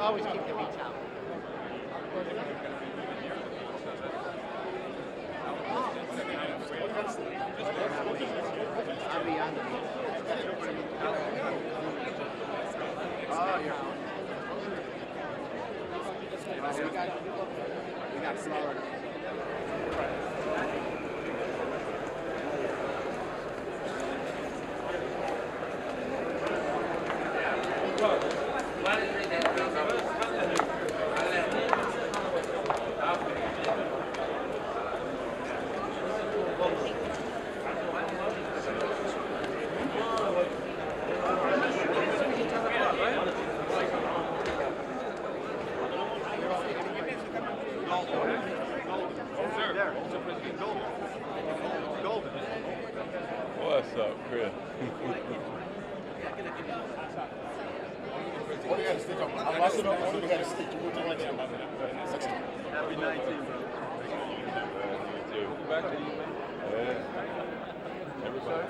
Always keep the beats out. I'll be under. Oh, yeah. We got Florida. What's up, Chris? What do you got to stick on? I'm watching up. What do you got to stick to? What do you like to do? Happy 19th, bro. You too. Yeah. Everybody.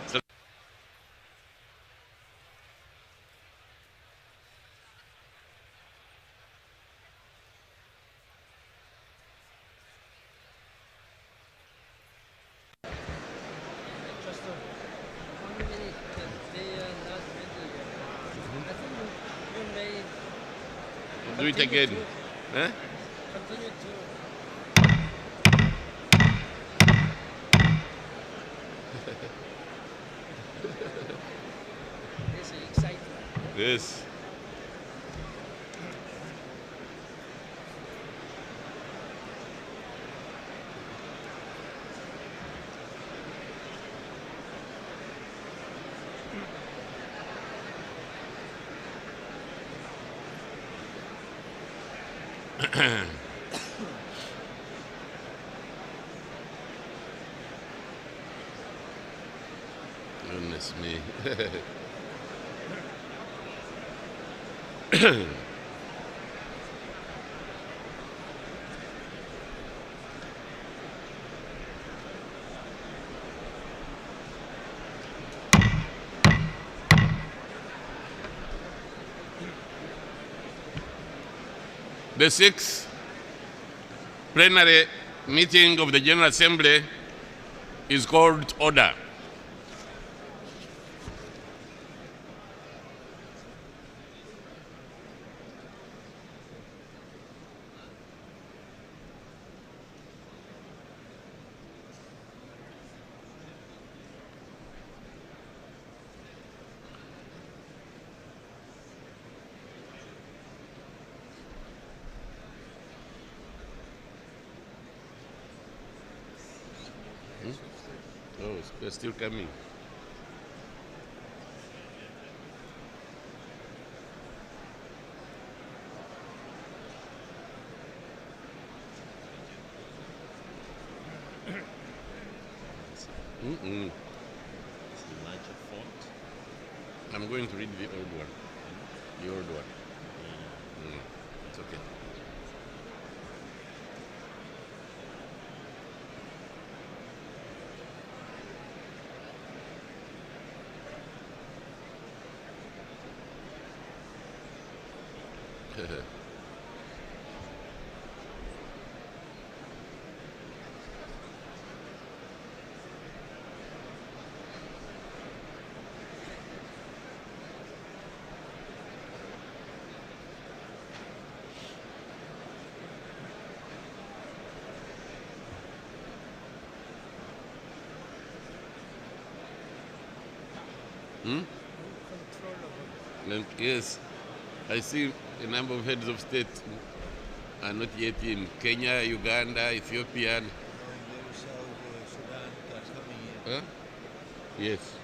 So Just 1 minute because they are not ready yet. I think we may do it again. Huh? continue to. This is exciting. This. Goodness me. The sixth plenary meeting of the General Assembly is called to order. Oh, they're still coming. Mm-mm. I'm going to read the old one. The old one. It's okay. And yes, I see a number of heads of state are not yet in Kenya, Uganda, Ethiopia. Huh? Yes.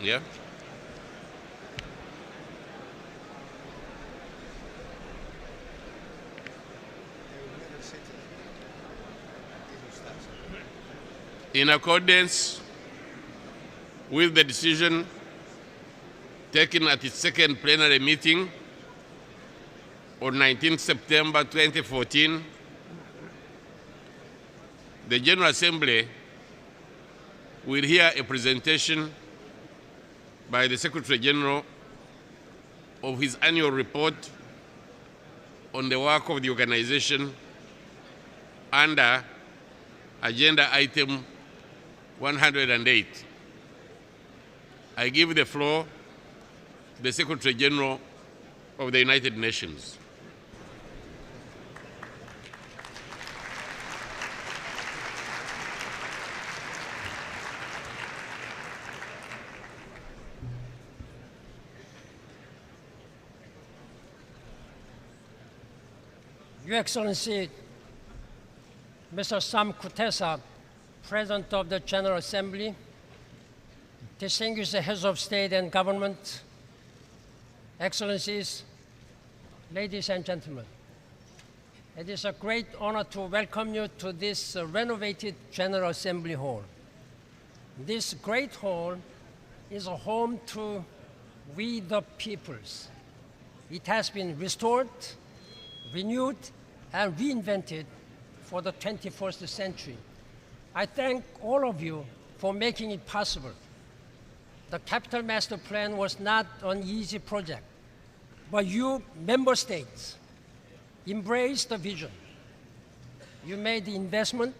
Yeah. In accordance with the decision taken at its second plenary meeting on 19 September 2014, the General Assembly will hear a presentation by the Secretary General of his annual report on the work of the organization under Agenda Item 108. I give the floor to the Secretary General of the United Nations. Your Excellency, Mr. Sam Kutesa, President of the General Assembly, distinguished heads of state and government, Excellencies, ladies and gentlemen. It is a great honor to welcome you to this renovated General Assembly Hall. This great hall is a home to we the peoples. It has been restored, renewed, and reinvented for the 21st century. I thank all of you for making it possible. The Capital Master Plan was not an easy project, but you, member states, embraced the vision. You made the investment.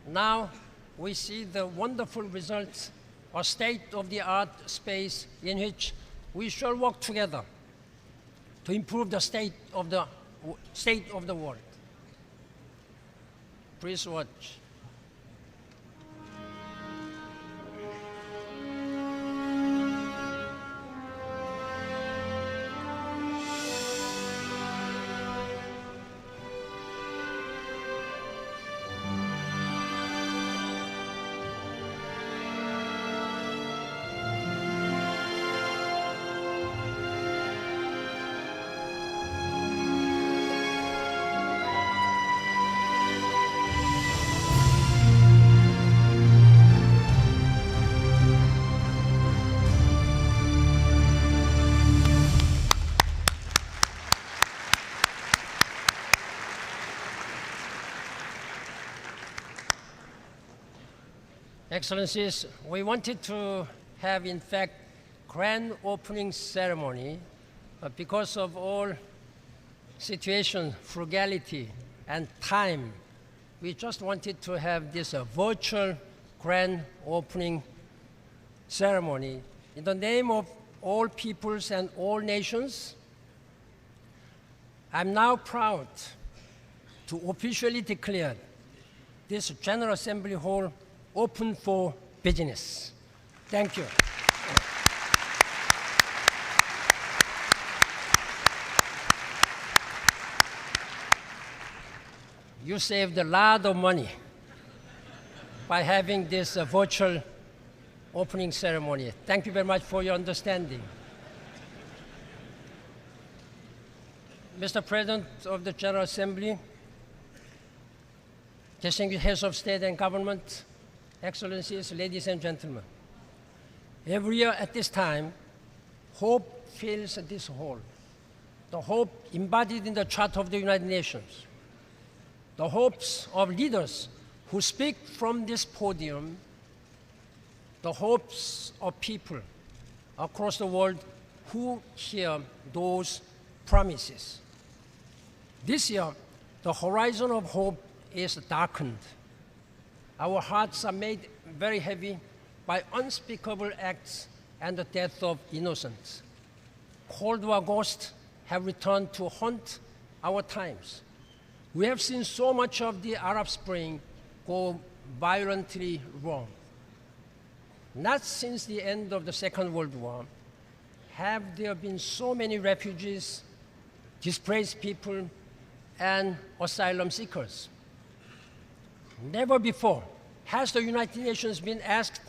Now we see the wonderful results, a state-of-the-art space in which we shall work together to improve the state of the world. Please watch. Excellencies, we wanted to have, in fact, grand opening ceremony, but because of all situation, frugality, and time, we just wanted to have this virtual grand opening ceremony. In the name of all peoples and all nations, I'm now proud to officially declare this General Assembly Hall open for business. Thank you. You saved a lot of money by having this virtual opening ceremony. Thank you very much for your understanding. Mr. President of the General Assembly, distinguished heads of state and government, excellencies, ladies and gentlemen. Every year at this time, hope fills this hall. The hope embodied in the Charter of the United Nations. The hopes of leaders who speak from this podium, the hopes of people across the world who hear those promises. This year, the horizon of hope is darkened. Our hearts are made very heavy by unspeakable acts and the death of innocents. Cold War ghosts have returned to haunt our times. We have seen so much of the Arab Spring go violently wrong. Not since the end of the Second World War have there been so many refugees, displaced people, and asylum seekers. Never before has the United Nations been asked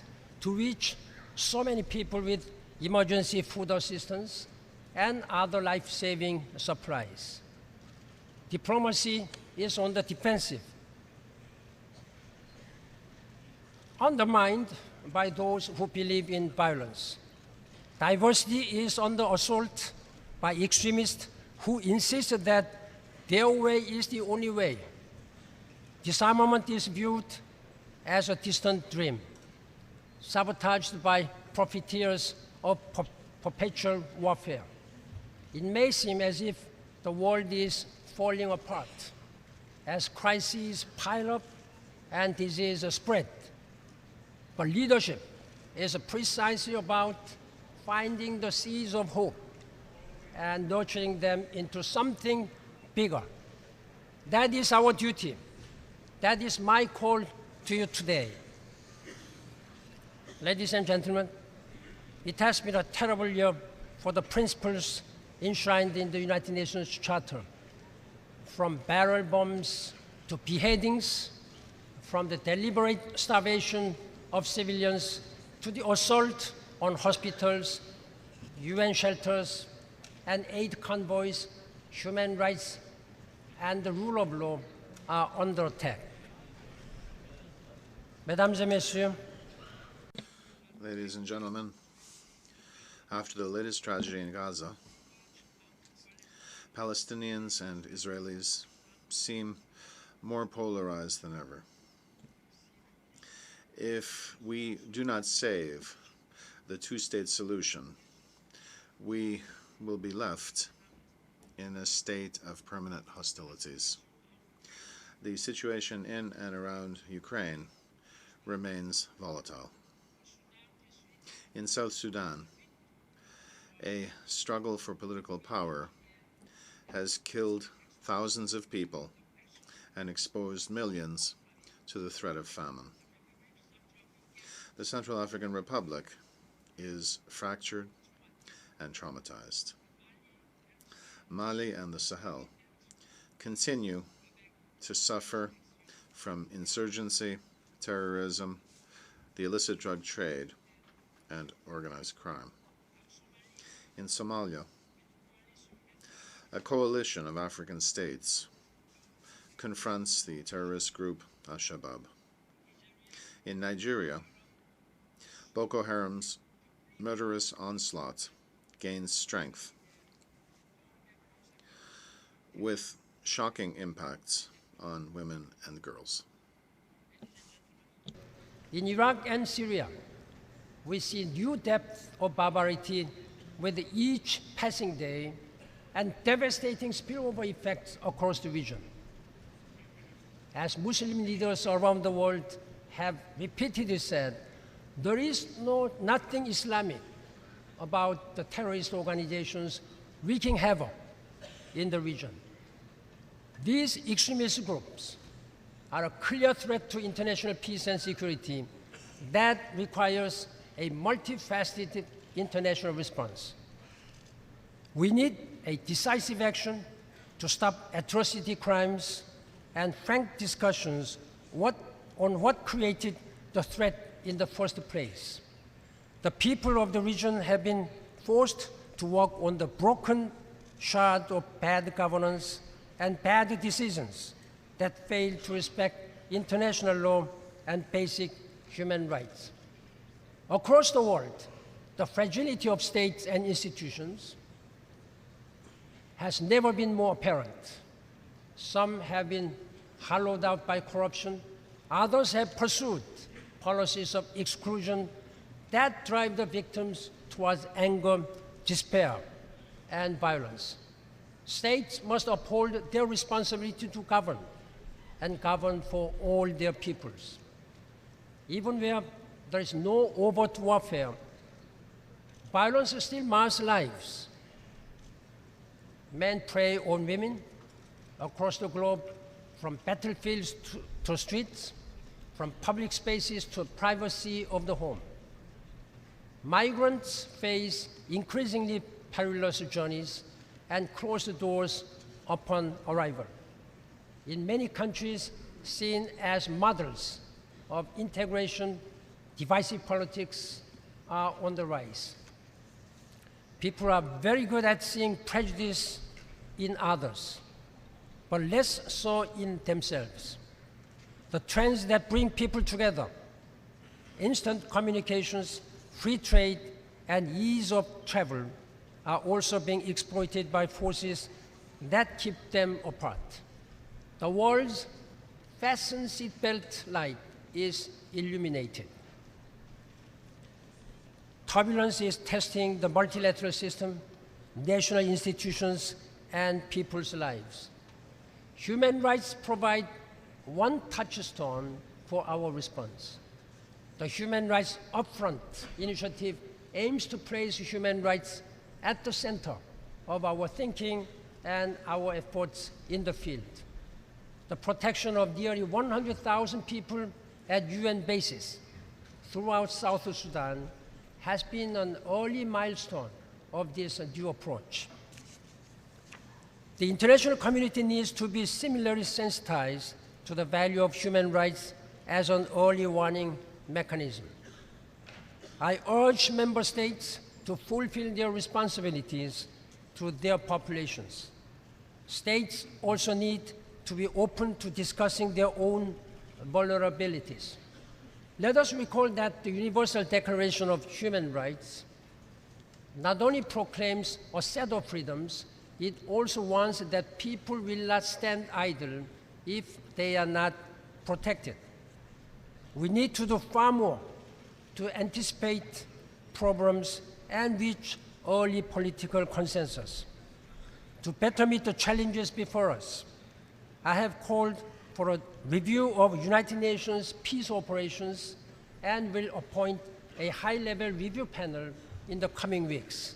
to reach so many people with emergency food assistance and other life-saving supplies. Diplomacy is on the defensive, undermined by those who believe in violence. Diversity is under assault by extremists who insist that their way is the only way. Disarmament is viewed as a distant dream, sabotaged by profiteers of perpetual warfare. It may seem as if the world is falling apart as crises pile up and disease spread. But leadership is precisely about finding the seeds of hope and nurturing them into something bigger. That is our duty. That is my call to you today. Ladies and gentlemen, it has been a terrible year for the principles enshrined in the United Nations Charter, from barrel bombs to beheadings, from the deliberate starvation of civilians to the assault on hospitals, UN shelters, and aid convoys. Human rights and the rule of law are under attack. Mesdames et messieurs, ladies and gentlemen, after the latest tragedy in Gaza, Palestinians and Israelis seem more polarized than ever. If we do not save the two-state solution, we will be left in a state of permanent hostilities. The situation in and around Ukraine remains volatile. In South Sudan, a struggle for political power has killed thousands of people and exposed millions to the threat of famine. The Central African Republic is fractured and traumatized. Mali and the Sahel continue to suffer from insurgency, terrorism, the illicit drug trade, and organized crime. In Somalia, a coalition of African states confronts the terrorist group Al-Shabaab. In Nigeria, Boko Haram's murderous onslaught gains strength, with shocking impacts on women and girls. in Iraq and Syria, we see new depth of barbarity with each passing day and devastating spillover effects across the region. As Muslim leaders around the world have repeatedly said, there is nothing Islamic about the terrorist organizations wreaking havoc in the region. These extremist groups are a clear threat to international peace and security that requires a multifaceted international response. We need a decisive action to stop atrocity crimes and frank discussions on what created the threat in the first place. The people of the region have been forced to work on the broken shard of bad governance and bad decisions that fail to respect international law and basic human rights. Across the world, the fragility of states and institutions has never been more apparent. Some have been hollowed out by corruption. Others have pursued policies of exclusion that drive the victims towards anger, despair, and violence. States must uphold their responsibility to govern and govern for all their peoples. Even where there is no overt warfare, violence still mars lives. Men prey on women across the globe, from battlefields to streets, from public spaces to privacy of the home. Migrants face increasingly perilous journeys and close the doors upon arrival. In many countries, seen as models of integration, divisive politics are on the rise. People are very good at seeing prejudice in others, but less so in themselves. The trends that bring people together, instant communications, free trade, and ease of travel are also being exploited by forces that keep them apart. The world's fasten seatbelt light is illuminated. Turbulence is testing the multilateral system, national institutions, and people's lives. Human rights provide one touchstone for our response. The Human Rights Upfront initiative aims to place human rights at the center of our thinking and our efforts in the field. The protection of nearly 100,000 people at UN bases throughout South Sudan has been an early milestone of this new approach. The international community needs to be similarly sensitized to the value of human rights as an early warning mechanism. I urge member states to fulfill their responsibilities to their populations. States also need to be open to discussing their own vulnerabilities. Let us recall that the Universal Declaration of Human Rights not only proclaims a set of freedoms, it also warns that people will not stand idle if they are not protected. We need to do far more to anticipate problems and reach early political consensus. To better meet the challenges before us, I have called for a review of United Nations peace operations and will appoint a high-level review panel in the coming weeks.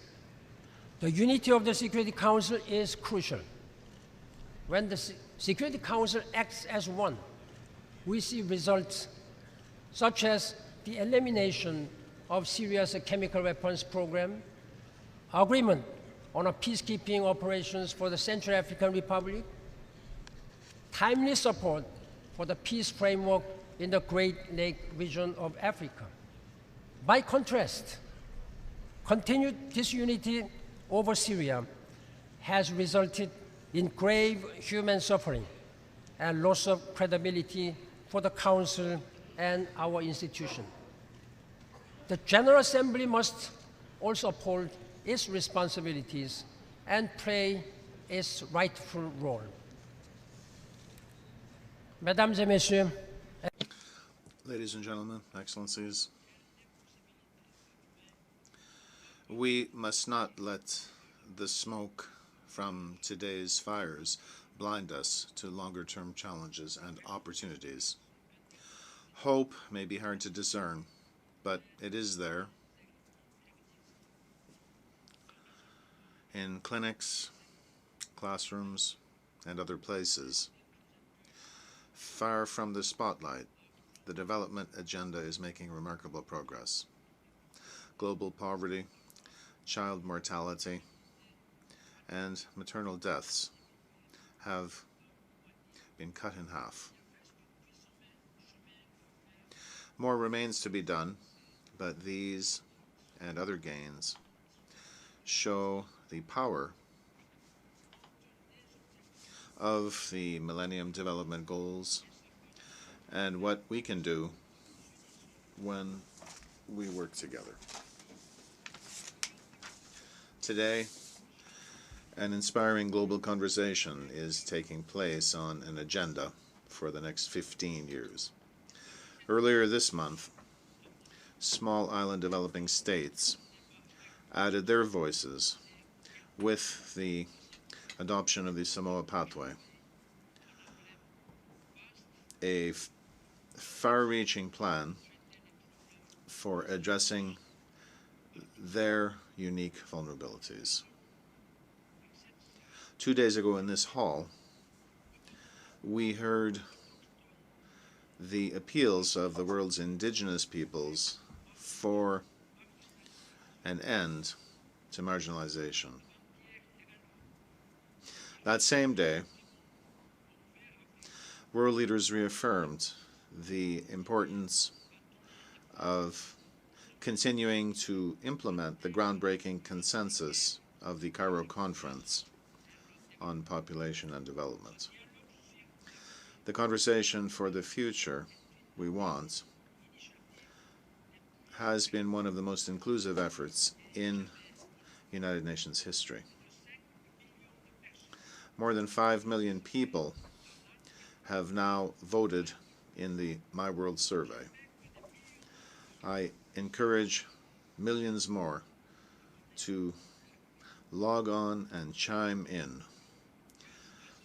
The unity of the Security Council is crucial. When the Security Council acts as one, we see results such as the elimination of Syria's chemical weapons program, agreement on a peacekeeping operations for the Central African Republic, timely support for the peace framework in the Great Lake region of Africa. By contrast, continued disunity over Syria has resulted in grave human suffering and loss of credibility for the Council and our institution. The General Assembly must also uphold its responsibilities and play its rightful role. Mesdames et Messieurs, Ladies and gentlemen, Excellencies, We must not let the smoke from today's fires blind us to longer-term challenges and opportunities. Hope may be hard to discern, but it is there. In clinics, classrooms, and other places. Far from the spotlight, the development agenda is making remarkable progress. Global poverty, child mortality, and maternal deaths have been cut in half. More remains to be done, but these and other gains show the power of the Millennium Development Goals and what we can do when we work together. Today, an inspiring global conversation is taking place on an agenda for the next 15 years. Earlier this month, small island developing states added their voices with the adoption of the Samoa Pathway, a far-reaching plan for addressing their unique vulnerabilities. 2 days ago in this hall, we heard the appeals of the world's indigenous peoples for an end to marginalization. That same day, world leaders reaffirmed the importance of continuing to implement the groundbreaking consensus of the Cairo Conference on Population and Development. The conversation for the future we want has been one of the most inclusive efforts in United Nations history. More than 5 million people have now voted in the My World survey. I encourage millions more to log on and chime in.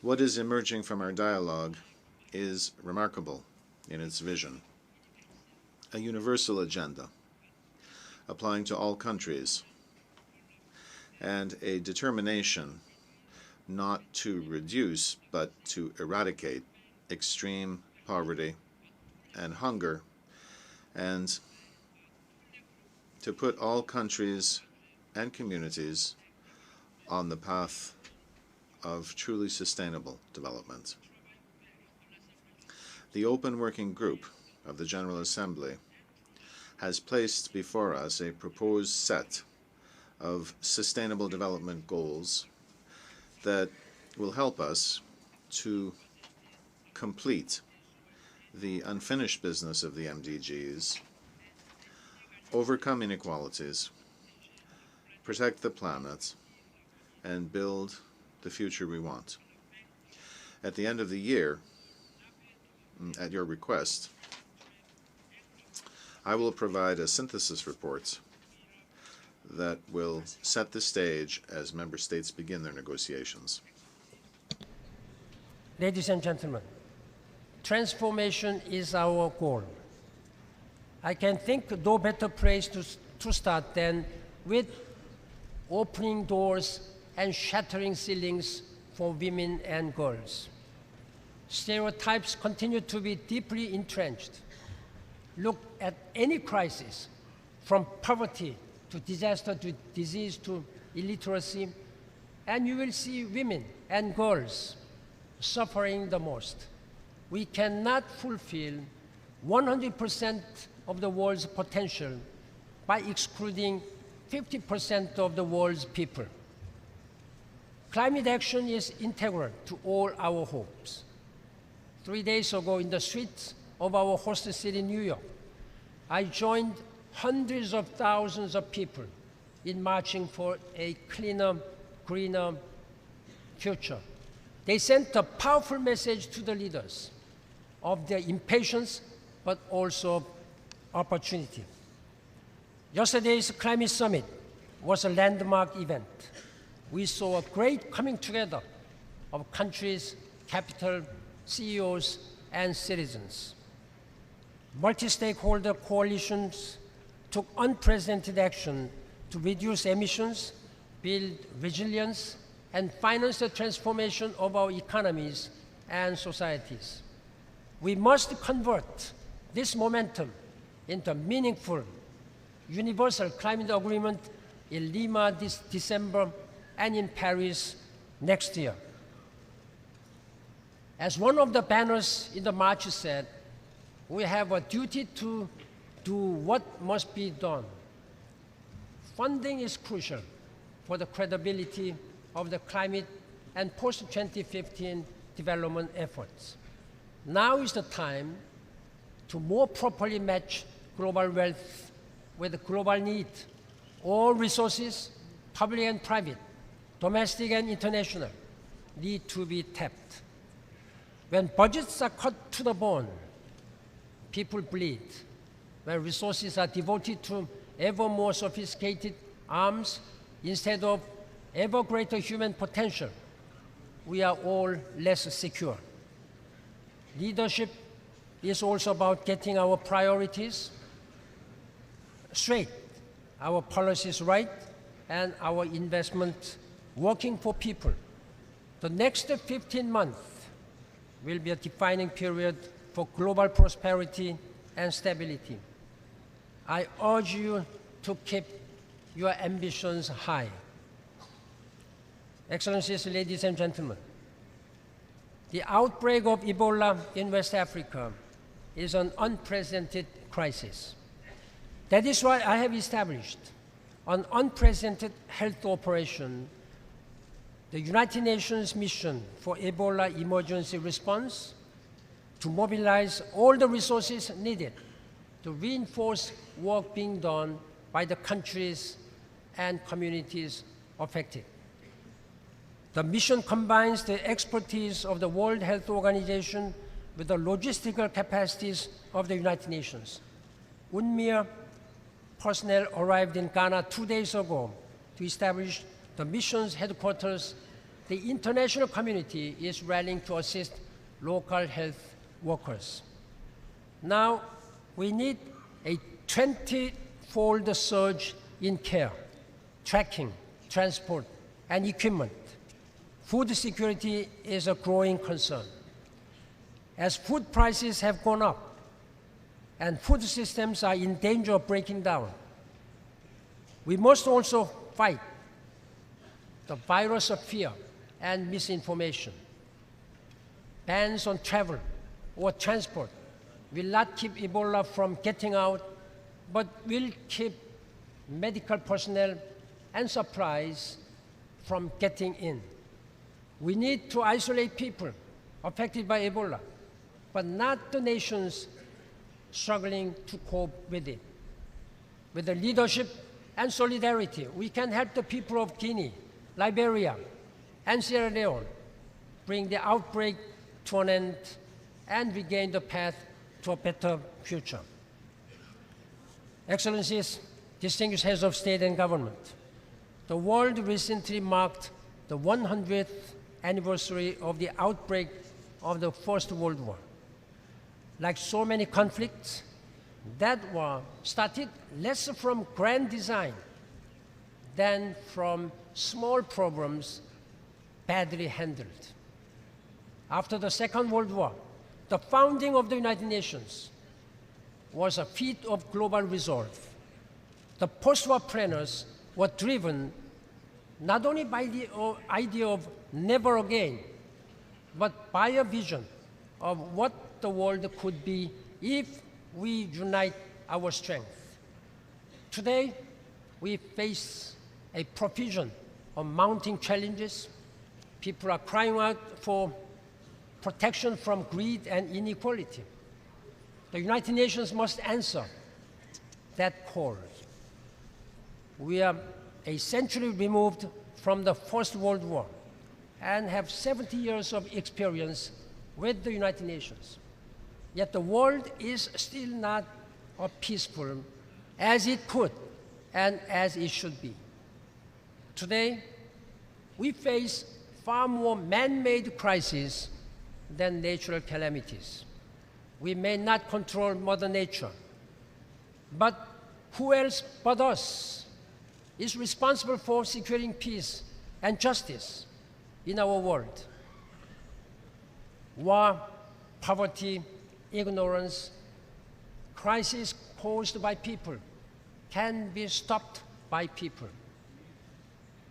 What is emerging from our dialogue is remarkable in its vision. A universal agenda applying to all countries, and a determination not to reduce but to eradicate extreme poverty and hunger, and to put all countries and communities on the path of truly sustainable development. The Open Working Group of the General Assembly has placed before us a proposed set of sustainable development goals that will help us to complete the unfinished business of the MDGs, overcome inequalities, protect the planet, and build the future we want. At the end of the year, at your request, I will provide a synthesis report that will set the stage as member states begin their negotiations. Ladies and gentlemen, transformation is our goal. I can think no better place to start than with opening doors and shattering ceilings for women and girls. Stereotypes continue to be deeply entrenched. Look at any crisis, from poverty to disaster to disease to illiteracy, and you will see women and girls suffering the most. We cannot fulfill 100% of the world's potential by excluding 50% of the world's people. Climate action is integral to all our hopes. 3 days ago in the streets of our host city, New York, I joined hundreds of thousands of people in marching for a cleaner, greener future. They sent a powerful message to the leaders of their impatience, but also opportunity. Yesterday's climate summit was a landmark event. We saw a great coming together of countries, capital, CEOs, and citizens. Multi-stakeholder coalitions took unprecedented action to reduce emissions, build resilience, and finance the transformation of our economies and societies. We must convert this momentum into a meaningful, universal climate agreement in Lima this December and in Paris next year. As one of the banners in the march said, we have a duty to do what must be done. Funding is crucial for the credibility of the climate and post-2015 development efforts. Now is the time to more properly match global wealth with global need. All resources, public and private, domestic and international, need to be tapped. When budgets are cut to the bone, people bleed. When resources are devoted to ever more sophisticated arms instead of ever greater human potential, we are all less secure. Leadership is also about getting our priorities straight, our policies right, and our investments working for people. The next 15 months will be a defining period for global prosperity and stability. I urge you to keep your ambitions high. Excellencies, ladies and gentlemen, the outbreak of Ebola in West Africa is an unprecedented crisis. That is why I have established an unprecedented health operation, the United Nations Mission for Ebola Emergency Response, to mobilize all the resources needed to reinforce work being done by the countries and communities affected. The mission combines the expertise of the World Health Organization with the logistical capacities of the United Nations. UNMIR personnel arrived in Ghana 2 days ago to establish the mission's headquarters. The international community is rallying to assist local health workers. Now, we need a 20-fold surge in care, tracking, transport, and equipment. Food security is a growing concern. As food prices have gone up and food systems are in danger of breaking down, we must also fight the virus of fear and misinformation. Bans on travel or transport will not keep Ebola from getting out, but will keep medical personnel and supplies from getting in. We need to isolate people affected by Ebola, but not the nations struggling to cope with it. With the leadership and solidarity, we can help the people of Guinea, Liberia, and Sierra Leone bring the outbreak to an end and regain the path to a better future. Excellencies, distinguished heads of state and government, the world recently marked the 100th anniversary of the outbreak of the First World War. Like so many conflicts, that war started less from grand design than from small problems badly handled. After the Second World War, the founding of the United Nations was a feat of global resolve. The post-war planners were driven not only by the idea of never again, but by a vision of what the world could be if we unite our strength. Today, we face a profusion of mounting challenges. People are crying out for protection from greed and inequality. The United Nations must answer that call. We are a century removed from the First World War and have 70 years of experience with the United Nations. Yet the world is still not as peaceful as it could and as it should be. Today, we face far more man-made crises than natural calamities. We may not control Mother Nature, but who else but us is responsible for securing peace and justice in our world? War, poverty, ignorance, crises caused by people can be stopped by people.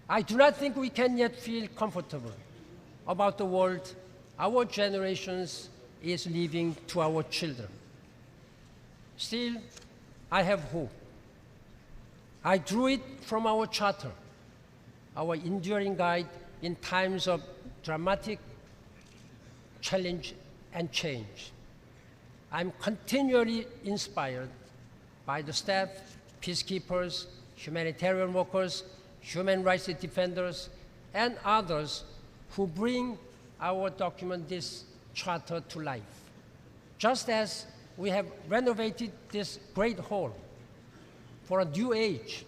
I do not think we can yet feel comfortable about the world our generations is leaving to our children. Still, I have hope. I drew it from our charter, our enduring guide in times of dramatic challenge and change. I'm continually inspired by the staff, peacekeepers, humanitarian workers, human rights defenders, and others who bring our document, this charter, to life. Just as we have renovated this great hall for a new age,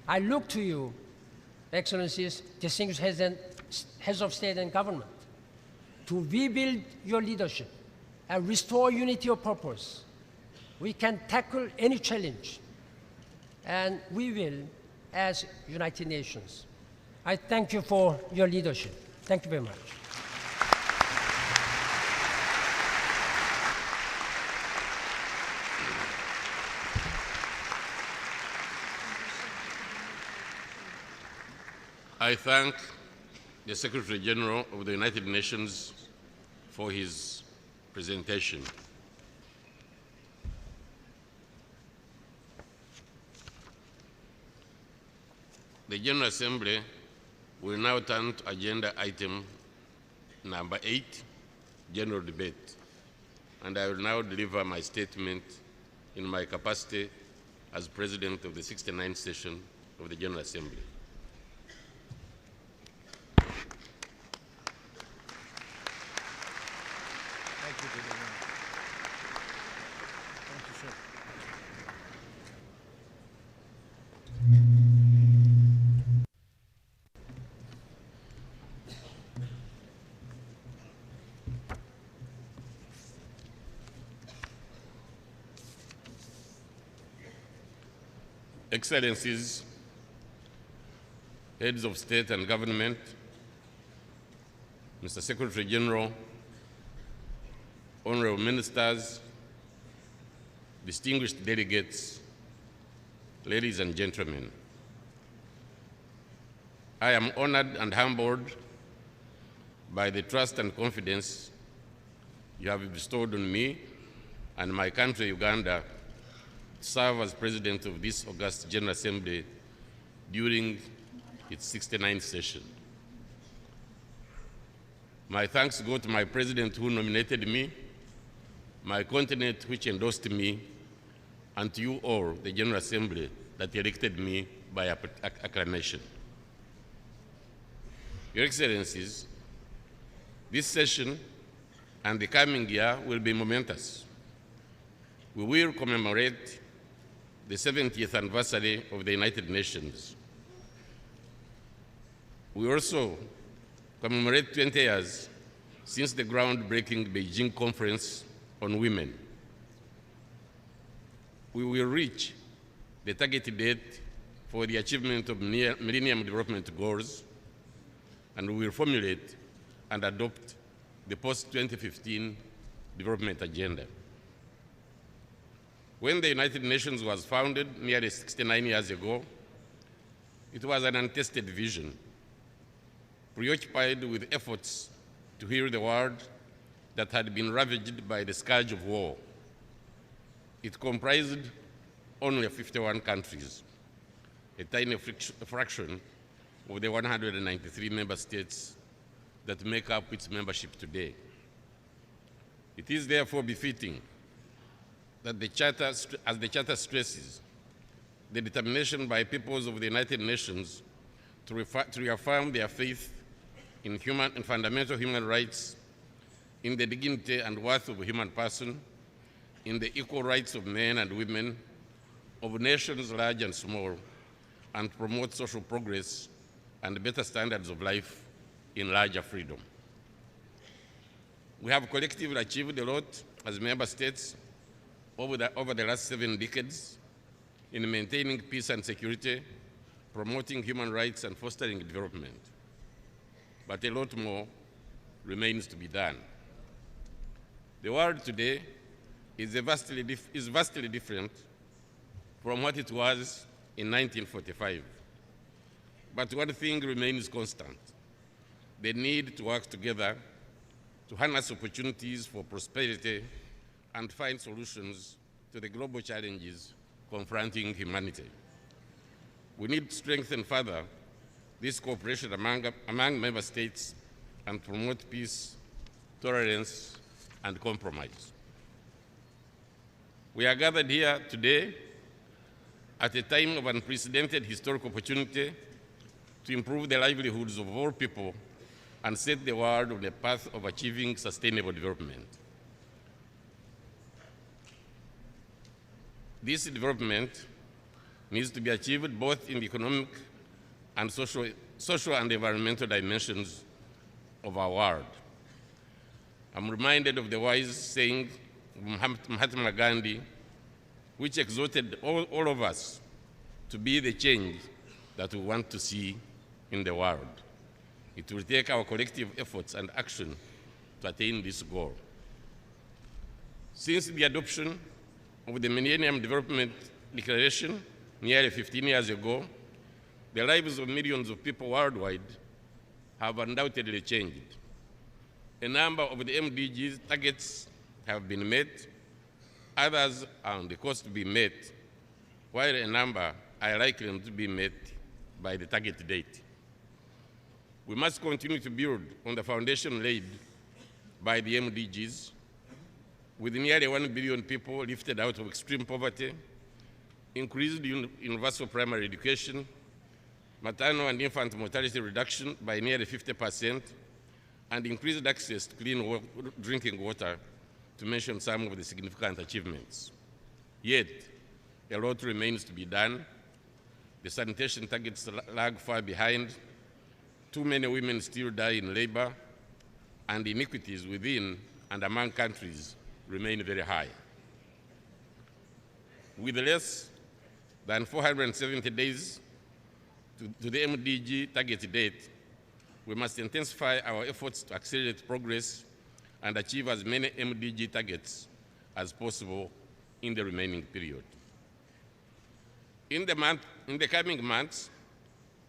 I look to you, Excellencies, distinguished heads of state and government, to rebuild your leadership and restore unity of purpose. We can tackle any challenge, and we will as United Nations. I thank you for your leadership. Thank you very much. I thank the Secretary General of the United Nations for his presentation. The General Assembly will now turn to agenda item number 8, general debate, and I will now deliver my statement in my capacity as President of the 69th session of the General Assembly. Excellencies, heads of state and government, Mr. Secretary General, honorable ministers, distinguished delegates, ladies and gentlemen, I am honored and humbled by the trust and confidence you have bestowed on me and my country, Uganda, to serve as President of this august General Assembly during its 69th session. My thanks go to my President who nominated me, my continent which endorsed me, and to you all, the General Assembly, that elected me by acclamation. Your Excellencies, this session and the coming year will be momentous. We will commemorate the 70th anniversary of the United Nations. We also commemorate 20 years since the groundbreaking Beijing Conference on Women. We will reach the target date for the achievement of Millennium Development Goals, and we will formulate and adopt the post-2015 development agenda. When the United Nations was founded nearly 69 years ago, it was an untested vision, preoccupied with efforts to heal the world that had been ravaged by the scourge of war. It comprised only 51 countries, a tiny fraction of the 193 member states that make up its membership today. It is therefore befitting that as the Charter stresses, the determination by peoples of the United Nations to reaffirm their faith in fundamental human rights, in the dignity and worth of a human person, in the equal rights of men and women, of nations large and small, and promote social progress and better standards of life in larger freedom. We have collectively achieved a lot as member states over the last 7 decades in maintaining peace and security, promoting human rights, and fostering development. But a lot more remains to be done. The world today is vastly different from what it was in 1945. But one thing remains constant: the need to work together to harness opportunities for prosperity and find solutions to the global challenges confronting humanity. We need to strengthen further this cooperation among member states and promote peace, tolerance, and compromise. We are gathered here today at a time of unprecedented historic opportunity to improve the livelihoods of all people and set the world on a path of achieving sustainable development. This development needs to be achieved both in the economic and social and environmental dimensions of our world. I'm reminded of the wise saying of Mahatma Gandhi, which exhorted all of us to be the change that we want to see in the world. It will take our collective efforts and action to attain this goal. Since the adoption of the Millennium Development Declaration nearly 15 years ago, the lives of millions of people worldwide have undoubtedly changed. A number of the MDGs targets have been met, others are on the course to be met, while a number are likely to be met by the target date. We must continue to build on the foundation laid by the MDGs, with nearly 1 billion people lifted out of extreme poverty, increased universal primary education, maternal and infant mortality reduction by nearly 50%, and increased access to clean drinking water, to mention some of the significant achievements. Yet, a lot remains to be done. The sanitation targets lag far behind. Too many women still die in labor, and inequities within and among countries remain very high. With less than 470 days to the MDG target date, we must intensify our efforts to accelerate progress and achieve as many MDG targets as possible in the remaining period. In the coming months,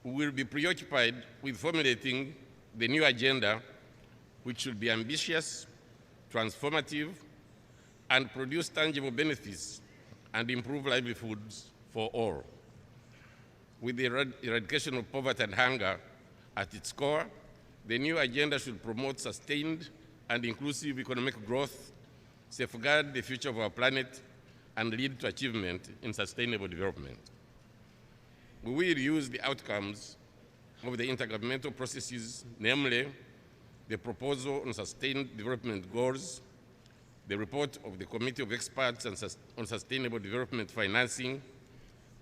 we will be preoccupied with formulating the new agenda, which should be ambitious, transformative, and produce tangible benefits and improve livelihoods for all. With the eradication of poverty and hunger at its core, the new agenda should promote sustained and inclusive economic growth, safeguard the future of our planet, and lead to achievement in sustainable development. We will use the outcomes of the intergovernmental processes, namely the proposal on sustained development goals, the report of the Committee of Experts on Sustainable Development Financing,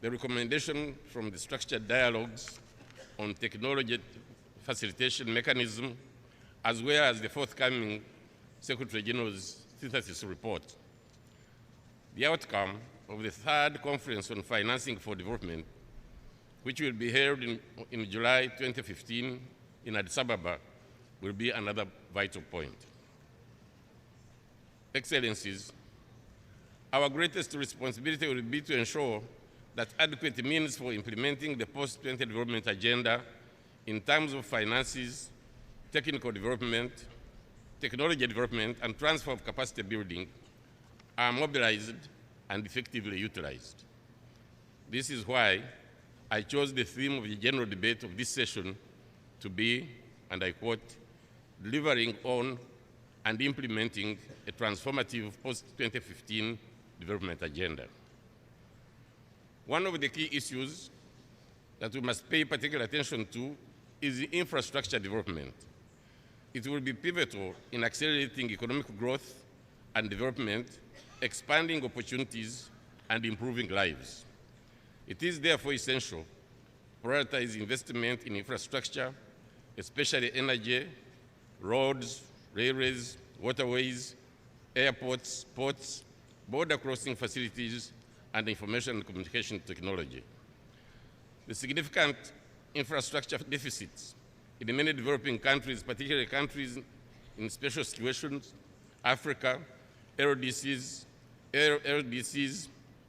the recommendation from the structured dialogues on technology facilitation mechanism, as well as the forthcoming Secretary General's synthesis report. The outcome of the third Conference on Financing for Development, which will be held in July 2015 in Addis Ababa, will be another vital point. Excellencies, our greatest responsibility will be to ensure that adequate means for implementing the post-20 development agenda in terms of finances, technical development, technology development, and transfer of capacity building are mobilized and effectively utilized. This is why I chose the theme of the general debate of this session to be, and I quote, delivering on and implementing a transformative post-2015 development agenda. One of the key issues that we must pay particular attention to is the infrastructure development. It will be pivotal in accelerating economic growth and development, expanding opportunities, and improving lives. It is therefore essential prioritize investment in infrastructure, especially energy, roads, railways, waterways, airports, ports, border crossing facilities, and information and communication technology. The significant infrastructure deficits in many developing countries, particularly countries in special situations, Africa, LDCs,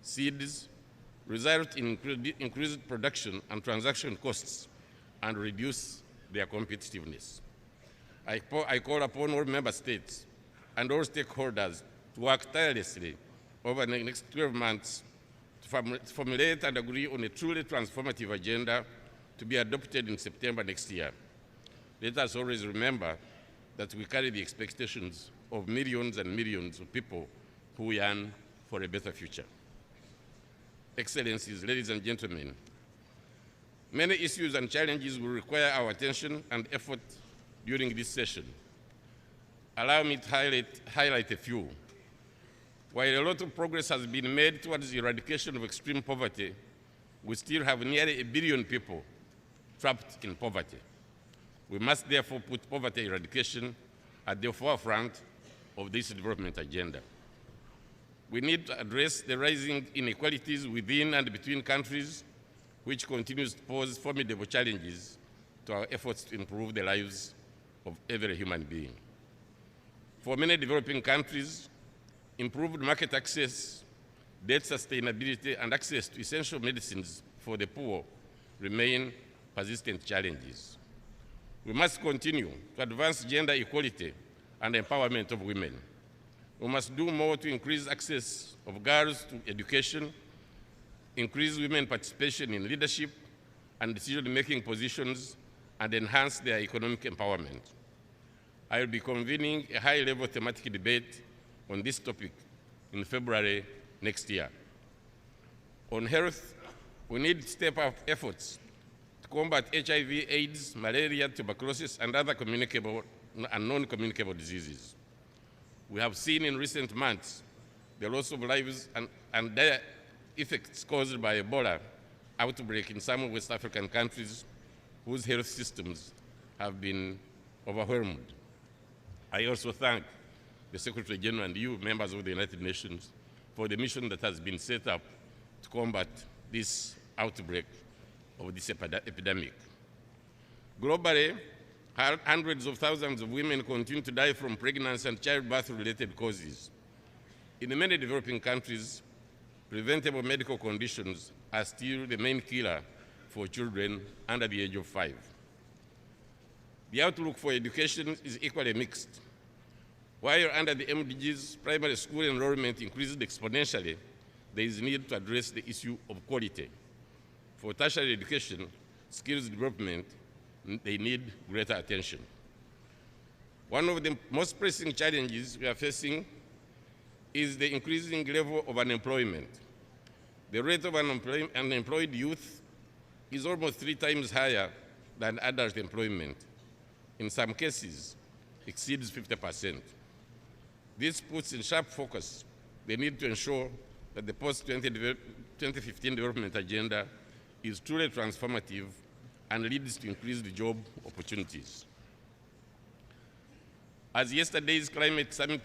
seeds, result in increased production and transaction costs and reduce their competitiveness. I call upon all member states and all stakeholders to work tirelessly over the next 12 months to formulate and agree on a truly transformative agenda to be adopted in September next year. Let us always remember that we carry the expectations of millions and millions of people who yearn for a better future. Excellencies, ladies and gentlemen, many issues and challenges will require our attention and effort during this session. Allow me to highlight a few. While a lot of progress has been made towards the eradication of extreme poverty, we still have nearly 1 billion people trapped in poverty. We must therefore put poverty eradication at the forefront of this development agenda. We need to address the rising inequalities within and between countries, which continues to pose formidable challenges to our efforts to improve the lives of every human being. For many developing countries, improved market access, debt sustainability, and access to essential medicines for the poor remain persistent challenges. We must continue to advance gender equality and empowerment of women. We must do more to increase access of girls to education, increase women participation in leadership and decision-making positions, and enhance their economic empowerment. I will be convening a high-level thematic debate on this topic in February next year. On health, we need to step up efforts to combat HIV, AIDS, malaria, tuberculosis, and other communicable and non-communicable diseases. We have seen in recent months the loss of lives and their effects caused by Ebola outbreak in some West African countries whose health systems have been overwhelmed. I also thank the Secretary General and you, members of the United Nations, for the mission that has been set up to combat this outbreak of this epidemic. Globally, hundreds of thousands of women continue to die from pregnancy and childbirth-related causes. In many developing countries, preventable medical conditions are still the main killer for children under the age of 5. The outlook for education is equally mixed. While under the MDGs, primary school enrollment increased exponentially, there is need to address the issue of quality. For tertiary education, skills development, they need greater attention. One of the most pressing challenges we are facing is the increasing level of unemployment. The rate of unemployed youth is almost 3 times higher than adult employment. In some cases, exceeds 50%. This puts in sharp focus the need to ensure that the post-2015 development agenda is truly transformative and leads to increased job opportunities. As yesterday's climate summit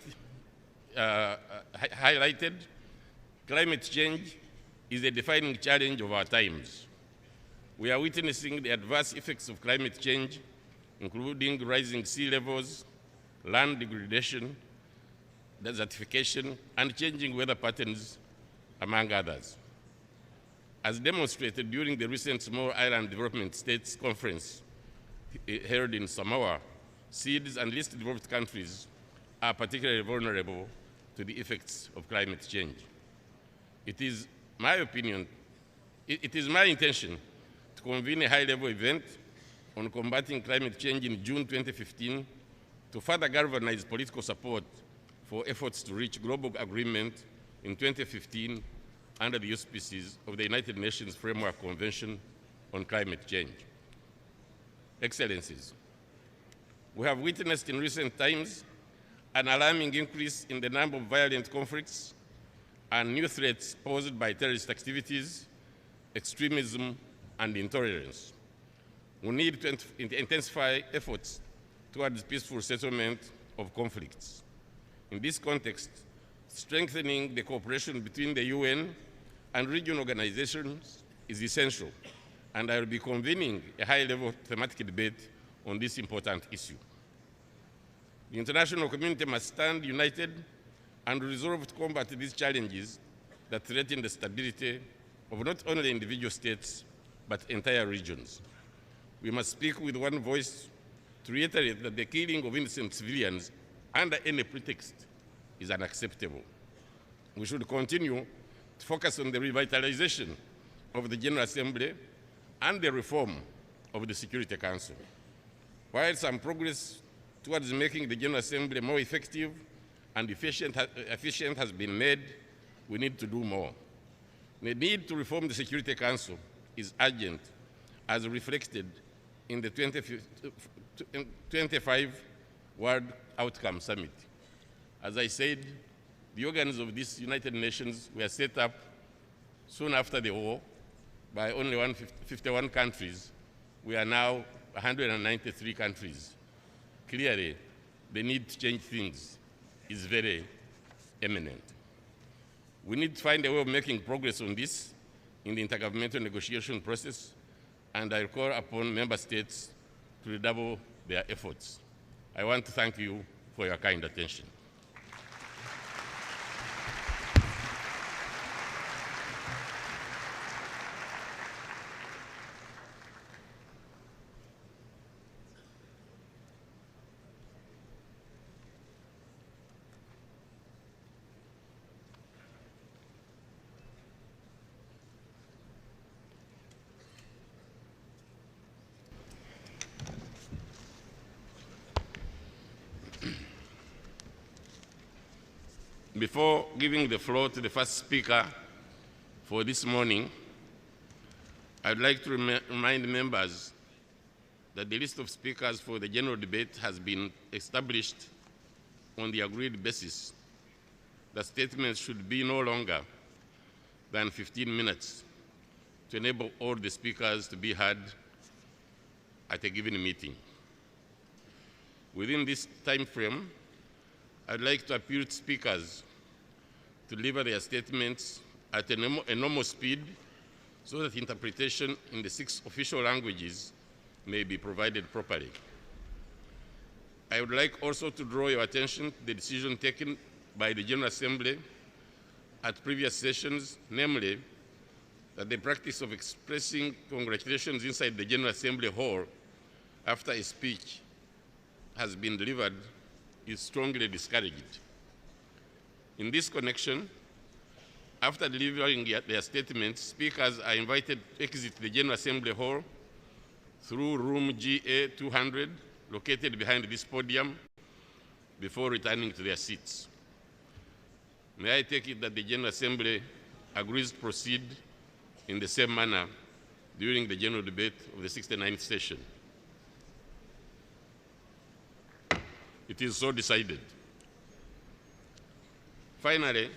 highlighted, climate change is a defining challenge of our times. We are witnessing the adverse effects of climate change, including rising sea levels, land degradation, desertification, and changing weather patterns, among others. As demonstrated during the recent Small Island Development States Conference held in Samoa, seeds and least developed countries are particularly vulnerable to the effects of climate change. It is my intention to convene a high-level event on combating climate change in June 2015 to further galvanize political support for efforts to reach global agreement in 2015 under the auspices of the United Nations Framework Convention on Climate Change. Excellencies, we have witnessed in recent times an alarming increase in the number of violent conflicts and new threats posed by terrorist activities, extremism, and intolerance. We need to intensify efforts towards peaceful settlement of conflicts. In this context, strengthening the cooperation between the UN and regional organizations is essential, and I will be convening a high-level thematic debate on this important issue. The international community must stand united and resolve to combat these challenges that threaten the stability of not only individual states, but entire regions. We must speak with one voice to reiterate that the killing of innocent civilians under any pretext is unacceptable. We should continue to focus on the revitalization of the General Assembly and the reform of the Security Council. While some progress towards making the General Assembly more effective and efficient has been made, we need to do more. The need to reform the Security Council is urgent, as reflected in the 25 World Outcome Summit. As I said, the organs of this United Nations were set up soon after the war by only 151 countries. We are now 193 countries. Clearly, the need to change things is very imminent. We need to find a way of making progress on this in the intergovernmental negotiation process, and I call upon member states to redouble their efforts. I want to thank you for your kind attention. Before giving the floor to the first speaker for this morning, I'd like to remind members that the list of speakers for the general debate has been established on the agreed basis that statements should be no longer than 15 minutes to enable all the speakers to be heard at a given meeting. Within this time frame, I'd like to appeal to speakers to deliver their statements at a normal speed so that interpretation in the 6 official languages may be provided properly. I would like also to draw your attention to the decision taken by the General Assembly at previous sessions, namely that the practice of expressing congratulations inside the General Assembly hall after a speech has been delivered is strongly discouraged. In this connection, after delivering their statements, speakers are invited to exit the General Assembly hall through room GA 200, located behind this podium, before returning to their seats. May I take it that the General Assembly agrees to proceed in the same manner during the general debate of the 69th session? It is so decided. Finally,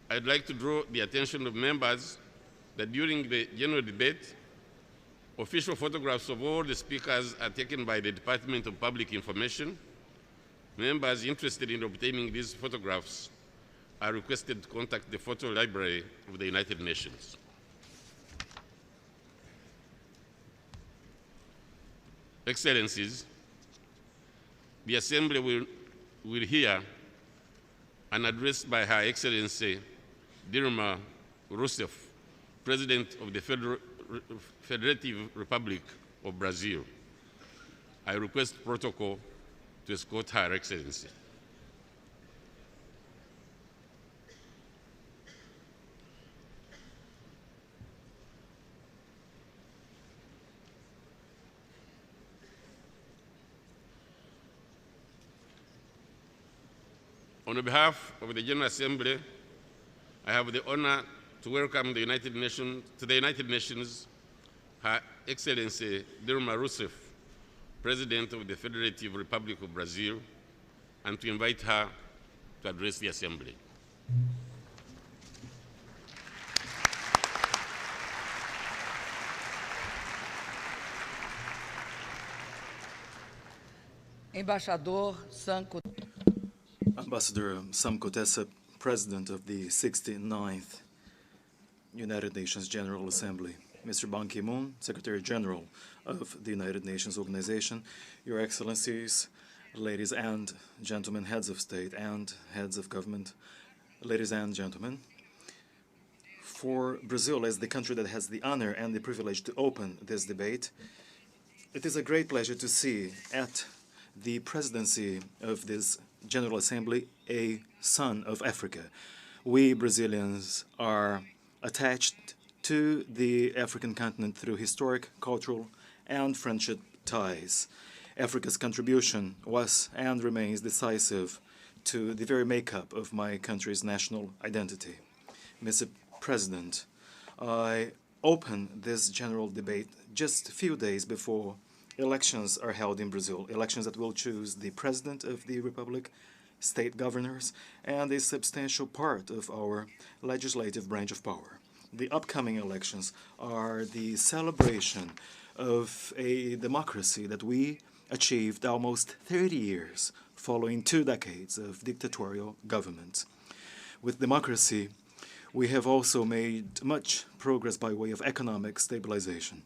I'd like to draw the attention of members that during the general debate, official photographs of all the speakers are taken by the Department of Public Information. Members interested in obtaining these photographs are requested to contact the Photo Library of the United Nations. Excellencies, the Assembly will hear an address by Her Excellency Dilma Rousseff, President of the Federative Republic of Brazil. I request protocol to escort Her Excellency. On behalf of the General Assembly, I have the honor to welcome the United Nations, Her Excellency Dilma Rousseff, President of the Federative Republic of Brazil, and to invite her to address the Assembly. Embaixador Sanko. Ambassador Sam Kutesa, President of the 69th United Nations General Assembly, Mr. Ban Ki-moon, Secretary General of the United Nations Organization, Your Excellencies, ladies and gentlemen, heads of state and heads of government, ladies and gentlemen, for Brazil as the country that has the honor and the privilege to open this debate, it is a great pleasure to see at the presidency of this General Assembly a son of Africa. We Brazilians are attached to the African continent through historic, cultural, and friendship ties. Africa's contribution was and remains decisive to the very makeup of my country's national identity. Mr. President, I open this general debate just a few days before elections are held in Brazil, elections that will choose the President of the Republic, state governors, and a substantial part of our legislative branch of power. The upcoming elections are the celebration of a democracy that we achieved almost 30 years following 2 decades of dictatorial government. With democracy, we have also made much progress by way of economic stabilization.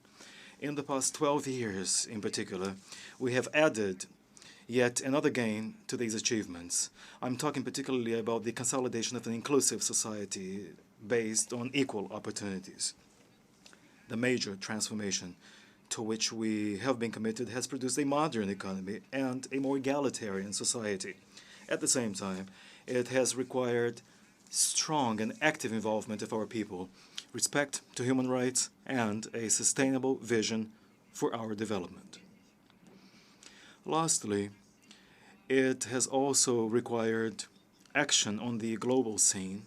In the past 12 years, in particular, we have added yet another gain to these achievements. I'm talking particularly about the consolidation of an inclusive society based on equal opportunities. The major transformation to which we have been committed has produced a modern economy and a more egalitarian society. At the same time, it has required strong and active involvement of our people, respect to human rights, and a sustainable vision for our development. Lastly, it has also required action on the global scene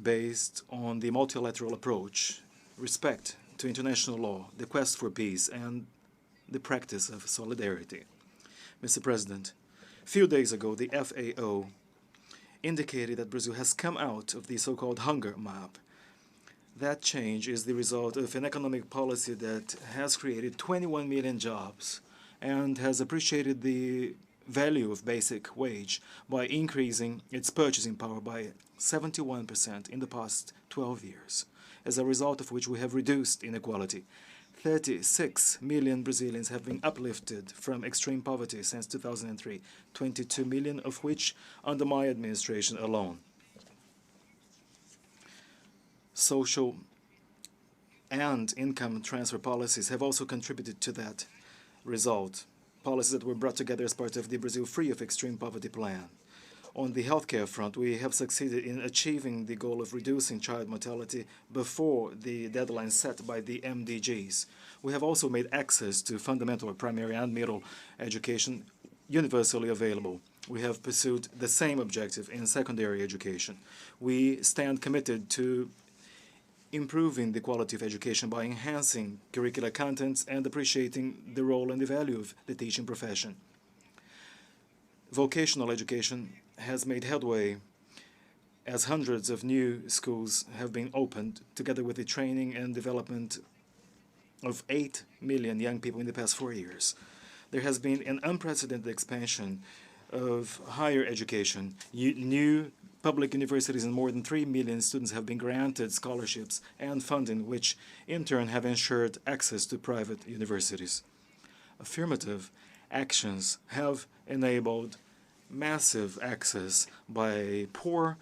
based on the multilateral approach, respect to international law, the quest for peace, and the practice of solidarity. Mr. President, a few days ago, the FAO indicated that Brazil has come out of the so-called hunger map. That change is the result of an economic policy that has created 21 million jobs and has appreciated the value of basic wage by increasing its purchasing power by 71% in the past 12 years, as a result of which we have reduced inequality. 36 million Brazilians have been uplifted from extreme poverty since 2003, 22 million of which under my administration alone. Social and income transfer policies have also contributed to that result, policies that were brought together as part of the Brazil Free of Extreme Poverty plan. On the healthcare front, we have succeeded in achieving the goal of reducing child mortality before the deadline set by the MDGs. We have also made access to fundamental, primary, and middle education universally available. We have pursued the same objective in secondary education. We stand committed to improving the quality of education by enhancing curricular contents and appreciating the role and the value of the teaching profession. Vocational education has made headway as hundreds of new schools have been opened, together with the training and development of 8 million young people in the past 4 years. There has been an unprecedented expansion of higher education. New public universities and more than 3 million students have been granted scholarships and funding, which in turn have ensured access to private universities. Affirmative actions have enabled massive access by poor,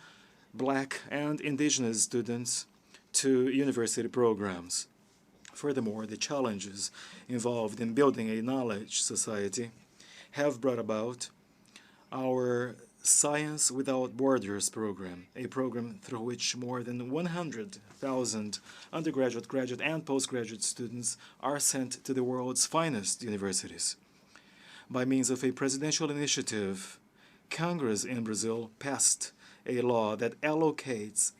Black, and indigenous students to university programs. Furthermore, the challenges involved in building a knowledge society have brought about our Science Without Borders program, a program through which more than 100,000 undergraduate, graduate, and postgraduate students are sent to the world's finest universities. By means of a presidential initiative, Congress in Brazil passed a law that allocates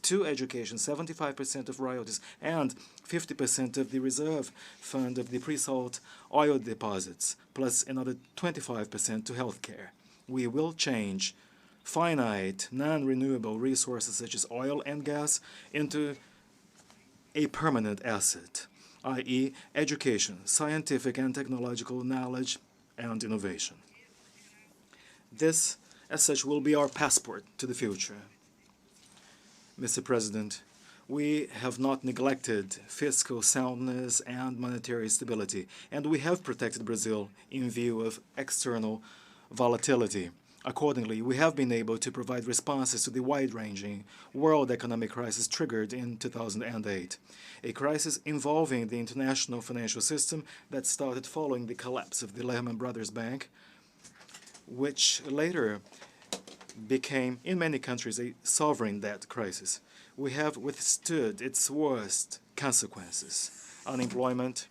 to education 75% of royalties and 50% of the reserve fund of the pre-salt oil deposits, plus another 25% to healthcare. We will change finite, non-renewable resources such as oil and gas into a permanent asset. i.e. education, scientific and technological knowledge, and innovation. This, as such, will be our passport to the future. Mr. President, we have not neglected fiscal soundness and monetary stability, and we have protected Brazil in view of external volatility. Accordingly, we have been able to provide responses to the wide-ranging world economic crisis triggered in 2008, a crisis involving the international financial system that started following the collapse of the Lehman Brothers Bank, which later became, in many countries, a sovereign debt crisis. We have withstood its worst consequences: unemployment,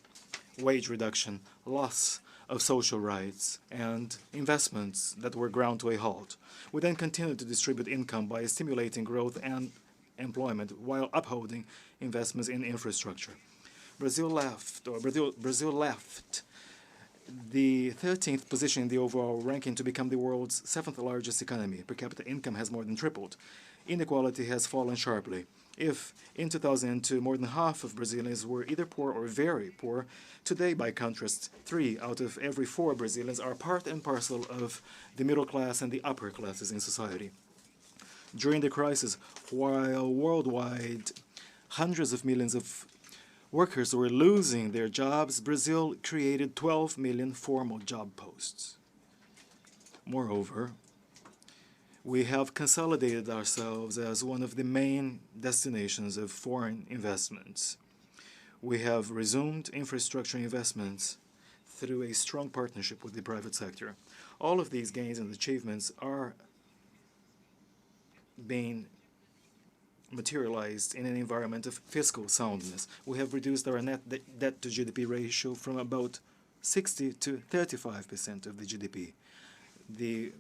wage reduction, loss of social rights, and investments that were ground to a halt. We then continued to distribute income by stimulating growth and employment while upholding investments in infrastructure. Brazil left the 13th position in the overall ranking to become the world's 7th largest economy. Per capita income has more than tripled. Inequality has fallen sharply. If in 2002 more than half of Brazilians were either poor or very poor, today, by contrast, 3 out of every 4 Brazilians are part and parcel of the middle class and the upper classes in society. During the crisis, while worldwide hundreds of millions of workers were losing their jobs, Brazil created 12 million formal job posts. Moreover, we have consolidated ourselves as one of the main destinations of foreign investments. We have resumed infrastructure investments through a strong partnership with the private sector. All of these gains and achievements are being materialized in an environment of fiscal soundness. We have reduced our net debt to GDP ratio from about 60 to 35% of the GDP. The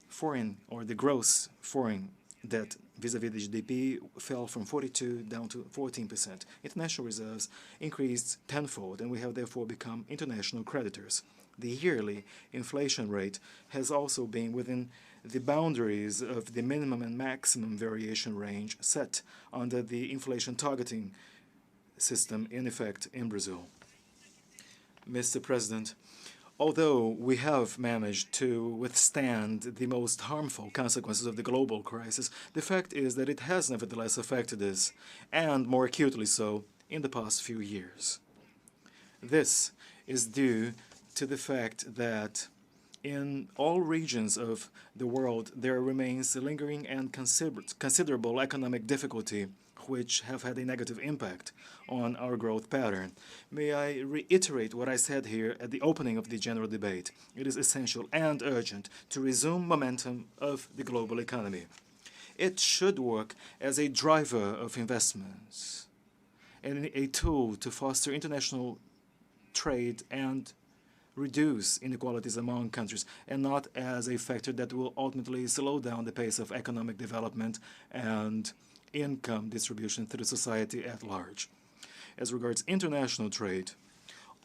foreign, or the gross foreign debt vis-à-vis the GDP fell from 42 down to 14%. International reserves increased tenfold, and we have therefore become international creditors. The yearly inflation rate has also been within the boundaries of the minimum and maximum variation range set under the inflation targeting system in effect in Brazil. Mr. President, although we have managed to withstand the most harmful consequences of the global crisis, the fact is that it has nevertheless affected us, and more acutely so, in the past few years. This is due to the fact that in all regions of the world there remains lingering and considerable economic difficulty, which have had a negative impact on our growth pattern. May I reiterate what I said here at the opening of the general debate? It is essential and urgent to resume momentum of the global economy. It should work as a driver of investments and a tool to foster international trade and reduce inequalities among countries, and not as a factor that will ultimately slow down the pace of economic development and income distribution through society at large. As regards international trade,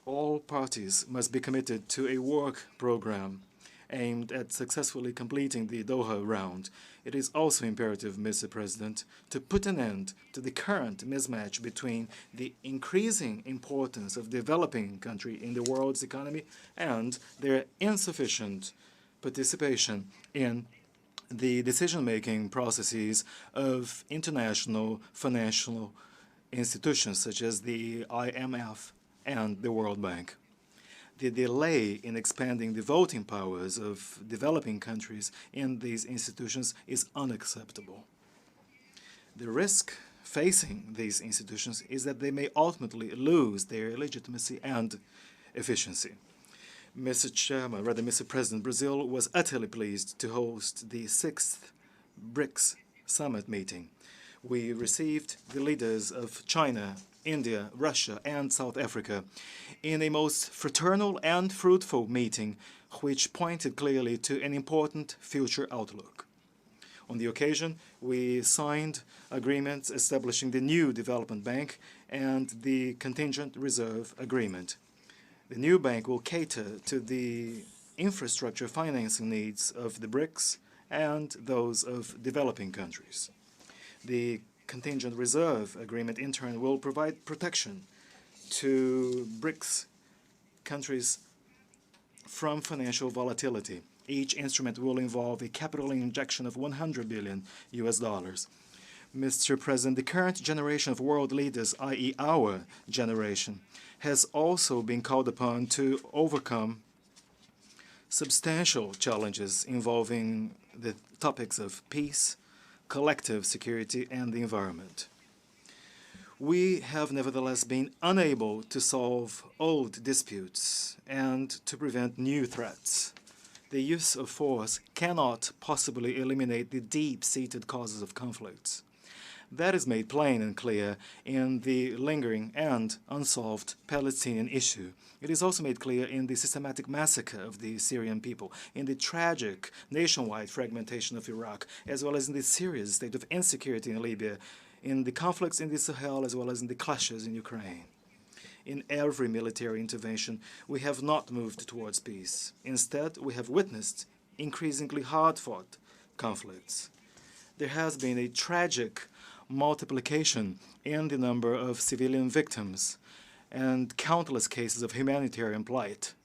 all parties must be committed to a work program aimed at successfully completing the Doha round. It is also imperative, Mr. President, to put an end to the current mismatch between the increasing importance of developing countries in the world's economy and their insufficient participation in the decision-making processes of international financial institutions such as the IMF and the World Bank. The delay in expanding the voting powers of developing countries in these institutions is unacceptable. The risk facing these institutions is that they may ultimately lose their legitimacy and efficiency. Mr. President, Brazil was utterly pleased to host the 6th BRICS summit meeting. We received the leaders of China, India, Russia, and South Africa in a most fraternal and fruitful meeting, which pointed clearly to an important future outlook. On the occasion, we signed agreements establishing the new development bank and the contingent reserve agreement. The new bank will cater to the infrastructure financing needs of the BRICS and those of developing countries. The contingent reserve agreement, in turn, will provide protection to BRICS countries from financial volatility. Each instrument will involve a capital injection of 100 billion US dollars. Mr. President, the current generation of world leaders, i.e. our generation, has also been called upon to overcome substantial challenges involving the topics of peace, collective security, and the environment. We have nevertheless been unable to solve old disputes and to prevent new threats. The use of force cannot possibly eliminate the deep-seated causes of conflicts. That is made plain and clear in the lingering and unsolved Palestinian issue. It is also made clear in the systematic massacre of the Syrian people, in the tragic nationwide fragmentation of Iraq, as well as in the serious state of insecurity in Libya, in the conflicts in the Sahel, as well as in the clashes in Ukraine. In every military intervention, we have not moved towards peace. Instead, we have witnessed increasingly hard-fought conflicts. There has been a tragic multiplication in the number of civilian victims and countless cases of humanitarian plight.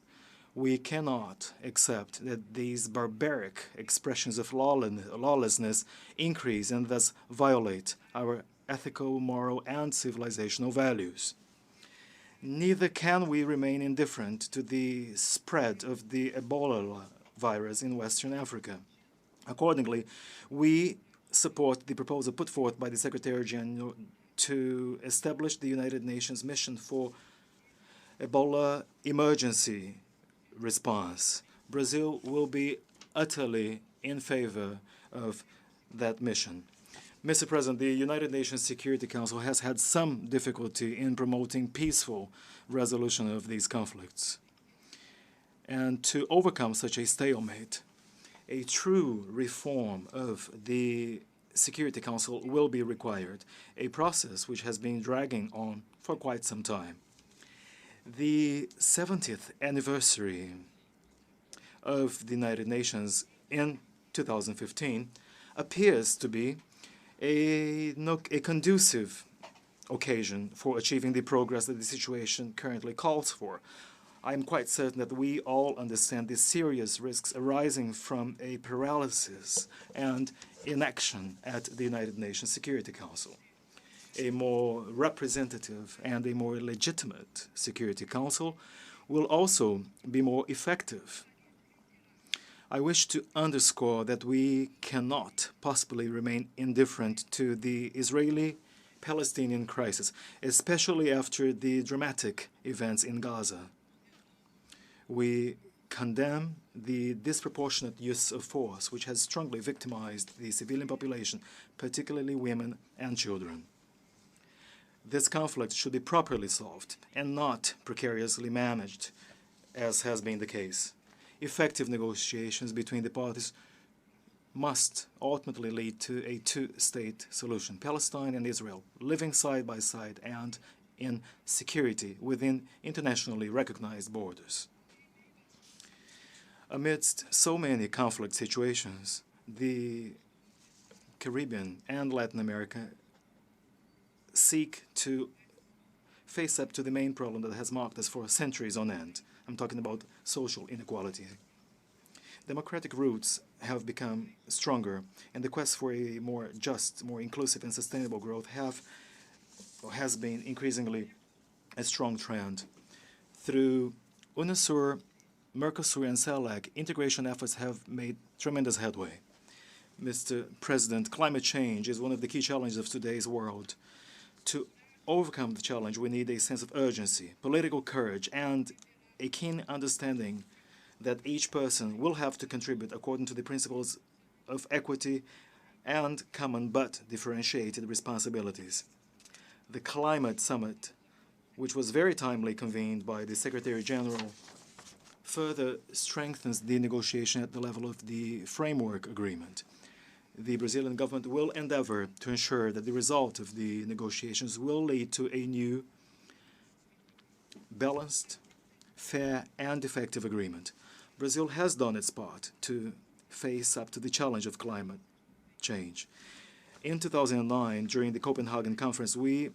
We cannot accept that these barbaric expressions of lawlessness increase and thus violate our ethical, moral, and civilizational values. Neither can we remain indifferent to the spread of the Ebola virus in Western Africa. Accordingly, we support the proposal put forth by the Secretary General to establish the United Nations mission for Ebola emergency response. Brazil will be utterly in favor of that mission. Mr. President, the United Nations Security Council has had some difficulty in promoting peaceful resolution of these conflicts. And to overcome such a stalemate, a true reform of the Security Council will be required, a process which has been dragging on for quite some time. The 70th anniversary of the United Nations in 2015 appears to be a conducive occasion for achieving the progress that the situation currently calls for. I am quite certain that we all understand the serious risks arising from a paralysis and inaction at the United Nations Security Council. A more representative and a more legitimate Security Council will also be more effective. I wish to underscore that we cannot possibly remain indifferent to the Israeli-Palestinian crisis, especially after the dramatic events in Gaza. We condemn the disproportionate use of force, which has strongly victimized the civilian population, particularly women and children. This conflict should be properly solved and not precariously managed, as has been the case. Effective negotiations between the parties must ultimately lead to a two-state solution, Palestine and Israel, living side by side and in security within internationally recognized borders. Amidst so many conflict situations, the Caribbean and Latin America seek to face up to the main problem that has marked us for centuries on end. I'm talking about social inequality. Democratic roots have become stronger, and the quest for a more just, more inclusive, and sustainable growth has been increasingly a strong trend. Through UNASUR, Mercosur, and CELAC, integration efforts have made tremendous headway. Mr. President, climate change is one of the key challenges of today's world. To overcome the challenge, we need a sense of urgency, political courage, and a keen understanding that each person will have to contribute according to the principles of equity and common but differentiated responsibilities. The Climate Summit, which was very timely convened by the Secretary General, further strengthens the negotiation at the level of the framework agreement. The Brazilian government will endeavor to ensure that the result of the negotiations will lead to a new, balanced, fair, and effective agreement. Brazil has done its part to face up to the challenge of climate change. In 2009, during the Copenhagen Conference, we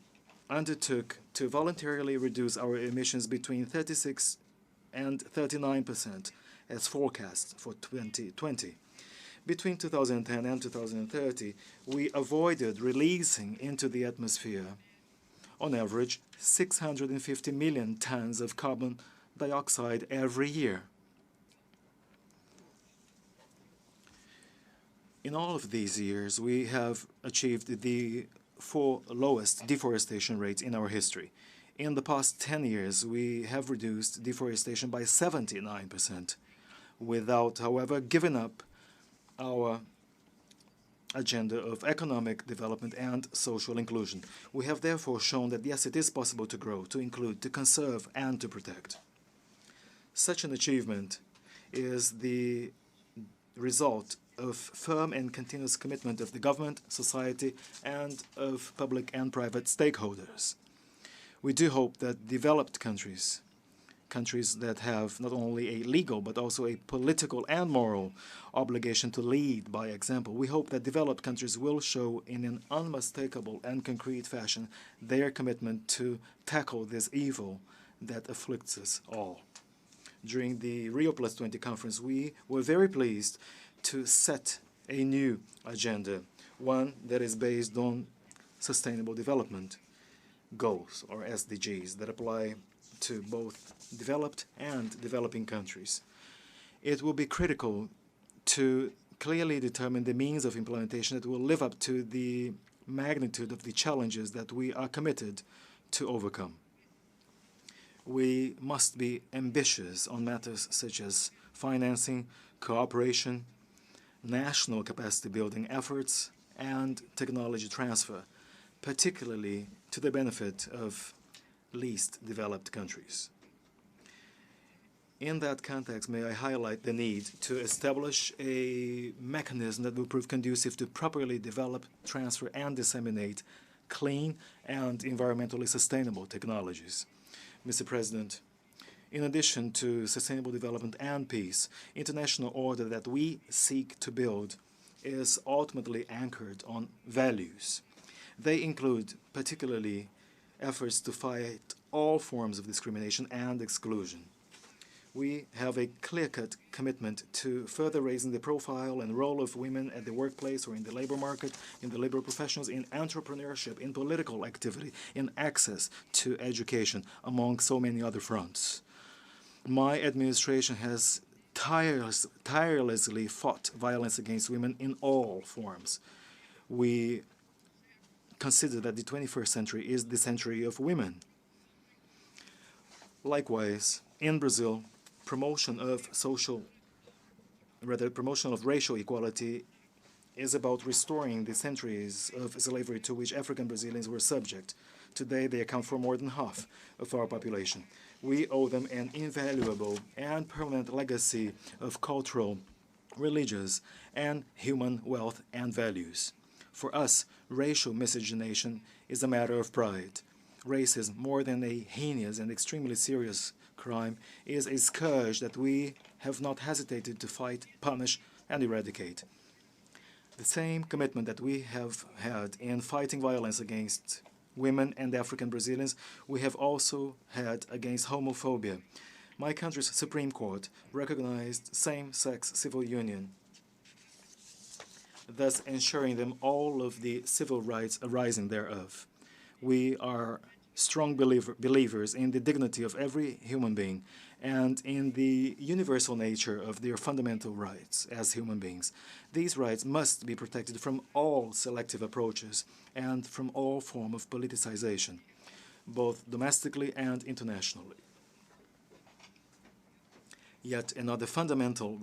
undertook to voluntarily reduce our emissions between 36 and 39% as forecast for 2020. Between 2010 and 2030, we avoided releasing into the atmosphere, on average, 650 million tons of carbon dioxide every year. In all of these years, we have achieved the 4 lowest deforestation rates in our history. In the past 10 years, we have reduced deforestation by 79%, without, however, giving up our agenda of economic development and social inclusion. We have therefore shown that yes, it is possible to grow, to include, to conserve, and to protect. Such an achievement is the result of firm and continuous commitment of the government, society, and of public and private stakeholders. We do hope that developed countries that have not only a legal but also a political and moral obligation to lead by example, we hope that developed countries will show in an unmistakable and concrete fashion their commitment to tackle this evil that afflicts us all. During the Rio+20 conference, we were very pleased to set a new agenda, one that is based on sustainable development goals, or SDGs, that apply to both developed and developing countries. It will be critical to clearly determine the means of implementation that will live up to the magnitude of the challenges that we are committed to overcome. We must be ambitious on matters such as financing, cooperation, national capacity building efforts, and technology transfer, particularly to the benefit of least developed countries. In that context, may I highlight the need to establish a mechanism that will prove conducive to properly develop, transfer, and disseminate clean and environmentally sustainable technologies. Mr. President, in addition to sustainable development and peace, international order that we seek to build is ultimately anchored on values. They include particularly efforts to fight all forms of discrimination and exclusion. We have a clear-cut commitment to further raising the profile and role of women at the workplace or in the labor market, in the liberal professions, in entrepreneurship, in political activity, in access to education, among so many other fronts. My administration has tirelessly fought violence against women in all forms. We consider that the 21st century is the century of women. Likewise, in Brazil, promotion of racial equality is about restoring the centuries of slavery to which African Brazilians were subject. Today, they account for more than half of our population. We owe them an invaluable and permanent legacy of cultural, religious, and human wealth and values. For us, racial miscegenation is a matter of pride. Racism, more than a heinous and extremely serious crime, is a scourge that we have not hesitated to fight, punish, and eradicate. The same commitment that we have had in fighting violence against women and African Brazilians, we have also had against homophobia. My country's Supreme Court recognized same-sex civil union, thus ensuring them all of the civil rights arising thereof. We are strong believers in the dignity of every human being and in the universal nature of their fundamental rights as human beings. These rights must be protected from all selective approaches and from all form of politicization, both domestically and internationally. Yet another fundamental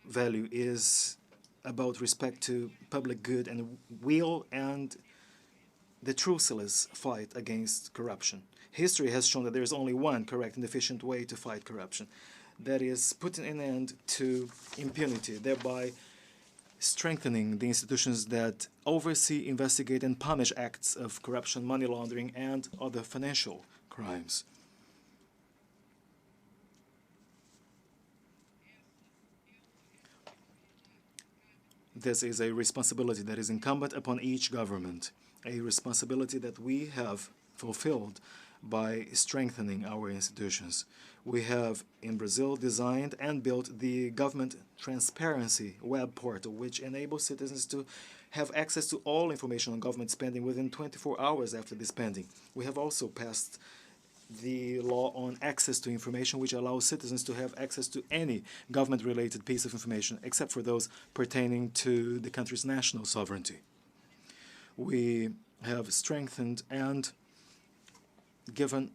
value is about respect to public good and will and the truceless fight against corruption. History has shown that there is only one correct and efficient way to fight corruption. That is putting an end to impunity, thereby strengthening the institutions that oversee, investigate, and punish acts of corruption, money laundering, and other financial crimes. This is a responsibility that is incumbent upon each government, a responsibility that we have fulfilled by strengthening our institutions. We have in Brazil designed and built the government transparency web portal, which enables citizens to have access to all information on government spending within 24 hours after the spending. We have also passed the law on access to information, which allows citizens to have access to any government-related piece of information, except for those pertaining to the country's national sovereignty. We have strengthened and given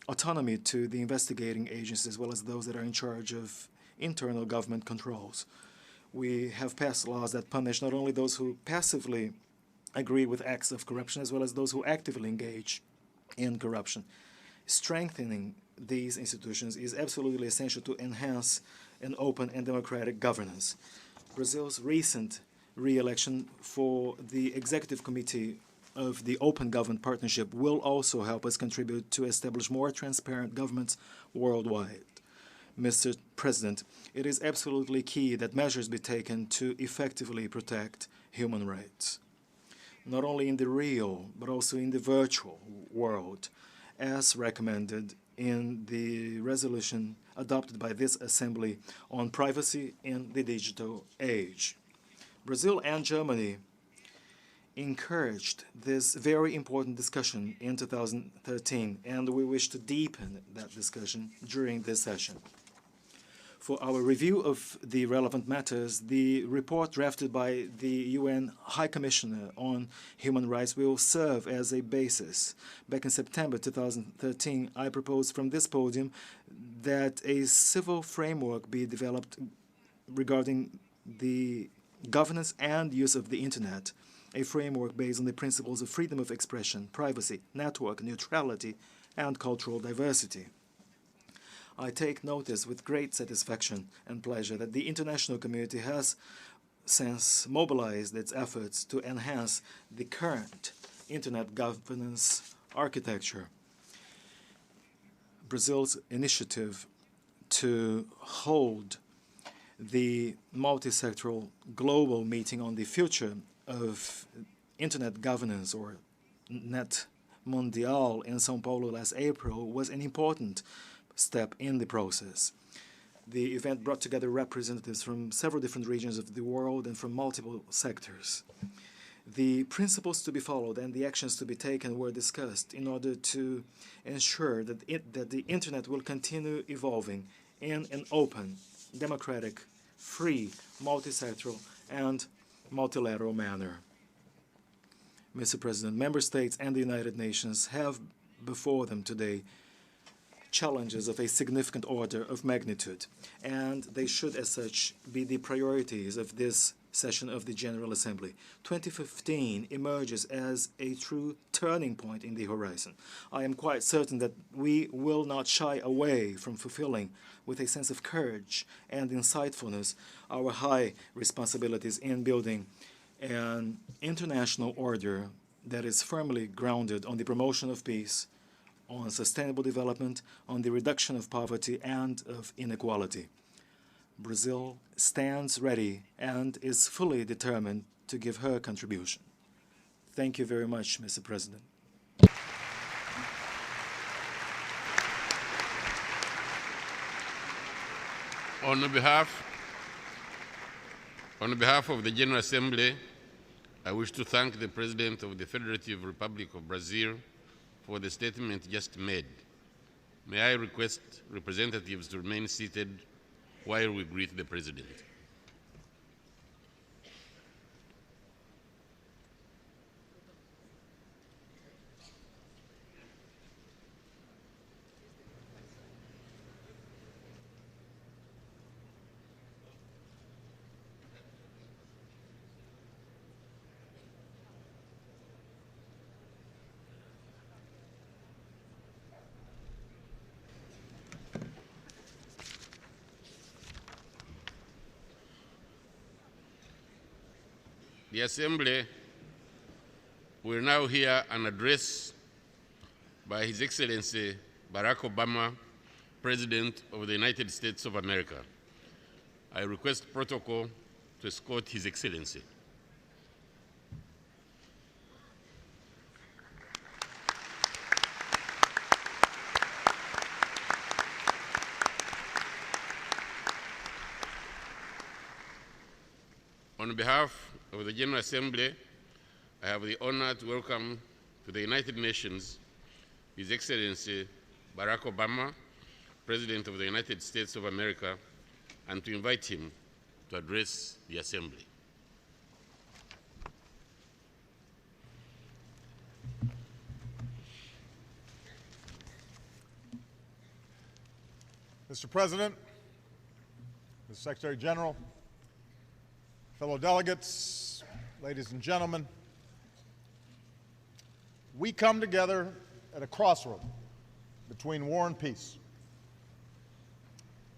autonomy to the investigating agencies, as well as those that are in charge of internal government controls. We have passed laws that punish not only those who passively agree with acts of corruption, as well as those who actively engage in corruption. Strengthening these institutions is absolutely essential to enhance an open and democratic governance. Brazil's recent re-election for the Executive Committee of the Open Government Partnership will also help us contribute to establish more transparent governments worldwide. Mr. President, it is absolutely key that measures be taken to effectively protect human rights, not only in the real, but also in the virtual world, as recommended in the resolution adopted by this Assembly on privacy in the digital age. Brazil and Germany encouraged this very important discussion in 2013, and we wish to deepen that discussion during this session. For our review of the relevant matters, the report drafted by the UN High Commissioner on Human Rights will serve as a basis. Back in September 2013, I proposed from this podium that a civil framework be developed regarding the governance and use of the Internet, a framework based on the principles of freedom of expression, privacy, network neutrality, and cultural diversity. I take notice with great satisfaction and pleasure that the international community has since mobilized its efforts to enhance the current Internet governance architecture. Brazil's initiative to hold the multi-sectoral global meeting on the future of Internet governance, or Net Mundial, in São Paulo last April was an important step in the process. The event brought together representatives from several different regions of the world and from multiple sectors. The principles to be followed and the actions to be taken were discussed in order to ensure that the Internet will continue evolving in an open, democratic, free, multi-sectoral, and multilateral manner. Mr. President, member states and the United Nations have before them today challenges of a significant order of magnitude, and they should, as such, be the priorities of this session of the General Assembly. 2015 emerges as a true turning point in the horizon. I am quite certain that we will not shy away from fulfilling, with a sense of courage and insightfulness, our high responsibilities in building an international order that is firmly grounded on the promotion of peace, on sustainable development, on the reduction of poverty and of inequality. Brazil stands ready and is fully determined to give her contribution. Thank you very much, Mr. President. On behalf of the General Assembly, I wish to thank the President of the Federative Republic of Brazil for the statement just made. May I request representatives to remain seated while we greet the President. The Assembly will now hear an address by His Excellency Barack Obama, President of the United States of America. I request protocol to escort His Excellency. On behalf of the General Assembly, I have the honor to welcome to the United Nations His Excellency Barack Obama, President of the United States of America, and to invite him to address the Assembly. Mr. President, Mr. Secretary General, fellow delegates, ladies and gentlemen, we come together at a crossroad between war and peace,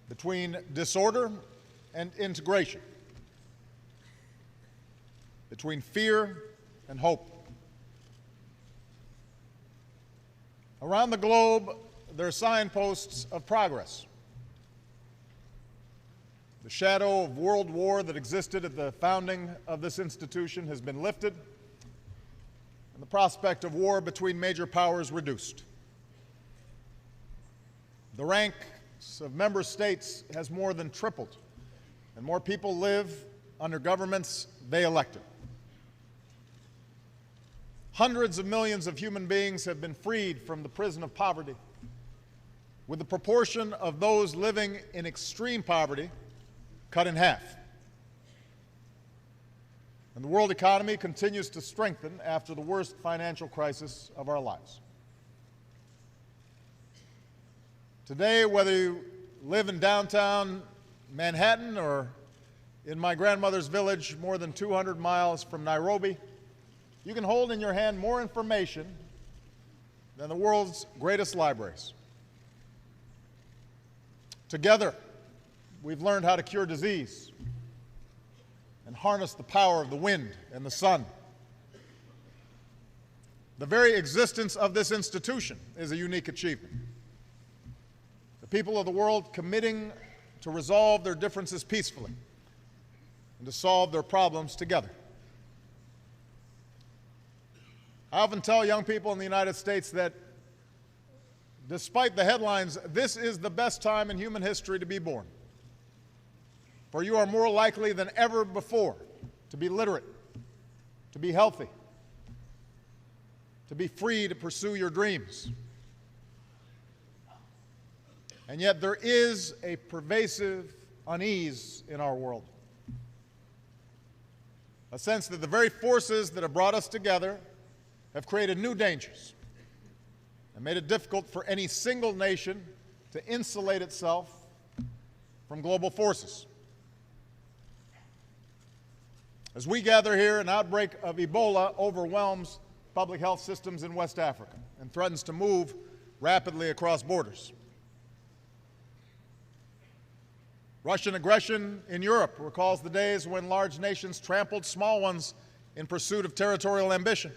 between disorder and integration, between fear and hope. Around the globe, there are signposts of progress. The shadow of world war that existed at the founding of this institution has been lifted, and the prospect of war between major powers reduced. The ranks of member states has more than tripled, and more people live under governments they elected. Hundreds of millions of human beings have been freed from the prison of poverty, with the proportion of those living in extreme poverty cut in half. And the world economy continues to strengthen after the worst financial crisis of our lives. Today, whether you live in downtown Manhattan or in my grandmother's village more than 200 miles from Nairobi, you can hold in your hand more information than the world's greatest libraries. Together, we've learned how to cure disease and harness the power of the wind and the sun. The very existence of this institution is a unique achievement. The people of the world committing to resolve their differences peacefully and to solve their problems together. I often tell young people in the United States that despite the headlines, this is the best time in human history to be born. For you are more likely than ever before to be literate, to be healthy, to be free to pursue your dreams. And yet there is a pervasive unease in our world. A sense that the very forces that have brought us together have created new dangers and made it difficult for any single nation to insulate itself from global forces. As we gather here, an outbreak of Ebola overwhelms public health systems in West Africa and threatens to move rapidly across borders. Russian aggression in Europe recalls the days when large nations trampled small ones in pursuit of territorial ambition.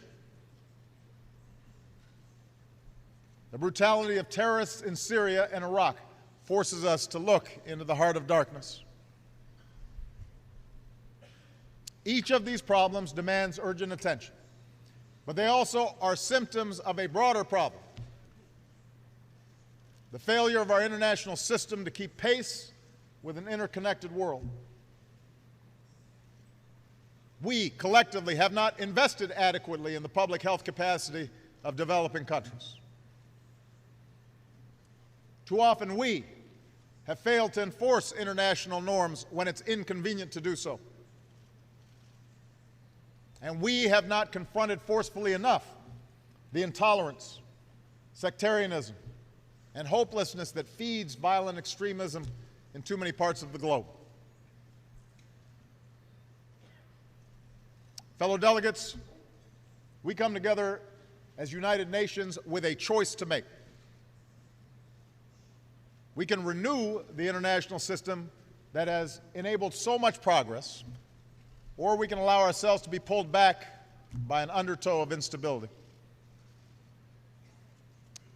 The brutality of terrorists in Syria and Iraq forces us to look into the heart of darkness. Each of these problems demands urgent attention, but they also are symptoms of a broader problem: the failure of our international system to keep pace with an interconnected world. We collectively have not invested adequately in the public health capacity of developing countries. Too often we have failed to enforce international norms when it's inconvenient to do so. And we have not confronted forcefully enough the intolerance, sectarianism, and hopelessness that feeds violent extremism in too many parts of the globe. Fellow delegates, we come together as United Nations with a choice to make. We can renew the international system that has enabled so much progress, or we can allow ourselves to be pulled back by an undertow of instability.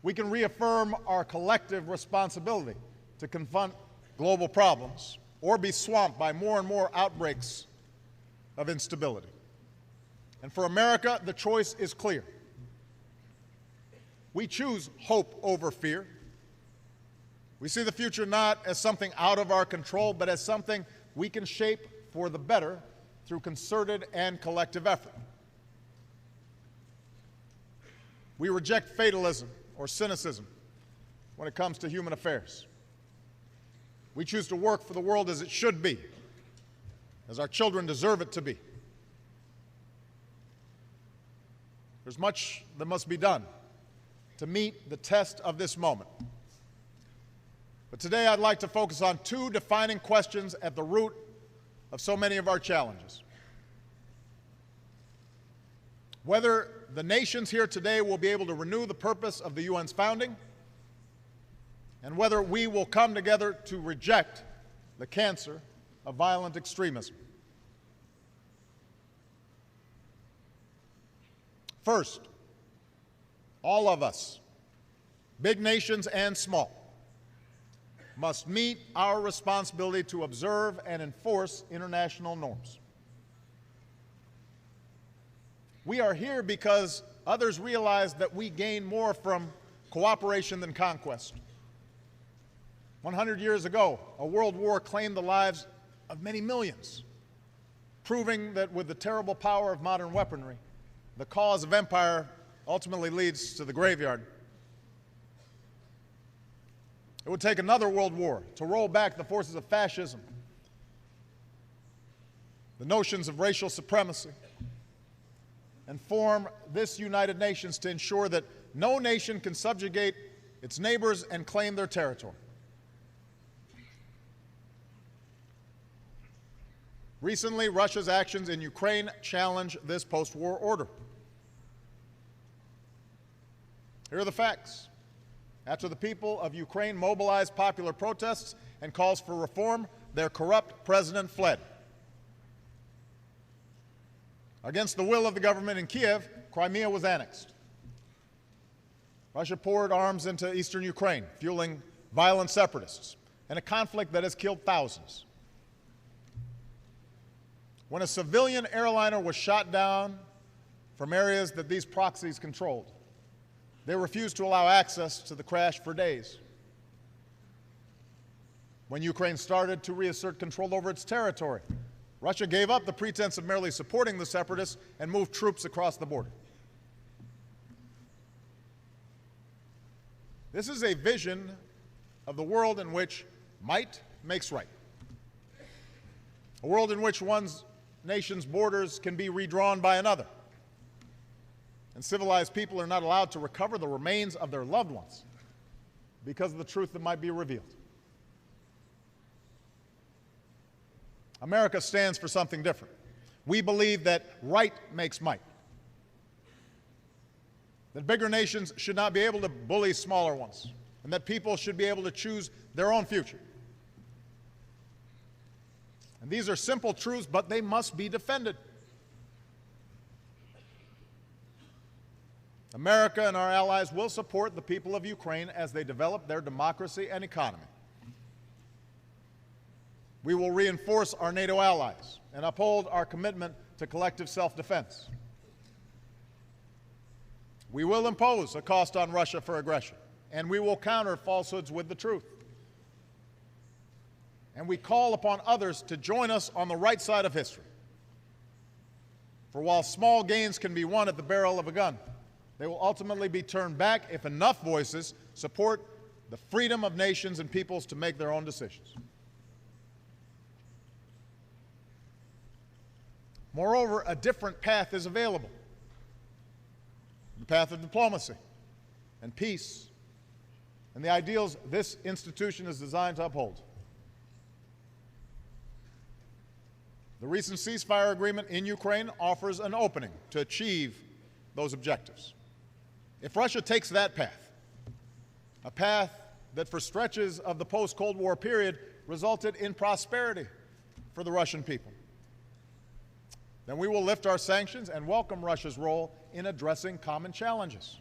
We can reaffirm our collective responsibility to confront global problems, or be swamped by more and more outbreaks of instability. And for America, the choice is clear. We choose hope over fear. We see the future not as something out of our control, but as something we can shape for the better through concerted and collective effort. We reject fatalism or cynicism when it comes to human affairs. We choose to work for the world as it should be, as our children deserve it to be. There's much that must be done to meet the test of this moment. But today I'd like to focus on two defining questions at the root of so many of our challenges. Whether the nations here today will be able to renew the purpose of the UN's founding, and whether we will come together to reject the cancer of violent extremism. First, all of us, big nations and small, must meet our responsibility to observe and enforce international norms. We are here because others realize that we gain more from cooperation than conquest. 100 years ago, a world war claimed the lives of many millions, proving that with the terrible power of modern weaponry, the cause of empire ultimately leads to the graveyard. It would take another world war to roll back the forces of fascism, the notions of racial supremacy, and form this United Nations to ensure that no nation can subjugate its neighbors and claim their territory. Recently, Russia's actions in Ukraine challenge this post-war order. Here are the facts. After the people of Ukraine mobilized popular protests and calls for reform, their corrupt president fled. Against the will of the government in Kiev, Crimea was annexed. Russia poured arms into eastern Ukraine, fueling violent separatists, and a conflict that has killed thousands. When a civilian airliner was shot down from areas that these proxies controlled, they refused to allow access to the crash for days. When Ukraine started to reassert control over its territory, Russia gave up the pretense of merely supporting the separatists and moved troops across the border. This is a vision of the world in which might makes right. A world in which one nation's borders can be redrawn by another, and civilized people are not allowed to recover the remains of their loved ones because of the truth that might be revealed. America stands for something different. We believe that right makes might, that bigger nations should not be able to bully smaller ones, and that people should be able to choose their own future. And these are simple truths, but they must be defended. America and our allies will support the people of Ukraine as they develop their democracy and economy. We will reinforce our NATO allies and uphold our commitment to collective self-defense. We will impose a cost on Russia for aggression, and we will counter falsehoods with the truth. And we call upon others to join us on the right side of history. For while small gains can be won at the barrel of a gun, they will ultimately be turned back if enough voices support the freedom of nations and peoples to make their own decisions. Moreover, a different path is available. The path of diplomacy and peace and the ideals this institution is designed to uphold. The recent ceasefire agreement in Ukraine offers an opening to achieve those objectives. If Russia takes that path, a path that for stretches of the post-Cold War period resulted in prosperity for the Russian people, then we will lift our sanctions and welcome Russia's role in addressing common challenges.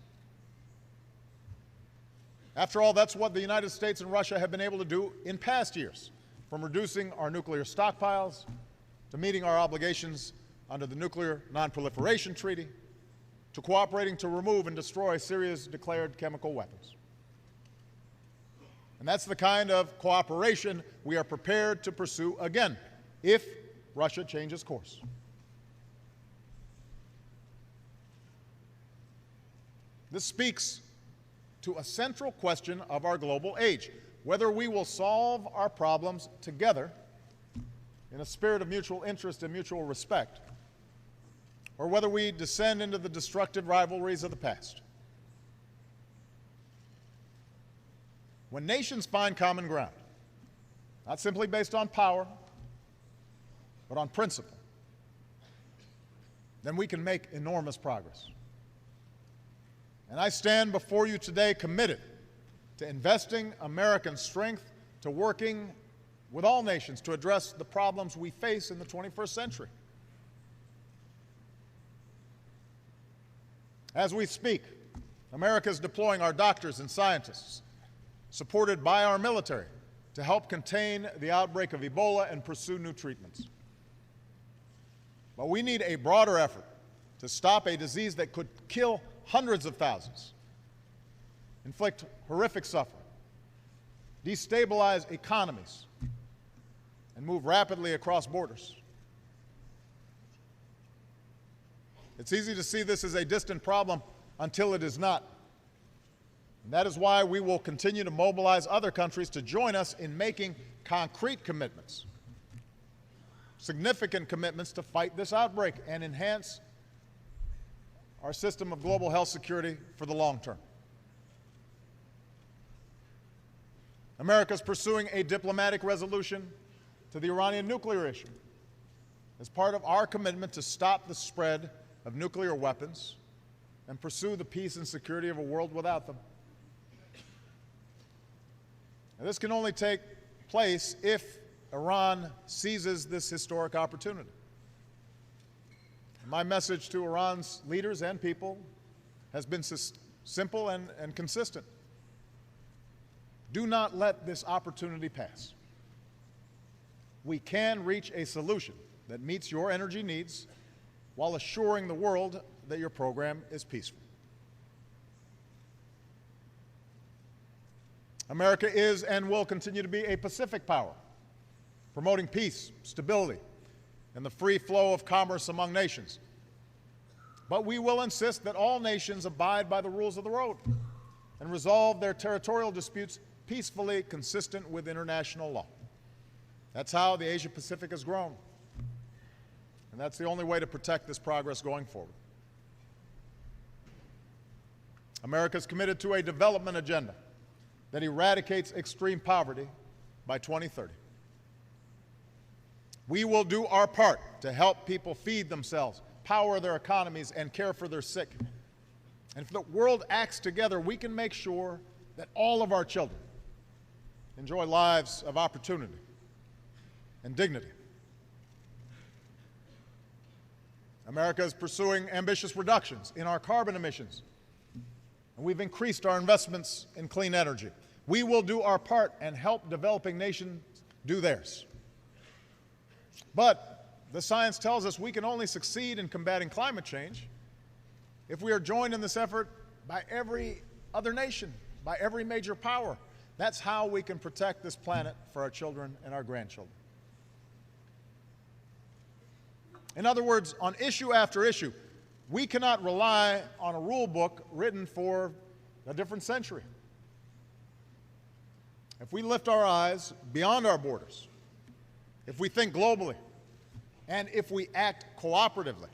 After all, that's what the United States and Russia have been able to do in past years, from reducing our nuclear stockpiles to meeting our obligations under the Nuclear Non-Proliferation Treaty, to cooperating to remove and destroy Syria's declared chemical weapons. And that's the kind of cooperation we are prepared to pursue again, if Russia changes course. This speaks to a central question of our global age, whether we will solve our problems together in a spirit of mutual interest and mutual respect, or whether we descend into the destructive rivalries of the past. When nations find common ground, not simply based on power, but on principle, then we can make enormous progress. And I stand before you today committed to investing American strength, to working with all nations to address the problems we face in the 21st century. As we speak, America is deploying our doctors and scientists, supported by our military, to help contain the outbreak of Ebola and pursue new treatments. But we need a broader effort to stop a disease that could kill hundreds of thousands, inflict horrific suffering, destabilize economies, and move rapidly across borders. It's easy to see this as a distant problem until it is not. And that is why we will continue to mobilize other countries to join us in making concrete commitments, significant commitments to fight this outbreak and enhance our system of global health security for the long term. America is pursuing a diplomatic resolution to the Iranian nuclear issue as part of our commitment to stop the spread of nuclear weapons and pursue the peace and security of a world without them. Now, this can only take place if Iran seizes this historic opportunity. My message to Iran's leaders and people has been simple and consistent. Do not let this opportunity pass. We can reach a solution that meets your energy needs while assuring the world that your program is peaceful. America is and will continue to be a Pacific power, promoting peace, stability, and the free flow of commerce among nations. But we will insist that all nations abide by the rules of the road and resolve their territorial disputes peacefully, consistent with international law. That's how the Asia-Pacific has grown. And that's the only way to protect this progress going forward. America is committed to a development agenda that eradicates extreme poverty by 2030. We will do our part to help people feed themselves, power their economies, and care for their sick. And if the world acts together, we can make sure that all of our children enjoy lives of opportunity and dignity. America is pursuing ambitious reductions in our carbon emissions, and we've increased our investments in clean energy. We will do our part and help developing nations do theirs. But the science tells us we can only succeed in combating climate change if we are joined in this effort by every other nation, by every major power. That's how we can protect this planet for our children and our grandchildren. In other words, on issue after issue, we cannot rely on a rule book written for a different century. If we lift our eyes beyond our borders, if we think globally, and if we act cooperatively,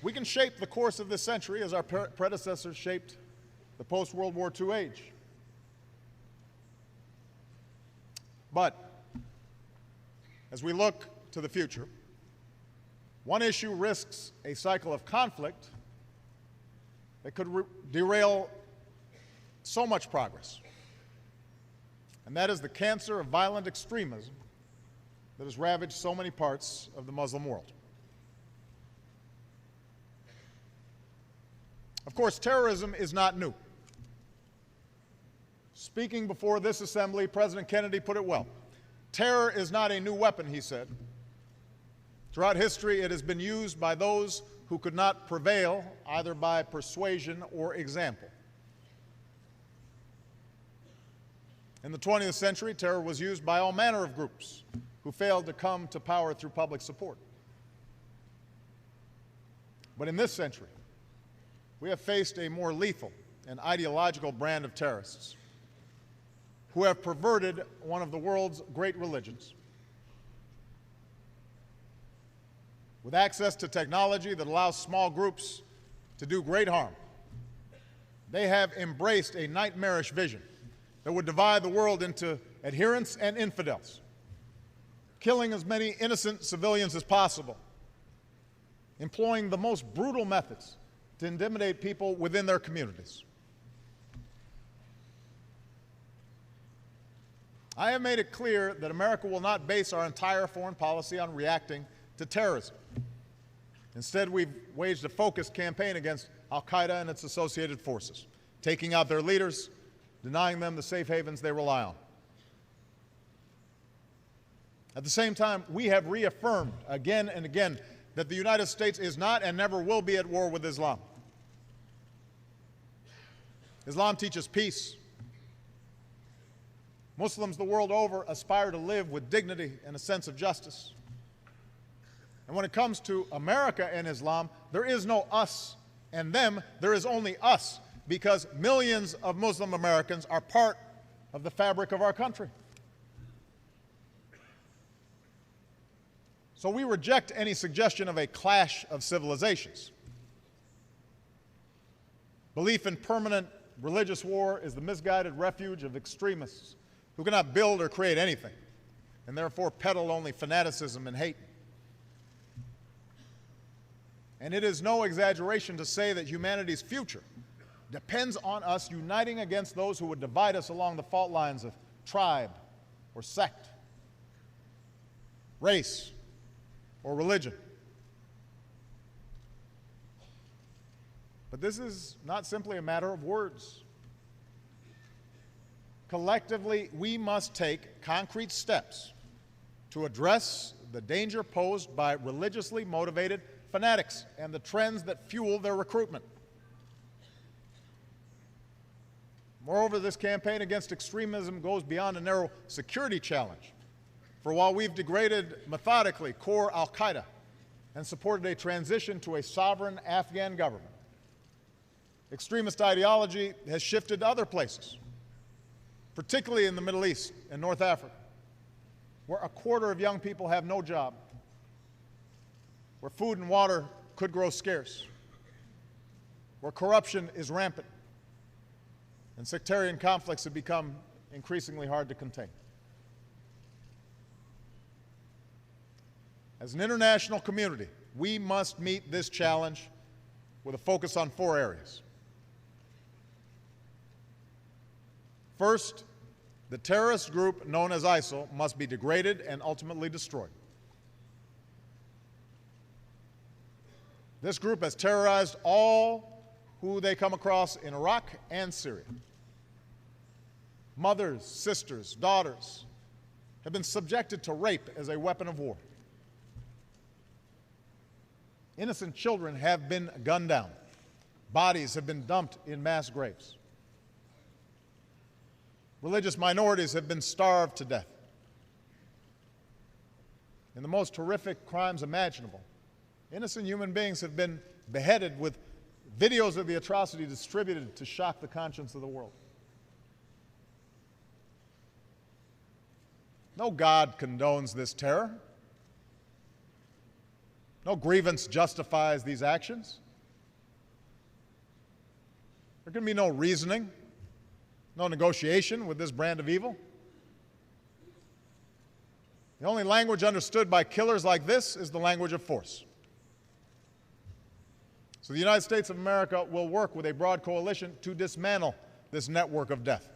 we can shape the course of this century as our predecessors shaped the post-World War II age. But as we look to the future, one issue risks a cycle of conflict that could derail so much progress, and that is the cancer of violent extremism that has ravaged so many parts of the Muslim world. Of course, terrorism is not new. Speaking before this assembly, President Kennedy put it well. Terror is not a new weapon, he said. Throughout history, it has been used by those who could not prevail either by persuasion or example. In the 20th century, terror was used by all manner of groups who failed to come to power through public support. But in this century, we have faced a more lethal and ideological brand of terrorists who have perverted one of the world's great religions. With access to technology that allows small groups to do great harm, they have embraced a nightmarish vision that would divide the world into adherents and infidels, killing as many innocent civilians as possible, employing the most brutal methods to intimidate people within their communities. I have made it clear that America will not base our entire foreign policy on reacting to terrorism. Instead, we've waged a focused campaign against al-Qaeda and its associated forces, taking out their leaders, denying them the safe havens they rely on. At the same time, we have reaffirmed again and again that the United States is not and never will be at war with Islam. Islam teaches peace. Muslims the world over aspire to live with dignity and a sense of justice. And when it comes to America and Islam, there is no us and them, there is only us, because millions of Muslim Americans are part of the fabric of our country. So we reject any suggestion of a clash of civilizations. Belief in permanent religious war is the misguided refuge of extremists who cannot build or create anything, and therefore peddle only fanaticism and hate. And it is no exaggeration to say that humanity's future depends on us uniting against those who would divide us along the fault lines of tribe or sect, race or religion. But this is not simply a matter of words. Collectively, we must take concrete steps to address the danger posed by religiously motivated fanatics and the trends that fuel their recruitment. Moreover, this campaign against extremism goes beyond a narrow security challenge. For while we've degraded methodically core al-Qaeda and supported a transition to a sovereign Afghan government, extremist ideology has shifted to other places, particularly in the Middle East and North Africa, where a quarter of young people have no job, where food and water could grow scarce, where corruption is rampant, and sectarian conflicts have become increasingly hard to contain. As an international community, we must meet this challenge with a focus on 4 areas. First, the terrorist group known as ISIL must be degraded and ultimately destroyed. This group has terrorized all who they come across in Iraq and Syria. Mothers, sisters, daughters have been subjected to rape as a weapon of war. Innocent children have been gunned down. Bodies have been dumped in mass graves. Religious minorities have been starved to death. In the most horrific crimes imaginable, innocent human beings have been beheaded with videos of the atrocity distributed to shock the conscience of the world. No God condones this terror. No grievance justifies these actions. There can be no reasoning, no negotiation with this brand of evil. The only language understood by killers like this is the language of force. So the United States of America will work with a broad coalition to dismantle this network of death.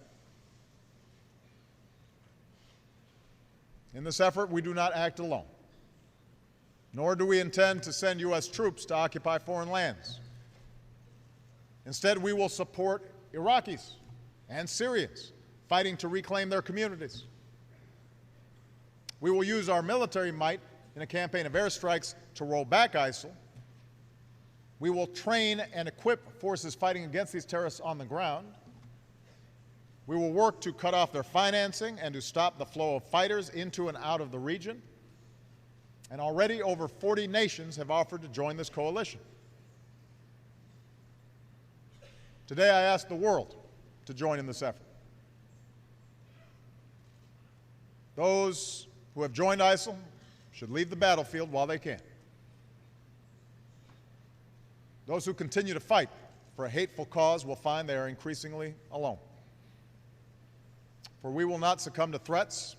In this effort, we do not act alone, nor do we intend to send U.S. troops to occupy foreign lands. Instead, we will support Iraqis and Syrians fighting to reclaim their communities. We will use our military might in a campaign of airstrikes to roll back ISIL. We will train and equip forces fighting against these terrorists on the ground. We will work to cut off their financing and to stop the flow of fighters into and out of the region. And already over 40 nations have offered to join this coalition. Today I ask the world to join in this effort. Those who have joined ISIL should leave the battlefield while they can. Those who continue to fight for a hateful cause will find they are increasingly alone. For we will not succumb to threats,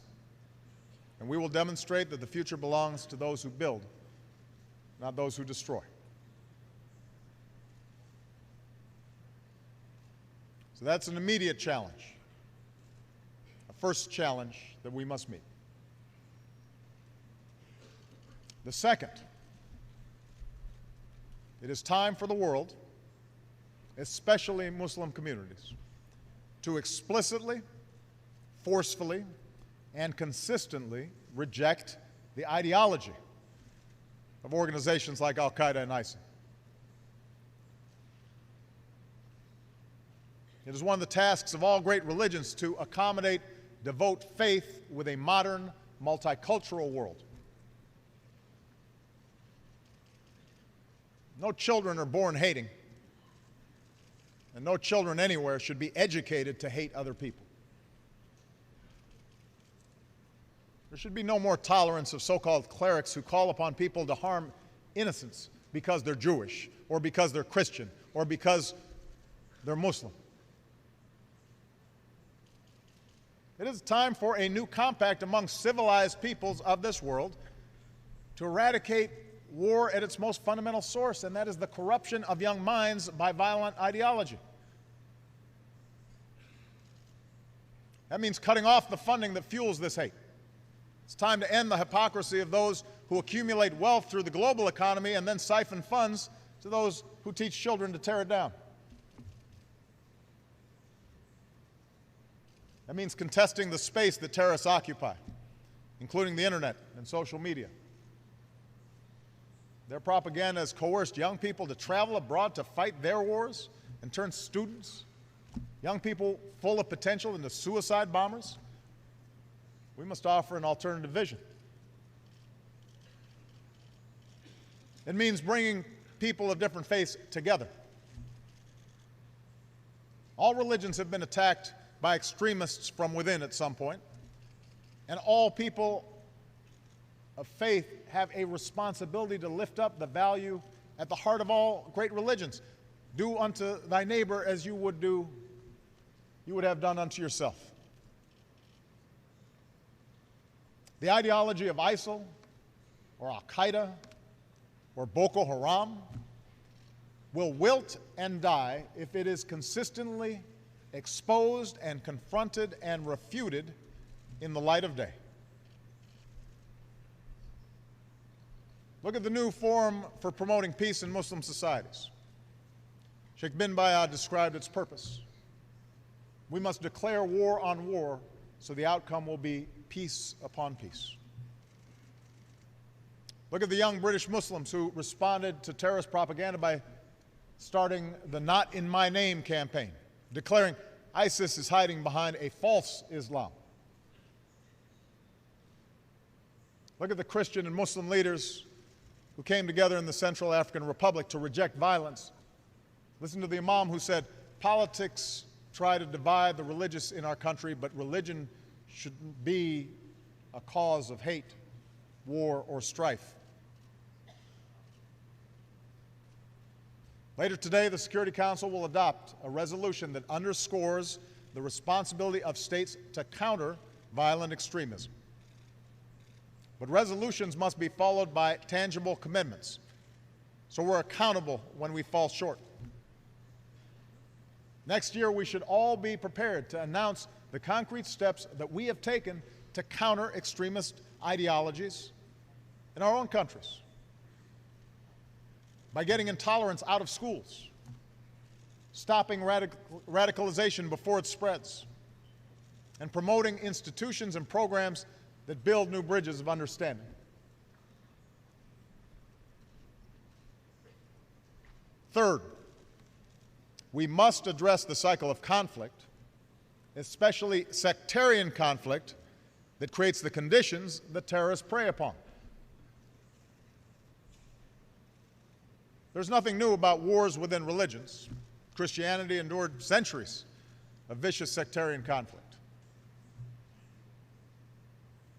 and we will demonstrate that the future belongs to those who build, not those who destroy. So that's an immediate challenge, a first challenge that we must meet. The second, it is time for the world, especially Muslim communities, to explicitly, forcefully, and consistently reject the ideology of organizations like Al-Qaeda and ISIL. It is one of the tasks of all great religions to accommodate, devote faith with a modern, multicultural world. No children are born hating, and no children anywhere should be educated to hate other people. There should be no more tolerance of so-called clerics who call upon people to harm innocents because they're Jewish, or because they're Christian, or because they're Muslim. It is time for a new compact among civilized peoples of this world to eradicate war at its most fundamental source, and that is the corruption of young minds by violent ideology. That means cutting off the funding that fuels this hate. It's time to end the hypocrisy of those who accumulate wealth through the global economy and then siphon funds to those who teach children to tear it down. That means contesting the space that terrorists occupy, including the internet and social media. Their propaganda has coerced young people to travel abroad to fight their wars and turn students, young people full of potential, into suicide bombers. We must offer an alternative vision. It means bringing people of different faiths together. All religions have been attacked by extremists from within at some point, and all people of faith have a responsibility to lift up the value at the heart of all great religions. Do unto thy neighbor as you would have done unto yourself. The ideology of ISIL or Al-Qaeda or Boko Haram will wilt and die if it is consistently exposed and confronted and refuted in the light of day. Look at the new forum for promoting peace in Muslim societies. Sheikh bin Bayad described its purpose. We must declare war on war so the outcome will be peace upon peace. Look at the young British Muslims who responded to terrorist propaganda by starting the Not in My Name campaign, declaring ISIS is hiding behind a false Islam. Look at the Christian and Muslim leaders who came together in the Central African Republic to reject violence. Listen to the Imam who said, politics try to divide the religious in our country, but religion shouldn't be a cause of hate, war, or strife. Later today, the Security Council will adopt a resolution that underscores the responsibility of states to counter violent extremism. But resolutions must be followed by tangible commitments, so we're accountable when we fall short. Next year, we should all be prepared to announce the concrete steps that we have taken to counter extremist ideologies in our own countries. By getting intolerance out of schools, stopping radicalization before it spreads, and promoting institutions and programs that build new bridges of understanding. Third, we must address the cycle of conflict especially sectarian conflict, that creates the conditions that terrorists prey upon. There's nothing new about wars within religions. Christianity endured centuries of vicious sectarian conflict.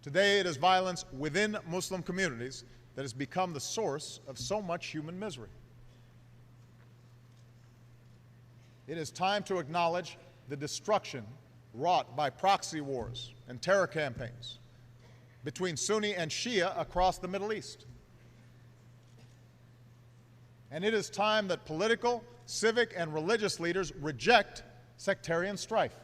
Today, it is violence within Muslim communities that has become the source of so much human misery. It is time to acknowledge the destruction wrought by proxy wars and terror campaigns between Sunni and Shia across the Middle East. And it is time that political, civic, and religious leaders reject sectarian strife.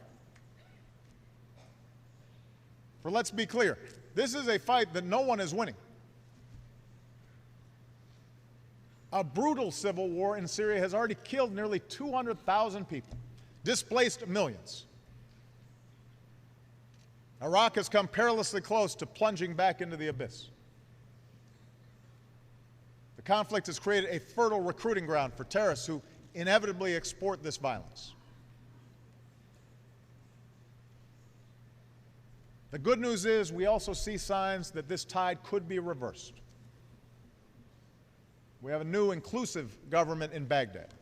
For let's be clear, this is a fight that no one is winning. A brutal civil war in Syria has already killed nearly 200,000 people, displaced millions. Iraq has come perilously close to plunging back into the abyss. The conflict has created a fertile recruiting ground for terrorists who inevitably export this violence. The good news is we also see signs that this tide could be reversed. We have a new inclusive government in Baghdad,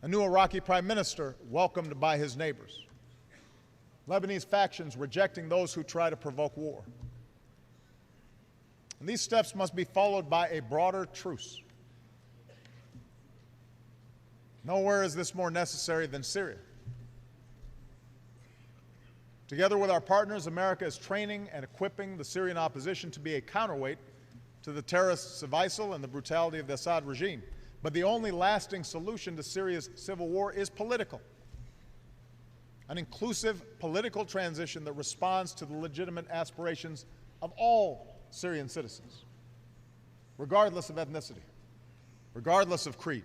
a new Iraqi prime minister welcomed by his neighbors, Lebanese factions rejecting those who try to provoke war. And these steps must be followed by a broader truce. Nowhere is this more necessary than Syria. Together with our partners, America is training and equipping the Syrian opposition to be a counterweight to the terrorists of ISIL and the brutality of the Assad regime. But the only lasting solution to Syria's civil war is political. An inclusive political transition that responds to the legitimate aspirations of all Syrian citizens, regardless of ethnicity, regardless of creed.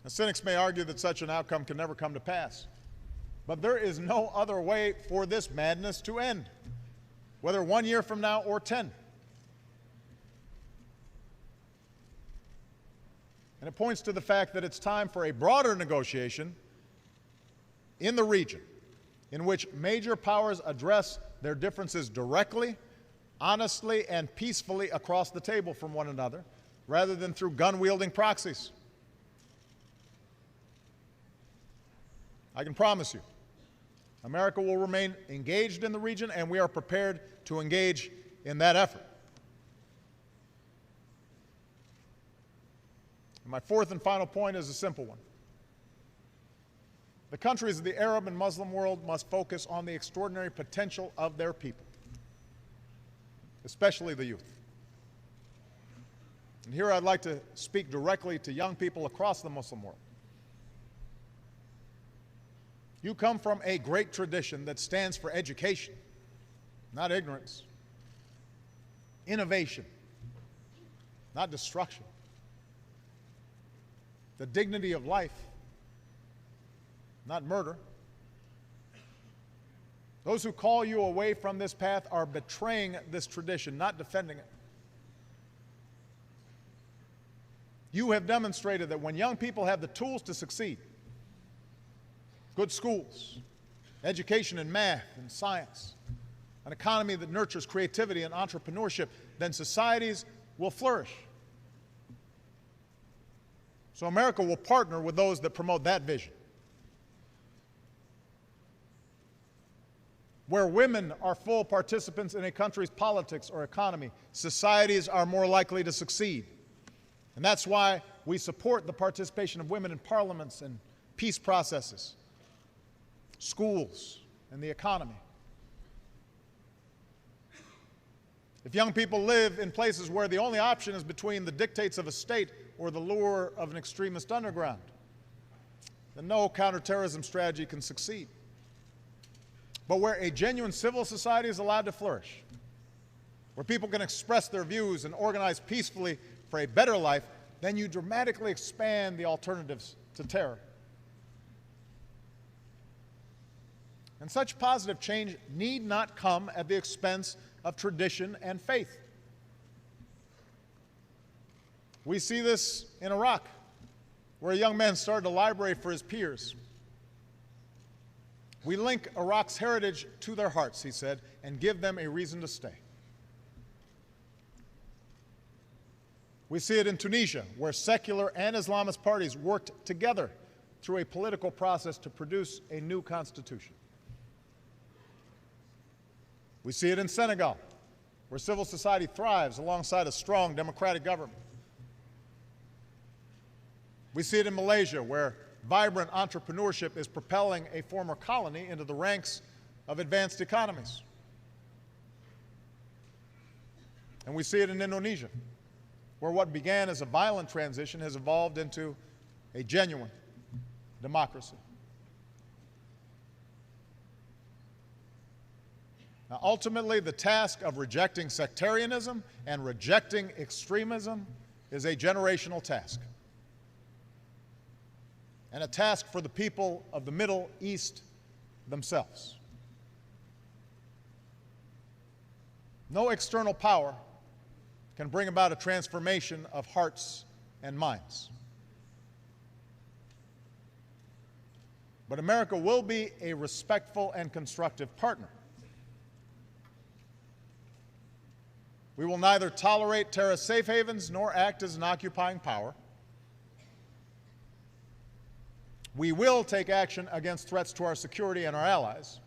Now, cynics may argue that such an outcome can never come to pass. But there is no other way for this madness to end, whether 1 year from now or 10. And it points to the fact that it's time for a broader negotiation in the region in which major powers address their differences directly, honestly, and peacefully across the table from one another, rather than through gun-wielding proxies. I can promise you, America will remain engaged in the region, and we are prepared to engage in that effort. And my fourth and final point is a simple one. The countries of the Arab and Muslim world must focus on the extraordinary potential of their people, especially the youth. And here I'd like to speak directly to young people across the Muslim world. You come from a great tradition that stands for education, not ignorance, innovation, not destruction, the dignity of life, not murder. Those who call you away from this path are betraying this tradition, not defending it. You have demonstrated that when young people have the tools to succeed, good schools, education in math and science, an economy that nurtures creativity and entrepreneurship, then societies will flourish. So America will partner with those that promote that vision. Where women are full participants in a country's politics or economy, societies are more likely to succeed. And that's why we support the participation of women in parliaments and peace processes, schools, and the economy. If young people live in places where the only option is between the dictates of a state or the lure of an extremist underground, then no counterterrorism strategy can succeed. But where a genuine civil society is allowed to flourish, where people can express their views and organize peacefully for a better life, then you dramatically expand the alternatives to terror. And such positive change need not come at the expense of tradition and faith. We see this in Iraq, where a young man started a library for his peers, We link Iraq's heritage to their hearts, he said, and give them a reason to stay. We see it in Tunisia, where secular and Islamist parties worked together through a political process to produce a new constitution. We see it in Senegal, where civil society thrives alongside a strong democratic government. We see it in Malaysia, where vibrant entrepreneurship is propelling a former colony into the ranks of advanced economies. And we see it in Indonesia, where what began as a violent transition has evolved into a genuine democracy. Now, ultimately, the task of rejecting sectarianism and rejecting extremism is a generational task, and a task for the people of the Middle East themselves. No external power can bring about a transformation of hearts and minds. But America will be a respectful and constructive partner. We will neither tolerate terrorist safe havens nor act as an occupying power. We will take action against threats to our security and our allies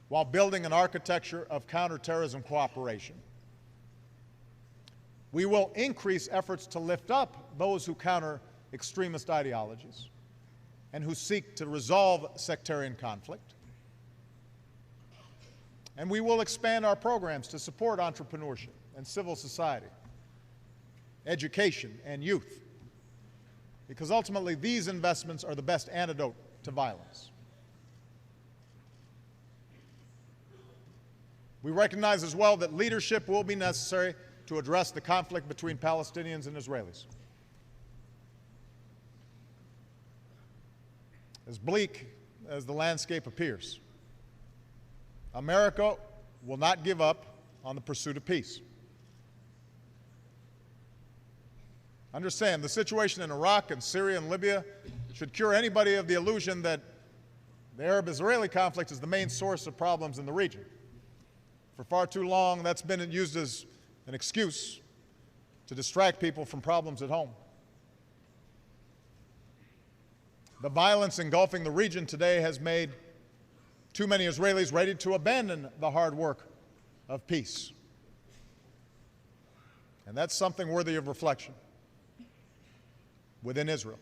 while building an architecture of counterterrorism cooperation. We will increase efforts to lift up those who counter extremist ideologies and who seek to resolve sectarian conflict. And we will expand our programs to support entrepreneurship and civil society, education, and youth, because ultimately these investments are the best antidote to violence. We recognize as well that leadership will be necessary to address the conflict between Palestinians and Israelis. As bleak as the landscape appears, America will not give up on the pursuit of peace. Understand, the situation in Iraq and Syria and Libya should cure anybody of the illusion that the Arab-Israeli conflict is the main source of problems in the region. For far too long, that's been used as an excuse to distract people from problems at home. The violence engulfing the region today has made too many Israelis ready to abandon the hard work of peace. And that's something worthy of reflection within Israel.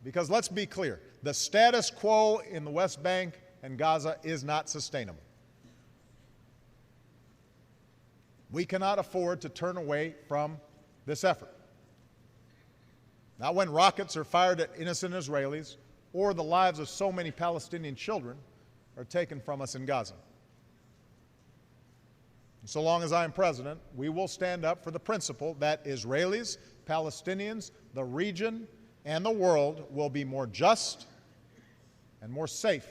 Because let's be clear, the status quo in the West Bank and Gaza is not sustainable. We cannot afford to turn away from this effort. Not when rockets are fired at innocent Israelis or the lives of so many Palestinian children are taken from us in Gaza. And so long as I am president, we will stand up for the principle that Israelis, Palestinians, the region, and the world will be more just and more safe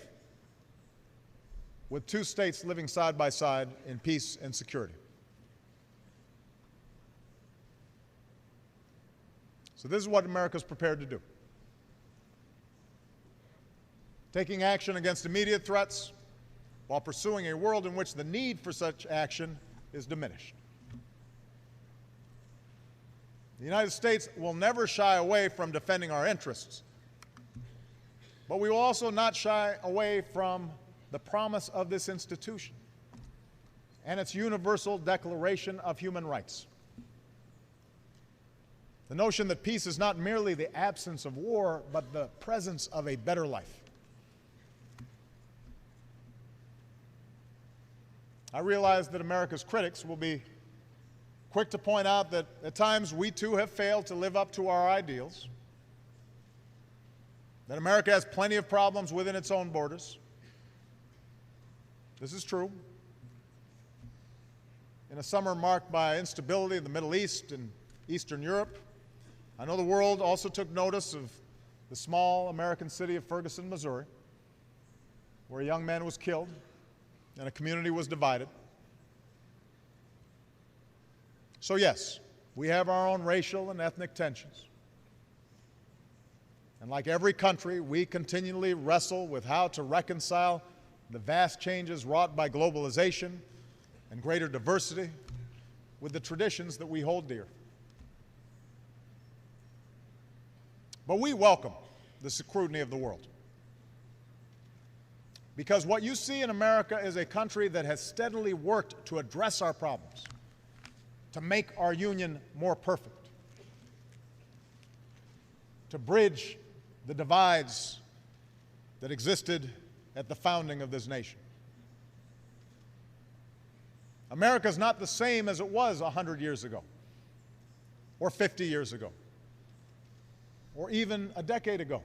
with two states living side by side in peace and security. So this is what America is prepared to do. Taking action against immediate threats while pursuing a world in which the need for such action is diminished. The United States will never shy away from defending our interests, but we will also not shy away from the promise of this institution and its universal Declaration of Human Rights. The notion that peace is not merely the absence of war, but the presence of a better life. I realize that America's critics will be quick to point out that at times we too have failed to live up to our ideals, that America has plenty of problems within its own borders. This is true. In a summer marked by instability in the Middle East and Eastern Europe, I know the world also took notice of the small American city of Ferguson, Missouri, where a young man was killed and a community was divided. So yes, we have our own racial and ethnic tensions. And like every country, we continually wrestle with how to reconcile the vast changes wrought by globalization and greater diversity with the traditions that we hold dear. But we welcome the scrutiny of the world, because what you see in America is a country that has steadily worked to address our problems, to make our union more perfect, to bridge the divides that existed at the founding of this nation. America is not the same as it was 100 years ago, or 50 years ago, or even a decade ago,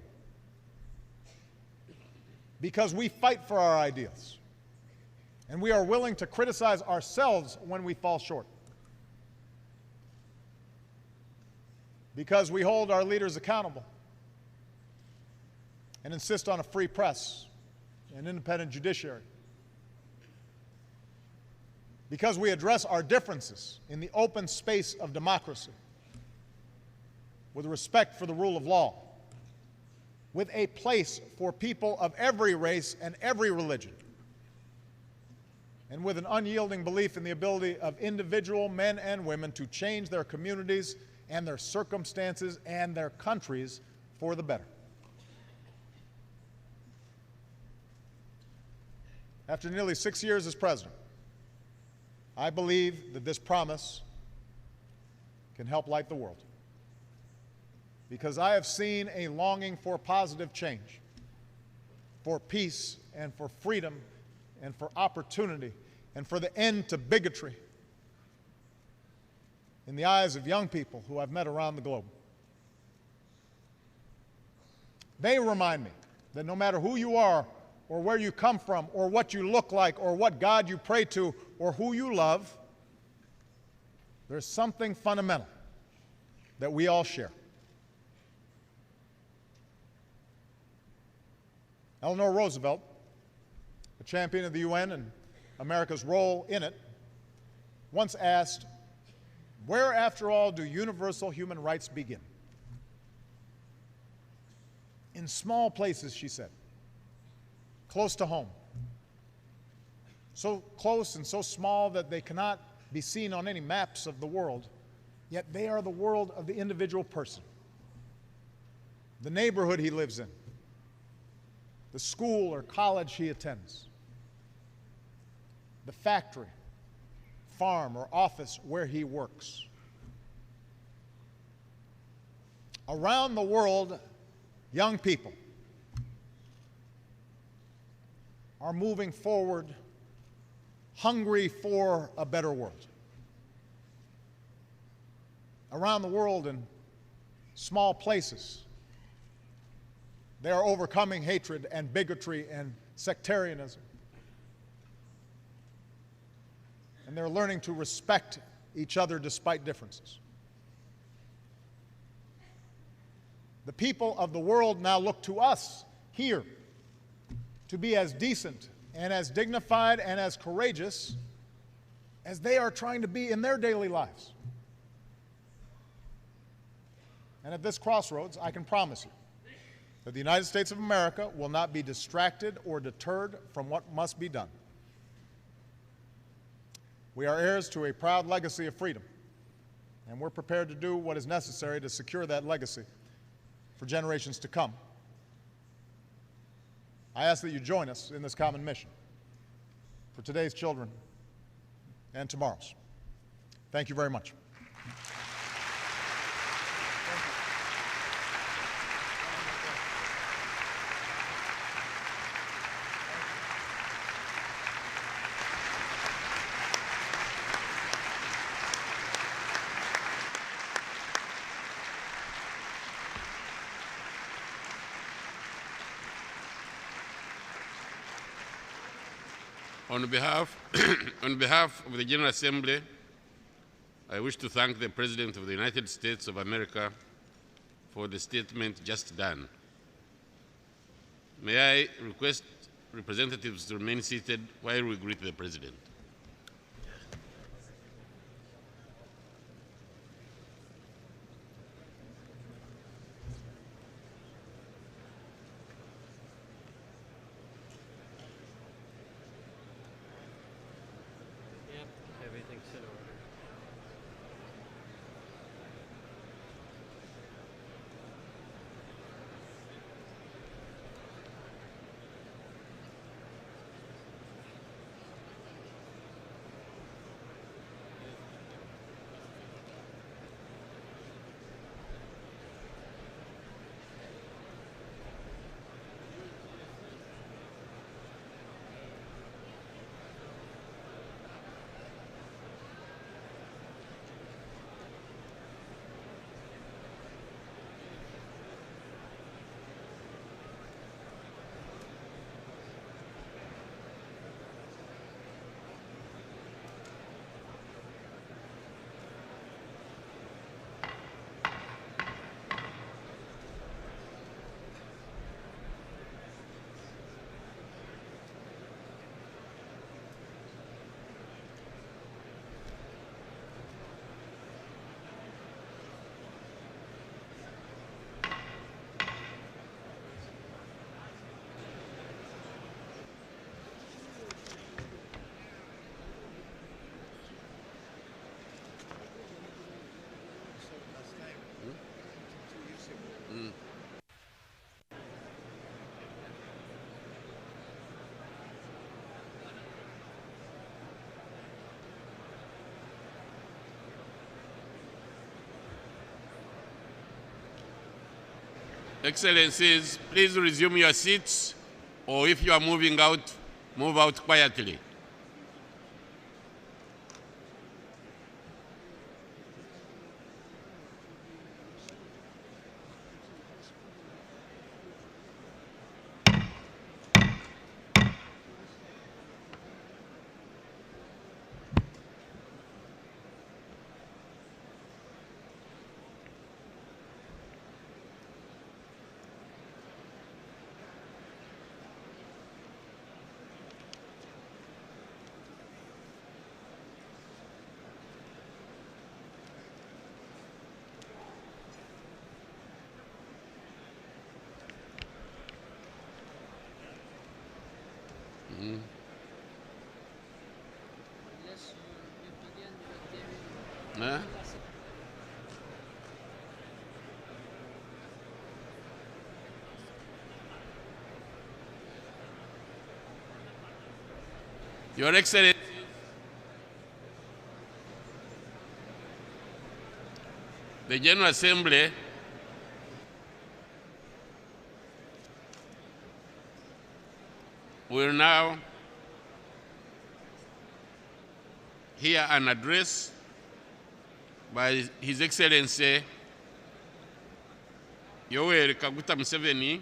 because we fight for our ideals, and we are willing to criticize ourselves when we fall short, because we hold our leaders accountable and insist on a free press and independent judiciary, because we address our differences in the open space of democracy with respect for the rule of law, with a place for people of every race and every religion, and with an unyielding belief in the ability of individual men and women to change their communities and their circumstances and their countries for the better. After nearly 6 years as president, I believe that this promise can help light the world, because I have seen a longing for positive change, for peace and for freedom and for opportunity and for the end to bigotry in the eyes of young people who I've met around the globe. They remind me that no matter who you are or where you come from or what you look like or what God you pray to or who you love, there's something fundamental that we all share. Eleanor Roosevelt, a champion of the UN and America's role in it, once asked, "Where, after all, do universal human rights begin?" In small places, she said, close to home. So close and so small that they cannot be seen on any maps of the world, yet they are the world of the individual person, the neighborhood he lives in, the school or college he attends, the factory, farm, or office where he works. Around the world, young people are moving forward, hungry for a better world. Around the world, in small places, they are overcoming hatred and bigotry and sectarianism. And they're learning to respect each other despite differences. The people of the world now look to us here to be as decent and as dignified and as courageous as they are trying to be in their daily lives. And at this crossroads, I can promise you that the United States of America will not be distracted or deterred from what must be done. We are heirs to a proud legacy of freedom, and we're prepared to do what is necessary to secure that legacy for generations to come. I ask that you join us in this common mission for today's children and tomorrow's. Thank you very much. On behalf of the General Assembly, I wish to thank the President of the United States of America for the statement just done. May I request representatives to remain seated while we greet the President. Excellencies, please resume your seats, or if you are moving out, move out quietly. Huh? Your Excellency, the General Assembly will now hear an address by His Excellency Yoweri Kaguta Museveni,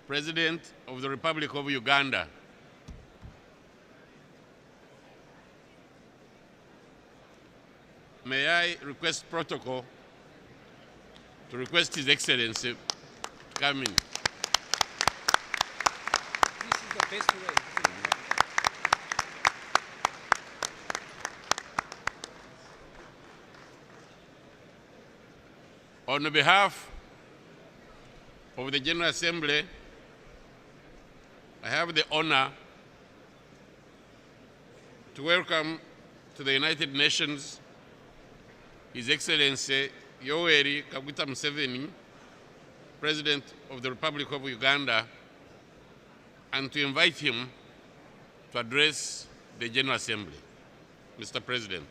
President of the Republic of Uganda. May I request protocol to request His Excellency to come in. This is the best way. On behalf of the General Assembly, I have the honor to welcome to the United Nations His Excellency Yoweri Kaguta Museveni, President of the Republic of Uganda, and to invite him to address the General Assembly. Mr. President.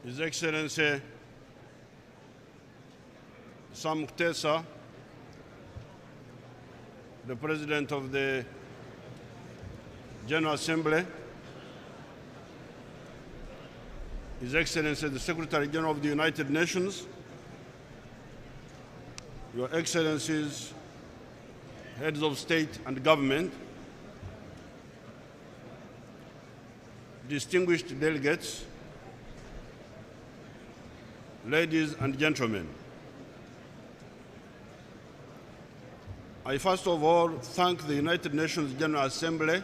His Excellency Sam Kutesa, the President of the General Assembly, His Excellency the Secretary General of the United Nations, Your Excellencies, Heads of State and Government, distinguished delegates, ladies and gentlemen, I first of all thank the United Nations General Assembly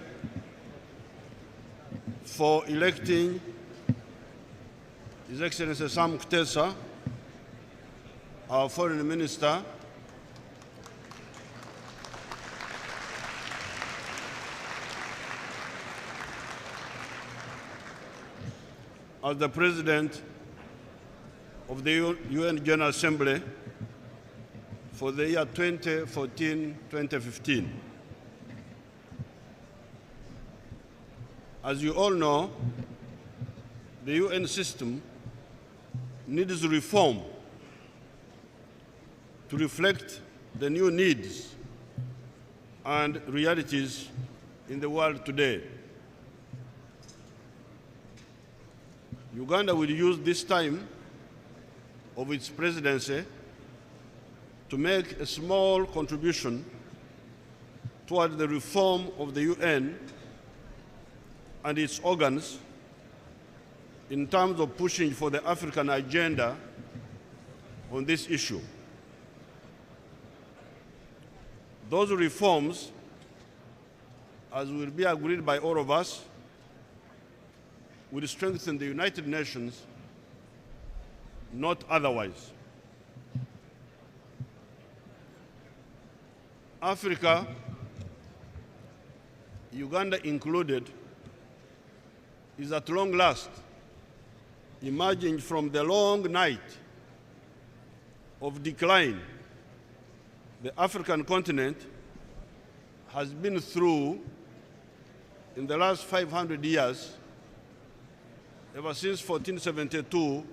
for electing His Excellency Sam Kutesa, our Foreign Minister, as the President of the UN General Assembly for the year 2014-2015. As you all know, the UN system needs reform to reflect the new needs and realities in the world today. Uganda will use this time of its presidency to make a small contribution toward the reform of the UN and its organs in terms of pushing for the African agenda on this issue. Those reforms, as will be agreed by all of us, will strengthen the United Nations, not otherwise. Africa, Uganda included, is at long last emerging from the long night of decline the African continent has been through in the last 500 years, ever since 1472,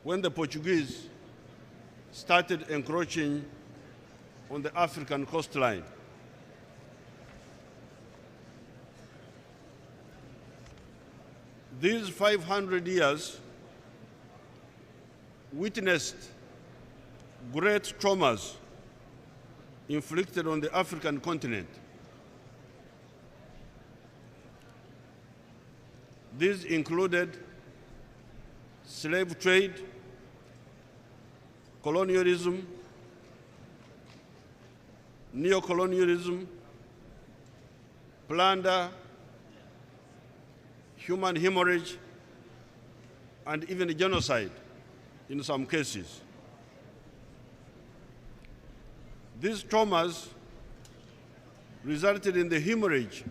when the Portuguese started encroaching on the African coastline. These 500 years witnessed great traumas inflicted on the African continent. These included slave trade, colonialism, neocolonialism, plunder, human hemorrhage, and even genocide in some cases. These traumas resulted in the hemorrhage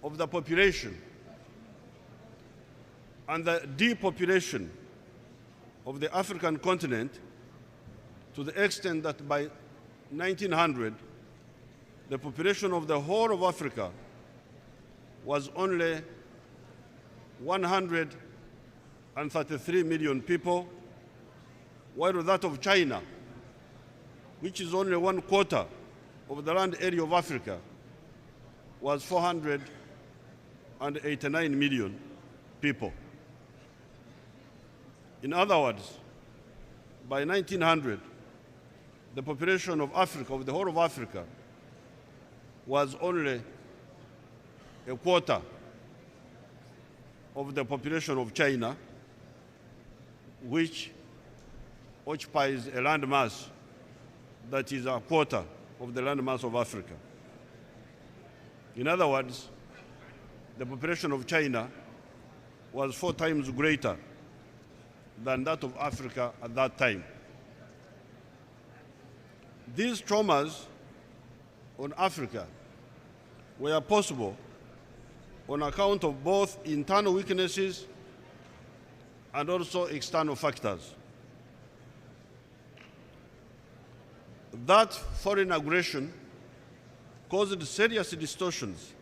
of the population and the depopulation of the African continent, to the extent that by 1900, the population of the whole of Africa was only 133 million people, while that of China, which is only 1/4 of the land area of Africa, was 489 million people. In other words, by 1900, the population of Africa, of the whole of Africa, was only 1/4 of the population of China, which occupies a landmass that is 1/4 of the landmass of Africa. In other words, the population of China was 4 times greater than that of Africa at that time. These traumas on Africa were possible on account of both internal weaknesses and also external factors. That foreign aggression caused serious distortions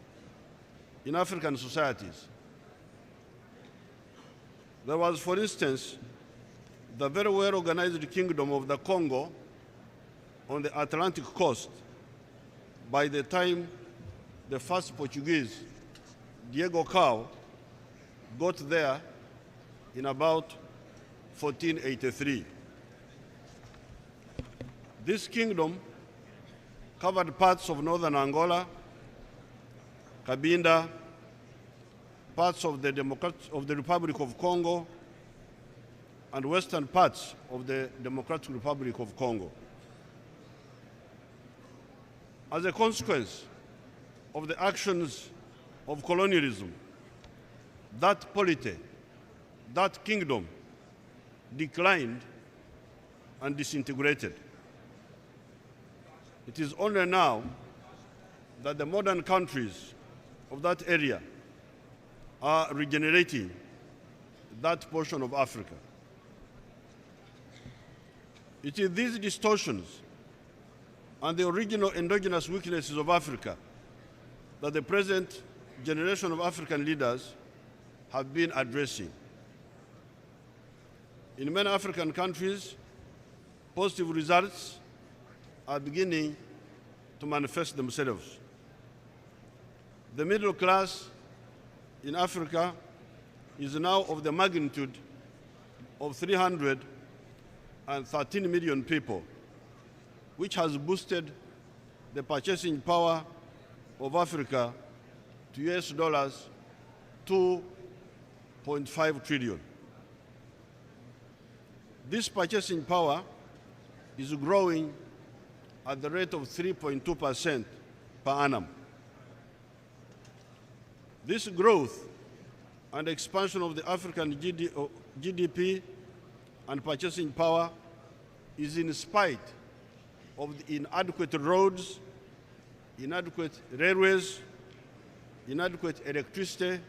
in African societies. There was, for instance, the very well-organized Kingdom of the Congo on the Atlantic coast by the time the first Portuguese, Diego Cao, got there in about 1483. This kingdom covered parts of northern Angola, Cabinda, parts of the Republic of Congo, and western parts of the Democratic Republic of Congo. As a consequence of the actions of colonialism, that polity, that kingdom declined and disintegrated. It is only now that the modern countries of that area are regenerating that portion of Africa. It is these distortions and the original endogenous weaknesses of Africa that the present generation of African leaders have been addressing. In many African countries, positive results are beginning to manifest themselves. The middle class in Africa is now of the magnitude of 313 million people, which has boosted the purchasing power of Africa to US dollars 2.5 trillion. This purchasing power is growing at the rate of 3.2% per annum. This growth and expansion of the African GDP and purchasing power is in spite of the inadequate roads, inadequate railways, inadequate electricity,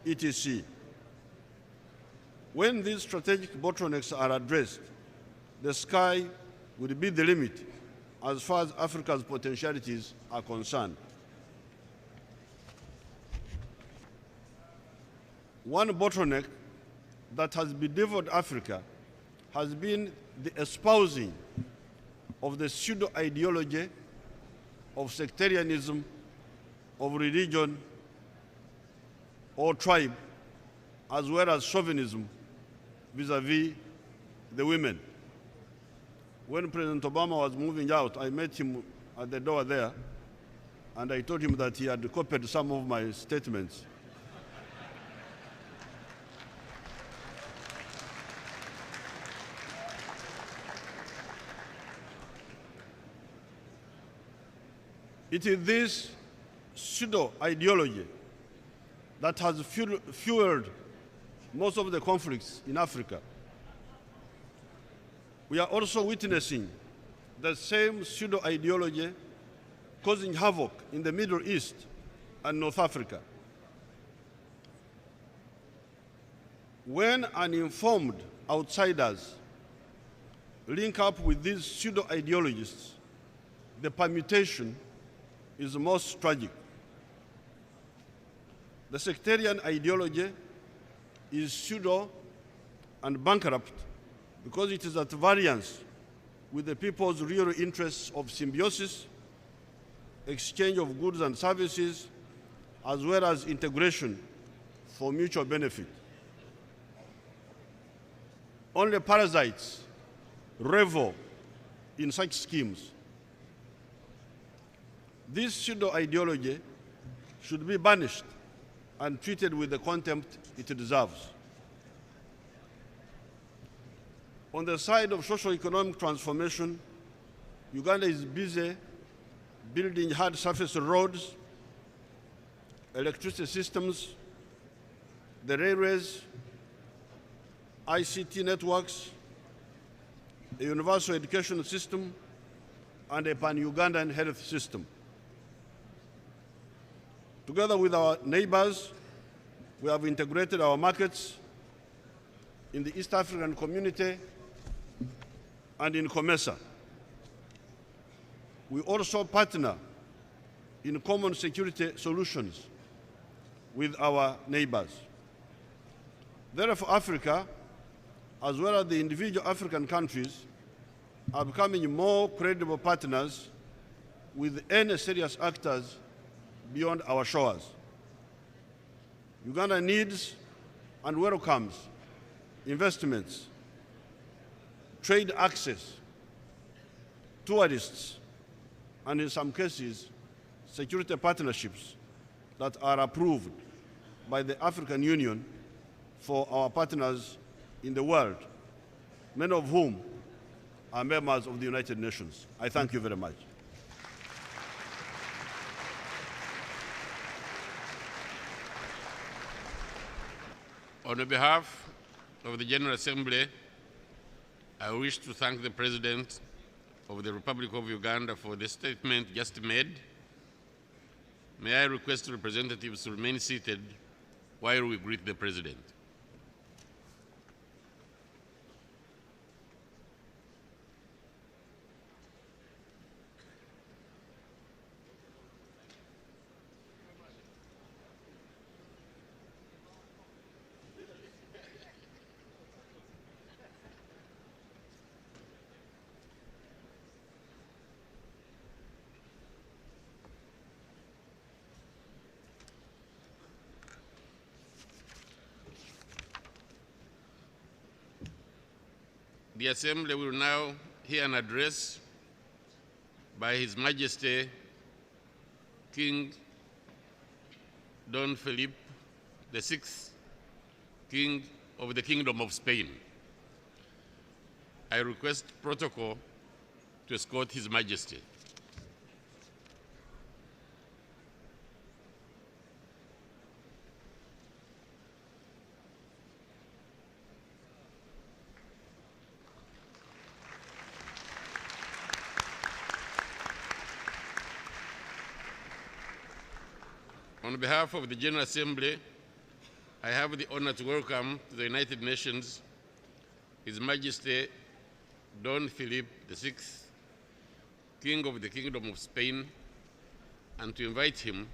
etc. When these strategic bottlenecks are addressed, the sky would be the limit as far as Africa's potentialities are concerned. One bottleneck that has bedeviled Africa has been the espousing of the pseudo-ideology of sectarianism, of religion or tribe, as well as chauvinism vis-à-vis the women. When President Obama was moving out, I met him at the door there, and I told him that he had copied some of my statements. It is this pseudo-ideology that has fueled most of the conflicts in Africa. We are also witnessing the same pseudo-ideology causing havoc in the Middle East and North Africa. When uninformed outsiders link up with these pseudo-ideologists, the permutation is most tragic. The sectarian ideology is pseudo and bankrupt because it is at variance with the people's real interests of symbiosis, exchange of goods and services, as well as integration for mutual benefit. Only parasites revel in such schemes. This pseudo-ideology should be banished and treated with the contempt it deserves. On the side of socio-economic transformation, Uganda is busy building hard surface roads, electricity systems, the railways, ICT networks, a universal education system, and a pan-Ugandan health system. Together with our neighbors, we have integrated our markets in the East African community and in COMESA. We also partner in common security solutions with our neighbors. Therefore, Africa, as well as the individual African countries, are becoming more credible partners with any serious actors beyond our shores. Uganda needs and welcomes investments, trade access, tourists, and in some cases, security partnerships that are approved by the African Union for our partners in the world, many of whom are members of the United Nations. I thank you very much. On behalf of the General Assembly, I wish to thank the President of the Republic of Uganda for the statement just made. May I request representatives to remain seated while we greet the President. The Assembly will now hear an address by His Majesty King Don Felipe VI, King of the Kingdom of Spain. I request protocol to escort His Majesty. On behalf of the General Assembly, I have the honor to welcome to the United Nations His Majesty Don Philip VI, King of the Kingdom of Spain, and to invite him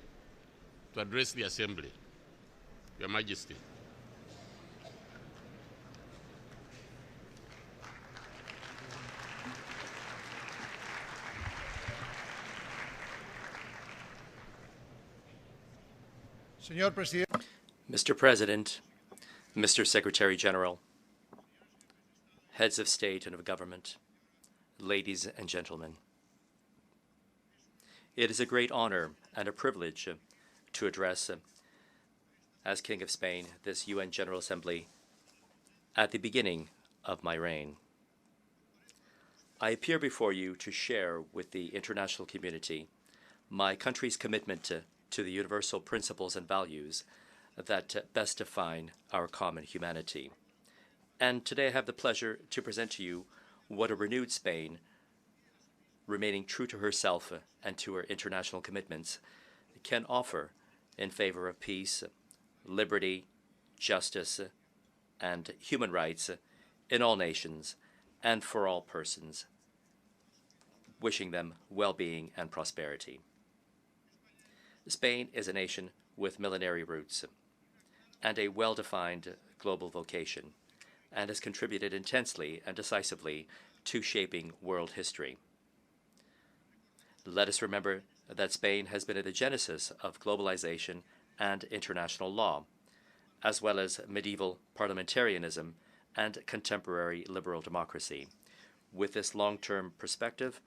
to address the Assembly. Your Majesty. Señor Presidente. Mr. President, Mr. Secretary General, heads of state and of government, ladies and gentlemen. It is a great honor and a privilege to address, as King of Spain, this UN General Assembly at the beginning of my reign. I appear before you to share with the international community my country's commitment to the universal principles and values that best define our common humanity. And today I have the pleasure to present to you what a renewed Spain, remaining true to herself and to her international commitments, can offer in favor of peace, liberty, justice, and human rights in all nations and for all persons, wishing them well-being and prosperity. Spain is a nation with millenary roots and a well-defined global vocation, and has contributed intensely and decisively to shaping world history. Let us remember that Spain has been at the genesis of globalization and international law, as well as medieval parliamentarianism and contemporary liberal democracy. With this long-term perspective,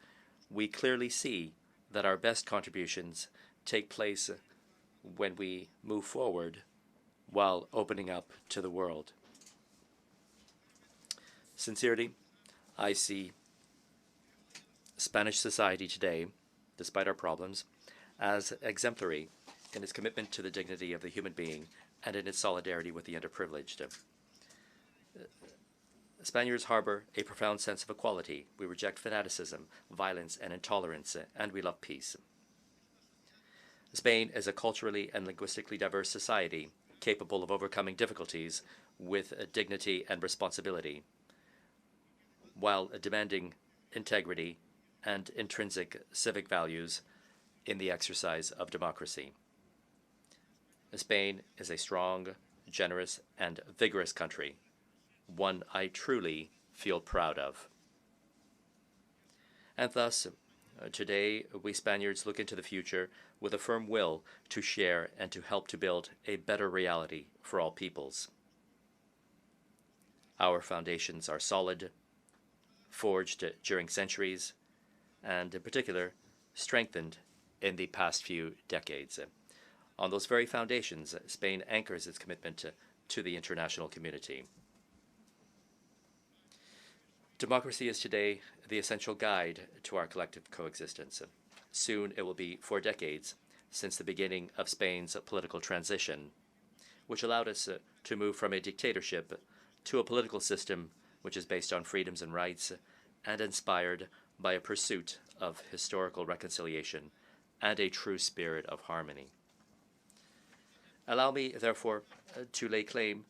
we clearly see that our best contributions take place when we move forward while opening up to the world. Sincerely, I see Spanish society today, despite our problems, as exemplary in its commitment to the dignity of the human being and in its solidarity with the underprivileged. Spaniards harbor a profound sense of equality. We reject fanaticism, violence, and intolerance, and we love peace. Spain is a culturally and linguistically diverse society capable of overcoming difficulties with dignity and responsibility, while demanding integrity and intrinsic civic values in the exercise of democracy. Spain is a strong, generous, and vigorous country, one I truly feel proud of. And thus, today, we Spaniards look into the future with a firm will to share and to help to build a better reality for all peoples. Our foundations are solid, forged during centuries, and in particular, strengthened in the past few decades. On those very foundations, Spain anchors its commitment to the international community. Democracy is today the essential guide to our collective coexistence. Soon it will be 4 decades since the beginning of Spain's political transition, which allowed us to move from a dictatorship to a political system which is based on freedoms and rights and inspired by a pursuit of historical reconciliation and a true spirit of harmony. Allow me, therefore, to lay claim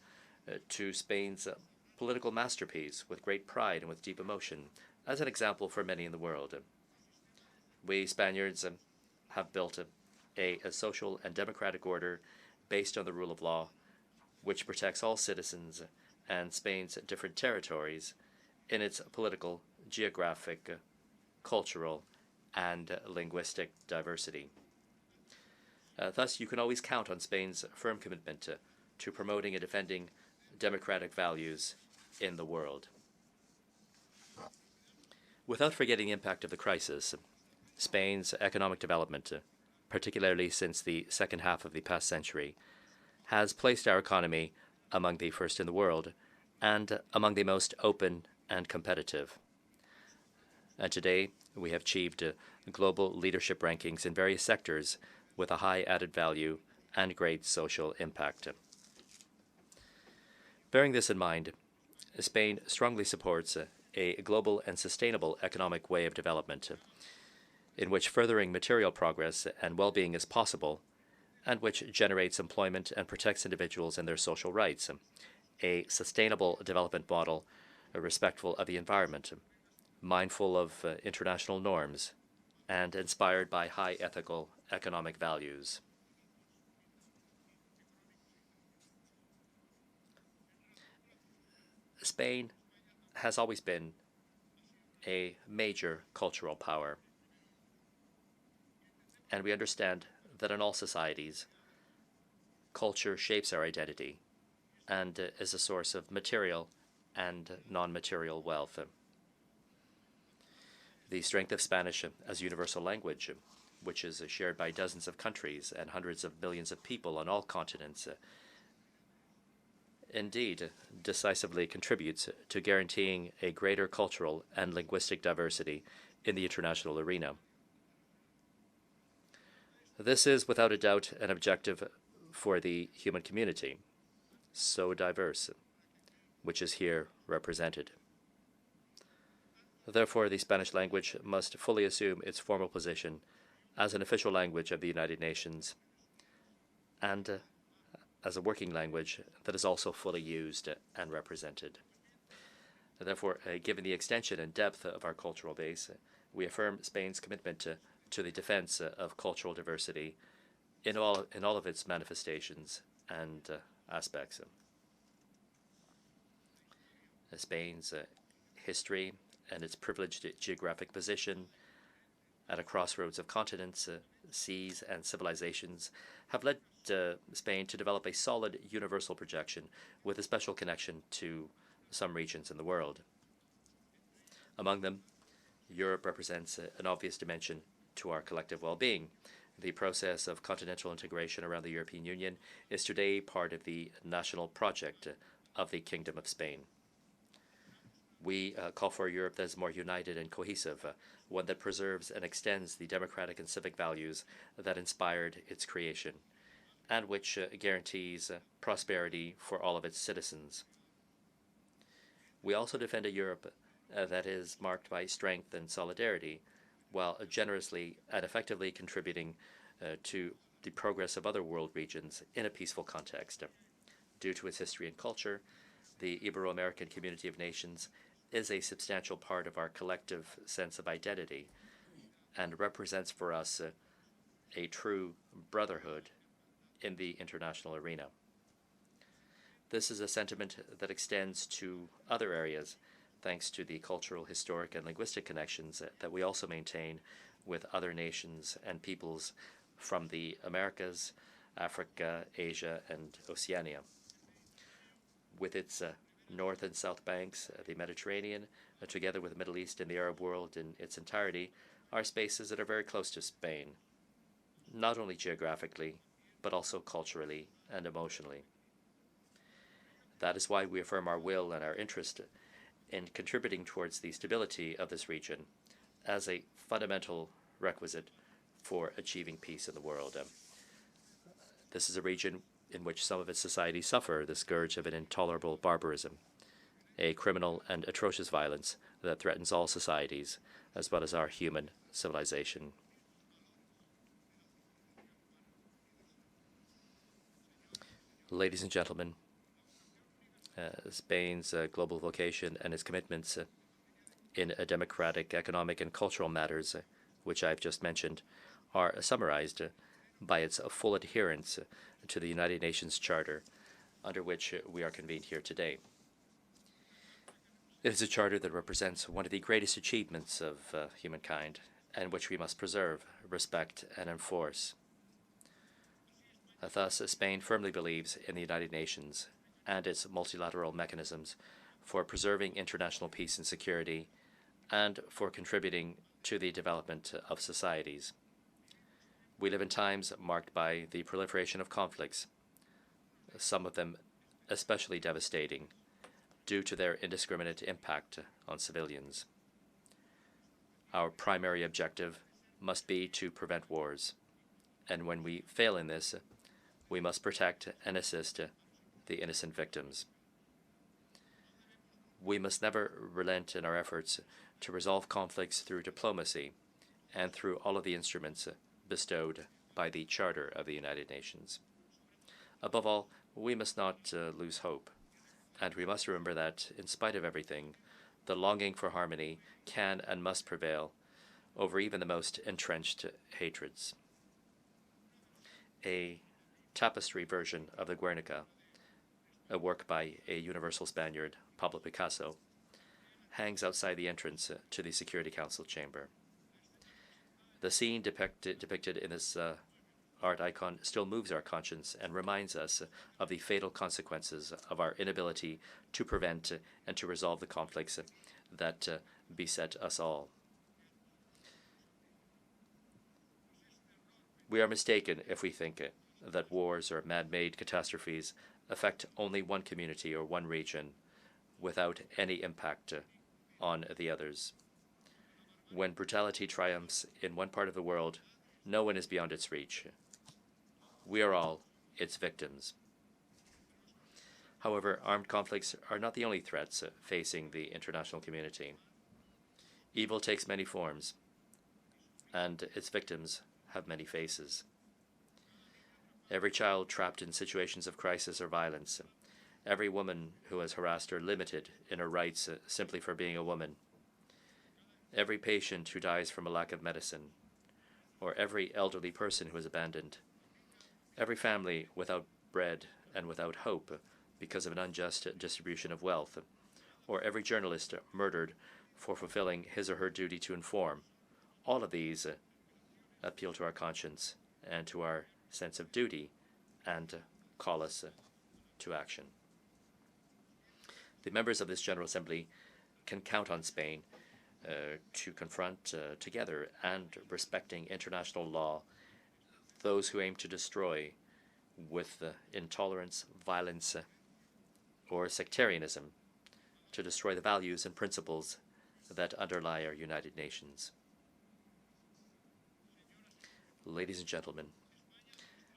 to Spain's political masterpiece with great pride and with deep emotion, as an example for many in the world. We Spaniards have built a social and democratic order based on the rule of law, which protects all citizens and Spain's different territories in its political, geographic, cultural, and linguistic diversity. Thus, you can always count on Spain's firm commitment to promoting and defending democratic values in the world. Without forgetting the impact of the crisis, Spain's economic development, particularly since the second half of the past century, has placed our economy among the first in the world and among the most open and competitive. And today, we have achieved global leadership rankings in various sectors with a high added value and great social impact. Bearing this in mind, Spain strongly supports a global and sustainable economic way of development, in which furthering material progress and well-being is possible, and which generates employment and protects individuals and their social rights, a sustainable development model respectful of the environment, mindful of international norms, and inspired by high ethical economic values. Spain has always been a major cultural power, and we understand that in all societies, culture shapes our identity and is a source of material and non-material wealth. The strength of Spanish as a universal language, which is shared by dozens of countries and hundreds of millions of people on all continents, indeed decisively contributes to guaranteeing a greater cultural and linguistic diversity in the international arena. This is without a doubt an objective for the human community, so diverse, which is here represented. Therefore, the Spanish language must fully assume its formal position as an official language of the United Nations and as a working language that is also fully used and represented. Therefore, given the extension and depth of our cultural base, we affirm Spain's commitment to the defense of cultural diversity in all of its manifestations and aspects. Spain's history and its privileged geographic position at a crossroads of continents, seas, and civilizations have led Spain to develop a solid universal projection with a special connection to some regions in the world. Among them, Europe represents an obvious dimension to our collective well-being. The process of continental integration around the European Union is today part of the national project of the Kingdom of Spain. We call for a Europe that is more united and cohesive, one that preserves and extends the democratic and civic values that inspired its creation, and which guarantees prosperity for all of its citizens. We also defend a Europe that is marked by strength and solidarity, while generously and effectively contributing to the progress of other world regions in a peaceful context. Due to its history and culture, the Ibero-American community of nations is a substantial part of our collective sense of identity and represents for us a true brotherhood in the international arena. This is a sentiment that extends to other areas thanks to the cultural, historic, and linguistic connections that we also maintain with other nations and peoples from the Americas, Africa, Asia, and Oceania. With its north and south banks, the Mediterranean, together with the Middle East and the Arab world in its entirety, are spaces that are very close to Spain, not only geographically, but also culturally and emotionally. That is why we affirm our will and our interest in contributing towards the stability of this region as a fundamental requisite for achieving peace in the world. This is a region in which some of its societies suffer the scourge of an intolerable barbarism, a criminal and atrocious violence that threatens all societies, as well as our human civilization. Ladies and gentlemen, Spain's global vocation and its commitments in democratic, economic, and cultural matters, which I've just mentioned, are summarized by its full adherence to the United Nations Charter, under which we are convened here today. It is a charter that represents one of the greatest achievements of humankind, and which we must preserve, respect, and enforce. Thus, Spain firmly believes in the United Nations and its multilateral mechanisms for preserving international peace and security, and for contributing to the development of societies. We live in times marked by the proliferation of conflicts, some of them especially devastating due to their indiscriminate impact on civilians. Our primary objective must be to prevent wars, and when we fail in this, we must protect and assist the innocent victims. We must never relent in our efforts to resolve conflicts through diplomacy and through all of the instruments bestowed by the Charter of the United Nations. Above all, we must not lose hope, and we must remember that, in spite of everything, the longing for harmony can and must prevail over even the most entrenched hatreds. A tapestry version of the Guernica, a work by a universal Spaniard, Pablo Picasso, hangs outside the entrance to the Security Council chamber. The scene depicted in this art icon still moves our conscience and reminds us of the fatal consequences of our inability to prevent and to resolve the conflicts that beset us all. We are mistaken if we think that wars or man-made catastrophes affect only one community or one region without any impact on the others. When brutality triumphs in one part of the world, no one is beyond its reach. We are all its victims. However, armed conflicts are not the only threats facing the international community. Evil takes many forms, and its victims have many faces. Every child trapped in situations of crisis or violence, every woman who is harassed or limited in her rights simply for being a woman, every patient who dies from a lack of medicine, or every elderly person who is abandoned, every family without bread and without hope because of an unjust distribution of wealth, or every journalist murdered for fulfilling his or her duty to inform. All of these appeal to our conscience and to our sense of duty and call us to action. The members of this General Assembly can count on Spain to confront together and respecting international law those who aim to destroy with intolerance, violence, or sectarianism, to destroy the values and principles that underlie our United Nations. Ladies and gentlemen,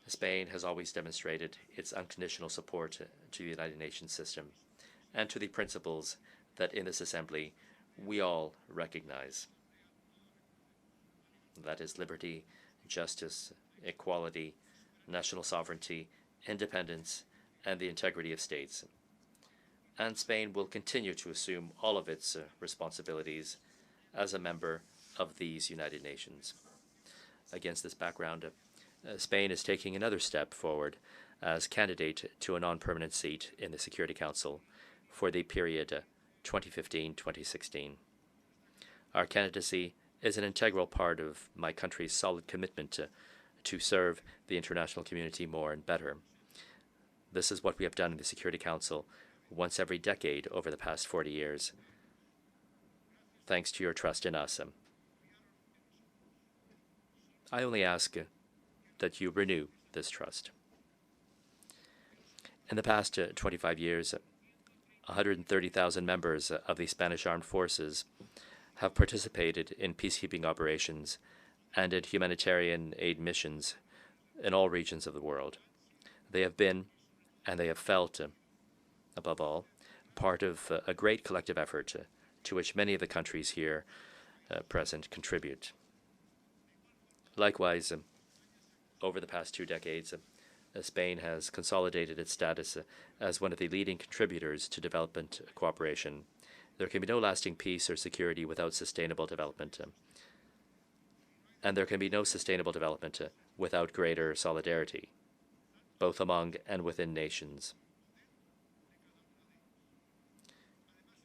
Spain has always demonstrated its unconditional support to the United Nations system and to the principles that in this Assembly we all recognize. That is liberty, justice, equality, national sovereignty, independence, and the integrity of states. And Spain will continue to assume all of its responsibilities as a member of these United Nations. Against this background, Spain is taking another step forward as candidate to a non-permanent seat in the Security Council for the period 2015-2016. Our candidacy is an integral part of my country's solid commitment to serve the international community more and better. This is what we have done in the Security Council once every decade over the past 40 years. Thanks to your trust in us. I only ask that you renew this trust. In the past 25 years, 130,000 members of the Spanish Armed Forces have participated in peacekeeping operations and in humanitarian aid missions in all regions of the world. They have been, and they have felt, above all, part of a great collective effort to which many of the countries here present contribute. Likewise, over the past 2 decades, Spain has consolidated its status as one of the leading contributors to development cooperation. There can be no lasting peace or security without sustainable development. And there can be no sustainable development without greater solidarity, both among and within nations.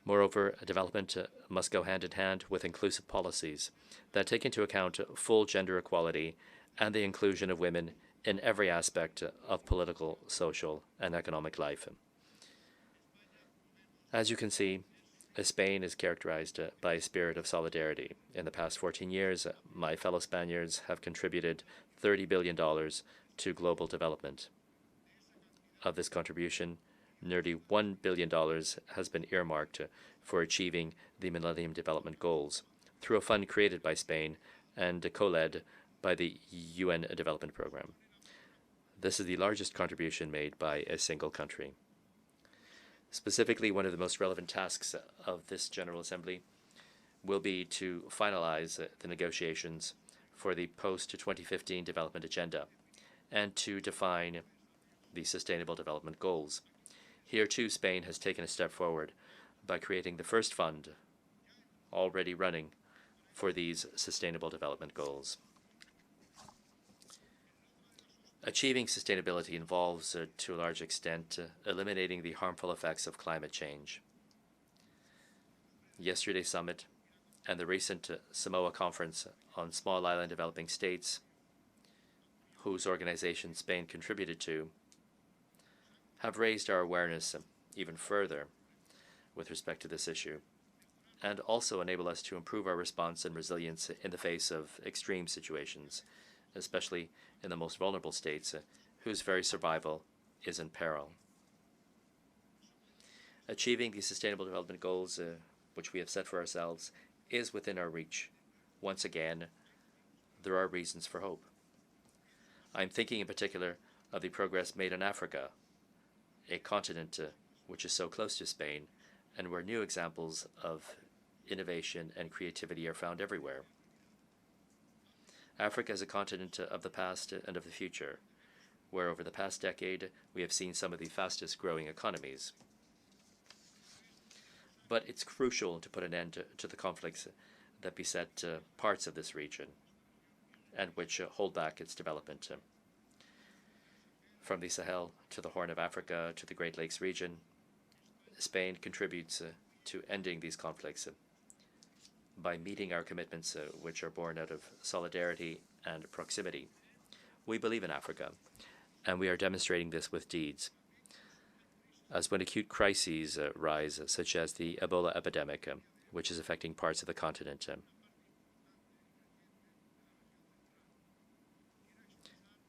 Moreover, development must go hand in hand with inclusive policies that take into account full gender equality and the inclusion of women in every aspect of political, social, and economic life. As you can see, Spain is characterized by a spirit of solidarity. In the past 14 years, my fellow Spaniards have contributed $30 billion to global development. Of this contribution, nearly $1 billion has been earmarked for achieving the Millennium Development Goals through a fund created by Spain and co-led by the UN Development Program. This is the largest contribution made by a single country. Specifically, one of the most relevant tasks of this General Assembly will be to finalize the negotiations for the post-2015 development agenda and to define the Sustainable Development Goals. Here, too, Spain has taken a step forward by creating the first fund already running for these Sustainable Development Goals. Achieving sustainability involves, to a large extent, eliminating the harmful effects of climate change. Yesterday's summit and the recent Samoa Conference on Small Island Developing States, whose organization Spain contributed to, have raised our awareness even further with respect to this issue, and also enable us to improve our response and resilience in the face of extreme situations, especially in the most vulnerable states, whose very survival is in peril. Achieving the Sustainable Development Goals, which we have set for ourselves, is within our reach. Once again, there are reasons for hope. I'm thinking in particular of the progress made in Africa, a continent which is so close to Spain, and where new examples of innovation and creativity are found everywhere. Africa is a continent of the past and of the future, where over the past decade we have seen some of the fastest growing economies. But it's crucial to put an end to the conflicts that beset parts of this region and which hold back its development. From the Sahel to the Horn of Africa to the Great Lakes region, Spain contributes to ending these conflicts by meeting our commitments, which are born out of solidarity and proximity. We believe in Africa, and we are demonstrating this with deeds. As when acute crises rise, such as the Ebola epidemic, which is affecting parts of the continent,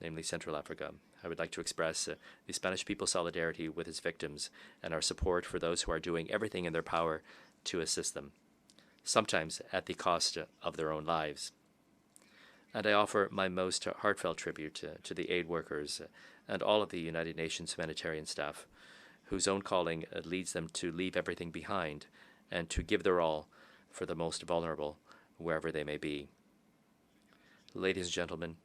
namely Central Africa, I would like to express the Spanish people's solidarity with its victims and our support for those who are doing everything in their power to assist them, sometimes at the cost of their own lives. And I offer my most heartfelt tribute to the aid workers and all of the United Nations humanitarian staff, whose own calling leads them to leave everything behind and to give their all for the most vulnerable, wherever they may be. Ladies and gentlemen,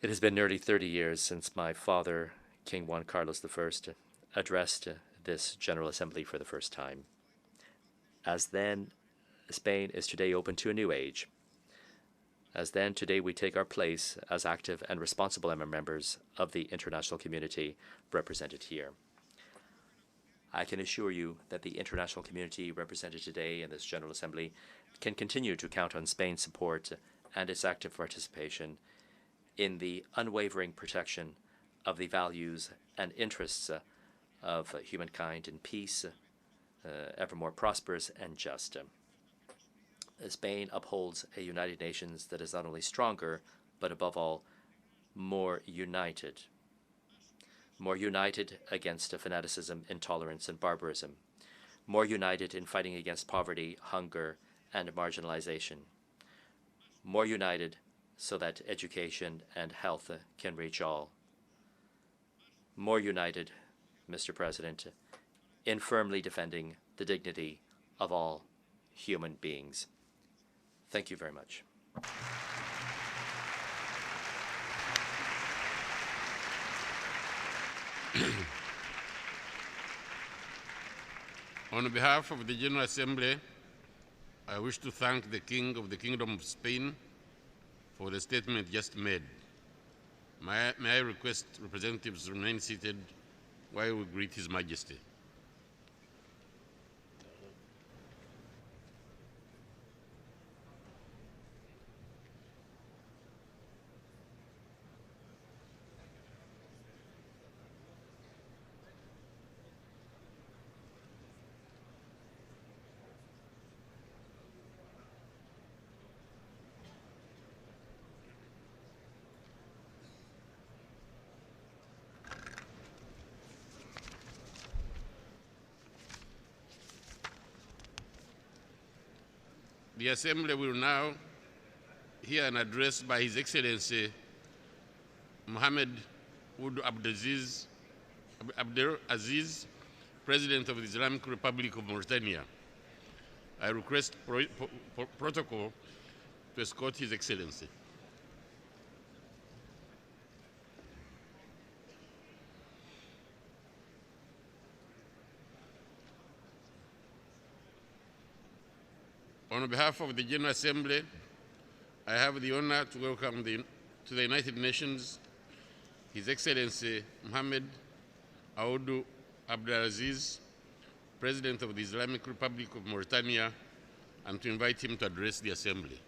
it has been nearly 30 years since my father, King Juan Carlos I, addressed this General Assembly for the first time. As then, Spain is today open to a new age. As then, today we take our place as active and responsible members of the international community represented here. I can assure you that the international community represented today in this General Assembly can continue to count on Spain's support and its active participation in the unwavering protection of the values and interests of humankind in peace, ever more prosperous and just. Spain upholds a United Nations that is not only stronger, but above all, more united. More united against fanaticism, intolerance, and barbarism. More united in fighting against poverty, hunger, and marginalization. More united so that education and health can reach all. More united, Mr. President, in firmly defending the dignity of all human beings. Thank you very much. On behalf of the General Assembly, I wish to thank the King of the Kingdom of Spain for the statement just made. May I request representatives remain seated while we greet His Majesty. The Assembly will now hear an address by His Excellency Mohamed Ould Abdel Aziz, President of the Islamic Republic of Mauritania. I request protocol to escort His Excellency. On behalf of the General Assembly, I have the honor to welcome to the United Nations His Excellency Mohammed Ould Abdelaziz, President of the Islamic Republic of Mauritania, and to invite him to address the Assembly.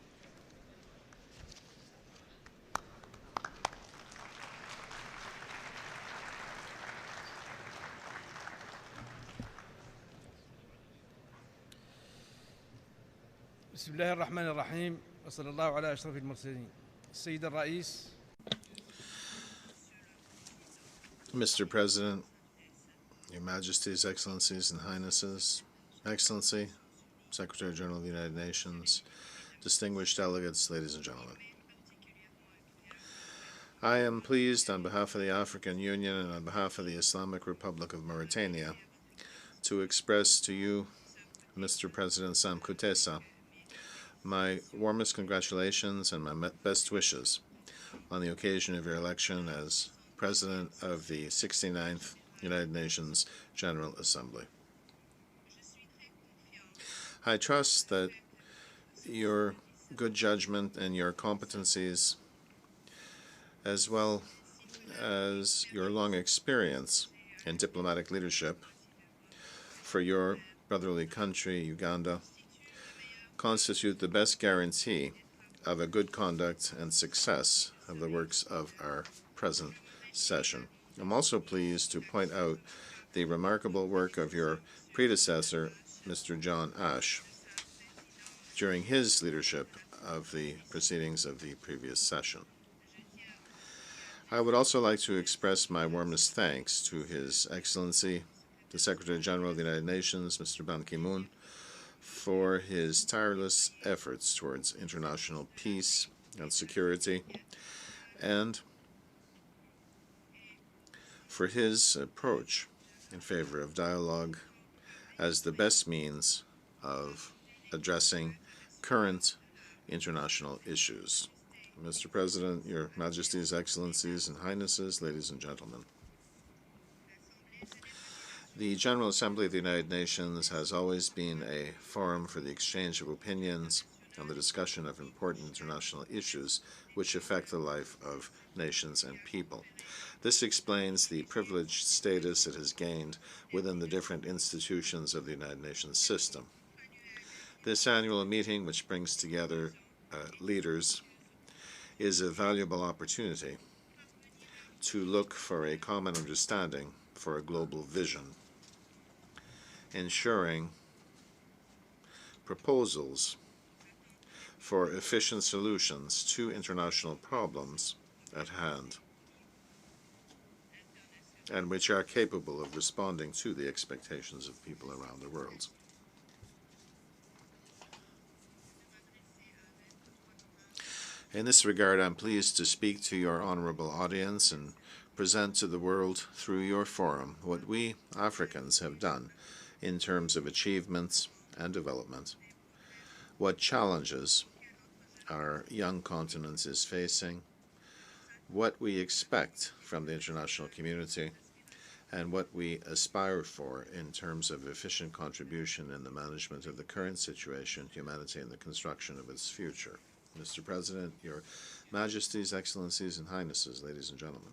بسم الله الرحمن الرحيم وصلى الله على أشرف المرسلين. السيد الرئيس. Mr. President, Your Majesties, Excellencies, and Highnesses, Excellency, Secretary General of the United Nations, distinguished delegates, ladies and gentlemen. I am pleased on behalf of the African Union and on behalf of the Islamic Republic of Mauritania to express to you, Mr. President Sam Kutesa, my warmest congratulations and my best wishes on the occasion of your election as President of the 69th United Nations General Assembly. I trust that your good judgment and your competencies, as well as your long experience in diplomatic leadership for your brotherly country, Uganda, constitute the best guarantee of a good conduct and success of the works of our present session. I'm also pleased to point out the remarkable work of your predecessor, Mr. John Ash, during his leadership of the proceedings of the previous session. I would also like to express my warmest thanks to His Excellency, the Secretary General of the United Nations, Mr. Ban Ki-moon, for his tireless efforts towards international peace and security, and for his approach in favor of dialogue as the best means of addressing current international issues. Mr. President, Your Majesties, Excellencies, and Highnesses, ladies and gentlemen. The General Assembly of the United Nations has always been a forum for the exchange of opinions and the discussion of important international issues which affect the life of nations and people. This explains the privileged status it has gained within the different institutions of the United Nations system. This annual meeting, which brings together leaders, is a valuable opportunity to look for a common understanding for a global vision, ensuring proposals for efficient solutions to international problems at hand, and which are capable of responding to the expectations of people around the world. In this regard, I'm pleased to speak to your honorable audience and present to the world through your forum what we Africans have done in terms of achievements and development, what challenges our young continent is facing, what we expect from the international community, and what we aspire for in terms of efficient contribution in the management of the current situation, humanity, and the construction of its future. Mr. President, Your Majesties, Excellencies, and Highnesses, ladies and gentlemen.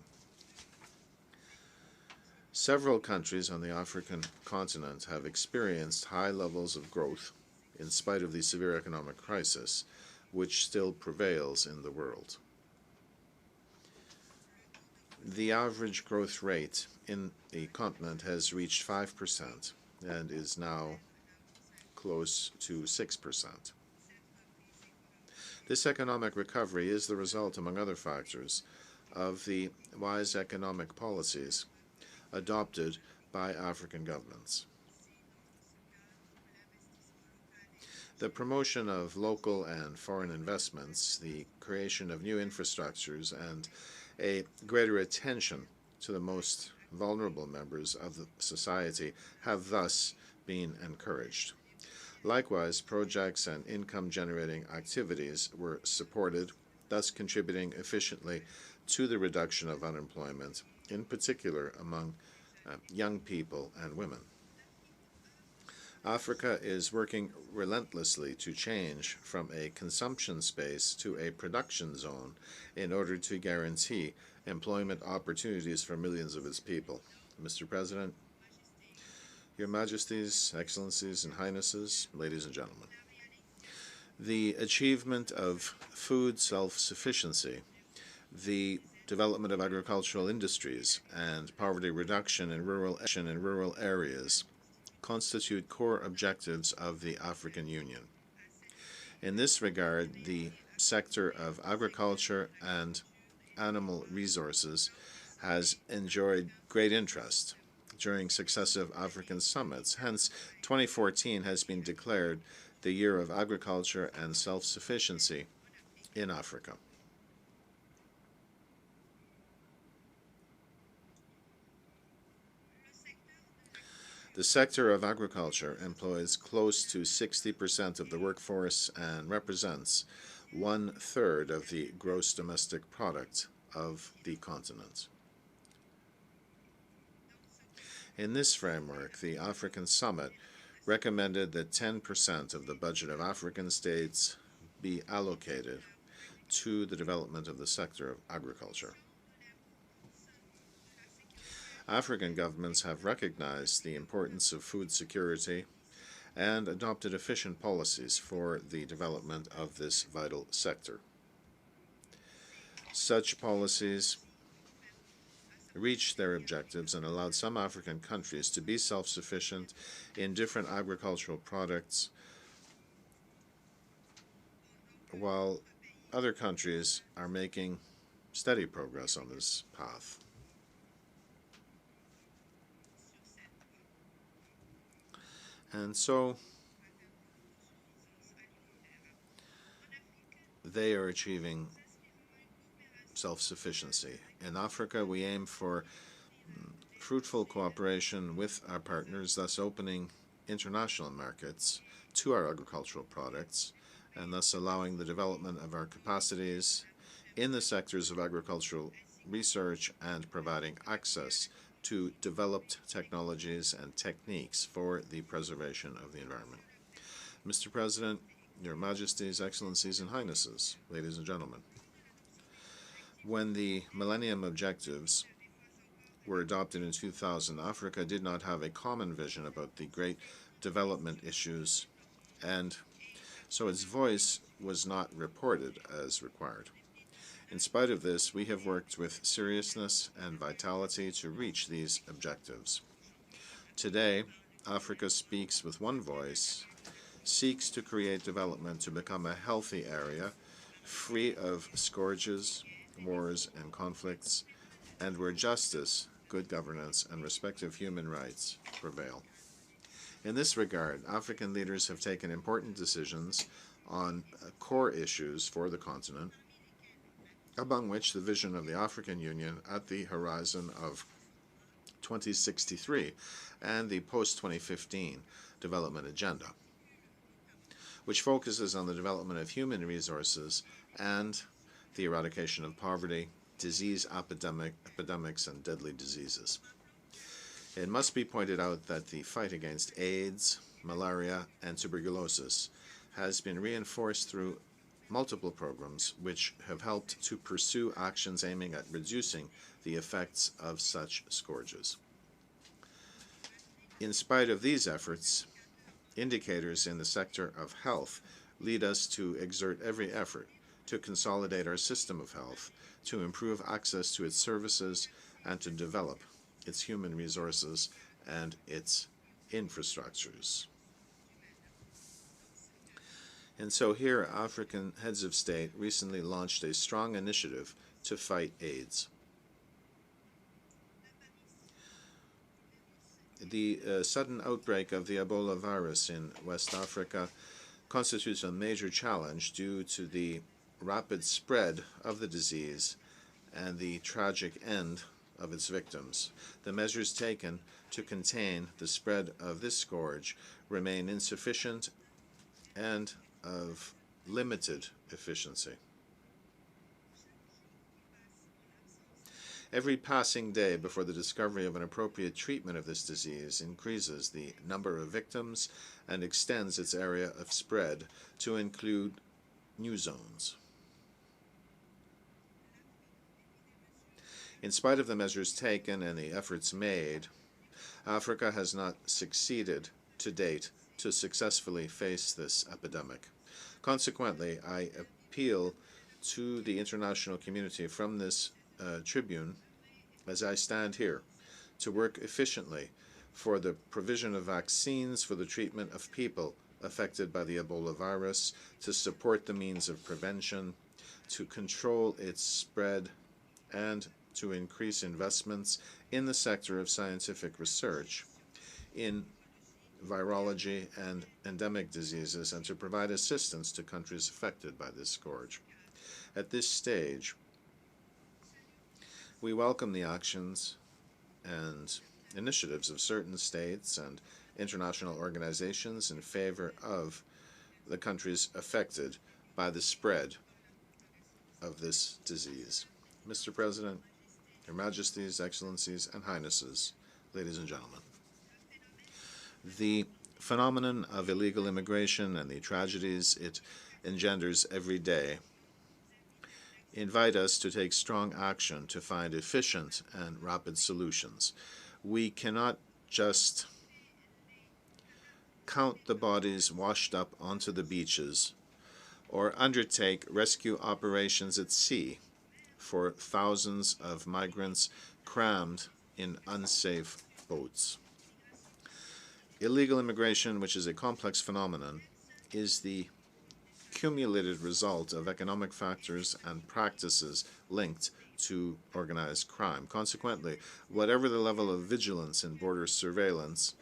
Several countries on the African continent have experienced high levels of growth in spite of the severe economic crisis which still prevails in the world. The average growth rate in the continent has reached 5% and is now close to 6%. This economic recovery is the result, among other factors, of the wise economic policies adopted by African governments. The promotion of local and foreign investments, the creation of new infrastructures, and a greater attention to the most vulnerable members of the society have thus been encouraged. Likewise, projects and income-generating activities were supported, thus contributing efficiently to the reduction of unemployment, in particular among young people and women. Africa is working relentlessly to change from a consumption space to a production zone in order to guarantee employment opportunities for millions of its people. Mr. President, Your Majesties, Excellencies, and Highnesses, ladies and gentlemen, the achievement of food self-sufficiency, the development of agricultural industries, and poverty reduction in rural areas constitute core objectives of the African Union. In this regard, the sector of agriculture and animal resources has enjoyed great interest during successive African summits. Hence, 2014 has been declared the Year of Agriculture and Self-Sufficiency in Africa. The sector of agriculture employs close to 60% of the workforce and represents 1/3 of the gross domestic product of the continent. In this framework, the African Summit recommended that 10% of the budget of African states be allocated to the development of the sector of agriculture. African governments have recognized the importance of food security and adopted efficient policies for the development of this vital sector. Such policies reached their objectives and allowed some African countries to be self-sufficient in different agricultural products, while other countries are making steady progress on this path. And so they are achieving self-sufficiency. In Africa, we aim for fruitful cooperation with our partners, thus opening international markets to our agricultural products, and thus allowing the development of our capacities in the sectors of agricultural research and providing access to developed technologies and techniques for the preservation of the environment. Mr. President, Your Majesties, Excellencies, and Highnesses, ladies and gentlemen, when the Millennium Objectives were adopted in 2000, Africa did not have a common vision about the great development issues, and so its voice was not reported as required. In spite of this, we have worked with seriousness and vitality to reach these objectives. Today, Africa speaks with one voice, seeks to create development to become a healthy area, free of scourges, wars, and conflicts, and where justice, good governance, and respect of human rights prevail. In this regard, African leaders have taken important decisions on core issues for the continent, among which the vision of the African Union at the horizon of 2063 and the post-2015 development agenda, which focuses on the development of human resources and the eradication of poverty, disease epidemics, and deadly diseases. It must be pointed out that the fight against AIDS, malaria, and tuberculosis has been reinforced through multiple programs which have helped to pursue actions aiming at reducing the effects of such scourges. In spite of these efforts, indicators in the sector of health lead us to exert every effort to consolidate our system of health, to improve access to its services, and to develop its human resources and its infrastructures. And so here, African heads of state recently launched a strong initiative to fight AIDS. The sudden outbreak of the Ebola virus in West Africa constitutes a major challenge due to the rapid spread of the disease and the tragic end of its victims. The measures taken to contain the spread of this scourge remain insufficient and of limited efficiency. Every passing day before the discovery of an appropriate treatment of this disease increases the number of victims and extends its area of spread to include new zones. In spite of the measures taken and the efforts made, Africa has not succeeded to date to successfully face this epidemic. Consequently, I appeal to the international community from this tribune, as I stand here, to work efficiently for the provision of vaccines for the treatment of people affected by the Ebola virus, to support the means of prevention, to control its spread, and to increase investments in the sector of scientific research in virology and endemic diseases, and to provide assistance to countries affected by this scourge. At this stage, we welcome the actions and initiatives of certain states and international organizations in favor of the countries affected by the spread of this disease. Mr. President, Your Majesties, Excellencies, and Highnesses, ladies and gentlemen, the phenomenon of illegal immigration and the tragedies it engenders every day invite us to take strong action to find efficient and rapid solutions. We cannot just count the bodies washed up onto the beaches or undertake rescue operations at sea for thousands of migrants crammed in unsafe boats. Illegal immigration, which is a complex phenomenon, is the cumulated result of economic factors and practices linked to organized crime. Consequently, whatever the level of vigilance in border surveillance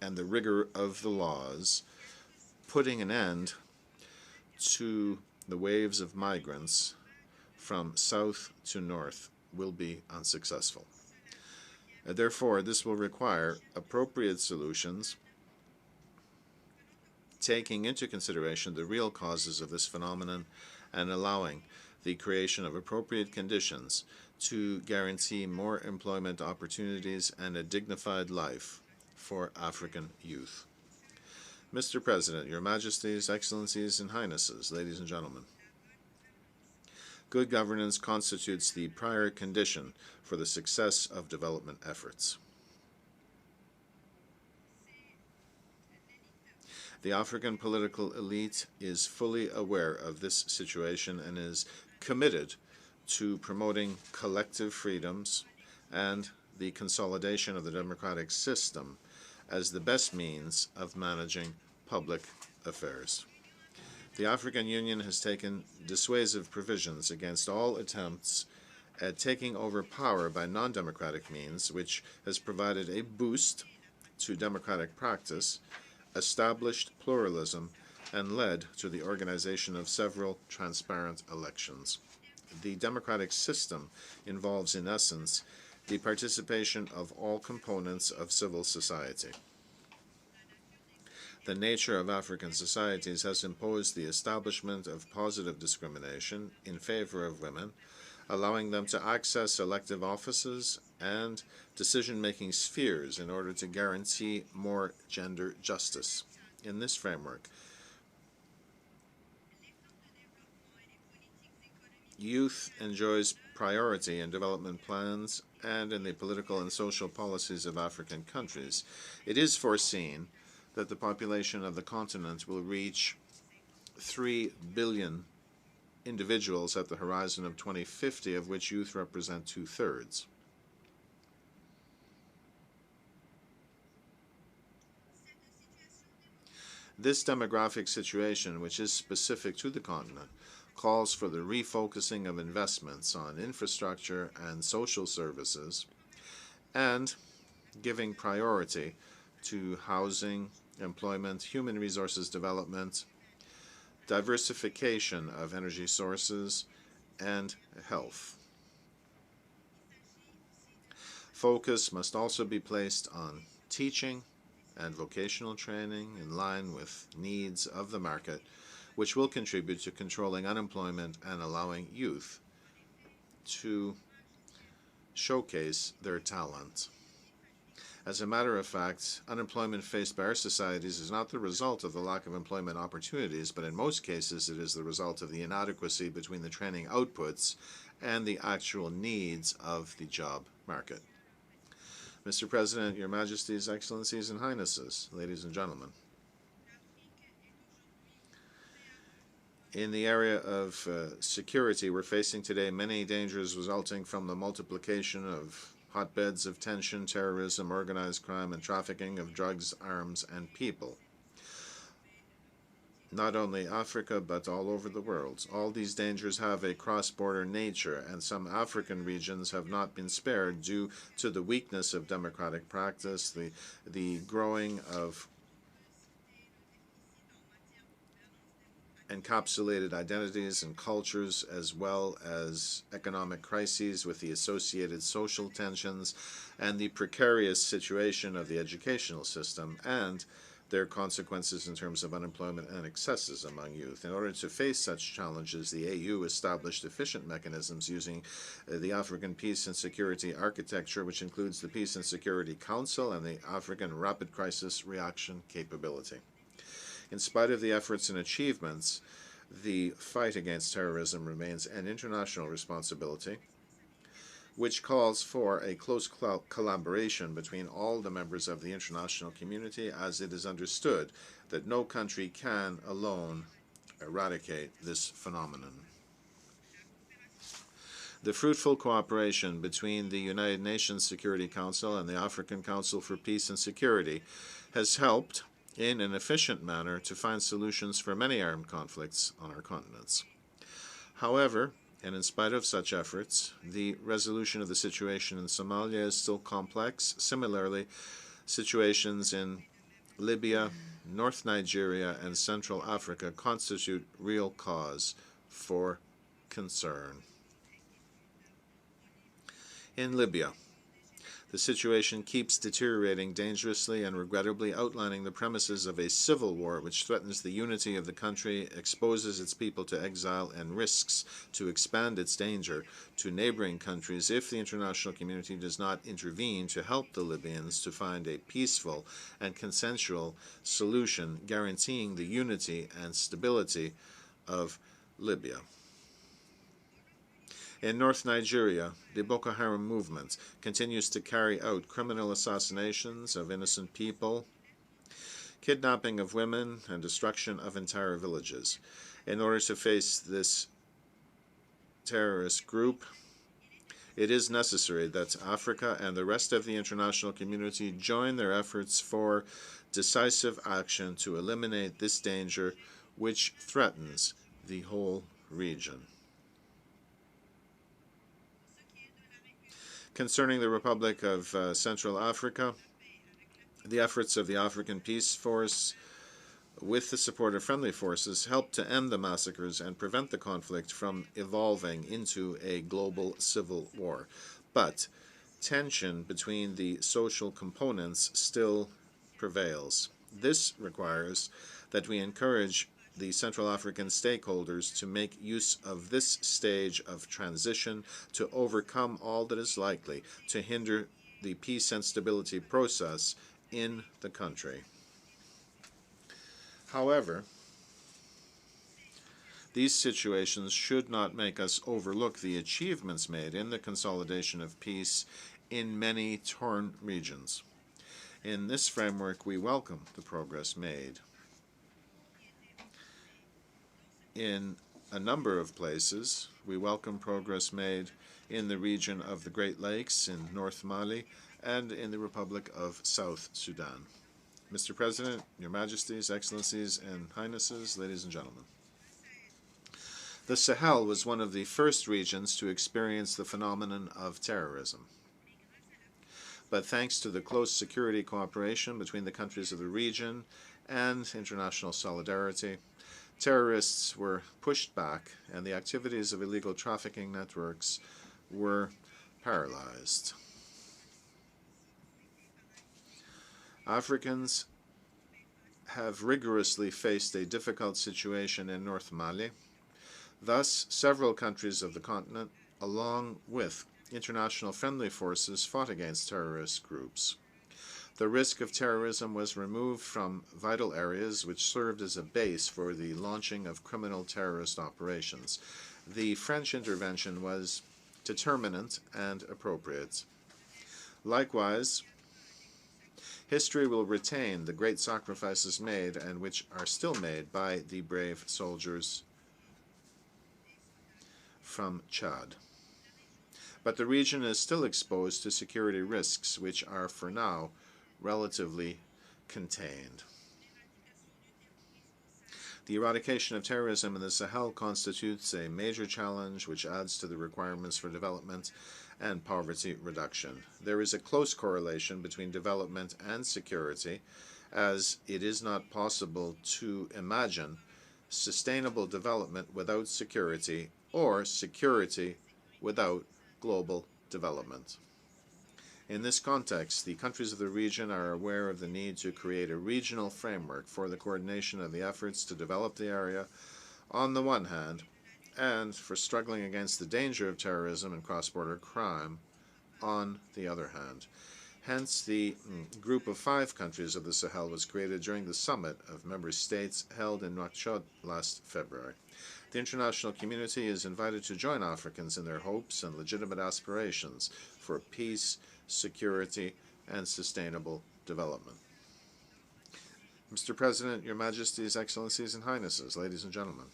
and the rigor of the laws, putting an end to the waves of migrants from south to north will be unsuccessful. Therefore, this will require appropriate solutions, taking into consideration the real causes of this phenomenon and allowing the creation of appropriate conditions to guarantee more employment opportunities and a dignified life for African youth. Mr. President, Your Majesties, Excellencies, and Highnesses, ladies and gentlemen, good governance constitutes the prior condition for the success of development efforts. The African political elite is fully aware of this situation and is committed to promoting collective freedoms and the consolidation of the democratic system as the best means of managing public affairs. The African Union has taken dissuasive provisions against all attempts at taking over power by non-democratic means, which has provided a boost to democratic practice, established pluralism, and led to the organization of several transparent elections. The democratic system involves, in essence, the participation of all components of civil society. The nature of African societies has imposed the establishment of positive discrimination in favor of women, allowing them to access elective offices and decision-making spheres in order to guarantee more gender justice. In this framework, youth enjoys priority in development plans and in the political and social policies of African countries. It is foreseen that the population of the continent will reach 3 billion individuals at the horizon of 2050, of which youth represent 2/3. This demographic situation, which is specific to the continent, calls for the refocusing of investments on infrastructure and social services and giving priority to housing, employment, human resources development, diversification of energy sources, and health. Focus must also be placed on teaching and vocational training in line with needs of the market, which will contribute to controlling unemployment and allowing youth to showcase their talent. As a matter of fact, unemployment faced by our societies is not the result of the lack of employment opportunities, but in most cases it is the result of the inadequacy between the training outputs and the actual needs of the job market. Mr. President, Your Majesties, Excellencies, and Highnesses, ladies and gentlemen, in the area of security, we're facing today many dangers resulting from the multiplication of hotbeds of tension, terrorism, organized crime, and trafficking of drugs, arms, and people. Not only Africa, but all over the world. All these dangers have a cross-border nature, and some African regions have not been spared due to the weakness of democratic practice, the growing of encapsulated identities and cultures, as well as economic crises with the associated social tensions and the precarious situation of the educational system and their consequences in terms of unemployment and excesses among youth. In order to face such challenges, the AU established efficient mechanisms using the African Peace and Security Architecture, which includes the Peace and Security Council and the African Rapid Crisis Reaction Capability. In spite of the efforts and achievements, the fight against terrorism remains an international responsibility, which calls for a close collaboration between all the members of the international community, as it is understood that no country can alone eradicate this phenomenon. The fruitful cooperation between the United Nations Security Council and the African Council for Peace and Security has helped in an efficient manner to find solutions for many armed conflicts on our continents. However, and in spite of such efforts, the resolution of the situation in Somalia is still complex. Similarly, situations in Libya, North Nigeria, and Central Africa constitute real cause for concern. In Libya, the situation keeps deteriorating dangerously and regrettably, outlining the premises of a civil war which threatens the unity of the country, exposes its people to exile, and risks to expand its danger to neighboring countries if the international community does not intervene to help the Libyans to find a peaceful and consensual solution guaranteeing the unity and stability of Libya. In North Nigeria, the Boko Haram movement continues to carry out criminal assassinations of innocent people, kidnapping of women, and destruction of entire villages. In order to face this terrorist group, it is necessary that Africa and the rest of the international community join their efforts for decisive action to eliminate this danger which threatens the whole region. Concerning the Republic of Central Africa, the efforts of the African Peace Force, with the support of friendly forces, helped to end the massacres and prevent the conflict from evolving into a global civil war. But tension between the social components still prevails. This requires that we encourage the Central African stakeholders to make use of this stage of transition to overcome all that is likely to hinder the peace and stability process in the country. However, these situations should not make us overlook the achievements made in the consolidation of peace in many torn regions. In this framework, we welcome the progress made. In a number of places, we welcome progress made in the region of the Great Lakes in North Mali and in the Republic of South Sudan. Mr. President, Your Majesties, Excellencies, and Highnesses, ladies and gentlemen. The Sahel was one of the first regions to experience the phenomenon of terrorism. But thanks to the close security cooperation between the countries of the region and international solidarity, terrorists were pushed back and the activities of illegal trafficking networks were paralyzed. Africans have rigorously faced a difficult situation in North Mali. Thus, several countries of the continent, along with international friendly forces fought against terrorist groups. The risk of terrorism was removed from vital areas which served as a base for the launching of criminal terrorist operations. The French intervention was determinant and appropriate. Likewise, history will retain the great sacrifices made and which are still made by the brave soldiers from Chad. But the region is still exposed to security risks which are, for now, relatively contained. The eradication of terrorism in the Sahel constitutes a major challenge which adds to the requirements for development and poverty reduction. There is a close correlation between development and security, as it is not possible to imagine sustainable development without security or security without global development. In this context, the countries of the region are aware of the need to create a regional framework for the coordination of the efforts to develop the area on the one hand, and for struggling against the danger of terrorism and cross-border crime on the other hand. Hence, the group of 5 countries of the Sahel was created during the summit of member states held in Nouakchott last February. The international community is invited to join Africans in their hopes and legitimate aspirations for peace, security, and sustainable development. Mr. President, Your Majesties, Excellencies, and Highnesses, ladies and gentlemen,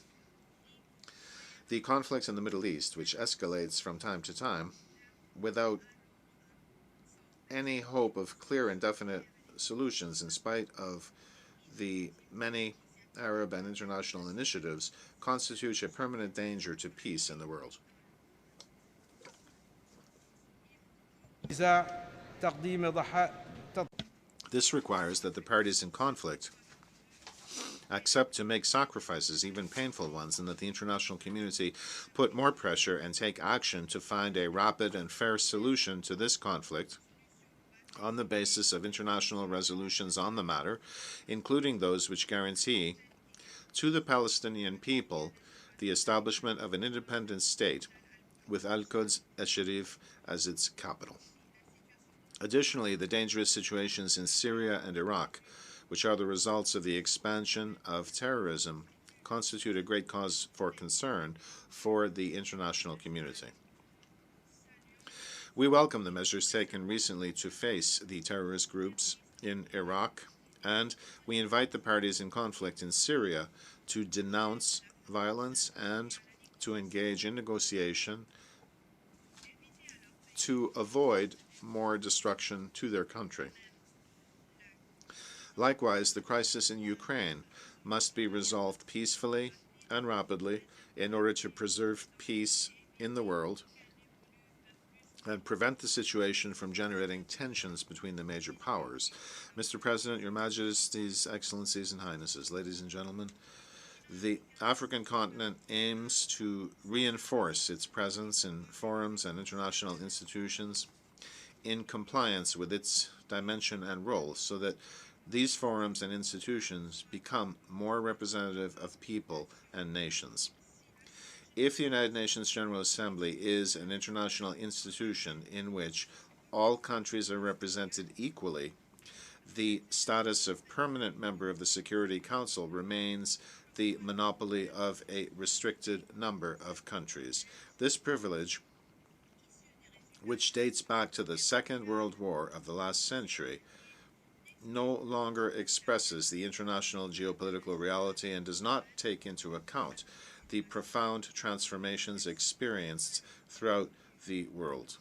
the conflict in the Middle East, which escalates from time to time without any hope of clear and definite solutions in spite of the many Arab and international initiatives, constitutes a permanent danger to peace in the world. This requires that the parties in conflict accept to make sacrifices, even painful ones, and that the international community put more pressure and take action to find a rapid and fair solution to this conflict on the basis of international resolutions on the matter, including those which guarantee to the Palestinian people the establishment of an independent state with Al-Quds al-Sharif as its capital. Additionally, the dangerous situations in Syria and Iraq, which are the results of the expansion of terrorism, constitute a great cause for concern for the international community. We welcome the measures taken recently to face the terrorist groups in Iraq, and we invite the parties in conflict in Syria to denounce violence and to engage in negotiation to avoid more destruction to their country. Likewise, the crisis in Ukraine must be resolved peacefully and rapidly in order to preserve peace in the world and prevent the situation from generating tensions between the major powers. Mr. President, Your Majesties, Excellencies, and Highnesses, ladies and gentlemen, the African continent aims to reinforce its presence in forums and international institutions in compliance with its dimension and role, so that these forums and institutions become more representative of people and nations. If the United Nations General Assembly is an international institution in which all countries are represented equally, the status of permanent member of the Security Council remains the monopoly of a restricted number of countries. This privilege, which dates back to the Second World War of the last century, no longer expresses the international geopolitical reality and does not take into account the profound transformations experienced throughout the world.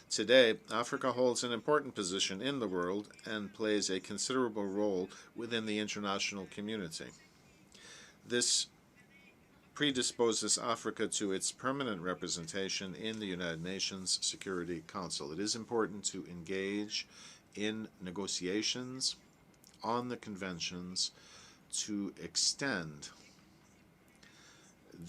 Today, Africa holds an important position in the world and plays a considerable role within the international community. This predisposes Africa to its permanent representation in the United Nations Security Council. It is important to engage in negotiations on the conventions to extend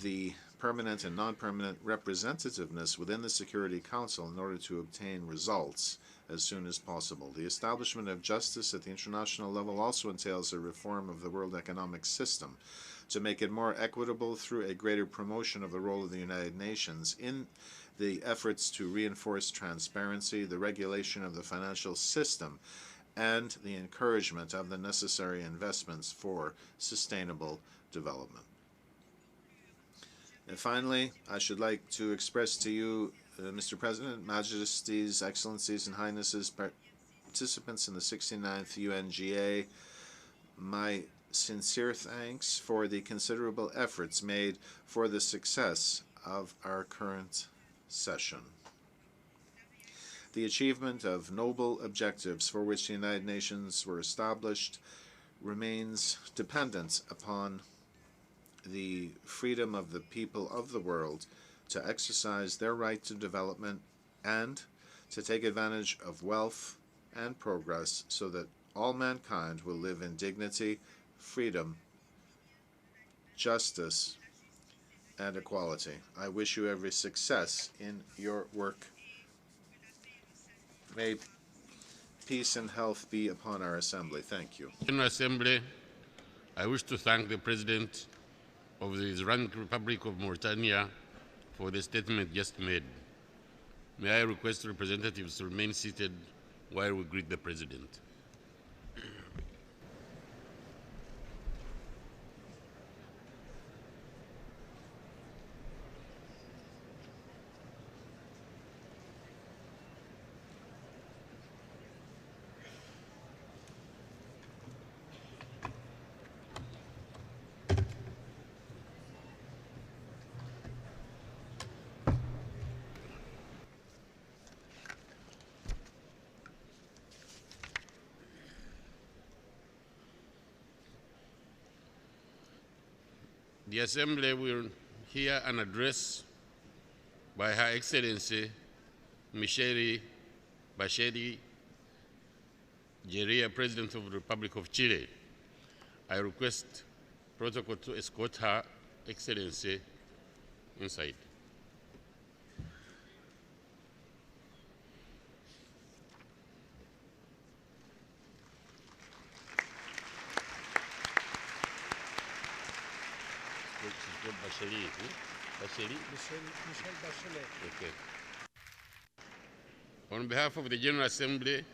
the permanent and non-permanent representativeness within the Security Council in order to obtain results as soon as possible. The establishment of justice at the international level also entails a reform of the world economic system to make it more equitable through a greater promotion of the role of the United Nations in the efforts to reinforce transparency, the regulation of the financial system, and the encouragement of the necessary investments for sustainable development. And finally, I should like to express to you, Mr. President, Majesties, Excellencies, and Highnesses, participants in the 69th UNGA, my sincere thanks for the considerable efforts made for the success of our current session. The achievement of noble objectives for which the United Nations were established remains dependent upon the freedom of the people of the world to exercise their right to development and to take advantage of wealth and progress so that all mankind will live in dignity, freedom, justice, and equality. I wish you every success in your work. May peace and health be upon our Assembly. Thank you. General Assembly, I wish to thank the President of the Islamic Republic of Mauritania for the statement just made. May I request representatives to remain seated while we greet the President. The Assembly will hear an address by Her Excellency Michelle Bachelet Jeria, President of the Republic of Chile. I request protocol to escort Her Excellency inside. Michelle Bachelet. Okay. On behalf of the General Assembly,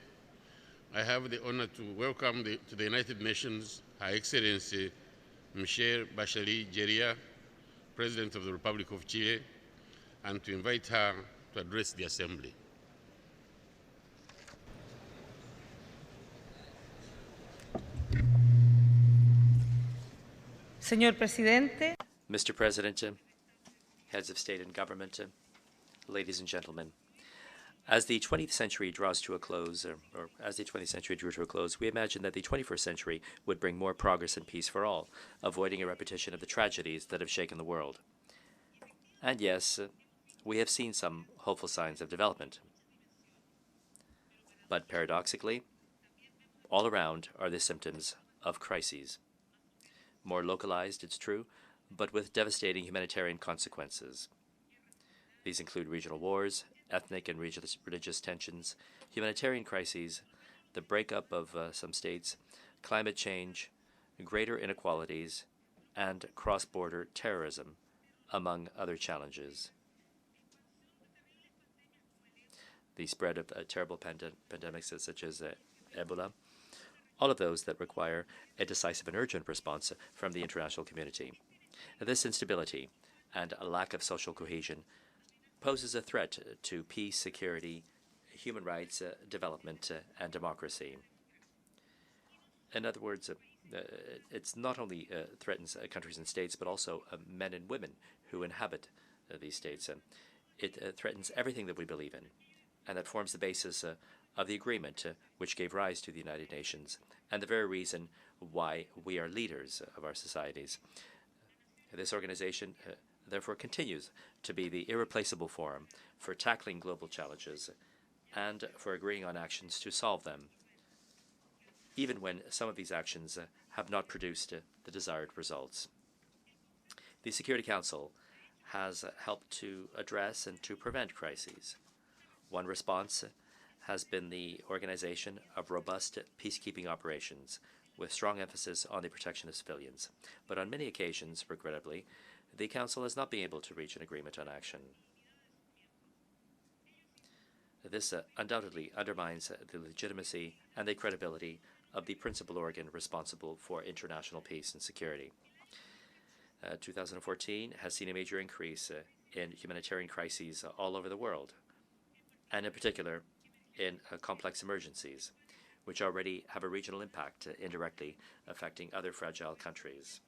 I have the honor to welcome to the United Nations Her Excellency Michelle Bachelet Jeria, President of the Republic of Chile, and to invite her to address the Assembly. Señor Presidente. Mr. President, heads of state and government, ladies and gentlemen, as the 20th century draws to a close, or as the 20th century drew to a close, we imagine that the 21st century would bring more progress and peace for all, avoiding a repetition of the tragedies that have shaken the world. And yes, we have seen some hopeful signs of development. But paradoxically, all around are the symptoms of crises. More localized, it's true, but with devastating humanitarian consequences. These include regional wars, ethnic and religious tensions, humanitarian crises, the breakup of some states, climate change, greater inequalities, and cross-border terrorism, among other challenges. The spread of terrible pandemics such as Ebola, all of those that require a decisive and urgent response from the international community. This instability and a lack of social cohesion poses a threat to peace, security, human rights, development, and democracy. In other words, it's not only threatens countries and states, but also men and women who inhabit these states. It threatens everything that we believe in, and that forms the basis of the agreement which gave rise to the United Nations, and the very reason why we are leaders of our societies. This organization, therefore, continues to be the irreplaceable forum for tackling global challenges and for agreeing on actions to solve them, even when some of these actions have not produced the desired results. The Security Council has helped to address and to prevent crises. One response has been the organization of robust peacekeeping operations, with strong emphasis on the protection of civilians. But on many occasions, regrettably, the Council has not been able to reach an agreement on action. This undoubtedly undermines the legitimacy and the credibility of the principal organ responsible for international peace and security. 2014 has seen a major increase in humanitarian crises all over the world, and in particular in complex emergencies, which already have a regional impact indirectly affecting other fragile countries.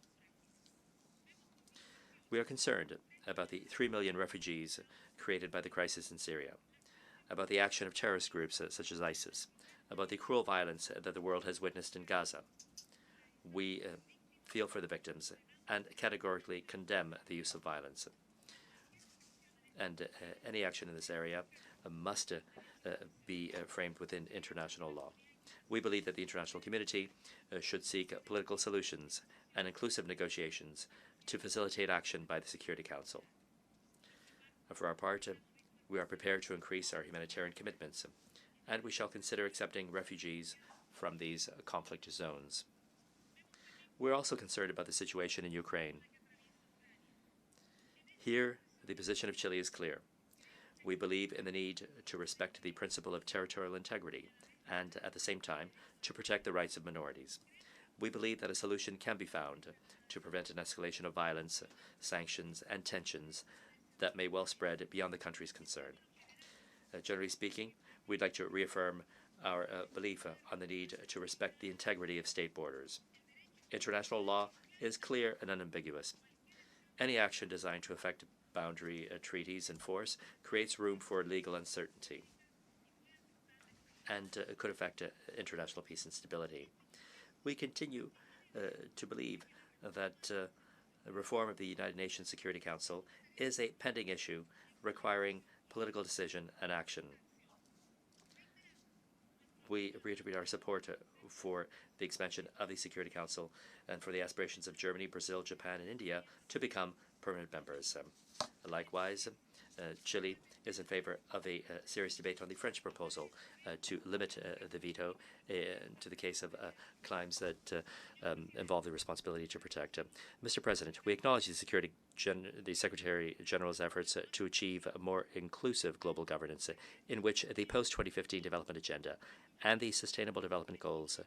We are concerned about the 3 million refugees created by the crisis in Syria, about the action of terrorist groups such as ISIS, about the cruel violence that the world has witnessed in Gaza. We feel for the victims and categorically condemn the use of violence. And any action in this area must be framed within international law. We believe that the international community should seek political solutions and inclusive negotiations to facilitate action by the Security Council. For our part, we are prepared to increase our humanitarian commitments, and we shall consider accepting refugees from these conflict zones. We're also concerned about the situation in Ukraine. Here, the position of Chile is clear. We believe in the need to respect the principle of territorial integrity and, at the same time, to protect the rights of minorities. We believe that a solution can be found to prevent an escalation of violence, sanctions, and tensions that may well spread beyond the countries concerned. Generally speaking, we'd like to reaffirm our belief on the need to respect the integrity of state borders. International law is clear and unambiguous. Any action designed to affect boundary treaties in force creates room for legal uncertainty and could affect international peace and stability. We continue to believe that reform of the United Nations Security Council is a pending issue requiring political decision and action. We reiterate our support for the expansion of the Security Council and for the aspirations of Germany, Brazil, Japan, and India to become permanent members. Likewise, Chile is in favor of a serious debate on the French proposal to limit the veto to the case of crimes that involve the responsibility to protect. Mr. President, we acknowledge the Secretary General's efforts to achieve a more inclusive global governance in which the post-2015 development agenda and the Sustainable Development Goals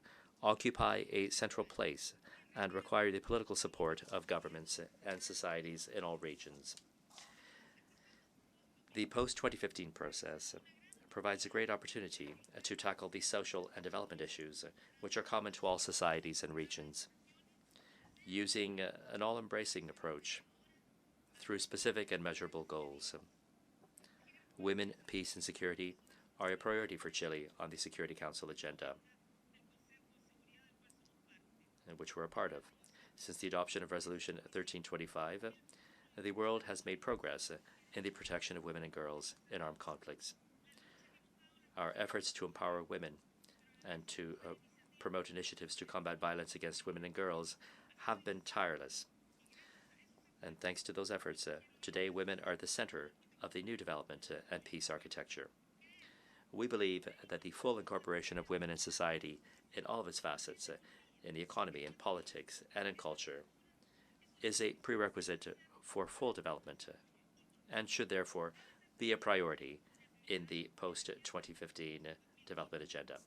occupy a central place and require the political support of governments and societies in all regions. The post-2015 process provides a great opportunity to tackle the social and development issues which are common to all societies and regions, using an all-embracing approach through specific and measurable goals. Women, peace, and security are a priority for Chile on the Security Council agenda, which we're a part of. Since the adoption of Resolution 1325, the world has made progress in the protection of women and girls in armed conflicts. Our efforts to empower women and to promote initiatives to combat violence against women and girls have been tireless. And thanks to those efforts, today women are at the center of the new development and peace architecture. We believe that the full incorporation of women in society in all of its facets, in the economy, in politics, and in culture, is a prerequisite for full development and should therefore be a priority in the post-2015 development agenda,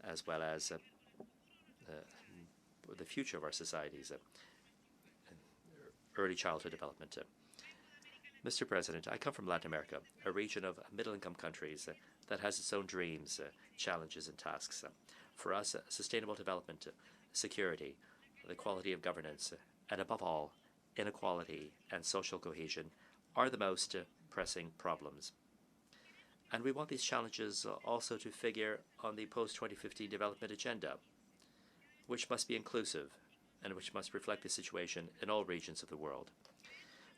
as well as the future of our societies, early childhood development. Mr. President, I come from Latin America, a region of middle-income countries that has its own dreams, challenges, and tasks. For us, sustainable development, security, the quality of governance, and above all, inequality and social cohesion are the most pressing problems. And we want these challenges also to figure on the post-2015 development agenda, which must be inclusive and which must reflect the situation in all regions of the world.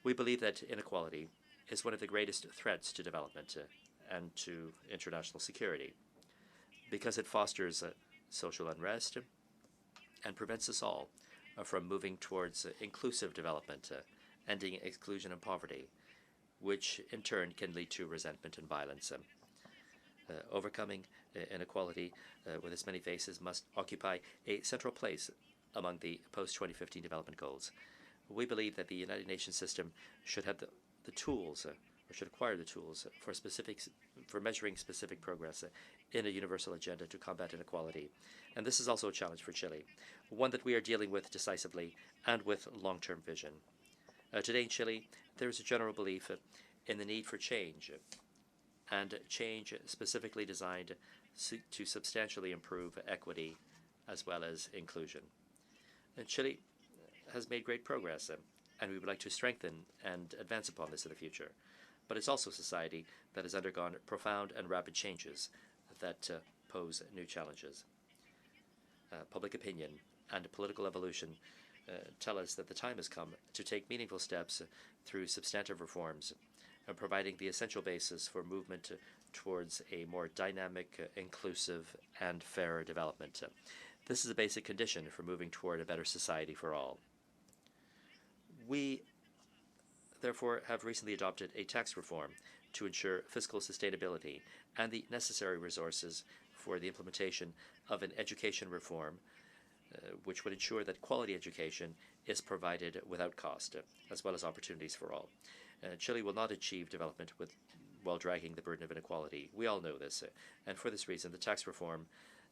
We believe that inequality is one of the greatest threats to development and to international security, because it fosters social unrest and prevents us all from moving towards inclusive development, ending exclusion and poverty, which in turn can lead to resentment and violence. Overcoming inequality with its many faces must occupy a central place among the post-2015 development goals. We believe that the United Nations system should have the tools, or should acquire the tools for measuring specific progress in a universal agenda to combat inequality. And this is also a challenge for Chile, one that we are dealing with decisively and with long-term vision. Today in Chile, there is a general belief in the need for change, and change specifically designed to substantially improve equity as well as inclusion. And Chile has made great progress, and we would like to strengthen and advance upon this in the future. But it's also a society that has undergone profound and rapid changes that pose new challenges. Public opinion and political evolution tell us that the time has come to take meaningful steps through substantive reforms, providing the essential basis for movement towards a more dynamic, inclusive, and fairer development. This is a basic condition for moving toward a better society for all. We, therefore, have recently adopted a tax reform to ensure fiscal sustainability and the necessary resources for the implementation of an education reform which would ensure that quality education is provided without cost, as well as opportunities for all. Chile will not achieve development while dragging the burden of inequality. We all know this, and for this reason, the tax reform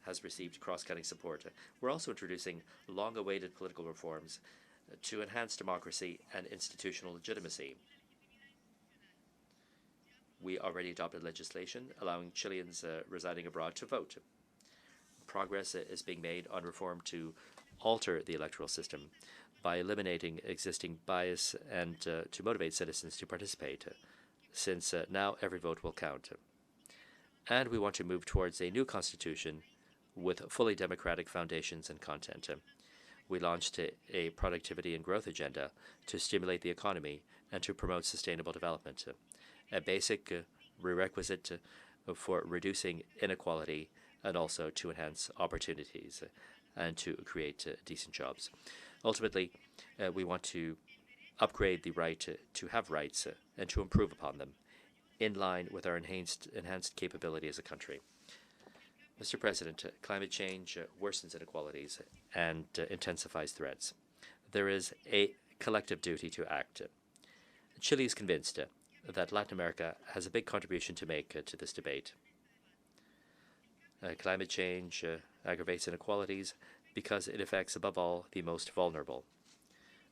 has received cross-cutting support. We're also introducing long-awaited political reforms to enhance democracy and institutional legitimacy. We already adopted legislation allowing Chileans residing abroad to vote. Progress is being made on reform to alter the electoral system by eliminating existing bias and to motivate citizens to participate, since now every vote will count. And we want to move towards a new constitution with fully democratic foundations and content. We launched a productivity and growth agenda to stimulate the economy and to promote sustainable development, a basic prerequisite for reducing inequality and also to enhance opportunities and to create decent jobs. Ultimately, we want to upgrade the right to have rights and to improve upon them in line with our enhanced capability as a country. Mr. President, climate change worsens inequalities and intensifies threats. There is a collective duty to act. Chile is convinced that Latin America has a big contribution to make to this debate. Climate change aggravates inequalities because it affects, above all, the most vulnerable.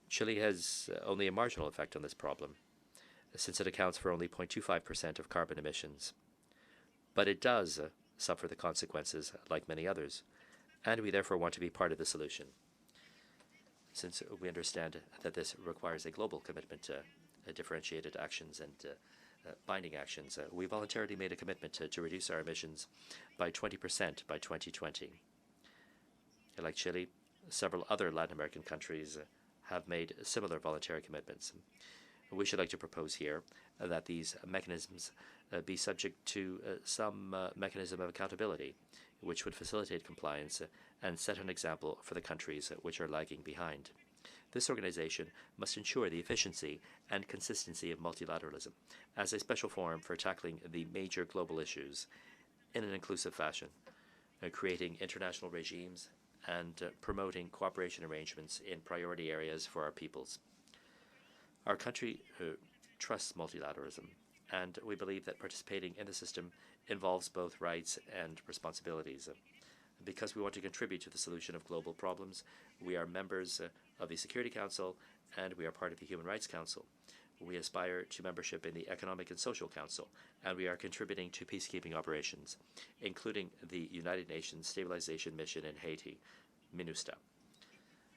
Chile has only a marginal effect on this problem, since it accounts for only 0.25% of carbon emissions. But it does suffer the consequences like many others, and we therefore want to be part of the solution. Since we understand that this requires a global commitment to differentiated actions and binding actions, we voluntarily made a commitment to reduce our emissions by 20% by 2020. Like Chile, several other Latin American countries have made similar voluntary commitments. We should like to propose here that these mechanisms be subject to some mechanism of accountability, which would facilitate compliance and set an example for the countries which are lagging behind. This organization must ensure the efficiency and consistency of multilateralism as a special forum for tackling the major global issues in an inclusive fashion, creating international regimes and promoting cooperation arrangements in priority areas for our peoples. Our country trusts multilateralism, and we believe that participating in the system involves both rights and responsibilities. Because we want to contribute to the solution of global problems, we are members of the Security Council and we are part of the Human Rights Council. We aspire to membership in the Economic and Social Council, and we are contributing to peacekeeping operations, including the United Nations Stabilization Mission in Haiti, MINUSTAH.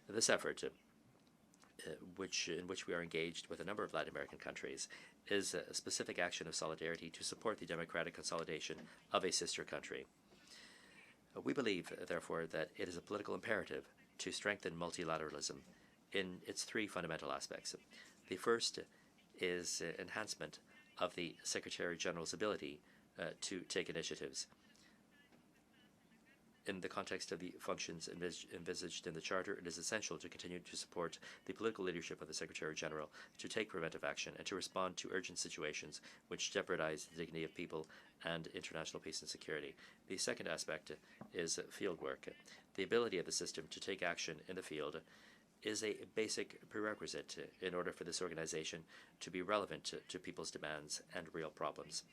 This effort, in which we are engaged with a number of Latin American countries, is a specific action of solidarity to support the democratic consolidation of a sister country. We believe, therefore, that it is a political imperative to strengthen multilateralism in its three fundamental aspects. The first is enhancement of the Secretary General's ability to take initiatives. In the context of the functions envisaged in the Charter, it is essential to continue to support the political leadership of the Secretary-General to take preventive action and to respond to urgent situations which jeopardize the dignity of people and international peace and security. The second aspect is field work. The ability of the system to take action in the field is a basic prerequisite in order for this organization to be relevant to people's demands and real problems.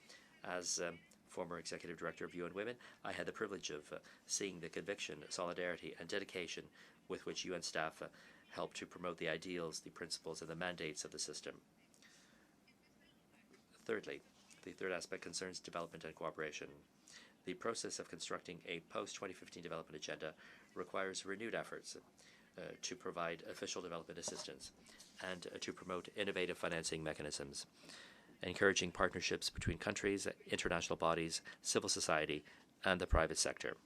As former executive director of UN Women, I had the privilege of seeing the conviction, solidarity, and dedication with which UN staff help to promote the ideals, the principles, and the mandates of the system. Thirdly, the third aspect concerns development and cooperation. The process of constructing a post-2015 development agenda requires renewed efforts to provide official development assistance and to promote innovative financing mechanisms, encouraging partnerships between countries, international bodies, civil society, and the private sector.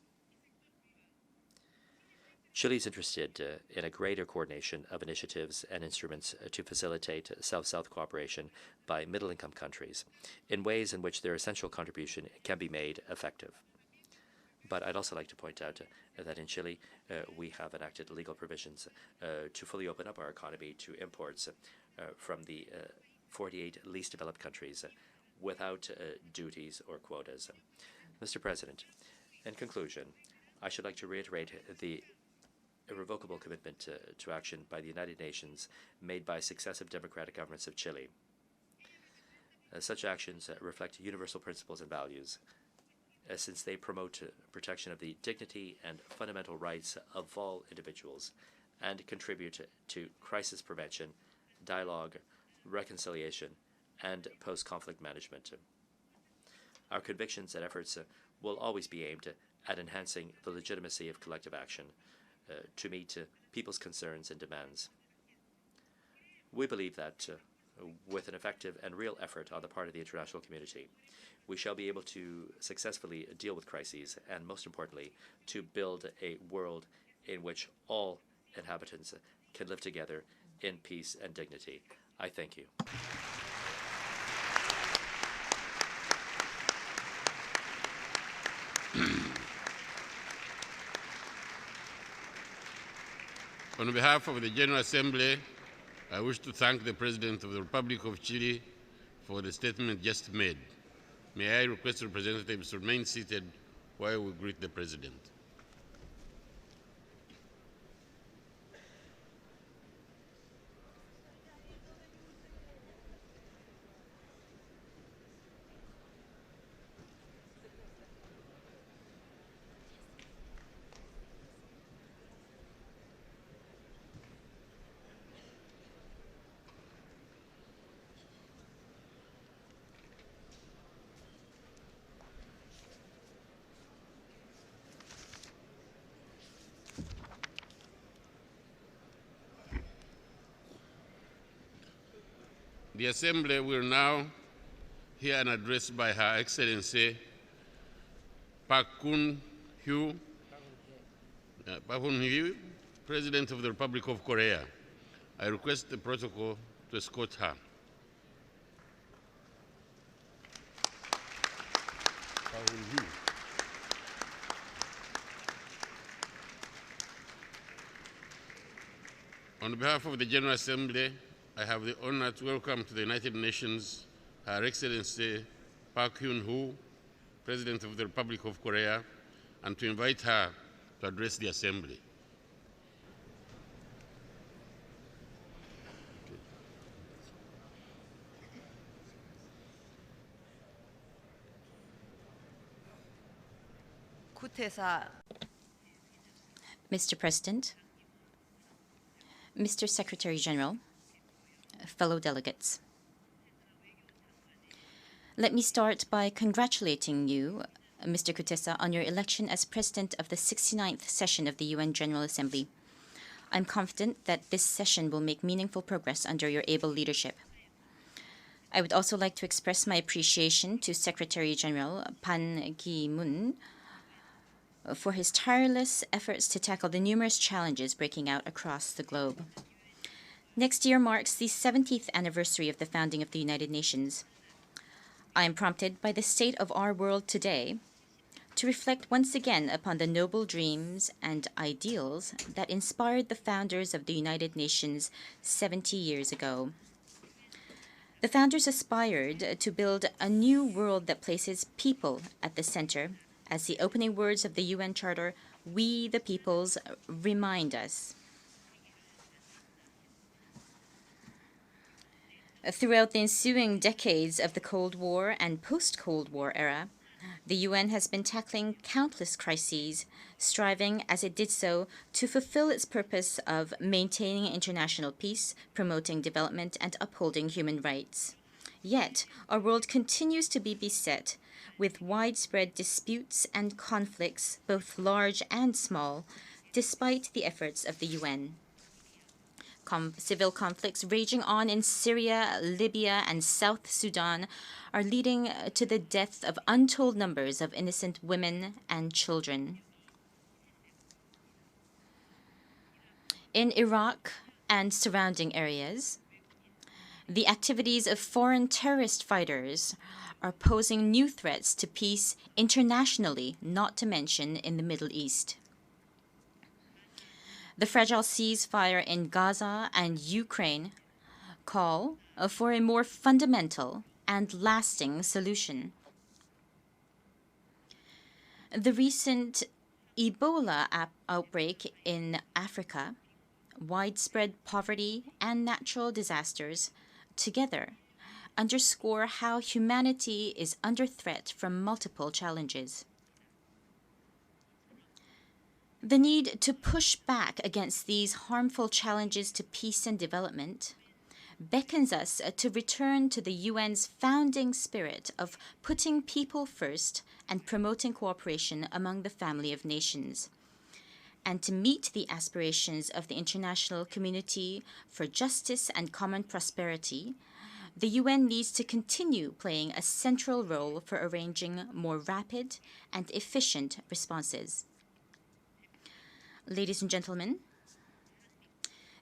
Chile is interested in a greater coordination of initiatives and instruments to facilitate South-South cooperation by middle-income countries in ways in which their essential contribution can be made effective. But I'd also like to point out that in Chile, we have enacted legal provisions to fully open up our economy to imports from the 48 least developed countries without duties or quotas. Mr. President, in conclusion, I should like to reiterate the irrevocable commitment to action by the United Nations made by successive democratic governments of Chile. Such actions reflect universal principles and values, since they promote protection of the dignity and fundamental rights of all individuals and contribute to crisis prevention, dialogue, reconciliation, and post-conflict management. Our convictions and efforts will always be aimed at enhancing the legitimacy of collective action to meet people's concerns and demands. We believe that with an effective and real effort on the part of the international community, we shall be able to successfully deal with crises and, most importantly, to build a world in which all inhabitants can live together in peace and dignity. I thank you. On behalf of the General Assembly, I wish to thank the President of the Republic of Chile for the statement just made. May I request representatives to remain seated while we greet the President. The Assembly will now hear an address by Her Excellency Park Geun-hye, President of the Republic of Korea. I request the protocol to escort her. On behalf of the General Assembly, I have the honor to welcome to the United Nations Her Excellency Park Geun-hye, President of the Republic of Korea, and to invite her to address the Assembly. Mr. President, Mr. Secretary General, fellow delegates. Let me start by congratulating you, Mr. Kutesa, on your election as President of the 69th session of the UN General Assembly. I'm confident that this session will make meaningful progress under your able leadership. I would also like to express my appreciation to Secretary General Ban Ki-moon for his tireless efforts to tackle the numerous challenges breaking out across the globe. Next year marks the 70th anniversary of the founding of the United Nations. I am prompted by the state of our world today to reflect once again upon the noble dreams and ideals that inspired the founders of the United Nations 70 years ago. The founders aspired to build a new world that places people at the center, as the opening words of the UN Charter, "We the Peoples," remind us. Throughout the ensuing decades of the Cold War and post-Cold War era, the UN has been tackling countless crises, striving as it did so to fulfill its purpose of maintaining international peace, promoting development, and upholding human rights. Yet, our world continues to be beset with widespread disputes and conflicts, both large and small, despite the efforts of the UN. Civil conflicts raging on in Syria, Libya, and South Sudan are leading to the death of untold numbers of innocent women and children. In Iraq and surrounding areas, the activities of foreign terrorist fighters are posing new threats to peace internationally, not to mention in the Middle East. The fragile ceasefire in Gaza and Ukraine call for a more fundamental and lasting solution. The recent Ebola outbreak in Africa, widespread poverty, and natural disasters together underscore how humanity is under threat from multiple challenges. The need to push back against these harmful challenges to peace and development beckons us to return to the UN's founding spirit of putting people first and promoting cooperation among the family of nations, and to meet the aspirations of the international community for justice and common prosperity. The UN needs to continue playing a central role for arranging more rapid and efficient responses. Ladies and gentlemen,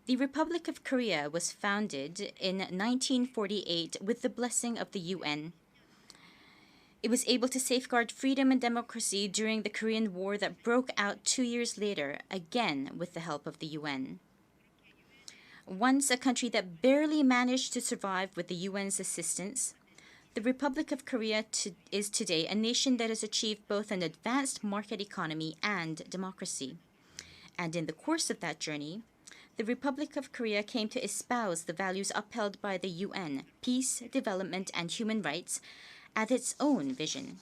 the Republic of Korea was founded in 1948 with the blessing of the UN. It was able to safeguard freedom and democracy during the Korean War that broke out 2 years later, again with the help of the UN. Once a country that barely managed to survive with the UN's assistance, the Republic of Korea is today a nation that has achieved both an advanced market economy and democracy. And in the course of that journey, the Republic of Korea came to espouse the values upheld by the UN, peace, development, and human rights, as its own vision.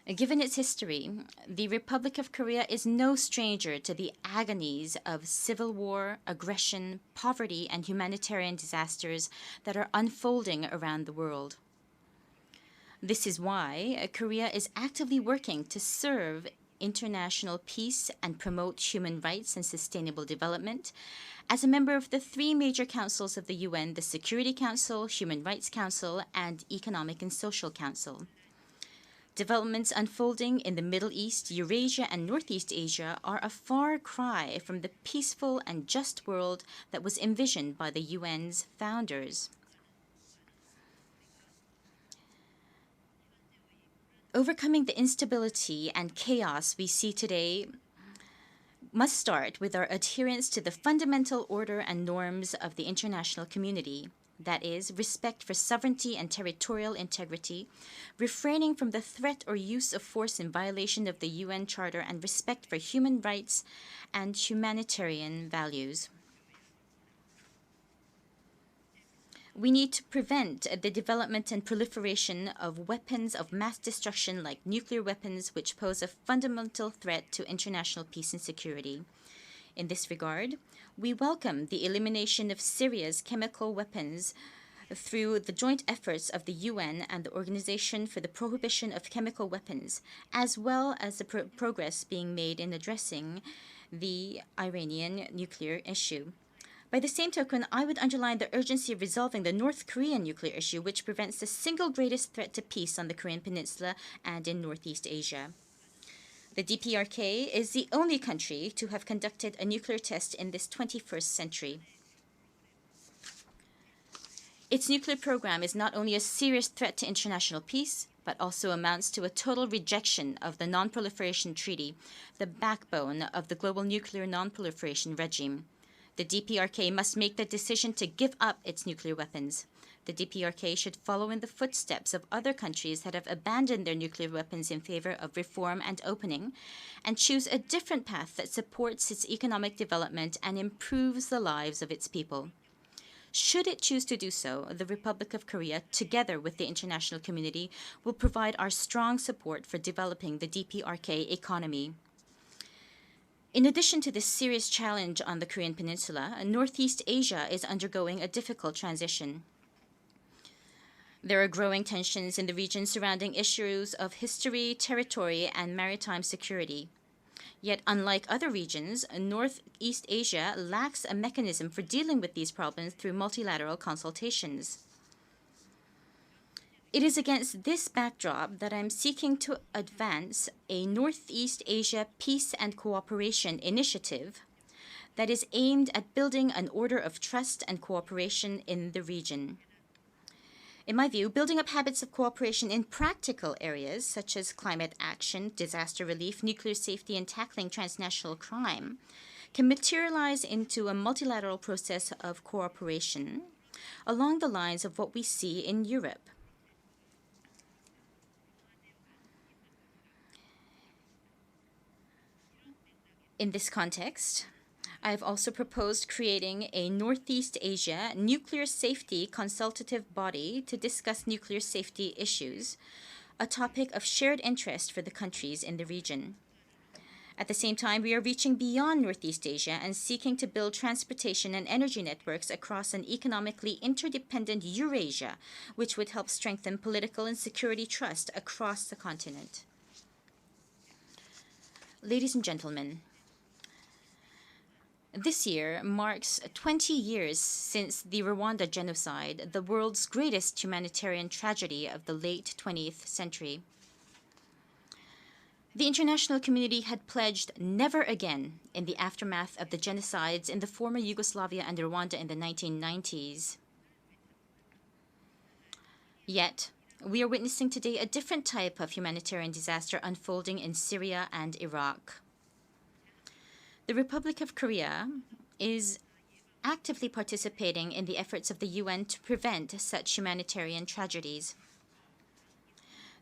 Given its history, the Republic of Korea is no stranger to the agonies of civil war, aggression, poverty, and humanitarian disasters that are unfolding around the world. This is why Korea is actively working to serve international peace and promote human rights and sustainable development as a member of the 3 major councils of the UN, the Security Council, Human Rights Council, and Economic and Social Council. Developments unfolding in the Middle East, Eurasia, and Northeast Asia are a far cry from the peaceful and just world that was envisioned by the UN's founders. Overcoming the instability and chaos we see today must start with our adherence to the fundamental order and norms of the international community, that is, respect for sovereignty and territorial integrity, refraining from the threat or use of force in violation of the UN Charter, and respect for human rights and humanitarian values. We need to prevent the development and proliferation of weapons of mass destruction like nuclear weapons, which pose a fundamental threat to international peace and security. In this regard, we welcome the elimination of Syria's chemical weapons through the joint efforts of the UN and the Organization for the Prohibition of Chemical Weapons, as well as the progress being made in addressing the Iranian nuclear issue. By the same token, I would underline the urgency of resolving the North Korean nuclear issue, which presents the single greatest threat to peace on the Korean Peninsula and in Northeast Asia. The DPRK is the only country to have conducted a nuclear test in this 21st century. Its nuclear program is not only a serious threat to international peace, but also amounts to a total rejection of the Non-Proliferation Treaty, the backbone of the global nuclear non-proliferation regime. The DPRK must make the decision to give up its nuclear weapons. The DPRK should follow in the footsteps of other countries that have abandoned their nuclear weapons in favor of reform and opening, and choose a different path that supports its economic development and improves the lives of its people. Should it choose to do so, the Republic of Korea, together with the international community, will provide our strong support for developing the DPRK economy. In addition to this serious challenge on the Korean Peninsula, Northeast Asia is undergoing a difficult transition. There are growing tensions in the region surrounding issues of history, territory, and maritime security. Yet, unlike other regions, Northeast Asia lacks a mechanism for dealing with these problems through multilateral consultations. It is against this backdrop that I'm seeking to advance a Northeast Asia Peace and Cooperation Initiative that is aimed at building an order of trust and cooperation in the region. In my view, building up habits of cooperation in practical areas such as climate action, disaster relief, nuclear safety, and tackling transnational crime can materialize into a multilateral process of cooperation along the lines of what we see in Europe. In this context, I have also proposed creating a Northeast Asia Nuclear Safety Consultative Body to discuss nuclear safety issues, a topic of shared interest for the countries in the region. At the same time, we are reaching beyond Northeast Asia and seeking to build transportation and energy networks across an economically interdependent Eurasia, which would help strengthen political and security trust across the continent. Ladies and gentlemen, this year marks 20 years since the Rwanda genocide, the world's greatest humanitarian tragedy of the late 20th century. The international community had pledged never again in the aftermath of the genocides in the former Yugoslavia and Rwanda in the 1990s. Yet, we are witnessing today a different type of humanitarian disaster unfolding in Syria and Iraq. The Republic of Korea is actively participating in the efforts of the UN to prevent such humanitarian tragedies.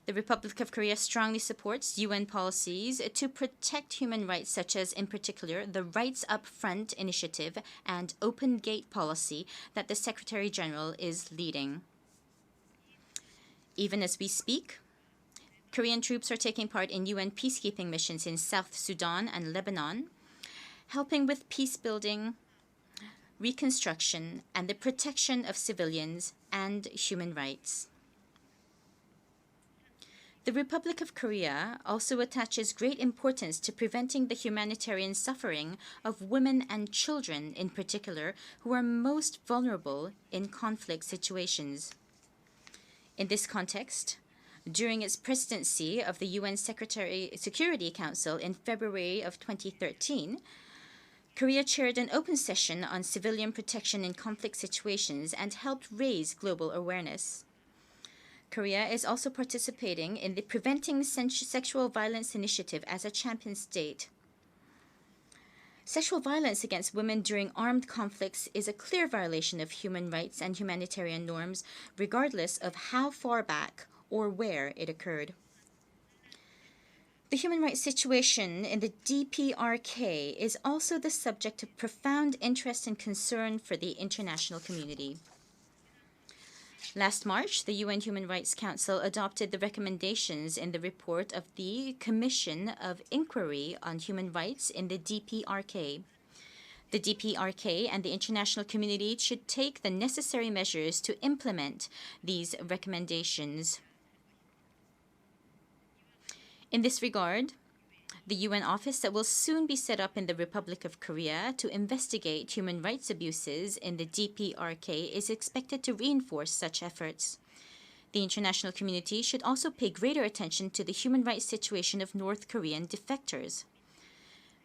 The Republic of Korea strongly supports UN policies to protect human rights, such as, in particular, the Rights Up Front initiative and Open Gate policy that the Secretary General is leading. Even as we speak, Korean troops are taking part in UN peacekeeping missions in South Sudan and Lebanon, helping with peace building, reconstruction, and the protection of civilians and human rights. The Republic of Korea also attaches great importance to preventing the humanitarian suffering of women and children in particular, who are most vulnerable in conflict situations. In this context, during its presidency of the UN Security Council in February of 2013, Korea chaired an open session on civilian protection in conflict situations and helped raise global awareness. Korea is also participating in the Preventing Sexual Violence Initiative as a champion state. Sexual violence against women during armed conflicts is a clear violation of human rights and humanitarian norms, regardless of how far back or where it occurred. The human rights situation in the DPRK is also the subject of profound interest and concern for the international community. Last March, the UN Human Rights Council adopted the recommendations in the report of the Commission of Inquiry on Human Rights in the DPRK. The DPRK and the international community should take the necessary measures to implement these recommendations. In this regard, the UN office that will soon be set up in the Republic of Korea to investigate human rights abuses in the DPRK is expected to reinforce such efforts. The international community should also pay greater attention to the human rights situation of North Korean defectors.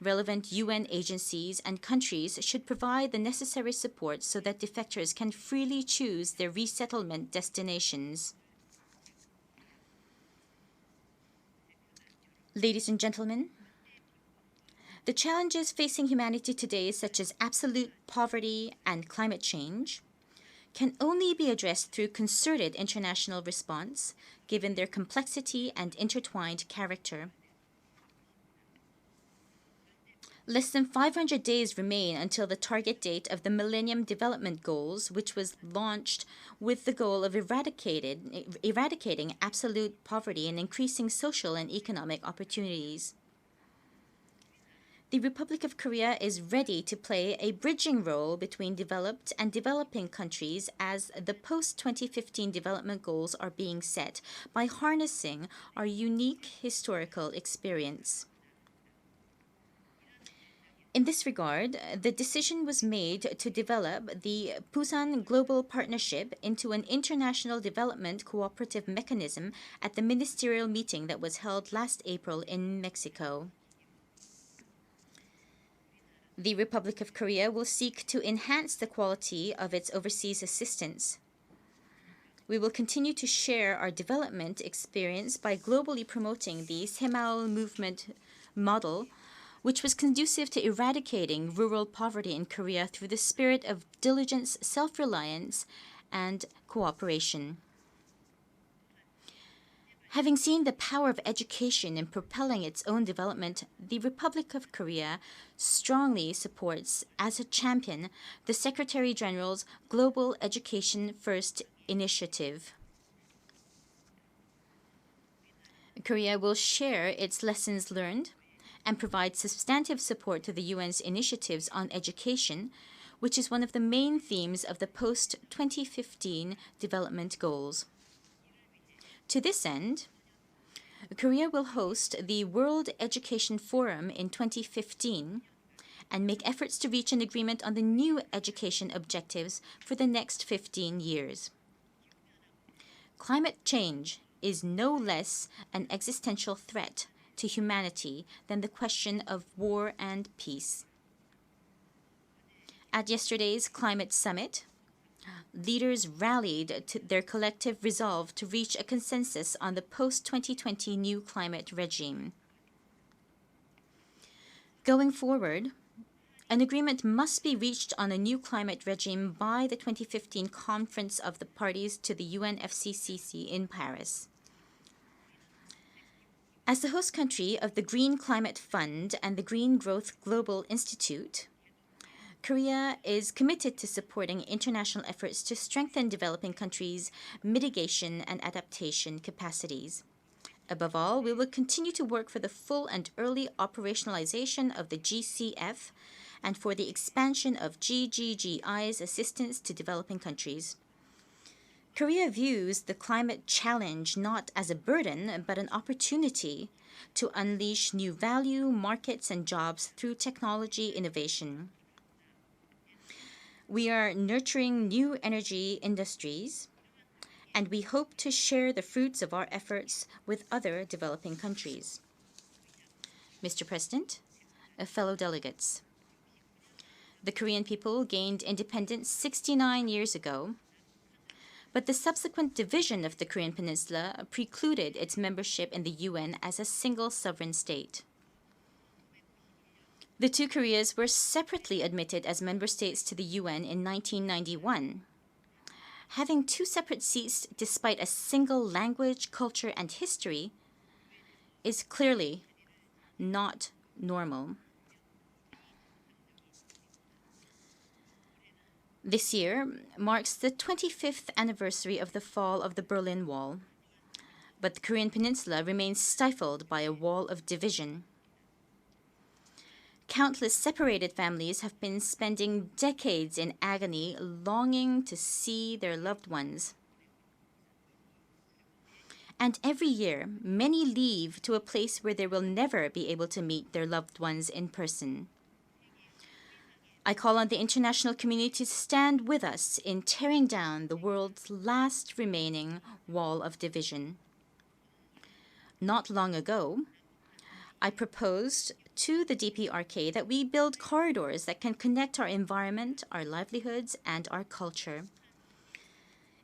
Relevant UN agencies and countries should provide the necessary support so that defectors can freely choose their resettlement destinations. Ladies and gentlemen, the challenges facing humanity today, such as absolute poverty and climate change, can only be addressed through concerted international response, given their complexity and intertwined character. Less than 500 days remain until the target date of the Millennium Development Goals, which was launched with the goal of eradicating absolute poverty and increasing social and economic opportunities. The Republic of Korea is ready to play a bridging role between developed and developing countries as the post-2015 development goals are being set by harnessing our unique historical experience. In this regard, the decision was made to develop the Busan Global Partnership into an international development cooperative mechanism at the ministerial meeting that was held last April in Mexico. The Republic of Korea will seek to enhance the quality of its overseas assistance. We will continue to share our development experience by globally promoting the Semaul movement model, which was conducive to eradicating rural poverty in Korea through the spirit of diligence, self-reliance, and cooperation. Having seen the power of education in propelling its own development, the Republic of Korea strongly supports, as a champion, the Secretary-General's Global Education First initiative. Korea will share its lessons learned and provide substantive support to the UN's initiatives on education, which is one of the main themes of the post-2015 development goals. To this end, Korea will host the World Education Forum in 2015 and make efforts to reach an agreement on the new education objectives for the next 15 years. Climate change is no less an existential threat to humanity than the question of war and peace. At yesterday's climate summit, leaders rallied to their collective resolve to reach a consensus on the post-2020 new climate regime. Going forward, an agreement must be reached on a new climate regime by the 2015 Conference of the Parties to the UNFCCC in Paris. As the host country of the Green Climate Fund and the Green Growth Global Institute, Korea is committed to supporting international efforts to strengthen developing countries' mitigation and adaptation capacities. Above all, we will continue to work for the full and early operationalization of the GCF and for the expansion of GGGI's assistance to developing countries. Korea views the climate challenge not as a burden, but an opportunity to unleash new value, markets, and jobs through technology innovation. We are nurturing new energy industries, and we hope to share the fruits of our efforts with other developing countries. Mr. President, fellow delegates, the Korean people gained independence 69 years ago, but the subsequent division of the Korean Peninsula precluded its membership in the UN as a single sovereign state. The two Koreas were separately admitted as member states to the UN in 1991. Having two separate seats despite a single language, culture, and history is clearly not normal. This year marks the 25th anniversary of the fall of the Berlin Wall, but the Korean Peninsula remains stifled by a wall of division. Countless separated families have been spending decades in agony, longing to see their loved ones. And every year, many leave to a place where they will never be able to meet their loved ones in person. I call on the international community to stand with us in tearing down the world's last remaining wall of division. Not long ago, I proposed to the DPRK that we build corridors that can connect our environment, our livelihoods, and our culture.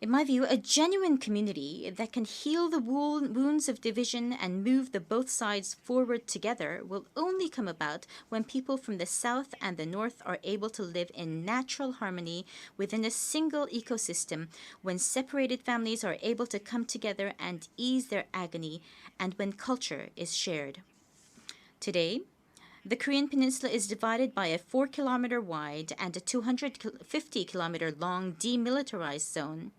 In my view, a genuine community that can heal the wounds of division and move the both sides forward together will only come about when people from the South and the North are able to live in natural harmony within a single ecosystem, when separated families are able to come together and ease their agony, and when culture is shared. Today, the Korean Peninsula is divided by a 4-kilometer wide and a 250-kilometer long demilitarized zone.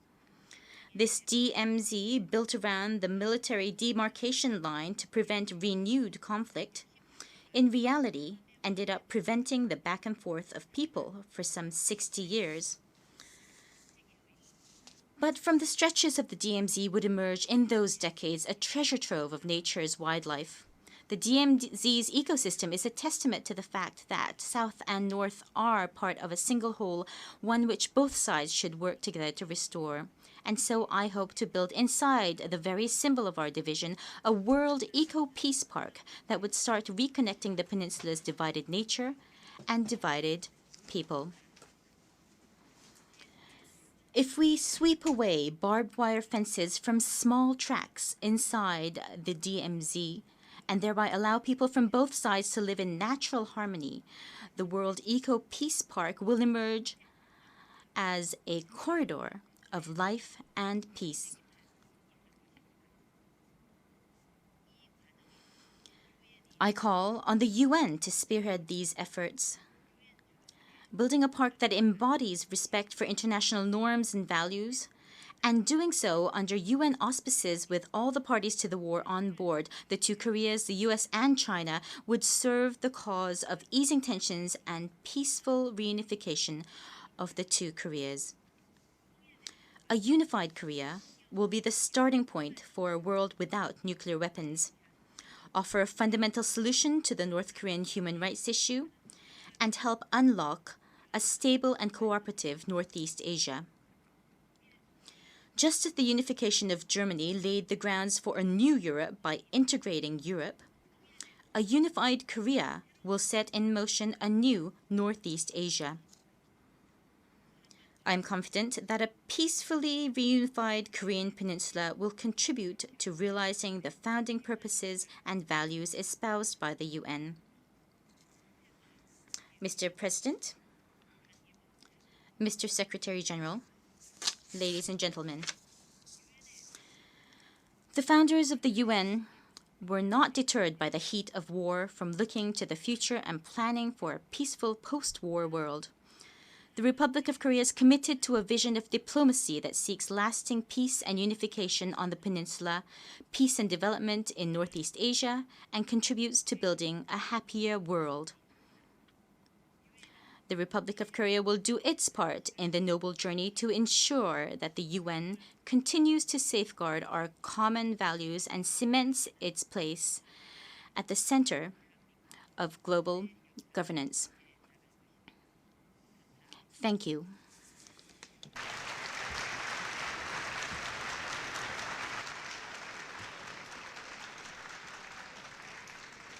This DMZ, built around the military demarcation line to prevent renewed conflict, in reality ended up preventing the back and forth of people for some 60 years. But from the stretches of the DMZ would emerge in those decades a treasure trove of nature's wildlife. The DMZ's ecosystem is a testament to the fact that South and North are part of a single whole, one which both sides should work together to restore. And so I hope to build inside the very symbol of our division a world eco-peace park that would start reconnecting the peninsula's divided nature and divided people. If we sweep away barbed wire fences from small tracts inside the DMZ, and thereby allow people from both sides to live in natural harmony, the World Eco-Peace Park will emerge as a corridor of life and peace. I call on the UN to spearhead these efforts. Building a park that embodies respect for international norms and values, and doing so under UN auspices with all the parties to the war on board, the two Koreas, the US and China, would serve the cause of easing tensions and peaceful reunification of the two Koreas. A unified Korea will be the starting point for a world without nuclear weapons, offer a fundamental solution to the North Korean human rights issue, and help unlock a stable and cooperative Northeast Asia. Just as the unification of Germany laid the grounds for a new Europe by integrating Europe, a unified Korea will set in motion a new Northeast Asia. I am confident that a peacefully reunified Korean peninsula will contribute to realizing the founding purposes and values espoused by the UN. Mr. President, Mr. Secretary General, ladies and gentlemen, the founders of the UN were not deterred by the heat of war from looking to the future and planning for a peaceful post-war world. The Republic of Korea is committed to a vision of diplomacy that seeks lasting peace and unification on the peninsula, peace and development in Northeast Asia, and contributes to building a happier world. The Republic of Korea will do its part in the noble journey to ensure that the UN continues to safeguard our common values and cements its place at the center of global governance. Thank you.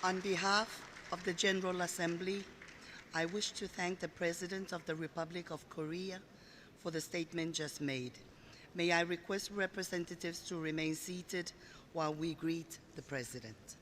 On behalf of the General Assembly, I wish to thank the President of the Republic of Korea for the statement just made. May I request representatives to remain seated while we greet the President.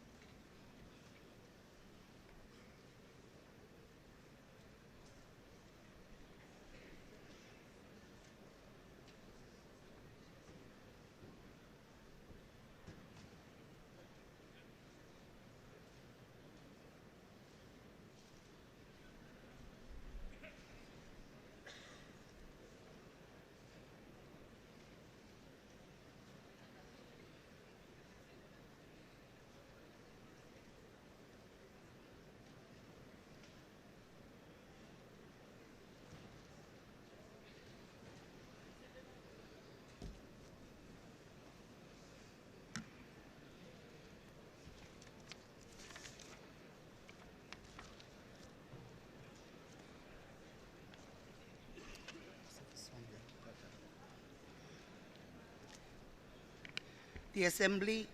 The Assembly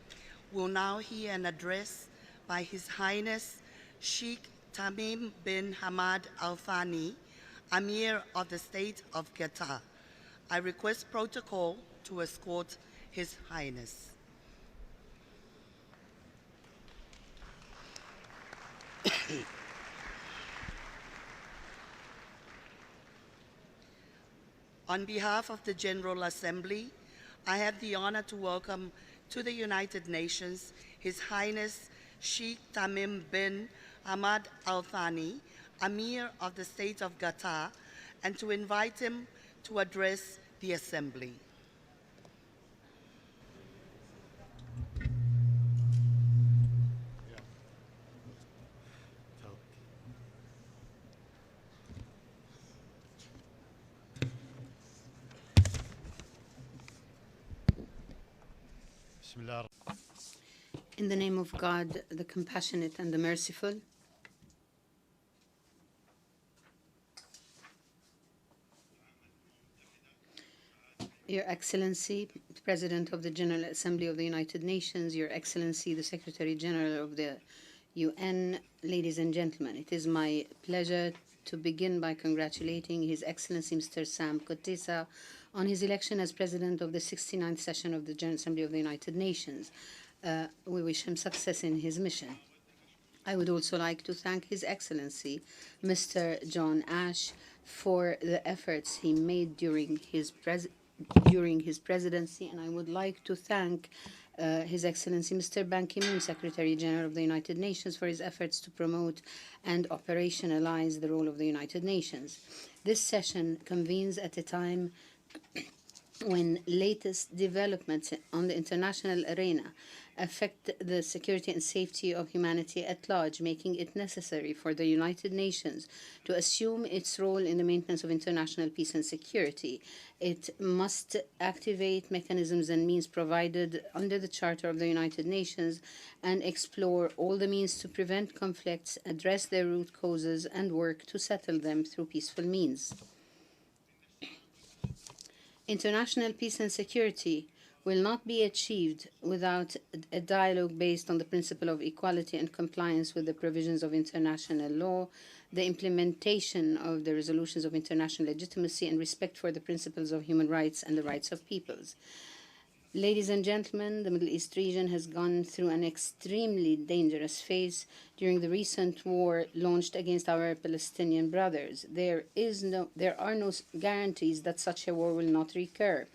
will now hear an address by His Highness Sheikh Tamim bin Hamad Al Thani, Amir of the State of Qatar. I request protocol to escort His Highness. On behalf of the General Assembly, I have the honor to welcome to the United Nations His Highness Sheikh Tamim bin Hamad Al Thani, Amir of the State of Qatar, and to invite him to address the Assembly. In the name of God, the compassionate and the merciful. Your Excellency, President of the General Assembly of the United Nations, Your Excellency, the Secretary General of the UN, ladies and gentlemen, it is my pleasure to begin by congratulating His Excellency Mr. Sam Kutesa on his election as President of the 69th session of the General Assembly of the United Nations. We wish him success in his mission. I would also like to thank His Excellency Mr. John Ash for the efforts he made during his presidency, and I would like to thank His Excellency Mr. Ban Ki-moon, Secretary General of the United Nations, for his efforts to promote and operationalize the role of the United Nations. This session convenes at a time when latest developments on the international arena affect the security and safety of humanity at large, making it necessary for the United Nations to assume its role in the maintenance of international peace and security. It must activate mechanisms and means provided under the Charter of the United Nations and explore all the means to prevent conflicts, address their root causes, and work to settle them through peaceful means. International peace and security will not be achieved without a dialogue based on the principle of equality and compliance with the provisions of international law, the implementation of the resolutions of international legitimacy, and respect for the principles of human rights and the rights of peoples. Ladies and gentlemen, the Middle East region has gone through an extremely dangerous phase during the recent war launched against our Palestinian brothers. There are no guarantees that such a war will not recur.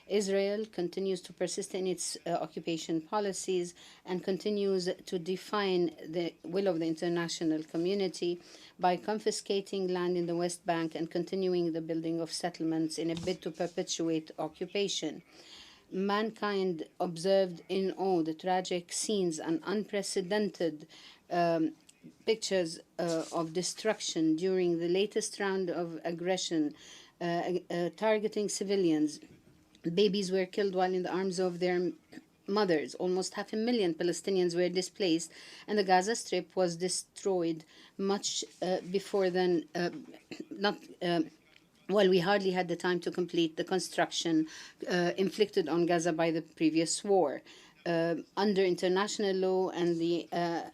Israel continues to persist in its occupation policies and continues to define the will of the international community by confiscating land in the West Bank and continuing the building of settlements in a bid to perpetuate occupation. Mankind observed in awe the tragic scenes and unprecedented pictures of destruction during the latest round of aggression targeting civilians. Babies were killed while in the arms of their mothers. Almost 500,000 Palestinians were displaced, and the Gaza Strip was destroyed much before then. Well, we hardly had the time to complete the construction inflicted on Gaza by the previous war. Under international law and the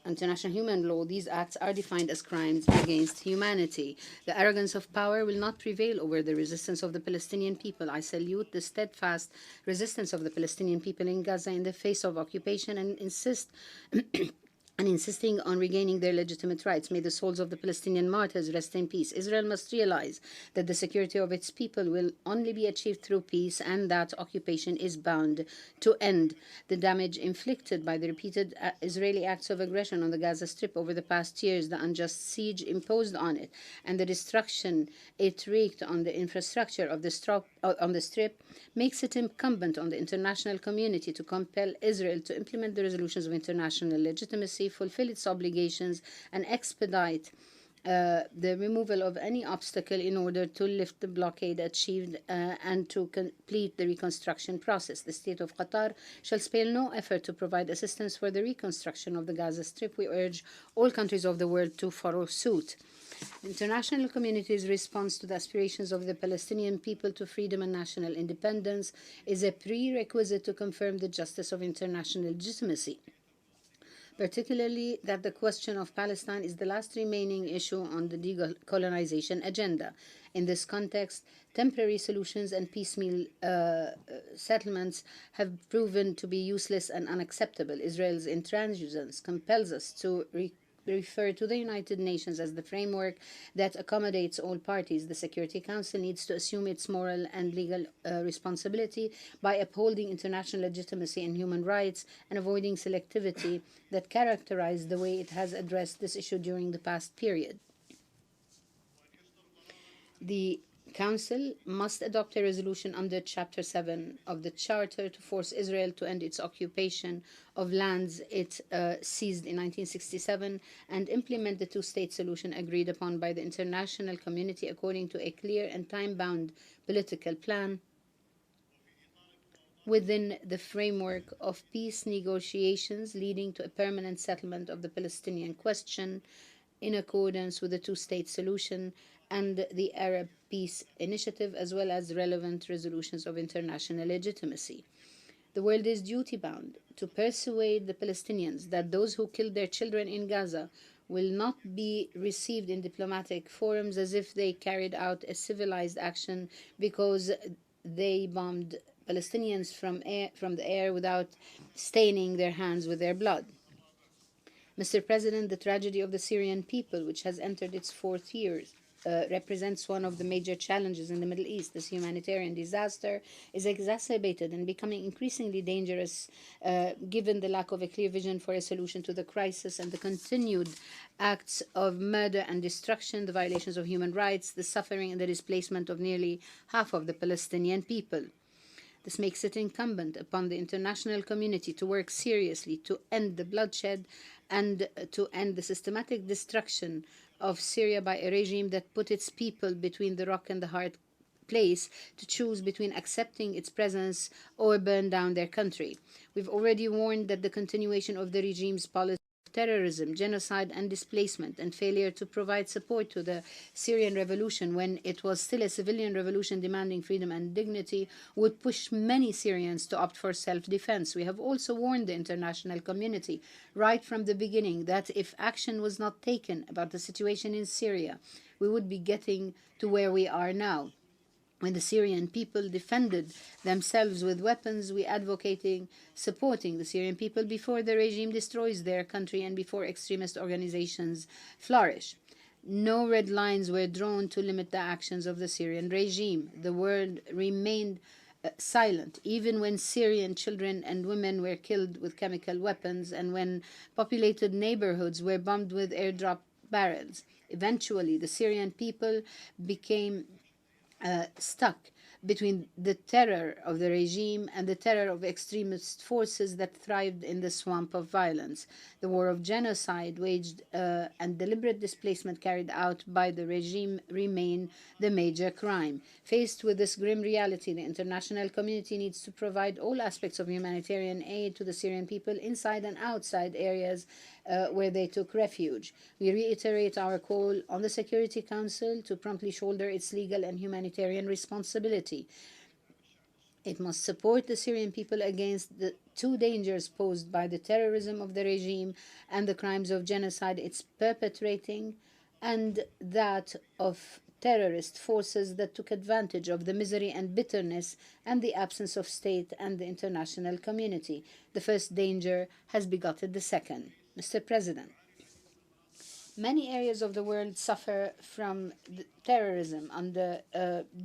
international human law, these acts are defined as crimes against humanity. The arrogance of power will not prevail over the resistance of the Palestinian people. I salute the steadfast resistance of the Palestinian people in Gaza in the face of occupation and insisting on regaining their legitimate rights. May the souls of the Palestinian martyrs rest in peace. Israel must realize that the security of its people will only be achieved through peace, and that occupation is bound to end. The damage inflicted by the repeated Israeli acts of aggression on the Gaza Strip over the past years, the unjust siege imposed on it, and the destruction it wreaked on the infrastructure of the Strip makes it incumbent on the international community to compel Israel to implement the resolutions of international legitimacy, fulfill its obligations, and expedite the removal of any obstacle in order to lift the blockade achieved and to complete the reconstruction process. The State of Qatar shall spare no effort to provide assistance for the reconstruction of the Gaza Strip. We urge all countries of the world to follow suit. The international community's response to the aspirations of the Palestinian people to freedom and national independence is a prerequisite to confirm the justice of international legitimacy. particularly that the question of Palestine is the last remaining issue on the decolonization agenda. In this context, temporary solutions and piecemeal settlements have proven to be useless and unacceptable. Israel's intransigence compels us to refer to the United Nations as the framework that accommodates all parties. The Security Council needs to assume its moral and legal responsibility by upholding international legitimacy and human rights and avoiding selectivity that characterized the way it has addressed this issue during the past period. The Council must adopt a resolution under Chapter 7 of the Charter to force Israel to end its occupation of lands it seized in 1967 and implement the two-state solution agreed upon by the international community according to a clear and time-bound political plan within the framework of peace negotiations leading to a permanent settlement of the Palestinian question in accordance with the two-state solution and the Arab Peace Initiative, as well as relevant resolutions of international legitimacy. The world is duty-bound to persuade the Palestinians that those who killed their children in Gaza will not be received in diplomatic forums as if they carried out a civilized action because they bombed Palestinians from the air without staining their hands with their blood. Mr. President, the tragedy of the Syrian people, which has entered its fourth year, represents one of the major challenges in the Middle East. This humanitarian disaster is exacerbated and becoming increasingly dangerous given the lack of a clear vision for a solution to the crisis and the continued acts of murder and destruction, the violations of human rights, the suffering and the displacement of nearly half of the Palestinian people. This makes it incumbent upon the international community to work seriously to end the bloodshed and to end the systematic destruction of Syria by a regime that put its people between the rock and the hard place to choose between accepting its presence or burn down their country. We've already warned that the continuation of the regime's policy of terrorism, genocide, and displacement, and failure to provide support to the Syrian revolution when it was still a civilian revolution demanding freedom and dignity, would push many Syrians to opt for self-defense. We have also warned the international community right from the beginning that if action was not taken about the situation in Syria, we would be getting to where we are now. When the Syrian people defended themselves with weapons, we advocating supporting the Syrian people before the regime destroys their country and before extremist organizations flourish. No red lines were drawn to limit the actions of the Syrian regime. The world remained silent, even when Syrian children and women were killed with chemical weapons and when populated neighborhoods were bombed with airdrop barrels. Eventually, the Syrian people became stuck between the terror of the regime and the terror of extremist forces that thrived in the swamp of violence. The war of genocide waged and deliberate displacement carried out by the regime remain the major crime. Faced with this grim reality, the international community needs to provide all aspects of humanitarian aid to the Syrian people inside and outside areas where they took refuge. We reiterate our call on the Security Council to promptly shoulder its legal and humanitarian responsibility. It must support the Syrian people against the two dangers posed by the terrorism of the regime and the crimes of genocide it's perpetrating, and that of terrorist forces that took advantage of the misery and bitterness and the absence of state and the international community. The first danger has begotten the second. Mr. President, many areas of the world suffer from terrorism under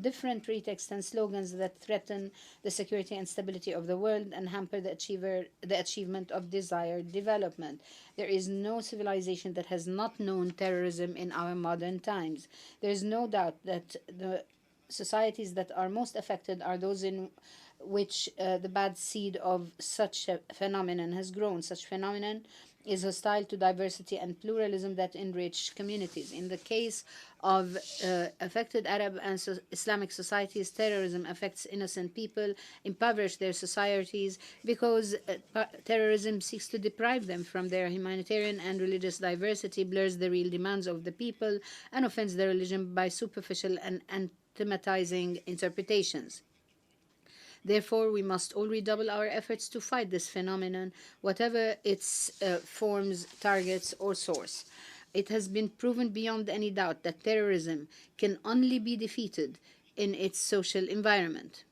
different pretexts and slogans that threaten the security and stability of the world and hamper the achievement of desired development. There is no civilization that has not known terrorism in our modern times. There is no doubt that the societies that are most affected are those in which the bad seed of such a phenomenon has grown. Such phenomenon is hostile to diversity and pluralism that enrich communities. In the case of affected Arab and Islamic societies, terrorism affects innocent people, impoverish their societies, because terrorism seeks to deprive them from their humanitarian and religious diversity, blurs the real demands of the people, and offends their religion by superficial and anthematizing interpretations. Therefore, we must all redouble our efforts to fight this phenomenon, whatever its forms, targets, or source. It has been proven beyond any doubt that terrorism can only be defeated in its social environment.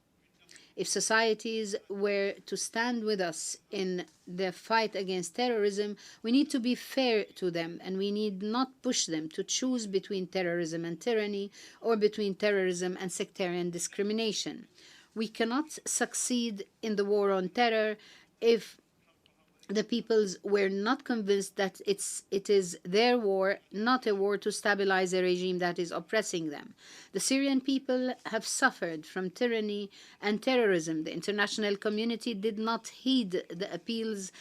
If societies were to stand with us in the fight against terrorism, we need to be fair to them, and we need not push them to choose between terrorism and tyranny or between terrorism and sectarian discrimination. We cannot succeed in the war on terror if the peoples were not convinced that it is their war, not a war to stabilize a regime that is oppressing them. The Syrian people have suffered from tyranny and terrorism. The international community did not heed the appeals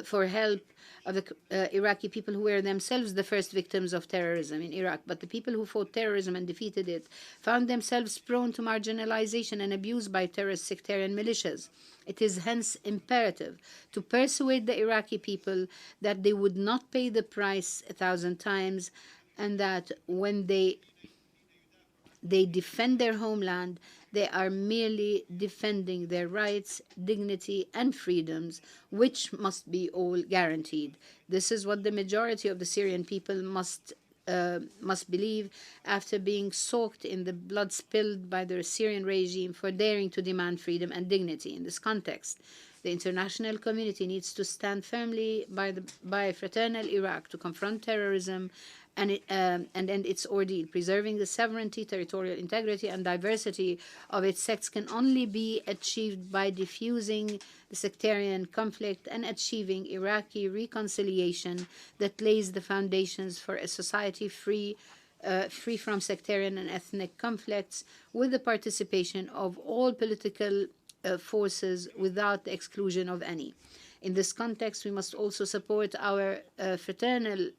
for help of the Iraqi people, who were themselves the first victims of terrorism in Iraq. But the people who fought terrorism and defeated it found themselves prone to marginalization and abuse by terrorist sectarian militias. It is hence imperative to persuade the Iraqi people that they would not pay the price 1,000 times, and that when they defend their homeland, they are merely defending their rights, dignity, and freedoms, which must be all guaranteed. This is what the majority of the Syrian people must believe after being soaked in the blood spilled by the Syrian regime for daring to demand freedom and dignity. In this context, the international community needs to stand firmly by fraternal Iraq to confront terrorism and end its ordeal. Preserving the sovereignty, territorial integrity, and diversity of its sects can only be achieved by diffusing the sectarian conflict and achieving Iraqi reconciliation that lays the foundations for a society free from sectarian and ethnic conflicts, with the participation of all political forces without the exclusion of any. In this context, we must also support our fraternal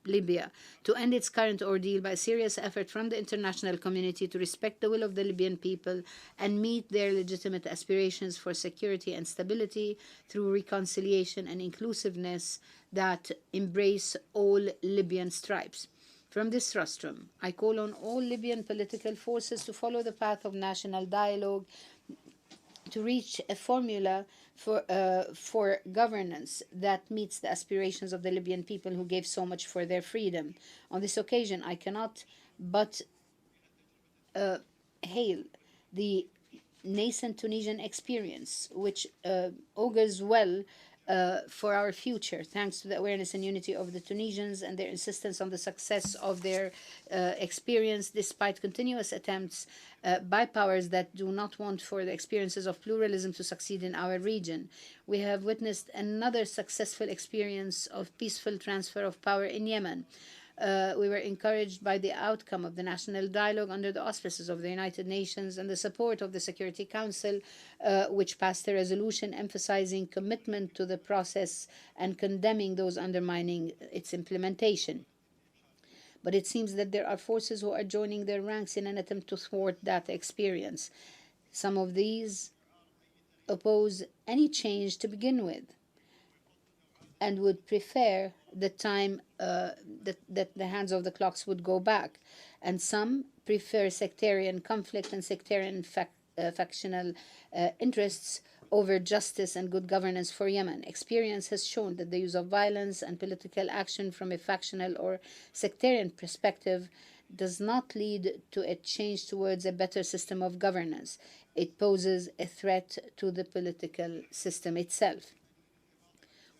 Libya to end its current ordeal by serious effort from the international community to respect the will of the Libyan people and meet their legitimate aspirations for security and stability through reconciliation and inclusiveness that embrace all Libyan stripes. From this rostrum, I call on all Libyan political forces to follow the path of national dialogue to reach a formula for governance that meets the aspirations of the Libyan people who gave so much for their freedom. On this occasion, I cannot but hail the nascent Tunisian experience, which augurs well for our future, thanks to the awareness and unity of the Tunisians and their insistence on the success of their experience, despite continuous attempts by powers that do not want for the experiences of pluralism to succeed in our region. We have witnessed another successful experience of peaceful transfer of power in Yemen. We were encouraged by the outcome of the national dialogue under the auspices of the United Nations and the support of the Security Council, which passed a resolution emphasizing commitment to the process and condemning those undermining its implementation. But it seems that there are forces who are joining their ranks in an attempt to thwart that experience. Some of these oppose any change to begin with and would prefer the time that the hands of the clocks would go back. And some prefer sectarian conflict and sectarian factional interests over justice and good governance for Yemen. Experience has shown that the use of violence and political action from a factional or sectarian perspective does not lead to a change towards a better system of governance. It poses a threat to the political system itself.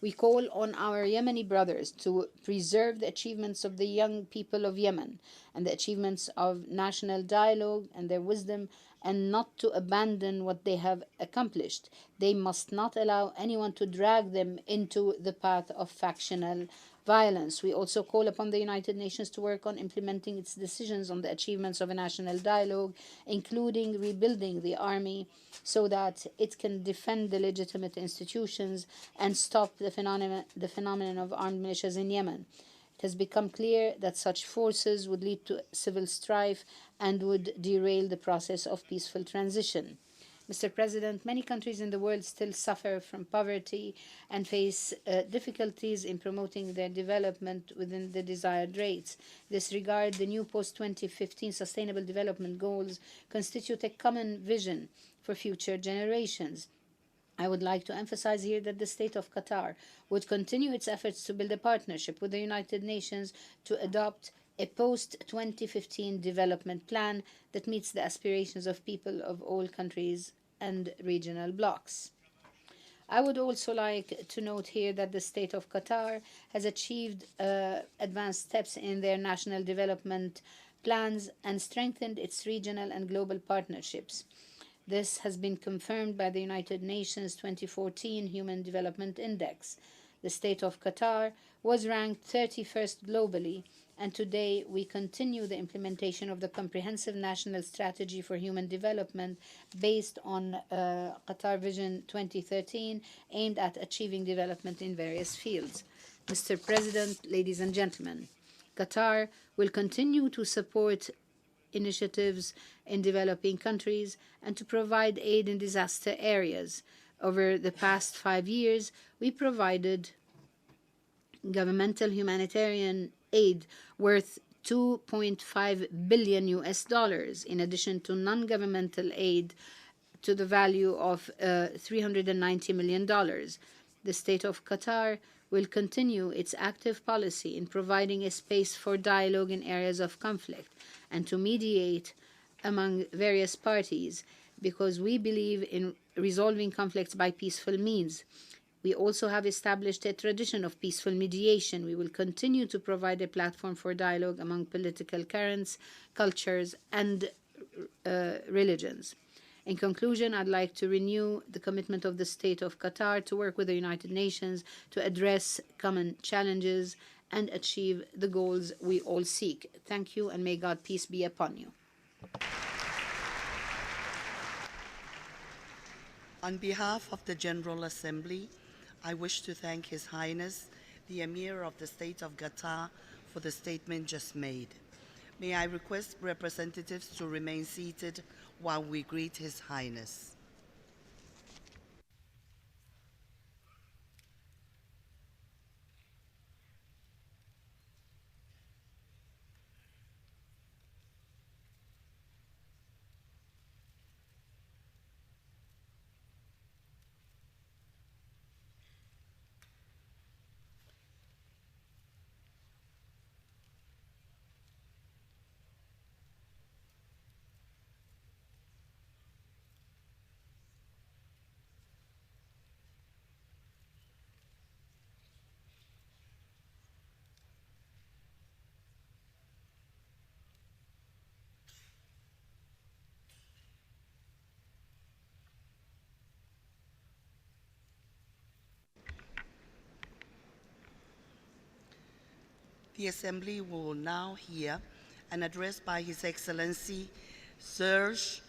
We call on our Yemeni brothers to preserve the achievements of the young people of Yemen and the achievements of national dialogue and their wisdom, and not to abandon what they have accomplished. They must not allow anyone to drag them into the path of factional violence. We also call upon the United Nations to work on implementing its decisions on the achievements of a national dialogue, including rebuilding the army so that it can defend the legitimate institutions and stop the phenomenon of armed militias in Yemen. It has become clear that such forces would lead to civil strife and would derail the process of peaceful transition. Mr. President, many countries in the world still suffer from poverty and face difficulties in promoting their development within the desired rates. In this regard, the new post-2015 Sustainable Development Goals constitute a common vision for future generations. I would like to emphasize here that the state of Qatar would continue its efforts to build a partnership with the United Nations to adopt a post-2015 development plan that meets the aspirations of people of all countries and regional blocs. I would also like to note here that the state of Qatar has achieved advanced steps in their national development plans and strengthened its regional and global partnerships. This has been confirmed by the United Nations 2014 Human Development Index. The state of Qatar was ranked 31st globally, and today we continue the implementation of the Comprehensive National Strategy for Human Development based on Qatar Vision 2013, aimed at achieving development in various fields. Mr. President, ladies and gentlemen, Qatar will continue to support initiatives in developing countries and to provide aid in disaster areas. Over the past 5 years, we provided governmental humanitarian aid worth $2.5 billion in addition to non-governmental aid to the value of $390 million. The state of Qatar will continue its active policy in providing a space for dialogue in areas of conflict and to mediate among various parties, because we believe in resolving conflicts by peaceful means. We also have established a tradition of peaceful mediation. We will continue to provide a platform for dialogue among political currents, cultures, and religions. In conclusion, I'd like to renew the commitment of the state of Qatar to work with the United Nations to address common challenges and achieve the goals we all seek. Thank you, and may God peace be upon you. On behalf of the General Assembly, I wish to thank His Highness, the Emir of the State of Qatar, for the statement just made. May I request representatives to remain seated while we greet His Highness. The Assembly will now hear an address by His Excellency Serge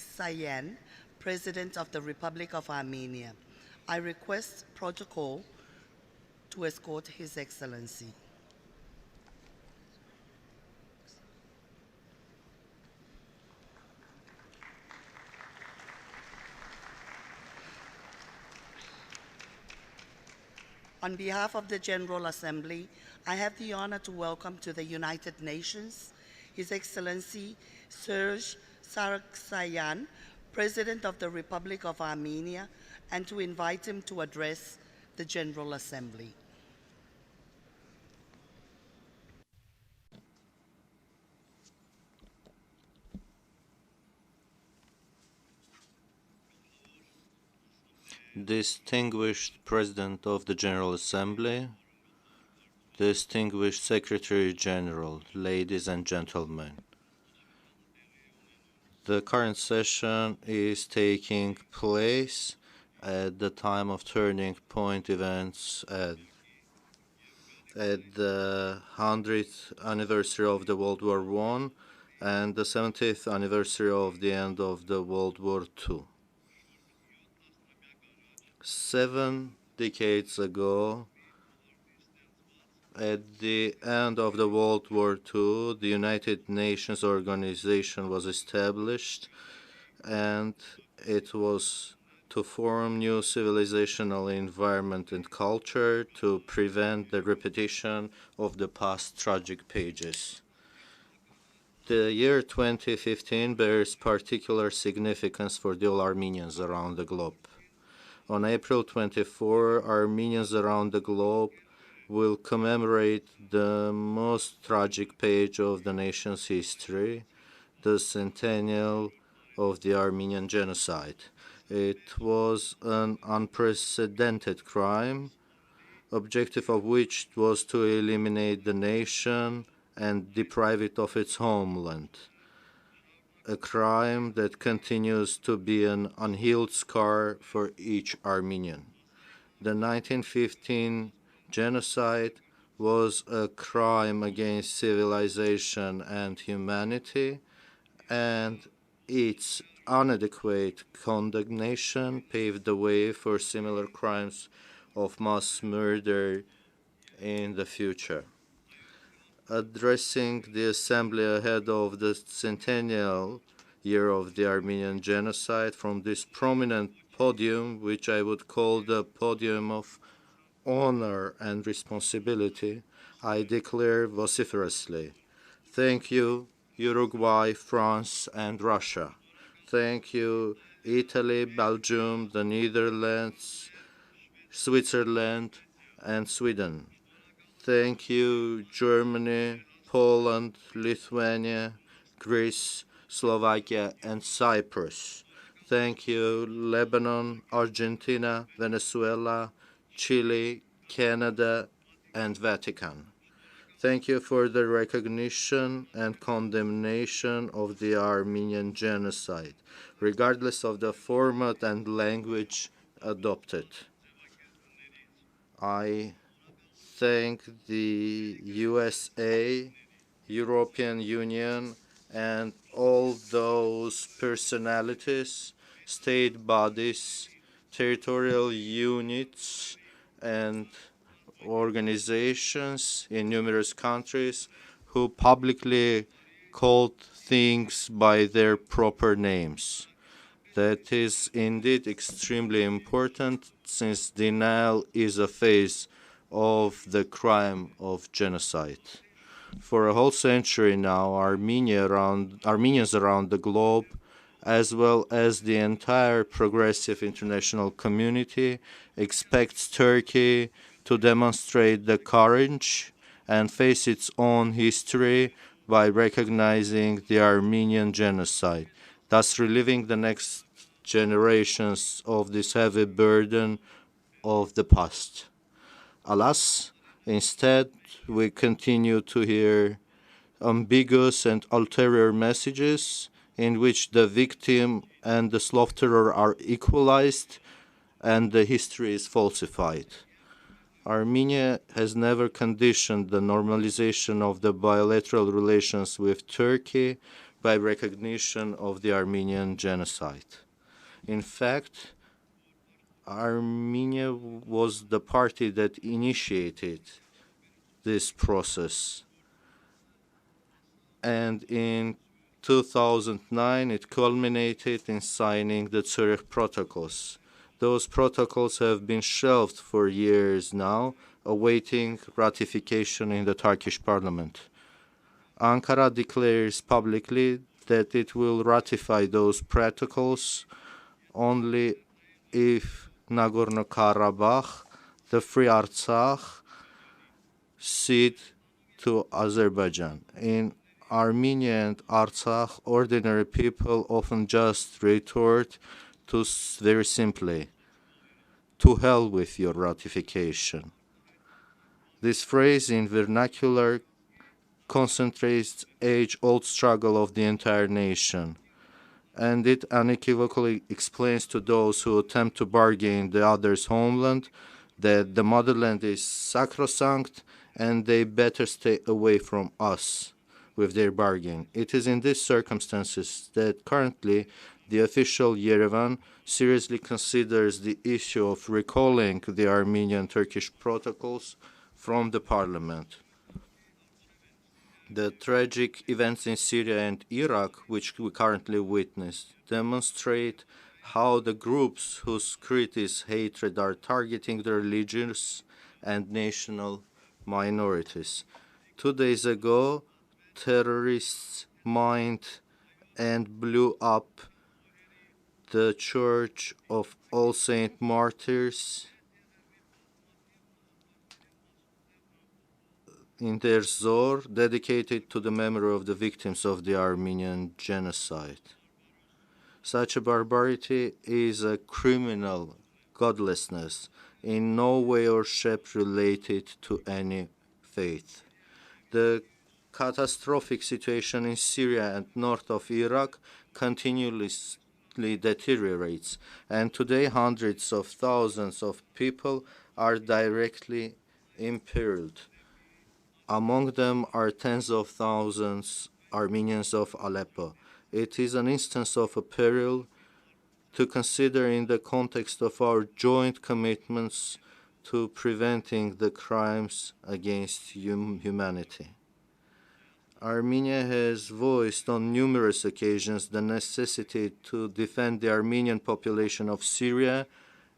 Sargsyan, President of the Republic of Armenia. I request protocol to escort His Excellency. On behalf of the General Assembly, I have the honor to welcome to the United Nations His Excellency Serge Sargsyan, President of the Republic of Armenia, and to invite him to address the General Assembly. Distinguished President of the General Assembly, distinguished Secretary General, ladies and gentlemen. The current session is taking place at the time of turning point events at the 100th anniversary of the World War I and the 70th anniversary of the end of the World War II. 7 decades ago, at the end of the World War II, the United Nations organization was established, and it was to form new civilizational environment and culture to prevent the repetition of the past tragic pages. The year 2015 bears particular significance for all Armenians around the globe. On April 24, Armenians around the globe will commemorate the most tragic page of the nation's history, the centennial of the Armenian Genocide. It was an unprecedented crime, objective of which was to eliminate the nation and deprive it of its homeland, a crime that continues to be an unhealed scar for each Armenian. The 1915 genocide was a crime against civilization and humanity, and its inadequate condemnation paved the way for similar crimes of mass murder in the future. Addressing the Assembly ahead of the centennial year of the Armenian Genocide from this prominent podium, which I would call the podium of honor and responsibility, I declare vociferously, thank you, Uruguay, France, and Russia. Thank you, Italy, Belgium, the Netherlands, Switzerland, and Sweden. Thank you, Germany, Poland, Lithuania, Greece, Slovakia, and Cyprus. Thank you, Lebanon, Argentina, Venezuela, Chile, Canada, and Vatican. Thank you for the recognition and condemnation of the Armenian Genocide, regardless of the format and language adopted. I thank the USA, European Union, and all those personalities, state bodies, territorial units, and organizations in numerous countries who publicly called things by their proper names. That is indeed extremely important, since denial is a phase of the crime of genocide. For a whole century now, Armenians around the globe, as well as the entire progressive international community, expects Turkey to demonstrate the courage and face its own history by recognizing the Armenian genocide, thus relieving the next generations of this heavy burden of the past. Alas, instead, we continue to hear ambiguous and ulterior messages in which the victim and the slaughterer are equalized and the history is falsified. Armenia has never conditioned the normalization of the bilateral relations with Turkey by recognition of the Armenian genocide. In fact, Armenia was the party that initiated this process. And in 2009, it culminated in signing the Zurich Protocols. Those protocols have been shelved for years now, awaiting ratification in the Turkish parliament. Ankara declares publicly that it will ratify those protocols only if Nagorno-Karabakh, the Free Artsakh, cede to Azerbaijan. In Armenia and Artsakh, ordinary people often just retort to very simply, to hell with your ratification. This phrase in vernacular concentrates age-old struggle of the entire nation, and it unequivocally explains to those who attempt to bargain the other's homeland that the motherland is sacrosanct and they better stay away from us with their bargain. It is in these circumstances that currently the official Yerevan seriously considers the issue of recalling the Armenian-Turkish protocols from the parliament. The tragic events in Syria and Iraq, which we currently witness, demonstrate how the groups whose creed is hatred are targeting the religious and national minorities. 2 days ago, terrorists mined and blew up the Church of All Saint Martyrs in Deir Zor, dedicated to the memory of the victims of the Armenian genocide. Such a barbarity is a criminal godlessness, in no way or shape related to any faith. The catastrophic situation in Syria and north of Iraq continuously deteriorates, and today hundreds of thousands of people are directly imperiled. Among them are tens of thousands Armenians of Aleppo. It is an instance of a peril to consider in the context of our joint commitments to preventing the crimes against humanity. Armenia has voiced on numerous occasions the necessity to defend the Armenian population of Syria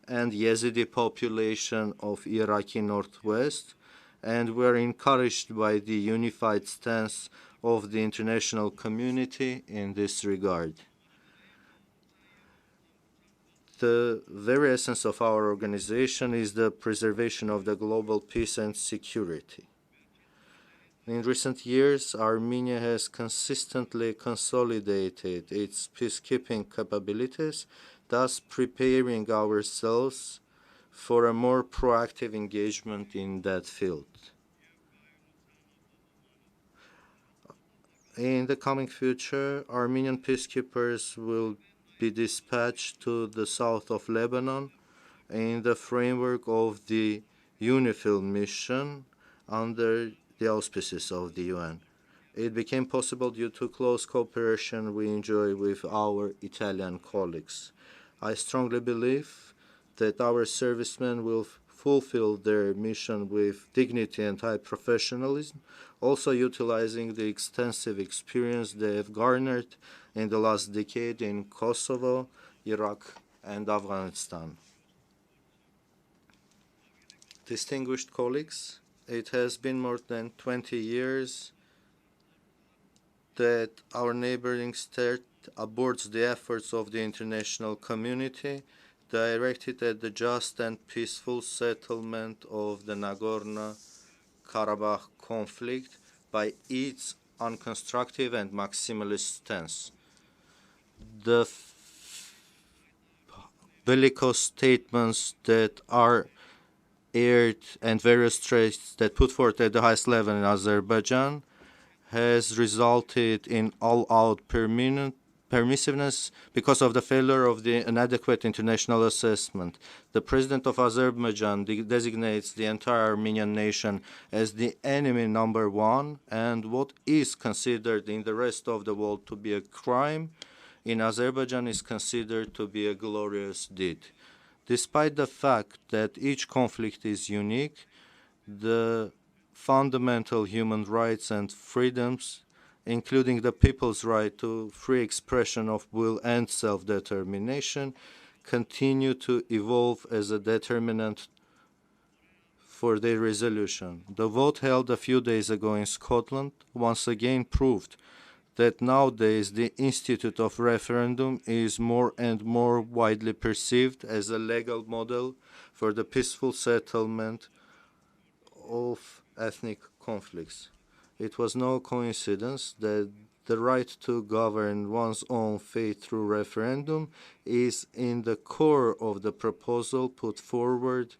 and Yazidi population of Iraqi Northwest, and we are encouraged by the unified stance of the international community in this regard. The very essence of our organization is the preservation of the global peace and security. In recent years, Armenia has consistently consolidated its peacekeeping capabilities, thus preparing ourselves for a more proactive engagement in that field. In the coming future, Armenian peacekeepers will be dispatched to the south of Lebanon in the framework of the UNIFIL mission under the auspices of the UN. It became possible due to close cooperation we enjoy with our Italian colleagues. I strongly believe that our servicemen will fulfill their mission with dignity and high professionalism, also utilizing the extensive experience they have garnered in the last decade in Kosovo, Iraq, and Afghanistan. Distinguished colleagues, it has been more than 20 years that our neighboring state aborts the efforts of the international community directed at the just and peaceful settlement of the Nagorno-Karabakh conflict by its unconstructive and maximalist stance. The bellicose statements that are aired and various threats that put forth at the highest level in Azerbaijan has resulted in all-out permissiveness because of the failure of the inadequate international assessment. The president of Azerbaijan designates the entire Armenian nation as the enemy number one, and what is considered in the rest of the world to be a crime, in Azerbaijan is considered to be a glorious deed. Despite the fact that each conflict is unique, the fundamental human rights and freedoms, including the people's right to free expression of will and self-determination, continue to evolve as a determinant for their resolution. The vote held a few days ago in Scotland once again proved that nowadays the institute of referendum is more and more widely perceived as a legal model for the peaceful settlement of ethnic conflicts. It was no coincidence that the right to govern one's own fate through referendum is in the core of the proposal put forward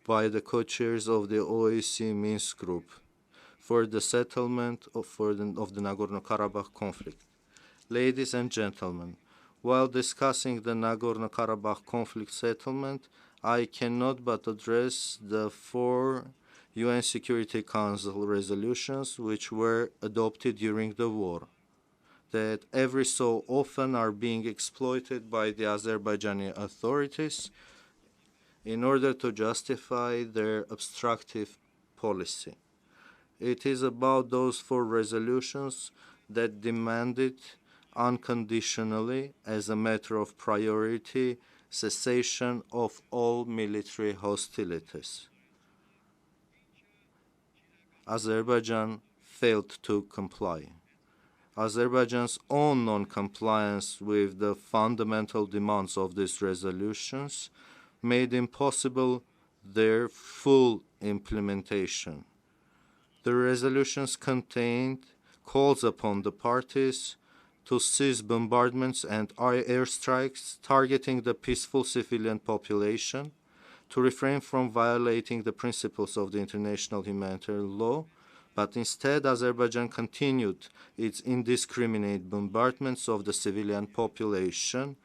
by the co-chairs of the OSCE Minsk Group for the settlement of the Nagorno-Karabakh conflict. Ladies and gentlemen, while discussing the Nagorno-Karabakh conflict settlement, I cannot but address the 4 UN Security Council resolutions which were adopted during the war, that every so often are being exploited by the Azerbaijani authorities in order to justify their obstructive policy. It is about those 4 resolutions that demanded unconditionally, as a matter of priority, cessation of all military hostilities. Azerbaijan failed to comply. Azerbaijan's own non-compliance with the fundamental demands of these resolutions made impossible their full implementation. The resolutions contained calls upon the parties to cease bombardments and airstrikes targeting the peaceful civilian population, to refrain from violating the principles of the international humanitarian law, but instead Azerbaijan continued its indiscriminate bombardments of the civilian population.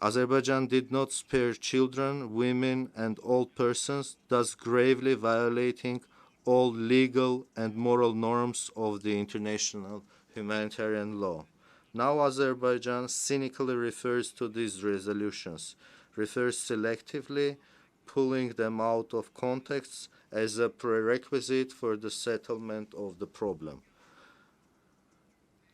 Azerbaijan did not spare children, women, and old persons, thus gravely violating all legal and moral norms of the international humanitarian law. Now Azerbaijan cynically refers to these resolutions, refers selectively, pulling them out of context as a prerequisite for the settlement of the problem.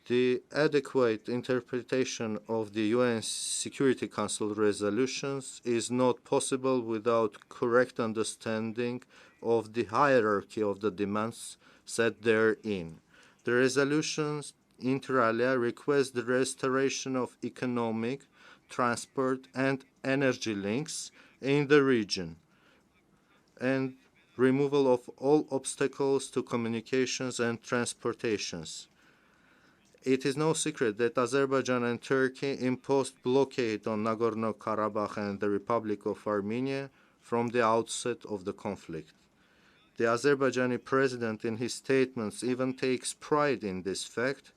The adequate interpretation of the UN Security Council resolutions is not possible without correct understanding of the hierarchy of the demands set therein. The resolutions inter alia request the restoration of economic, transport, and energy links in the region and removal of all obstacles to communications and transportations. It is no secret that Azerbaijan and Turkey imposed blockade on Nagorno-Karabakh and the Republic of Armenia from the outset of the conflict. The Azerbaijani president in his statements even takes pride in this fact,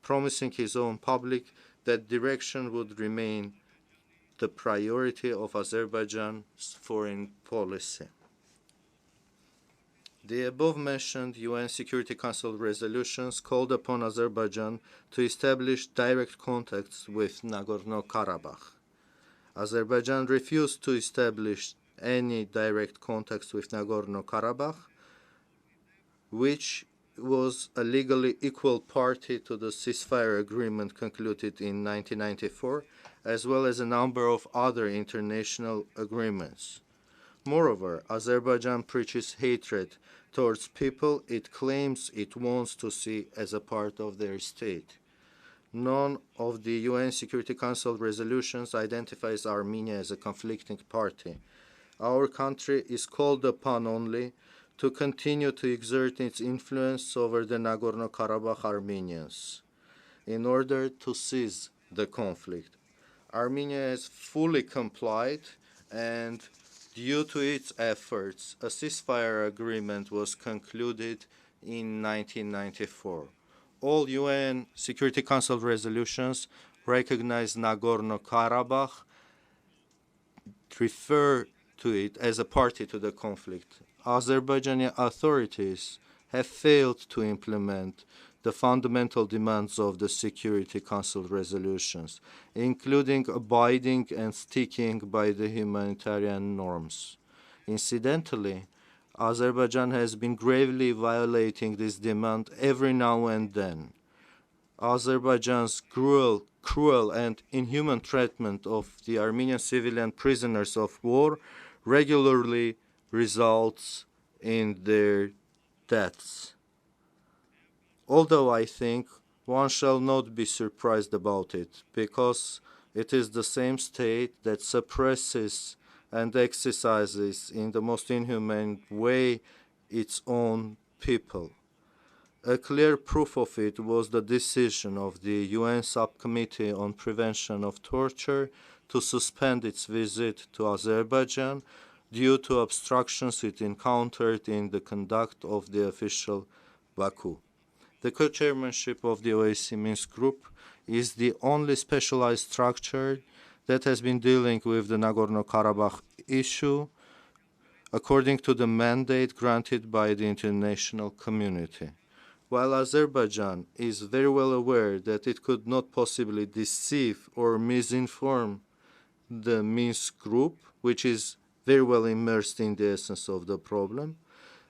promising his own public that direction would remain the priority of Azerbaijan's foreign policy. The above-mentioned UN Security Council resolutions called upon Azerbaijan to establish direct contacts with Nagorno-Karabakh. Azerbaijan refused to establish any direct contacts with Nagorno-Karabakh, which was a legally equal party to the ceasefire agreement concluded in 1994, as well as a number of other international agreements. Moreover, Azerbaijan preaches hatred towards people it claims it wants to see as a part of their state. None of the UN Security Council resolutions identifies Armenia as a conflicting party. Our country is called upon only to continue to exert its influence over the Nagorno-Karabakh Armenians in order to cease the conflict. Armenia has fully complied, and due to its efforts, a ceasefire agreement was concluded in 1994. All UN Security Council resolutions recognize Nagorno-Karabakh, refer to it as a party to the conflict. Azerbaijani authorities have failed to implement the fundamental demands of the Security Council resolutions, including abiding and sticking by the humanitarian norms. Incidentally, Azerbaijan has been gravely violating this demand every now and then. Azerbaijan's cruel and inhuman treatment of the Armenian civilian prisoners of war regularly results in their deaths. Although I think one shall not be surprised about it, because it is the same state that suppresses and exercises in the most inhumane way its own people. A clear proof of it was the decision of the UN Subcommittee on Prevention of Torture to suspend its visit to Azerbaijan due to obstructions it encountered in the conduct of the official Baku. The co-chairmanship of the OSCE Minsk Group is the only specialized structure that has been dealing with the Nagorno-Karabakh issue according to the mandate granted by the international community. While Azerbaijan is very well aware that it could not possibly deceive or misinform the Minsk Group, which is very well immersed in the essence of the problem,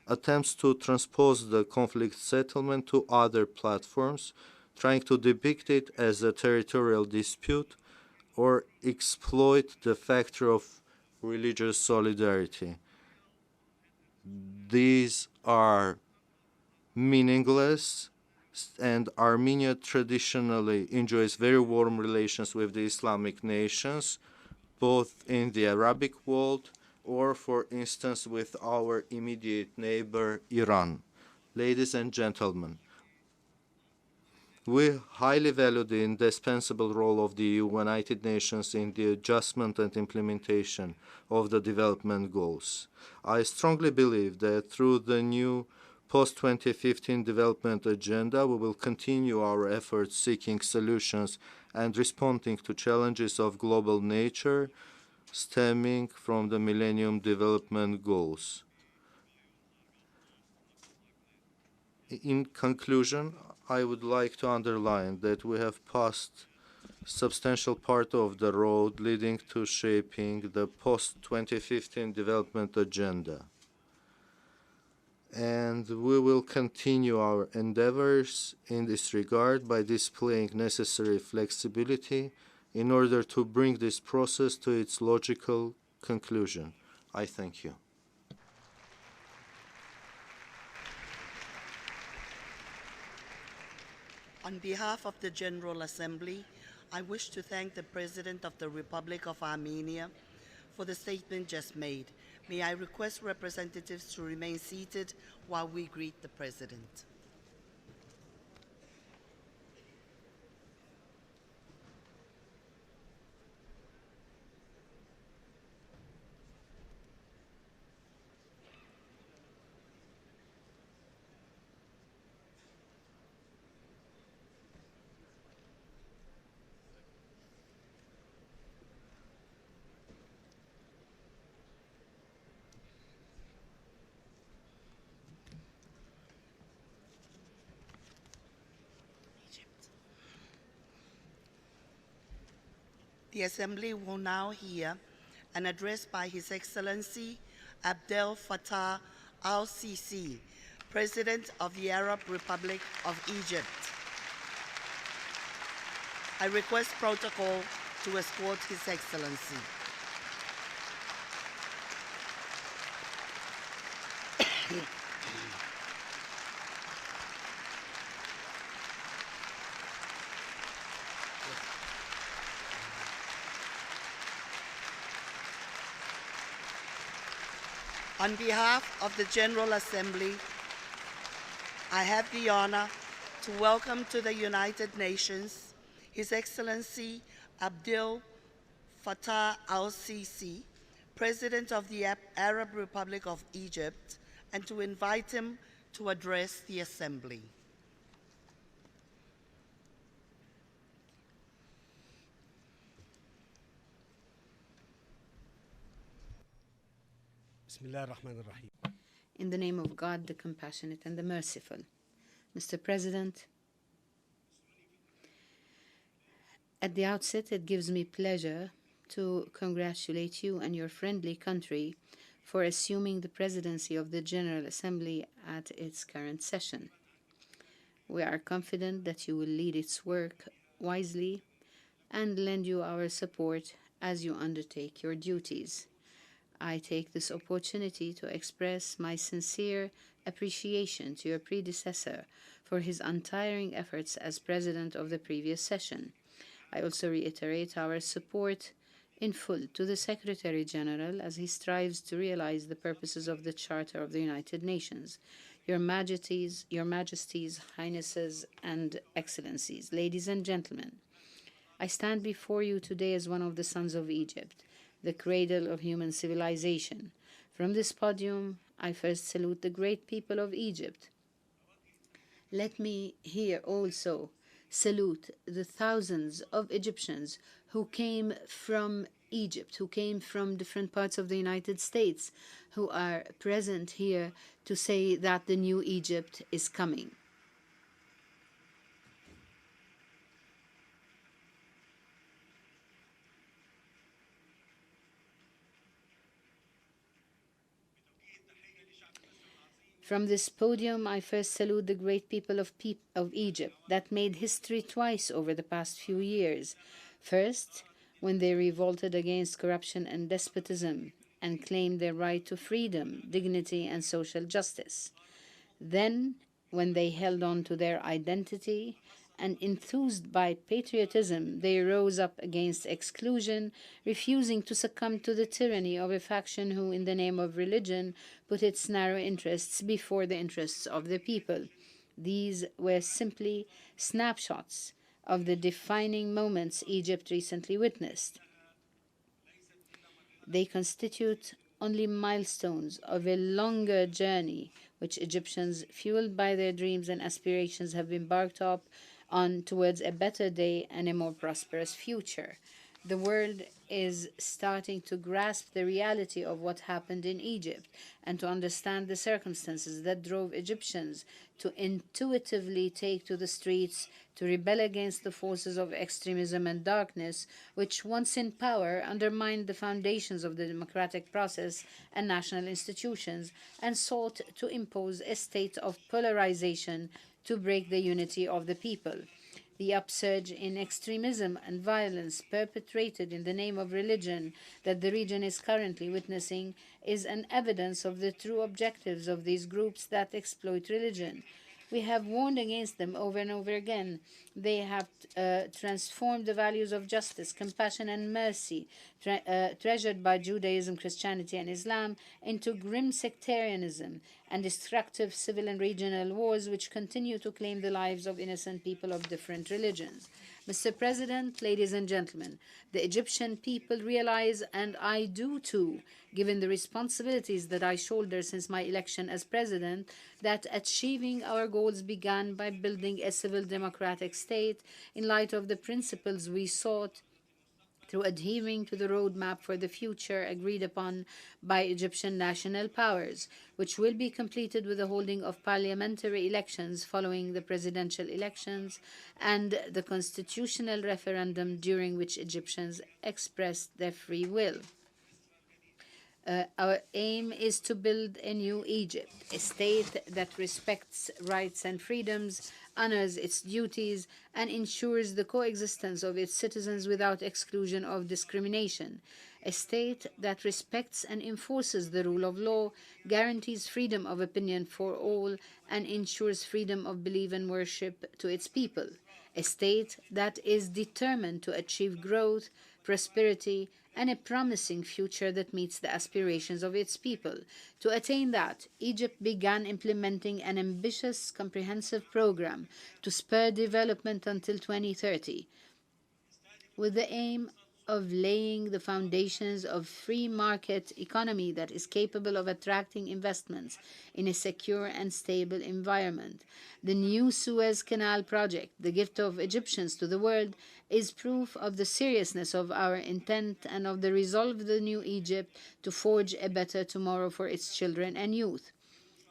attempts to transpose the conflict settlement to other platforms, trying to depict it as a territorial dispute or exploit the factor of religious solidarity. These are meaningless, and Armenia traditionally enjoys very warm relations with the Islamic nations, both in the Arabic world or, for instance, with our immediate neighbor, Iran. Ladies and gentlemen, we highly value the indispensable role of the United Nations in the adjustment and implementation of the development goals. I strongly believe that through the new post-2015 development agenda, we will continue our efforts seeking solutions and responding to challenges of global nature stemming from the Millennium Development Goals. In conclusion, I would like to underline that we have passed substantial part of the road leading to shaping the post-2015 development agenda. And we will continue our endeavors in this regard by displaying necessary flexibility in order to bring this process to its logical conclusion. I thank you. On behalf of the General Assembly, I wish to thank the President of the Republic of Armenia for the statement just made. May I request representatives to remain seated while we greet the President. The Assembly will now hear an address by His Excellency Abdel Fattah al-Sisi, President of the Arab Republic of Egypt. I request protocol to escort His Excellency. On behalf of the General Assembly, I have the honor to welcome to the United Nations His Excellency Abdel Fattah al-Sisi, President of the Arab Republic of Egypt, and to invite him to address the Assembly. In the name of God, the compassionate and the merciful. Mr. President, at the outset, it gives me pleasure to congratulate you and your friendly country for assuming the presidency of the General Assembly at its current session. We are confident that you will lead its work wisely and lend you our support as you undertake your duties. I take this opportunity to express my sincere appreciation to your predecessor for his untiring efforts as president of the previous session. I also reiterate our support in full to the Secretary General as he strives to realize the purposes of the Charter of the United Nations. Your Majesties, Highnesses, and Excellencies, ladies and gentlemen, I stand before you today as one of the sons of Egypt, the cradle of human civilization. From this podium, I first salute the great people of Egypt. Let me here also salute the thousands of Egyptians who came from Egypt, who came from different parts of the United States, who are present here to say that the new Egypt is coming. From this podium, I first salute the great people of Egypt that made history twice over the past few years. First, when they revolted against corruption and despotism and claimed their right to freedom, dignity, and social justice. Then, when they held on to their identity, and enthused by patriotism, they rose up against exclusion, refusing to succumb to the tyranny of a faction who, in the name of religion, put its narrow interests before the interests of the people. These were simply snapshots of the defining moments Egypt recently witnessed. They constitute only milestones of a longer journey which Egyptians, fueled by their dreams and aspirations, have embarked on towards a better day and a more prosperous future. The world is starting to grasp the reality of what happened in Egypt and to understand the circumstances that drove Egyptians to intuitively take to the streets to rebel against the forces of extremism and darkness, which, once in power, undermined the foundations of the democratic process and national institutions and sought to impose a state of polarization to break the unity of the people. The upsurge in extremism and violence perpetrated in the name of religion that the region is currently witnessing is an evidence of the true objectives of these groups that exploit religion. We have warned against them over and over again. They have transformed the values of justice, compassion, and mercy treasured by Judaism, Christianity, and Islam into grim sectarianism and destructive civil and regional wars which continue to claim the lives of innocent people of different religions. Mr. President, ladies and gentlemen, the Egyptian people realize, and I do too, given the responsibilities that I shoulder since my election as president, that achieving our goals began by building a civil democratic state in light of the principles we sought through adhering to the roadmap for the future agreed upon by Egyptian national powers, which will be completed with the holding of parliamentary elections following the presidential elections and the constitutional referendum during which Egyptians expressed their free will. Our aim is to build a new Egypt, a state that respects rights and freedoms, honors its duties, and ensures the coexistence of its citizens without exclusion or discrimination. A state that respects and enforces the rule of law, guarantees freedom of opinion for all, and ensures freedom of belief and worship to its people. A state that is determined to achieve growth, prosperity, and a promising future that meets the aspirations of its people. To attain that, Egypt began implementing an ambitious, comprehensive program to spur development until 2030, with the aim of laying the foundations of free market economy that is capable of attracting investments in a secure and stable environment. The new Suez Canal project, the gift of Egyptians to the world, is proof of the seriousness of our intent and of the resolve of the new Egypt to forge a better tomorrow for its children and youth.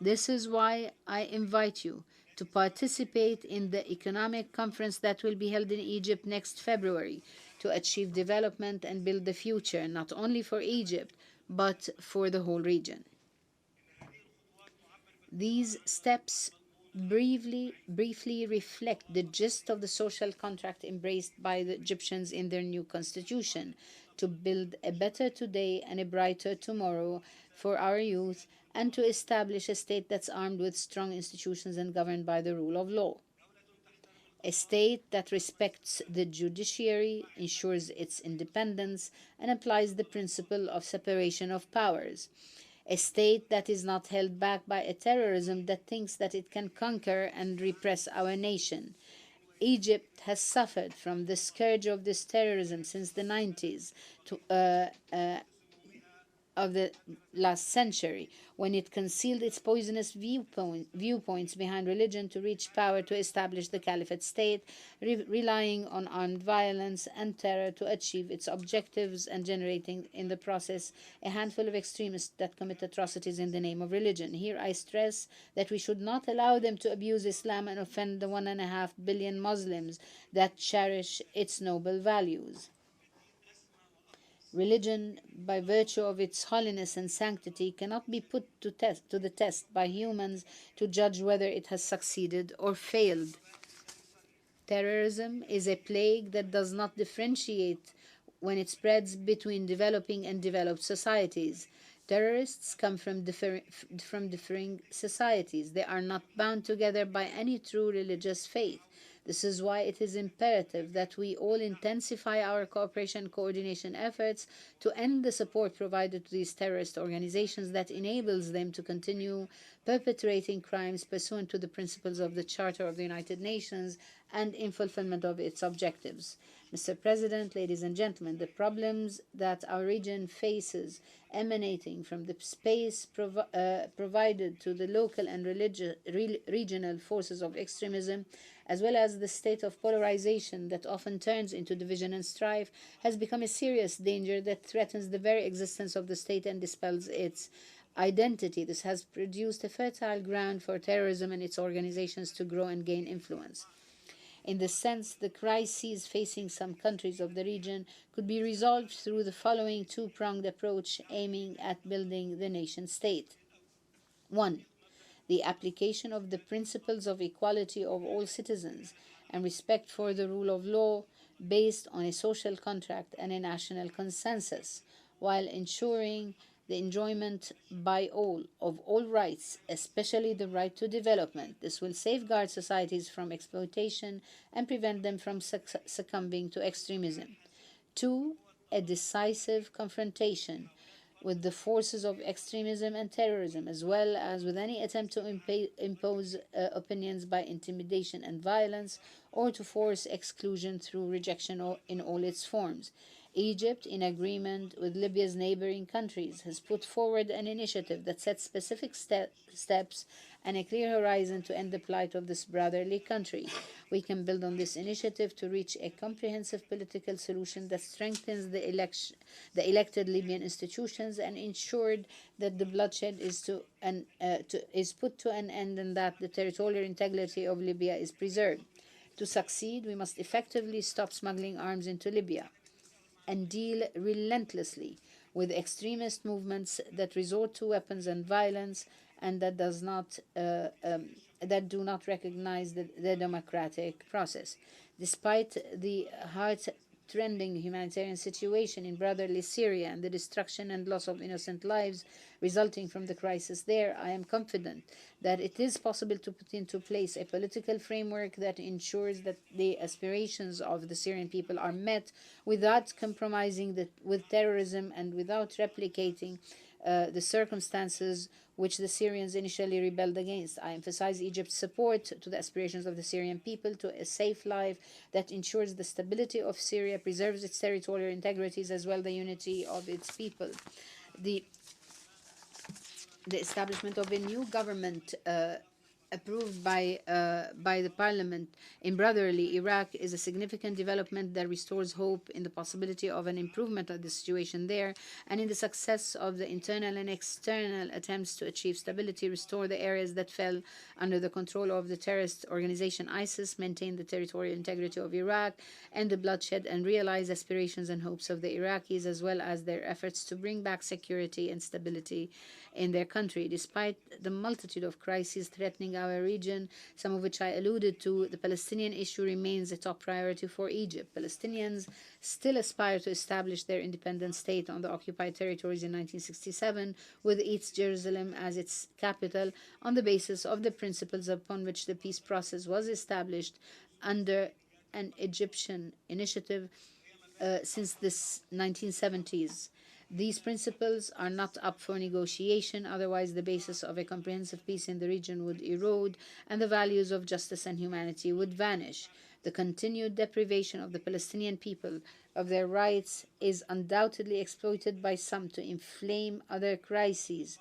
This is why I invite you to participate in the economic conference that will be held in Egypt next February, to achieve development and build the future, not only for Egypt, but for the whole region. These steps briefly reflect the gist of the social contract embraced by the Egyptians in their new constitution, to build a better today and a brighter tomorrow for our youth, and to establish a state that's armed with strong institutions and governed by the rule of law. A state that respects the judiciary, ensures its independence, and applies the principle of separation of powers. A state that is not held back by a terrorism that thinks that it can conquer and repress our nation. Egypt has suffered from the scourge of this terrorism since the 90s of the last century, when it concealed its poisonous viewpoints behind religion to reach power to establish the caliphate state, relying on armed violence and terror to achieve its objectives and generating in the process a handful of extremists that commit atrocities in the name of religion. Here I stress that we should not allow them to abuse Islam and offend the 1.5 billion Muslims that cherish its noble values. Religion, by virtue of its holiness and sanctity, cannot be put to the test by humans to judge whether it has succeeded or failed. Terrorism is a plague that does not differentiate when it spreads between developing and developed societies. Terrorists come from differing societies. They are not bound together by any true religious faith. This is why it is imperative that we all intensify our cooperation and coordination efforts to end the support provided to these terrorist organizations that enables them to continue perpetrating crimes pursuant to the principles of the Charter of the United Nations and in fulfillment of its objectives. Mr. President, ladies and gentlemen, the problems that our region faces emanating from the space provided to the local and regional forces of extremism, as well as the state of polarization that often turns into division and strife, has become a serious danger that threatens the very existence of the state and dispels its identity. This has produced a fertile ground for terrorism and its organizations to grow and gain influence. In this sense, the crises facing some countries of the region could be resolved through the following two-pronged approach aiming at building the nation-state. 1. The application of the principles of equality of all citizens and respect for the rule of law based on a social contract and a national consensus, while ensuring the enjoyment by all of all rights, especially the right to development. This will safeguard societies from exploitation and prevent them from succumbing to extremism. 2. A decisive confrontation with the forces of extremism and terrorism, as well as with any attempt to impose opinions by intimidation and violence, or to force exclusion through rejection in all its forms. Egypt, in agreement with Libya's neighboring countries, has put forward an initiative that sets specific steps and a clear horizon to end the plight of this brotherly country. We can build on this initiative to reach a comprehensive political solution that strengthens the elected Libyan institutions and ensured that the bloodshed is put to an end and that the territorial integrity of Libya is preserved. To succeed, we must effectively stop smuggling arms into Libya and deal relentlessly with extremist movements that resort to weapons and violence and that do not recognize the democratic process. Despite the heart-rending humanitarian situation in brotherly Syria and the destruction and loss of innocent lives resulting from the crisis there, I am confident that it is possible to put into place a political framework that ensures that the aspirations of the Syrian people are met without compromising with terrorism and without replicating the circumstances which the Syrians initially rebelled against. I emphasize Egypt's support to the aspirations of the Syrian people to a safe life that ensures the stability of Syria, preserves its territorial integrities, as well as the unity of its people. The establishment of a new government approved by the parliament in brotherly Iraq is a significant development that restores hope in the possibility of an improvement of the situation there and in the success of the internal and external attempts to achieve stability, restore the areas that fell under the control of the terrorist organization ISIS, maintain the territorial integrity of Iraq, end the bloodshed, and realize aspirations and hopes of the Iraqis, as well as their efforts to bring back security and stability in their country. Despite the multitude of crises threatening our region, some of which I alluded to, the Palestinian issue remains a top priority for Egypt. Palestinians still aspire to establish their independent state on the occupied territories in 1967, with East Jerusalem as its capital, on the basis of the principles upon which the peace process was established under an Egyptian initiative since the 1970s. These principles are not up for negotiation, otherwise the basis of a comprehensive peace in the region would erode and the values of justice and humanity would vanish. The continued deprivation of the Palestinian people of their rights is undoubtedly exploited by some to inflame other crises,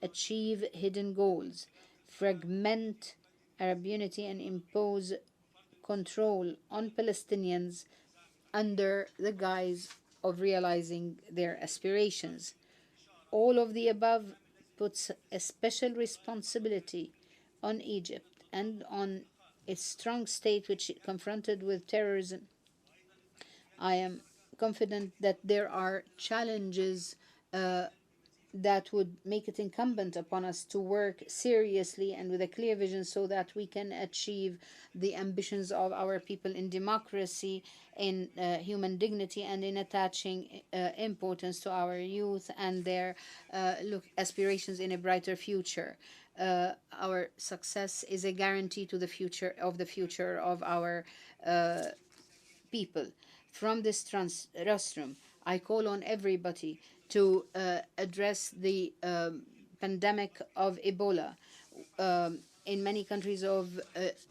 achieve hidden goals, fragment Arab unity, and impose control on Palestinians under the guise of realizing their aspirations. All of the above puts a special responsibility on Egypt and on its strong state which it confronted with terrorism. I am confident that there are challenges that would make it incumbent upon us to work seriously and with a clear vision so that we can achieve the ambitions of our people in democracy, in human dignity, and in attaching importance to our youth and their aspirations in a brighter future. Our success is a guarantee to the future of our people. From this rostrum, I call on everybody to address the pandemic of Ebola in many countries of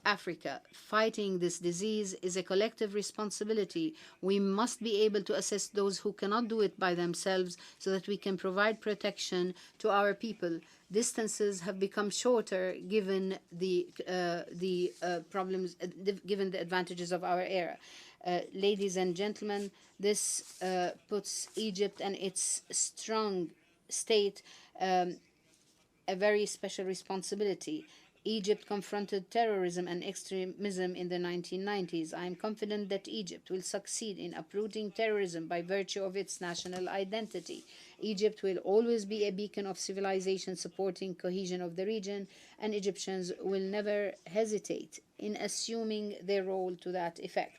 Africa. Fighting this disease is a collective responsibility. We must be able to assist those who cannot do it by themselves so that we can provide protection to our people. Distances have become shorter given the problems, given the advantages of our era. Ladies and gentlemen, this puts Egypt and its strong state a very special responsibility. Egypt confronted terrorism and extremism in the 1990s. I am confident that Egypt will succeed in uprooting terrorism by virtue of its national identity. Egypt will always be a beacon of civilization supporting cohesion of the region, and Egyptians will never hesitate in assuming their role to that effect.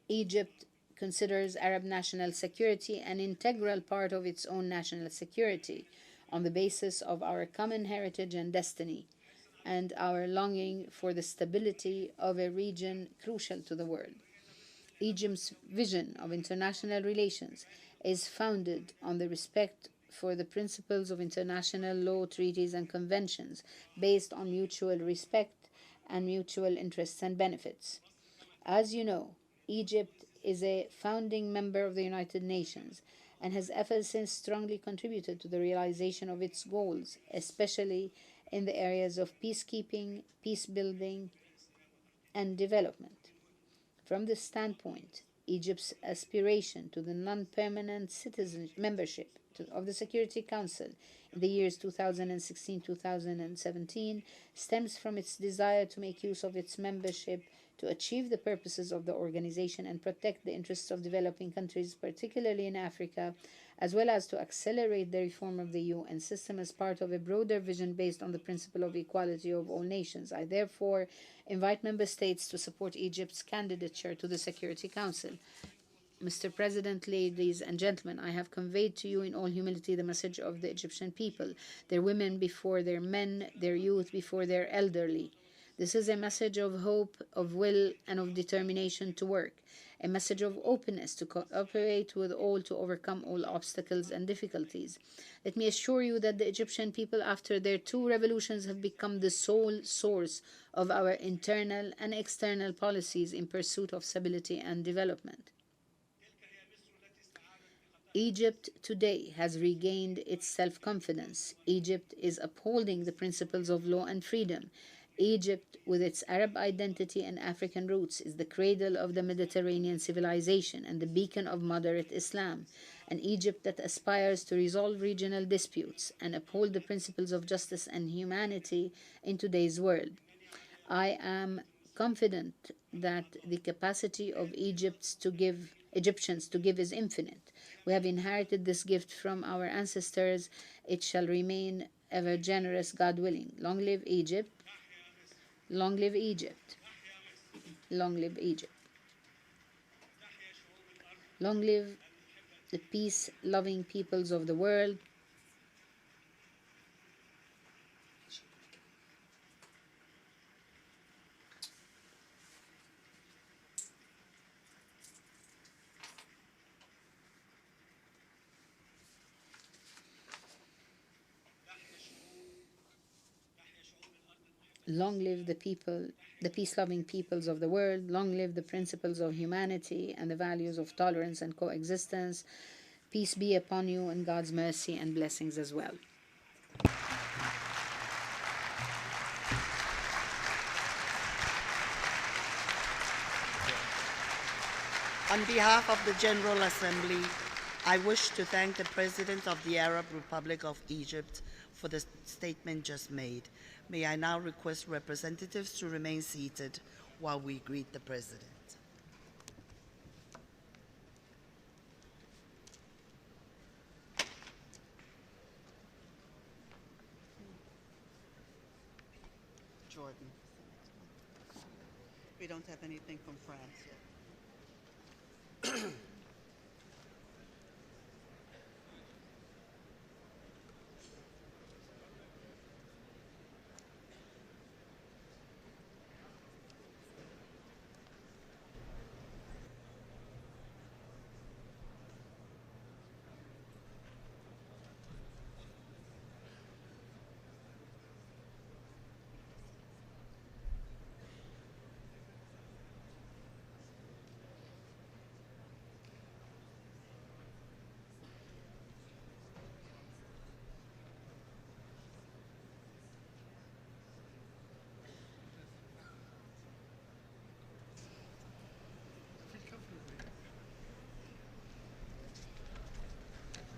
Egypt considers Arab national security an integral part of its own national security on the basis of our common heritage and destiny and our longing for the stability of a region crucial to the world. Egypt's vision of international relations is founded on the respect for the principles of international law, treaties, and conventions based on mutual respect and mutual interests and benefits. As you know, Egypt is a founding member of the United Nations and has ever since strongly contributed to the realization of its goals, especially in the areas of peacekeeping, peace building, and development. From this standpoint, Egypt's aspiration to the non-permanent citizen membership of the Security Council in the years 2016-2017 stems from its desire to make use of its membership to achieve the purposes of the organization and protect the interests of developing countries, particularly in Africa, as well as to accelerate the reform of the UN system as part of a broader vision based on the principle of equality of all nations. I therefore invite member states to support Egypt's candidature to the Security Council. Mr. President, ladies and gentlemen, I have conveyed to you in all humility the message of the Egyptian people, their women before their men, their youth before their elderly. This is a message of hope, of will, and of determination to work, a message of openness to cooperate with all to overcome all obstacles and difficulties. Let me assure you that the Egyptian people, after their two revolutions, have become the sole source of our internal and external policies in pursuit of stability and development. Egypt today has regained its self-confidence. Egypt is upholding the principles of law and freedom. Egypt, with its Arab identity and African roots, is the cradle of the Mediterranean civilization and the beacon of moderate Islam, an Egypt that aspires to resolve regional disputes and uphold the principles of justice and humanity in today's world. I am confident that the capacity of Egyptians to give is infinite. We have inherited this gift from our ancestors. It shall remain ever generous, God willing. Long live Egypt. Long live Egypt. Long live Egypt. Long live the peace-loving peoples of the world. Long live the people, the peace-loving peoples of the world. Long live the principles of humanity and the values of tolerance and coexistence. Peace be upon you and God's mercy and blessings as well. On behalf of the General Assembly, I wish to thank the President of the Arab Republic of Egypt for the statement just made. May I now request representatives to remain seated while we greet the President. Jordan. We don't have anything from France yet.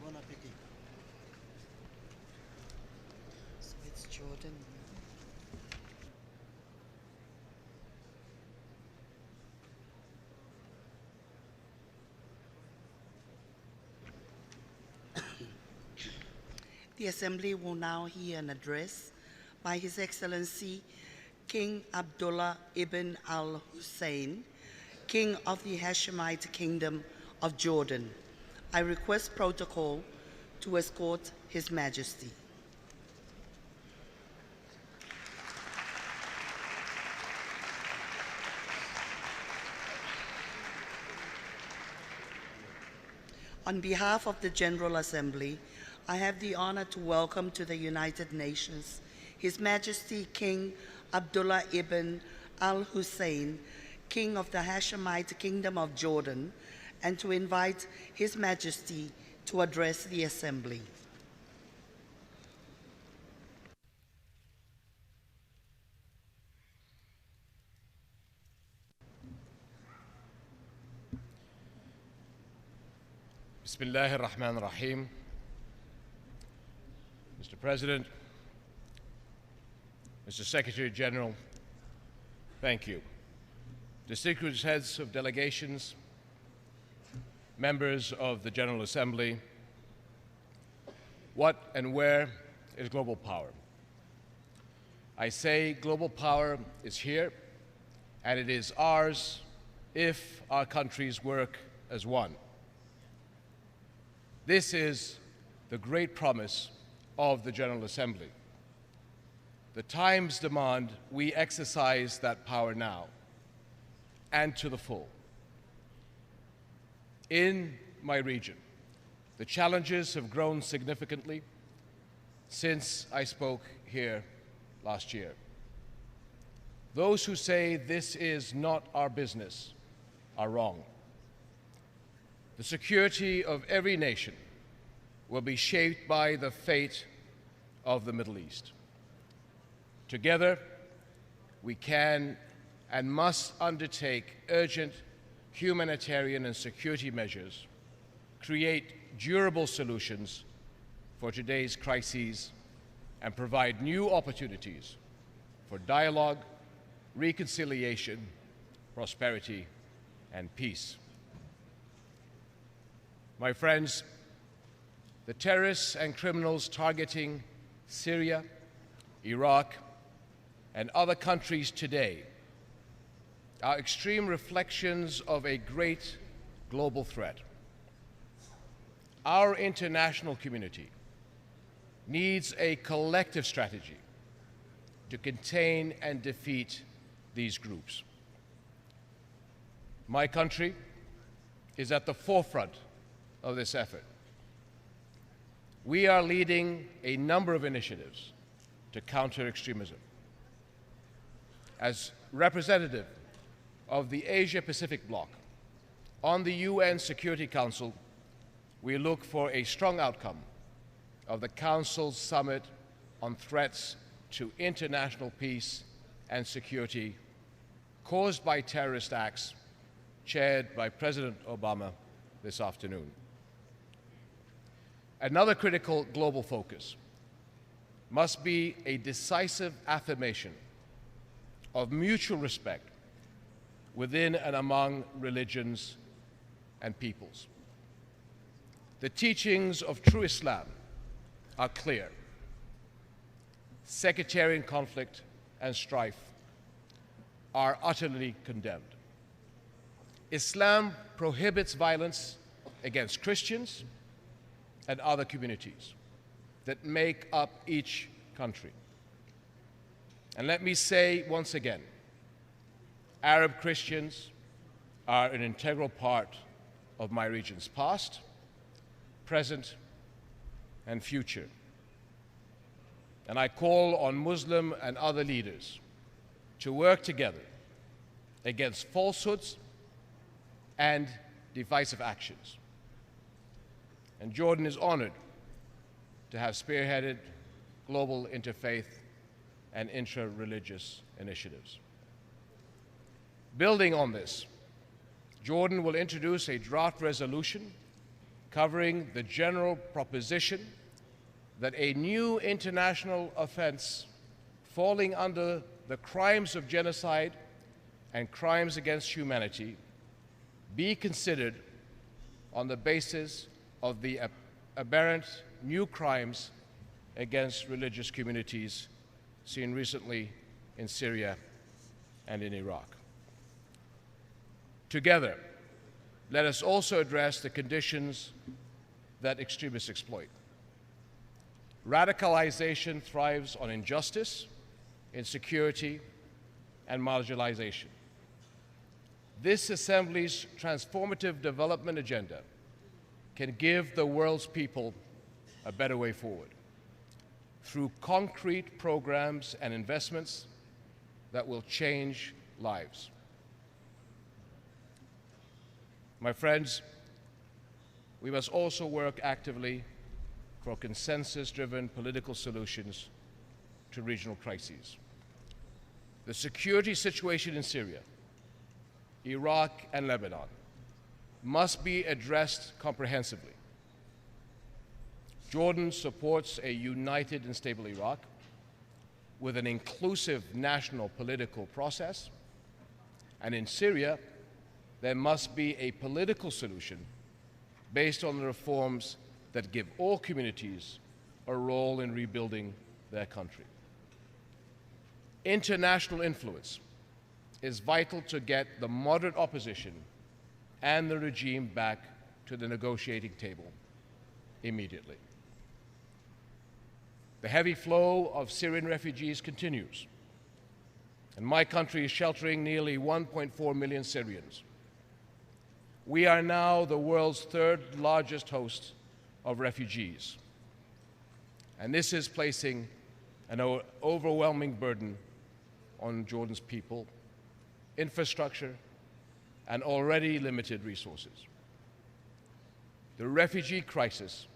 Bon appetit. So it's Jordan. The Assembly will now hear an address by His Excellency King Abdullah ibn al-Hussein, King of the Hashemite Kingdom of Jordan. I request protocol to escort His Majesty. On behalf of the General Assembly, I have the honor to welcome to the United Nations His Majesty King Abdullah ibn al-Hussein, King of the Hashemite Kingdom of Jordan, and to invite His Majesty to address the Assembly. Bismillah ar-Rahman ar-Rahim. Mr. President, Mr. Secretary General, thank you. Distinguished heads of delegations, members of the General Assembly, what and where is global power? I say global power is here, and it is ours if our countries work as one. This is the great promise of the General Assembly. The times demand we exercise that power now, and to the full. In my region, the challenges have grown significantly since I spoke here last year. Those who say this is not our business are wrong. The security of every nation will be shaped by the fate of the Middle East. Together, we can and must undertake urgent humanitarian and security measures, create durable solutions for today's crises, and provide new opportunities for dialogue, reconciliation, prosperity, and peace. My friends, the terrorists and criminals targeting Syria, Iraq, and other countries today are extreme reflections of a great global threat. Our international community needs a collective strategy to contain and defeat these groups. My country is at the forefront of this effort. We are leading a number of initiatives to counter extremism. As representative of the Asia-Pacific bloc on the UN Security Council, we look for a strong outcome of the Council's summit on threats to international peace and security caused by terrorist acts, chaired by President Obama this afternoon. Another critical global focus must be a decisive affirmation of mutual respect within and among religions and peoples. The teachings of true Islam are clear. Sectarian conflict and strife are utterly condemned. Islam prohibits violence against Christians and other communities that make up each country. And let me say once again, Arab Christians are an integral part of my region's past, present, and future. And I call on Muslim and other leaders to work together against falsehoods and divisive actions. And Jordan is honored to have spearheaded global interfaith and intra-religious initiatives. Building on this, Jordan will introduce a draft resolution covering the general proposition that a new international offense falling under the crimes of genocide and crimes against humanity be considered on the basis of the aberrant new crimes against religious communities seen recently in Syria and in Iraq. Together, let us also address the conditions that extremists exploit. Radicalization thrives on injustice, insecurity, and marginalization. This Assembly's transformative development agenda can give the world's people a better way forward through concrete programs and investments that will change lives. My friends, we must also work actively for consensus-driven political solutions to regional crises. The security situation in Syria, Iraq, and Lebanon must be addressed comprehensively. Jordan supports a united and stable Iraq with an inclusive national political process, and in Syria, there must be a political solution based on the reforms that give all communities a role in rebuilding their country. International influence is vital to get the moderate opposition and the regime back to the negotiating table immediately. The heavy flow of Syrian refugees continues, and my country is sheltering nearly 1.4 million Syrians. We are now the world's third largest host of refugees, and this is placing an overwhelming burden on Jordan's people, infrastructure, and already limited resources. The refugee crisis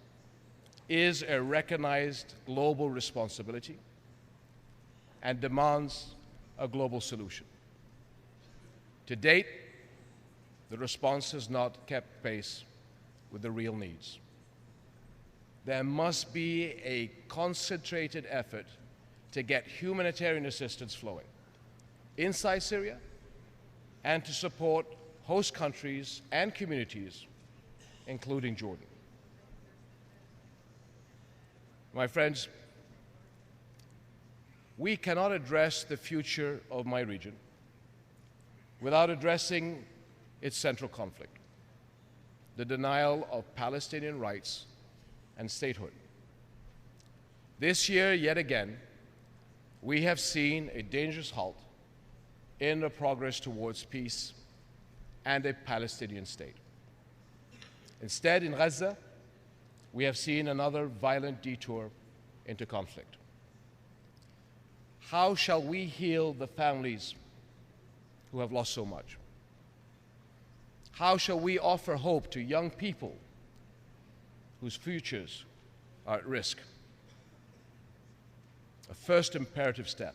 is a recognized global responsibility and demands a global solution. To date, the response has not kept pace with the real needs. There must be a concentrated effort to get humanitarian assistance flowing inside Syria and to support host countries and communities, including Jordan. My friends, we cannot address the future of my region without addressing its central conflict, the denial of Palestinian rights and statehood. This year, yet again, we have seen a dangerous halt in the progress towards peace and a Palestinian state. Instead, in Gaza, we have seen another violent detour into conflict. How shall we heal the families who have lost so much? How shall we offer hope to young people whose futures are at risk? A first imperative step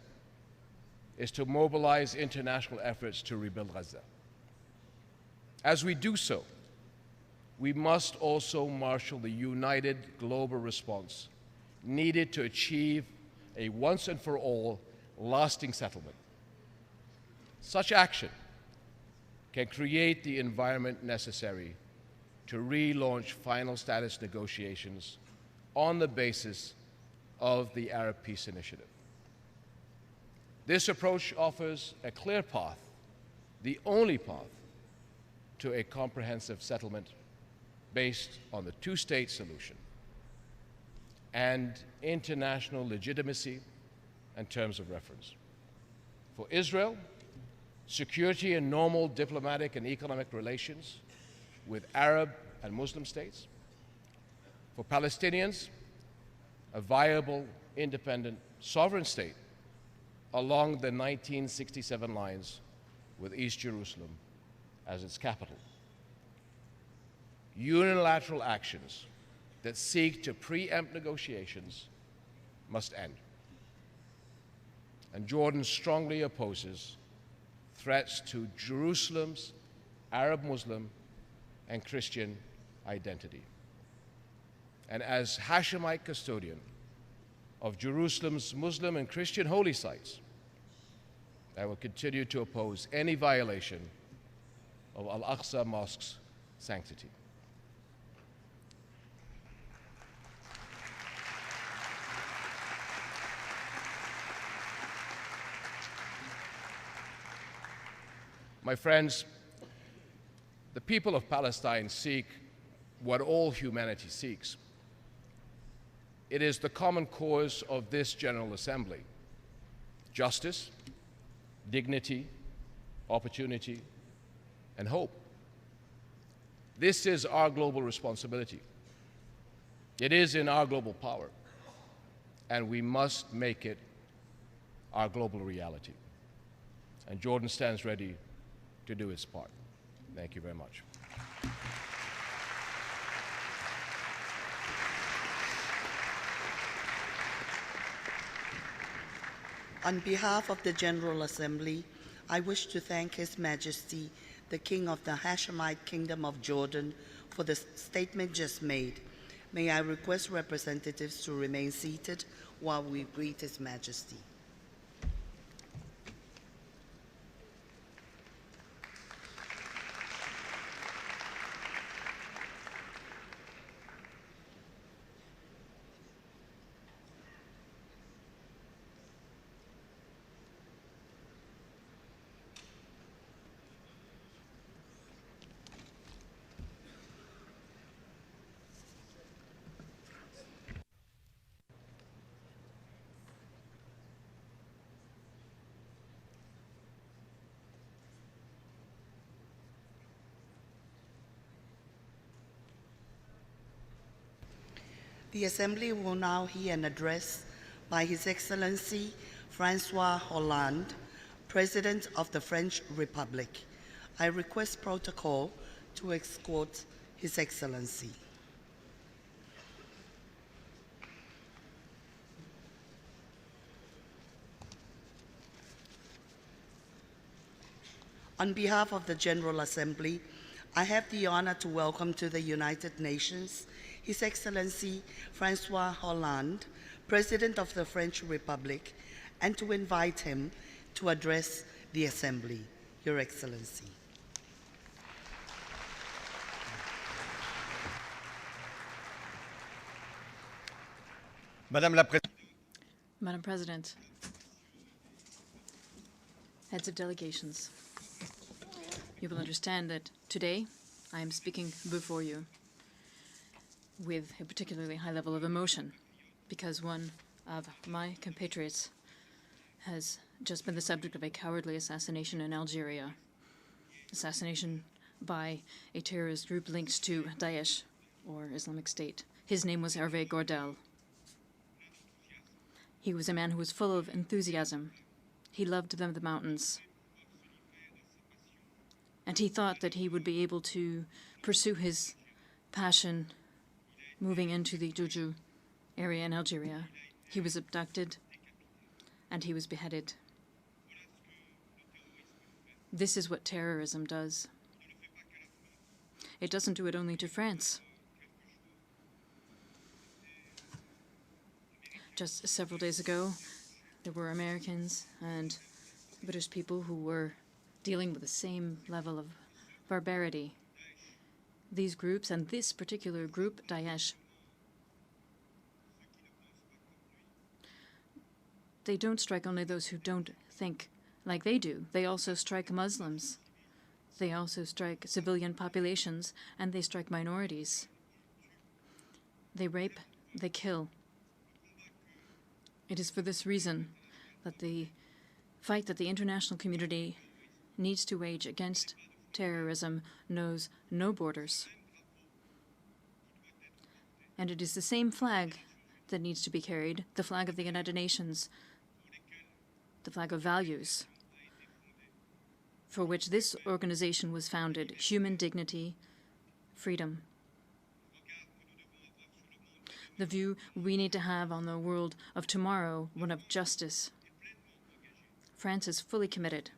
is to mobilize international efforts to rebuild Gaza. As we do so, we must also marshal the united global response needed to achieve a once and for all lasting settlement. Such action can create the environment necessary to relaunch final status negotiations on the basis of the Arab Peace Initiative. This approach offers a clear path, the only path, to a comprehensive settlement based on the two-state solution and international legitimacy and terms of reference. For Israel, security and normal diplomatic and economic relations with Arab and Muslim states. For Palestinians, a viable, independent, sovereign state along the 1967 lines with East Jerusalem as its capital. Unilateral actions that seek to preempt negotiations must end. And Jordan strongly opposes threats to Jerusalem's Arab, Muslim, and Christian identity. And as Hashemite custodian of Jerusalem's Muslim and Christian holy sites, I will continue to oppose any violation of Al-Aqsa Mosque's sanctity. My friends, the people of Palestine seek what all humanity seeks. It is the common cause of this General Assembly: justice, dignity, opportunity, and hope. This is our global responsibility. It is in our global power, and we must make it our global reality. And Jordan stands ready to do its part. Thank you very much. On behalf of the General Assembly, I wish to thank His Majesty, the King of the Hashemite Kingdom of Jordan, for the statement just made. May I request representatives to remain seated while we greet His Majesty. The Assembly will now hear an address by His Excellency Francois Hollande, President of the French Republic. I request protocol to escort His Excellency. On behalf of the General Assembly, I have the honor to welcome to the United Nations His Excellency Francois Hollande, President of the French Republic, and to invite him to address the Assembly. Your Excellency. Madam President, heads of delegations, you will understand that today I am speaking before you with a particularly high level of emotion, because one of my compatriots has just been the subject of a cowardly assassination in Algeria. Assassination by a terrorist group linked to Daesh, or Islamic State. His name was Hervé Gordel. He was a man who was full of enthusiasm. He loved the mountains. And he thought that he would be able to pursue his passion moving into the Juju area in Algeria. He was abducted and he was beheaded. This is what terrorism does. It doesn't do it only to France. Just several days ago, there were Americans and British people who were dealing with the same level of barbarity. These groups, and this particular group, Daesh, they don't strike only those who don't think like they do. They also strike Muslims. They also strike civilian populations, and they strike minorities. They rape, they kill. It is for this reason that the fight that the international community needs to wage against terrorism knows no borders. And it is the same flag that needs to be carried, the flag of the United Nations, the flag of values, for which this organization was founded: human dignity, freedom. The view we need to have on the world of tomorrow, one of justice. France is fully committed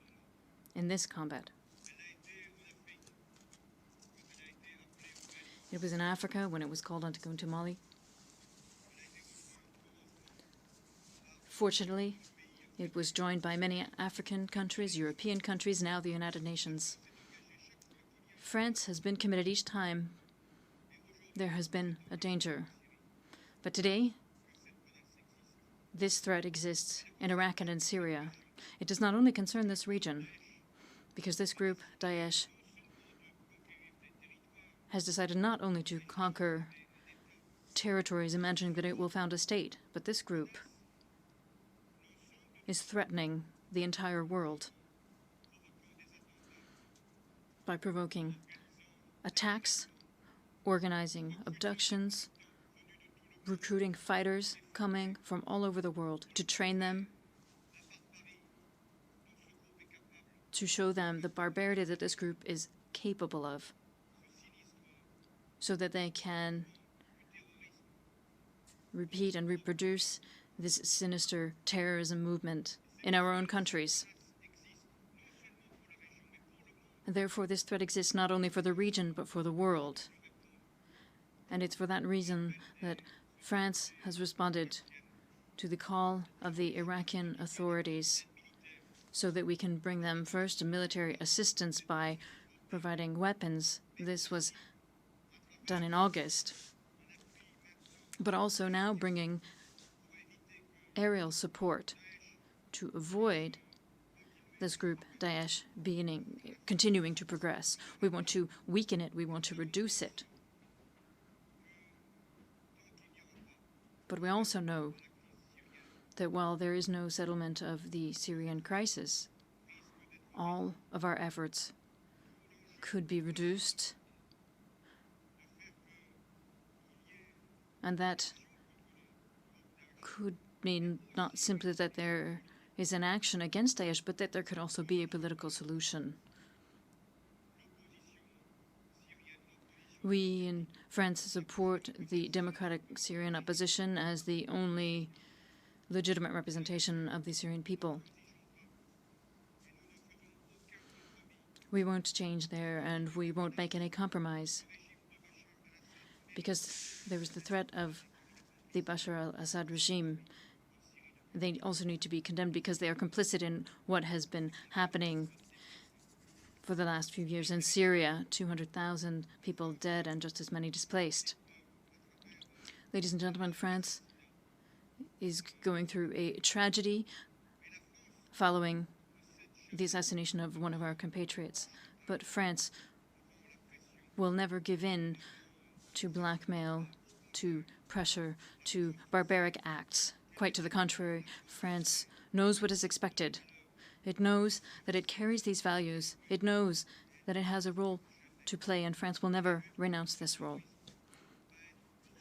in this combat. It was in Africa when it was called on to go into Mali. Fortunately, it was joined by many African countries, European countries, now the United Nations. France has been committed each time there has been a danger. But today, this threat exists in Iraq and in Syria. It does not only concern this region, because this group, Daesh, has decided not only to conquer territories imagining that it will found a state, but this group is threatening the entire world by provoking attacks, organizing abductions, recruiting fighters coming from all over the world to train them, to show them the barbarity that this group is capable of, so that they can repeat and reproduce this sinister terrorism movement in our own countries. And therefore, this threat exists not only for the region, but for the world. And it's for that reason that France has responded to the call of the Iraqi authorities so that we can bring them first military assistance by providing weapons. This was done in August. But also now bringing aerial support to avoid this group, Daesh, continuing to progress. We want to weaken it. We want to reduce it. But we also know that while there is no settlement of the Syrian crisis, all of our efforts could be reduced, and that could mean not simply that there is an action against Daesh, but that there could also be a political solution. We in France support the democratic Syrian opposition as the only legitimate representation of the Syrian people. We won't change there, and we won't make any compromise, because there is the threat of the Bashar al-Assad regime. They also need to be condemned because they are complicit in what has been happening for the last few years in Syria. 200,000 people dead and just as many displaced. Ladies and gentlemen, France is going through a tragedy following the assassination of one of our compatriots. But France will never give in to blackmail, to pressure, to barbaric acts. Quite to the contrary, France knows what is expected. It knows that it carries these values. It knows that it has a role to play, and France will never renounce this role.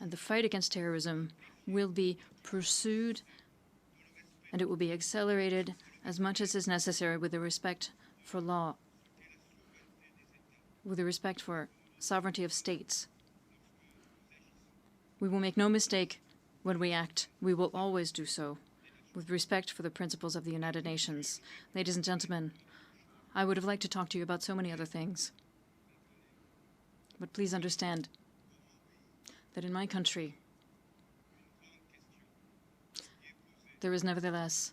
And the fight against terrorism will be pursued, and it will be accelerated as much as is necessary with the respect for law, with the respect for sovereignty of states. We will make no mistake when we act. We will always do so with respect for the principles of the United Nations. Ladies and gentlemen, I would have liked to talk to you about so many other things. But please understand that in my country, there is nevertheless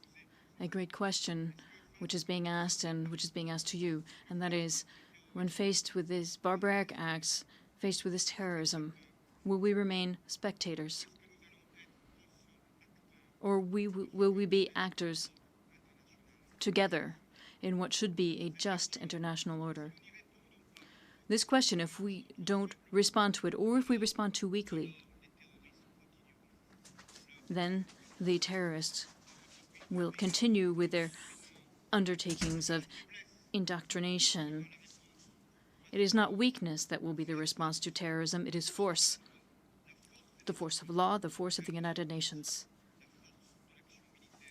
a great question which is being asked and which is being asked to you, and that is, when faced with these barbaric acts, faced with this terrorism, will we remain spectators? Or will we be actors together in what should be a just international order. This question, if we don't respond to it, or if we respond too weakly, then the terrorists will continue with their undertakings of indoctrination. It is not weakness that will be the response to terrorism, it is force. The force of law, the force of the United Nations.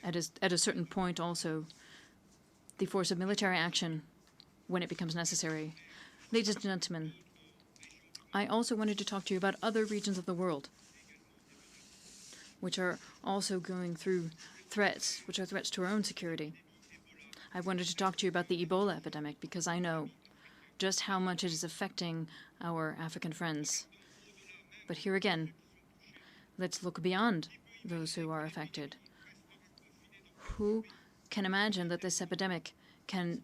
At a certain point also, the force of military action when it becomes necessary. Ladies and gentlemen, I also wanted to talk to you about other regions of the world which are also going through threats, which are threats to our own security. I wanted to talk to you about the Ebola epidemic because I know just how much it is affecting our African friends. But here again, let's look beyond those who are affected. Who can imagine that this epidemic can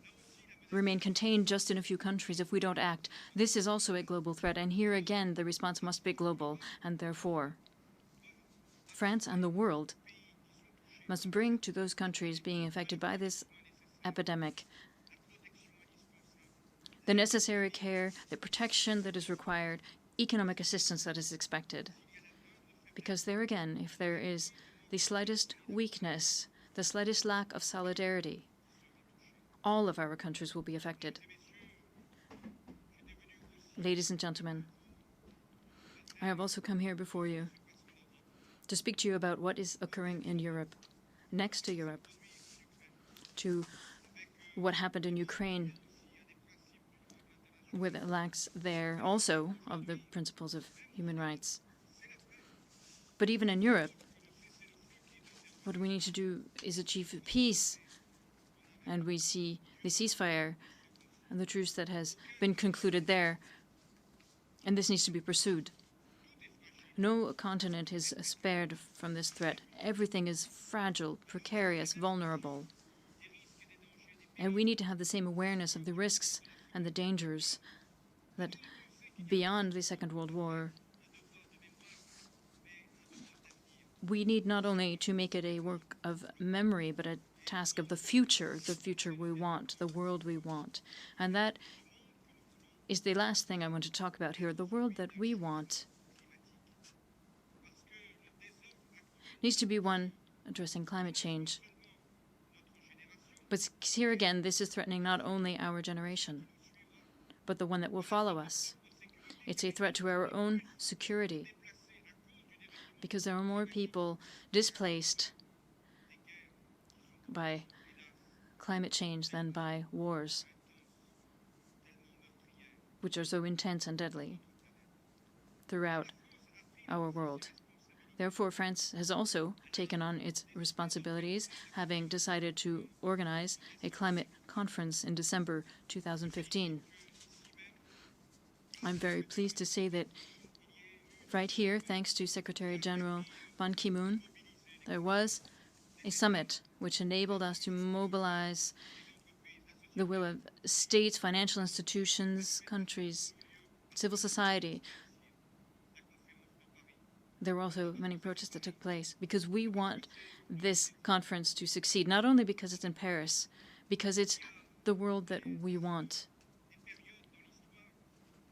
remain contained just in a few countries if we don't act? This is also a global threat, and here again the response must be global, and therefore France and the world must bring to those countries being affected by this epidemic the necessary care, the protection that is required, economic assistance that is expected. Because there again, if there is the slightest weakness, the slightest lack of solidarity, all of our countries will be affected. Ladies and gentlemen, I have also come here before you to speak to you about what is occurring in Europe, next to Europe, to what happened in Ukraine, with lacks there also of the principles of human rights. But even in Europe, what we need to do is achieve peace, and we see the ceasefire and the truce that has been concluded there, and this needs to be pursued. No continent is spared from this threat. Everything is fragile, precarious, vulnerable. And we need to have the same awareness of the risks and the dangers that beyond the Second World War, we need not only to make it a work of memory, but a task of the future we want, the world we want. And that is the last thing I want to talk about here. The world that we want needs to be one addressing climate change. But here again, this is threatening not only our generation, but the one that will follow us. It's a threat to our own security, because there are more people displaced by climate change than by wars, which are so intense and deadly throughout our world. Therefore, France has also taken on its responsibilities, having decided to organize a climate conference in December 2015. I'm very pleased to say that right here, thanks to Secretary General Ban Ki-moon, there was a summit which enabled us to mobilize the will of states, financial institutions, countries, civil society. There were also many protests that took place because we want this conference to succeed, not only because it's in Paris, because it's the world that we want.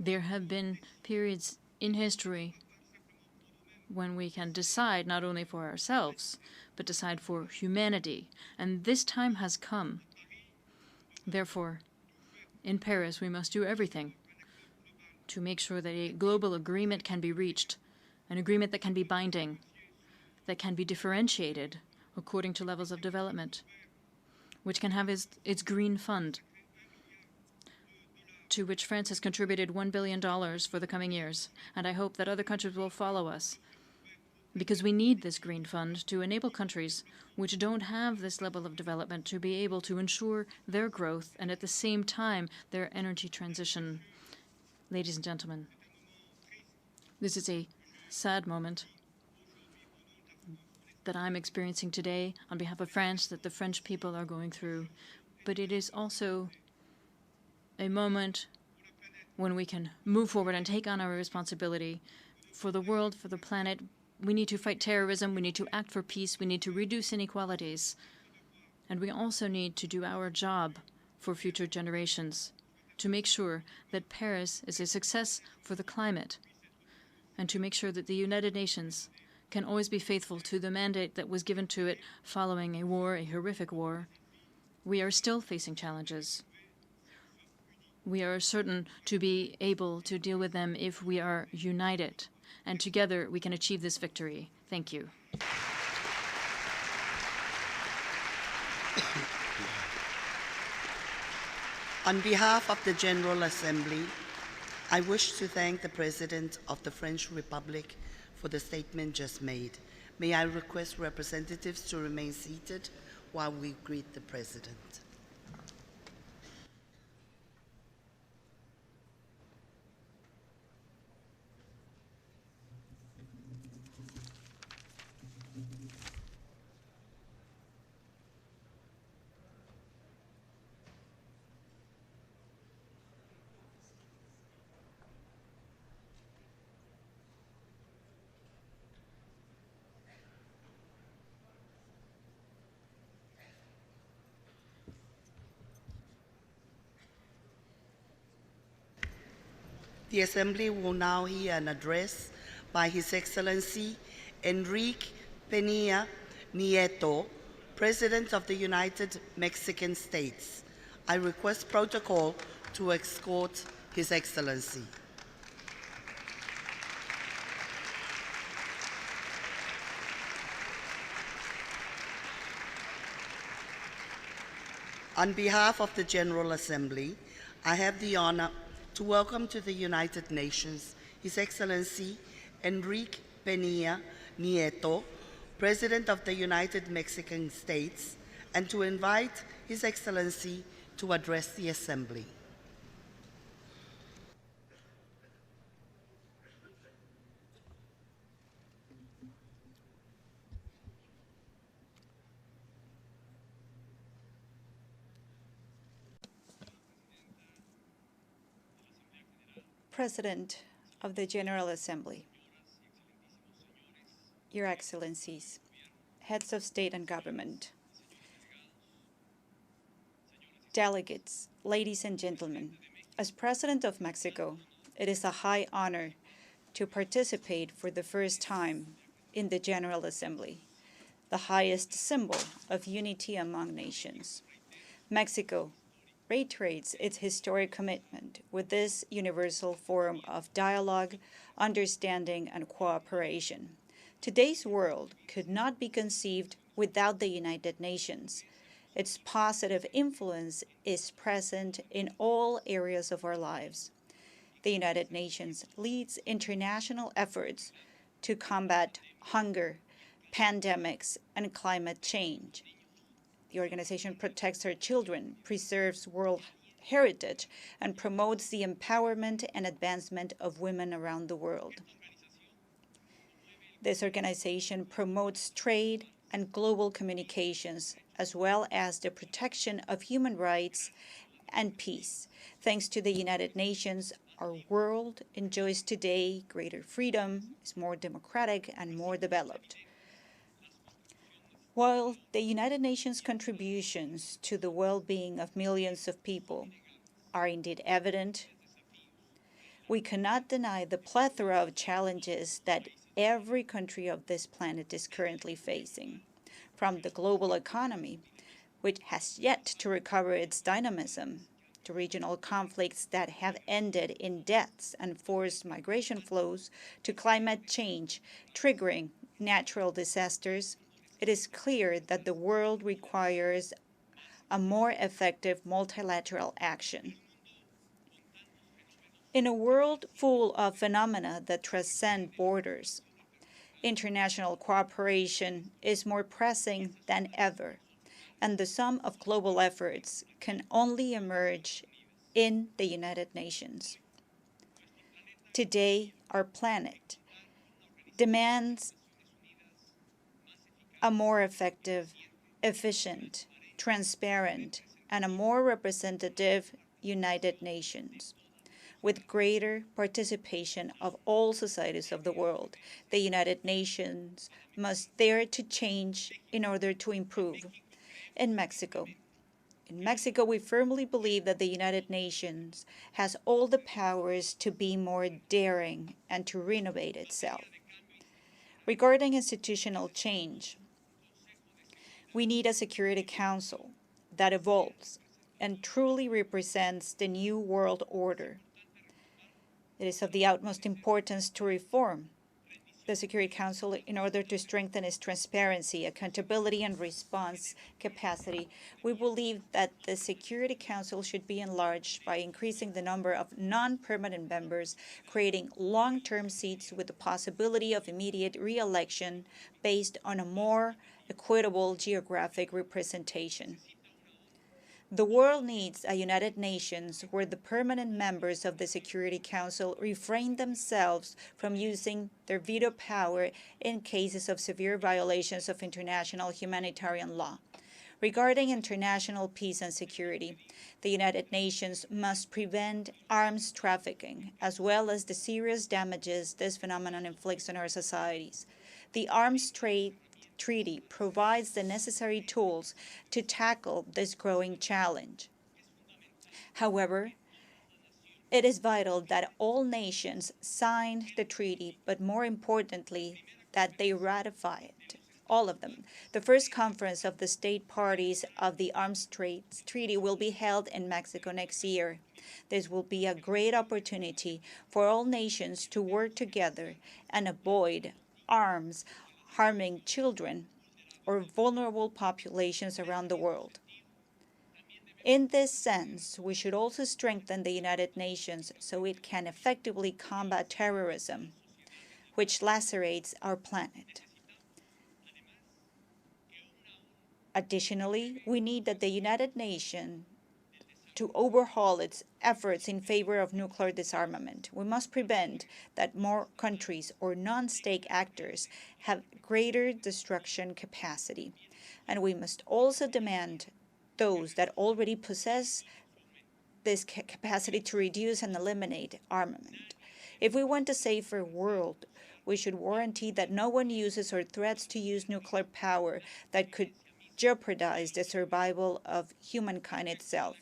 There have been periods in history when we can decide not only for ourselves, but decide for humanity, and this time has come. Therefore, in Paris, we must do everything to make sure that a global agreement can be reached, an agreement that can be binding, that can be differentiated according to levels of development, which can have its green fund, to which France has contributed $1 billion for the coming years. And I hope that other countries will follow us, because we need this green fund to enable countries which don't have this level of development to be able to ensure their growth and at the same time their energy transition. Ladies and gentlemen, this is a sad moment that I'm experiencing today on behalf of France, that the French people are going through. But it is also a moment when we can move forward and take on our responsibility for the world, for the planet. We need to fight terrorism. We need to act for peace. We need to reduce inequalities. And we also need to do our job for future generations to make sure that Paris is a success for the climate and to make sure that the United Nations can always be faithful to the mandate that was given to it following a war, a horrific war. We are still facing challenges. We are certain to be able to deal with them if we are united, and together we can achieve this victory. Thank you. On behalf of the General Assembly, I wish to thank the President of the French Republic for the statement just made. May I request representatives to remain seated while we greet the President. The Assembly will now hear an address by His Excellency Enrique Peña Nieto, President of the United Mexican States. I request protocol to escort His Excellency. On behalf of the General Assembly, I have the honor to welcome to the United Nations His Excellency Enrique Peña Nieto, President of the United Mexican States, and to invite His Excellency to address the Assembly. President of the General Assembly, Your Excellencies, heads of state and government, delegates, ladies and gentlemen, as President of Mexico, it is a high honor to participate for the first time in the General Assembly, the highest symbol of unity among nations. Mexico reiterates its historic commitment with this universal forum of dialogue, understanding, and cooperation. Today's world could not be conceived without the United Nations. Its positive influence is present in all areas of our lives. The United Nations leads international efforts to combat hunger, pandemics, and climate change. The organization protects our children, preserves world heritage, and promotes the empowerment and advancement of women around the world. This organization promotes trade and global communications, as well as the protection of human rights and peace. Thanks to the United Nations, our world enjoys today greater freedom, is more democratic, and more developed. While the United Nations contributions to the well-being of millions of people are indeed evident, we cannot deny the plethora of challenges that every country of this planet is currently facing, from the global economy, which has yet to recover its dynamism, to regional conflicts that have ended in deaths and forced migration flows, to climate change triggering natural disasters. It is clear that the world requires a more effective multilateral action. In a world full of phenomena that transcend borders, international cooperation is more pressing than ever, and the sum of global efforts can only emerge in the United Nations. Today, our planet demands a more effective, efficient, transparent, and a more representative United Nations. With greater participation of all societies of the world, the United Nations must dare to change in order to improve. in Mexico. In Mexico, we firmly believe that the United Nations has all the powers to be more daring and to renovate itself. Regarding institutional change, we need a Security Council that evolves and truly represents the new world order. It is of the utmost importance to reform the Security Council in order to strengthen its transparency, accountability, and response capacity. We believe that the Security Council should be enlarged by increasing the number of non-permanent members, creating long-term seats with the possibility of immediate re-election based on a more equitable geographic representation. The world needs a United Nations where the permanent members of the Security Council refrain themselves from using their veto power in cases of severe violations of international humanitarian law. Regarding international peace and security, the United Nations must prevent arms trafficking, as well as the serious damages this phenomenon inflicts on our societies. The Arms Trade Treaty provides the necessary tools to tackle this growing challenge. However, it is vital that all nations sign the treaty, but more importantly, that they ratify it, all of them. The first conference of the state parties of the Arms Trade Treaty will be held in Mexico next year. This will be a great opportunity for all nations to work together and avoid arms harming children or vulnerable populations around the world. In this sense, we should also strengthen the United Nations so it can effectively combat terrorism, which lacerates our planet. Additionally, we need that the United Nations to overhaul its efforts in favor of nuclear disarmament. We must prevent that more countries or non-state actors have greater destruction capacity. And we must also demand those that already possess this capacity to reduce and eliminate armament. If we want a safer world, we should guarantee that no one uses or threats to use nuclear power that could jeopardize the survival of humankind itself.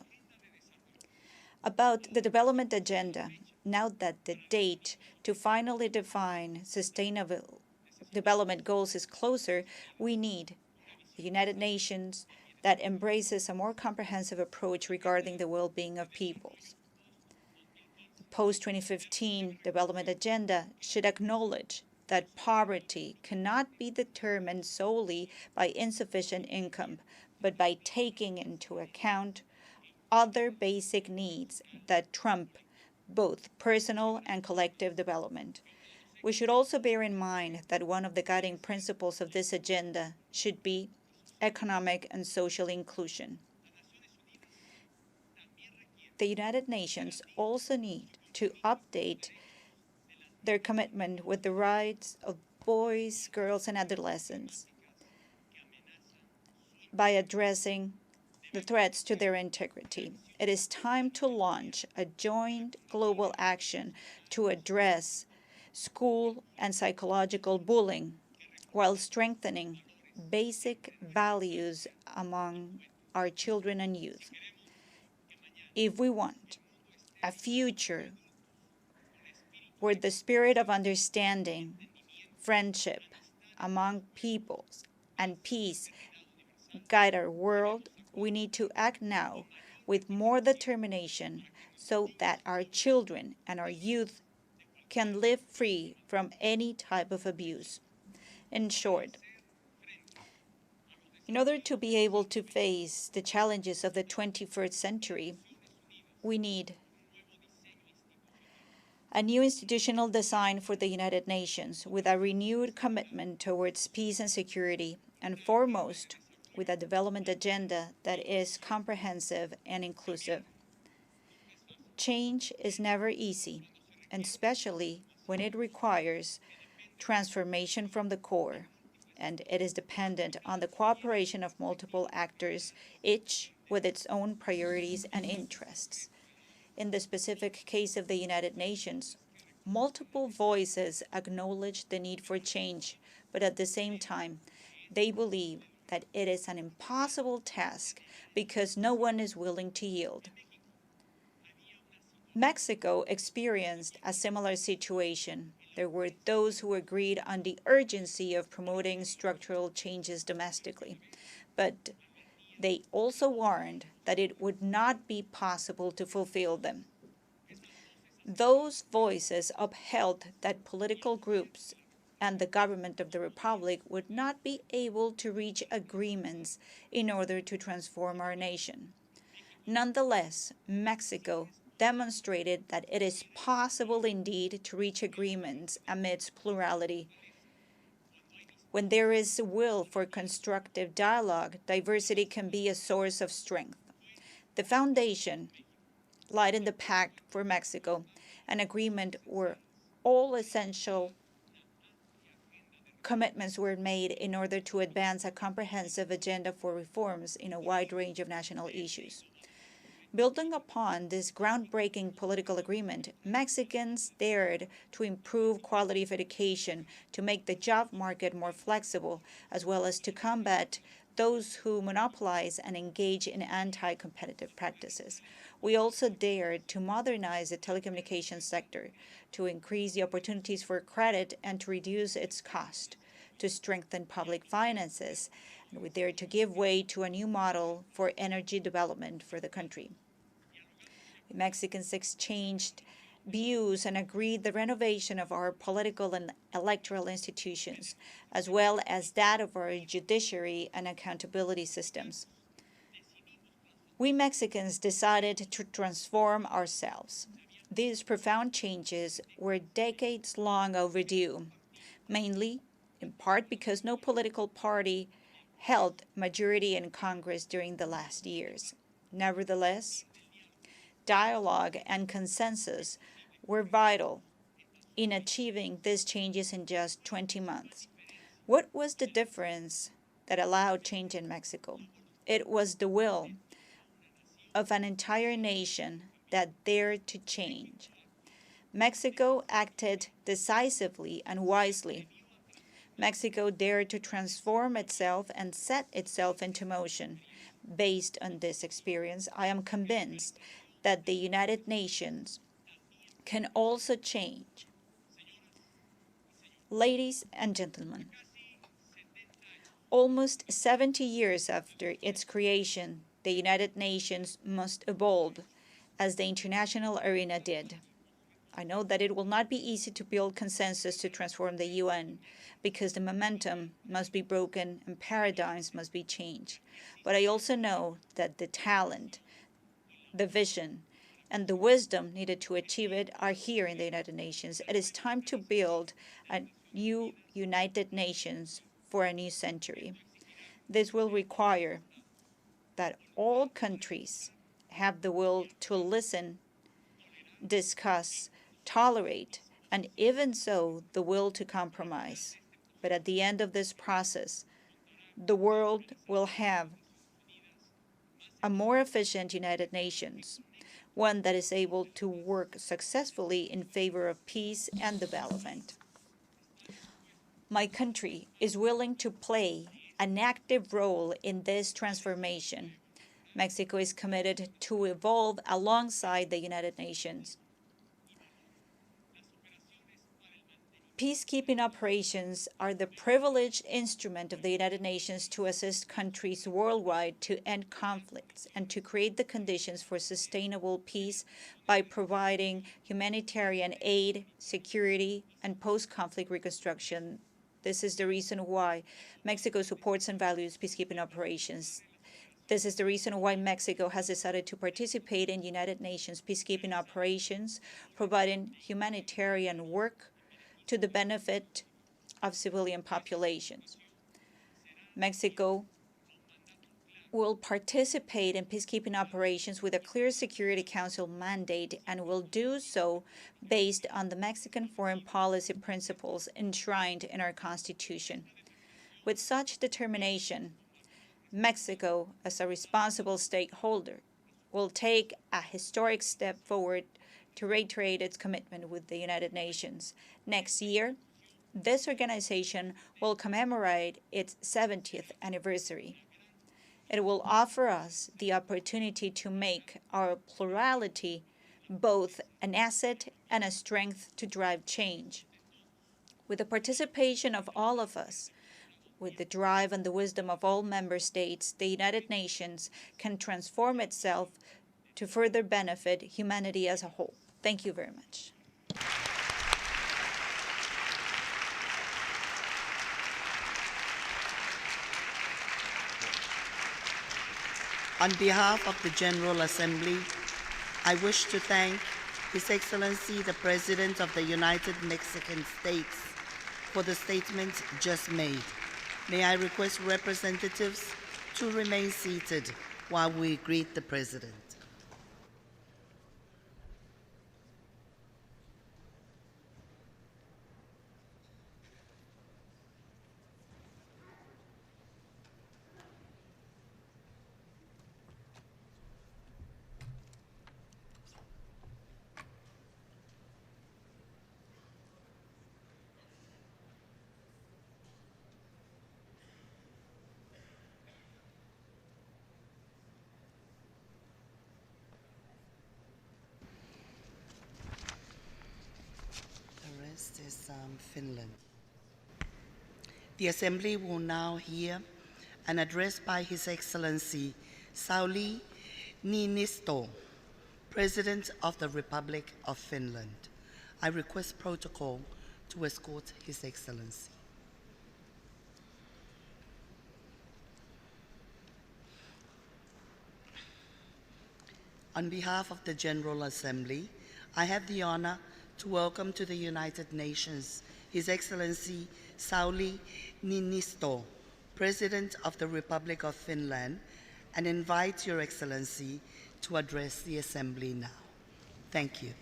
About the development agenda, now that the date to finally define sustainable development goals is closer, we need the United Nations that embraces a more comprehensive approach regarding the well-being of peoples. The post-2015 development agenda should acknowledge that poverty cannot be determined solely by insufficient income, but by taking into account other basic needs that trump both personal and collective development. We should also bear in mind that one of the guiding principles of this agenda should be economic and social inclusion. The United Nations also need to update their commitment with the rights of boys, girls, and adolescents by addressing the threats to their integrity. It is time to launch a joint global action to address school and psychological bullying while strengthening basic values among our children and youth. If we want a future where the spirit of understanding, friendship among peoples, and peace guide our world, we need to act now with more determination so that our children and our youth can live free from any type of abuse. In short, in order to be able to face the challenges of the 21st century, we need a new institutional design for the United Nations with a renewed commitment towards peace and security, and foremost, with a development agenda that is comprehensive and inclusive. Change is never easy, and especially when it requires transformation from the core, and it is dependent on the cooperation of multiple actors, each with its own priorities and interests. In the specific case of the United Nations, multiple voices acknowledge the need for change, but at the same time, they believe that it is an impossible task because no one is willing to yield. Mexico experienced a similar situation. There were those who agreed on the urgency of promoting structural changes domestically, but they also warned that it would not be possible to fulfill them. Those voices upheld that political groups and the government of the Republic would not be able to reach agreements in order to transform our nation. Nonetheless, Mexico demonstrated that it is possible indeed to reach agreements amidst plurality. When there is a will for constructive dialogue, diversity can be a source of strength. The foundation laid in the Pact for Mexico, an agreement where all essential commitments were made in order to advance a comprehensive agenda for reforms in a wide range of national issues. Building upon this groundbreaking political agreement, Mexicans dared to improve quality of education, to make the job market more flexible, as well as to combat those who monopolize and engage in anti-competitive practices. We also dared to modernize the telecommunications sector, to increase the opportunities for credit and to reduce its cost, to strengthen public finances, and we dared to give way to a new model for energy development for the country. Mexicans exchanged views and agreed the renovation of our political and electoral institutions, as well as that of our judiciary and accountability systems. We Mexicans decided to transform ourselves. These profound changes were decades long overdue, mainly in part because no political party held majority in Congress during the last years. Nevertheless, dialogue and consensus were vital in achieving these changes in just 20 months. What was the difference that allowed change in Mexico? It was the will of an entire nation that dared to change. Mexico acted decisively and wisely. Mexico dared to transform itself and set itself into motion. Based on this experience, I am convinced that the United Nations can also change. Ladies and gentlemen, almost 70 years after its creation, the United Nations must evolve as the international arena did. I know that it will not be easy to build consensus to transform the UN because the momentum must be broken and paradigms must be changed. But I also know that the talent, the vision, and the wisdom needed to achieve it are here in the United Nations. It is time to build a new United Nations for a new century. This will require that all countries have the will to listen, discuss, tolerate, and even so, the will to compromise. But at the end of this process, the world will have a more efficient United Nations, one that is able to work successfully in favor of peace and development. My country is willing to play an active role in this transformation. Mexico is committed to evolve alongside the United Nations. Peacekeeping operations are the privileged instrument of the United Nations to assist countries worldwide to end conflicts and to create the conditions for sustainable peace by providing humanitarian aid, security, and post-conflict reconstruction. This is the reason why Mexico supports and values peacekeeping operations. This is the reason why Mexico has decided to participate in United Nations peacekeeping operations, providing humanitarian work to the benefit of civilian populations. Mexico will participate in peacekeeping operations with a clear Security Council mandate and will do so based on the Mexican foreign policy principles enshrined in our Constitution. With such determination, Mexico, as a responsible stakeholder, will take a historic step forward to reiterate its commitment with the United Nations. Next year, this organization will commemorate its 70th anniversary. It will offer us the opportunity to make our plurality both an asset and a strength to drive change. With the participation of all of us, with the drive and the wisdom of all member states, the United Nations can transform itself to further benefit humanity as a whole. Thank you very much. On behalf of the General Assembly, I wish to thank His Excellency the President of the United Mexican States for the statement just made. May I request representatives to remain seated while we greet the President. Finland. The Assembly will now hear an address by His Excellency Sauli Niinisto, President of the Republic of Finland. I request protocol to escort His Excellency. On behalf of the General Assembly, I have the honor to welcome to the United Nations His Excellency Sauli Niinisto, President of the Republic of Finland, and invite Your Excellency to address the Assembly now. Thank you.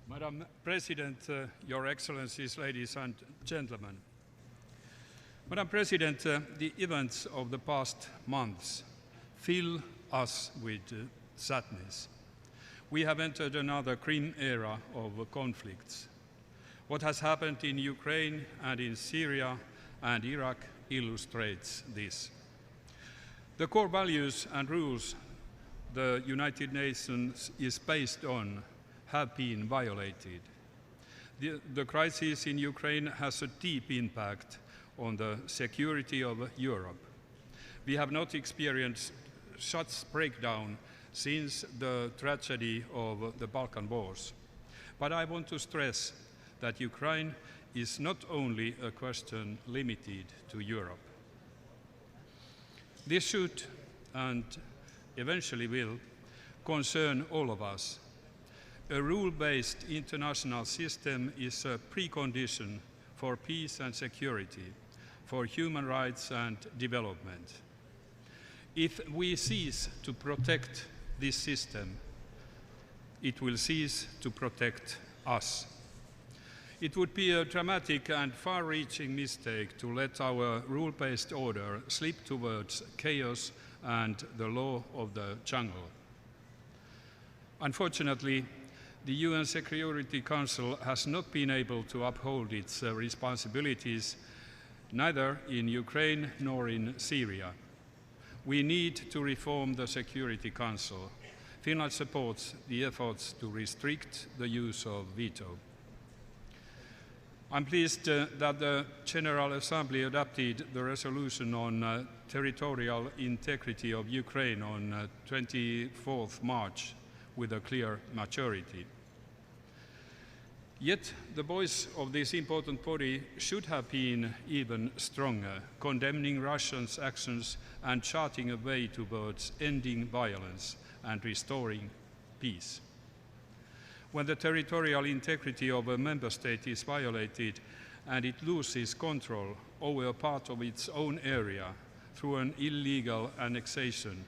Madam President, Your Excellencies, ladies and gentlemen. Madam President, the events of the past months fill us with sadness. We have entered another grim era of conflicts. What has happened in Ukraine and in Syria and Iraq illustrates this. The core values and rules the United Nations is based on have been violated. The crisis in Ukraine has a deep impact on the security of Europe. We have not experienced such breakdown since the tragedy of the Balkan Wars. But I want to stress that Ukraine is not only a question limited to Europe. This should, and eventually will, concern all of us. A rule-based international system is a precondition for peace and security, for human rights and development. If we cease to protect this system, it will cease to protect us. It would be a dramatic and far-reaching mistake to let our rule-based order slip towards chaos and the law of the jungle. Unfortunately, the UN Security Council has not been able to uphold its responsibilities, neither in Ukraine nor in Syria. We need to reform the Security Council. Finland supports the efforts to restrict the use of veto. I'm pleased that the General Assembly adopted the resolution on territorial integrity of Ukraine on 24th March with a clear majority. Yet the voice of this important body should have been even stronger, condemning Russia's actions and charting a way towards ending violence and restoring peace. When the territorial integrity of a member state is violated and it loses control over a part of its own area through an illegal annexation,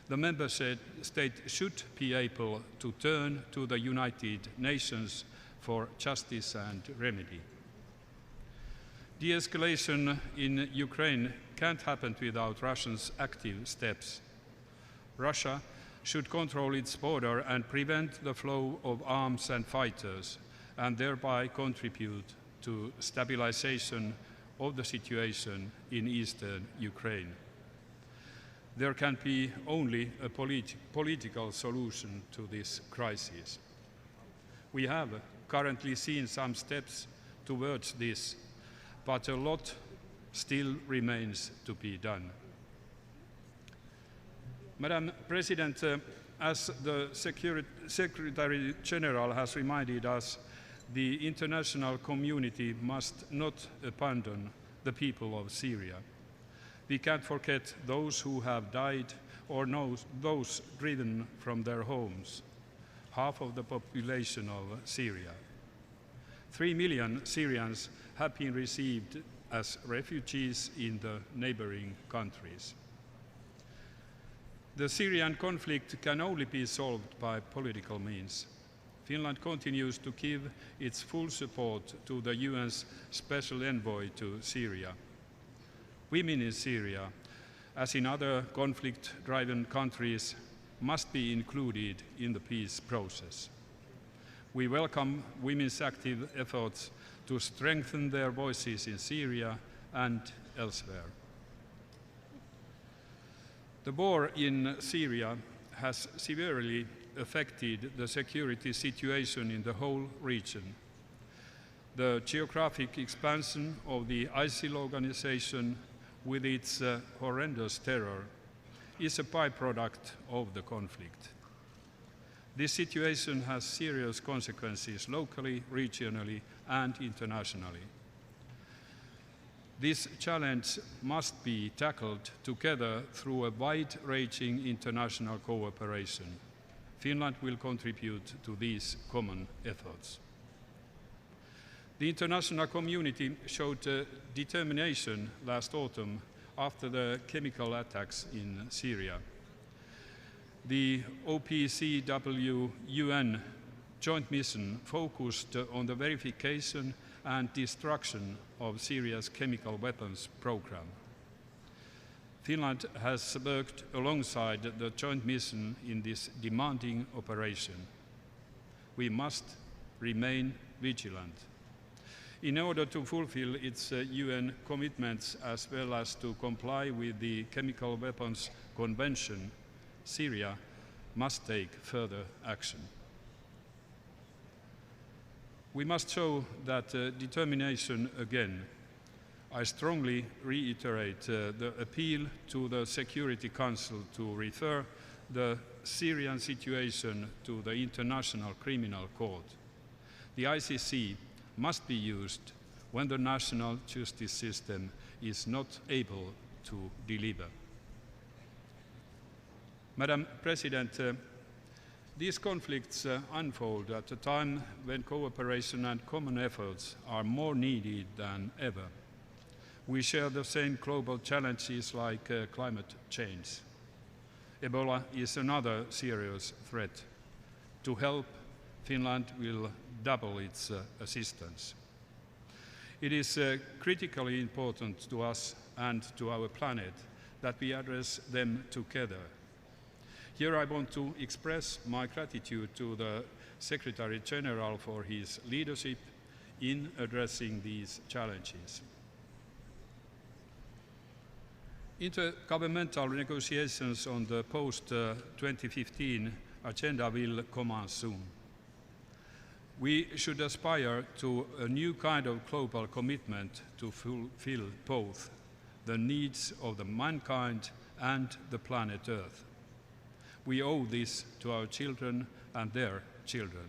the member state should be able to turn to the United Nations for justice and remedy. De-escalation in Ukraine can't happen without Russia's active steps. Russia should control its border and prevent the flow of arms and fighters, and thereby contribute to stabilization of the situation in eastern Ukraine. There can be only a political solution to this crisis. We have currently seen some steps towards this, but a lot still remains to be done. Madam President, as the Secretary General has reminded us, the international community must not abandon the people of Syria. We can't forget those who have died or those driven from their homes, half of the population of Syria. 3 million Syrians have been received as refugees in the neighboring countries. The Syrian conflict can only be solved by political means. Finland continues to give its full support to the UN's Special Envoy to Syria. Women in Syria, as in other conflict-driven countries, must be included in the peace process. We welcome women's active efforts to strengthen their voices in Syria and elsewhere. The war in Syria has severely affected the security situation in the whole region. The geographic expansion of the ISIL organization with its horrendous terror is a byproduct of the conflict. This situation has serious consequences locally, regionally, and internationally. This challenge must be tackled together through a wide-ranging international cooperation. Finland will contribute to these common efforts. The international community showed determination last autumn after the chemical attacks in Syria. The OPCW UN joint mission focused on the verification and destruction of Syria's chemical weapons program. Finland has worked alongside the joint mission in this demanding operation. We must remain vigilant. In order to fulfill its UN commitments as well as to comply with the Chemical Weapons Convention, Syria must take further action. We must show that determination again. I strongly reiterate the appeal to the Security Council to refer the Syrian situation to the International Criminal Court. The ICC must be used when the national justice system is not able to deliver. Madam President, these conflicts unfold at a time when cooperation and common efforts are more needed than ever. We share the same global challenges like climate change. Ebola is another serious threat. To help, Finland will double its assistance. It is critically important to us and to our planet that we address them together. Here I want to express my gratitude to the Secretary General for his leadership in addressing these challenges. Intergovernmental negotiations on the post-2015 agenda will commence soon. We should aspire to a new kind of global commitment to fulfill both the needs of the mankind and the planet Earth. We owe this to our children and their children.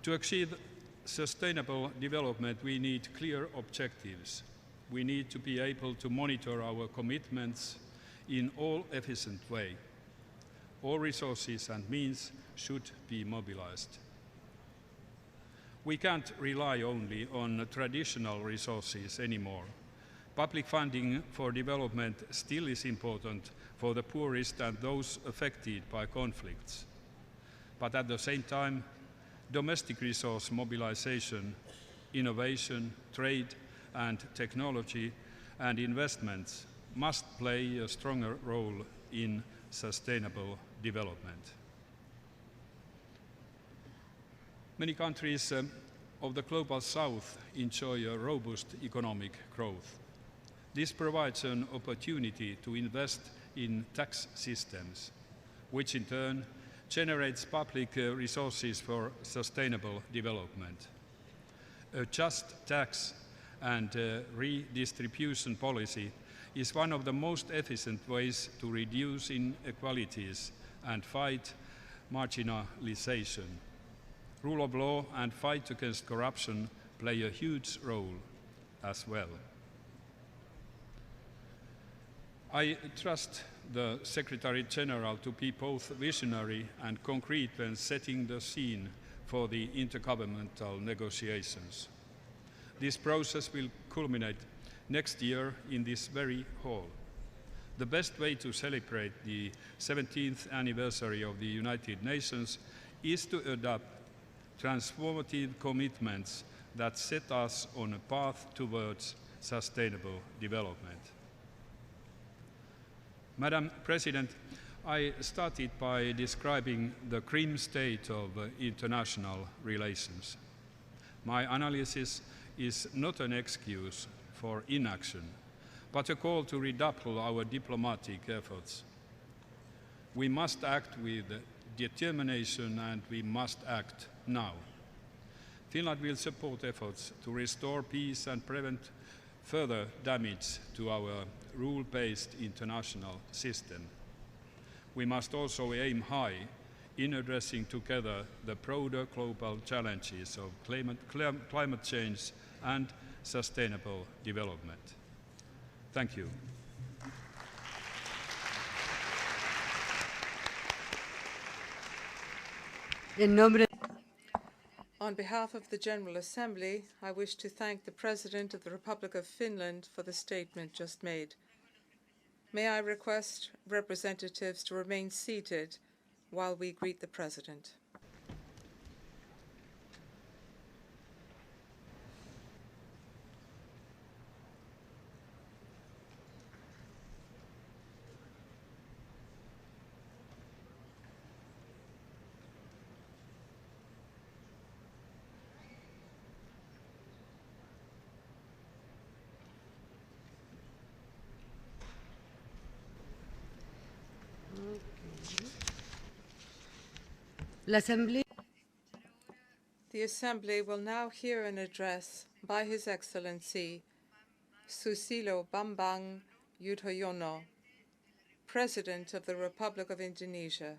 To achieve sustainable development, we need clear objectives. We need to be able to monitor our commitments in all efficient way. All resources and means should be mobilized. We can't rely only on traditional resources anymore. Public funding for development still is important for the poorest and those affected by conflicts. But at the same time, domestic resource mobilization, innovation, trade, and technology and investments must play a stronger role in sustainable development. Many countries of the Global South enjoy a robust economic growth. This provides an opportunity to invest in tax systems, which in turn generates public resources for sustainable development. A just tax and redistribution policy is one of the most efficient ways to reduce inequalities and fight marginalization. Rule of law and fight against corruption play a huge role as well. I trust the Secretary General to be both visionary and concrete when setting the scene for the intergovernmental negotiations. This process will culminate next year in this very hall. The best way to celebrate the 17th anniversary of the United Nations is to adopt transformative commitments that set us on a path towards sustainable development. Madam President, I started by describing the grim state of international relations. My analysis is not an excuse for inaction, but a call to redouble our diplomatic efforts. We must act with determination and we must act now. Finland will support efforts to restore peace and prevent further damage to our rule-based international system. We must also aim high in addressing together the broader global challenges of climate change and sustainable development. Thank you. On behalf of the General Assembly, I wish to thank the President of the Republic of Finland for the statement just made. May I request representatives to remain seated while we greet the President. L'Assemblée. The Assembly will now hear an address by His Excellency Susilo Bambang Yudhoyono, President of the Republic of Indonesia.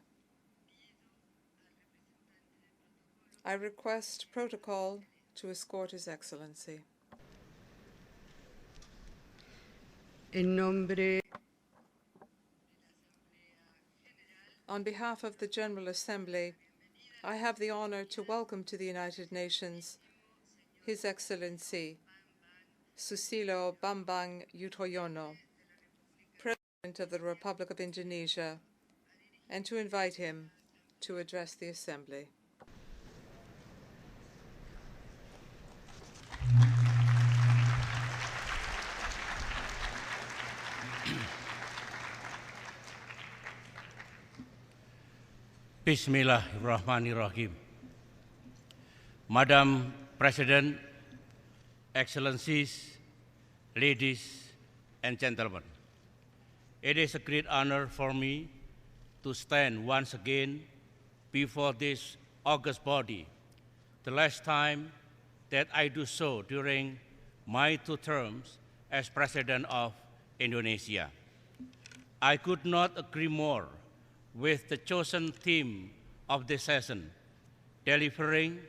I request protocol to escort His Excellency. En nombre. On behalf of the General Assembly, I have the honor to welcome to the United Nations His Excellency Susilo Bambang Yudhoyono, President of the Republic of Indonesia, and to invite him to address the Assembly. Bismillahirrahmanirrahim. Madam President, Excellencies, ladies and gentlemen, it is a great honor for me to stand once again before this august body, the last time that I do so during my 2 terms as President of Indonesia. I could not agree more with the chosen theme of this session, delivering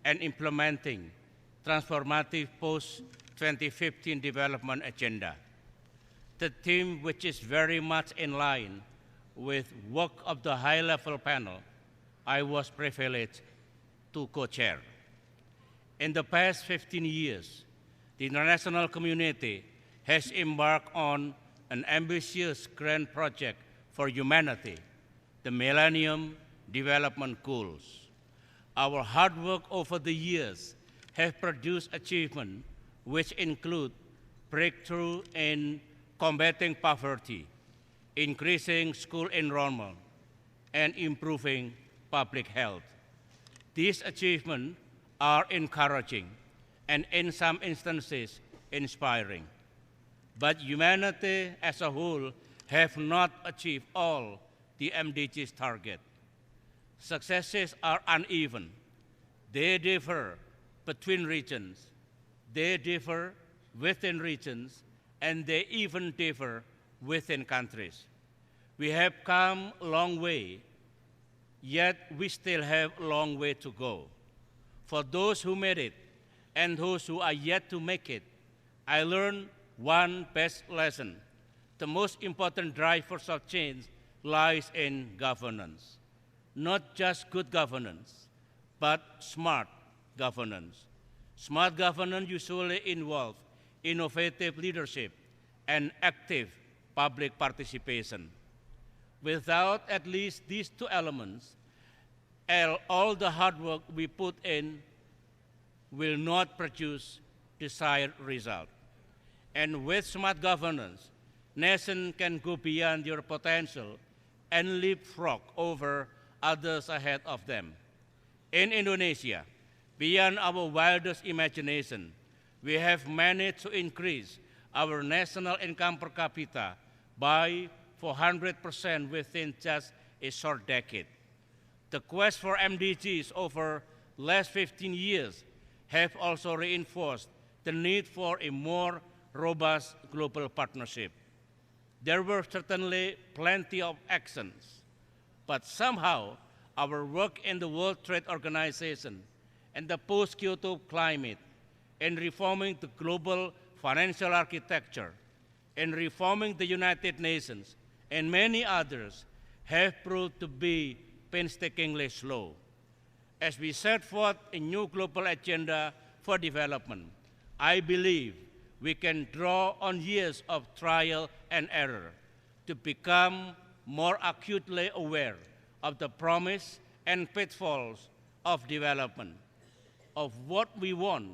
and implementing transformative post-2015 development agenda. The theme, which is very much in line with work of the high-level panel I was privileged to co-chair. In the past 15 years, the international community has embarked on an ambitious grand project for humanity, the Millennium Development Goals. Our hard work over the years have produced achievements which include breakthrough in combating poverty, increasing school enrollment, and improving public health. These achievements are encouraging and in some instances inspiring. But humanity as a whole have not achieved all the MDGs target. Successes are uneven. They differ between regions. They differ within regions, and they even differ within countries. We have come a long way, yet we still have a long way to go. For those who made it and those who are yet to make it, I learned one best lesson. The most important drivers of change lies in governance. Not just good governance, but smart governance. Smart governance usually involves innovative leadership and active public participation. Without at least these two elements, all the hard work we put in will not produce desired result. And with smart governance, nations can go beyond their potential and leapfrog over others ahead of them. In Indonesia, beyond our wildest imagination, we have managed to increase our national income per capita by 400% within just a short decade. The quest for MDGs over the last 15 years have also reinforced the need for a more robust global partnership. There were certainly plenty of actions, but somehow our work in the World Trade Organization and the post-Kyoto climate, in reforming the global financial architecture, in reforming the United Nations, and many others have proved to be painstakingly slow. As we set forth a new global agenda for development, I believe we can draw on years of trial and error to become more acutely aware of the promise and pitfalls of development, of what we want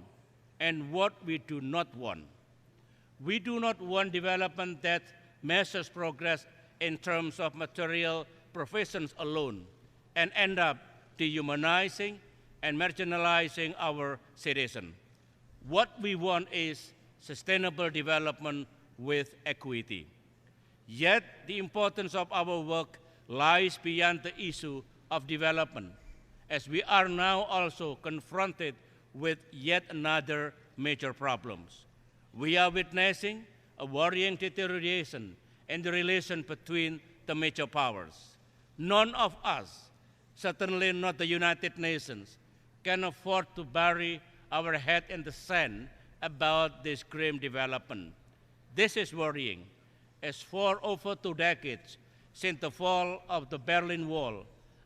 and what we do not want. We do not want development that measures progress in terms of material provisions alone and end up dehumanizing and marginalizing our citizens. What we want is sustainable development with equity. Yet the importance of our work lies beyond the issue of development, as we are now also confronted with yet another major problems. We are witnessing a worrying deterioration in the relation between the major powers. None of us, certainly not the United Nations, can afford to bury our head in the sand about this grim development. This is worrying, as for over 2 decades since the fall of the Berlin Wall,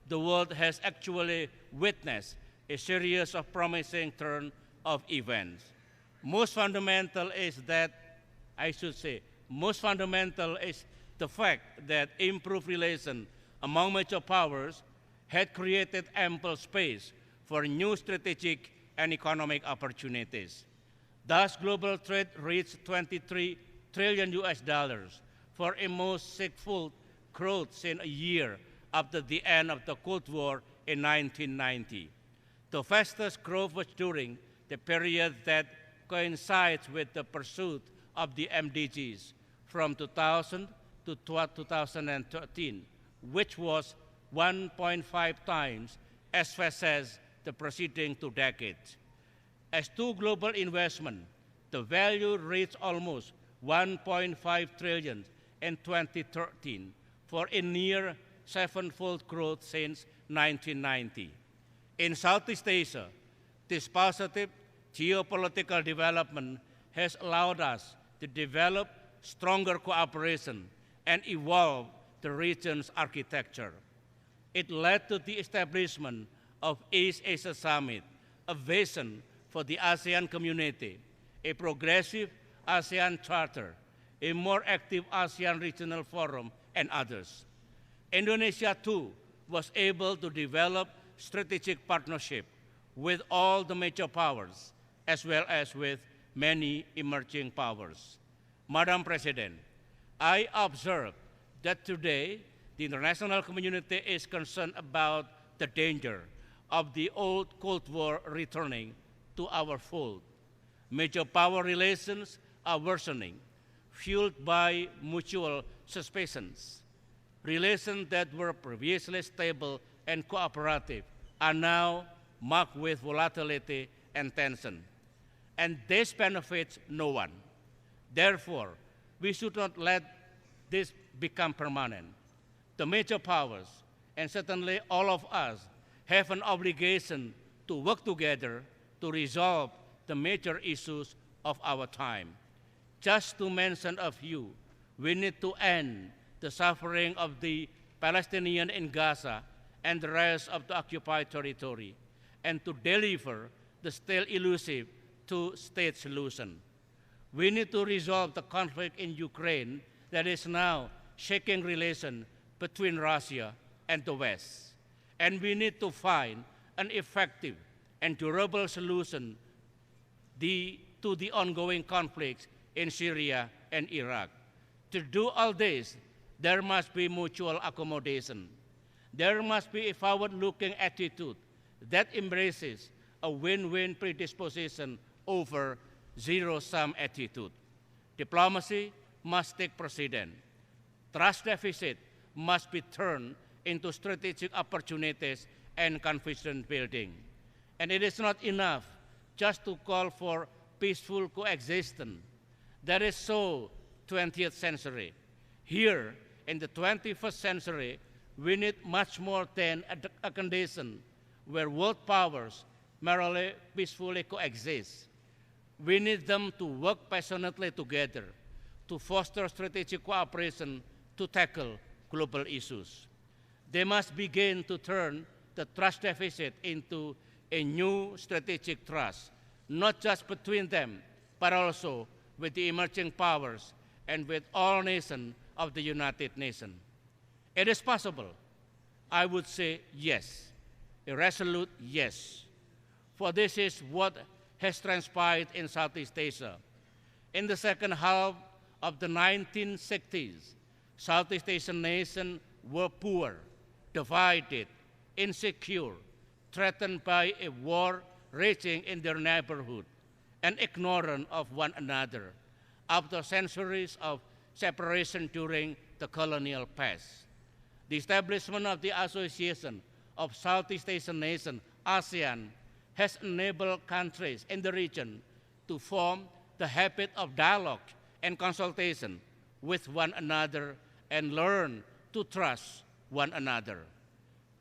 the world has actually witnessed a series of promising turn of events. Most fundamental is the fact that improved relations among major powers had created ample space for new strategic and economic opportunities. Thus, global trade reached $23 trillion for a most six-fold growth in a year after the end of the Cold War in 1990. The fastest growth was during the period that coincides with the pursuit of the MDGs from 2000 to 2013, which was 1.5 times as fast as the preceding 2 decades. As to global investment, the value reached almost 1.5 trillion in 2013 for a near 7-fold growth since 1990. In Southeast Asia, this positive geopolitical development has allowed us to develop stronger cooperation and evolve the region's architecture. It led to the establishment of East Asia Summit, a vision for the ASEAN community, a progressive ASEAN Charter, a more active ASEAN Regional Forum, and others. Indonesia, too, was able to develop strategic partnership with all the major powers, as well as with many emerging powers. Madam President, I observe that today the international community is concerned about the danger of the old Cold War returning to our fold. Major power relations are worsening, fueled by mutual suspicions. Relations that were previously stable and cooperative are now marked with volatility and tension. And this benefits no one. Therefore, we should not let this become permanent. The major powers, and certainly all of us, have an obligation to work together to resolve the major issues of our time. Just to mention a few, we need to end the suffering of the Palestinians in Gaza and the rest of the occupied territory, and to deliver the still elusive two-state solution. We need to resolve the conflict in Ukraine that is now shaking relations between Russia and the West. And we need to find an effective and durable solution to the ongoing conflicts in Syria and Iraq. To do all this, there must be mutual accommodation. There must be a forward-looking attitude that embraces a win-win predisposition over zero-sum attitude. Diplomacy must take precedence. Trust deficit must be turned into strategic opportunities and confidence building. And it is not enough just to call for peaceful coexistence. That is so 20th century. Here, in the 21st century, we need much more than a condition where world powers merely peacefully coexist. We need them to work passionately together to foster strategic cooperation to tackle global issues. They must begin to turn the trust deficit into a new strategic trust, not just between them, but also with the emerging powers and with all nations of the United Nations. It is possible. I would say yes, a resolute yes. For this is what has transpired in Southeast Asia. In the second half of the 1960s, Southeast Asian nations were poor, divided, insecure, threatened by a war raging in their neighborhood, and ignorant of one another after centuries of separation during the colonial past. The establishment of the Association of Southeast Asian Nations, ASEAN, has enabled countries in the region to form the habit of dialogue and consultation with one another and learn to trust one another.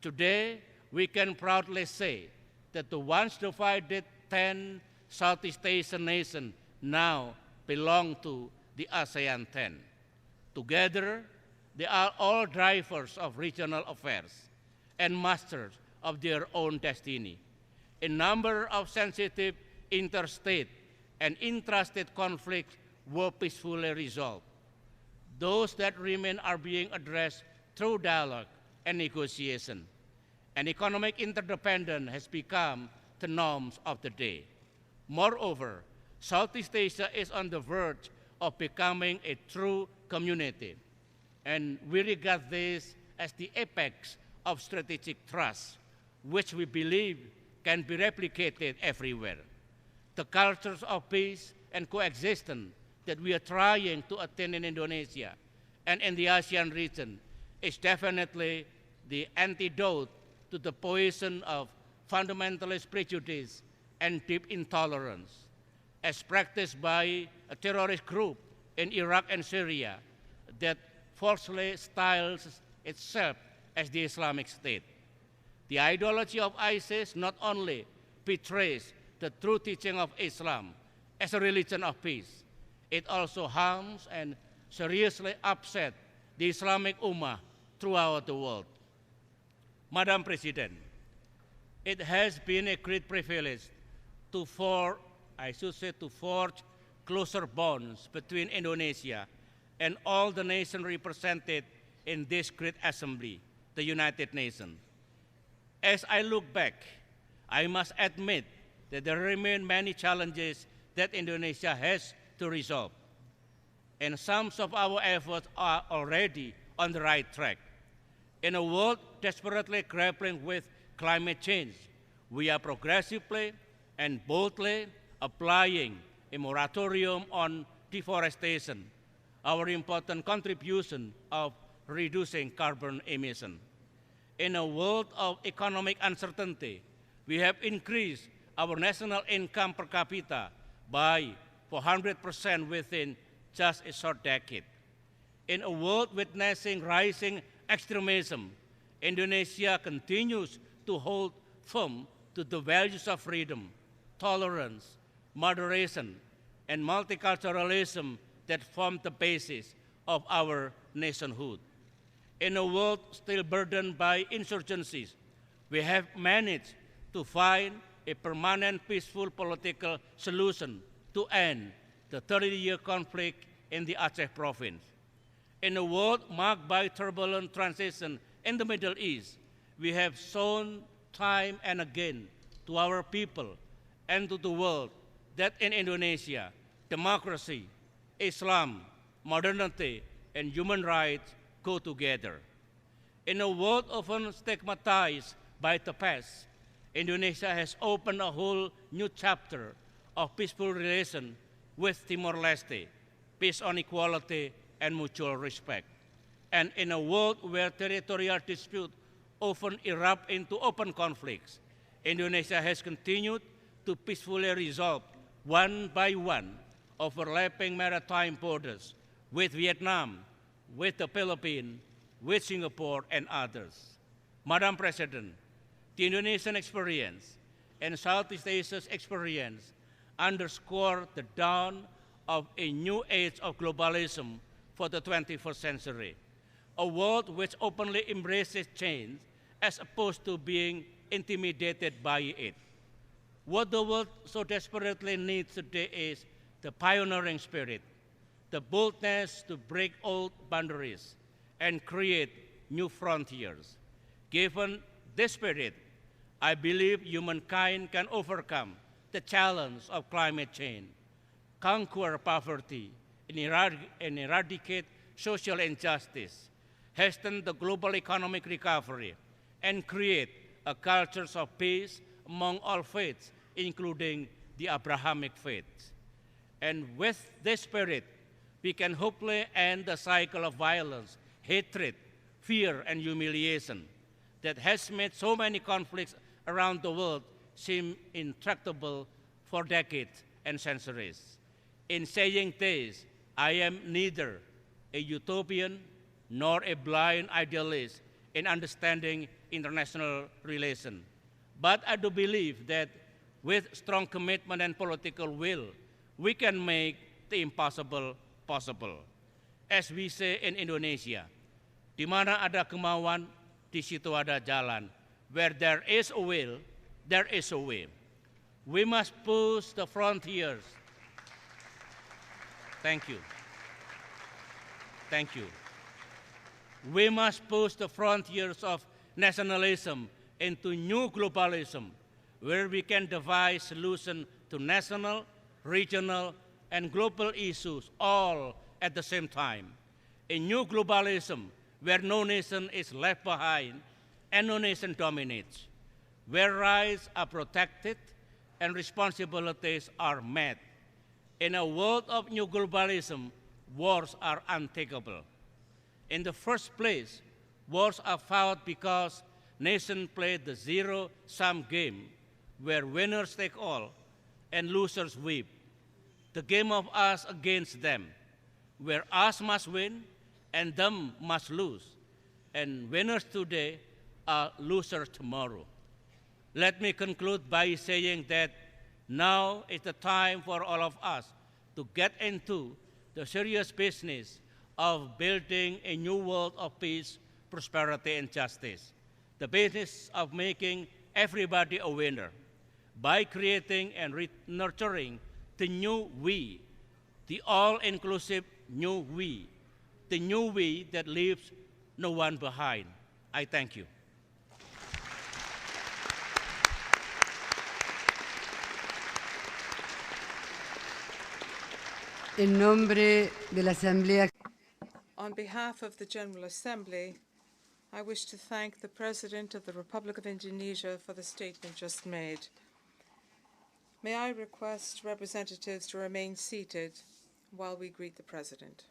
Today, we can proudly say that the once divided 10 Southeast Asian nations now belong to the ASEAN 10. Together, they are all drivers of regional affairs and masters of their own destiny. A number of sensitive interstate and intrastate conflicts were peacefully resolved. Those that remain are being addressed through dialogue and negotiation. And economic interdependence has become the norms of the day. Moreover, Southeast Asia is on the verge of becoming a true community. And we regard this as the apex of strategic trust, which we believe can be replicated everywhere. The cultures of peace and coexistence that we are trying to attain in Indonesia and in the ASEAN region is definitely the antidote to the poison of fundamentalist prejudice and deep intolerance, as practiced by a terrorist group in Iraq and Syria that falsely styles itself as the Islamic State. The ideology of ISIS not only betrays the true teaching of Islam as a religion of peace, it also harms and seriously upsets the Islamic Ummah throughout the world. Madam President, it has been a great privilege to forge closer bonds between Indonesia and all the nations represented in this great assembly, the United Nations. As I look back, I must admit that there remain many challenges that Indonesia has to resolve. And some of our efforts are already on the right track. In a world desperately grappling with climate change, we are progressively and boldly applying a moratorium on deforestation, our important contribution of reducing carbon emission. In a world of economic uncertainty, we have increased our national income per capita by 400% within just a short decade. In a world witnessing rising extremism, Indonesia continues to hold firm to the values of freedom, tolerance, moderation, and multiculturalism that form the basis of our nationhood. In a world still burdened by insurgencies, we have managed to find a permanent peaceful political solution to end the 30-year conflict in the Aceh province. In a world marked by turbulent transition in the Middle East, we have shown time and again to our people and to the world that in Indonesia, democracy, Islam, modernity, and human rights go together. In a world often stigmatized by the past, Indonesia has opened a whole new chapter of peaceful relations with Timor-Leste, based on equality and mutual respect. And in a world where territorial disputes often erupt into open conflicts, Indonesia has continued to peacefully resolve one by one overlapping maritime borders with Vietnam, with the Philippines, with Singapore, and others. Madam President, the Indonesian experience and Southeast Asia's experience underscore the dawn of a new age of globalism for the 21st century, a world which openly embraces change as opposed to being intimidated by it. What the world so desperately needs today is the pioneering spirit, the boldness to break old boundaries and create new frontiers. Given this spirit, I believe humankind can overcome the challenge of climate change, conquer poverty, and eradicate social injustice, hasten the global economic recovery, and create a culture of peace among all faiths, including the Abrahamic faith. And with this spirit, we can hopefully end the cycle of violence, hatred, fear, and humiliation that has made so many conflicts around the world seem intractable for decades and centuries. In saying this, I am neither a utopian nor a blind idealist in understanding international relations. But I do believe that with strong commitment and political will, we can make the impossible possible. As we say in Indonesia, di mana ada kemauan, di situ ada jalan. Where there is a will, there is a way. We must push the frontiers. Thank you. Thank you. We must push the frontiers of nationalism into new globalism, where we can devise solutions to national, regional, and global issues all at the same time. A new globalism where no nation is left behind and no nation dominates, where rights are protected and responsibilities are met. In a world of new globalism, wars are unthinkable. In the first place, wars are fought because nations play the zero-sum game, where winners take all and losers weep. The game of us against them, where us must win and them must lose, and winners today are losers tomorrow. Let me conclude by saying that now is the time for all of us to get into the serious business of building a new world of peace, prosperity, and justice. The business of making everybody a winner by creating and nurturing the new we, the all-inclusive new we, the new we that leaves no one behind. I thank you. En nombre de la Asamblea. On behalf of the General Assembly, I wish to thank the President of the Republic of Indonesia for the statement just made. May I request representatives to remain seated while we greet the President.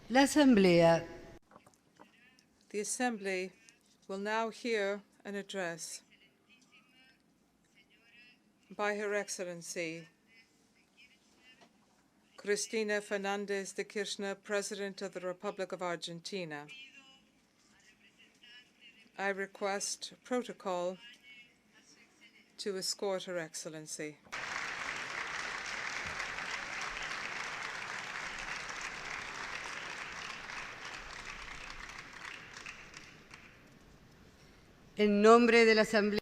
L'Assemblea. The Assembly will now hear an address by Her Excellency Cristina Fernández de Kirchner, President of the Republic of Argentina. I request protocol to escort Her Excellency. En nombre de la Asamblea.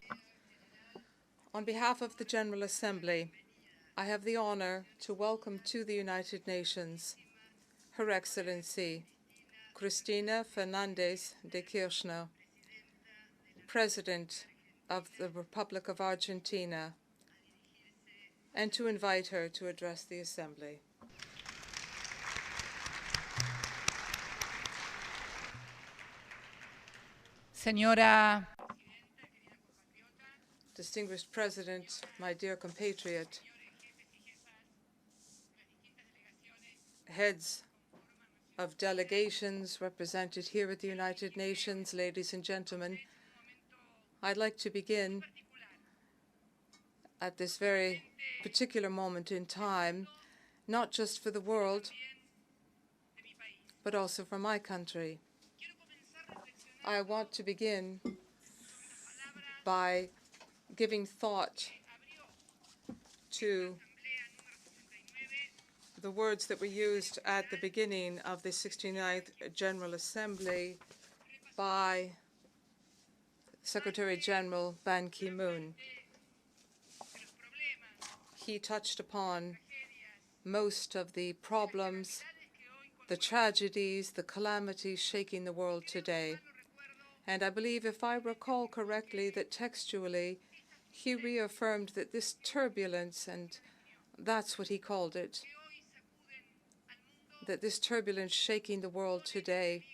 On behalf of the General Assembly, I have the honor to welcome to the United Nations Her Excellency Cristina Fernández de Kirchner, President of the Republic of Argentina, and to invite her to address the Assembly. Señora Distinguished President, my dear compatriot, heads of delegations represented here at the United Nations, ladies and gentlemen, I'd like to begin at this very particular moment in time, not just for the world, but also for my country. I want to begin by giving thought to the words that were used at the beginning of the 69th General Assembly by Secretary General Ban Ki-moon. He touched upon most of the problems, the tragedies, the calamities shaking the world today. And I believe, if I recall correctly, that textually he reaffirmed that this turbulence, and that's what he called it, that this turbulence shaking the world today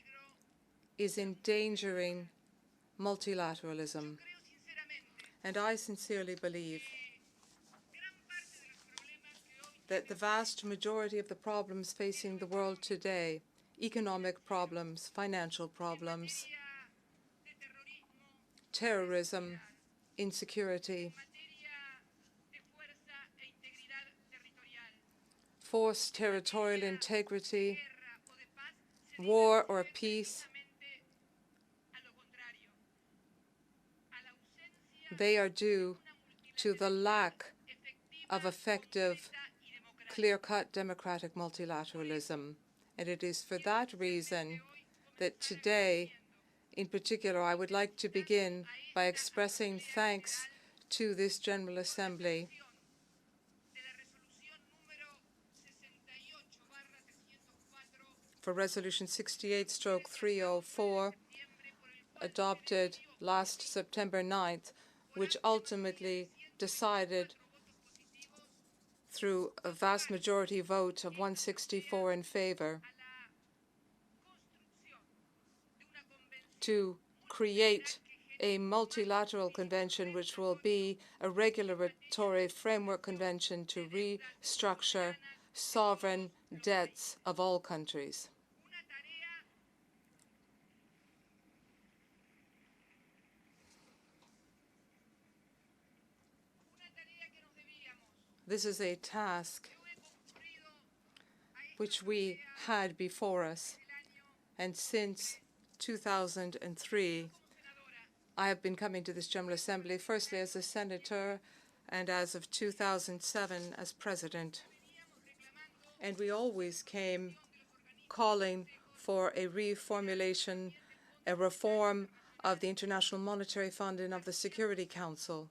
is endangering multilateralism. And I sincerely believe that the vast majority of the problems facing the world today, economic problems, financial problems, terrorism, insecurity, forced territorial integrity, war or peace, they are due to the lack of effective, clear-cut democratic multilateralism. And it is for that reason that today, in particular, I would like to begin by expressing thanks to this General Assembly for Resolution 68/304, adopted last September 9th, which ultimately decided through a vast majority vote of 164 in favor to create a multilateral convention which will be a regulatory framework convention to restructure sovereign debts of all countries. This is a task which we had before us, and since 2003, I have been coming to this General Assembly, firstly as a senator and as of 2007 as president. And we always came calling for a reformulation, a reform of the International Monetary Fund and of the Security Council,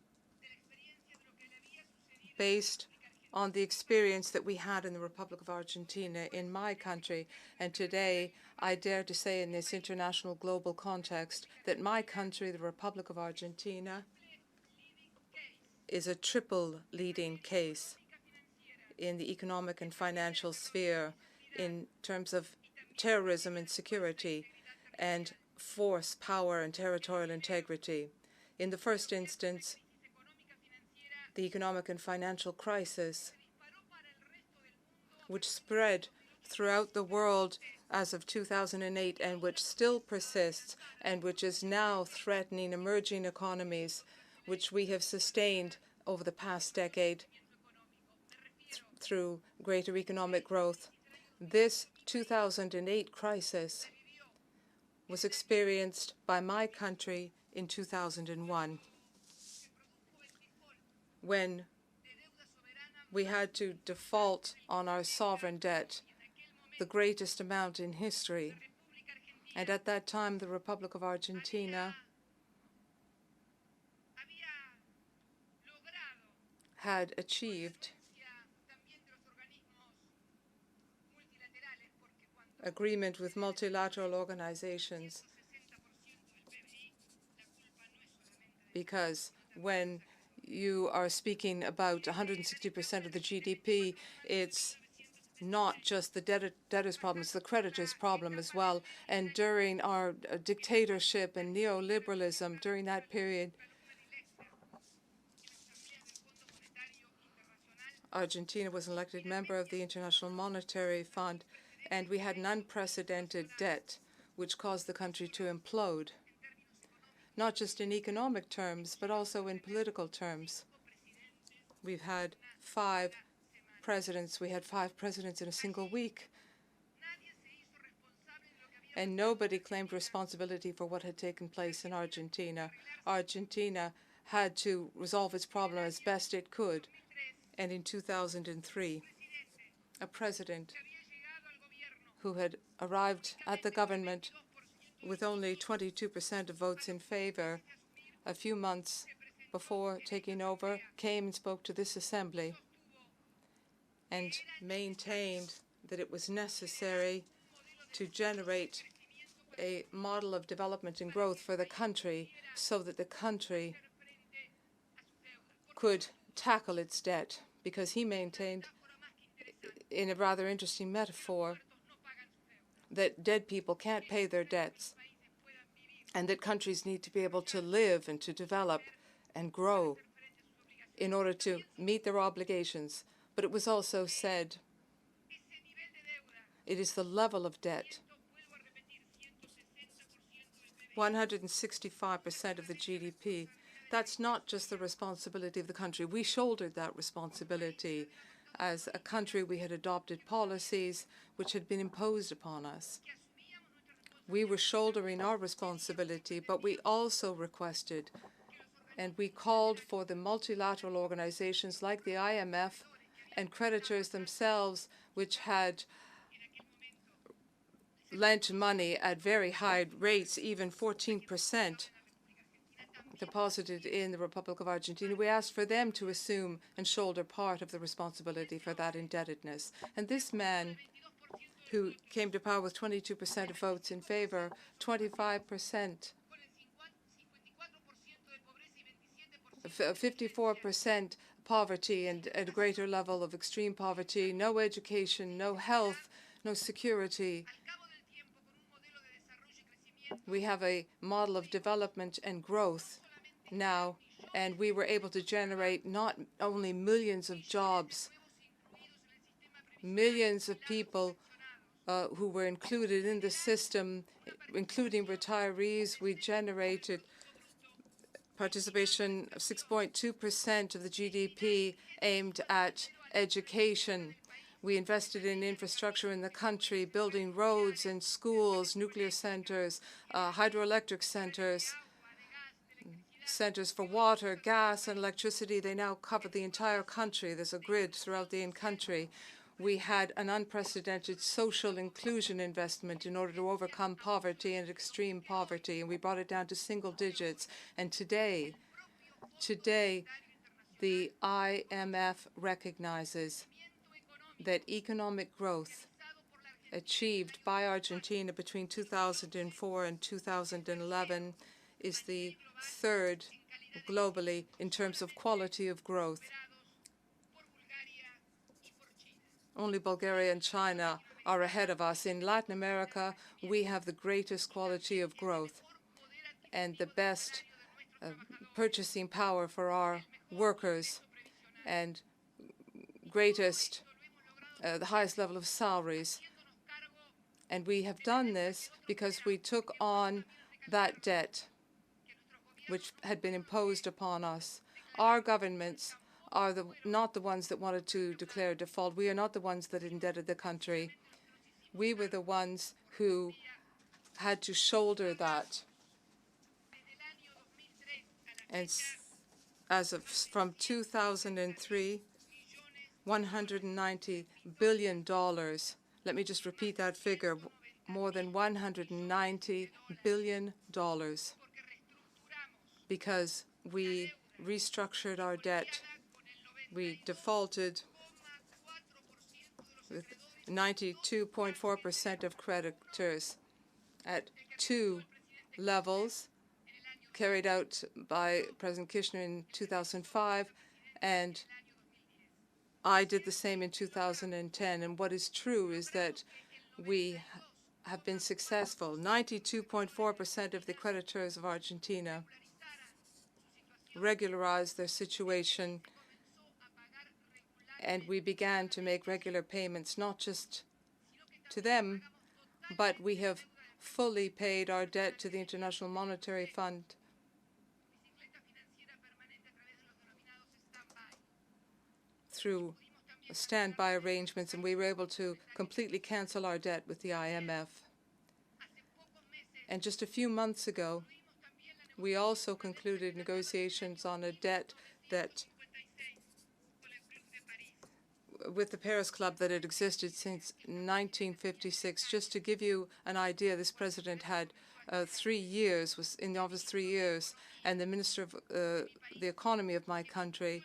based on the experience that we had in the Republic of Argentina, in my country. And today, I dare to say in this international global context that my country, the Republic of Argentina, is a triple leading case in the economic and financial sphere in terms of terrorism and security and force, power, and territorial integrity. In the first instance, the economic and financial crisis, which spread throughout the world as of 2008 and which still persists and which is now threatening emerging economies, which we have sustained over the past decade through greater economic growth. This 2008 crisis was experienced by my country in 2001, when we had to default on our sovereign debt, the greatest amount in history. And at that time, the Republic of Argentina had achieved agreement with multilateral organizations, because when you are speaking about 160% of the GDP, it's not just the debtor's problem, it's the creditor's problem as well. And during our dictatorship and neoliberalism, during that period, Argentina was an elected member of the International Monetary Fund, and we had an unprecedented debt, which caused the country to implode, not just in economic terms, but also in political terms. We've had 5 presidents. We had 5 presidents in a single week. And nobody claimed responsibility for what had taken place in Argentina. Argentina had to resolve its problem as best it could. And in 2003, a president who had arrived at the government with only 22% of votes in favor, a few months before taking over, came and spoke to this assembly and maintained that it was necessary to generate a model of development and growth for the country so that the country could tackle its debt, because he maintained, in a rather interesting metaphor, that dead people can't pay their debts and that countries need to be able to live and to develop and grow in order to meet their obligations. But it was also said it is the level of debt, 165% of the GDP. That's not just the responsibility of the country. We shouldered that responsibility. As a country, we had adopted policies which had been imposed upon us. We were shouldering our responsibility, but we also requested and we called for the multilateral organizations like the IMF and creditors themselves, which had lent money at very high rates, even 14%, deposited in the Republic of Argentina. We asked for them to assume and shoulder part of the responsibility for that indebtedness. And this man, who came to power with 22% of votes in favor, 25%, 54% poverty and a greater level of extreme poverty, no education, no health, no security. We have a model of development and growth now, and we were able to generate not only millions of jobs, millions of people who were included in the system, including retirees. We generated participation of 6.2% of the GDP aimed at education. We invested in infrastructure in the country, building roads and schools, nuclear centers, hydroelectric centers, centers for water, gas, and electricity. They now cover the entire country. There's a grid throughout the country. We had an unprecedented social inclusion investment in order to overcome poverty and extreme poverty, and we brought it down to single digits. And today, the IMF recognizes that economic growth achieved by Argentina between 2004 and 2011 is the third globally in terms of quality of growth. Only Bulgaria and China are ahead of us. In Latin America, we have the greatest quality of growth and the best purchasing power for our workers and greatest, the highest level of salaries. And we have done this because we took on that debt which had been imposed upon us. Our governments are not the ones that wanted to declare default. We are not the ones that indebted the country. We were the ones who had to shoulder that. And from 2003, $190 billion. Let me just repeat that figure, more than $190 billion, because we restructured our debt. We defaulted with 92.4% of creditors at two levels, carried out by President Kirchner in 2005, and I did the same in 2010. And what is true is that we have been successful. 92.4% of the creditors of Argentina regularized their situation, and we began to make regular payments, not just to them, but we have fully paid our debt to the International Monetary Fund through standby arrangements, and we were able to completely cancel our debt with the IMF. And just a few months ago, we also concluded negotiations on a debt that with the Paris Club that had existed since 1956. Just to give you an idea, this president had 3 years, was in the office 3 years, and the Minister of the Economy of my country,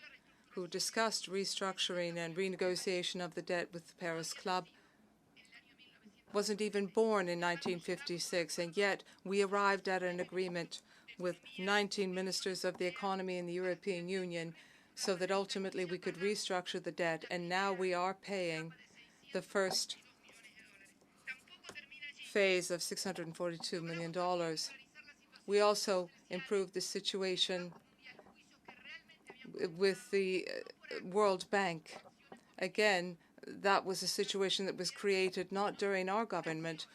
who discussed restructuring and renegotiation of the debt with the Paris Club, wasn't even born in 1956, and yet we arrived at an agreement with 19 ministers of the economy in the European Union so that ultimately we could restructure the debt, and now we are paying the first phase of $642 million. We also improved the situation with the World Bank. Again, that was a situation that was created not during our government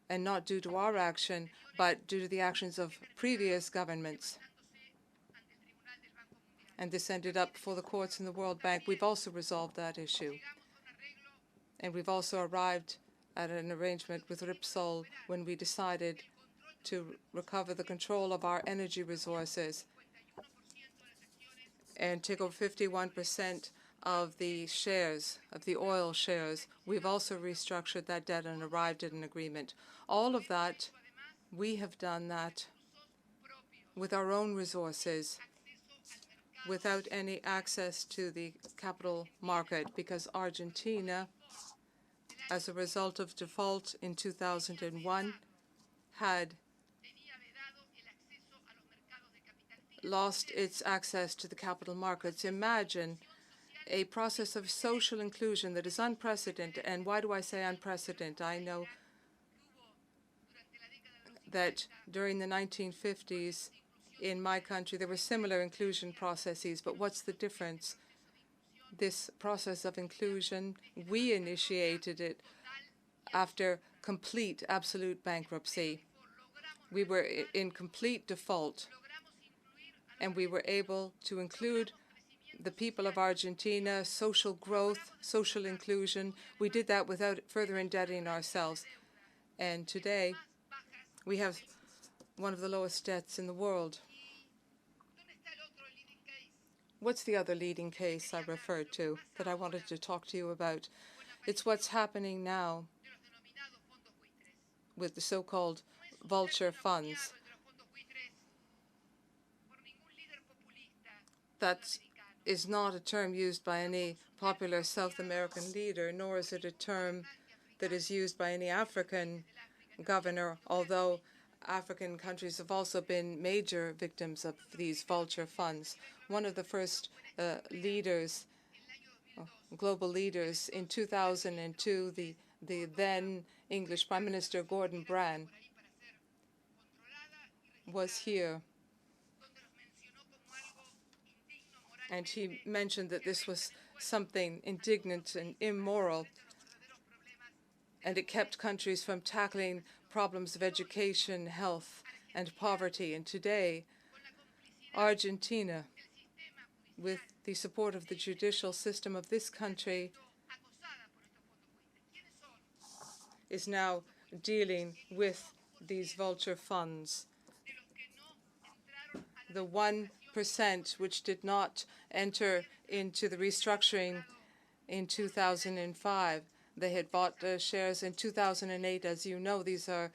and not due to our action, but due to the actions of previous governments. And this ended up before the courts in the World Bank. We've also resolved that issue. And we've also arrived at an arrangement with Repsol when we decided to recover the control of our energy resources and take over 51% of the shares, of the oil shares. We've also restructured that debt and arrived at an agreement. All of that, we have done that with our own resources, without any access to the capital market, because Argentina, as a result of default in 2001, had lost its access to the capital markets. Imagine a process of social inclusion that is unprecedented. And why do I say unprecedented? I know that during the 1950s, in my country, there were similar inclusion processes, but what's the difference? This process of inclusion, we initiated it after complete, absolute bankruptcy. We were in complete default, and we were able to include the people of Argentina, social growth, social inclusion. We did that without further indebting ourselves. And today, we have one of the lowest debts in the world. What's the other leading case I referred to that I wanted to talk to you about? It's what's happening now with the so-called vulture funds. That is not a term used by any popular South American leader, nor is it a term that is used by any African governor, although African countries have also been major victims of these vulture funds. One of the first global leaders in 2002, the then English Prime Minister Gordon Brown, was here. And he mentioned that this was something indignant and immoral, and it kept countries from tackling problems of education, health, and poverty. And today, Argentina, with the support of the judicial system of this country, is now dealing with these vulture funds. The 1% which did not enter into the restructuring in 2005. They had bought shares in 2008. As you know, these are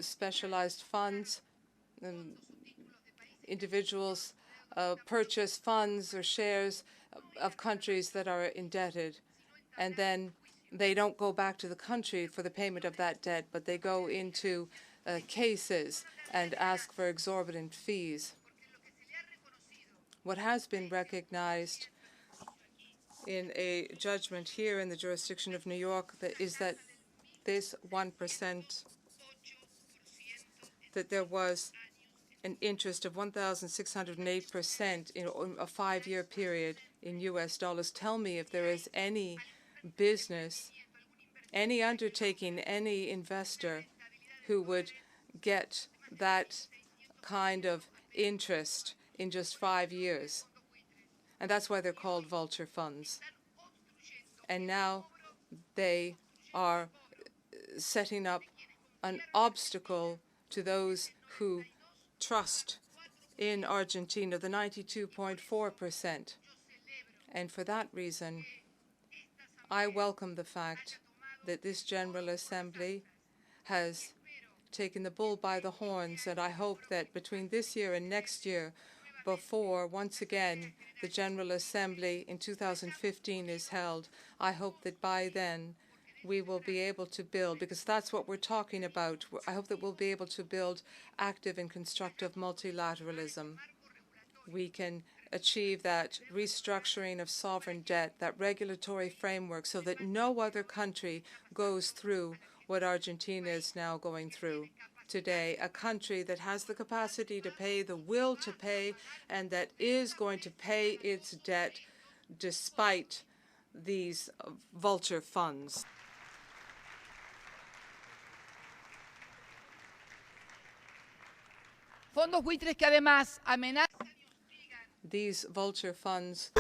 specialized funds. Individuals purchase funds or shares of countries that are indebted, and then they don't go back to the country for the payment of that debt, but they go into cases and ask for exorbitant fees. What has been recognized in a judgment here in the jurisdiction of New York is that this 1%, that there was an interest of 1,608% in a 5-year period in U.S. dollars. Tell me if there is any business, any undertaking, any investor who would get that kind of interest in just 5 years. And that's why they're called vulture funds. And now they are setting up an obstacle to those who trust in Argentina, the 92.4%. And for that reason, I welcome the fact that this General Assembly has taken the bull by the horns, and I hope that between this year and next year, before, once again, the General Assembly in 2015 is held, I hope that by then we will be able to build, because that's what we're talking about. I hope that we'll be able to build active and constructive multilateralism. We can achieve that restructuring of sovereign debt, that regulatory framework, so that no other country goes through what Argentina is now going through today, a country that has the capacity to pay, the will to pay, and that is going to pay its debt despite these vulture funds. Fondos buitres que además amenazan. These vulture funds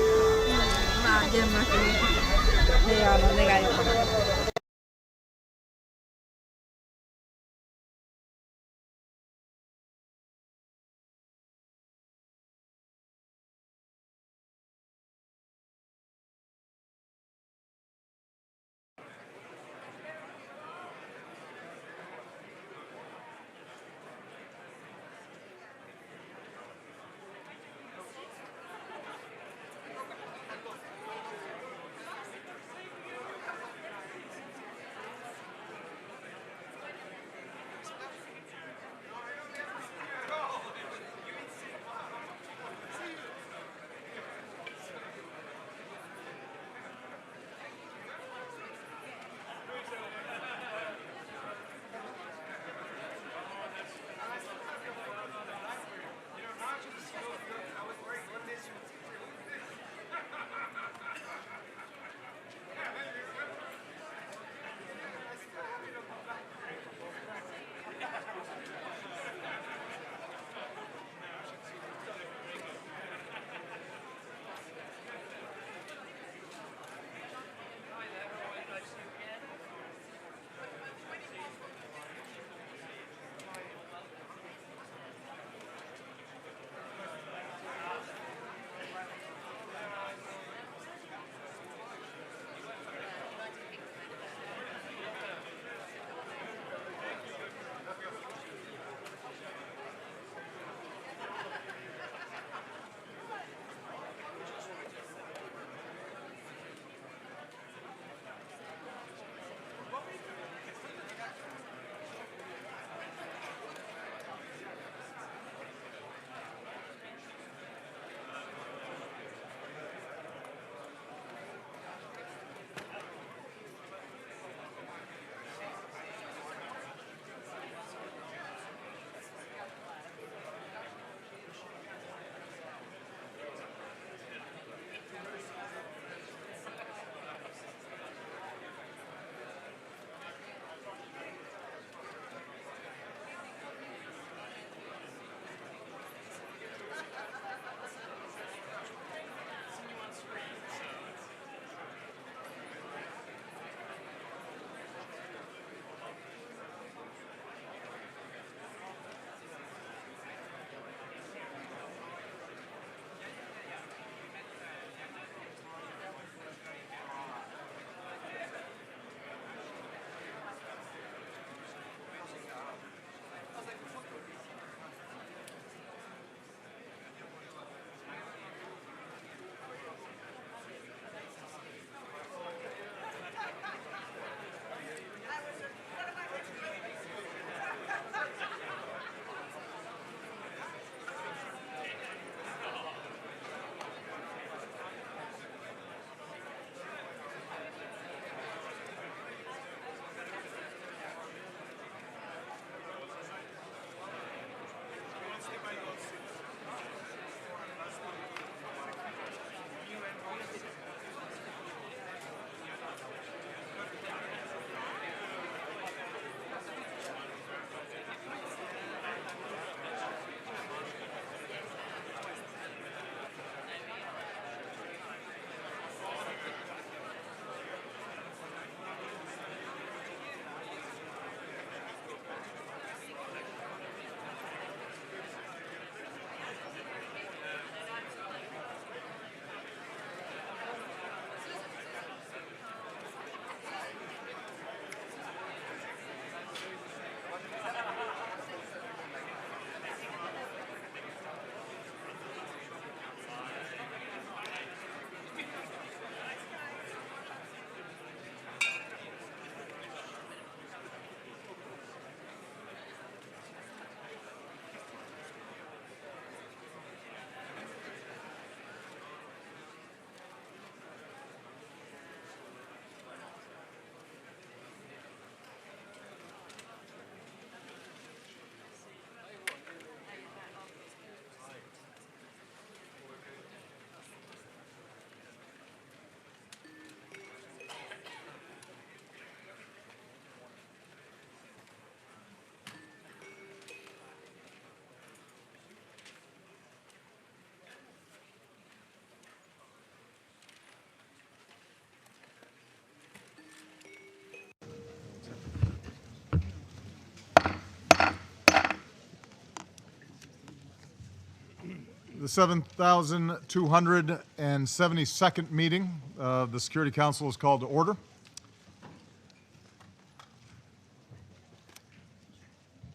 The 7,272nd meeting of the Security Council is called to order.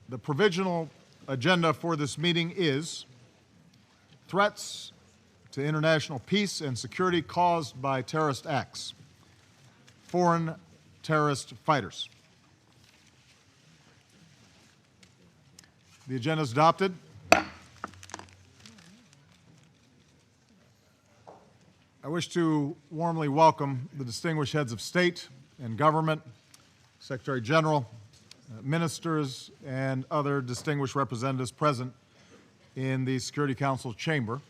The provisional agenda for this meeting is threats to international peace and security caused by terrorist acts, foreign terrorist fighters. The agenda is adopted. I wish to warmly welcome the distinguished heads of state and government, Secretary General, ministers, and other distinguished representatives present in the Security Council chamber.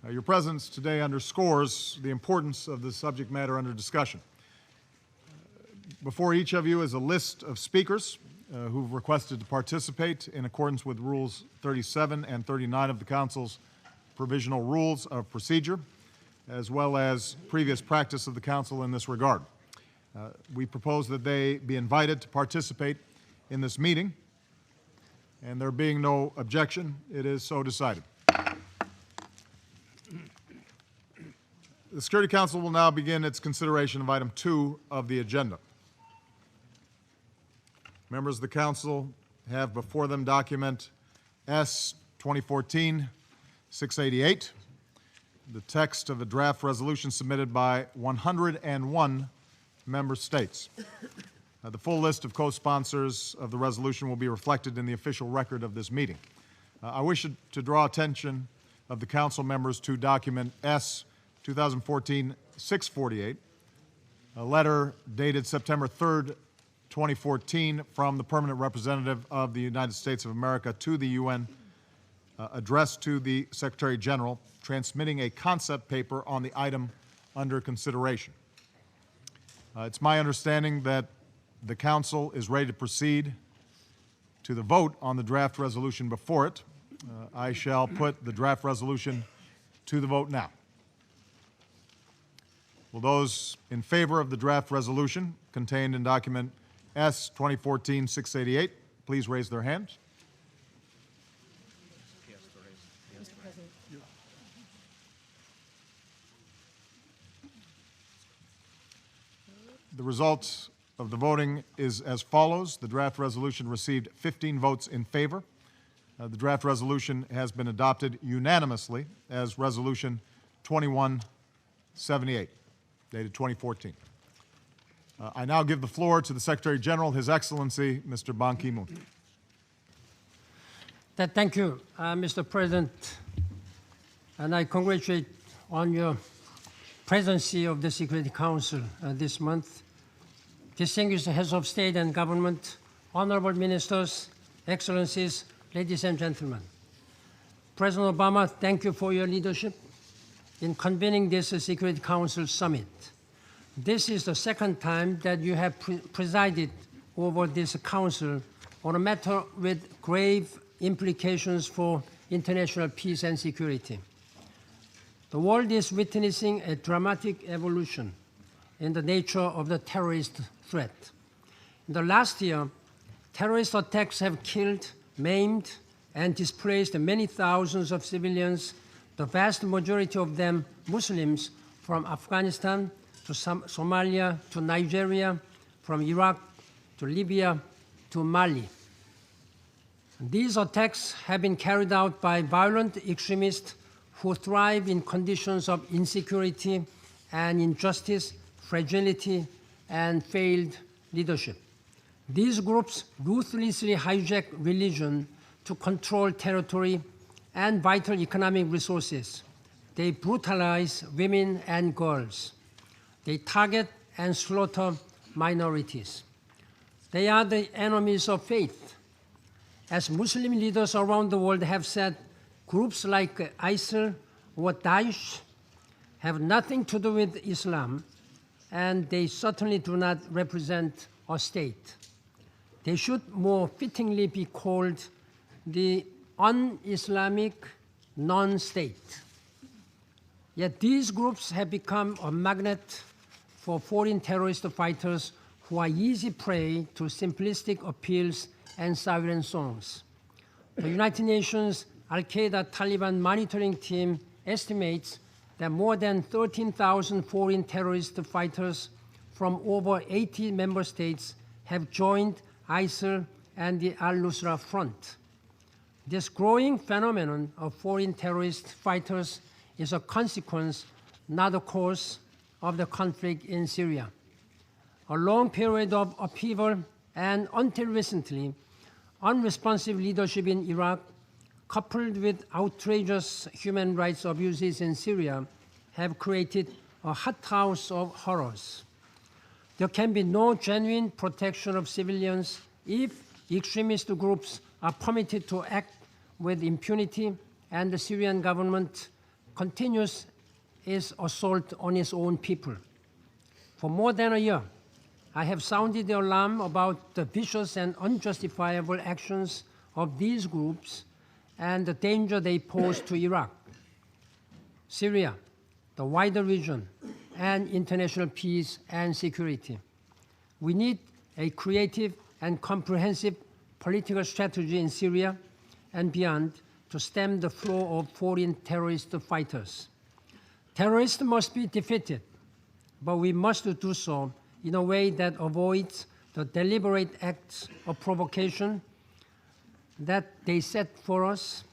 Your presence today underscores the importance of the subject matter under discussion. Before each of you is a list of speakers who've requested to participate in accordance with Rules 37 and 39 of the Council's Provisional Rules of Procedure, as well as previous practice of the Council in this regard. We propose that they be invited to participate in this meeting, and there being no objection, it is so decided. The Security Council will now begin its consideration of item 2 of the agenda. Members of the Council have before them document S 2014-688, the text of a draft resolution submitted by 101 member states. The full list of co-sponsors of the resolution will be reflected in the official record of this meeting. I wish to draw attention of the Council members to document S 2014-648, a letter dated September 3rd, 2014 from the Permanent Representative of the United States of America to the UN, addressed to the Secretary General, transmitting a concept paper on the item under consideration. It's my understanding that the Council is ready to proceed to the vote on the draft resolution before it. I shall put the draft resolution to the vote now. Will those in favor of the draft resolution contained in document S 2014-688 please raise their hands? The results of the voting is as follows. The draft resolution received 15 votes in favor. The draft resolution has been adopted unanimously as Resolution 2178, dated 2014. I now give the floor to the Secretary General, His Excellency, Mr. Ban Ki-moon. Thank you, Mr. President, and I congratulate on your presidency of the Security Council this month. Distinguished heads of state and government, honorable ministers, excellencies, ladies and gentlemen. President Obama, thank you for your leadership in convening this Security Council summit. This is the second time that you have presided over this council on a matter with grave implications for international peace and security. The world is witnessing a dramatic evolution in the nature of the terrorist threat. In the last year, terrorist attacks have killed, maimed, and displaced many thousands of civilians, the vast majority of them Muslims, from Afghanistan to Somalia to Nigeria, from Iraq to Libya to Mali. These attacks have been carried out by violent extremists who thrive in conditions of insecurity and injustice, fragility, and failed leadership. These groups ruthlessly hijack religion to control territory and vital economic resources. They brutalize women and girls. They target and slaughter minorities. They are the enemies of faith. As Muslim leaders around the world have said, groups like ISIL or Daesh have nothing to do with Islam, and they certainly do not represent a state. They should more fittingly be called the un-Islamic non-state. Yet these groups have become a magnet for foreign terrorist fighters who are easy prey to simplistic appeals and siren songs. The United Nations Al-Qaeda Taliban monitoring team estimates that more than 13,000 foreign terrorist fighters from over 80 member states have joined ISIL and the al-Nusra Front. This growing phenomenon of foreign terrorist fighters is a consequence, not a cause, of the conflict in Syria. A long period of upheaval and, until recently, unresponsive leadership in Iraq, coupled with outrageous human rights abuses in Syria, have created a hothouse of horrors. There can be no genuine protection of civilians if extremist groups are permitted to act with impunity and the Syrian government continues its assault on its own people. For more than a year, I have sounded the alarm about the vicious and unjustifiable actions of these groups and the danger they pose to Iraq, Syria, the wider region, and international peace and security. We need a creative and comprehensive political strategy in Syria and beyond to stem the flow of foreign terrorist fighters. Terrorists must be defeated, but we must do so in a way that avoids the deliberate acts of provocation that they set for us,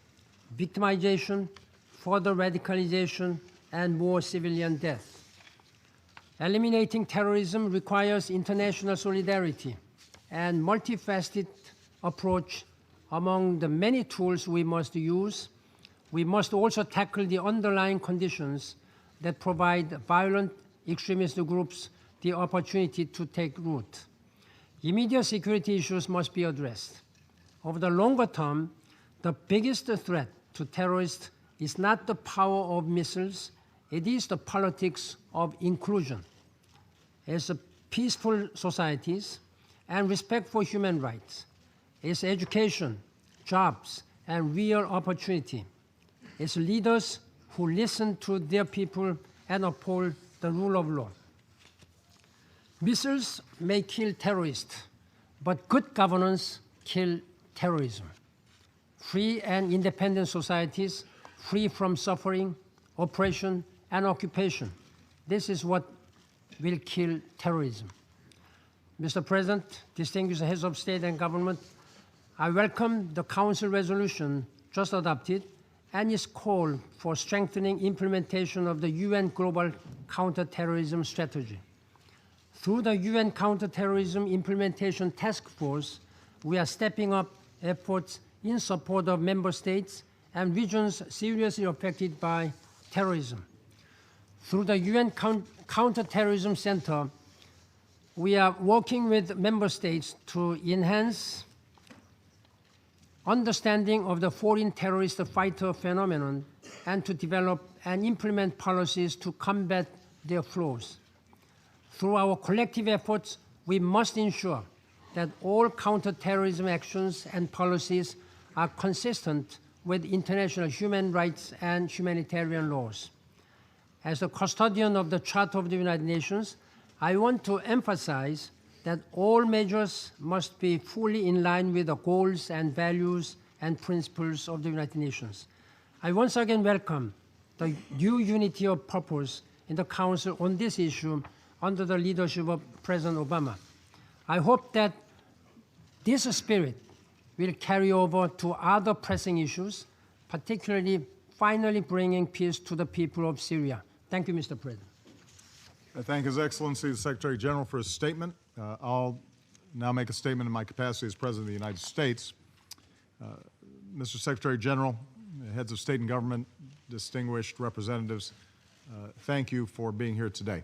victimization, further radicalization, and more civilian death. Eliminating terrorism requires international solidarity and multifaceted approach. Among the many tools we must use, we must also tackle the underlying conditions that provide violent extremist groups the opportunity to take root. Immediate security issues must be addressed. Over the longer term, the biggest threat to terrorists is not the power of missiles, it is the politics of inclusion. As peaceful societies and respect for human rights, its education, jobs, and real opportunity, its leaders who listen to their people and uphold the rule of law. Missiles may kill terrorists, but good governance kills terrorism. Free and independent societies, free from suffering, oppression, and occupation. This is what will kill terrorism. Mr. President, distinguished heads of state and government, I welcome the Council resolution just adopted and its call for strengthening implementation of the UN Global Counterterrorism Strategy. Through the UN Counterterrorism Implementation Task Force, we are stepping up efforts in support of member states and regions seriously affected by terrorism. Through the UN Counterterrorism Center, we are working with member states to enhance understanding of the foreign terrorist fighter phenomenon and to develop and implement policies to combat their flows. Through our collective efforts, we must ensure that all counterterrorism actions and policies are consistent with international human rights and humanitarian laws. As the custodian of the Charter of the United Nations, I want to emphasize that all measures must be fully in line with the goals and values and principles of the United Nations. I once again welcome the new unity of purpose in the Council on this issue under the leadership of President Obama. I hope that this spirit will carry over to other pressing issues, particularly finally bringing peace to the people of Syria. Thank you, Mr. President. I thank His Excellency the Secretary General for his statement. I'll now make a statement in my capacity as President of the United States. Mr. Secretary General, heads of state and government, distinguished representatives, thank you for being here today.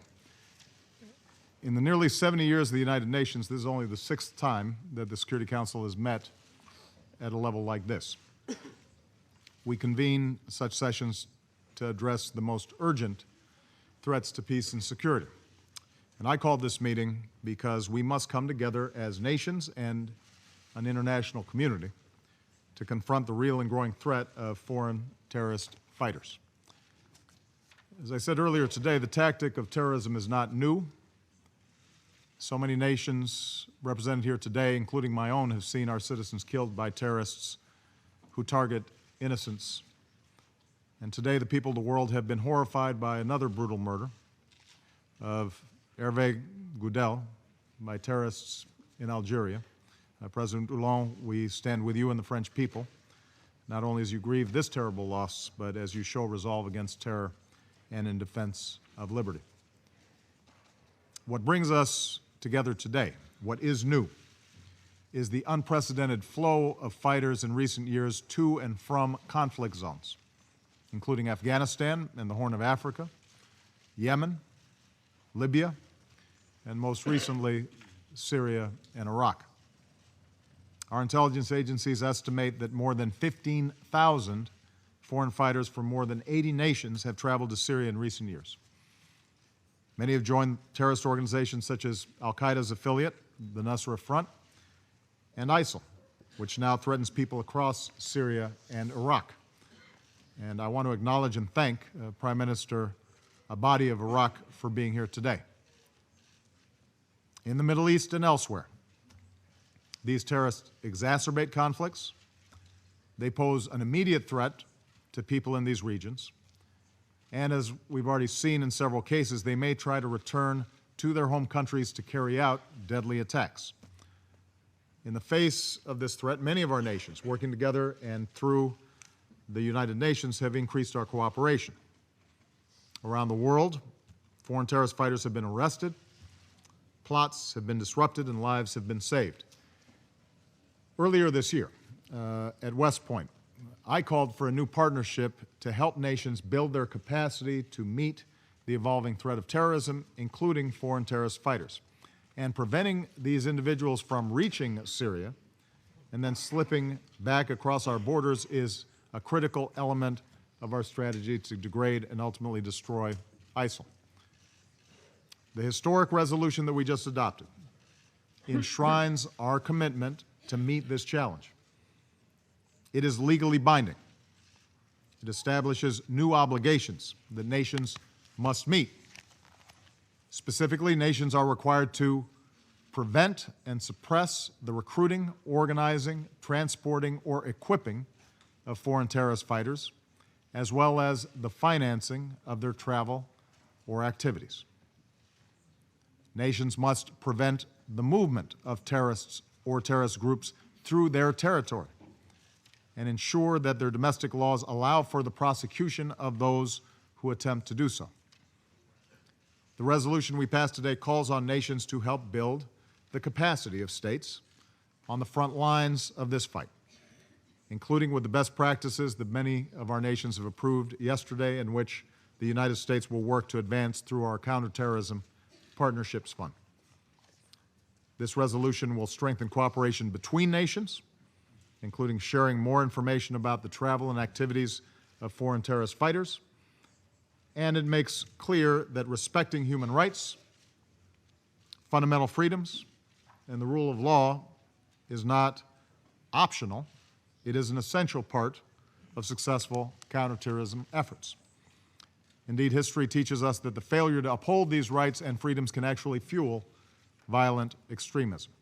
In the nearly 70 years of the United Nations, this is only the 6th time that the Security Council has met at a level like this. We convene such sessions to address the most urgent threats to peace and security. And I called this meeting because we must come together as nations and an international community to confront the real and growing threat of foreign terrorist fighters. As I said earlier today, the tactic of terrorism is not new. So many nations represented here today, including my own, have seen our citizens killed by terrorists who target innocents. And today the people of the world have been horrified by another brutal murder of Hervé Goudel by terrorists in Algeria. President Hollande, we stand with you and the French people, not only as you grieve this terrible loss, but as you show resolve against terror and in defense of liberty. What brings us together today, what is new, is the unprecedented flow of fighters in recent years to and from conflict zones, including Afghanistan and the Horn of Africa, Yemen, Libya, and most recently, Syria and Iraq. Our intelligence agencies estimate that more than 15,000 foreign fighters from more than 80 nations have traveled to Syria in recent years. Many have joined terrorist organizations such as al-Qaeda's affiliate, the Nusra Front, and ISIL, which now threatens people across Syria and Iraq. And I want to acknowledge and thank Prime Minister Abadi of Iraq for being here today. In the Middle East and elsewhere, these terrorists exacerbate conflicts. They pose an immediate threat to people in these regions. And as we've already seen in several cases, they may try to return to their home countries to carry out deadly attacks. In the face of this threat, many of our nations, working together and through the United Nations, have increased our cooperation. Around the world, foreign terrorist fighters have been arrested, plots have been disrupted, and lives have been saved. Earlier this year, at West Point, I called for a new partnership to help nations build their capacity to meet the evolving threat of terrorism, including foreign terrorist fighters. And preventing these individuals from reaching Syria and then slipping back across our borders is a critical element of our strategy to degrade and ultimately destroy ISIL. The historic resolution that we just adopted enshrines our commitment to meet this challenge. It is legally binding. It establishes new obligations that nations must meet. Specifically, nations are required to prevent and suppress the recruiting, organizing, transporting, or equipping of foreign terrorist fighters, as well as the financing of their travel or activities. Nations must prevent the movement of terrorists or terrorist groups through their territory and ensure that their domestic laws allow for the prosecution of those who attempt to do so. The resolution we passed today calls on nations to help build the capacity of states on the front lines of this fight, including with the best practices that many of our nations have approved yesterday and which the United States will work to advance through our Counterterrorism Partnerships Fund. This resolution will strengthen cooperation between nations, including sharing more information about the travel and activities of foreign terrorist fighters, and it makes clear that respecting human rights, fundamental freedoms, and the rule of law is not optional. It is an essential part of successful counterterrorism efforts. Indeed, history teaches us that the failure to uphold these rights and freedoms can actually fuel violent extremism.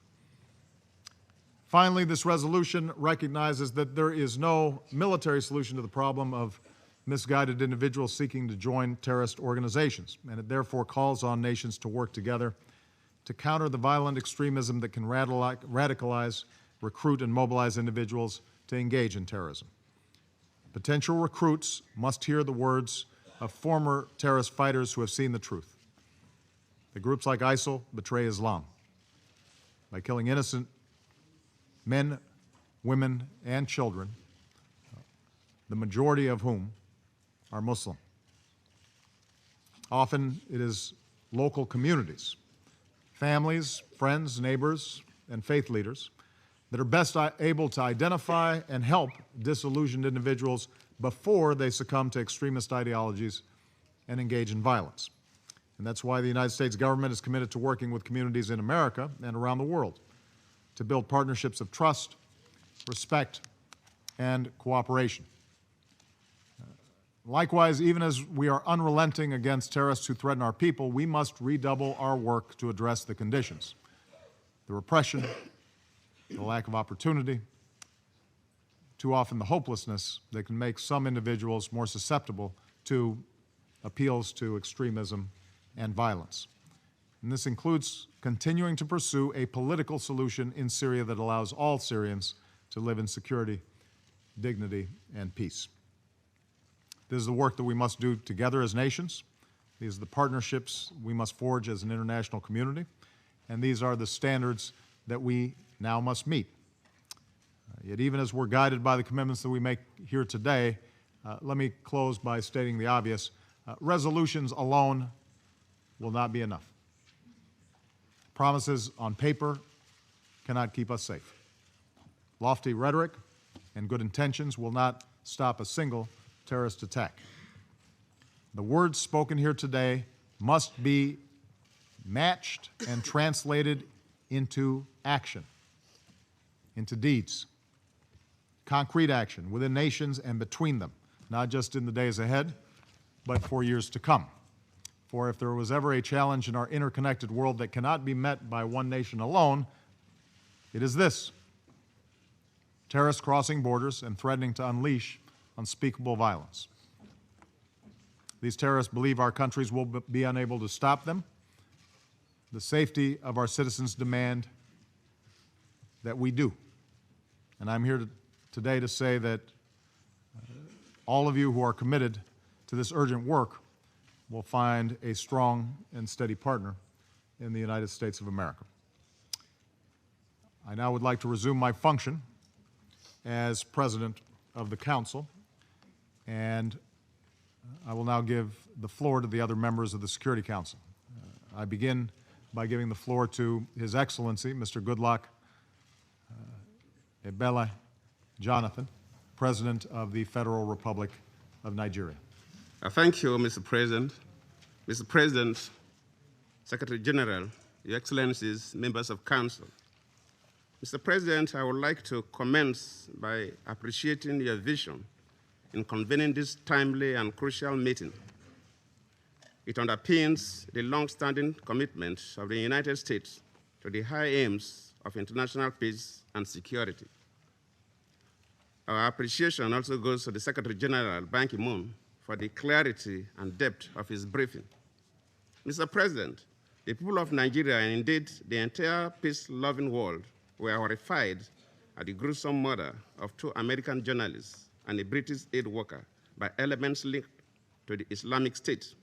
Finally, this resolution recognizes that there is no military solution to the problem of misguided individuals seeking to join terrorist organizations, and it therefore calls on nations to work together to counter the violent extremism that can radicalize, recruit, and mobilize individuals to engage in terrorism. Potential recruits must hear the words of former terrorist fighters who have seen the truth. The groups like ISIL betray Islam by killing innocent men, women, and children, the majority of whom are Muslim. Often it is local communities, families, friends, neighbors, and faith leaders that are best able to identify and help disillusioned individuals before they succumb to extremist ideologies and engage in violence. And that's why the United States government is committed to working with communities in America and around the world to build partnerships of trust, respect, and cooperation. Likewise, even as we are unrelenting against terrorists who threaten our people, we must redouble our work to address the conditions, the repression, the lack of opportunity, too often the hopelessness that can make some individuals more susceptible to appeals to extremism and violence. And this includes continuing to pursue a political solution in Syria that allows all Syrians to live in security, dignity, and peace. This is the work that we must do together as nations. These are the partnerships we must forge as an international community, and these are the standards that we now must meet. Yet even as we're guided by the commitments that we make here today, let me close by stating the obvious. Resolutions alone will not be enough. Promises on paper cannot keep us safe. Lofty rhetoric and good intentions will not stop a single terrorist attack. The words spoken here today must be matched and translated into action, into deeds, concrete action within nations and between them, not just in the days ahead, but for years to come. For if there was ever a challenge in our interconnected world that cannot be met by one nation alone, it is this: terrorists crossing borders and threatening to unleash unspeakable violence. These terrorists believe our countries will be unable to stop them. The safety of our citizens demand that we do. And I'm here today to say that all of you who are committed to this urgent work will find a strong and steady partner in the United States of America. I now would like to resume my function as President of the Council, and I will now give the floor to the other members of the Security Council. I begin by giving the floor to His Excellency, Mr. Goodluck Ebele Jonathan, President of the Federal Republic of Nigeria. Thank you, Mr. President. Mr. President, Secretary General, Your Excellencies, members of Council. Mr. President, I would like to commence by appreciating your vision in convening this timely and crucial meeting. It underpins the long-standing commitment of the United States to the high aims of international peace and security. Our appreciation also goes to the Secretary General, Ban Ki-moon, for the clarity and depth of his briefing. Mr. President, the people of Nigeria, and indeed the entire peace-loving world, were horrified at the gruesome murder of 2 American journalists and a British aid worker by elements linked to the Islamic State.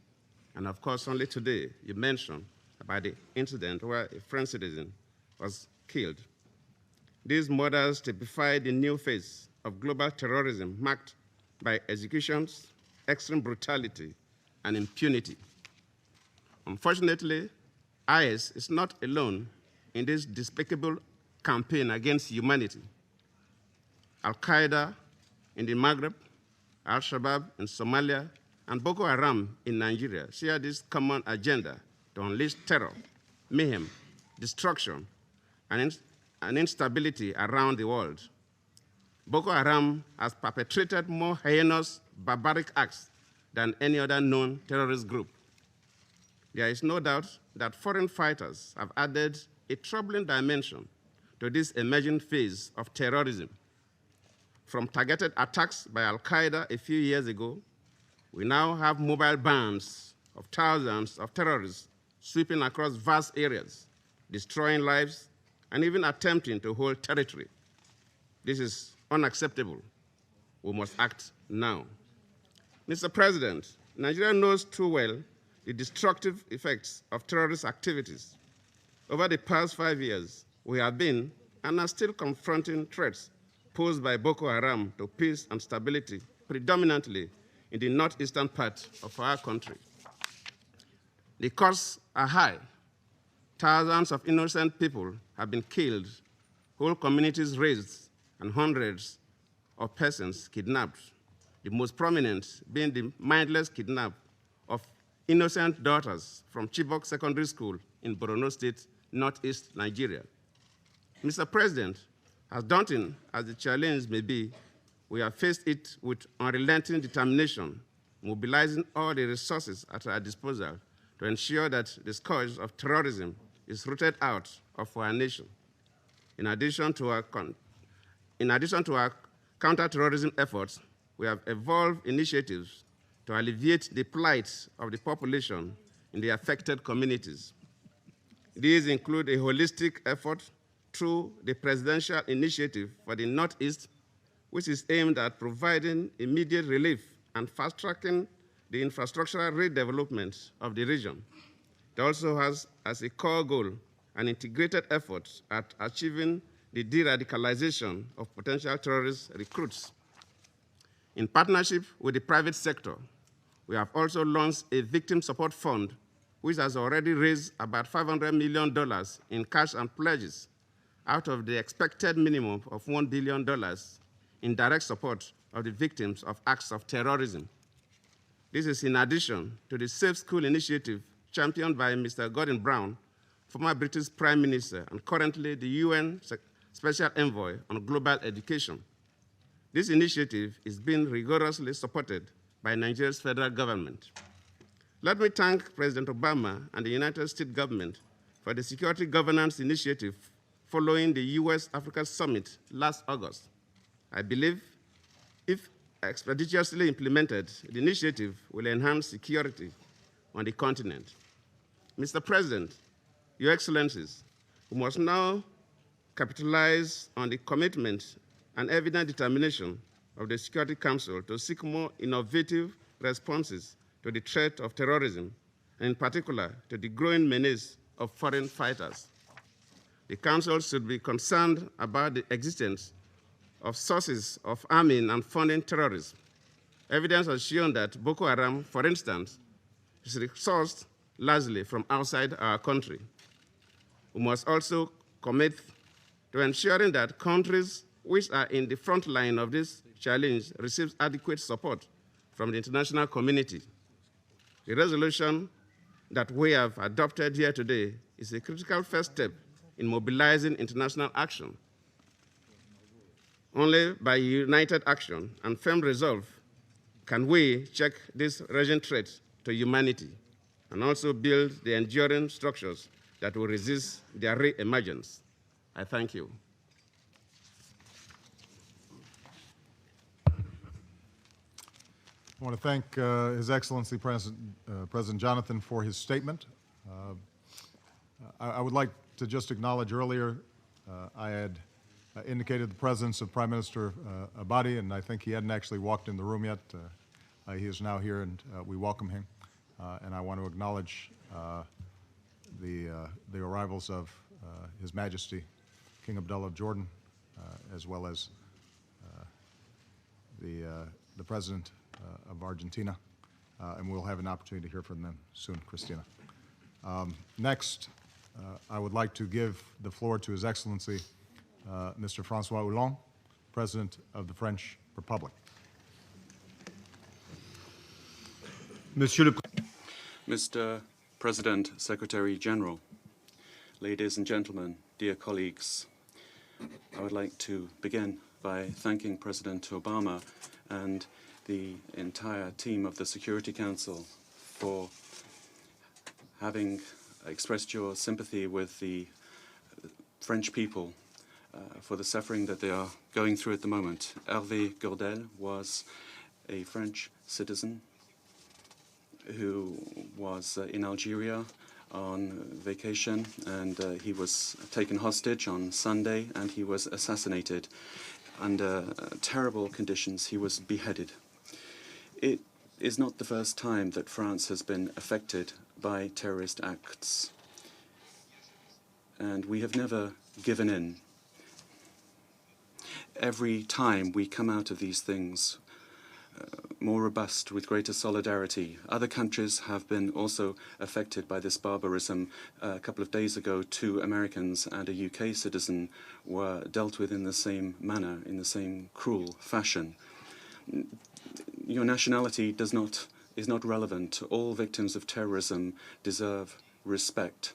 And of course, only today you mentioned about the incident where a French citizen was killed. These murders typify the new phase of global terrorism marked by executions, extreme brutality, and impunity. Unfortunately, IS is not alone in this despicable campaign against humanity. Al-Qaeda in the Maghreb, Al-Shabaab in Somalia, and Boko Haram in Nigeria share this common agenda to unleash terror, mayhem, destruction, and instability around the world. Boko Haram has perpetrated more heinous, barbaric acts than any other known terrorist group. There is no doubt that foreign fighters have added a troubling dimension to this emerging phase of terrorism. From targeted attacks by Al-Qaeda a few years ago, we now have mobile bands of thousands of terrorists sweeping across vast areas, destroying lives, and even attempting to hold territory. This is unacceptable. We must act now. Mr. President, Nigeria knows too well the destructive effects of terrorist activities. Over the past 5 years, we have been and are still confronting threats posed by Boko Haram to peace and stability, predominantly in the northeastern part of our country. The costs are high. Thousands of innocent people have been killed, whole communities razed, and hundreds of persons kidnapped, the most prominent being the mindless kidnap of innocent daughters from Chibok Secondary School in Borno State, northeast Nigeria. Mr. President, as daunting as the challenge may be, we have faced it with unrelenting determination, mobilizing all the resources at our disposal to ensure that the scourge of terrorism is rooted out of our nation. In addition to our counterterrorism efforts, we have evolved initiatives to alleviate the plight of the population in the affected communities. These include a holistic effort through the Presidential Initiative for the Northeast, which is aimed at providing immediate relief and fast-tracking the infrastructural redevelopment of the region. It also has as a core goal an integrated effort at achieving the de-radicalization of potential terrorist recruits. In partnership with the private sector, we have also launched a victim support fund, which has already raised about $500 million in cash and pledges out of the expected minimum of $1 billion in direct support of the victims of acts of terrorism. This is in addition to the Safe School initiative championed by Mr. Gordon Brown, former British Prime Minister and currently the UN Special Envoy on Global Education. This initiative is being rigorously supported by Nigeria's federal government. Let me thank President Obama and the United States government for the Security Governance Initiative following the US-Africa Summit last August. I believe if expeditiously implemented, the initiative will enhance security on the continent. Mr. President, Your Excellencies, we must now capitalize on the commitment and evident determination of the Security Council to seek more innovative responses to the threat of terrorism, and in particular to the growing menace of foreign fighters. The Council should be concerned about the existence of sources of arming and funding terrorism. Evidence has shown that Boko Haram, for instance, is sourced largely from outside our country. We must also commit to ensuring that countries which are in the front line of this challenge receive adequate support from the international community. The resolution that we have adopted here today is a critical first step in mobilizing international action. Only by united action and firm resolve can we check this raging threat to humanity and also build the enduring structures that will resist their re-emergence. I thank you. I want to thank His Excellency President Jonathan for his statement. I would like to just acknowledge earlier I had indicated the presence of Prime Minister Abadi, and I think he hadn't actually walked in the room yet. He is now here, and we welcome him. And I want to acknowledge the arrivals of His Majesty King Abdullah of Jordan, as well as the President of Argentina, and we'll have an opportunity to hear from them soon, Christina. Next, I would like to give the floor to His Excellency Mr. François Hollande, President of the French Republic. Mr. President, Secretary General, ladies and gentlemen, dear colleagues, I would like to begin by thanking President Obama and the entire team of the Security Council for having expressed your sympathy with the French people for the suffering that they are going through at the moment. Hervé Gourdel was a French citizen who was in Algeria on vacation, and he was taken hostage on Sunday, and he was assassinated. Under terrible conditions, he was beheaded. It is not the first time that France has been affected by terrorist acts, and we have never given in. Every time we come out of these things more robust, with greater solidarity. Other countries have been also affected by this barbarism. A couple of days ago, 2 Americans and a UK citizen were dealt with in the same manner, in the same cruel fashion. Your nationality is not relevant. All victims of terrorism deserve respect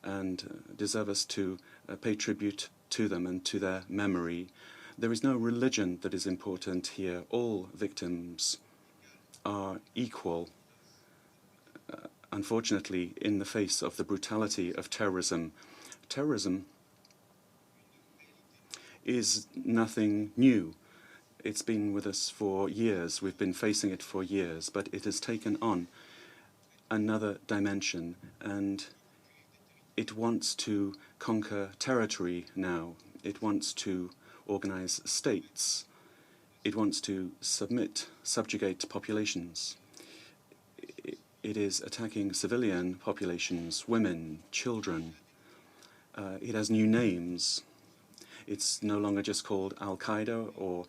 and deserve us to pay tribute to them and to their memory. There is no religion that is important here. All victims are equal, unfortunately, in the face of the brutality of terrorism. Terrorism is nothing new. It's been with us for years. We've been facing it for years, but it has taken on another dimension, and it wants to conquer territory now. It wants to organize states. It wants to subjugate populations. It is attacking civilian populations, women, children. It has new names. It's no longer just called Al-Qaeda or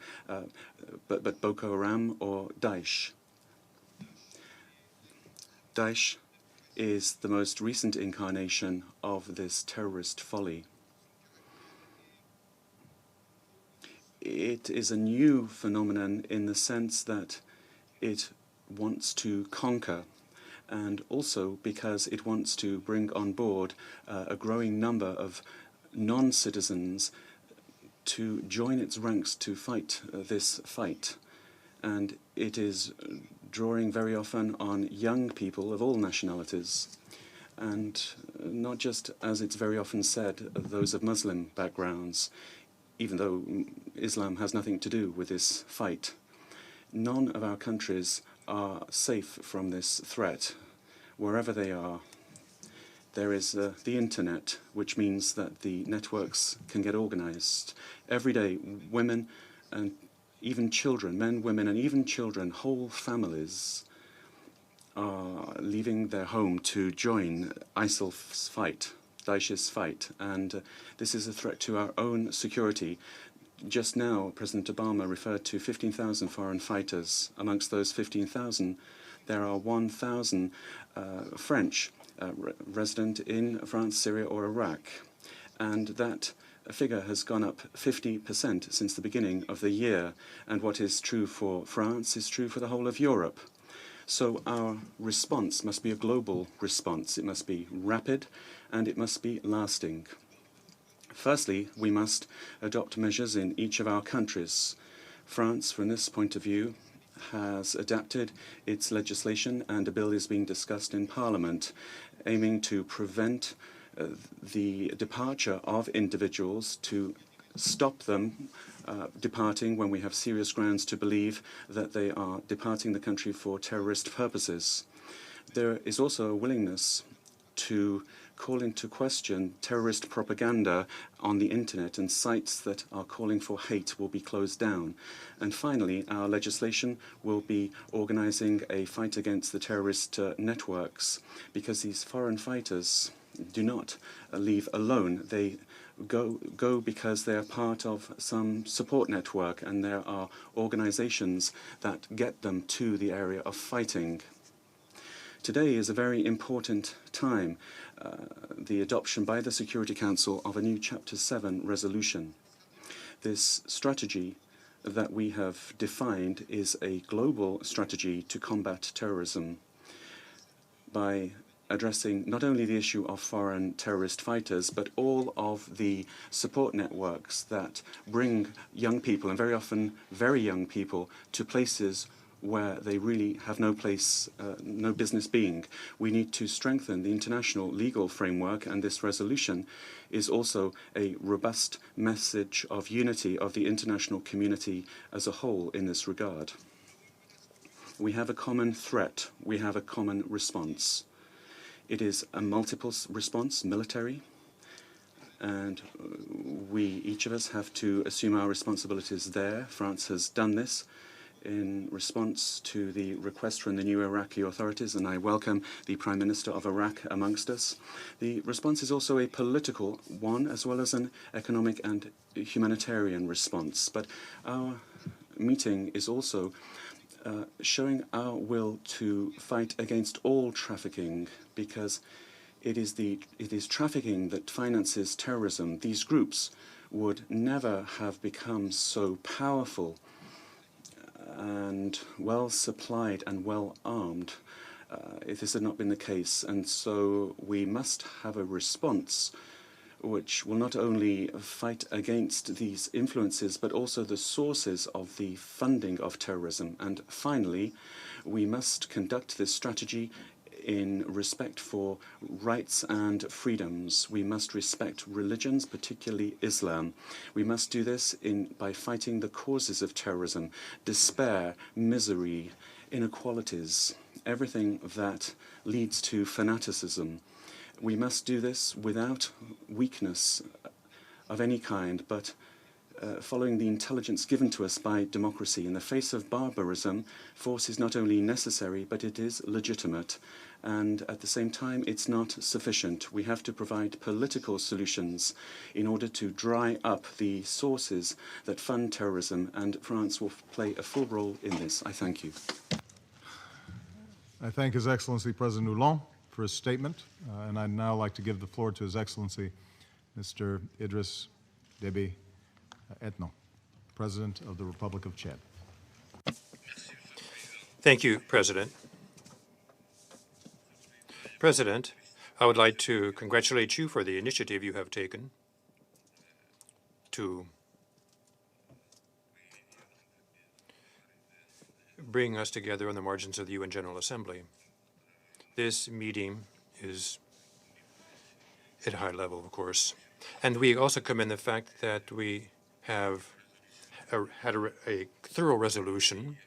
but Boko Haram or Daesh. Daesh is the most recent incarnation of this terrorist folly. It is a new phenomenon in the sense that it wants to conquer, and also because it wants to bring on board a growing number of non-citizens to join its ranks to fight this fight. And it is drawing very often on young people of all nationalities, and not just, as it's very often said, those of Muslim backgrounds, even though Islam has nothing to do with this fight. None of our countries are safe from this threat, wherever they are. There is the internet, which means that the networks can get organized. Every day, women and even children, men, women, and even children, whole families are leaving their home to join ISIL's fight, Daesh's fight, and this is a threat to our own security. Just now, President Obama referred to 15,000 foreign fighters. Amongst those 15,000, there are 1,000 French resident in France, Syria, or Iraq, and that figure has gone up 50% since the beginning of the year, and what is true for France is true for the whole of Europe. So our response must be a global response. It must be rapid, and it must be lasting. Firstly, we must adopt measures in each of our countries. France, from this point of view, has adapted its legislation, and a bill is being discussed in Parliament aiming to prevent the departure of individuals, to stop them departing when we have serious grounds to believe that they are departing the country for terrorist purposes. There is also a willingness to call into question terrorist propaganda on the internet, and sites that are calling for hate will be closed down. And finally, our legislation will be organizing a fight against the terrorist networks, because these foreign fighters do not leave alone. They go because they are part of some support network, and there are organizations that get them to the area of fighting. Today is a very important time, the adoption by the Security Council of a new Chapter 7 resolution. This strategy that we have defined is a global strategy to combat terrorism by addressing not only the issue of foreign terrorist fighters, but all of the support networks that bring young people, and very often very young people, to places where they really have no place, no business being. We need to strengthen the international legal framework, and this resolution is also a robust message of unity of the international community as a whole in this regard. We have a common threat. We have a common response. It is a multiple response, military, and each of us have to assume our responsibilities there. France has done this in response to the request from the new Iraqi authorities, and I welcome the Prime Minister of Iraq amongst us. The response is also a political one, as well as an economic and humanitarian response. But our meeting is also showing our will to fight against all trafficking, because it is trafficking that finances terrorism. These groups would never have become so powerful and well supplied and well armed if this had not been the case. And so we must have a response which will not only fight against these influences, but also the sources of the funding of terrorism. And finally, we must conduct this strategy in respect for rights and freedoms. We must respect religions, particularly Islam. We must do this by fighting the causes of terrorism, despair, misery, inequalities, everything that leads to fanaticism. We must do this without weakness of any kind, but following the intelligence given to us by democracy. In the face of barbarism, force is not only necessary, but it is legitimate. And at the same time, it's not sufficient. We have to provide political solutions in order to dry up the sources that fund terrorism, and France will play a full role in this. I thank you. I thank His Excellency President Hollande for his statement, and I'd now like to give the floor to His Excellency Mr. Idriss Déby Itno, President of the Republic of Chad. Thank you, President. President, I would like to congratulate you for the initiative you have taken to bring us together on the margins of the UN General Assembly. This meeting is at a high level, of course, and we also commend the fact that we have had a thorough resolution.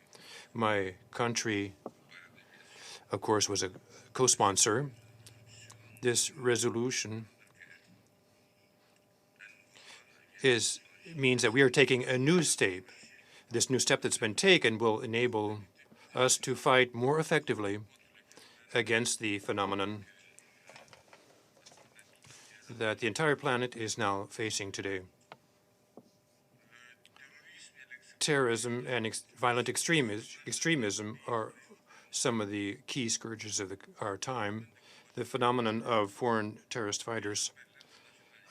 My country, of course, was a co-sponsor. This resolution means that we are taking a new step. This new step that's been taken will enable us to fight more effectively against the phenomenon that the entire planet is now facing today. Terrorism and violent extremism are some of the key scourges of our time. The phenomenon of foreign terrorist fighters,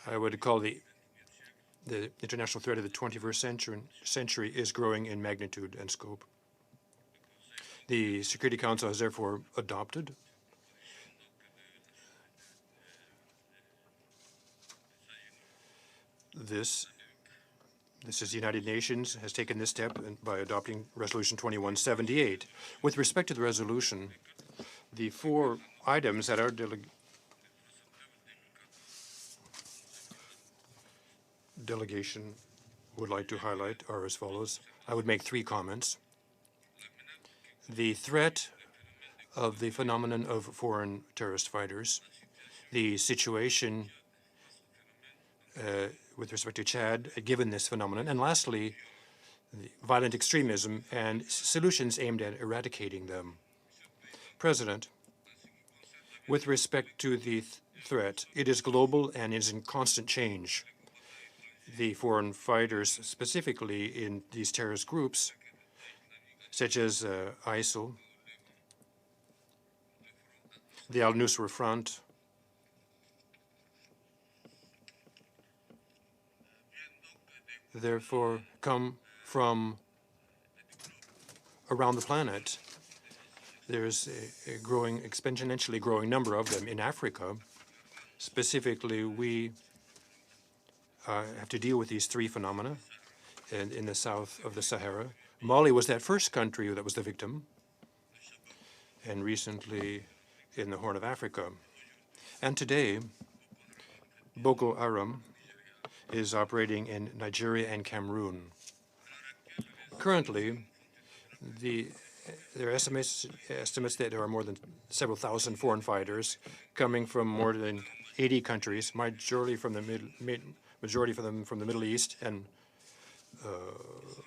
I would call the international threat of the 21st century is growing in magnitude and scope. The Security Council has therefore adopted this. This is the United Nations has taken this step by adopting Resolution 2178. With respect to the resolution, the 4 items that our delegation would like to highlight are as follows. I would make 3 comments. The threat of the phenomenon of foreign terrorist fighters, the situation with respect to Chad, given this phenomenon, and lastly, the violent extremism and solutions aimed at eradicating them. President, with respect to the threat, it is global and is in constant change. The foreign fighters, specifically in these terrorist groups, such as ISIL, the Al-Nusra Front, therefore come from around the planet. There's a growing, exponentially growing number of them in Africa. Specifically, we have to deal with these 3 phenomena in the south of the Sahara. Mali was that first country that was the victim, and recently in the Horn of Africa. And today, Boko Haram is operating in Nigeria and Cameroon. Currently, there are estimates that there are more than several thousand foreign fighters coming from more than 80 countries, majority from the Middle East and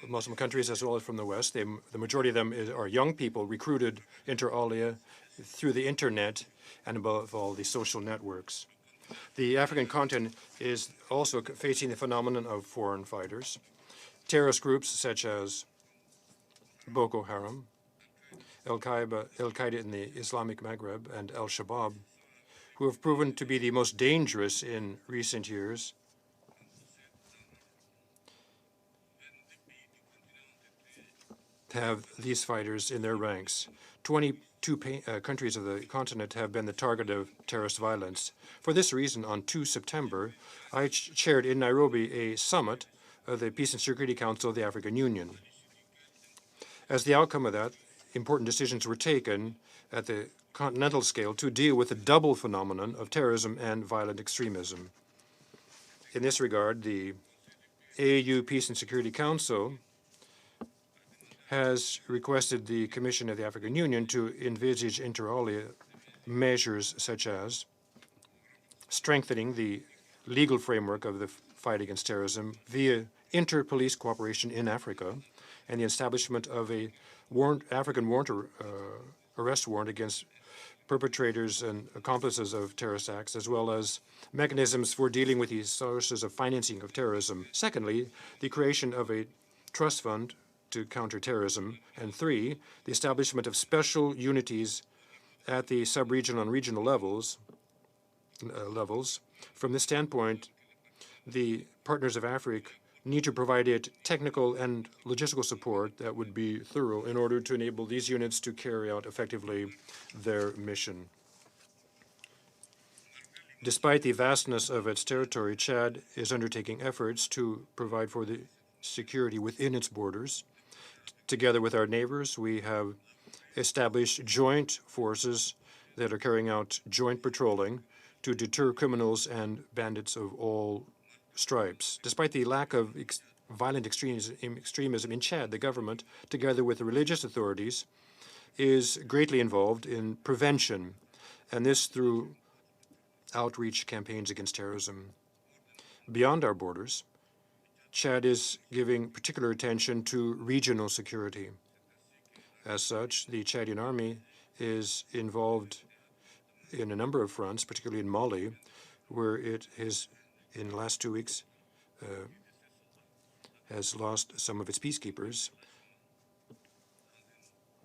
Muslim countries, as well as from the West. The majority of them are young people recruited inter alia through the internet and above all the social networks. The African continent is also facing the phenomenon of foreign fighters. Terrorist groups such as Boko Haram, Al-Qaeda in the Islamic Maghreb, and Al-Shabaab, who have proven to be the most dangerous in recent years, have these fighters in their ranks. 22 countries of the continent have been the target of terrorist violence. For this reason, on 2 September, I chaired in Nairobi a summit of the Peace and Security Council of the African Union. As the outcome of that, important decisions were taken at the continental scale to deal with the double phenomenon of terrorism and violent extremism. In this regard, the AU Peace and Security Council has requested the Commission of the African Union to envisage inter alia measures such as strengthening the legal framework of the fight against terrorism via inter-police cooperation in Africa and the establishment of a African arrest warrant against perpetrators and accomplices of terrorist acts, as well as mechanisms for dealing with the sources of financing of terrorism. Secondly, the creation of a trust fund to counter terrorism. And three, the establishment of special unities at the sub-regional and regional levels. From this standpoint, the partners of Africa need to provide it technical and logistical support that would be thorough in order to enable these units to carry out effectively their mission. Despite the vastness of its territory, Chad is undertaking efforts to provide for the security within its borders. Together with our neighbors, we have established joint forces that are carrying out joint patrolling to deter criminals and bandits of all stripes. Despite the lack of violent extremism in Chad, the government, together with the religious authorities, is greatly involved in prevention, and this through outreach campaigns against terrorism. Beyond our borders, Chad is giving particular attention to regional security. As such, the Chadian army is involved in a number of fronts, particularly in Mali, where it is, in the last 2 weeks, has lost some of its peacekeepers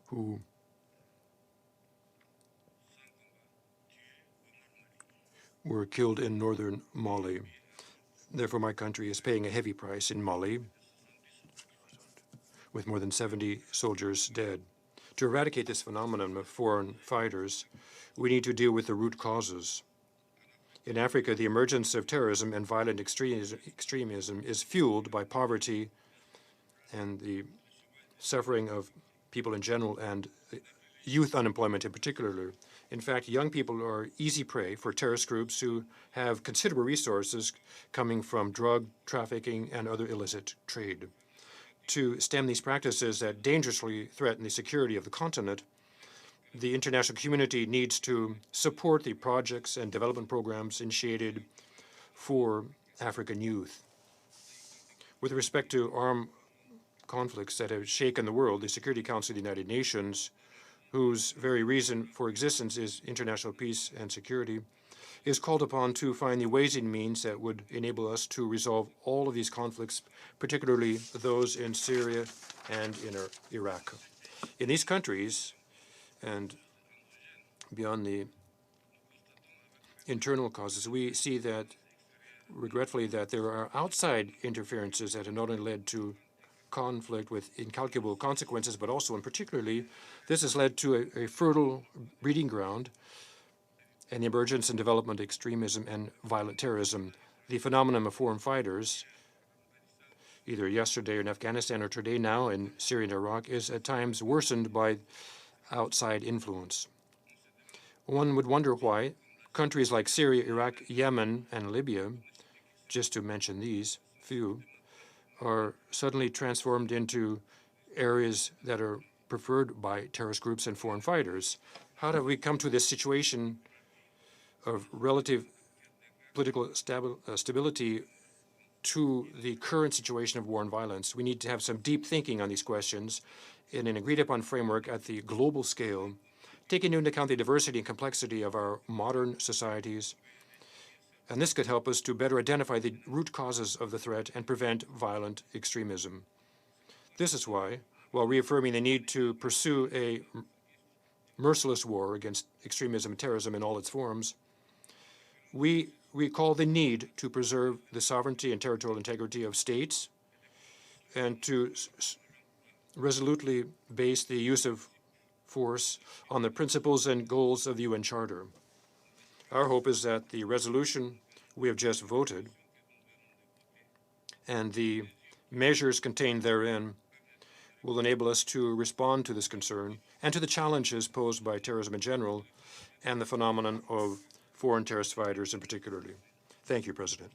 who were killed in northern Mali. Therefore, my country is paying a heavy price in Mali, with more than 70 soldiers dead. To eradicate this phenomenon of foreign fighters, we need to deal with the root causes. In Africa, the emergence of terrorism and violent extremism is fueled by poverty and the suffering of people in general and youth unemployment in particular. In fact, young people are easy prey for terrorist groups who have considerable resources coming from drug trafficking and other illicit trade. To stem these practices that dangerously threaten the security of the continent, the international community needs to support the projects and development programs initiated for African youth. With respect to armed conflicts that have shaken the world, the Security Council of the United Nations, whose very reason for existence is international peace and security, is called upon to find the ways and means that would enable us to resolve all of these conflicts, particularly those in Syria and in Iraq. In these countries, and beyond the internal causes, we see that, regretfully, that there are outside interferences that have not only led to conflict with incalculable consequences, but also, and particularly, this has led to a fertile breeding ground and the emergence and development of extremism and violent terrorism. The phenomenon of foreign fighters, either yesterday in Afghanistan or today now in Syria and Iraq, is at times worsened by outside influence. One would wonder why countries like Syria, Iraq, Yemen, and Libya, just to mention these few, are suddenly transformed into areas that are preferred by terrorist groups and foreign fighters. How do we come to this situation of relative political stability to the current situation of war and violence? We need to have some deep thinking on these questions in an agreed-upon framework at the global scale, taking into account the diversity and complexity of our modern societies. And this could help us to better identify the root causes of the threat and prevent violent extremism. This is why, while reaffirming the need to pursue a merciless war against extremism and terrorism in all its forms, we recall the need to preserve the sovereignty and territorial integrity of states and to resolutely base the use of force on the principles and goals of the UN Charter. Our hope is that the resolution we have just voted and the measures contained therein will enable us to respond to this concern and to the challenges posed by terrorism in general and the phenomenon of foreign terrorist fighters in particular. Thank you, President.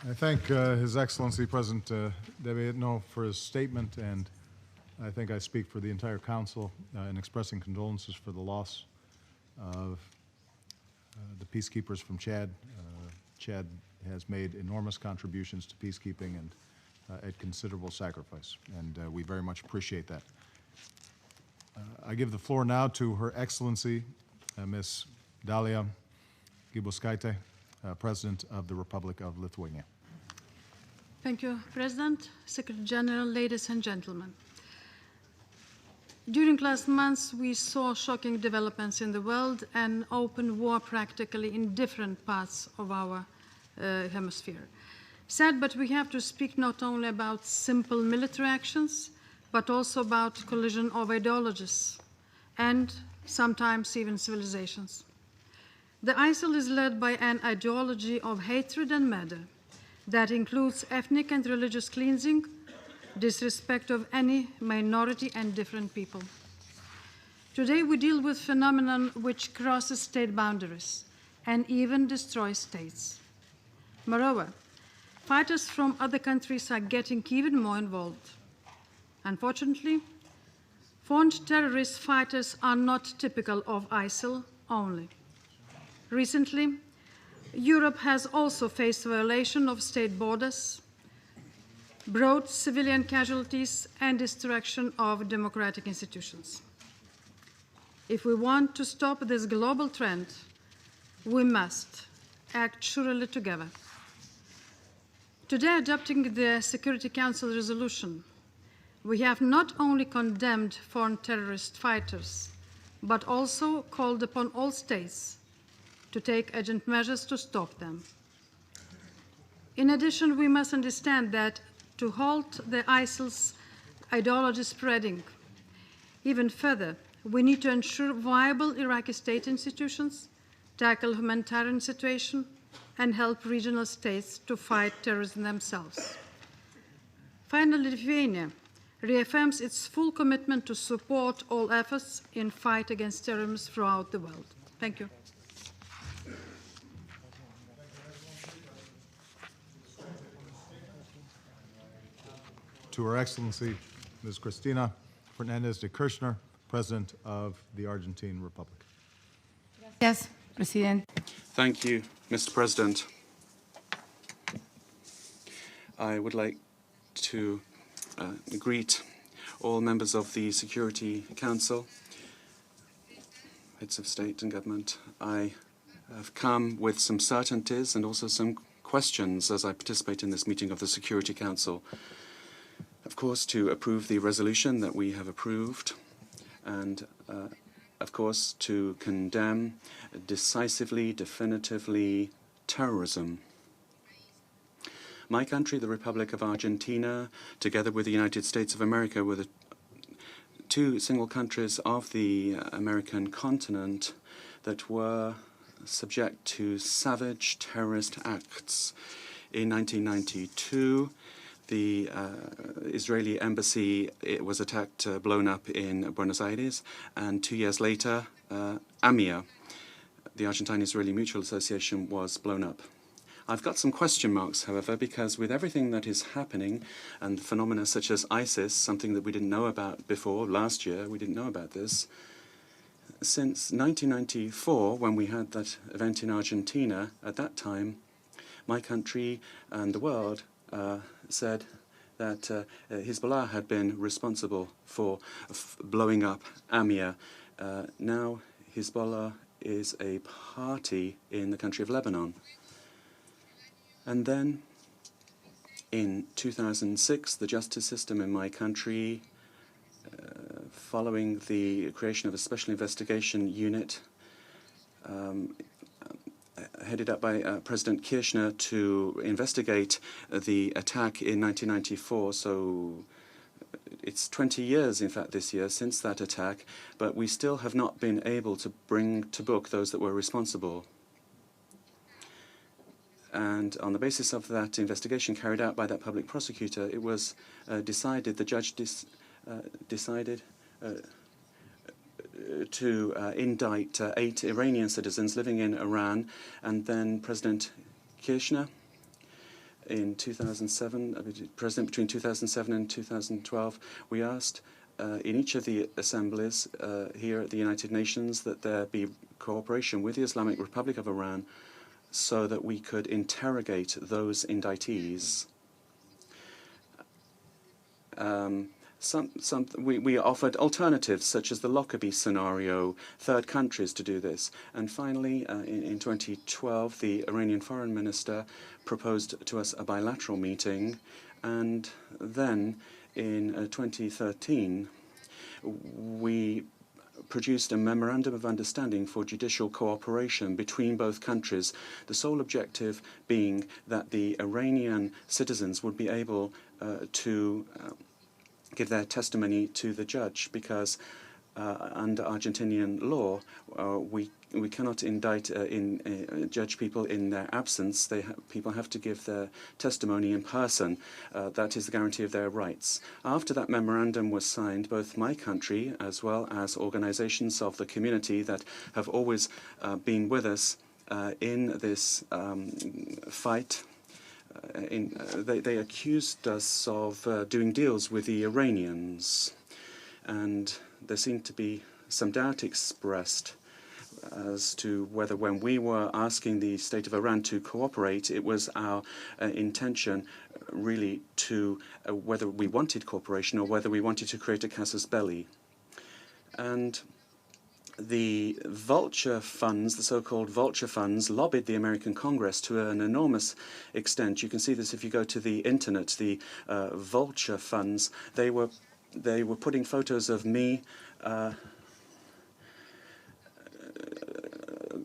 I thank His Excellency President Debi Itno for his statement, and I think I speak for the entire Council in expressing condolences for the loss of the peacekeepers from Chad. Chad has made enormous contributions to peacekeeping and at considerable sacrifice, and we very much appreciate that. I give the floor now to Her Excellency Ms. Dalia Grybauskaitė, President of the Republic of Lithuania. Thank you, President, Secretary General, ladies and gentlemen. During last months, we saw shocking developments in the world and open war practically in different parts of our hemisphere. Sad, but we have to speak not only about simple military actions, but also about collision of ideologies and sometimes even civilizations. The ISIL is led by an ideology of hatred and murder that includes ethnic and religious cleansing, disrespect of any minority and different people. Today we deal with a phenomenon which crosses state boundaries and even destroys states. Moreover, fighters from other countries are getting even more involved. Unfortunately, foreign terrorist fighters are not typical of ISIL only. Recently, Europe has also faced violation of state borders, broad civilian casualties, and destruction of democratic institutions. If we want to stop this global trend, we must act surely together. Today, adopting the Security Council resolution, we have not only condemned foreign terrorist fighters, but also called upon all states to take urgent measures to stop them. In addition, we must understand that to halt the ISIL's ideology spreading even further, we need to ensure viable Iraqi state institutions, tackle humanitarian situation, and help regional states to fight terrorism themselves. Finally, Lithuania reaffirms its full commitment to support all efforts in fight against terrorism throughout the world. Thank you. To Her Excellency Ms. Cristina Fernandez de Kirchner, President of the Argentine Republic. Yes, President. Thank you, Mr. President. I would like to greet all members of the Security Council, heads of state and government. I have come with some certainties and also some questions as I participate in this meeting of the Security Council. Of course, to approve the resolution that we have approved, and of course, to condemn decisively, definitively terrorism. My country, the Republic of Argentina, together with the United States of America, were the two single countries of the American continent that were subject to savage terrorist acts. In 1992, the Israeli embassy was attacked, blown up in Buenos Aires, and 2 years later, AMIA, the Argentine-Israeli Mutual Association, was blown up. I've got some question marks, however, because with everything that is happening and phenomena such as ISIS, something that we didn't know about before, last year we didn't know about this, since 1994, when we had that event in Argentina, at that time, my country and the world said that Hezbollah had been responsible for blowing up AMIA. Now Hezbollah is a party in the country of Lebanon. And then in 2006, the justice system in my country, following the creation of a special investigation unit headed up by President Kirchner to investigate the attack in 1994. So it's 20 years, in fact, this year since that attack, but we still have not been able to bring to book those that were responsible. And on the basis of that investigation carried out by that public prosecutor, it was decided, the judge decided to indict 8 Iranian citizens living in Iran, and then President Kirchner in 2007, President between 2007 and 2012, we asked in each of the assemblies here at the United Nations that there be cooperation with the Islamic Republic of Iran so that we could interrogate those indictees. We offered alternatives, such as the Lockerbie scenario, third countries to do this. And finally, in 2012, the Iranian foreign minister proposed to us a bilateral meeting. And then in 2013, we produced a memorandum of understanding for judicial cooperation between both countries, the sole objective being that the Iranian citizens would be able to give their testimony to the judge, because under Argentinian law, we cannot indict judge people in their absence. People have to give their testimony in person. That is the guarantee of their rights. After that memorandum was signed, both my country as well as organizations of the community that have always been with us in this fight, they accused us of doing deals with the Iranians, and there seemed to be some doubt expressed as to whether, when we were asking the state of Iran to cooperate, it was our intention really to whether we wanted cooperation or whether we wanted to create a casus belli. And the vulture funds, the so-called vulture funds, lobbied the American Congress to an enormous extent. You can see this if you go to the internet. The vulture funds, they were putting photos of me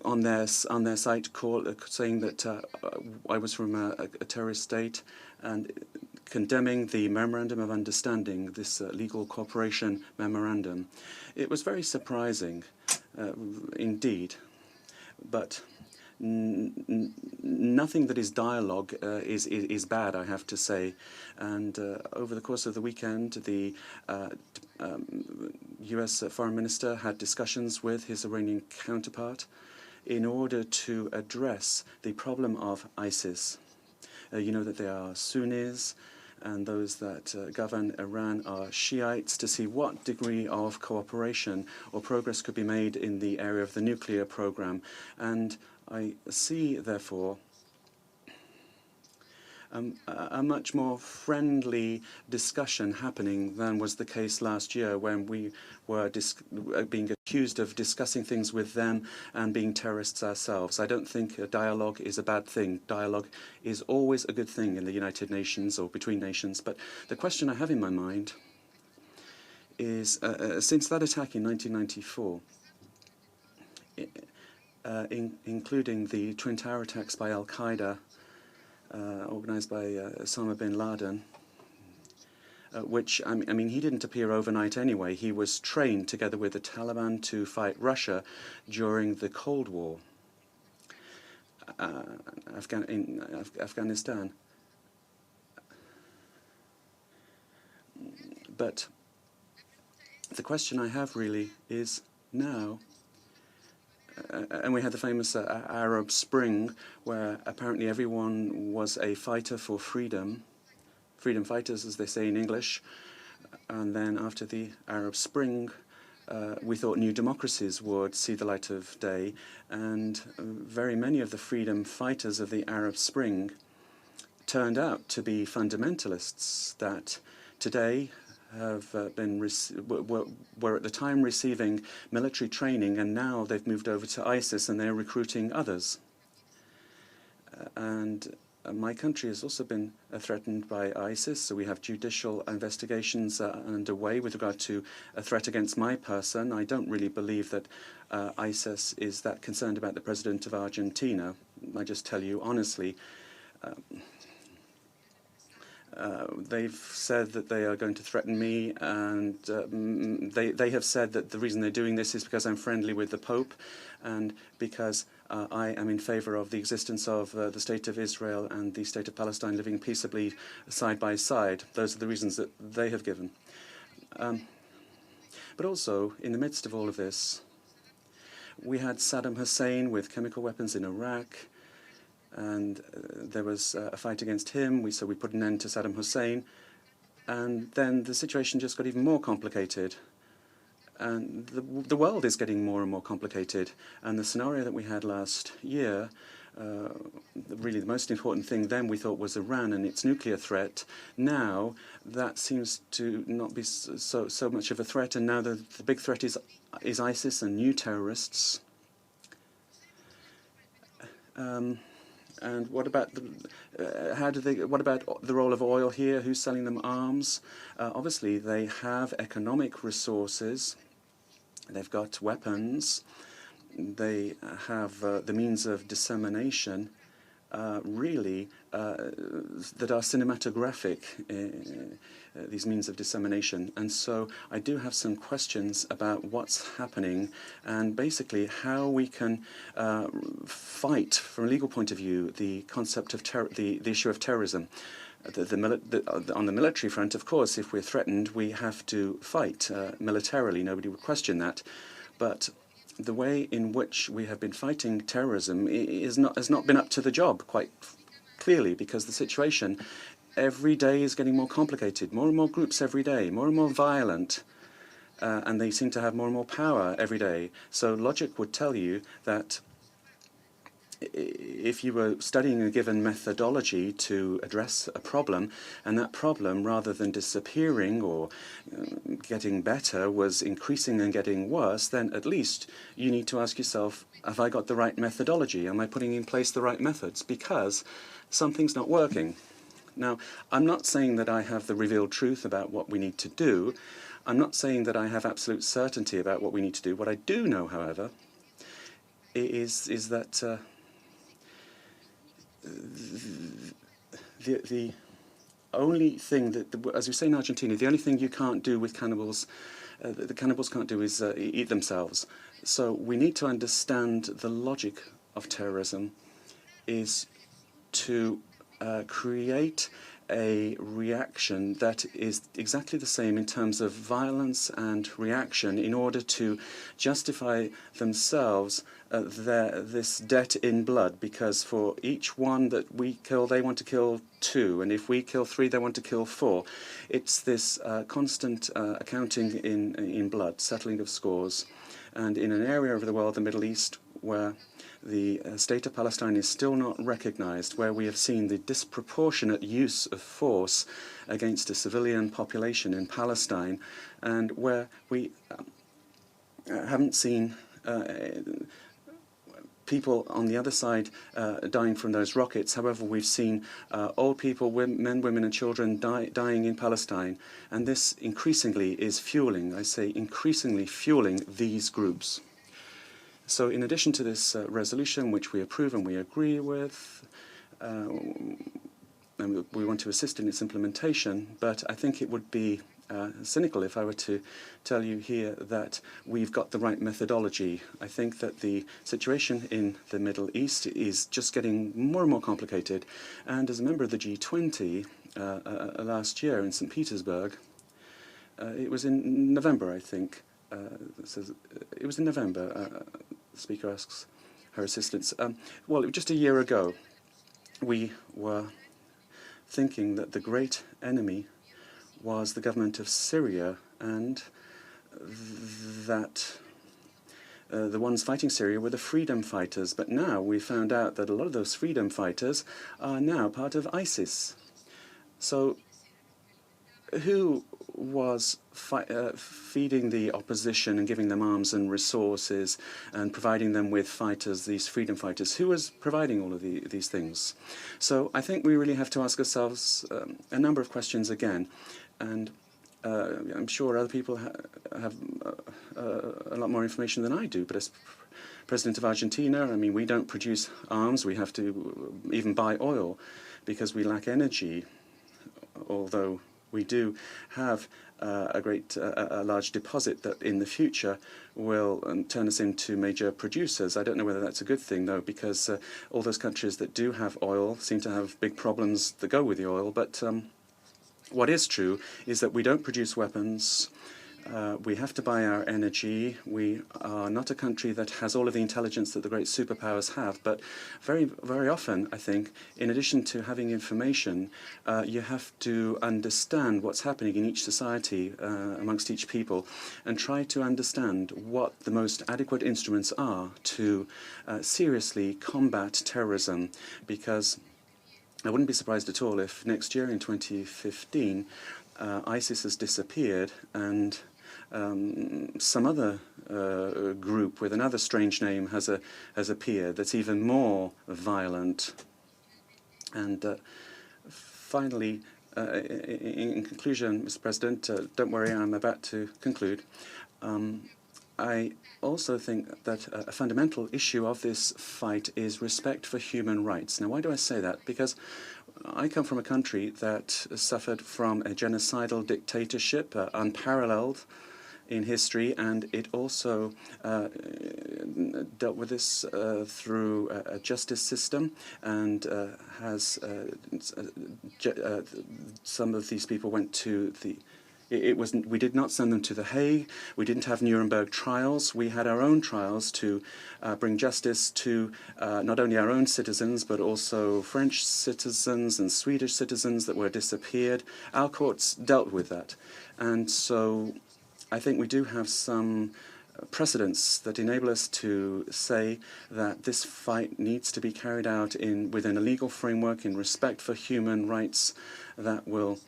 on their site, saying that I was from a terrorist state, and condemning the Memorandum of Understanding, this legal cooperation memorandum. It was very surprising, indeed, but nothing that is dialogue is bad, I have to say. And over the course of the weekend, the U.S. Foreign Minister had discussions with his Iranian counterpart in order to address the problem of ISIS. You know that they are Sunnis, and those that govern Iran are Shiites, to see what degree of cooperation or progress could be made in the area of the nuclear program. And I see, therefore, a much more friendly discussion happening than was the case last year, when we were being accused of discussing things with them and being terrorists ourselves. I don't think a dialogue is a bad thing. Dialogue is always a good thing in the United Nations or between nations. But the question I have in my mind is, since that attack in 1994, including the Twin Tower attacks by Al-Qaeda, organized by Osama bin Laden, which, I mean, he didn't appear overnight anyway. He was trained together with the Taliban to fight Russia during the Cold War in Afghanistan. But the question I have really is now, and we had the famous Arab Spring, where apparently everyone was a fighter for freedom, freedom fighters, as they say in English. And then after the Arab Spring, we thought new democracies would see the light of day. And very many of the freedom fighters of the Arab Spring turned out to be fundamentalists that today have were at the time receiving military training, and now they've moved over to ISIS and they're recruiting others. And my country has also been threatened by ISIS, so we have judicial investigations underway with regard to a threat against my person. I don't really believe that ISIS is that concerned about the president of Argentina. I just tell you honestly, They've said that they are going to threaten me, and they have said that the reason they're doing this is because I'm friendly with the Pope and because I am in favor of the existence of the State of Israel and the State of Palestine living peaceably side by side. Those are the reasons that they have given. But also, in the midst of all of this, we had Saddam Hussein with chemical weapons in Iraq, and there was a fight against him, so we put an end to Saddam Hussein, and then the situation just got even more complicated. And the world is getting more and more complicated, and the scenario that we had last year, really the most important thing then we thought was Iran and its nuclear threat. Now that seems to not be so much of a threat, and now the big threat is ISIS and new terrorists. And what about what about the role of oil here? Who's selling them arms? Obviously, they have economic resources. They've got weapons. They have the means of dissemination, really, that are cinematographic, these means of dissemination. And so I do have some questions about what's happening and basically how we can fight, from a legal point of view, the concept of the issue of terrorism. On the military front, of course, if we're threatened, we have to fight militarily. Nobody would question that. But the way in which we have been fighting terrorism has not been up to the job, quite clearly, because the situation every day is getting more complicated. More and more groups every day, more and more violent, and they seem to have more and more power every day. So logic would tell you that if you were studying a given methodology to address a problem, and that problem, rather than disappearing or getting better, was increasing and getting worse, then at least you need to ask yourself, have I got the right methodology? Am I putting in place the right methods? Because something's not working. Now, I'm not saying that I have the revealed truth about what we need to do. I'm not saying that I have absolute certainty about what we need to do. What I do know, however, is that the only thing that, as we say in Argentina, the only thing you can't do with cannibals, the cannibals can't do is eat themselves. So we need to understand the logic of terrorism is to create a reaction that is exactly the same in terms of violence and reaction in order to justify themselves this debt in blood, because for each one that we kill, they want to kill 2, and if we kill 3, they want to kill 4. It's this constant accounting in blood, settling of scores. And in an area of the world, the Middle East, where the State of Palestine is still not recognized, where we have seen the disproportionate use of force against a civilian population in Palestine, and where we haven't seen people on the other side dying from those rockets. However, we've seen old people, men, women and children dying in Palestine, and this increasingly is fueling, I say increasingly fueling, these groups. So in addition to this resolution, which we approve and we agree with, and we want to assist in its implementation, but I think it would be cynical if I were to tell you here that we've got the right methodology. I think that the situation in the Middle East is just getting more and more complicated. And as a member of the G20 last year in St. Petersburg, it was in November, I think. It was in November. The speaker asks her assistants. Well, just a year ago, we were thinking that the great enemy was the government of Syria, and that the ones fighting Syria were the freedom fighters. But now we found out that a lot of those freedom fighters are now part of ISIS. So who was feeding the opposition and giving them arms and resources and providing them with fighters, these freedom fighters? Who was providing all of these things? So I think we really have to ask ourselves a number of questions again. And I'm sure other people have a lot more information than I do, but as President of Argentina, I mean, we don't produce arms. We have to even buy oil because we lack energy. although we do have a large deposit that in the future will turn us into major producers. I don't know whether that's a good thing, though, because all those countries that do have oil seem to have big problems that go with the oil. But what is true is that we don't produce weapons. We have to buy our energy. We are not a country that has all of the intelligence that the great superpowers have, but very, very often, I think, in addition to having information, you have to understand what's happening in each society, amongst each people, and try to understand what the most adequate instruments are to seriously combat terrorism, because I wouldn't be surprised at all if next year in 2015, ISIS has disappeared and some other group with another strange name has appeared that's even more violent. And finally, in conclusion, Mr. President, don't worry, I'm about to conclude. I also think that a fundamental issue of this fight is respect for human rights. Now, why do I say that? Because I come from a country that suffered from a genocidal dictatorship, unparalleled in history, and it also dealt with this through a justice system, and has some of these people went to the we did not send them to The Hague. We didn't have Nuremberg trials. We had our own trials to bring justice to not only our own citizens, but also French citizens and Swedish citizens that were disappeared. Our courts dealt with that. And so I think we do have some precedents that enable us to say that this fight needs to be carried out within a legal framework in respect for human rights that will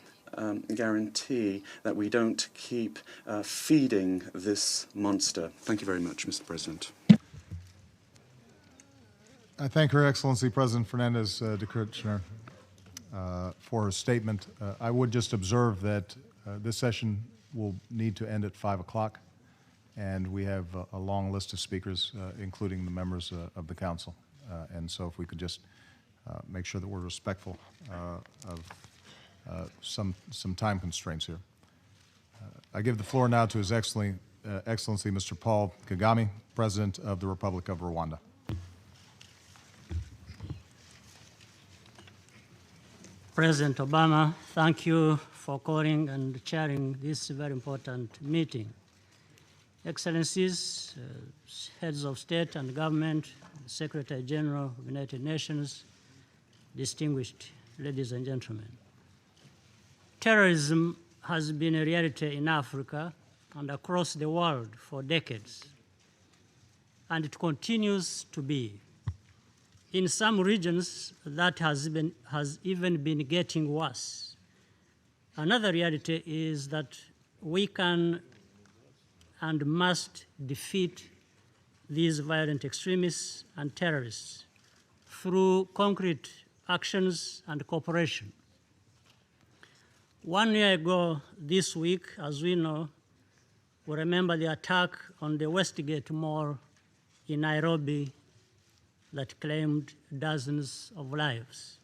guarantee that we don't keep feeding this monster. Thank you very much, Mr. President. I thank Her Excellency President Fernandez de Kirchner for her statement. I would just observe that this session will need to end at 5 o'clock, and we have a long list of speakers, including the members of the Council. And so if we could just make sure that we're respectful of some time constraints here. I give the floor now to His Excellency Mr. Paul Kagame, President of the Republic of Rwanda. President Obama, thank you for calling and chairing this very important meeting. Excellencies, heads of state and government, Secretary General of the United Nations, distinguished ladies and gentlemen. Terrorism has been a reality in Africa and across the world for decades, and it continues to be. In some regions, that has even been getting worse. Another reality is that we can and must defeat these violent extremists and terrorists through concrete actions and cooperation. 1 year ago this week, as we know, we remember the attack on the Westgate Mall in Nairobi that claimed dozens of lives.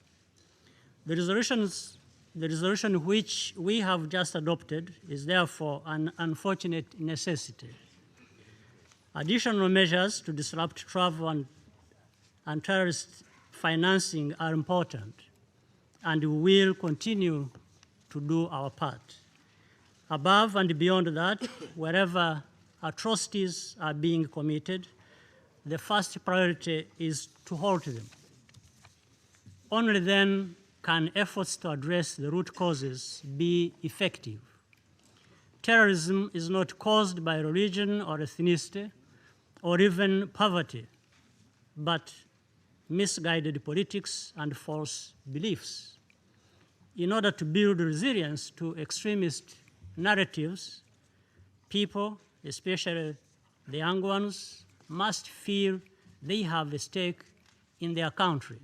The resolution which we have just adopted is therefore an unfortunate necessity. Additional measures to disrupt travel and terrorist financing are important, and we will continue to do our part. Above and beyond that, wherever atrocities are being committed, the first priority is to halt them. Only then can efforts to address the root causes be effective. Terrorism is not caused by religion or ethnicity or even poverty, but misguided politics and false beliefs. In order to build resilience to extremist narratives, people, especially the young ones, must feel they have a stake in their country.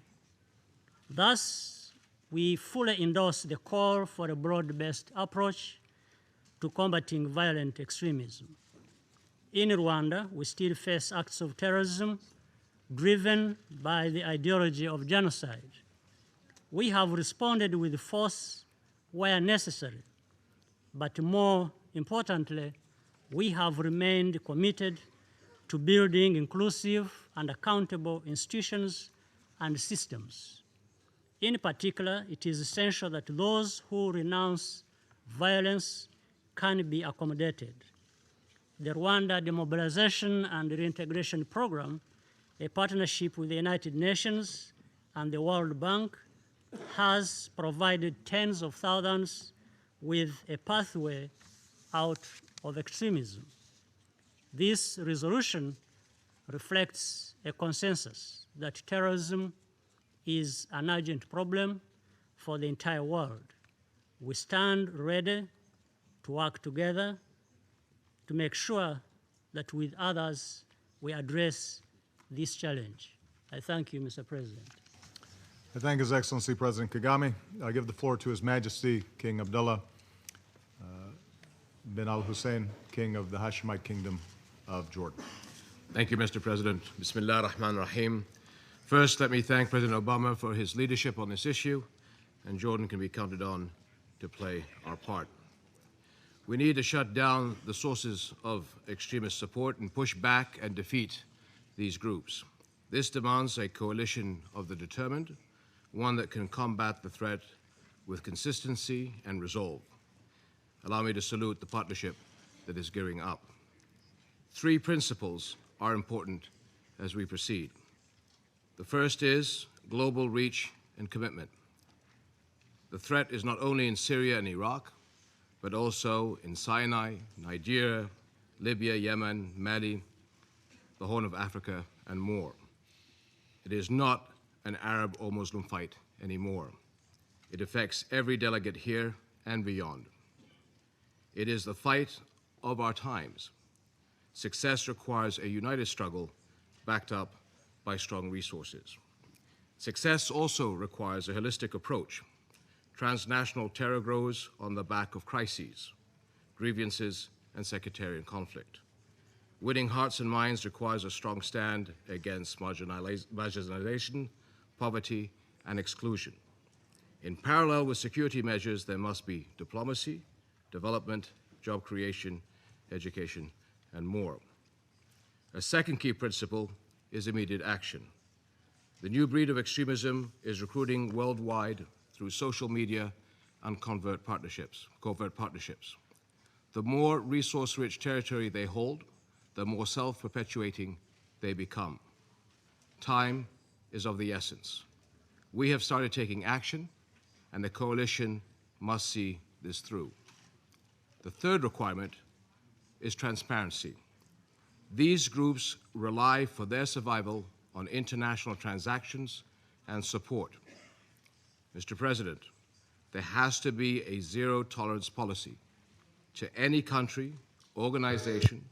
Thus, we fully endorse the call for a broad-based approach to combating violent extremism. In Rwanda, we still face acts of terrorism driven by the ideology of genocide. We have responded with force where necessary. But more importantly, we have remained committed to building inclusive and accountable institutions and systems. In particular, it is essential that those who renounce violence can be accommodated. The Rwanda Demobilization and Reintegration Program, a partnership with the United Nations and the World Bank, has provided tens of thousands with a pathway out of extremism. This resolution reflects a consensus that terrorism is an urgent problem for the entire world. We stand ready to work together to make sure that with others we address this challenge. I thank you, Mr. President. I thank His Excellency President Kagame. I give the floor to His Majesty King Abdullah bin al-Hussein, King of the Hashemite Kingdom of Jordan. Thank you, Mr. President. Bismillah ar-Rahman ar-Rahim. First, let me thank President Obama for his leadership on this issue, and Jordan can be counted on to play our part. We need to shut down the sources of extremist support and push back and defeat these groups. This demands a coalition of the determined, one that can combat the threat with consistency and resolve. Allow me to salute the partnership that is gearing up. 3 principles are important as we proceed. The first is global reach and commitment. The threat is not only in Syria and Iraq, but also in Sinai, Nigeria, Libya, Yemen, Mali, the Horn of Africa, and more. It is not an Arab or Muslim fight anymore. It affects every delegate here and beyond. It is the fight of our times. Success requires a united struggle backed up by strong resources. Success also requires a holistic approach. Transnational terror grows on the back of crises, grievances, and sectarian conflict. Winning hearts and minds requires a strong stand against marginalization, poverty, and exclusion. In parallel with security measures, there must be diplomacy, development, job creation, education, and more. A second key principle is immediate action. The new breed of extremism is recruiting worldwide through social media and covert partnerships. The more resource-rich territory they hold, the more self-perpetuating they become. Time is of the essence. We have started taking action, and the coalition must see this through. The third requirement is transparency. These groups rely for their survival on international transactions and support. Mr. President, there has to be a zero-tolerance policy to any country, organization,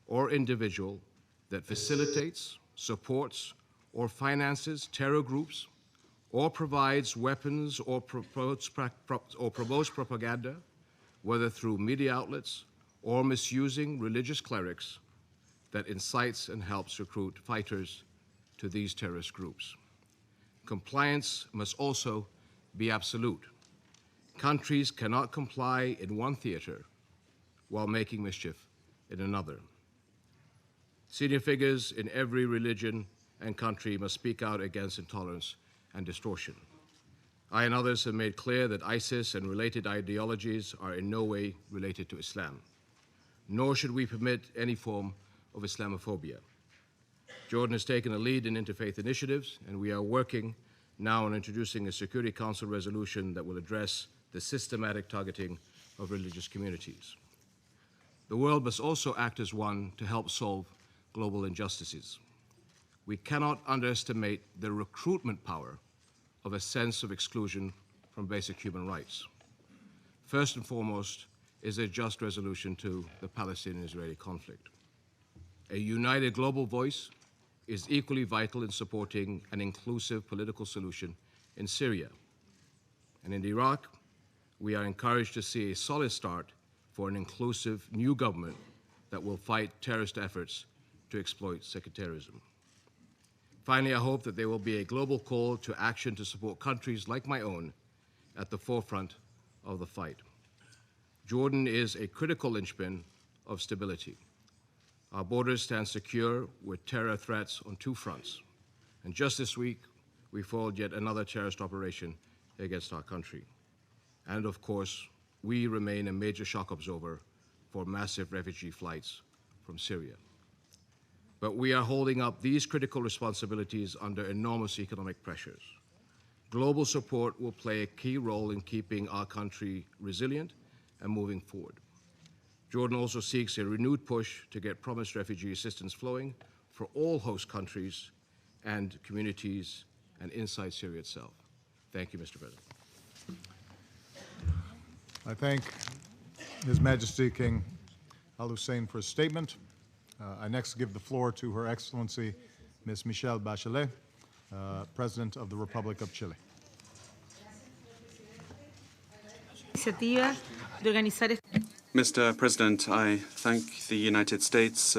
or individual that facilitates, supports, or finances terror groups, or provides weapons or promotes propaganda, whether through media outlets or misusing religious clerics that incites and helps recruit fighters to these terrorist groups. Compliance must also be absolute. Countries cannot comply in one theater while making mischief in another. Senior figures in every religion and country must speak out against intolerance and distortion. I and others have made clear that ISIS and related ideologies are in no way related to Islam, nor should we permit any form of Islamophobia. Jordan has taken a lead in interfaith initiatives, and we are working now on introducing a Security Council resolution that will address the systematic targeting of religious communities. The world must also act as one to help solve global injustices. We cannot underestimate the recruitment power of a sense of exclusion from basic human rights. First and foremost is a just resolution to the Palestinian-Israeli conflict. A united global voice is equally vital in supporting an inclusive political solution in Syria. And in Iraq, we are encouraged to see a solid start for an inclusive new government that will fight terrorist efforts to exploit sectarianism. Finally, I hope that there will be a global call to action to support countries like my own at the forefront of the of the fight. Jordan is a critical linchpin of stability. Our borders stand secure with terror threats on two fronts. And just this week, we foiled yet another terrorist operation against our country. And of course, we remain a major shock absorber for massive refugee flights from Syria. But we are holding up these critical responsibilities under enormous economic pressures. Global support will play a key role in keeping our country resilient and moving forward. Jordan also seeks a renewed push to get promised refugee assistance flowing for all host countries and communities and inside Syria itself. Thank you, Mr. President. I thank His Majesty King Al Hussein for his statement. I next give the floor to Her Excellency Ms. Michelle Bachelet, President of the Republic of Chile. Mr. President, I thank the United States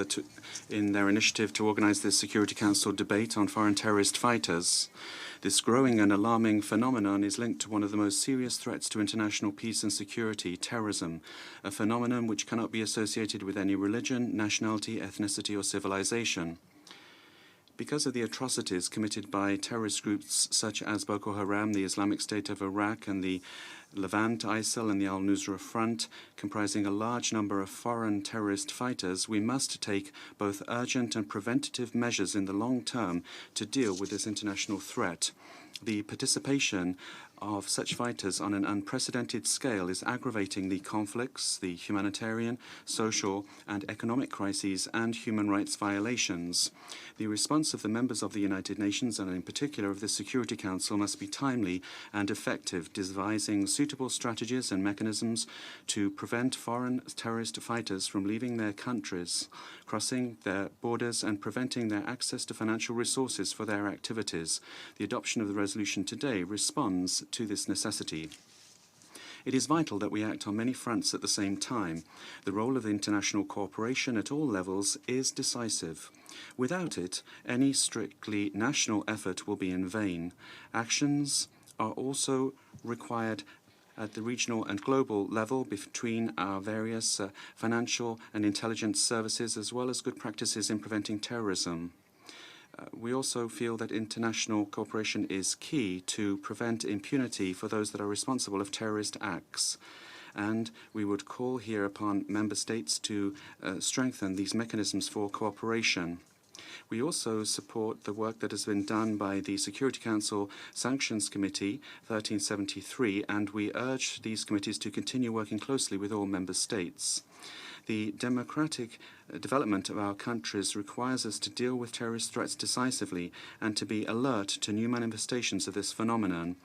in their initiative to organize this Security Council debate on foreign terrorist fighters. This growing and alarming phenomenon is linked to one of the most serious threats to international peace and security, terrorism, a phenomenon which cannot be associated with any religion, nationality, ethnicity, or civilization. Because of the atrocities committed by terrorist groups such as Boko Haram, the Islamic State of Iraq, and the Levant, ISIL, and the Al-Nusra Front, comprising a large number of foreign terrorist fighters, we must take both urgent and preventative measures in the long term to deal with this international threat. The participation of such fighters on an unprecedented scale is aggravating the conflicts, the humanitarian, social, and economic crises, and human rights violations. The response of the members of the United Nations, and in particular of the Security Council, must be timely and effective, devising suitable strategies and mechanisms to prevent foreign terrorist fighters from leaving their countries, crossing their borders, and preventing their access to financial resources for their activities. The adoption of the resolution today responds to this necessity. It is vital that we act on many fronts at the same time. The role of international cooperation at all levels is decisive. Without it, any strictly national effort will be in vain. Actions are also required at the regional and global level between our various financial and intelligence services, as well as good practices in preventing terrorism. We also feel that international cooperation is key to prevent impunity for those that are responsible of terrorist acts. And we would call here upon member states to strengthen these mechanisms for cooperation. We also support the work that has been done by the Security Council Sanctions Committee 1373, and we urge these committees to continue working closely with all member states. The democratic development of our countries requires us to deal with terrorist threats decisively and to be alert to new manifestations of this phenomenon.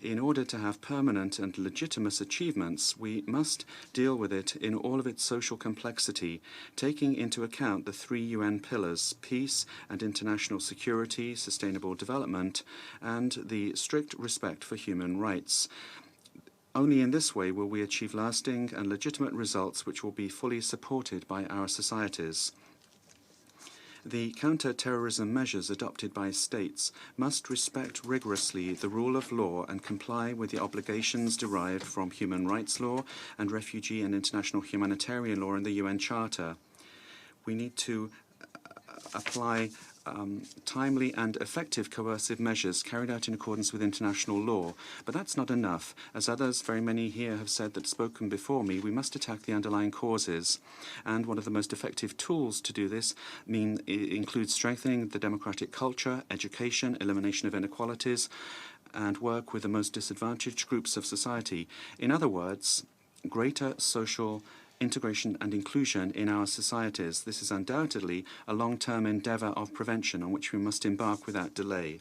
In order to have permanent and legitimate achievements, we must deal with it in all of its social complexity, taking into account the 3 UN pillars: peace and international security, sustainable development, and the strict respect for human rights. Only in this way will we achieve lasting and legitimate results which will be fully supported by our societies. The counter-terrorism measures adopted by states must respect rigorously the rule of law and comply with the obligations derived from human rights law and refugee and international humanitarian law in the UN Charter. We need to apply timely and effective coercive measures carried out in accordance with international law. But that's not enough. As others, very many here have said that spoken before me, we must attack the underlying causes. And one of the most effective tools to do this includes strengthening the democratic culture, education, elimination of inequalities, and work with the most disadvantaged groups of society. In other words, greater social integration and inclusion in our societies. This is undoubtedly a long-term endeavor of prevention on which we must embark without delay.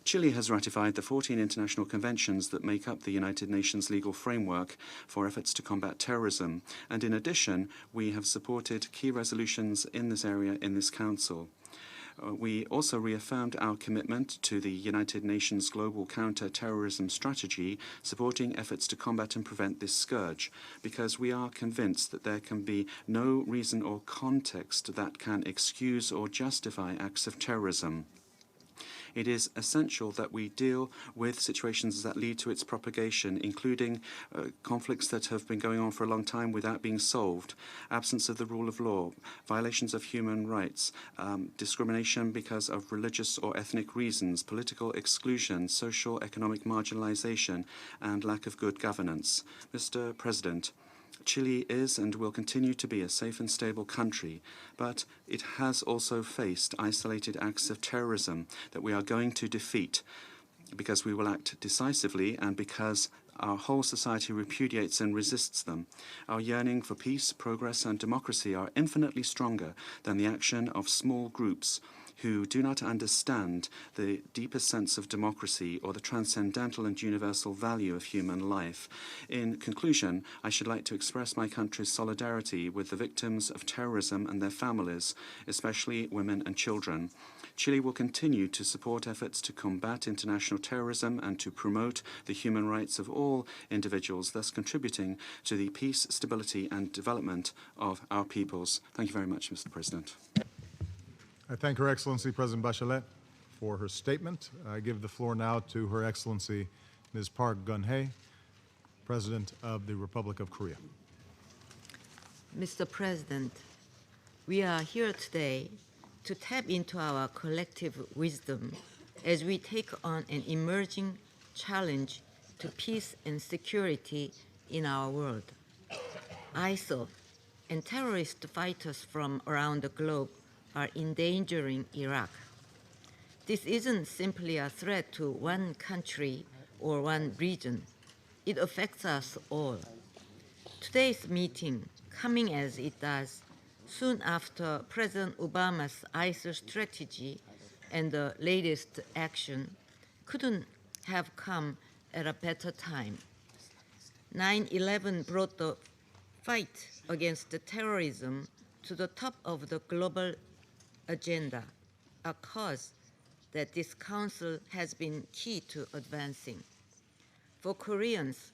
Chile has ratified the 14 international conventions that make up the United Nations legal framework for efforts to combat terrorism, and in addition, we have supported key resolutions in this area in this Council. We also reaffirmed our commitment to the United Nations Global Counter-Terrorism Strategy, supporting efforts to combat and prevent this scourge, because we are convinced that there can be no reason or context that can excuse or justify acts of terrorism. It is essential that we deal with situations that lead to its propagation, including conflicts that have been going on for a long time without being solved, absence of the rule of law, violations of human rights, discrimination because of religious or ethnic reasons, political exclusion, social economic marginalization, and lack of good governance. Mr. President, Chile is and will continue to be a safe and stable country, but it has also faced isolated acts of terrorism that we are going to defeat because we will act decisively and because our whole society repudiates and resists them. Our yearning for peace, progress, and democracy are infinitely stronger than the action of small groups who do not understand the deepest sense of democracy or the transcendental and universal value of human life. In conclusion, I should like to express my country's solidarity with the victims of terrorism and their families, especially women and children. Chile will continue to support efforts to combat international terrorism and to promote the human rights of all individuals, thus contributing to the peace, stability, and development of our peoples. Thank you very much, Mr. President. I thank Her Excellency President Bachelet for her statement. I give the floor now to Her Excellency Ms. Park Geun-hye, President of the Republic of Korea. Mr. President, we are here today to tap into our collective wisdom as we take on an emerging challenge to peace and security in our world. ISIL and terrorist fighters from around the globe are endangering Iraq. This isn't simply a threat to one country or one region. It affects us all. Today's meeting, coming as it does, soon after President Obama's ISIL strategy and the latest action, couldn't have come at a better time. 9/11 brought the fight against terrorism to the top of the global agenda, a cause that this Council has been key to advancing. For Koreans,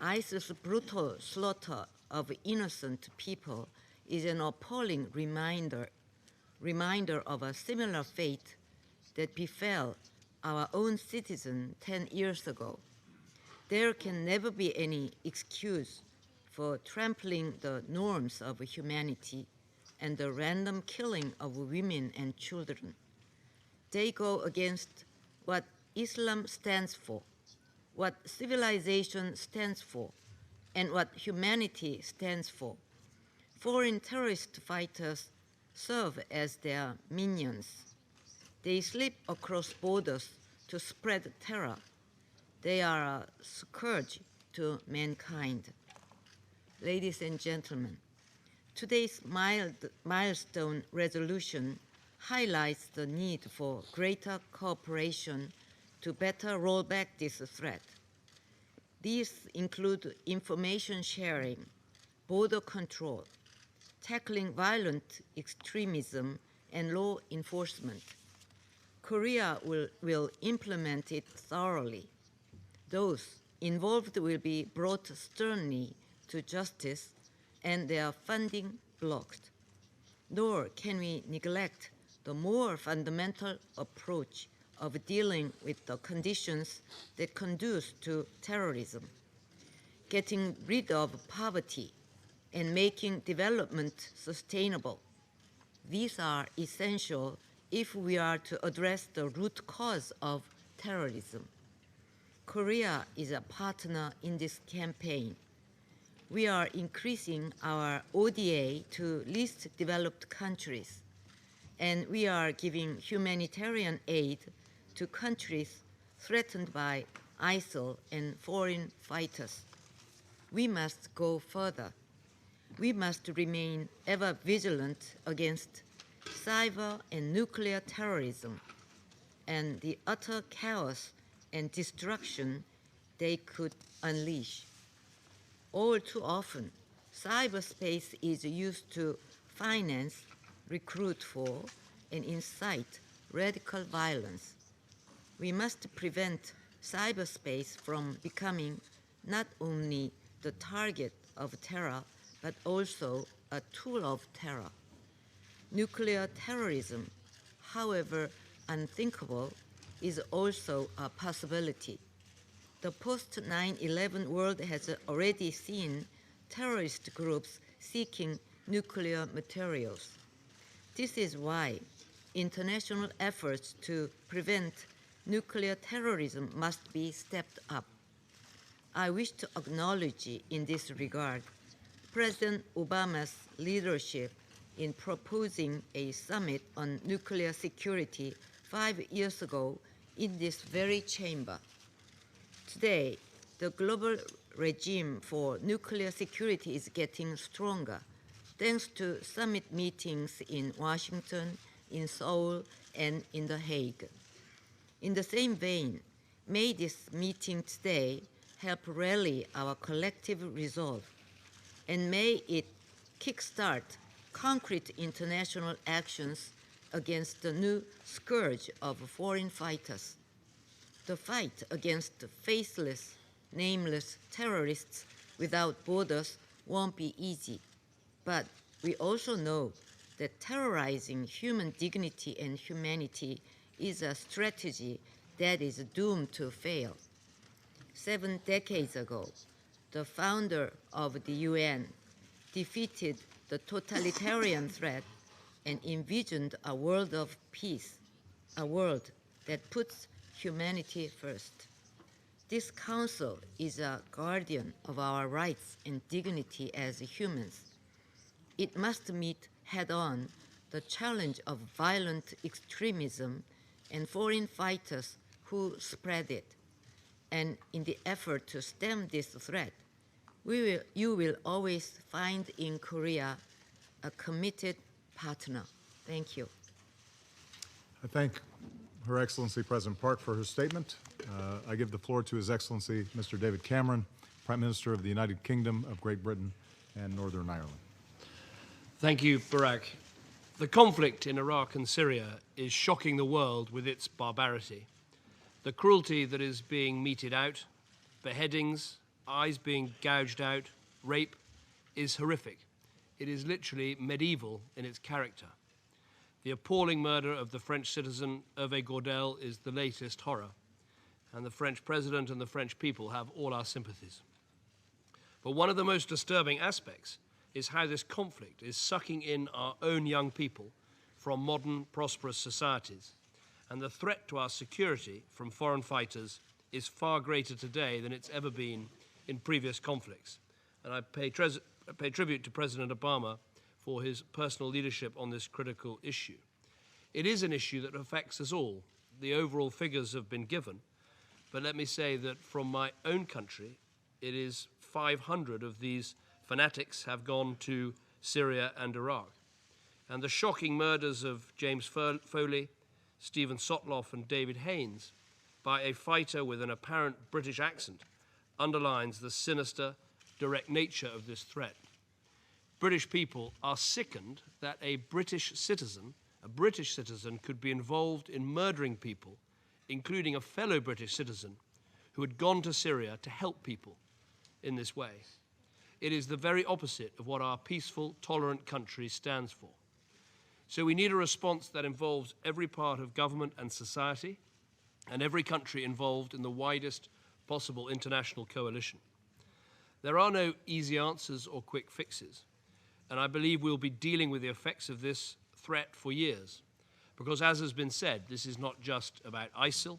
ISIL's brutal slaughter of innocent people is an appalling reminder of a similar fate that befell our own citizens 10 years ago. There can never be any excuse for trampling the norms of humanity and the random killing of women and children. They go against what Islam stands for, what civilization stands for, and what humanity stands for. Foreign terrorist fighters serve as their minions. They slip across borders to spread terror. They are a scourge to mankind. Ladies and gentlemen, today's milestone resolution highlights the need for greater cooperation to better roll back this threat. These include information sharing, border control, tackling violent extremism, and law enforcement. Korea will implement it thoroughly. Those involved will be brought sternly to justice and their funding blocked. Nor can we neglect the more fundamental approach of dealing with the conditions that conduce to terrorism, getting rid of poverty, and making development sustainable. These are essential if we are to address the root cause of terrorism. Korea is a partner in this campaign. We are increasing our ODA to least developed countries, and we are giving humanitarian aid to countries threatened by ISIL and foreign fighters. We must go further. We must remain ever vigilant against cyber and nuclear terrorism and the utter chaos and destruction they could unleash. All too often, cyberspace is used to finance, recruit for, and incite radical violence. We must prevent cyberspace from becoming not only the target of terror, but also a tool of terror. Nuclear terrorism, however unthinkable, is also a possibility. The post-9/11 world has already seen terrorist groups seeking nuclear materials. This is why international efforts to prevent nuclear terrorism must be stepped up. I wish to acknowledge in this regard President Obama's leadership in proposing a summit on nuclear security 5 years ago in this very chamber. Today, the global regime for nuclear security is getting stronger, thanks to summit meetings in Washington, in Seoul, and in The Hague. In the same vein, may this meeting today help rally our collective resolve, and may it kickstart concrete international actions against the new scourge of foreign fighters. The fight against faceless, nameless terrorists without borders won't be easy, but we also know that terrorizing human dignity and humanity is a strategy that is doomed to fail. 7 decades ago, the founder of the UN defeated the totalitarian threat and envisioned a world of peace, a world that puts humanity first. This council is a guardian of our rights and dignity as humans. It must meet head-on the challenge of violent extremism and foreign fighters who spread it. And in the effort to stem this threat, you will always find in Korea a committed partner. Thank you. I thank Her Excellency President Park for her statement. I give the floor to His Excellency Mr. David Cameron, Prime Minister of the United Kingdom of Great Britain and Northern Ireland. Thank you, Barack. The conflict in Iraq and Syria is shocking the world with its barbarity. The cruelty that is being meted out, beheadings, eyes being gouged out, rape, is horrific. It is literally medieval in its character. The appalling murder of the French citizen Hervé Gordel is the latest horror, and the French president and the French people have all our sympathies. But one of the most disturbing aspects is how this conflict is sucking in our own young people from modern, prosperous societies, and the threat to our security from foreign fighters is far greater today than it's ever been in previous conflicts. And I pay tribute to President Obama for his personal leadership on this critical issue. It is an issue that affects us all. The overall figures have been given, but let me say that from my own country, it is 500 of these fanatics have gone to Syria and Iraq. And the shocking murders of James Foley, Stephen Sotloff, and David Haynes by a fighter with an apparent British accent underlines the sinister, direct nature of this threat. British people are sickened that a British citizen could be involved in murdering people, including a fellow British citizen who had gone to Syria to help people in this way. It is the very opposite of what our peaceful, tolerant country stands for. So we need a response that involves every part of government and society, and every country involved in the widest possible international coalition. There are no easy answers or quick fixes, and I believe we'll be dealing with the effects of this threat for years, because as has been said, this is not just about ISIL,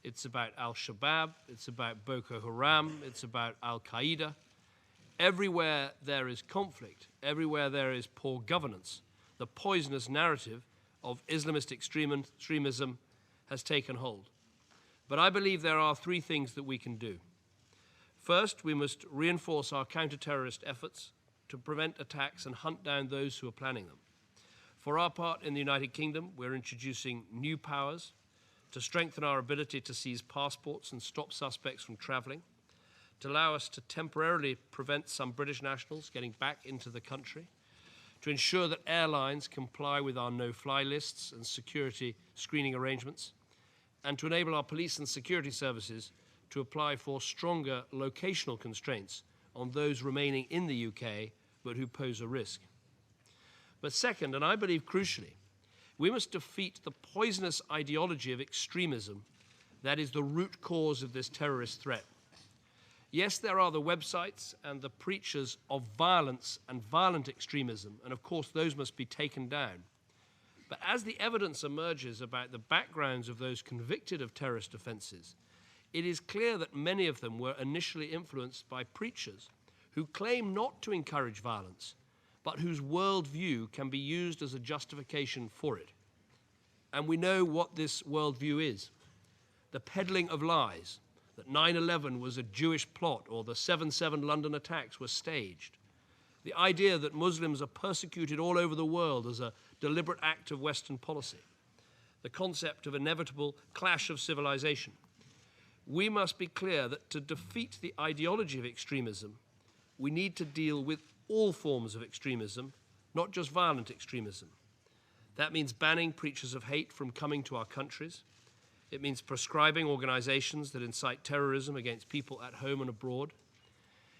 it's about Al-Shabaab, it's about Boko Haram, it's about Al-Qaeda. Everywhere there is conflict, everywhere there is poor governance, the poisonous narrative of Islamist extremism has taken hold. But I believe there are 3 things that we can do. First, we must reinforce our counter-terrorist efforts to prevent attacks and hunt down those who are planning them. For our part in the United Kingdom, we're introducing new powers to strengthen our ability to seize passports and stop suspects from traveling, to allow us to temporarily prevent some British nationals getting back into the country, to ensure that airlines comply with our no-fly lists and security screening arrangements, and to enable our police and security services to apply for stronger locational constraints on those remaining in the UK but who pose a risk. But second, and I believe crucially, we must defeat the poisonous ideology of extremism That is the root cause of this terrorist threat. Yes, there are the websites and the preachers of violence and violent extremism, and of course those must be taken down. But as the evidence emerges about the backgrounds of those convicted of terrorist offences, it is clear that many of them were initially influenced by preachers who claim not to encourage violence, but whose worldview can be used as a justification for it. And we know what this worldview is: the peddling of lies, that 9/11 was a Jewish plot or the 7/7 London attacks were staged. The idea that Muslims are persecuted all over the world as a deliberate act of Western policy. The concept of inevitable clash of civilization. We must be clear that to defeat the ideology of extremism, we need to deal with all forms of extremism, not just violent extremism. That means banning preachers of hate from coming to our countries. It means proscribing organizations that incite terrorism against people at home and abroad.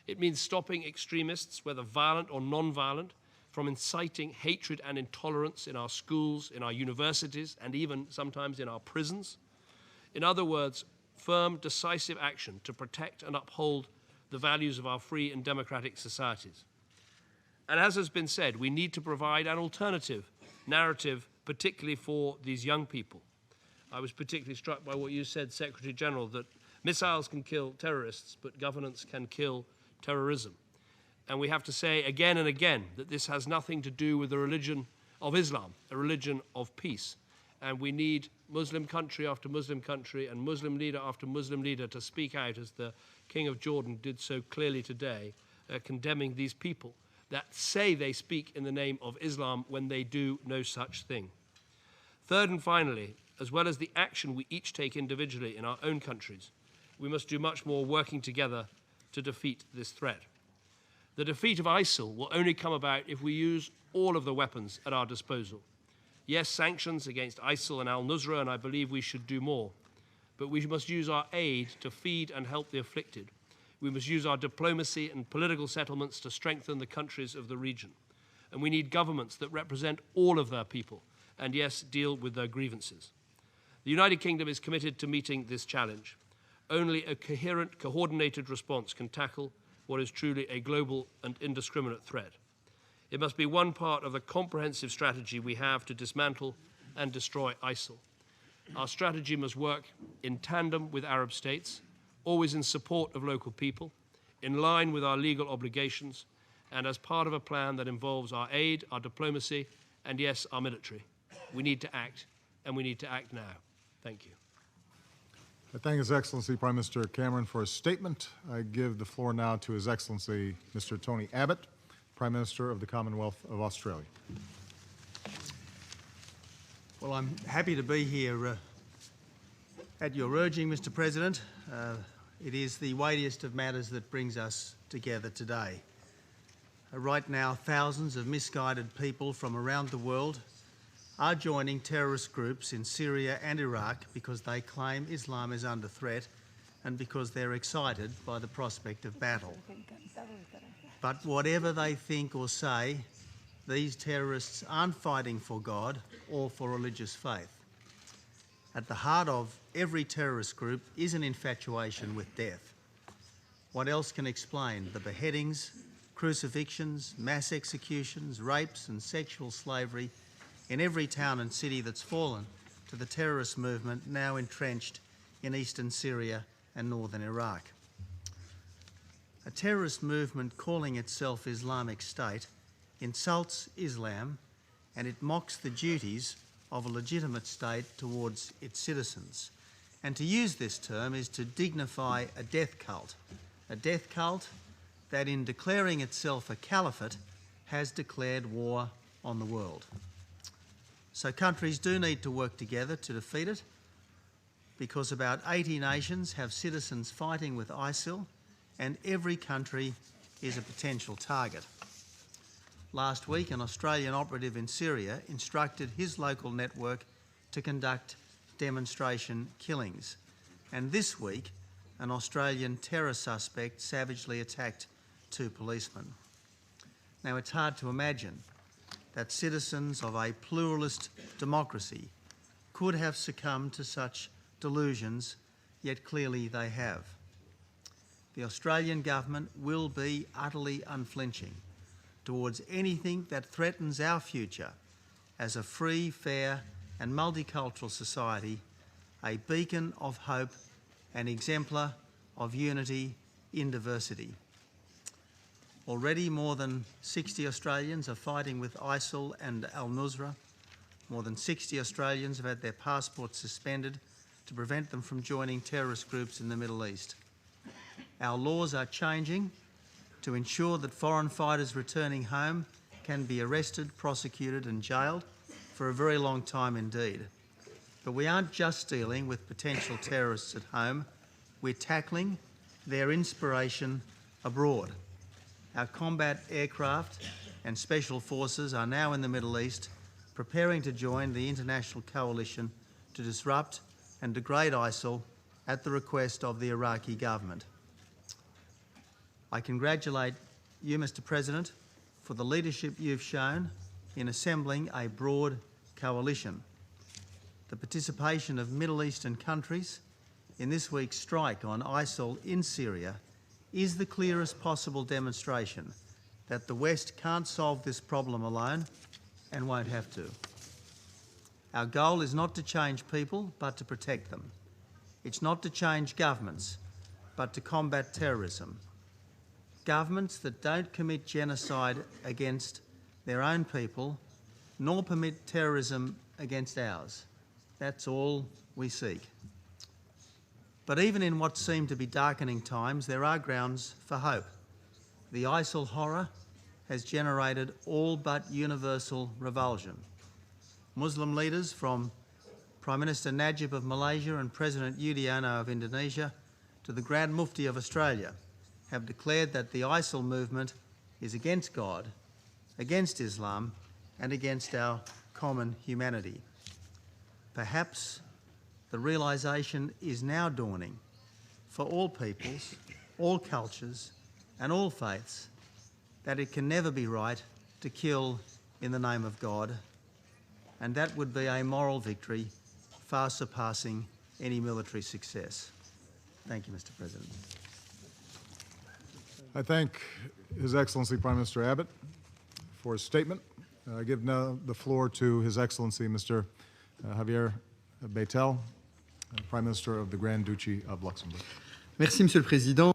It means stopping extremists, whether violent or non-violent, from inciting hatred and intolerance in our schools, in our universities, and even sometimes in our prisons. In other words, firm, decisive action to protect and uphold the values of our free and democratic societies. And as has been said, we need to provide an alternative narrative, particularly for these young people. I was particularly struck by what you said, Secretary General, that missiles can kill terrorists, but governance can kill terrorism. And we have to say again and again that this has nothing to do with the religion of Islam, a religion of peace. And we need Muslim country after Muslim country and Muslim leader after Muslim leader to speak out, as the King of Jordan did so clearly today, condemning these people that say they speak in the name of Islam when they do no such thing. Third and finally, as well as the action we each take individually in our own countries, we must do much more working together to defeat this threat. The defeat of ISIL will only come about if we use all of the weapons at our disposal. Yes, sanctions against ISIL and al-Nusra, and I believe we should do more. But we must use our aid to feed and help the afflicted. We must use our diplomacy and political settlements to strengthen the countries of the region. And we need governments that represent all of their people and, yes, deal with their grievances. The United Kingdom is committed to meeting this challenge. Only a coherent, coordinated response can tackle what is truly a global and indiscriminate threat. It must be one part of the comprehensive strategy we have to dismantle and destroy ISIL. Our strategy must work in tandem with Arab states, always in support of local people, in line with our legal obligations, and as part of a plan that involves our aid, our diplomacy, and yes, our military. We need to act, and we need to act now. Thank you. I thank His Excellency Prime Minister Cameron for his statement. I give the floor now to His Excellency Mr. Tony Abbott, Prime Minister of the Commonwealth of Australia. Well, I'm happy to be here at your urging, Mr. President. It is the weightiest of matters that brings us together today. Right now, thousands of misguided people from around the world are joining terrorist groups in Syria and Iraq because they claim Islam is under threat and because they're excited by the prospect of battle. But whatever they think or say, these terrorists aren't fighting for God or for religious faith. At the heart of every terrorist group is an infatuation with death. What else can explain the beheadings, crucifixions, mass executions, rapes and sexual slavery in every town and city that's fallen to the terrorist movement now entrenched in eastern Syria and northern Iraq? A terrorist movement calling itself Islamic State insults Islam and it mocks the duties of a legitimate state towards its citizens. And to use this term is to dignify a death cult that in declaring itself a caliphate has declared war on the world. So countries do need to work together to defeat it, because about 80 nations have citizens fighting with ISIL and every country is a potential target. Last week, an Australian operative in Syria instructed his local network to conduct demonstration killings. And this week, an Australian terror suspect savagely attacked 2 policemen. Now, it's hard to imagine that citizens of a pluralist democracy could have succumbed to such delusions yet clearly they have. The Australian government will be utterly unflinching towards anything that threatens our future as a free, fair and multicultural society, a beacon of hope, an exemplar of unity in diversity. Already more than 60 Australians are fighting with ISIL and al-Nusra. More than 60 Australians have had their passports suspended to prevent them from joining terrorist groups in the Middle East. Our laws are changing to ensure that foreign fighters returning home can be arrested, prosecuted and jailed for a very long time indeed. But we aren't just dealing with potential terrorists at home, we're tackling their inspiration abroad. Our combat aircraft and special forces are now in the Middle East, preparing to join the international coalition to disrupt and degrade ISIL at the request of the Iraqi government. I congratulate you, Mr. President, for the leadership you've shown in assembling a broad coalition. The participation of Middle Eastern countries in this week's strike on ISIL in Syria is the clearest possible demonstration that the West can't solve this problem alone and won't have to. Our goal is not to change people, but to protect them. It's not to change governments, but to combat terrorism. Governments that don't commit genocide against their own people, nor permit terrorism against ours. That's all we seek. But even in what seem to be darkening times, there are grounds for hope. The ISIL horror has generated all but universal revulsion. Muslim leaders from Prime Minister Najib of Malaysia and President Yudhoyono of Indonesia to the Grand Mufti of Australia have declared that the ISIL movement is against God, against Islam and against our common humanity. Perhaps the realisation is now dawning for all peoples, all cultures and all faiths that it can never be right to kill in the name of God, and that would be a moral victory far surpassing any military success. Thank you, Mr. President. I thank His Excellency Prime Minister Abbott for his statement. I give now the floor to His Excellency Mr. Javier Beitel, Prime Minister of the Grand Duchy of Luxembourg. Merci, Monsieur le Président.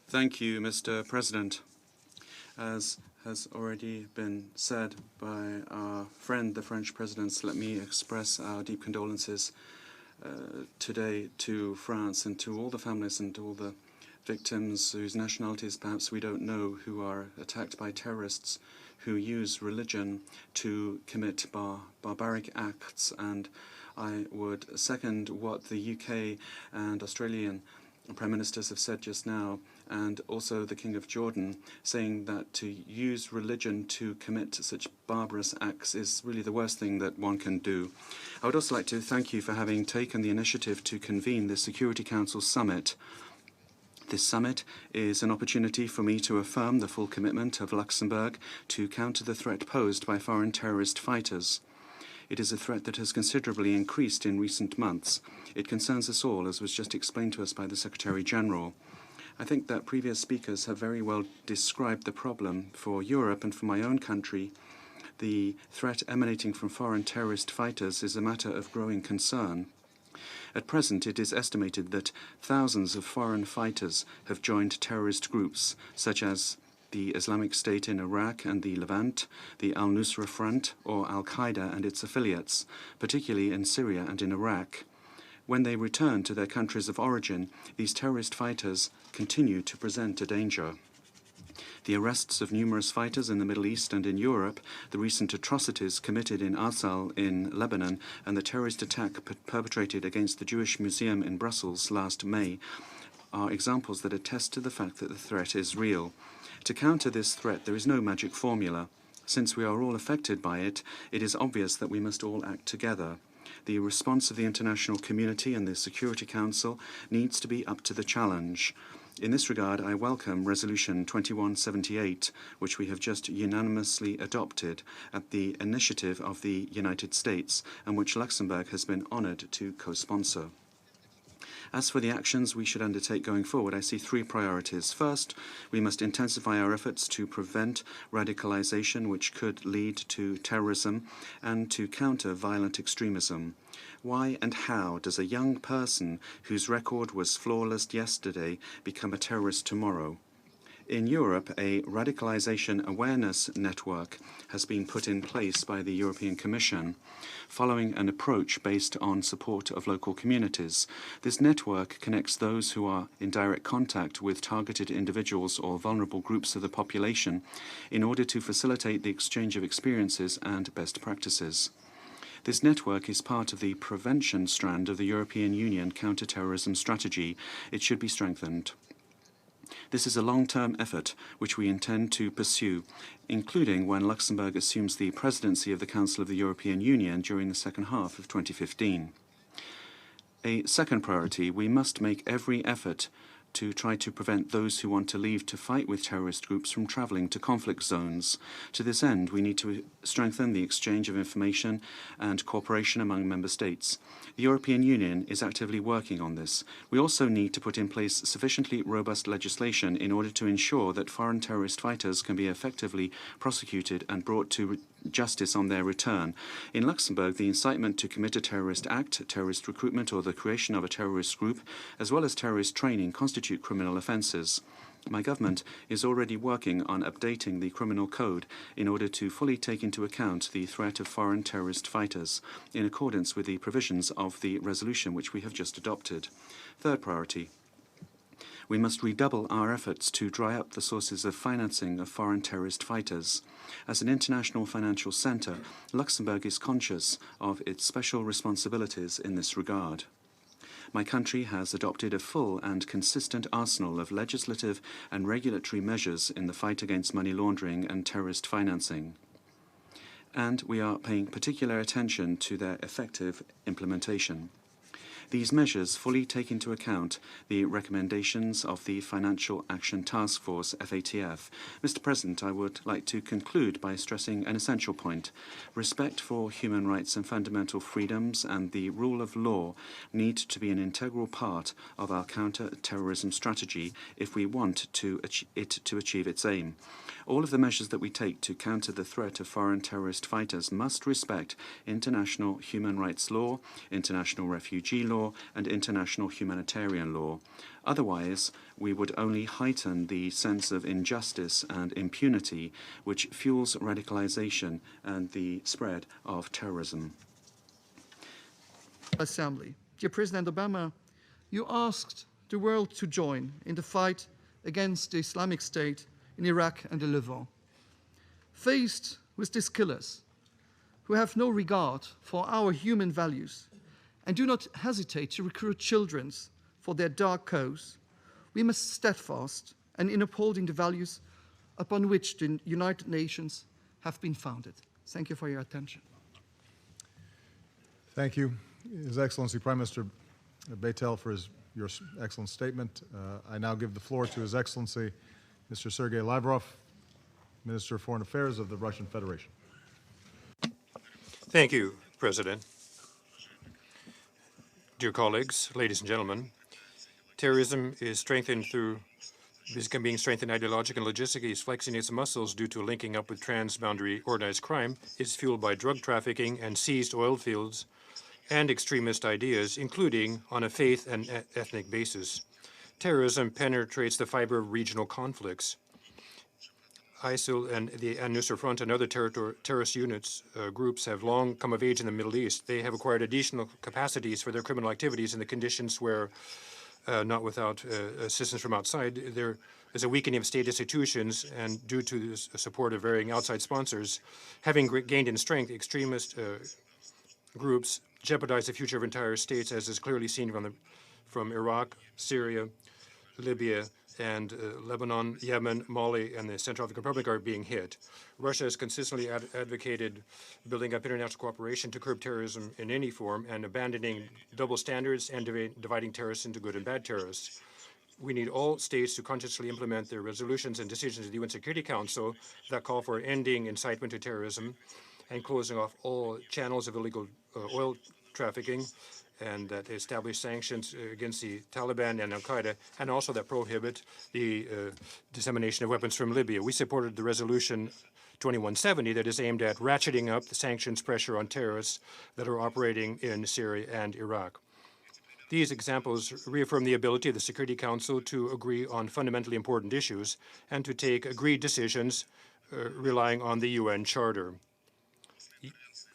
Thank you, Mr. President. As has already been said by our friend, the French President, let me express our deep condolences today to France and to all the families and to all the victims whose nationalities perhaps we don't know, who are attacked by terrorists who use religion to commit barbaric acts. And I would second what the UK and Australian Prime Ministers have said just now, and also the King of Jordan, saying that to use religion to commit such barbarous acts is really the worst thing that one can do. I would also like to thank you for having taken the initiative to convene the Security Council Summit. This summit is an opportunity for me to affirm the full commitment of Luxembourg to counter the threat posed by foreign terrorist fighters. It is a threat that has considerably increased in recent months. It concerns us all, as was just explained to us by the Secretary-General. I think that previous speakers have very well described the problem for Europe and for my own country. The threat emanating from foreign terrorist fighters is a matter of growing concern. At present, it is estimated that thousands of foreign fighters have joined terrorist groups, such as the Islamic State in Iraq and the Levant, the al-Nusra Front, or al-Qaeda and its affiliates, particularly in Syria and in Iraq. When they return to their countries of origin, these terrorist fighters continue to present a danger. The arrests of numerous fighters in the Middle East and in Europe, the recent atrocities committed in Arsal in Lebanon, and the terrorist attack perpetrated against the Jewish Museum in Brussels last May are examples that attest to the fact that the threat is real. To counter this threat, there is no magic formula. Since we are all affected by it, it is obvious that we must all act together. The response of the international community and the Security Council needs to be up to the challenge. In this regard, I welcome Resolution 2178, which we have just unanimously adopted at the initiative of the United States, and which Luxembourg has been honoured to co-sponsor. As for the actions we should undertake going forward, I see three priorities. First, we must intensify our efforts to prevent radicalization, which could lead to terrorism, and to counter violent extremism. Why and how does a young person whose record was flawless yesterday become a terrorist tomorrow? In Europe, a radicalization awareness network has been put in place by the European Commission, following an approach based on support of local communities. This network connects those who are in direct contact with targeted individuals or vulnerable groups of the population in order to facilitate the exchange of experiences and best practices. This network is part of the prevention strand of the European Union counter-terrorism strategy. It should be strengthened. This is a long-term effort which we intend to pursue, including when Luxembourg assumes the presidency of the Council of the European Union during the second half of 2015. A second priority, we must make every effort to try to prevent those who want to leave to fight with terrorist groups from traveling to conflict zones. To this end, we need to strengthen the exchange of information and cooperation among member states. The European Union is actively working on this. We also need to put in place sufficiently robust legislation in order to ensure that foreign terrorist fighters can be effectively prosecuted and brought to justice on their return. In Luxembourg, the incitement to commit a terrorist act, terrorist recruitment, or the creation of a terrorist group, as well as terrorist training, constitute criminal offences. My government is already working on updating the criminal code in order to fully take into account the threat of foreign terrorist fighters, in accordance with the provisions of the resolution which we have just adopted. Third priority. We must redouble our efforts to dry up the sources of financing of foreign terrorist fighters. As an international financial centre, Luxembourg is conscious of its special responsibilities in this regard. My country has adopted a full and consistent arsenal of legislative and regulatory measures in the fight against money laundering and terrorist financing. And we are paying particular attention to their effective implementation. These measures fully take into account the recommendations of the Financial Action Task Force, FATF. Mr. President, I would like to conclude by stressing an essential point. Respect for human rights and fundamental freedoms and the rule of law need to be an integral part of our counter-terrorism strategy if we want it to achieve its aim. All of the measures that we take to counter the threat of foreign terrorist fighters must respect international human rights law, international refugee law, and international humanitarian law. Otherwise, we would only heighten the sense of injustice and impunity which fuels radicalization and the spread of terrorism. Assembly. Dear President Obama, you asked the world to join in the fight against the Islamic State in Iraq and the Levant. Faced with these killers who have no regard for our human values and do not hesitate to recruit children for their dark cause, we must stand fast and in upholding the values upon which the United Nations have been founded. Thank you for your attention. Thank you, His Excellency Prime Minister Beitel, for your excellent statement. I now give the floor to His Excellency Mr. Sergei Lavrov, Minister of Foreign Affairs of the Russian Federation. Thank you, President. Dear colleagues, ladies and gentlemen, terrorism is strengthened being strengthened ideologically and logistically, is flexing its muscles due to linking up with transboundary organized crime. It's fueled by drug trafficking and seized oil fields and extremist ideas, including on a faith and ethnic basis. Terrorism penetrates the fiber of regional conflicts. ISIL and the Al-Nusra Front and other terrorist groups have long come of age in the Middle East. They have acquired additional capacities for their criminal activities in the conditions where, not without assistance from outside, there is a weakening of state institutions, and due to the support of varying outside sponsors, having gained in strength, extremist groups jeopardize the future of entire states, as is clearly seen from Iraq, Syria, Libya, and Lebanon, Yemen, Mali, and the Central African Republic are being hit. Russia has consistently advocated building up international cooperation to curb terrorism in any form and abandoning double standards and dividing terrorists into good and bad terrorists. We need all states to consciously implement their resolutions and decisions of the UN Security Council that call for ending incitement to terrorism and closing off all channels of illegal oil trafficking, and that establish sanctions against the Taliban and Al-Qaeda, and also that prohibit the dissemination of weapons from Libya. We supported the resolution 2170 that is aimed at ratcheting up the sanctions pressure on terrorists that are operating in Syria and Iraq. These examples reaffirm the ability of the Security Council to agree on fundamentally important issues and to take agreed decisions relying on the UN Charter.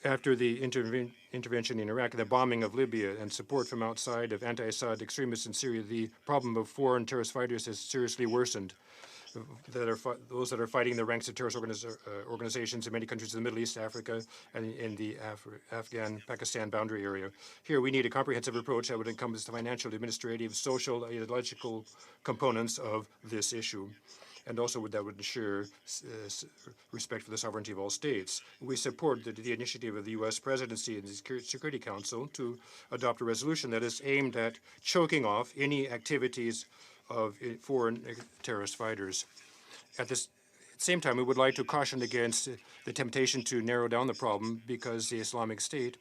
After the intervention in Iraq, the bombing of Libya, and support from outside of anti-Assad extremists in Syria, the problem of foreign terrorist fighters has seriously worsened. Those that are fighting the ranks of terrorist organizations in many countries in the Middle East, Africa, and in the Afghan-Pakistan boundary area. Here, we need a comprehensive approach that would encompass the financial, administrative, social, ideological components of this issue, and also that would ensure respect for the sovereignty of all states. We support the initiative of the U.S. presidency and the Security Council to adopt a resolution that is aimed at choking off any activities of foreign terrorist fighters. At the same time, we would like to caution against the temptation to narrow down the problem, because the Islamic State,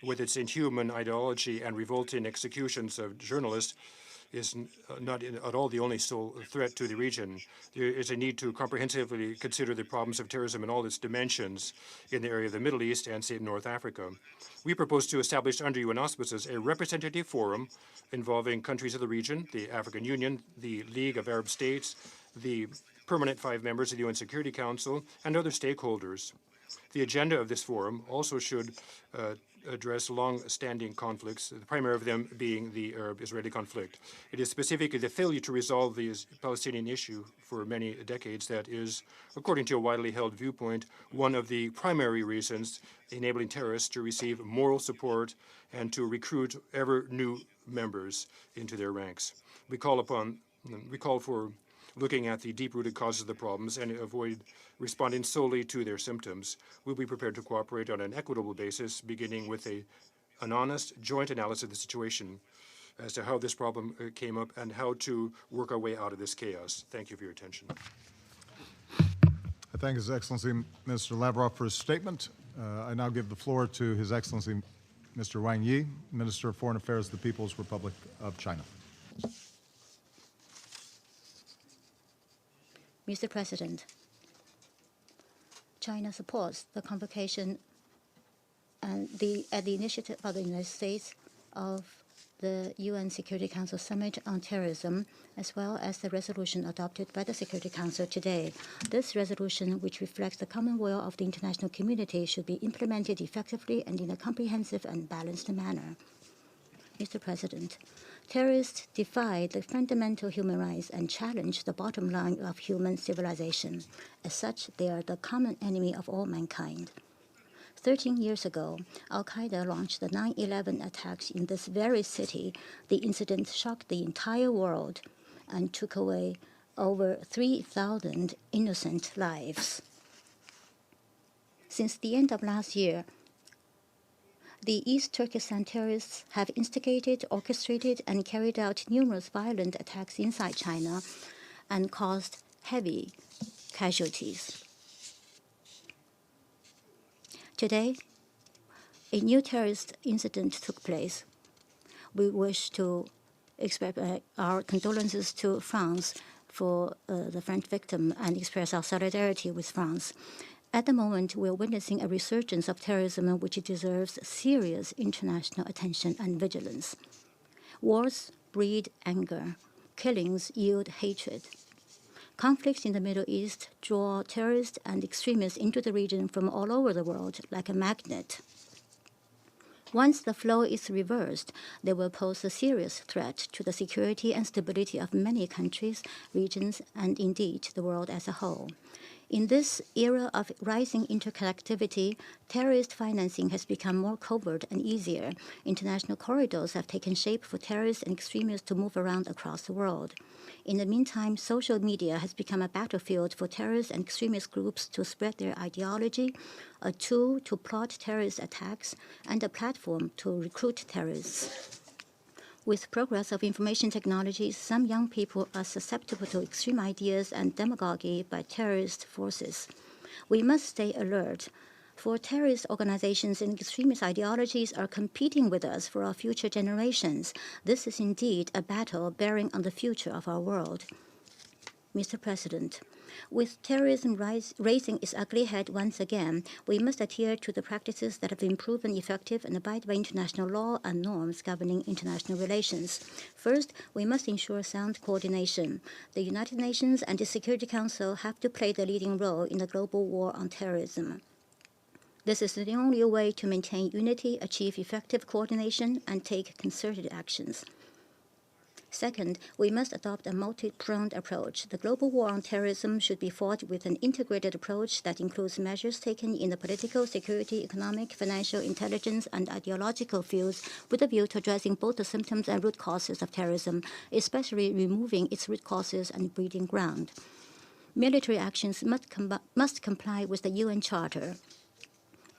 with its inhuman ideology and revolting executions of journalists, is not at all the only sole threat to the region. There is a need to comprehensively consider the problems of terrorism in all its dimensions in the area of the Middle East and, say, North Africa. We propose to establish under UN auspices a representative forum involving countries of the region, the African Union, the League of Arab States, the permanent 5 members of the UN Security Council, and other stakeholders. The agenda of this forum also should address long-standing conflicts, the primary of them being the Arab-Israeli conflict. It is specifically the failure to resolve the Palestinian issue for many decades that is, according to a widely held viewpoint, one of the primary reasons enabling terrorists to receive moral support and to recruit ever new members into their ranks. We call for looking at the deep-rooted causes of the problems and avoid responding solely to their symptoms. We'll be prepared to cooperate on an equitable basis, beginning with an honest, joint analysis of the situation as to how this problem came up and how to work our way out of this chaos. Thank you for your attention. I thank His Excellency Mr. Lavrov for his statement. I now give the floor to His Excellency Mr. Wang Yi, Minister of Foreign Affairs of the People's Republic of China. Mr. President, China supports the convocation and at the initiative of the United States of the UN Security Council Summit on Terrorism, as well as the resolution adopted by the Security Council today. This resolution, which reflects the common will of the international community, should be implemented effectively and in a comprehensive and balanced manner. Mr. President, terrorists defy the fundamental human rights and challenge the bottom line of human civilization. As such, they are the common enemy of all mankind. 13 years ago, Al-Qaeda launched the 9/11 attacks in this very city. The incident shocked the entire world and took away over 3,000 innocent lives. Since the end of last year, the East Turkestan terrorists have instigated, orchestrated, and carried out numerous violent attacks inside China and caused heavy casualties. Today, a new terrorist incident took place. We wish to express our condolences to France for the French victim and express our solidarity with France. At the moment, we are witnessing a resurgence of terrorism which deserves serious international attention and vigilance. Wars breed anger. Killings yield hatred. Conflicts in the Middle East draw terrorists and extremists into the region from all over the world like a magnet. Once the flow is reversed, they will pose a serious threat to the security and stability of many countries, regions, and indeed the world as a whole. In this era of rising interconnectivity, terrorist financing has become more covert and easier. International corridors have taken shape for terrorists and extremists to move around across the world. In the meantime, social media has become a battlefield for terrorist and extremist groups to spread their ideology, a tool to plot terrorist attacks, and a platform to recruit terrorists. With progress of information technologies, some young people are susceptible to extreme ideas and demagoguery by terrorist forces. We must stay alert For terrorist organizations and extremist ideologies are competing with us for our future generations. This is indeed a battle bearing on the future of our world. Mr. President, with terrorism raising its ugly head once again, we must adhere to the practices that have been proven effective and abide by international law and norms governing international relations. First, we must ensure sound coordination. The United Nations and the Security Council have to play the leading role in the global war on terrorism. This is the only way to maintain unity, achieve effective coordination, and take concerted actions. Second, we must adopt a multi-pronged approach. The global war on terrorism should be fought with an integrated approach that includes measures taken in the political, security, economic, financial, intelligence, and ideological fields with a view to addressing both the symptoms and root causes of terrorism, especially removing its root causes and breeding ground. Military actions must comply with the UN Charter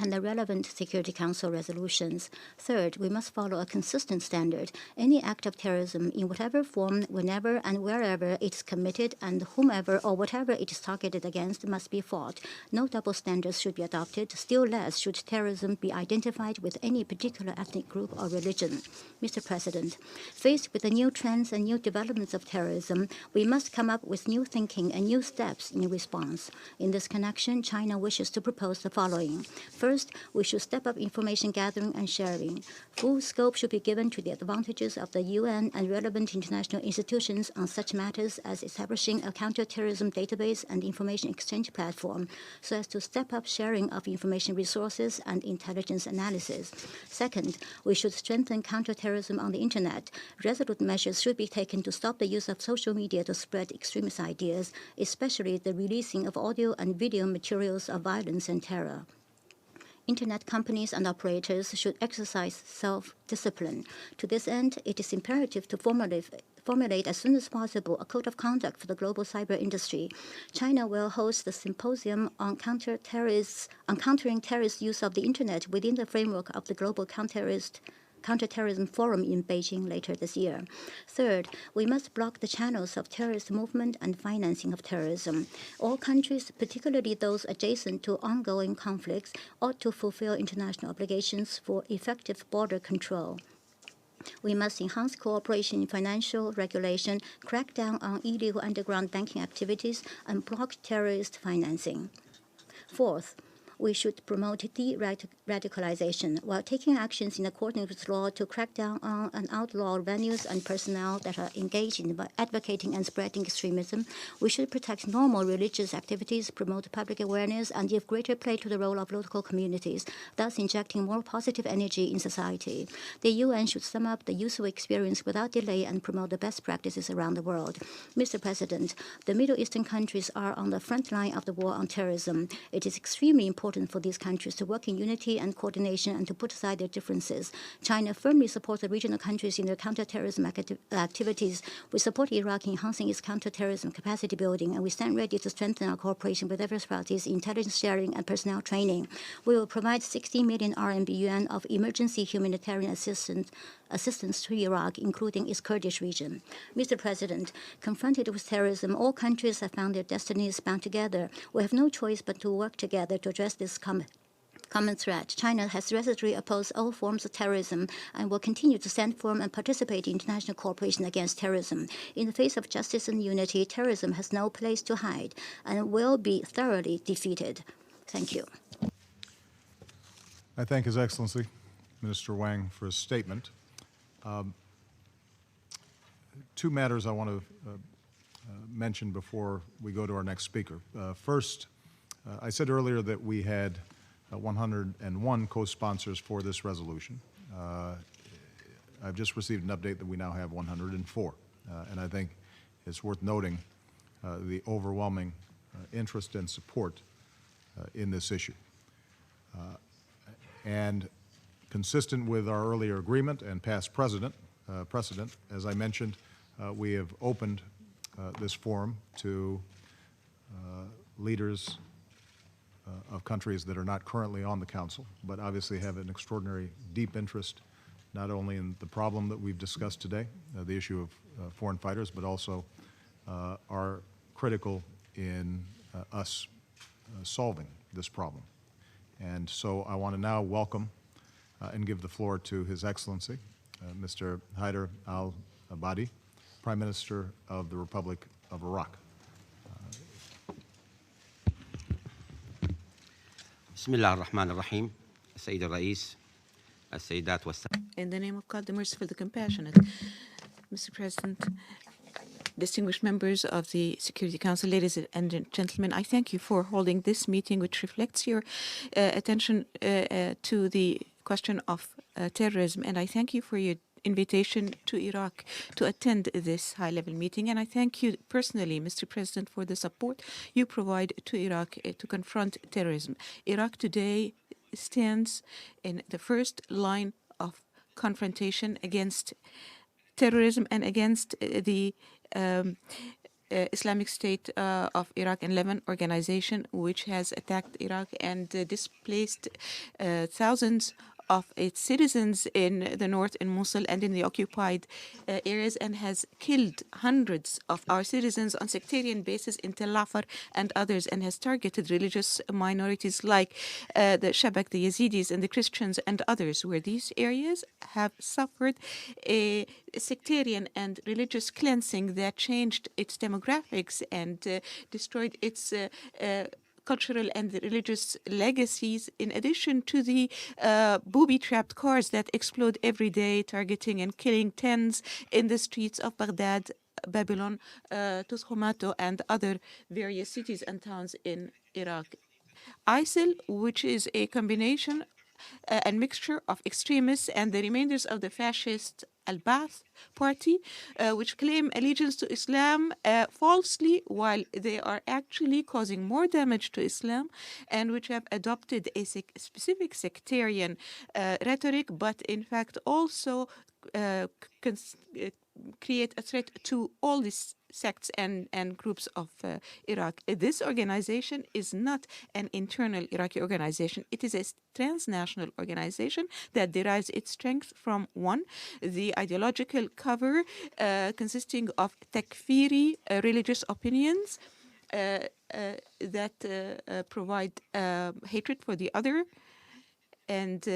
and the relevant Security Council resolutions. Third, we must follow a consistent standard. Any act of terrorism, in whatever form, whenever and wherever it is committed, and whomever or whatever it is targeted against, must be fought. No double standards should be adopted. Still less should terrorism be identified with any particular ethnic group or religion. Mr. President, faced with the new trends and new developments of terrorism, we must come up with new thinking and new steps in response. In this connection, China wishes to propose the following. First, we should step up information gathering and sharing. Full scope should be given to the advantages of the UN and relevant international institutions on such matters as establishing a counterterrorism database and information exchange platform, so as to step up sharing of information resources and intelligence analysis. Second, we should strengthen counterterrorism on the Internet. Resolute measures should be taken to stop the use of social media to spread extremist ideas, especially the releasing of audio and video materials of violence and terror. Internet companies and operators should exercise self-discipline. To this end, it is imperative to formulate as soon as possible a code of conduct for the global cyber industry. China will host the symposium on countering terrorist use of the Internet within the framework of the Global Counterterrorism Forum in Beijing later this year. Third, we must block the channels of terrorist movement and financing of terrorism. All countries, particularly those adjacent to ongoing conflicts, ought to fulfill international obligations for effective border control. We must enhance cooperation in financial regulation, crack down on illegal underground banking activities, and block terrorist financing. Fourth, we should promote de-radicalization while taking actions in accordance with law to crack down on and outlaw venues and personnel that are engaged in advocating and spreading extremism. We should protect normal religious activities, promote public awareness, and give greater play to the role of local communities, thus injecting more positive energy in society. The UN should sum up the useful experience without delay and promote the best practices around the world. Mr. President, the Middle Eastern countries are on the front line of the war on terrorism. It is extremely important for these countries to work in unity and coordination and to put aside their differences. China firmly supports the regional countries in their counterterrorism activities. We support Iraq in enhancing its counterterrorism capacity building, and we stand ready to strengthen our cooperation with diverse parties in intelligence sharing and personnel training. We will provide 60 million RMB yuan of emergency humanitarian assistance to Iraq, including its Kurdish region. Mr. President, confronted with terrorism, all countries have found their destinies bound together. We have no choice but to work together to address this common threat. China has resolutely opposed all forms of terrorism and will continue to stand firm and participate in international cooperation against terrorism. In the face of justice and unity, terrorism has no place to hide and will be thoroughly defeated. Thank you. I thank His Excellency, Minister Wang, for his statement. Two matters I want to mention before we go to our next speaker. First, I said earlier that we had 101 co-sponsors for this resolution. I've just received an update that we now have 104, and I think it's worth noting the overwhelming interest and support in this issue. And consistent with our earlier agreement and past precedent, as I mentioned, we have opened this forum to leaders of countries that are not currently on the Council, but obviously have an extraordinary deep interest not only in the problem that we've discussed today, the issue of foreign fighters, but also are critical in us solving this problem. And so I want to now welcome and give the floor to His Excellency, Mr. Haider al-Abadi, Prime Minister of the Republic of Iraq. بسم الله الرحمن الرحيم السيد الرئيس السيدات والسادة. In the name of God, the merciful, the compassionate, Mr. President, distinguished members of the Security Council, ladies and gentlemen, I thank you for holding this meeting, which reflects your attention to the question of terrorism. And I thank you for your invitation to Iraq to attend this high-level meeting. And I thank you personally, Mr. President, for the support you provide to Iraq to confront terrorism. Iraq today stands in the first line of confrontation against terrorism and against the Islamic State of Iraq and Levant organization, which has attacked Iraq and displaced thousands of its citizens in the north, in Mosul, and in the occupied areas, and has killed hundreds of our citizens on sectarian basis in Tel Afar and others, and has targeted religious minorities like the Shabak, the Yazidis, and the Christians, and others, where these areas have suffered a sectarian and religious cleansing that changed its demographics and destroyed its cultural and religious legacies, in addition to the booby-trapped cars that explode every day, targeting and killing tens in the streets of Baghdad, Babylon, Tushomato, and other various cities and towns in Iraq. ISIL, which is a combination and mixture of extremists and the remainders of the fascist Al-Ba'ath party, which claim allegiance to Islam falsely, while they are actually causing more damage to Islam, and which have adopted a specific sectarian rhetoric, but in fact also create a threat to all these sects and groups of Iraq. This organization is not an internal Iraqi organization. It is a transnational organization that derives its strength from, one, the ideological cover consisting of takfiri religious opinions that provide hatred for the other and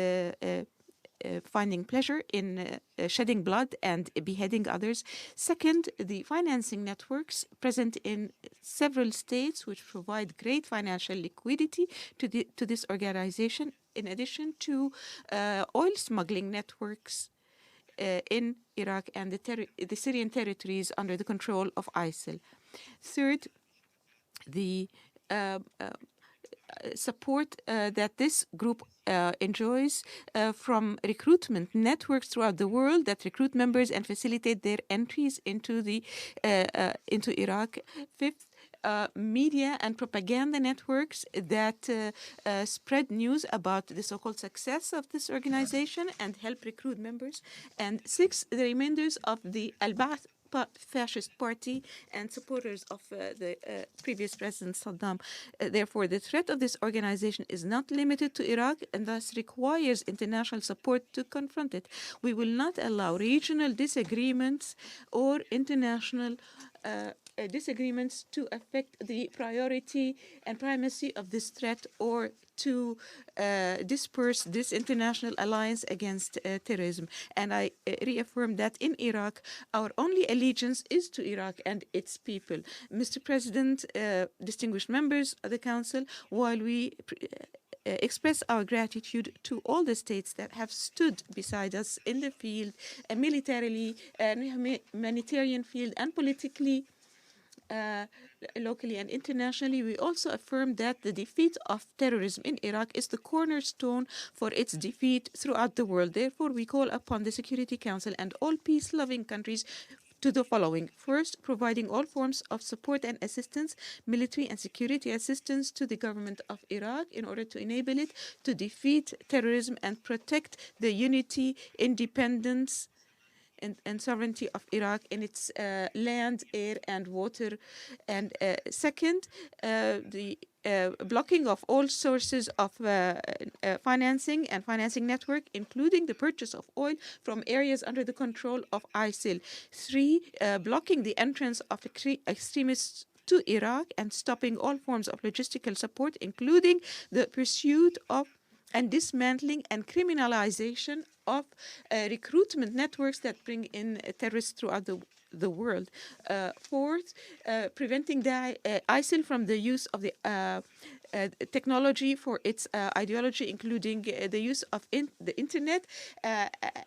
finding pleasure in shedding blood and beheading others. Second, the financing networks present in several states, which provide great financial liquidity to this organization, in addition to oil smuggling networks in Iraq and the Syrian territories under the control of ISIL. Third, the support that this group enjoys from recruitment networks throughout the world that recruit members and facilitate their entries into Iraq. Fifth, media and propaganda networks that spread news about the so-called success of this organization and help recruit members. And sixth, the remainders of the Al-Ba'ath fascist party and supporters of the previous President Saddam. Therefore, the threat of this organization is not limited to Iraq and thus requires international support to confront it. We will not allow regional disagreements or international disagreements to affect the priority and primacy of this threat or to disperse this international alliance against terrorism. And I reaffirm that in Iraq, our only allegiance is to Iraq and its people. Mr. President, distinguished members of the Council, while we express our gratitude to all the states that have stood beside us in the field, militarily, humanitarian field, and politically, locally and internationally, we also affirm that the defeat of terrorism in Iraq is the cornerstone for its defeat throughout the world. Therefore, we call upon the Security Council and all peace-loving countries to the following. First, providing all forms of support and assistance, military and security assistance to the government of Iraq in order to enable it to defeat terrorism and protect the unity, independence, and sovereignty of Iraq in its land, air, and water. And second, the blocking of all sources of financing and financing network, including the purchase of oil from areas under the control of ISIL. Three, blocking the entrance of extremists to Iraq and stopping all forms of logistical support, including the pursuit of and dismantling and criminalization of recruitment networks that bring in terrorists throughout the world. Fourth, preventing ISIL from the use of the technology for its ideology, including the use of the internet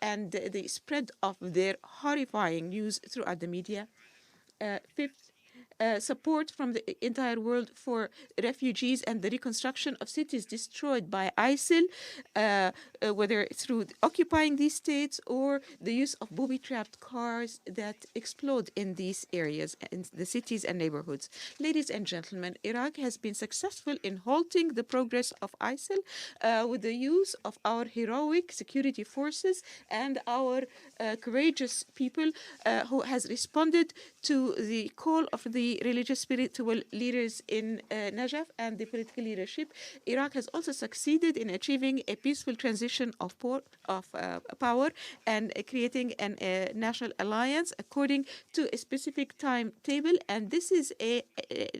and the spread of their horrifying news throughout the media. Fifth, support from the entire world for refugees and the reconstruction of cities destroyed by ISIL, whether through occupying these states or the use of booby-trapped cars that explode in these areas, in the cities and neighborhoods. Ladies and gentlemen, Iraq has been successful in halting the progress of ISIL with the use of our heroic security forces and our courageous people who has responded to the call of the religious spiritual leaders in Najaf and the political leadership. Iraq has also succeeded in achieving a peaceful transition of power and creating a national alliance according to a specific timetable, and this is a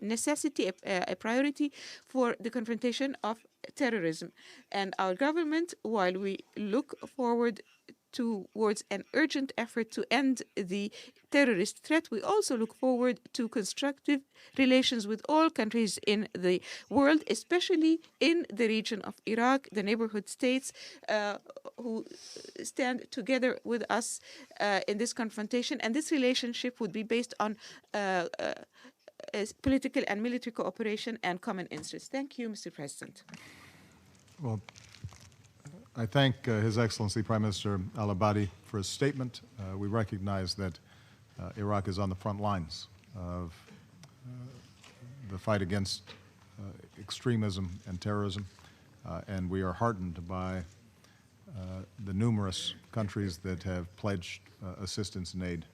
necessity, a priority for the confrontation of terrorism. And our government, while we look forward towards an urgent effort to end the terrorist threat, we also look forward to constructive relations with all countries in the world, especially in the region of Iraq, the neighborhood states who stand together with us in this confrontation. And this relationship would be based on political and military cooperation and common interests. Thank you, Mr. President. Well, I thank His Excellency Prime Minister al-Abadi for his statement. We recognize that Iraq is on the front lines of the fight against extremism and terrorism, and we are heartened by the numerous countries that have pledged assistance and aid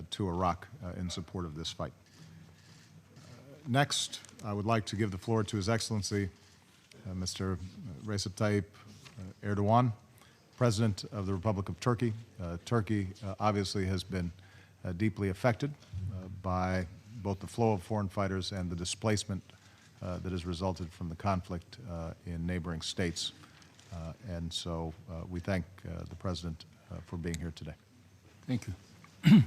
to Iraq in support of this fight. Next, I would like to give the floor to His Excellency Mr. Recep Tayyip Erdogan, President of the Republic of Turkey. Turkey obviously has been deeply affected by both the flow of foreign fighters and the displacement that has resulted from the conflict in neighboring states. And so we thank the President for being here today. Thank you.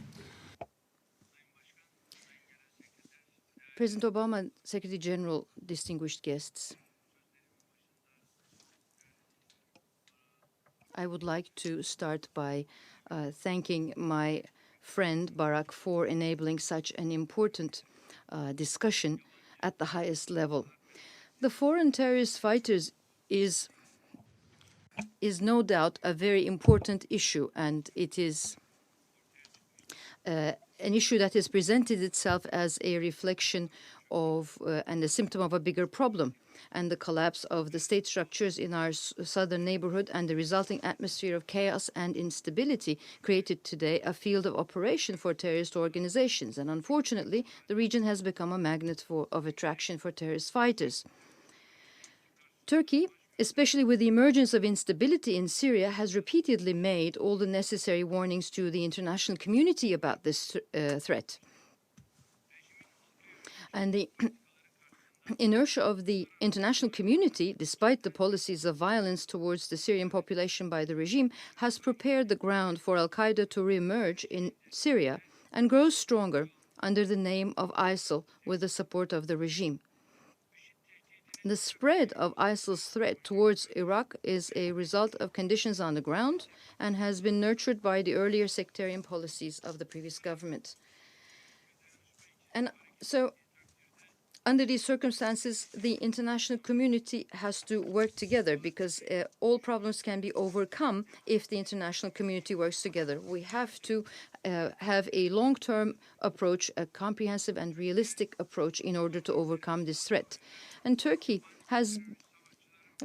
President Obama, Secretary General, distinguished guests, I would like to start by thanking my friend Barak for enabling such an important discussion at the highest level. The foreign terrorist fighters is no doubt a very important issue, and it is an issue that has presented itself as a reflection of and a symptom of a bigger problem, and the collapse of the state structures in our southern neighborhood and the resulting atmosphere of chaos and instability created today a field of operation for terrorist organizations. And unfortunately, the region has become a magnet of attraction for terrorist fighters. Turkey, especially with the emergence of instability in Syria, has repeatedly made all the necessary warnings to the international community about this threat. And the inertia of the international community, despite the policies of violence towards the Syrian population by the regime, has prepared the ground for al-Qaeda to re-emerge in Syria and grow stronger under the name of ISIL with the support of the regime. The spread of ISIL's threat towards Iraq is a result of conditions on the ground and has been nurtured by the earlier sectarian policies of the previous government. And so, under these circumstances, the international community has to work together because all problems can be overcome if the international community works together. We have to have a long-term approach, a comprehensive and realistic approach in order to overcome this threat. And Turkey has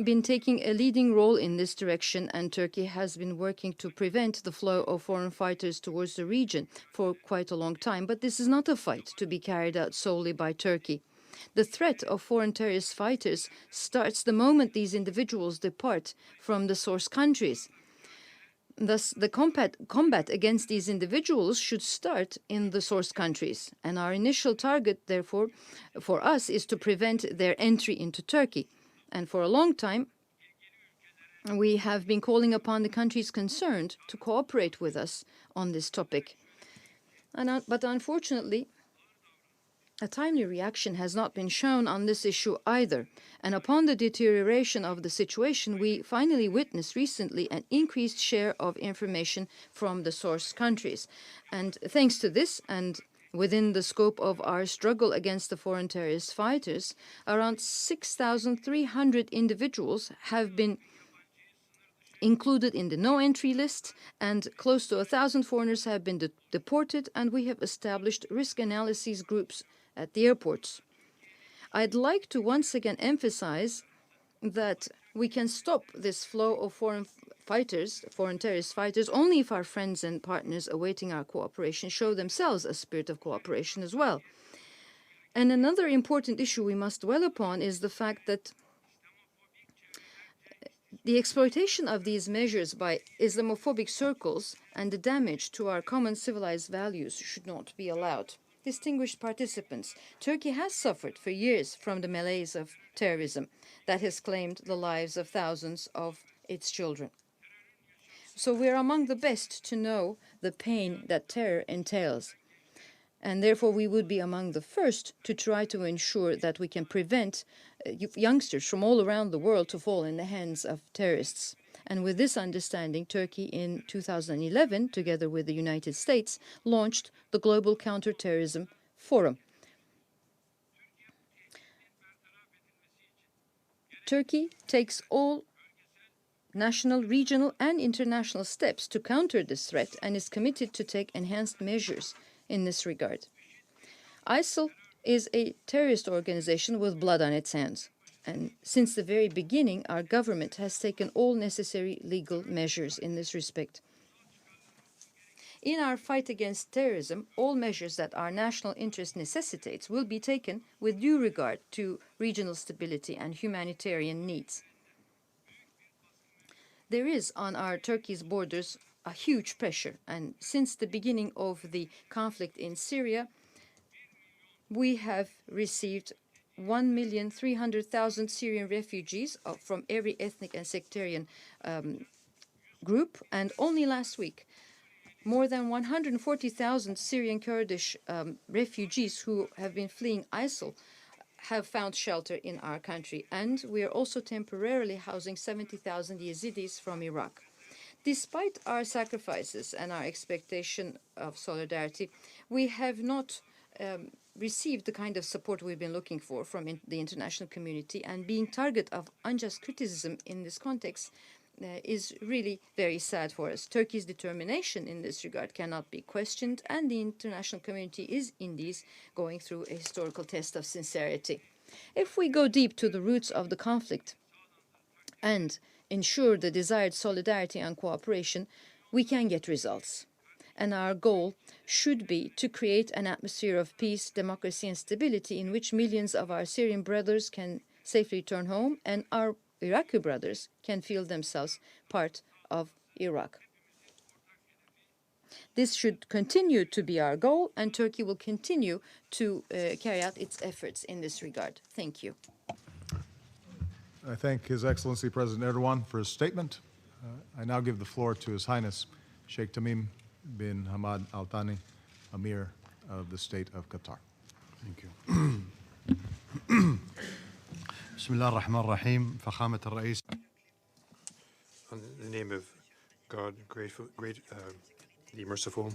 been taking a leading role in this direction, and Turkey has been working to prevent the flow of foreign fighters towards the region for quite a long time. But this is not a fight to be carried out solely by Turkey. The threat of foreign terrorist fighters starts the moment these individuals depart from the source countries. Thus, the combat against these individuals should start in the source countries, and our initial target, therefore, for us is to prevent their entry into Turkey. And for a long time, we have been calling upon the countries concerned to cooperate with us on this topic. But unfortunately, a timely reaction has not been shown on this issue either. And upon the deterioration of the situation, we finally witnessed recently an increased share of information from the source countries. And thanks to this, and within the scope of our struggle against the foreign terrorist fighters, around 6,300 individuals have been included in the no-entry list, and close to 1,000 foreigners have been deported, and we have established risk analysis groups at the airports. I'd like to once again emphasize that we can stop this flow of foreign terrorist fighters, only if our friends and partners awaiting our cooperation show themselves a spirit of cooperation as well. And another important issue we must dwell upon is the fact that the exploitation of these measures by Islamophobic circles and the damage to our common civilized values should not be allowed. Distinguished participants, Turkey has suffered for years from the malaise of terrorism that has claimed the lives of thousands of its children. So we are among the best to know the pain that terror entails. And therefore we would be among the first to try to ensure that we can prevent youngsters from all around the world to fall in the hands of terrorists. And with this understanding, Turkey in 2011, together with the United States, launched the Global Counterterrorism Forum. Turkey takes all national, regional, and international steps to counter this threat and is committed to take enhanced measures in this regard. ISIL is a terrorist organization with blood on its hands. And since the very beginning, our government has taken all necessary legal measures in this respect. In our fight against terrorism, all measures that our national interest necessitates will be taken with due regard to regional stability and humanitarian needs. There is on our Turkey's borders a huge pressure, and since the beginning of the conflict in Syria, we have received 1,300,000 Syrian refugees from every ethnic and sectarian group, and only last week, more than 140,000 Syrian Kurdish refugees who have been fleeing ISIL have found shelter in our country, and we are also temporarily housing 70,000 Yazidis from Iraq. Despite our sacrifices and our expectation of solidarity, we have not received the kind of support we've been looking for from the international community, and being target of unjust criticism in this context is really very sad for us. Turkey's determination in this regard cannot be questioned, and the international community is indeed going through a historical test of sincerity. If we go deep to the roots of the conflict and ensure the desired solidarity and cooperation, we can get results. And our goal should be to create an atmosphere of peace, democracy, and stability in which millions of our Syrian brothers can safely return home, and our Iraqi brothers can feel themselves part of Iraq. This should continue to be our goal, and Turkey will continue to carry out its efforts in this regard. Thank you. I thank His Excellency President Erdogan for his statement. I now give the floor to His Highness Sheikh Tamim bin Hamad Al Thani, Emir of the State of Qatar. Thank you. Bismillah ar-Rahman ar-Rahim, Fakhamat al-Rais. In the name of God, the merciful,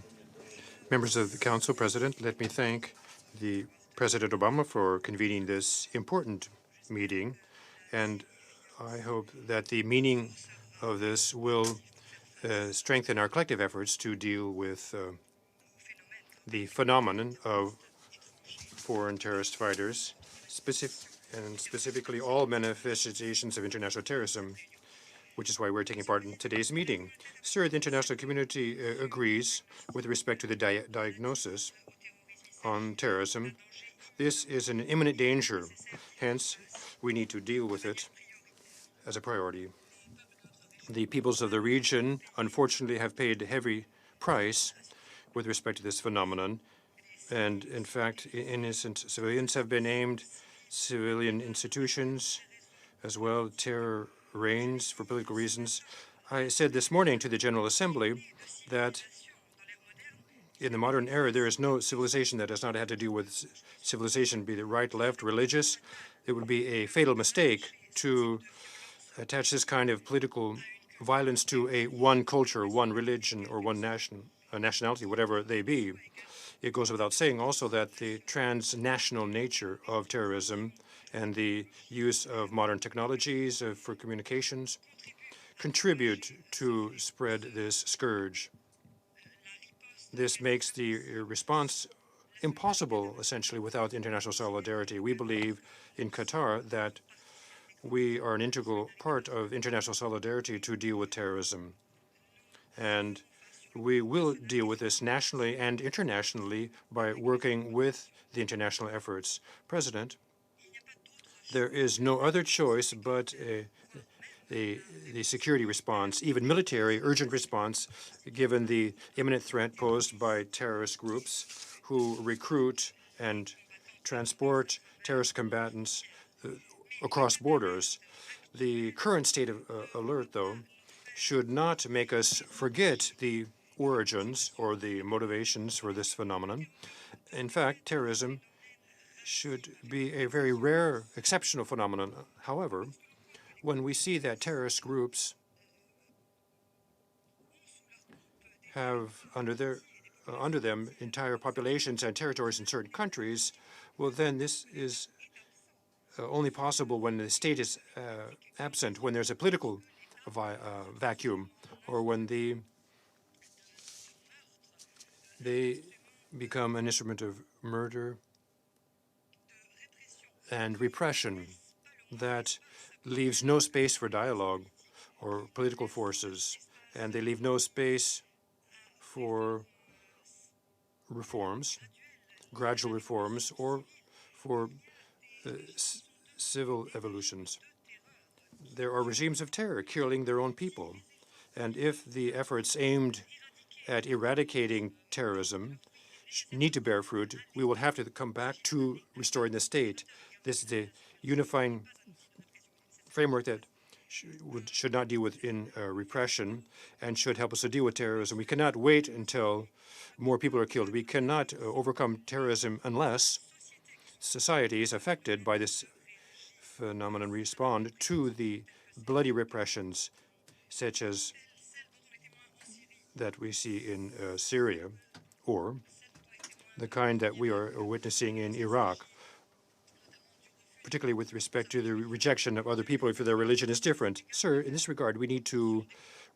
members of the Council, President, let me thank the President Obama for convening this important meeting, and I hope that the meaning of this will strengthen our collective efforts to deal with the phenomenon of foreign terrorist fighters, specifically all manifestations of international terrorism, which is why we're taking part in today's meeting. Sir, the international community agrees with respect to the diagnosis on terrorism. This is an imminent danger. Hence, we need to deal with it as a priority. The peoples of the region, unfortunately, have paid a heavy price with respect to this phenomenon. And in fact, innocent civilians have been aimed, civilian institutions as well. Terror reigns for political reasons. I said this morning to the General Assembly that in the modern era, there is no civilization that has not had to do with civilization, be it right, left, religious. It would be a fatal mistake to attach this kind of political violence to one culture, one religion, or one nationality, whatever they be. It goes without saying also that the transnational nature of terrorism and the use of modern technologies for communications contribute to spread this scourge. This makes the response impossible, essentially, without international solidarity. We believe in Qatar that we are an integral part of international solidarity to deal with terrorism. And we will deal with this nationally and internationally by working with the international efforts. President, there is no other choice but the security response, even military urgent response, given the imminent threat posed by terrorist groups who recruit and transport terrorist combatants across borders. The current state of alert, though, should not make us forget the origins or the motivations for this phenomenon. In fact, terrorism should be a very rare, exceptional phenomenon. However, when we see that terrorist groups have under them entire populations and territories in certain countries, well, then this is only possible when the state is absent, when there's a political vacuum, or when they become an instrument of murder and repression that leaves no space for dialogue or political forces, and they leave no space for reforms, gradual reforms, or for civil evolutions. There are regimes of terror killing their own people, and if the efforts aimed at eradicating terrorism need to bear fruit, we will have to come back to restoring the state. This is a unifying framework that should not deal with repression and should help us to deal with terrorism. We cannot wait until more people are killed. We cannot overcome terrorism unless societies affected by this phenomenon respond to the bloody repressions such as that we see in Syria, or the kind that we are witnessing in Iraq, particularly with respect to the rejection of other people if their religion is different. Sir, in this regard, we need to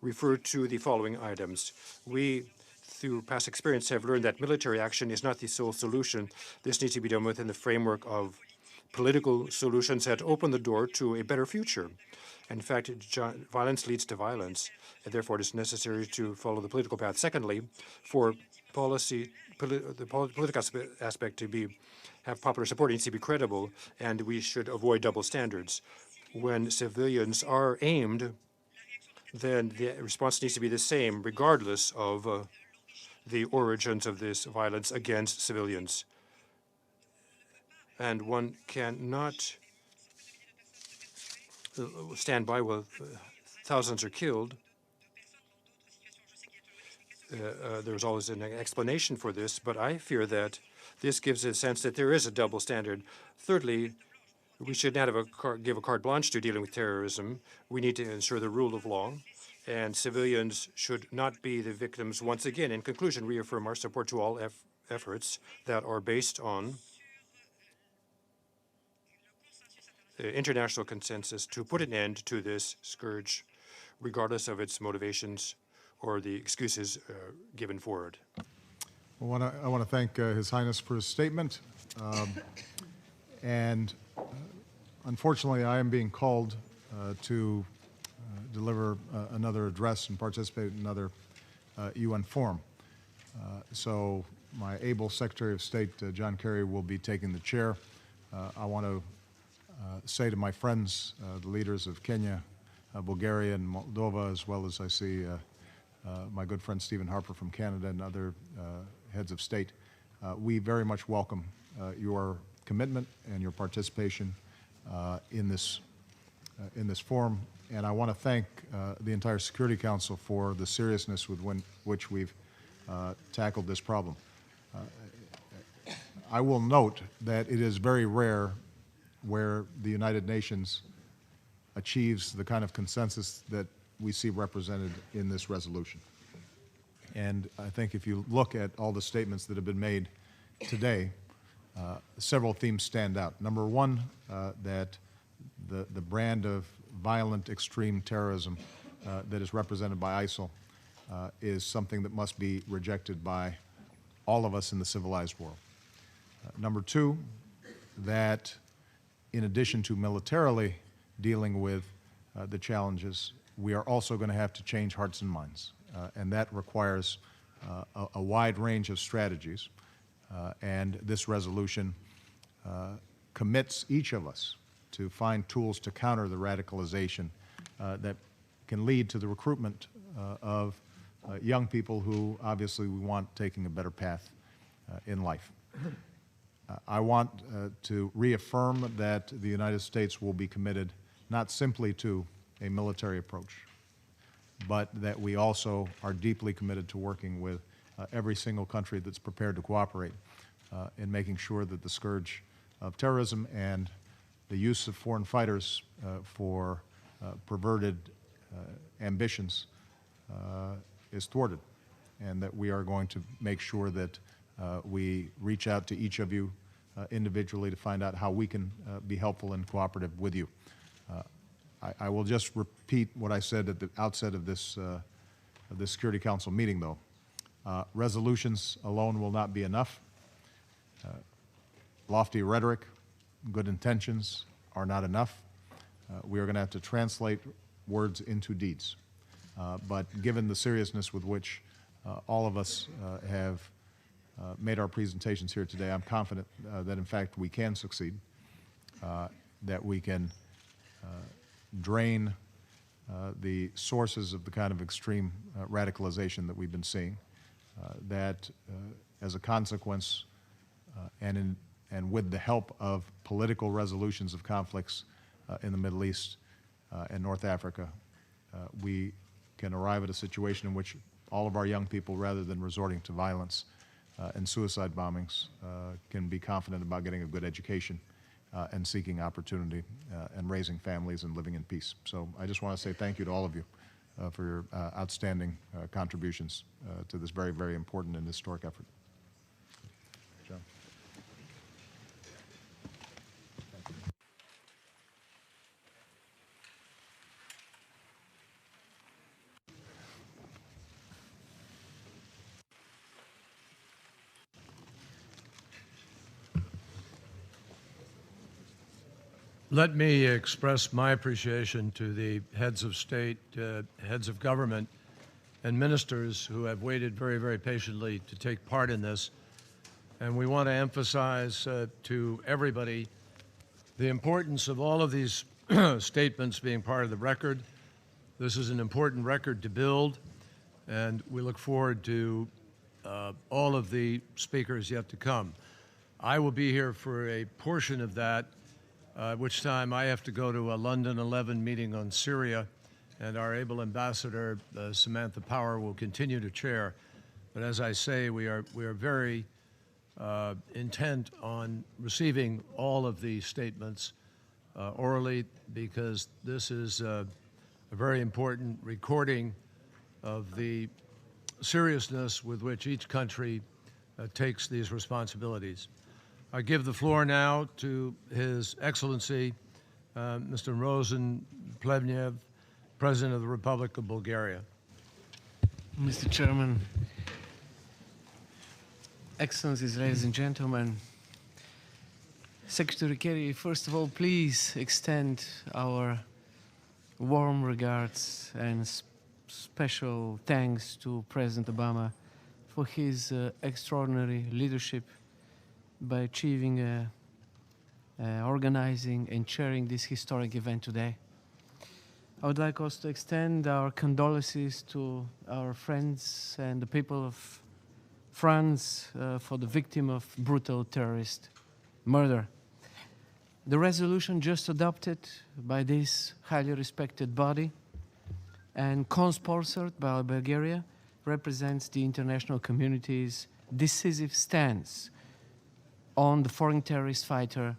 refer to the following items. We, through past experience, have learned that military action is not the sole solution. This needs to be done within the framework of political solutions that open the door to a better future. In fact, violence leads to violence, and therefore it is necessary to follow the political path. Secondly, for policy, the political aspect to have popular support, it needs to be credible, and we should avoid double standards. When civilians are aimed, then the response needs to be the same, regardless of the origins of this violence against civilians. And one cannot stand by while thousands are killed. There's always an explanation for this, but I fear that this gives a sense that there is a double standard. Thirdly, we should not give a carte blanche to dealing with terrorism. We need to ensure the rule of law, and civilians should not be the victims once again. In conclusion, reaffirm our support to all efforts that are based on international consensus to put an end to this scourge, regardless of its motivations or the excuses given for it. Well, I want to thank His Highness for his statement. Unfortunately, I am being called to deliver another address and participate in another UN forum. So my able Secretary of State, John Kerry, will be taking the chair. I want to say to my friends, the leaders of Kenya, Bulgaria and Moldova, as well as I see my good friend Stephen Harper from Canada and other heads of state. We very much welcome your commitment and your participation in this forum, and I want to thank the entire Security Council for the seriousness with which we've tackled this problem. I will note that it is very rare where the United Nations achieves the kind of consensus that we see represented in this resolution. And I think if you look at all the statements that have been made today, several themes stand out. Number one, that the brand of violent extreme terrorism that is represented by ISIL is something that must be rejected by all of us in the civilized world. Number two, that in addition to militarily dealing with the challenges, we are also going to have to change hearts and minds. And that requires a wide range of strategies. And this resolution commits each of us to find tools to counter the radicalization that can lead to the recruitment of young people who obviously we want taking a better path in life. I want to reaffirm that the United States will be committed not simply to a military approach, but that we also are deeply committed to working with every single country that's prepared to cooperate in making sure that the scourge of terrorism and the use of foreign fighters for perverted ambitions is thwarted, and that we are going to make sure that we reach out to each of you individually to find out how we can be helpful and cooperative with you. I will just repeat what I said at the outset of this Security Council meeting, though. Resolutions alone will not be enough. Lofty rhetoric, good intentions are not enough. We are going to have to translate words into deeds. But given the seriousness with which all of us have made our presentations here today, I'm confident that in fact we can succeed, that we can drain the sources of the kind of extreme radicalization that we've been seeing, that as a consequence and with the help of political resolutions of conflicts in the Middle East and North Africa, we can arrive at a situation in which all of our young people, rather than resorting to violence and suicide bombings, can be confident about getting a good education and seeking opportunity and raising families and living in peace. So I just want to say thank you to all of you for your outstanding contributions to this very, very important and historic effort. John. Let me express my appreciation to the heads of state, heads of government, and ministers who have waited very, very patiently to take part in this. And we want to emphasize to everybody the importance of all of these statements being part of the record. This is an important record to build, and we look forward to all of the speakers yet to come. I will be here for a portion of that, at which time I have to go to a London 11 meeting on Syria, and our able ambassador, Samantha Power, will continue to chair. But as I say, we are very intent on receiving all of these statements orally, because this is a very important recording of the seriousness with which each country takes these responsibilities. I give the floor now to His Excellency, Mr. Rosen Plevnev, President of the Republic of Bulgaria. Mr. Chairman, Excellencies, ladies and gentlemen, Secretary Kerry, first of all, please extend our warm regards and special thanks to President Obama for his extraordinary leadership by achieving, organizing and chairing this historic event today. I would like also to extend our condolences to our friends and the people of France for the victim of brutal terrorist murder. The resolution just adopted by this highly respected body and co-sponsored by Bulgaria represents the international community's decisive stance on the foreign terrorist fighter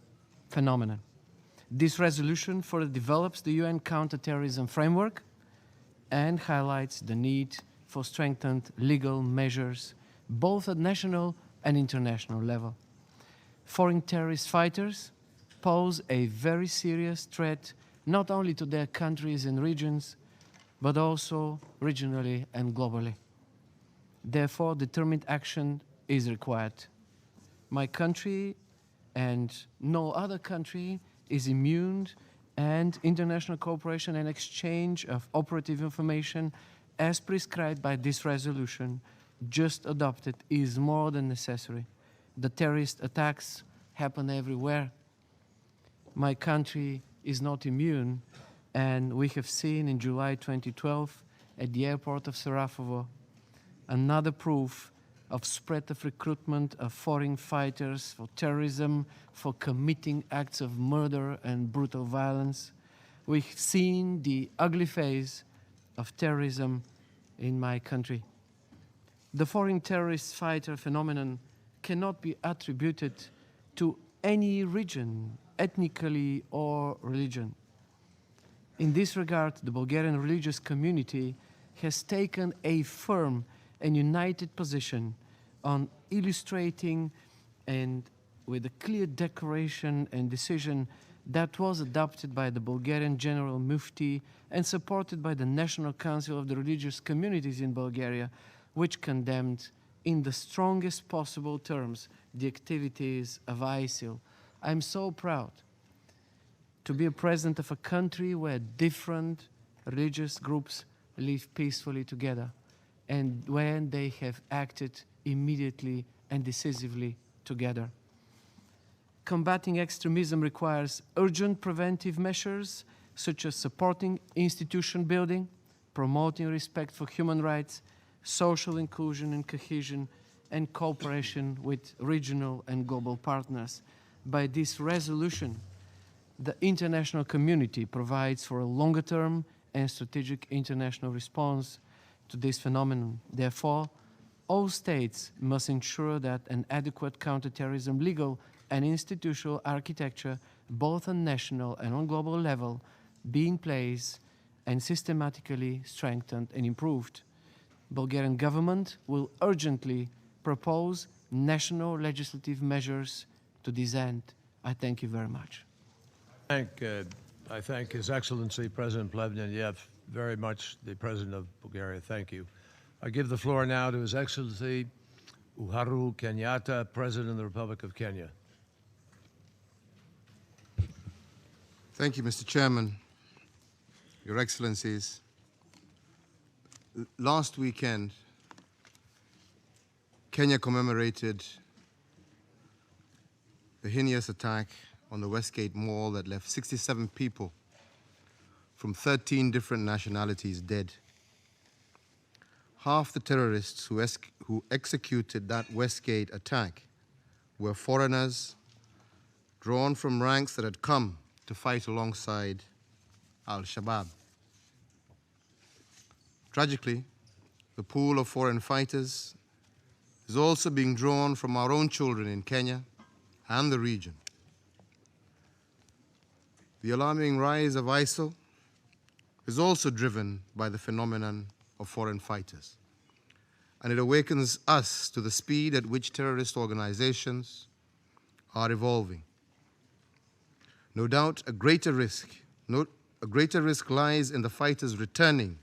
phenomenon. This resolution further develops the UN counterterrorism framework and highlights the need for strengthened legal measures both at national and international level. Foreign terrorist fighters pose a very serious threat not only to their countries and regions, but also regionally and globally. Therefore, determined action is required. My country and no other country is immune, and international cooperation and exchange of operative information as prescribed by this resolution just adopted is more than necessary. The terrorist attacks happen everywhere. My country is not immune, and we have seen in July 2012 at the airport of Sarajevo another proof of spread of recruitment of foreign fighters for terrorism, for committing acts of murder and brutal violence. We've seen the ugly face of terrorism in my country. The foreign terrorist fighter phenomenon cannot be attributed to any region, ethnically or religion. In this regard, the Bulgarian religious community has taken a firm and united position on illustrating and with a clear declaration and decision that was adopted by the Bulgarian General Mufti and supported by the National Council of the Religious Communities in Bulgaria, which condemned in the strongest possible terms the activities of ISIL. I'm so proud to be a president of a country where different religious groups live peacefully together and when they have acted immediately and decisively together. Combating extremism requires urgent preventive measures such as supporting institution building, promoting respect for human rights, social inclusion and cohesion, and cooperation with regional and global partners. By this resolution, the international community provides for a longer-term and strategic international response to this phenomenon. Therefore, all states must ensure that an adequate counterterrorism legal and institutional architecture, both on national and on global level, be in place and systematically strengthened and improved. Bulgarian government will urgently propose national legislative measures to this end. I thank you very much. I thank His Excellency President Plevnev very much, the President of Bulgaria. Thank you. I give the floor now to His Excellency Uhuru Kenyatta, President of the Republic of Kenya. Thank you, Mr. Chairman, Your Excellencies. Last weekend, Kenya commemorated the heinous attack on the Westgate Mall that left 67 people from 13 different nationalities dead. Half the terrorists who executed that Westgate attack were foreigners drawn from ranks that had come to fight alongside Al-Shabaab. Tragically, the pool of foreign fighters is also being drawn from our own children in Kenya and the region. The alarming rise of ISIL is also driven by the phenomenon of foreign fighters, and it awakens us to the speed at which terrorist organizations are evolving. No doubt a greater risk lies in the fighters returning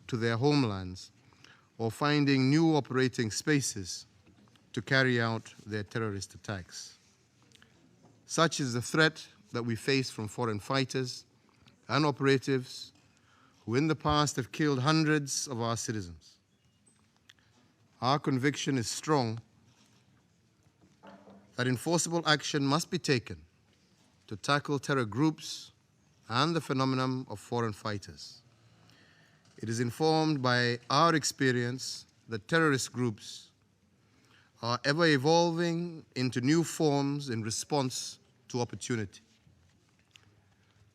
to their homelands or finding new operating spaces to carry out their terrorist attacks. Such is the threat that we face from foreign fighters and operatives who in the past have killed hundreds of our citizens. Our conviction is strong that enforceable action must be taken to tackle terror groups and the phenomenon of foreign fighters. It is informed by our experience that terrorist groups are ever evolving into new forms in response to opportunity.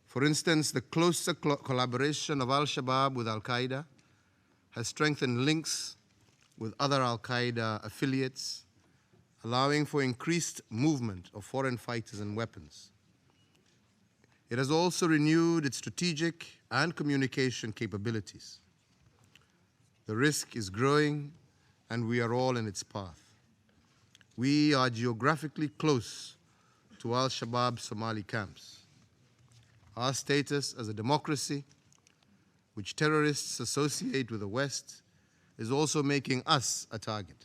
For instance, the closer collaboration of Al-Shabaab with Al-Qaeda has strengthened links with other Al-Qaeda affiliates, allowing for increased movement of foreign fighters and weapons. It has also renewed its strategic and communication capabilities. The risk is growing, and we are all in its path. We are geographically close to Al-Shabaab Somali camps. Our status as a democracy, which terrorists associate with the West, is also making us a target.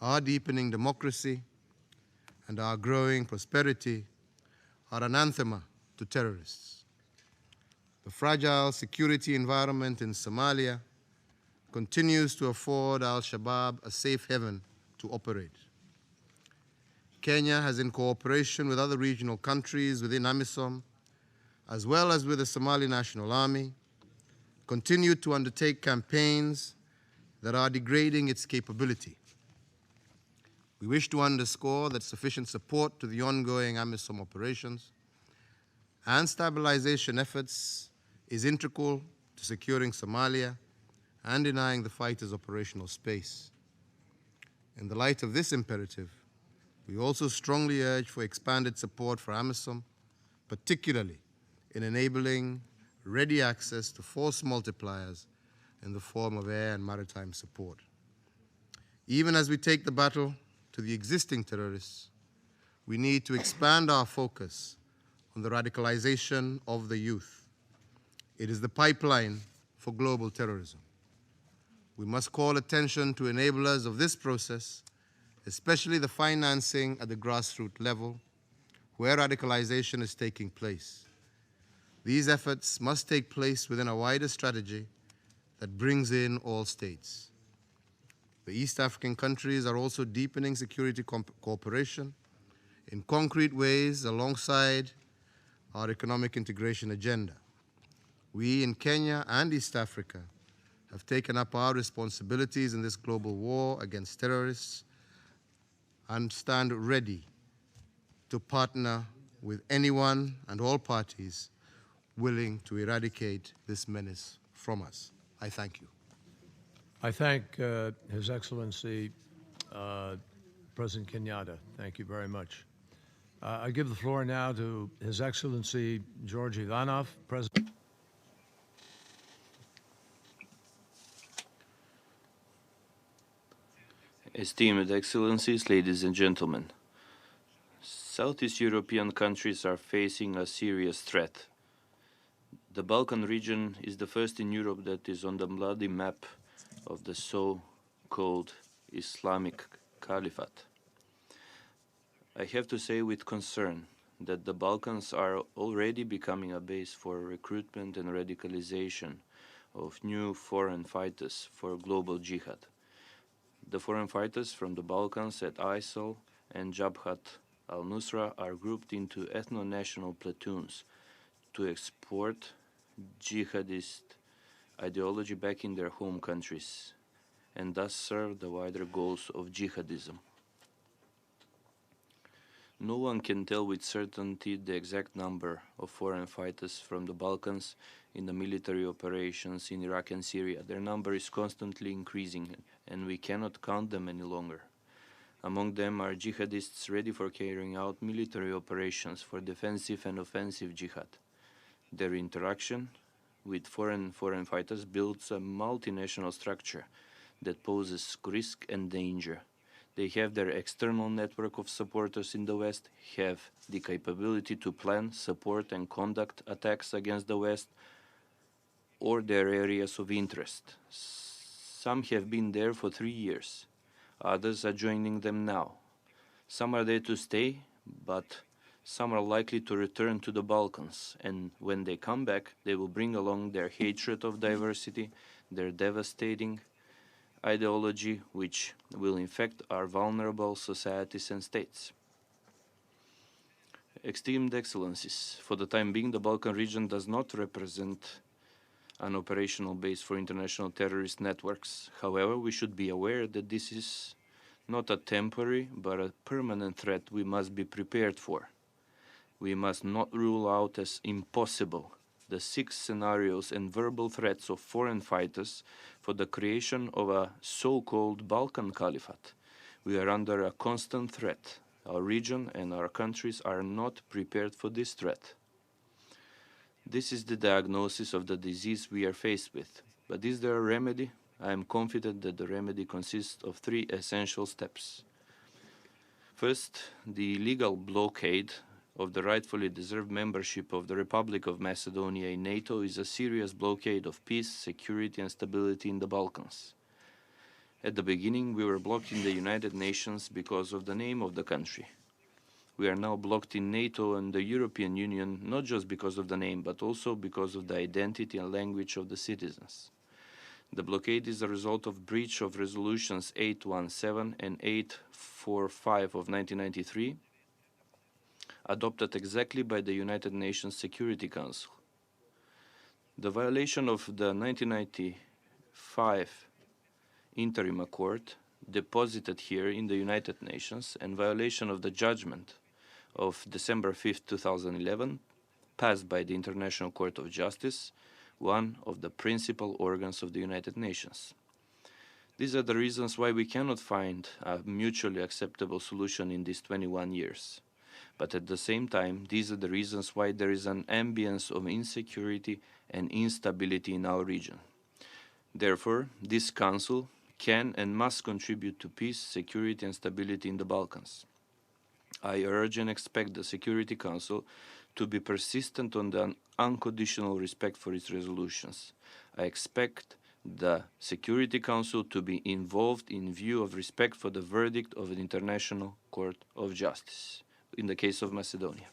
Our deepening democracy and our growing prosperity are an anathema to terrorists. The fragile security environment in Somalia continues to afford Al-Shabaab a safe haven to operate. Kenya has, in cooperation with other regional countries within AMISOM, as well as with the Somali National Army, continued to undertake campaigns that are degrading its capability. We wish to underscore that sufficient support to the ongoing AMISOM operations and stabilization efforts is integral to securing Somalia and denying the fighters operational space. In the light of this imperative, we also strongly urge for expanded support for AMISOM, particularly in enabling ready access to force multipliers in the form of air and maritime support. Even as we take the battle to the existing terrorists, we need to expand our focus on the radicalization of the youth. It is the pipeline for global terrorism. We must call attention to enablers of this process, especially the financing at the grassroots level, where radicalization is taking place. These efforts must take place within a wider strategy that brings in all states. The East African countries are also deepening security cooperation in concrete ways alongside our economic integration agenda. We in Kenya and East Africa have taken up our responsibilities in this global war against terrorists and stand ready to partner with anyone and all parties willing to eradicate this menace from us. I thank you. I thank His Excellency President Kenyatta. Thank you very much. I give the floor now to His Excellency George Ivanov, President. Esteemed Excellencies, ladies and gentlemen, Southeast European countries are facing a serious threat. The Balkan region is the first in Europe that is on the bloody map of the so-called Islamic Caliphate. I have to say with concern that the Balkans are already becoming a base for recruitment and radicalization of new foreign fighters for global jihad. The foreign fighters from the Balkans at ISIL and Jabhat al-Nusra are grouped into ethno-national platoons to export jihadist ideology back in their home countries and thus serve the wider goals of jihadism. No one can tell with certainty the exact number of foreign fighters from the Balkans in the military operations in Iraq and Syria. Their number is constantly increasing, and we cannot count them any longer. Among them are jihadists ready for carrying out military operations for defensive and offensive jihad. Their interaction with foreign fighters builds a multinational structure that poses risk and danger. They have their external network of supporters in the West, have the capability to plan, support, and conduct attacks against the West or their areas of interest. Some have been there for 3 years. Others are joining them now. Some are there to stay, but some are likely to return to the Balkans, and when they come back, they will bring along their hatred of diversity, their devastating ideology, which will infect our vulnerable societies and states. Esteemed Excellencies, for the time being, the Balkan region does not represent an operational base for international terrorist networks. However, we should be aware that this is not a temporary but a permanent threat we must be prepared for. We must not rule out as impossible the 6 scenarios and verbal threats of foreign fighters for the creation of a so-called Balkan Caliphate. We are under a constant threat. Our region and our countries are not prepared for this threat. This is the diagnosis of the disease we are faced with. But is there a remedy? I am confident that the remedy consists of 3 essential steps. First, the legal blockade of the rightfully deserved membership of the Republic of Macedonia in NATO is a serious blockade of peace, security and stability in the Balkans. At the beginning, we were blocked in the United Nations because of the name of the country. We are now blocked in NATO and the European Union, not just because of the name, but also because of the identity and language of the citizens. The blockade is a result of breach of resolutions 817 and 845 of 1993, adopted exactly by the United Nations Security Council. The violation of the 1995 Interim Accord, deposited here in the United Nations, and violation of the judgment of December 5, 2011, passed by the International Court of Justice, one of the principal organs of the United Nations. These are the reasons why we cannot find a mutually acceptable solution in these 21 years. But at the same time, these are the reasons why there is an ambience of insecurity and instability in our region. Therefore, this Council can and must contribute to peace, security and stability in the Balkans. I urge and expect the Security Council to be persistent on the unconditional respect for its resolutions. I expect the Security Council to be involved in view of respect for the verdict of the International Court of Justice in the case of Macedonia.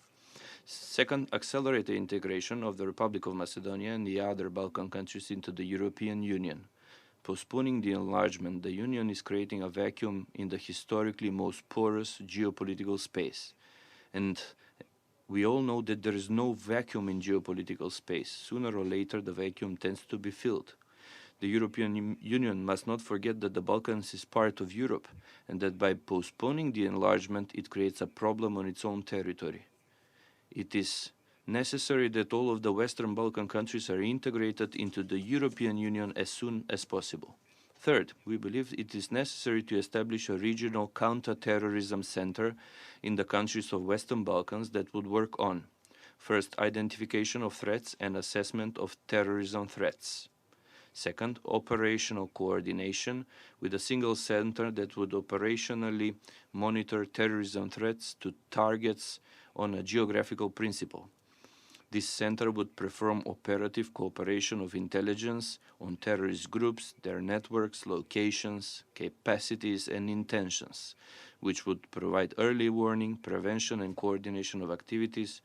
Second, accelerate the integration of the Republic of Macedonia and the other Balkan countries into the European Union. Postponing the enlargement, the Union is creating a vacuum in the historically most porous geopolitical space. And we all know that there is no vacuum in geopolitical space. Sooner or later, the vacuum tends to be filled. The European Union must not forget that the Balkans is part of Europe, and that by postponing the enlargement, it creates a problem on its own territory. It is necessary that all of the Western Balkan countries are integrated into the European Union as soon as possible. Third, we believe it is necessary to establish a regional counter-terrorism center in the countries of Western Balkans that would work on, first, identification of threats and assessment of terrorism threats. Second, operational coordination with a single center that would operationally monitor terrorism threats to targets on a geographical principle. This center would perform operative cooperation of intelligence on terrorist groups, their networks, locations, capacities, and intentions, which would provide early warning, prevention, and coordination of activities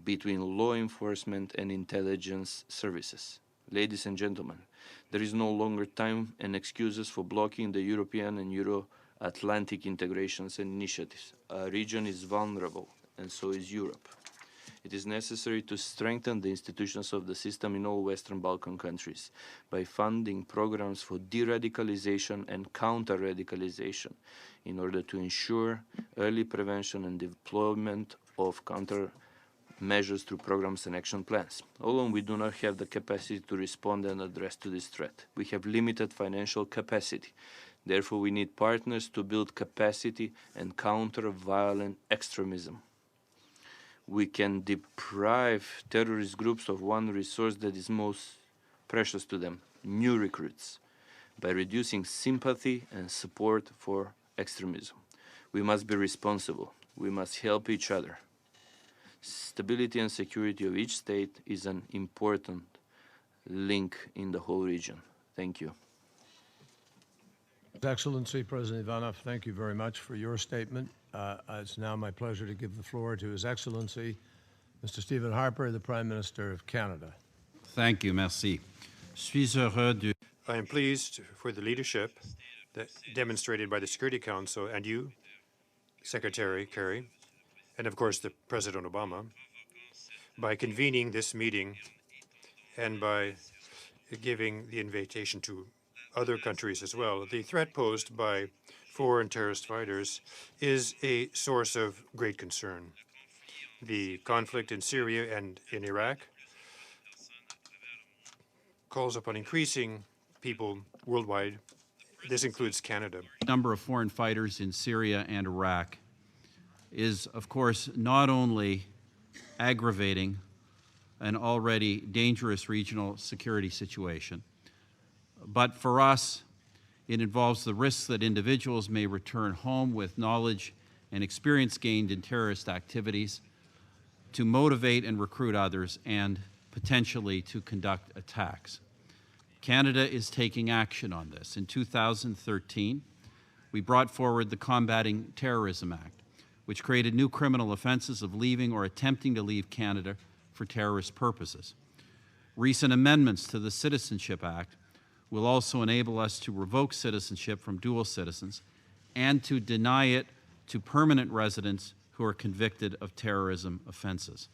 between law enforcement and intelligence services. Ladies and gentlemen, there is no longer time and excuses for blocking the European and Euro-Atlantic integrations and initiatives. Our region is vulnerable, and so is Europe. It is necessary to strengthen the institutions of the system in all Western Balkan countries by funding programs for de-radicalization and counter-radicalization in order to ensure early prevention and deployment of counter-measures through programs and action plans. Alone, we do not have the capacity to respond and address to this threat. We have limited financial capacity. Therefore, we need partners to build capacity and counter violent extremism. We can deprive terrorist groups of one resource that is most precious to them, new recruits, by reducing sympathy and support for extremism. We must be responsible. We must help each other. Stability and security of each state is an important link in the whole region. Thank you. His Excellency, President Ivanov, thank you very much for your statement. It's now my pleasure to give the floor to His Excellency, Mr. Stephen Harper, the Prime Minister of Canada. Thank you, merci. I am pleased for the leadership that demonstrated by the Security Council and you, Secretary Kerry, and of course the President Obama, by convening this meeting and by giving the invitation to other countries as well. The threat posed by foreign terrorist fighters is a source of great concern. The conflict in Syria and in Iraq calls upon increasing people worldwide. This includes Canada. The number of foreign fighters in Syria and Iraq is, of course, not only aggravating an already dangerous regional security situation, but for us, it involves the risks that individuals may return home with knowledge and experience gained in terrorist activities to motivate and recruit others and potentially to conduct attacks. Canada is taking action on this. In 2013, we brought forward the Combating Terrorism Act, which created new criminal offenses of leaving or attempting to leave Canada for terrorist purposes. Recent amendments to the Citizenship Act will also enable us to revoke citizenship from dual citizens and to deny it to permanent residents who are convicted of terrorism offenses.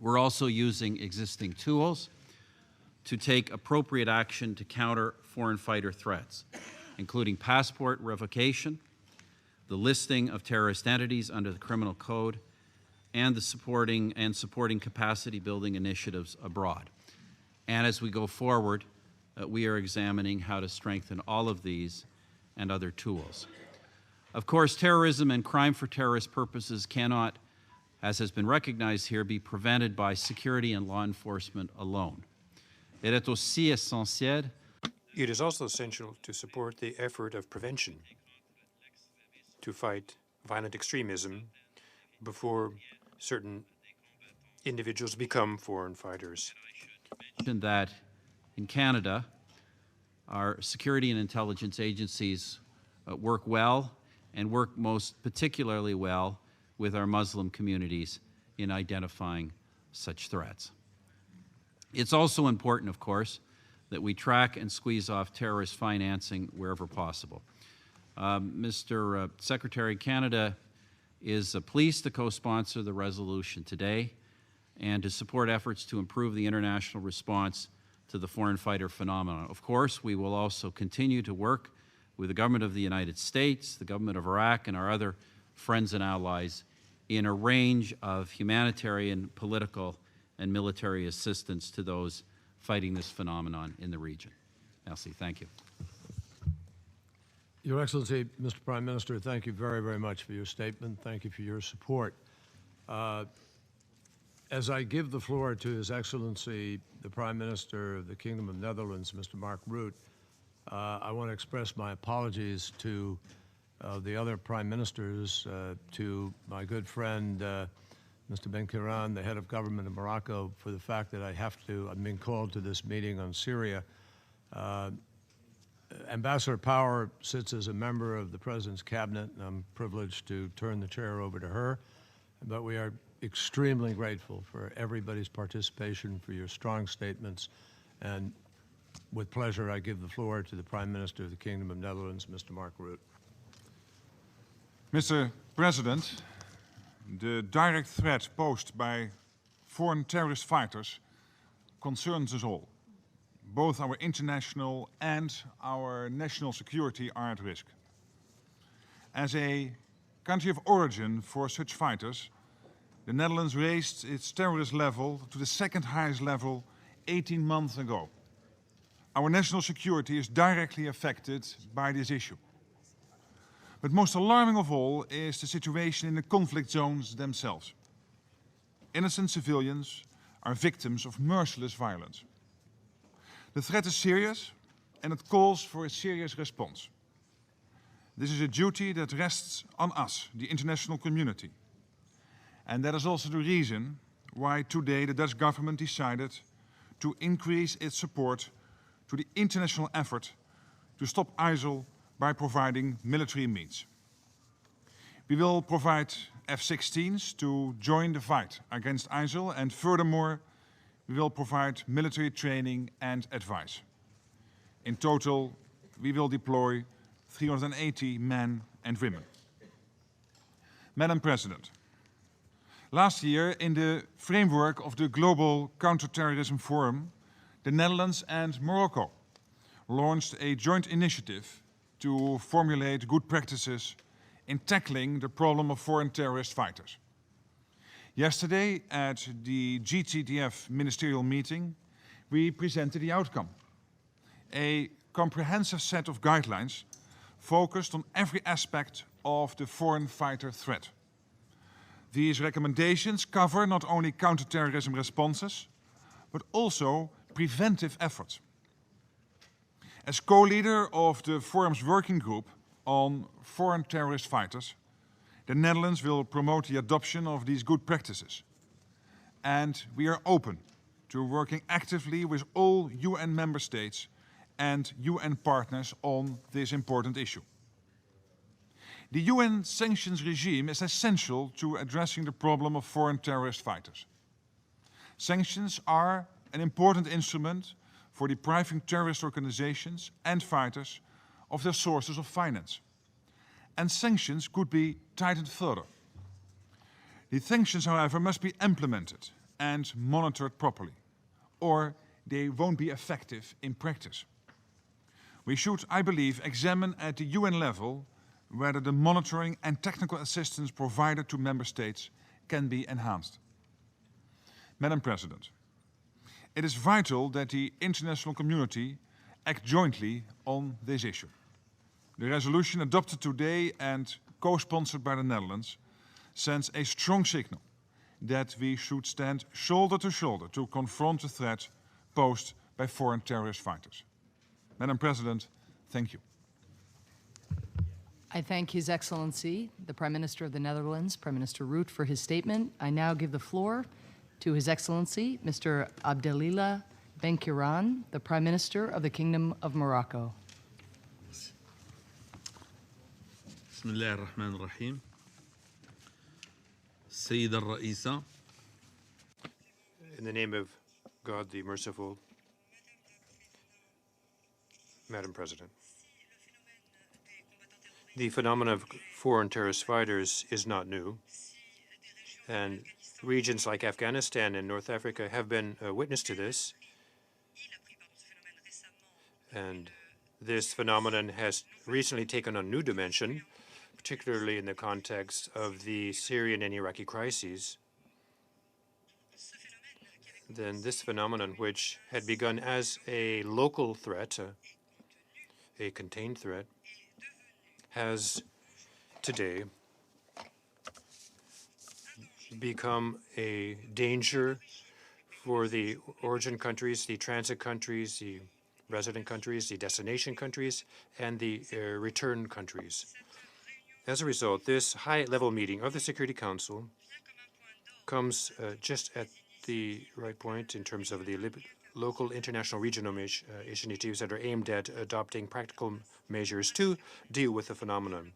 We're also using existing tools to take appropriate action to counter foreign fighter threats, including passport revocation, the listing of terrorist entities under the criminal code, and the supporting capacity building initiatives abroad. And as we go forward, we are examining how to strengthen all of these and other tools. Of course, terrorism and crime for terrorist purposes cannot, as has been recognized here, be prevented by security and law enforcement alone. It is also essential to support the effort of prevention, to fight violent extremism before certain individuals become foreign fighters. That in Canada, our security and intelligence agencies work well and work most particularly well with our Muslim communities in identifying such threats. It's also important, of course, that we track and squeeze off terrorist financing wherever possible. Mr. Secretary, Canada is pleased to co-sponsor the resolution today and to support efforts to improve the international response to the foreign fighter phenomenon. Of course, we will also continue to work with the government of the United States, the government of Iraq, and our other friends and allies in a range of humanitarian, political, and military assistance to those fighting this phenomenon in the region. Merci. Thank you. Your Excellency, Mr. Prime Minister, thank you very, very much for your statement. Thank you for your support. As I give the floor to His Excellency, the Prime Minister of the Kingdom of Netherlands, Mr. Mark Rutte, I want to express my apologies to the other Prime Ministers, to my good friend, Mr. Ben Kiran, the head of government of Morocco, for the fact that I'm being called to this meeting on Syria. Ambassador Power sits as a member of the President's cabinet, and I'm privileged to turn the chair over to her. But we are extremely grateful for everybody's participation, for your strong statements, and with pleasure, I give the floor to the Prime Minister of the Kingdom of Netherlands, Mr. Mark Rutte. Mr. President, the direct threat posed by foreign terrorist fighters concerns us all. Both our international and our national security are at risk. As a country of origin for such fighters, the Netherlands raised its terrorist level to the second highest level 18 months ago. Our national security is directly affected by this issue. But most alarming of all is the situation in the conflict zones themselves. Innocent civilians are victims of merciless violence. The threat is serious, and it calls for a serious response. This is a duty that rests on us, the international community. And that is also the reason why today the Dutch government decided to increase its support to the international effort to stop ISIL by providing military means. We will provide F-16s to join the fight against ISIL, and furthermore, we will provide military training and advice. In total, we will deploy 380 men and women. Madam President, Last year, in the framework of the Global Counterterrorism Forum, the Netherlands and Morocco launched a joint initiative to formulate good practices in tackling the problem of foreign terrorist fighters. Yesterday, at the GTTF ministerial meeting, we presented the outcome, a comprehensive set of guidelines focused on every aspect of the foreign fighter threat. These recommendations cover not only counterterrorism responses, but also preventive efforts. As co-leader of the Forum's working group on foreign terrorist fighters, the Netherlands will promote the adoption of these good practices. And we are open to working actively with all UN member states and UN partners on this important issue. The UN sanctions regime is essential to addressing the problem of foreign terrorist fighters. Sanctions are an important instrument for depriving terrorist organizations and fighters of their sources of finance. And sanctions could be tightened further. The sanctions, however, must be implemented and monitored properly, or they won't be effective in practice. We should, I believe, examine at the UN level whether the monitoring and technical assistance provided to member states can be enhanced. Madam President, it is vital that the international community act jointly on this issue. The resolution adopted today and co-sponsored by the Netherlands sends a strong signal that we should stand shoulder to shoulder to confront the threat posed by foreign terrorist fighters. Madam President, thank you. I thank His Excellency, the Prime Minister of the Netherlands, Prime Minister Rutte, for his statement. I now give the floor to His Excellency, Mr. Abdelilah Ben-Kiran, the Prime Minister of the Kingdom of Morocco. بسم الله الرحمن الرحيم. السيدة الرئيسة. In the name of God the Merciful, Madam President. The phenomenon of foreign terrorist fighters is not new, and regions like Afghanistan and North Africa have been witness to this. And this phenomenon has recently taken on a new dimension, particularly in the context of the Syrian and Iraqi crises. Then this phenomenon, which had begun as a local threat, a contained threat, has today become a danger for the origin countries, the transit countries, the resident countries, the destination countries, and the return countries. As a result, this high-level meeting of the Security Council comes just at the right point in terms of the local, international, regional initiatives that are aimed at adopting practical measures to deal with the phenomenon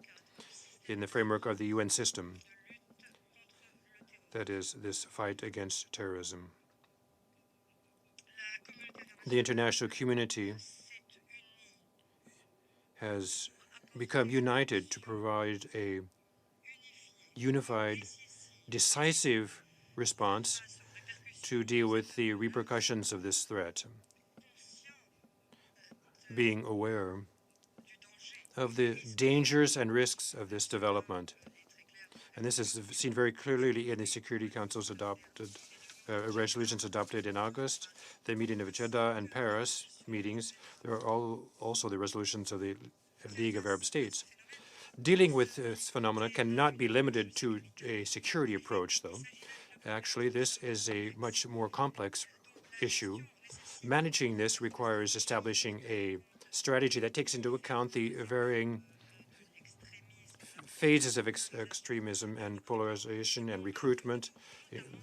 in the framework of the UN system, that is, this fight against terrorism. The international community has become united to provide a unified, decisive response to deal with the repercussions of this threat, being aware of the dangers and risks of this development. And this is seen very clearly in the Security Council's resolutions adopted in August, the meeting of Jeddah and Paris meetings. There are also the resolutions of the League of Arab States. Dealing with this phenomena cannot be limited to a security approach, though. Actually, this is a much more complex issue. Managing this requires establishing a strategy that takes into account the varying phases of extremism and polarization and recruitment,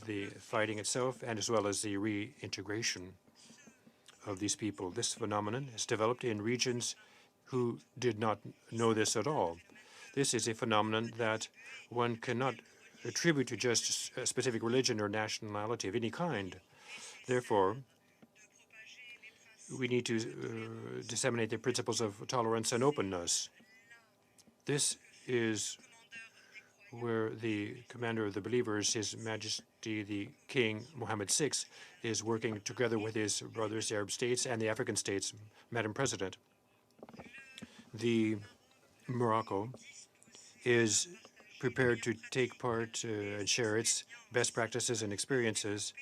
the fighting itself, and as well as the reintegration of these people. This phenomenon has developed in regions who did not know this at all. This is a phenomenon that one cannot attribute to just a specific religion or nationality of any kind. Therefore, we need to disseminate the principles of tolerance and openness. This is where the commander of the believers, His Majesty the King Mohammed VI, is working together with his brothers, the Arab states and the African states. Madam President, Morocco is prepared to take part and share its best practices and experiences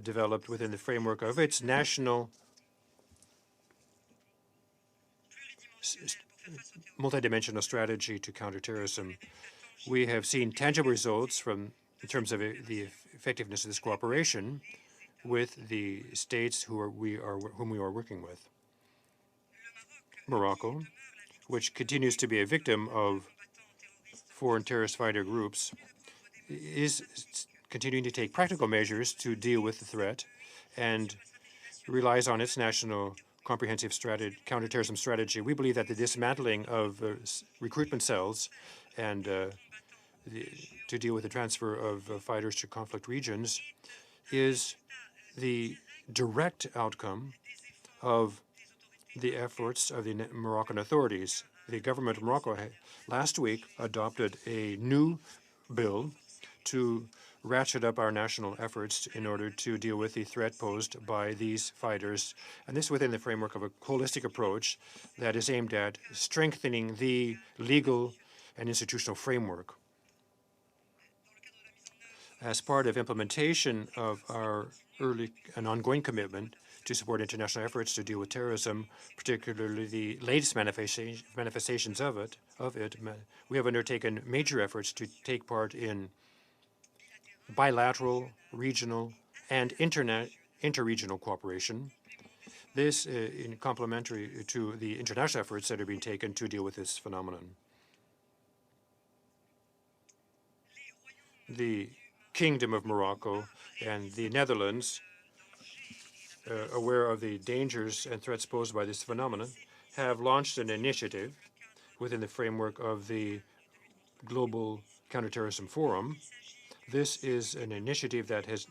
developed within the framework of its national multidimensional strategy to counter terrorism. We have seen tangible results in terms of the effectiveness of this cooperation with the states whom we are working with. Morocco, which continues to be a victim of foreign terrorist fighter groups, is continuing to take practical measures to deal with the threat and relies on its national comprehensive counterterrorism strategy. We believe that the dismantling of recruitment cells and to deal with the transfer of fighters to conflict regions is the direct outcome of the efforts of the Moroccan authorities. The government of Morocco last week adopted a new bill to ratchet up our national efforts in order to deal with the threat posed by these fighters, and this within the framework of a holistic approach that is aimed at strengthening the legal and institutional framework. As part of implementation of our early and ongoing commitment to support international efforts to deal with terrorism, particularly the latest manifestations of it, we have undertaken major efforts to take part in bilateral, regional, and interregional cooperation. This in complementary to the international efforts that are being taken to deal with this phenomenon. The Kingdom of Morocco and the Netherlands, aware of the dangers and threats posed by this phenomenon, have launched an initiative within the framework of the Global Counterterrorism Forum. This is an initiative that has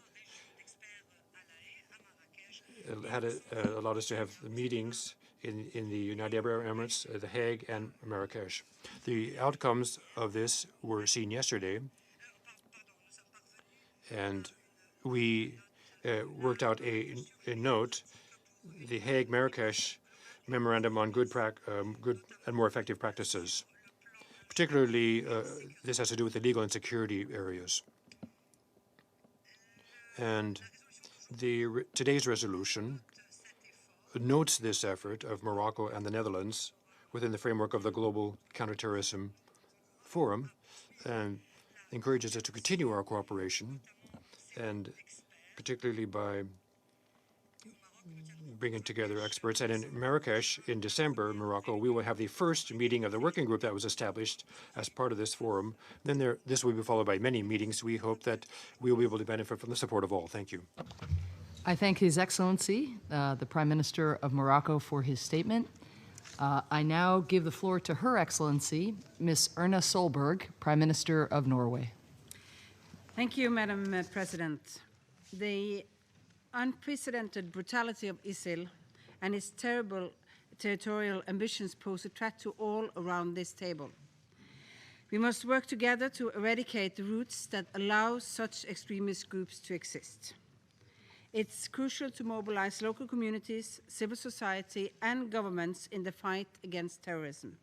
allowed us to have meetings in the United Arab Emirates, The Hague, and Marrakesh. The outcomes of this were seen yesterday, and we worked out a note, the Hague-Marrakesh Memorandum on good and more effective practices. Particularly, this has to do with the legal and security areas. And today's resolution notes this effort of Morocco and the Netherlands within the framework of the Global Counterterrorism Forum and encourages us to continue our cooperation, and particularly by bringing together experts. And in Marrakesh in December, Morocco, we will have the first meeting of the working group that was established as part of this forum. Then this will be followed by many meetings. We hope that we will be able to benefit from the support of all. Thank you. I thank His Excellency, the Prime Minister of Morocco, for his statement. I now give the floor to Her Excellency, Ms. Erna Solberg, Prime Minister of Norway. Thank you, Madam President. The unprecedented brutality of ISIL and its terrible territorial ambitions pose a threat to all around this table. We must work together to eradicate the roots that allow such extremist groups to exist. It's crucial to mobilize local communities, civil society, and governments in the fight against terrorism.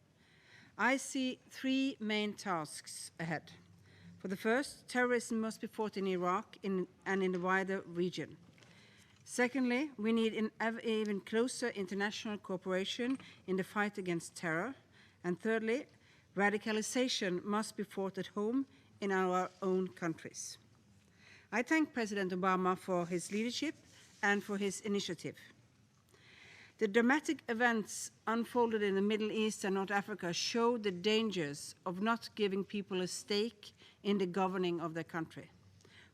I see three main tasks ahead. For the first, terrorism must be fought in Iraq and in the wider region. Secondly, we need even closer international cooperation in the fight against terror. And thirdly, radicalization must be fought at home in our own countries. I thank President Obama for his leadership and for his initiative. The dramatic events unfolded in the Middle East and North Africa show the dangers of not giving people a stake in the governing of their country.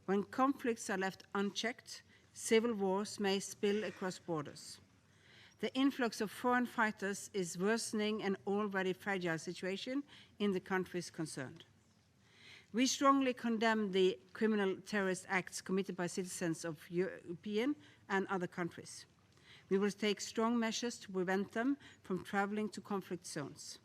When conflicts are left unchecked, civil wars may spill across borders. The influx of foreign fighters is worsening an already fragile situation in the countries concerned. We strongly condemn the criminal terrorist acts committed by citizens of European and other countries. We will take strong measures to prevent them from traveling to conflict zones.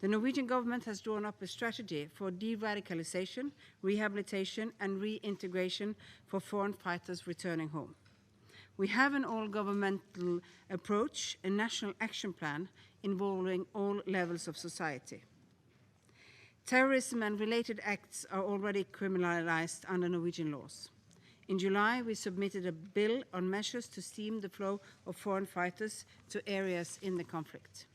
The Norwegian government has drawn up a strategy for de-radicalization, rehabilitation, and reintegration for foreign fighters returning home. We have an all-governmental approach, a national action plan involving all levels of society. Terrorism and related acts are already criminalized under Norwegian laws. In July, we submitted a bill on measures to stem the flow of foreign fighters to areas in the conflict.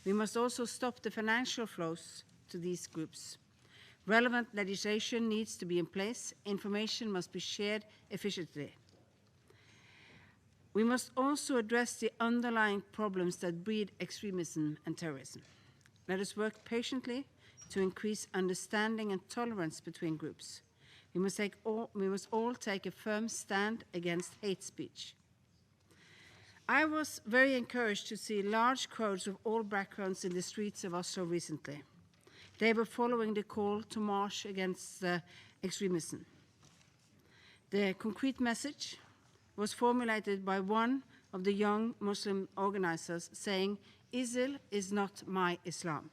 We must also stop the financial flows to these groups. Relevant legislation needs to be in place. Information must be shared efficiently. We must also address the underlying problems that breed extremism and terrorism. Let us work patiently to increase understanding and tolerance between groups. We must all take a firm stand against hate speech. I was very encouraged to see large crowds of all backgrounds in the streets of Oslo recently. They were following the call to march against extremism. The concrete message was formulated by one of the young Muslim organizers saying, "ISIL is not my Islam."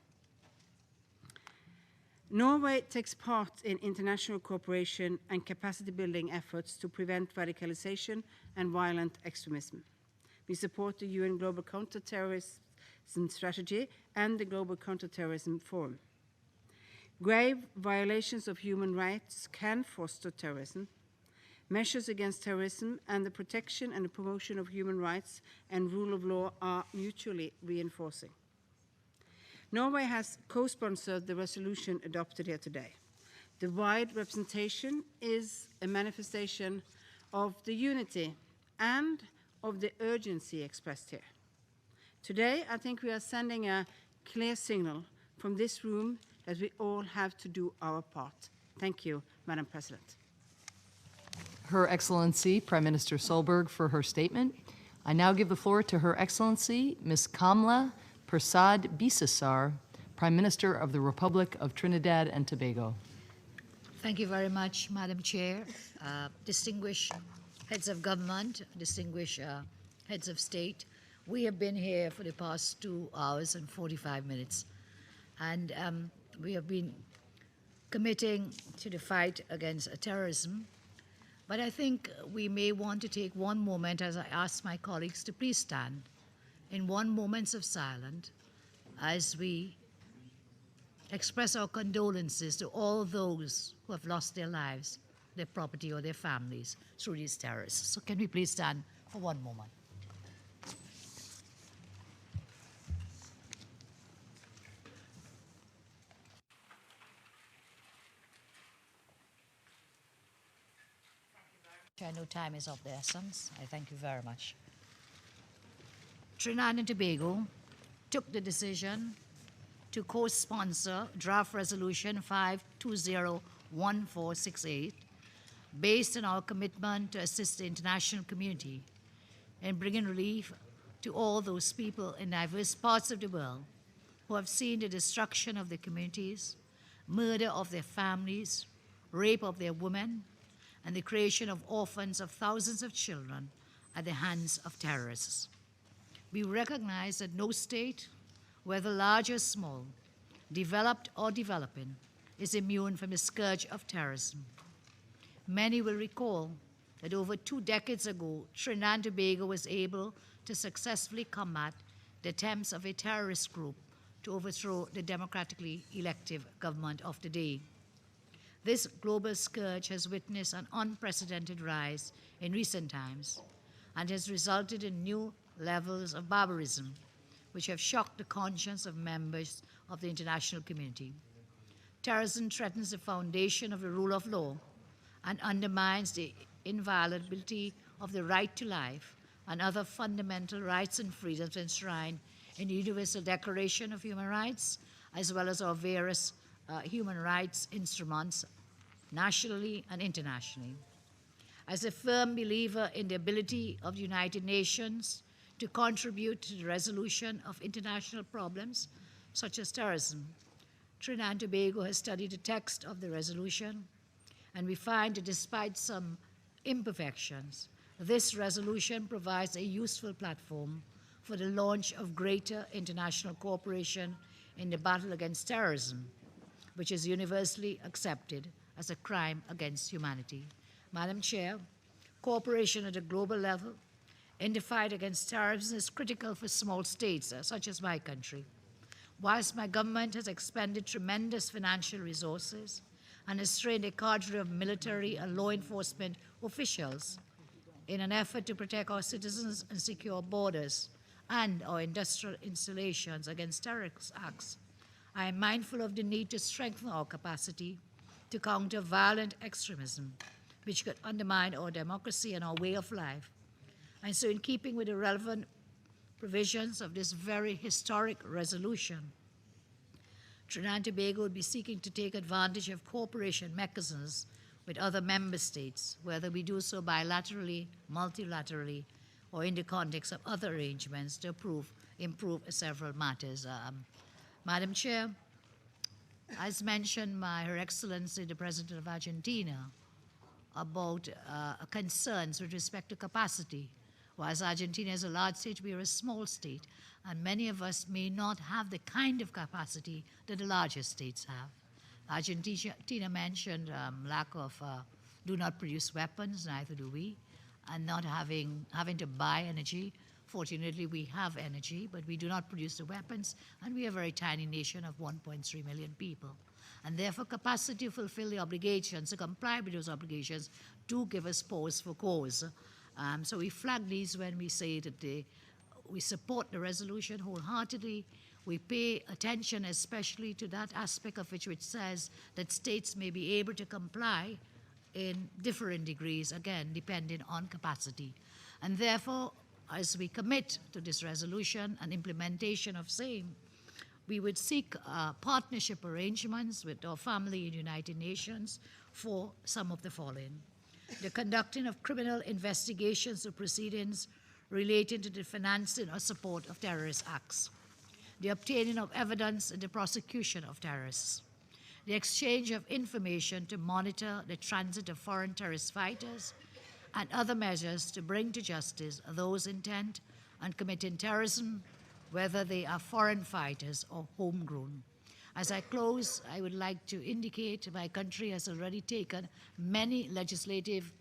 Norway takes part in international cooperation and capacity-building efforts to prevent radicalization and violent extremism. We support the UN Global Counterterrorism Strategy and the Global Counterterrorism Forum. Grave violations of human rights can foster terrorism. Measures against terrorism and the protection and the promotion of human rights and rule of law are mutually reinforcing. Norway has co-sponsored the resolution adopted here today. The wide representation is a manifestation of the unity and of the urgency expressed here. Today, I think we are sending a clear signal from this room that we all have to do our part. Thank you, Madam President. Her Excellency, Prime Minister Solberg, for her statement. I now give the floor to Her Excellency, Ms. Kamla Persad Bisesar, Prime Minister of the Republic of Trinidad and Tobago. Thank you very much, Madam Chair. Distinguished heads of government, distinguished heads of state, we have been here for the past 2 hours and 45 minutes, and we have been committing to the fight against terrorism. But I think we may want to take one moment, as I ask my colleagues to please stand, in 1 moment of silence as we express our condolences to all those who have lost their lives, their property, or their families through these terrorists. So can we please stand for 1 moment? I know time is of the essence. I thank you very much. Trinidad and Tobago took the decision to co-sponsor Draft Resolution 5201468 based on our commitment to assist the international community in bringing relief to all those people in diverse parts of the world who have seen the destruction of their communities, murder of their families, rape of their women, and the creation of orphans of thousands of children at the hands of terrorists. We recognize that no state, whether large or small, developed or developing, is immune from the scourge of terrorism. Many will recall that over 2 decades ago, Trinidad and Tobago was able to successfully combat the attempts of a terrorist group to overthrow the democratically elected government of the day. This global scourge has witnessed an unprecedented rise in recent times and has resulted in new levels of barbarism, which have shocked the conscience of members of the international community. Terrorism threatens the foundation of the rule of law and undermines the inviolability of the right to life and other fundamental rights and freedoms enshrined in the Universal Declaration of Human Rights, as well as our various human rights instruments, nationally and internationally. As a firm believer in the ability of the United Nations to contribute to the resolution of international problems such as terrorism, Trinidad and Tobago has studied the text of the resolution, and we find that despite some imperfections, this resolution provides a useful platform for the launch of greater international cooperation in the battle against terrorism, which is universally accepted as a crime against humanity. Madam Chair, cooperation at a global level in the fight against terrorism is critical for small states such as my country. Whilst my government has expended tremendous financial resources and has trained a cadre of military and law enforcement officials in an effort to protect our citizens and secure borders and our industrial installations against terrorist acts, I am mindful of the need to strengthen our capacity to counter violent extremism, which could undermine our democracy and our way of life. And so, in keeping with the relevant provisions of this very historic resolution, Trinidad and Tobago would be seeking to take advantage of cooperation mechanisms with other member states, whether we do so bilaterally, multilaterally, or in the context of other arrangements to improve several matters. Madam Chair, as mentioned by Her Excellency the President of Argentina about concerns with respect to capacity. Whilst Argentina is a large state, we are a small state, and many of us may not have the kind of capacity that the larger states have. Argentina mentioned lack of, do not produce weapons, neither do we, and not having to buy energy. Fortunately, we have energy, but we do not produce the weapons, and we are a very tiny nation of 1.3 million people. And therefore, capacity to fulfill the obligations, to comply with those obligations, do give us pause for cause. So we flag these when we say that we support the resolution wholeheartedly. We pay attention especially to that aspect of which says that states may be able to comply in different degrees, again, depending on capacity. And therefore, as we commit to this resolution and implementation of same, we would seek partnership arrangements with our family in the United Nations for some of the following: the conducting of criminal investigations or proceedings relating to the financing or support of terrorist acts, the obtaining of evidence in the prosecution of terrorists, the exchange of information to monitor the transit of foreign terrorist fighters, and other measures to bring to justice those intent on committing terrorism, whether they are foreign fighters or homegrown. As I close, I would like to indicate my country has already taken many legislative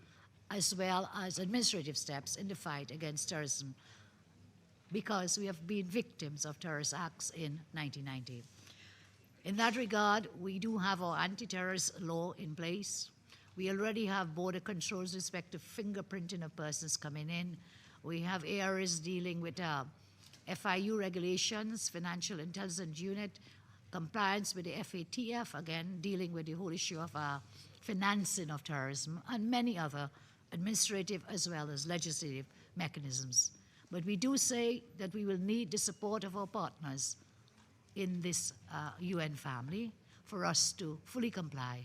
as well as administrative steps in the fight against terrorism because we have been victims of terrorist acts in 1990. In that regard, we do have our anti-terrorist law in place. We already have border controls with respect to fingerprinting of persons coming in. We have areas dealing with FIU regulations, Financial Intelligence Unit, compliance with the FATF, again, dealing with the whole issue of financing of terrorism, and many other administrative as well as legislative mechanisms. But we do say that we will need the support of our partners in this UN family for us to fully comply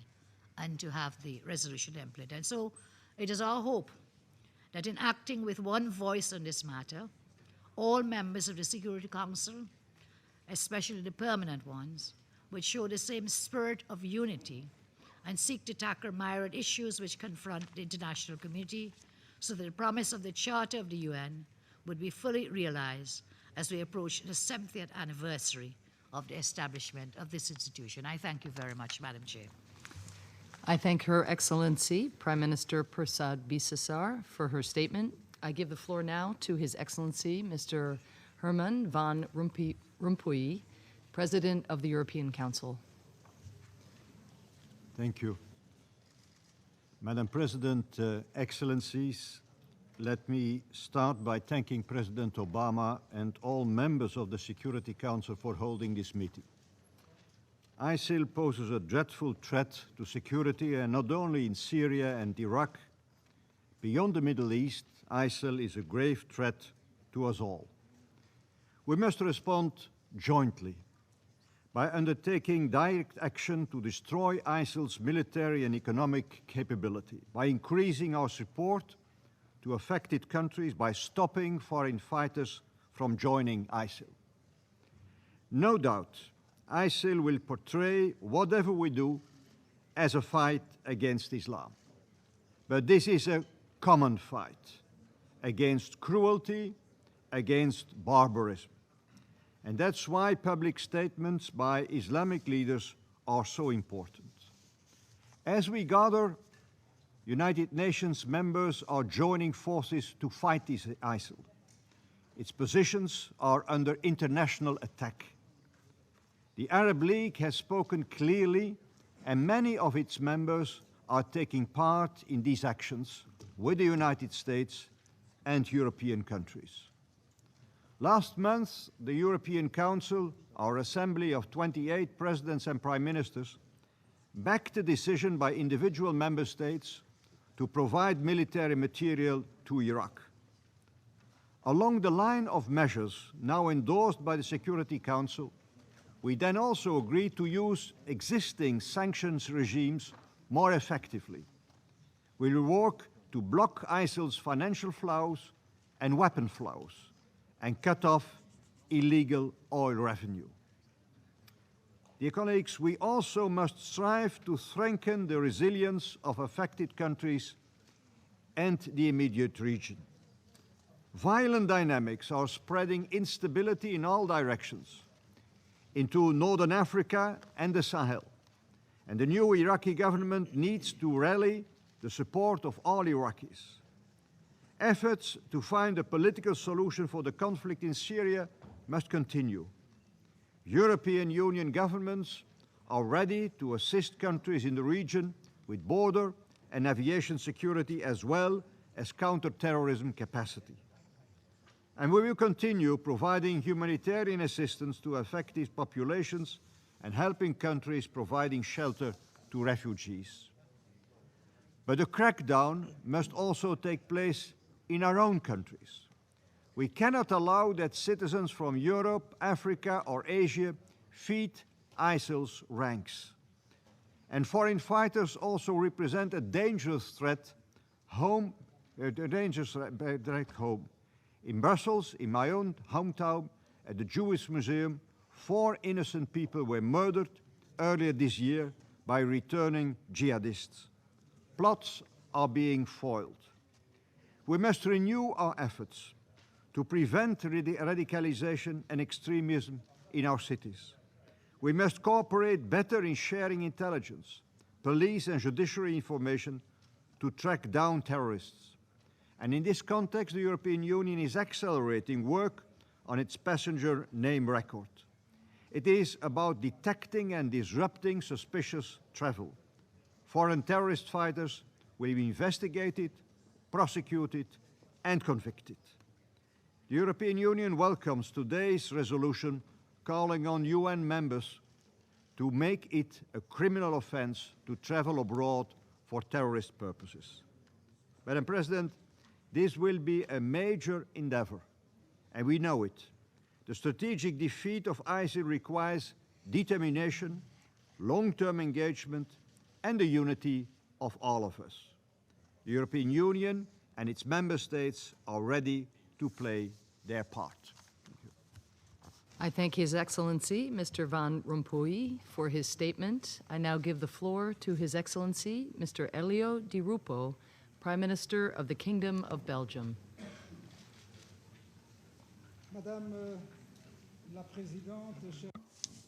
and to have the resolution template. And so it is our hope that in acting with one voice on this matter, all members of the Security Council, especially the permanent ones, would show the same spirit of unity and seek to tackle myriad issues which confront the international community so that the promise of the Charter of the UN would be fully realized as we approach the 70th anniversary of the establishment of this institution. I thank you very much, Madam Chair. I thank Her Excellency, Prime Minister Persad Bissessar, for her statement. I give the floor now to His Excellency, Mr. Herman van Rompuy, President of the European Council. Thank you. Madam President, Excellencies, let me start by thanking President Obama and all members of the Security Council for holding this meeting. ISIL poses a dreadful threat to security, and not only in Syria and Iraq. Beyond the Middle East, ISIL is a grave threat to us all. We must respond jointly by undertaking direct action to destroy ISIL's military and economic capability, by increasing our support to affected countries, by stopping foreign fighters from joining ISIL. No doubt, ISIL will portray whatever we do as a fight against Islam. But this is a common fight against cruelty, against barbarism. And that's why public statements by Islamic leaders are so important. As we gather, United Nations members are joining forces to fight ISIL. Its positions are under international attack. The Arab League has spoken clearly, and many of its members are taking part in these actions with the United States and European countries. Last month, the European Council, our assembly of 28 presidents and prime ministers, backed a decision by individual member states to provide military material to Iraq. Along the line of measures now endorsed by the Security Council, we then also agreed to use existing sanctions regimes more effectively. We will work to block ISIL's financial flows and weapon flows and cut off illegal oil revenue. Dear colleagues, we also must strive to strengthen the resilience of affected countries and the immediate region. Violent dynamics are spreading instability in all directions into Northern Africa and the Sahel. And the new Iraqi government needs to rally the support of all Iraqis. Efforts to find a political solution for the conflict in Syria must continue. European Union governments are ready to assist countries in the region with border and aviation security as well as counter-terrorism capacity. And we will continue providing humanitarian assistance to affected populations and helping countries providing shelter to refugees. But the crackdown must also take place in our own countries. We cannot allow that citizens from Europe, Africa, or Asia feed ISIL's ranks. And foreign fighters also represent a dangerous threat home. In Brussels, in my own hometown, at the Jewish Museum, 4 innocent people were murdered earlier this year by returning jihadists. Plots are being foiled. We must renew our efforts to prevent radicalization and extremism in our cities. We must cooperate better in sharing intelligence, police and judiciary information to track down terrorists. And in this context, the European Union is accelerating work on its passenger name record. It is about detecting and disrupting suspicious travel. Foreign terrorist fighters will be investigated, prosecuted, and convicted. The European Union welcomes today's resolution calling on UN members to make it a criminal offense to travel abroad for terrorist purposes. Madam President, this will be a major endeavor, and we know it. The strategic defeat of ISIL requires determination, long-term engagement, and the unity of all of us. The European Union and its member states are ready to play their part. I thank His Excellency, Mr. Van Rompuy, for his statement. I now give the floor to His Excellency, Mr. Elio Di Rupo, Prime Minister of the Kingdom of Belgium.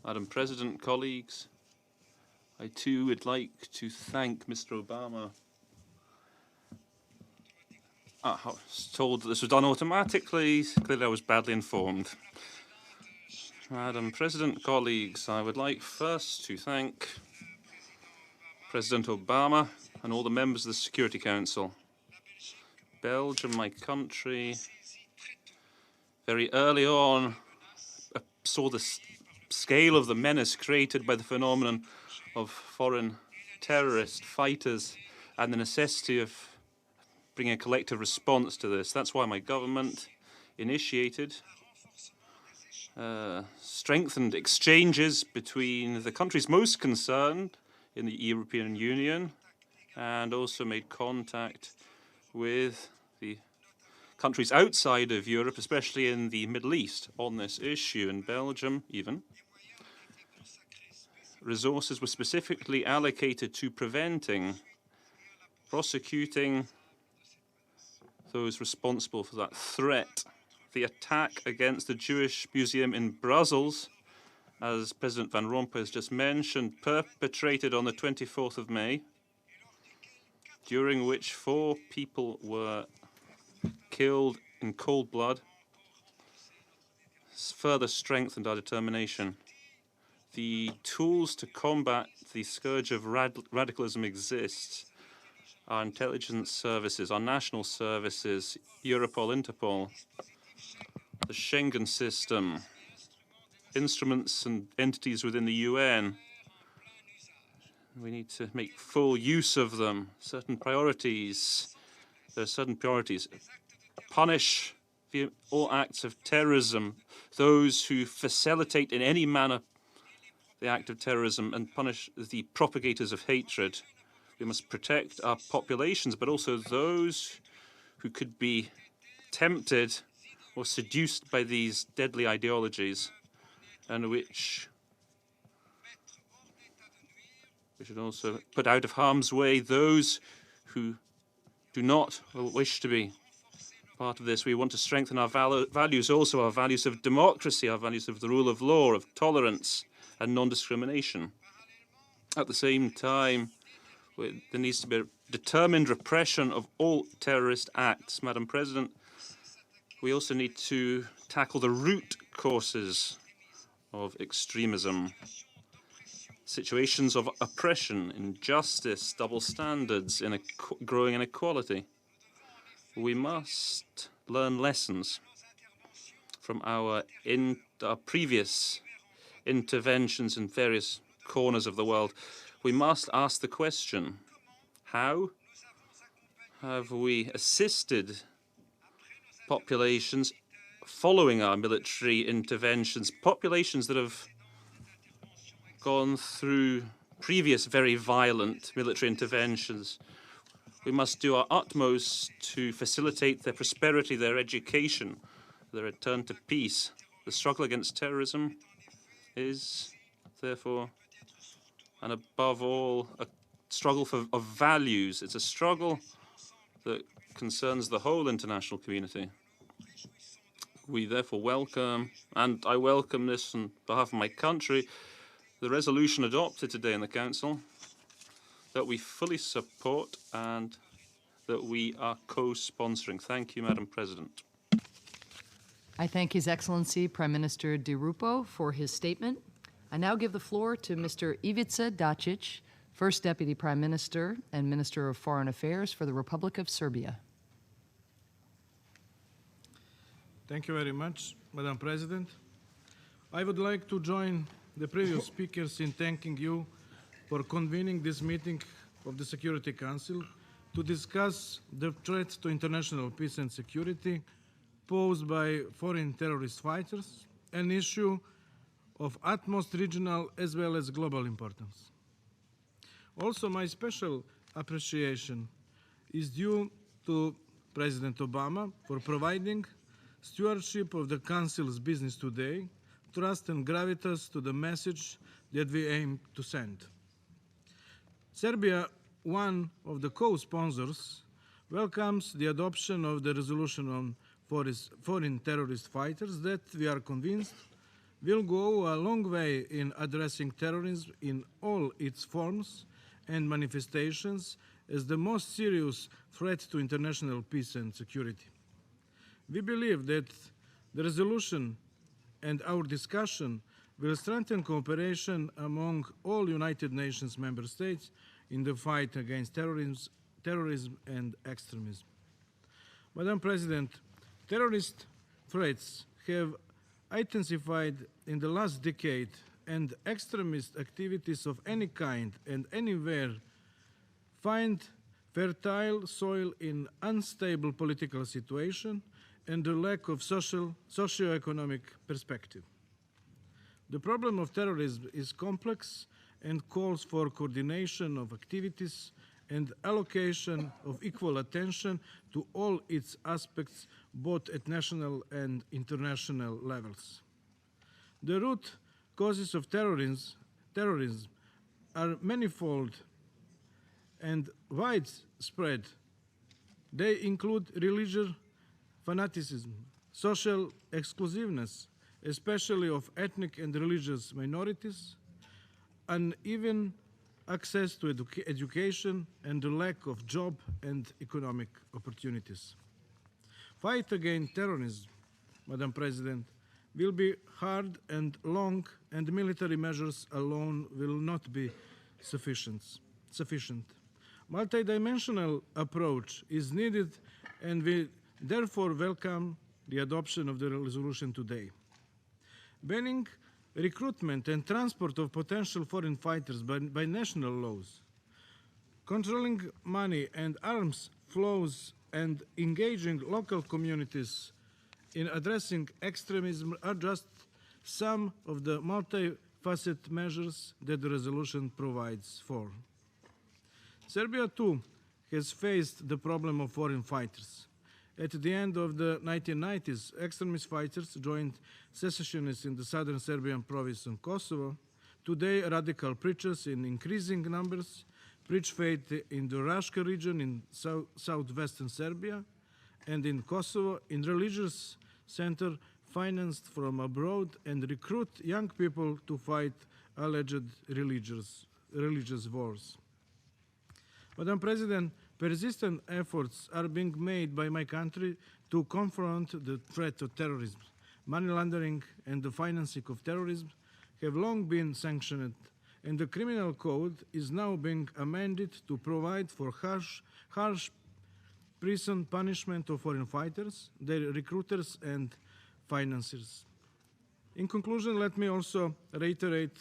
Madam President, colleagues, I too would like to thank Mr. Obama. I was told that this was done automatically. Clearly I was badly informed. Madam President, colleagues, I would like first to thank President Obama and all the members of the Security Council. Belgium, my country, very early on saw the scale of the menace created by the phenomenon of foreign terrorist fighters and the necessity of bringing a collective response to this. That's why my government initiated strengthened exchanges between the countries most concerned in the European Union and also made contact with the countries outside of Europe, especially in the Middle East, on this issue. In Belgium, even, resources were specifically allocated to preventing, prosecuting those responsible for that threat the attack against the Jewish Museum in Brussels, as President Van Rompuy has just mentioned, perpetrated on the 24th of May, during which 4 people were killed in cold blood, further strengthened our determination. The tools to combat the scourge of radicalism exist. Our intelligence services, our national services, Europol, Interpol, the Schengen system, instruments and entities within the UN. We need to make full use of them. Certain priorities. There are certain priorities. Punish all acts of terrorism, those who facilitate in any manner the act of terrorism, and punish the propagators of hatred. We must protect our populations, but also those who could be tempted or seduced by these deadly ideologies, and which we should also put out of harm's way those who do not wish to be part of this. We want to strengthen our values, also our values of democracy, our values of the rule of law, of tolerance and non-discrimination. At the same time, there needs to be a determined repression of all terrorist acts. Madam President, we also need to tackle the root causes of extremism. Situations of oppression, injustice, double standards, growing inequality. We must learn lessons from our previous interventions in various corners of the world. We must ask the question, how have we assisted populations following our military interventions, populations that have gone through previous very violent military interventions? We must do our utmost to facilitate their prosperity, their education, their return to peace. The struggle against terrorism is, therefore, and above all, a struggle of values. It's a struggle that concerns the whole international community. We therefore welcome, and I welcome this on behalf of my country, the resolution adopted today in the Council that we fully support and that we are co-sponsoring. Thank you, Madam President. I thank His Excellency Prime Minister Di Rupo for his statement. I now give the floor to Mr. Ivica Dačić, First Deputy Prime Minister and Minister of Foreign Affairs for the Republic of Serbia. Thank you very much, Madam President. I would like to join the previous speakers in thanking you for convening this meeting of the Security Council to discuss the threat to international peace and security posed by foreign terrorist fighters, an issue of utmost regional as well as global importance. Also, my special appreciation is due to President Obama for providing stewardship of the Council's business today, trust and gravitas to the message that we aim to send. Serbia, one of the co-sponsors, welcomes the adoption of the resolution on foreign terrorist fighters that we are convinced will go a long way in addressing terrorism in all its forms and manifestations as the most serious threat to international peace and security. We believe that the resolution and our discussion will strengthen cooperation among all United Nations member states in the fight against terrorism and extremism. Madam President, terrorist threats have intensified in the last decade, and extremist activities of any kind and anywhere find fertile soil in unstable political situation and the lack of socio-economic perspective. The problem of terrorism is complex and calls for coordination of activities and allocation of equal attention to all its aspects, both at national and international levels. The root causes of terrorism are manifold and widespread. They include religious fanaticism, social exclusiveness, especially of ethnic and religious minorities, uneven access to education, and the lack of job and economic opportunities. Fight against terrorism, Madam President, will be hard and long, and military measures alone will not be sufficient. Multidimensional approach is needed, and we therefore welcome the adoption of the resolution today. Banning recruitment and transport of potential foreign fighters by national laws, controlling money and arms flows, and engaging local communities in addressing extremism are just some of the multifaceted measures that the resolution provides for. Serbia, too, has faced the problem of foreign fighters. At the end of the 1990s, extremist fighters joined secessionists in the southern Serbian province of Kosovo. Today, radical preachers in increasing numbers preach faith in the Raška region in southwestern Serbia and in Kosovo in religious center financed from abroad and recruit young people to fight alleged religious wars. Madam President, persistent efforts are being made by my country to confront the threat of terrorism. Money laundering and the financing of terrorism have long been sanctioned, and the criminal code is now being amended to provide for harsh prison punishment of foreign fighters, their recruiters and financiers. In conclusion, let me also reiterate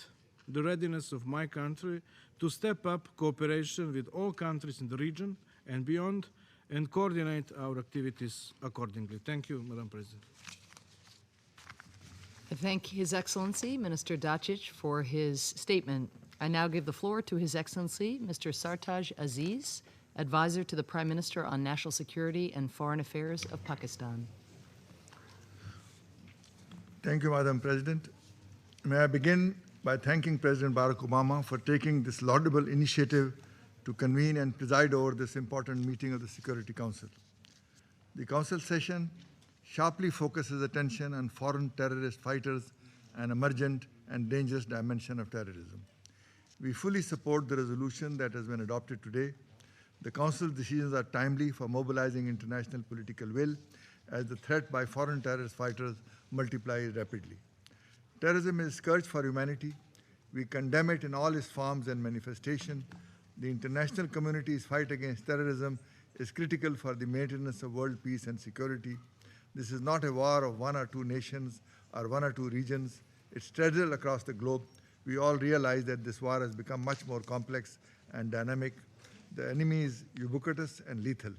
the readiness of my country to step up cooperation with all countries in the region and beyond, and coordinate our activities accordingly. Thank you, Madam President. I thank His Excellency, Minister Dacic, for his statement. I now give the floor to His Excellency, Mr. Sartaj Aziz, Advisor to the Prime Minister on National Security and Foreign Affairs of Pakistan. Thank you, Madam President. May I begin by thanking President Barack Obama for taking this laudable initiative to convene and preside over this important meeting of the Security Council. The Council session sharply focuses attention on foreign terrorist fighters, an emergent and dangerous dimension of terrorism. We fully support the resolution that has been adopted today. The Council's decisions are timely for mobilizing international political will as the threat by foreign terrorist fighters multiplies rapidly. Terrorism is a scourge for humanity. We condemn it in all its forms and manifestations. The international community's fight against terrorism is critical for the maintenance of world peace and security. This is not a war of one or two nations or one or two regions. It's straddled across the globe. We all realize that this war has become much more complex and dynamic. The enemy is ubiquitous and lethal.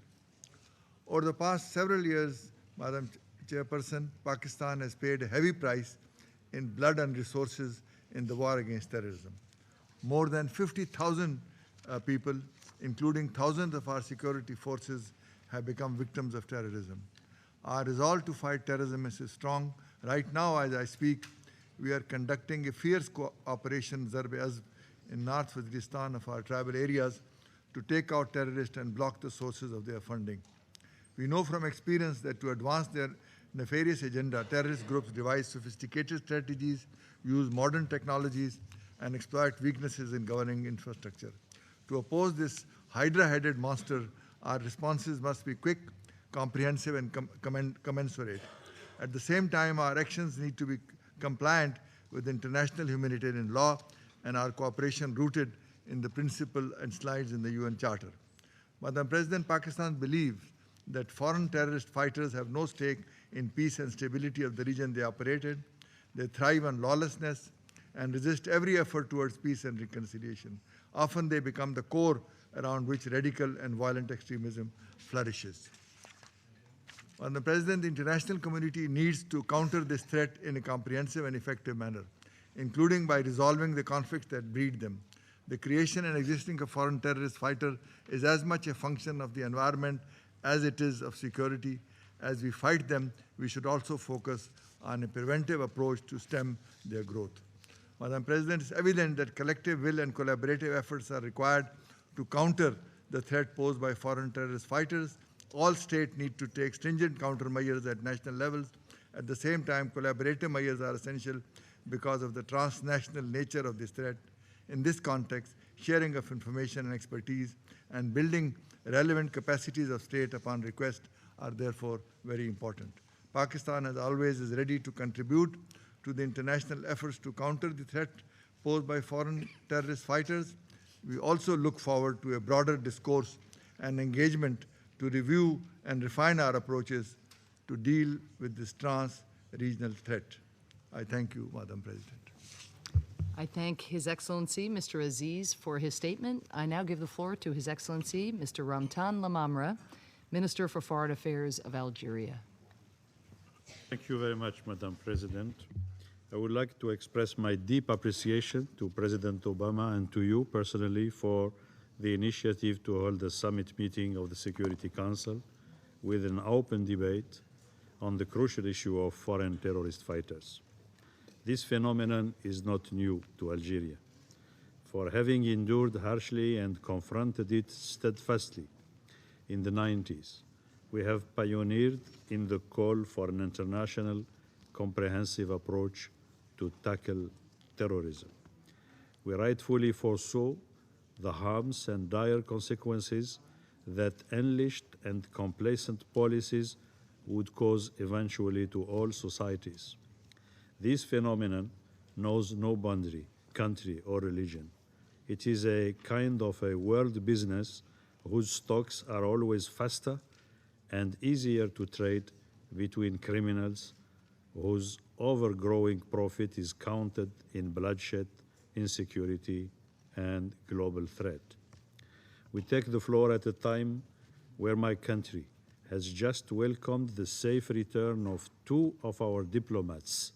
Over the past several years, Madam Chairperson, Pakistan has paid a heavy price in blood and resources in the war against terrorism. More than 50,000 people, including thousands of our security forces, have become victims of terrorism. Our resolve to fight terrorism is strong. Right now, as I speak, we are conducting a fierce operation Zarb-e-Azb in North Waziristan of our tribal areas to take out terrorists and block the sources of their funding. We know from experience that to advance their nefarious agenda, terrorist groups devise sophisticated strategies, use modern technologies, and exploit weaknesses in governing infrastructure. To oppose this hydra-headed monster, our responses must be quick, comprehensive, and commensurate. At the same time, our actions need to be compliant with international humanitarian law and our cooperation rooted in the principle enshrined in the UN Charter. Madam President, Pakistan believes that foreign terrorist fighters have no stake in peace and stability of the region they operate in. They thrive on lawlessness and resist every effort towards peace and reconciliation. Often they become the core around which radical and violent extremism flourishes. Madam President, the international community needs to counter this threat in a comprehensive and effective manner, including by resolving the conflicts that breed them. The creation and existing of foreign terrorist fighter is as much a function of the environment as it is of security. As we fight them, we should also focus on a preventive approach to stem their growth. Madam President, it's evident that collective will and collaborative efforts are required to counter the threat posed by foreign terrorist fighters. All states need to take stringent countermeasures at national levels At the same time, collaborative measures are essential because of the transnational nature of this threat. In this context, sharing of information and expertise and building relevant capacities of state upon request are therefore very important. Pakistan, as always, is ready to contribute to the international efforts to counter the threat posed by foreign terrorist fighters. We also look forward to a broader discourse and engagement to review and refine our approaches to deal with this trans-regional threat. I thank you, Madam President. I thank His Excellency, Mr. Aziz, for his statement. I now give the floor to His Excellency, Mr. Ramtan Lamamra, Minister for Foreign Affairs of Algeria. Thank you very much, Madam President. I would like to express my deep appreciation to President Obama and to you personally for the initiative to hold a summit meeting of the Security Council with an open debate on the crucial issue of foreign terrorist fighters. This phenomenon is not new to Algeria. For having endured harshly and confronted it steadfastly in the 90s, we have pioneered in the call for an international comprehensive approach to tackle terrorism. We rightfully foresaw the harms and dire consequences that unleashed and complacent policies would cause eventually to all societies. This phenomenon knows no boundary, country, or religion. It is a kind of a world business whose stocks are always faster and easier to trade between criminals whose overgrowing profit is counted in bloodshed, insecurity, and global threat. We take the floor at a time where my country has just welcomed the safe return of 2 of our diplomats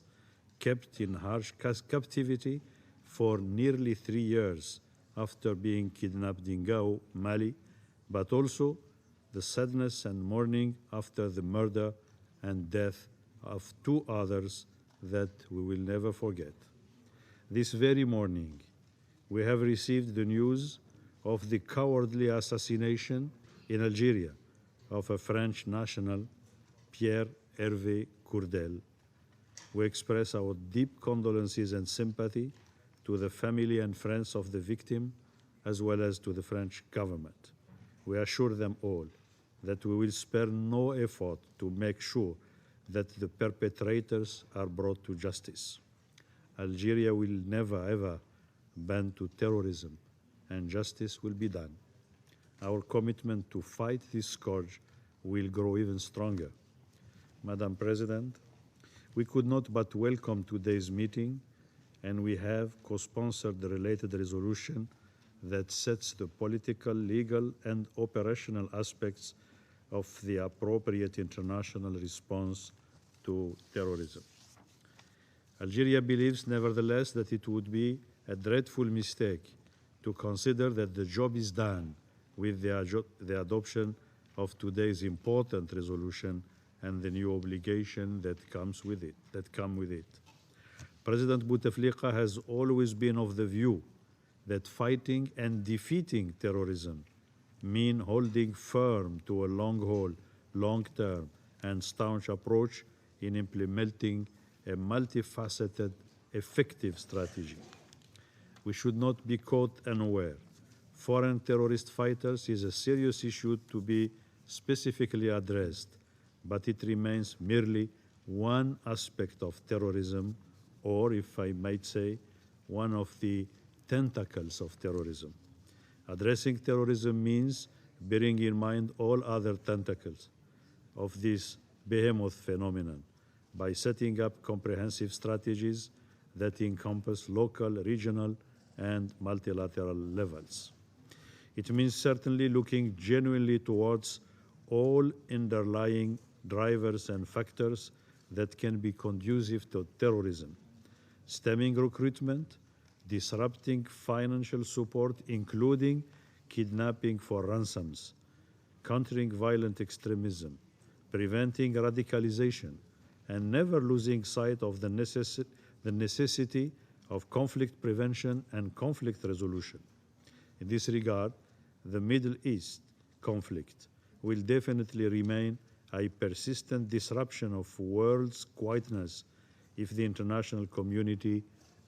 kept in harsh captivity for nearly 3 years after being kidnapped in Gao, Mali, but also the sadness and mourning after the murder and death of 2 others that we will never forget. This very morning, we have received the news of the cowardly assassination in Algeria of a French national, Pierre Hervé Courdel. We express our deep condolences and sympathy to the family and friends of the victim, as well as to the French government. We assure them all that we will spare no effort to make sure that the perpetrators are brought to justice. Algeria will never, ever bend to terrorism, and justice will be done. Our commitment to fight this scourge will grow even stronger. Madam President, we could not but welcome today's meeting, and we have co-sponsored the related resolution that sets the political, legal, and operational aspects of the appropriate international response to terrorism. Algeria believes, nevertheless, that it would be a dreadful mistake to consider that the job is done with the adoption of today's important resolution and the new obligation that come with it. President Bouteflika has always been of the view that fighting and defeating terrorism mean holding firm to a long-haul, long-term, and staunch approach in implementing a multifaceted, effective strategy. We should not be caught unaware. Foreign terrorist fighters is a serious issue to be specifically addressed, but it remains merely one aspect of terrorism, or, if I might say, one of the tentacles of terrorism. Addressing terrorism means bearing in mind all other tentacles of this behemoth phenomenon by setting up comprehensive strategies that encompass local, regional, and multilateral levels. It means certainly looking genuinely towards all underlying drivers and factors that can be conducive to terrorism, stemming recruitment, disrupting financial support, including kidnapping for ransoms, countering violent extremism, preventing radicalization, and never losing sight of the necessity of conflict prevention and conflict resolution. In this regard, the Middle East conflict will definitely remain a persistent disruption of world's quietness if the international community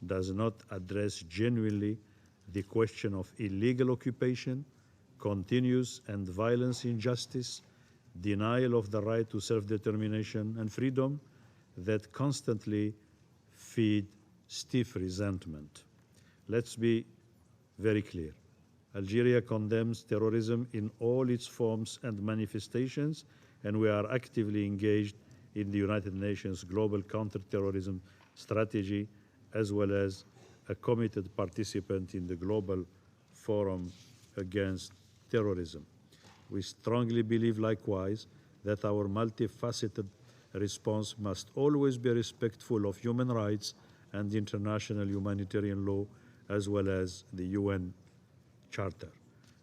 does not address genuinely the question of illegal occupation, continuous and violent injustice, denial of the right to self-determination and freedom that constantly feed stiff resentment. Let's be very clear. Algeria condemns terrorism in all its forms and manifestations, and we are actively engaged in the United Nations Global Counterterrorism Strategy, as well as a committed participant in the Global Forum Against Terrorism. We strongly believe, likewise, that our multifaceted response must always be respectful of human rights and international humanitarian law, as well as the UN Charter.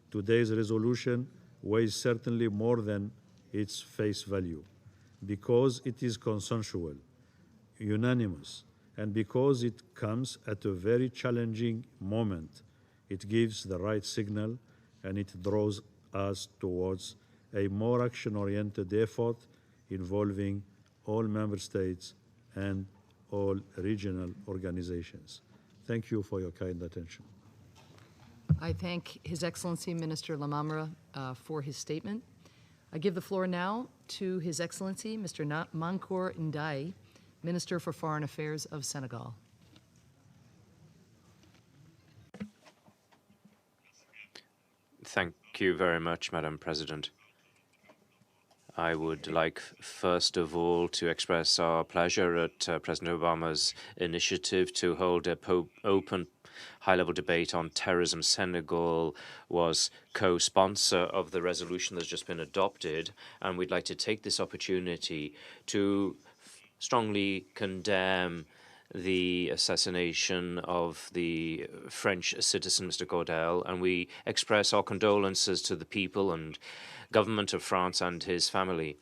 Today's resolution weighs certainly more than its face value, because it is consensual, unanimous, and because it comes at a very challenging moment. It gives the right signal, and it draws us towards a more action-oriented effort involving all member states and all regional organizations. Thank you for your kind attention. I thank His Excellency Minister Lamamra for his statement. I give the floor now to His Excellency Mr. Mankeur Ndiaye, Minister for Foreign Affairs of Senegal. Thank you very much, Madam President. I would like, first of all, to express our pleasure at President Obama's initiative to hold an open, high-level debate on terrorism. Senegal was co-sponsor of the resolution that's just been adopted, and we'd like to take this opportunity to strongly condemn the assassination of the French citizen, Mr. Gaudel, and we express our condolences to the people and government of France and his family.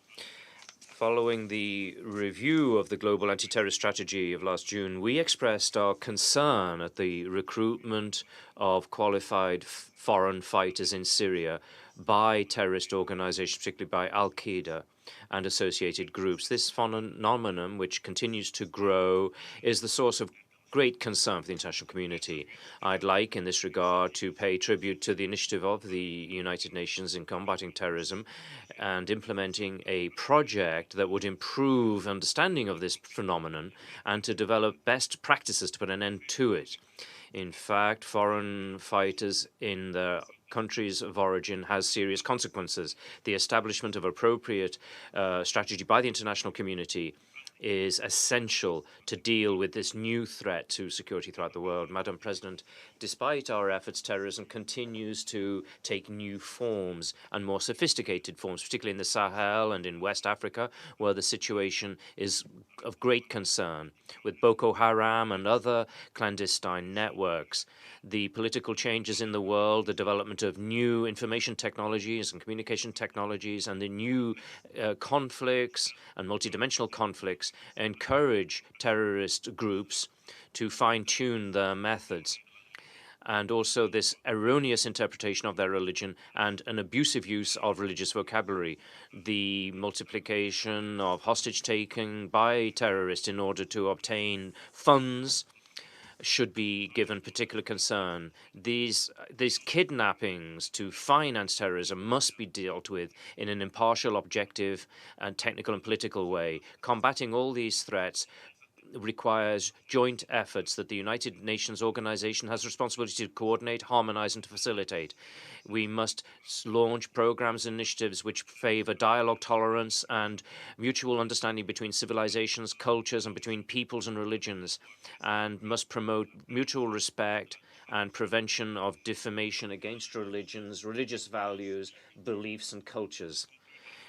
Following the review of the global anti-terrorist strategy of last June, we expressed our concern at the recruitment of qualified foreign fighters in Syria by terrorist organizations, particularly by Al-Qaeda and associated groups. This phenomenon, which continues to grow, is the source of great concern for the international community. I'd like, in this regard, to pay tribute to the initiative of the United Nations in combating terrorism and implementing a project that would improve understanding of this phenomenon and to develop best practices to put an end to it. In fact, foreign fighters in the countries of origin has serious consequences. The establishment of appropriate strategy by the international community is essential to deal with this new threat to security throughout the world. Madam President, despite our efforts, terrorism continues to take new forms and more sophisticated forms, particularly in the Sahel and in West Africa, where the situation is of great concern, with Boko Haram and other clandestine networks. The political changes in the world, the development of new information technologies and communication technologies, and the new conflicts and multidimensional conflicts encourage terrorist groups to fine-tune their methods. And also this erroneous interpretation of their religion and an abusive use of religious vocabulary. The multiplication of hostage-taking by terrorists in order to obtain funds should be given particular concern. These kidnappings to finance terrorism must be dealt with in an impartial, objective, and technical and political way. Combating all these threats requires joint efforts that the United Nations organization has responsibility to coordinate, harmonize, and to facilitate. We must launch programs and initiatives which favor dialogue, tolerance, and mutual understanding between civilizations, cultures, and between peoples and religions, and must promote mutual respect and prevention of defamation against religions, religious values, beliefs, and cultures.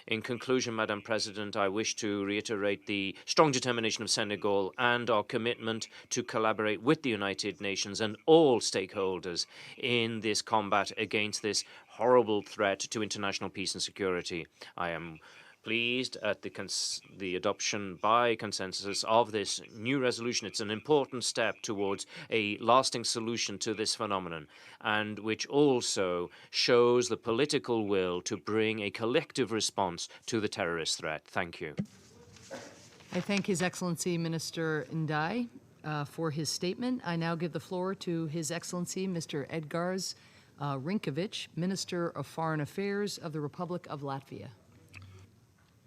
In conclusion, Madam President, I wish to reiterate the strong determination of Senegal and our commitment to collaborate with the United Nations and all stakeholders in this combat against this horrible threat to international peace and security. I am pleased at the adoption by consensus of this new resolution. It's an important step towards a lasting solution to this phenomenon, and which also shows the political will to bring a collective response to the terrorist threat. Thank you. I thank His Excellency Minister Ndai for his statement. I now give the floor to His Excellency Mr. Edgars Rinkovic, Minister of Foreign Affairs of the Republic of Latvia.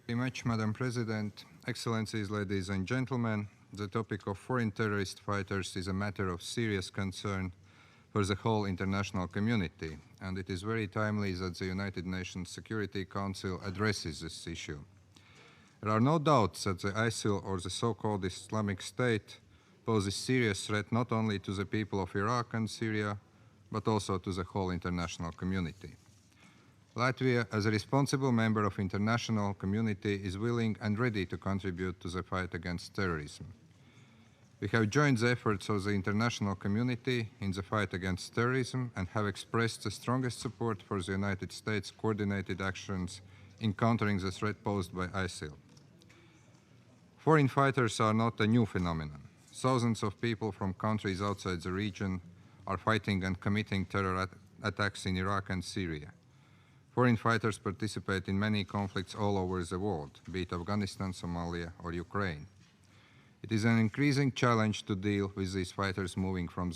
Very much, Madam President. Excellencies, ladies and gentlemen, the topic of foreign terrorist fighters is a matter of serious concern for the whole international community, and it is very timely that the United Nations Security Council addresses this issue. There are no doubts that the ISIL, or the so-called Islamic State, poses serious threat not only to the people of Iraq and Syria, but also to the whole international community. Latvia, as a responsible member of the international community, is willing and ready to contribute to the fight against terrorism. We have joined the efforts of the international community in the fight against terrorism and have expressed the strongest support for the United States' coordinated actions in countering the threat posed by ISIL. Foreign fighters are not a new phenomenon. Thousands of people from countries outside the region are fighting and committing terror attacks in Iraq and Syria. Foreign fighters participate in many conflicts all over the world, be it Afghanistan, Somalia, or Ukraine. It is an increasing challenge to deal with these fighters moving from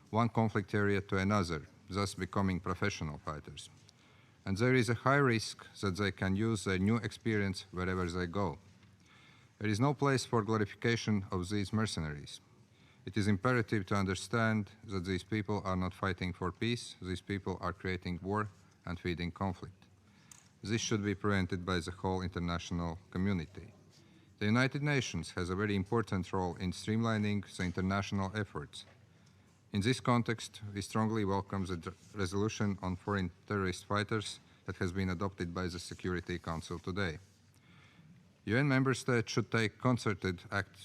one conflict area to another, thus becoming professional fighters. And there is a high risk that they can use their new experience wherever they go. There is no place for glorification of these mercenaries. It is imperative to understand that these people are not fighting for peace, these people are creating war and feeding conflict. This should be prevented by the whole international community. The United Nations has a very important role in streamlining the international efforts. In this context, we strongly welcome the resolution on foreign terrorist fighters that has been adopted by the Security Council today. UN member states should take concerted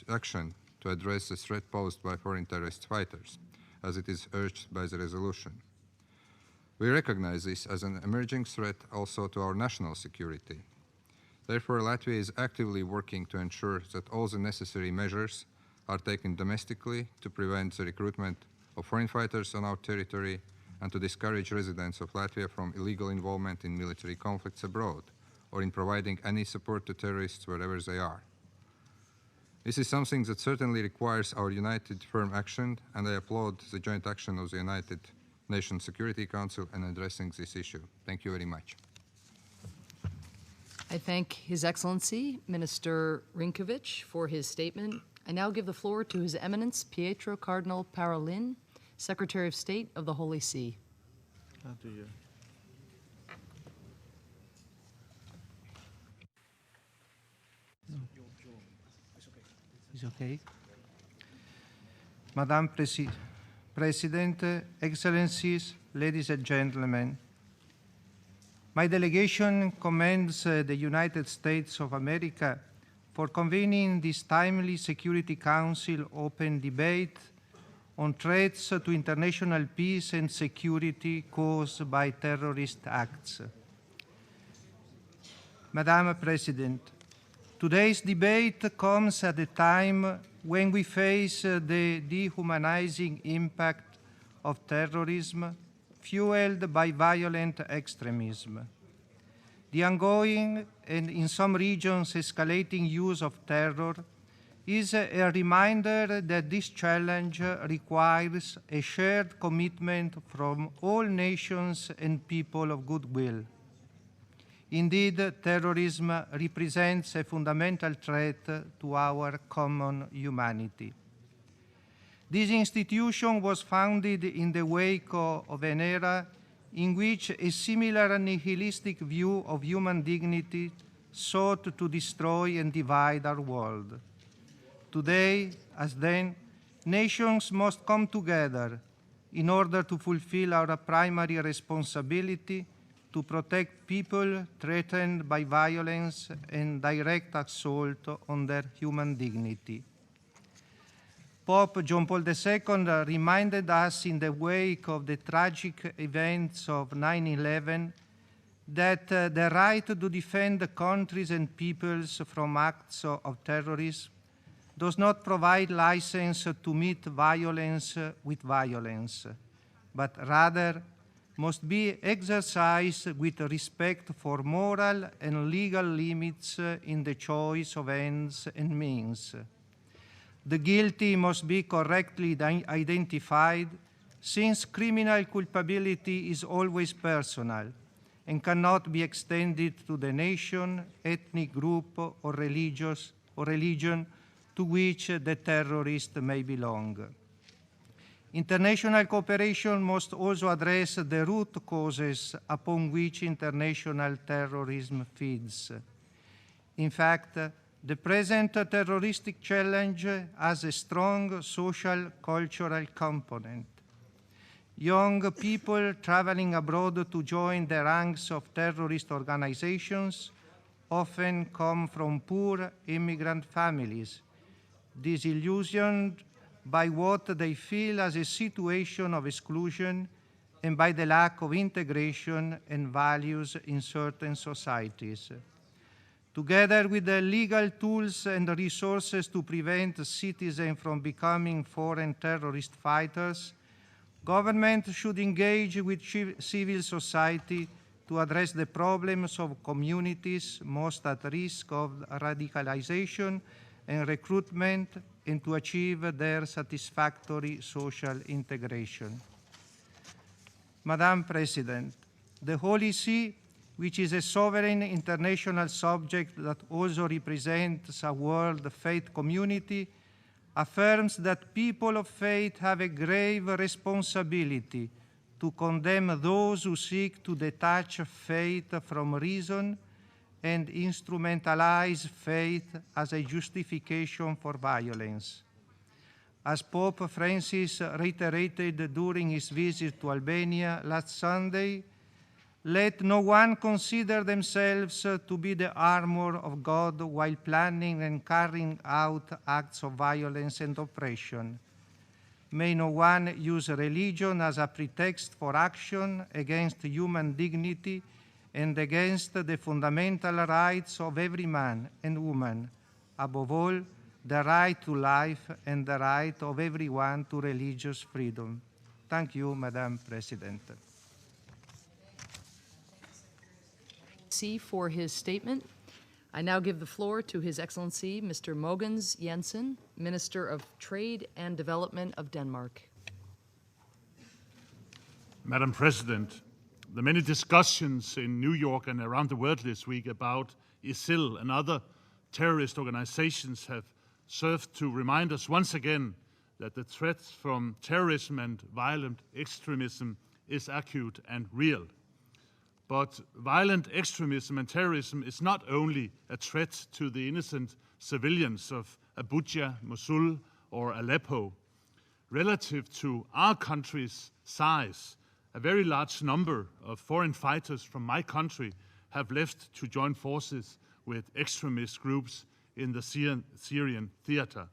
action to address the threat posed by foreign terrorist fighters, as it is urged by the resolution. We recognize this as an emerging threat also to our national security. Therefore, Latvia is actively working to ensure that all the necessary measures are taken domestically to prevent the recruitment of foreign fighters on our territory and to discourage residents of Latvia from illegal involvement in military conflicts abroad or in providing any support to terrorists wherever they are. This is something that certainly requires our united, firm action, and I applaud the joint action of the United Nations Security Council in addressing this issue. Thank you very much. I thank His Excellency Minister Rinkovic for his statement. I now give the floor to His Eminence Pietro Cardinal Parolin, Secretary of State of the Holy See. It's okay. Madam President, Excellencies, ladies and gentlemen, my delegation commends the United States of America for convening this timely Security Council open debate on threats to international peace and security caused by terrorist acts. Madam President, today's debate comes at a time when we face the dehumanizing impact of terrorism fueled by violent extremism. The ongoing and in some regions escalating use of terror is a reminder that this challenge requires a shared commitment from all nations and people of goodwill. Indeed, terrorism represents a fundamental threat to our common humanity. This institution was founded in the wake of an era in which a similar nihilistic view of human dignity sought to destroy and divide our world. Today, as then, nations must come together in order to fulfill our primary responsibility to protect people threatened by violence and direct assault on their human dignity. Pope John Paul II reminded us in the wake of the tragic events of 9/11 that the right to defend countries and peoples from acts of terrorism does not provide license to meet violence with violence, but rather must be exercised with respect for moral and legal limits in the choice of ends and means. The guilty must be correctly identified, since criminal culpability is always personal and cannot be extended to the nation, ethnic group, or religion to which the terrorist may belong. International cooperation must also address the root causes upon which international terrorism feeds. In fact, the present terroristic challenge has a strong social cultural component. Young people traveling abroad to join the ranks of terrorist organizations often come from poor immigrant families, disillusioned by what they feel as a situation of exclusion and by the lack of integration and values in certain societies. Together with the legal tools and resources to prevent citizens from becoming foreign terrorist fighters, government should engage with civil society to address the problems of communities most at risk of radicalization and recruitment, and to achieve their satisfactory social integration. Madam President, the Holy See, which is a sovereign international subject that also represents a world faith community, affirms that people of faith have a grave responsibility to condemn those who seek to detach faith from reason and instrumentalize faith as a justification for violence. As Pope Francis reiterated during his visit to Albania last Sunday, let no one consider themselves to be the armor of God while planning and carrying out acts of violence and oppression. May no one use religion as a pretext for action against human dignity and against the fundamental rights of every man and woman, above all, the right to life and the right of everyone to religious freedom. Thank you, Madam President. For his statement. I now give the floor to His Excellency Mr. Mogens Jensen, Minister of Trade and Development of Denmark. Madam President, the many discussions in New York and around the world this week about ISIL and other terrorist organizations have served to remind us once again that the threat from terrorism and violent extremism is acute and real. But violent extremism and terrorism is not only a threat to the innocent civilians of Abuja, Mosul, or Aleppo. Relative to our country's size, a very large number of foreign fighters from my country have left to join forces with extremist groups in the Syrian theater.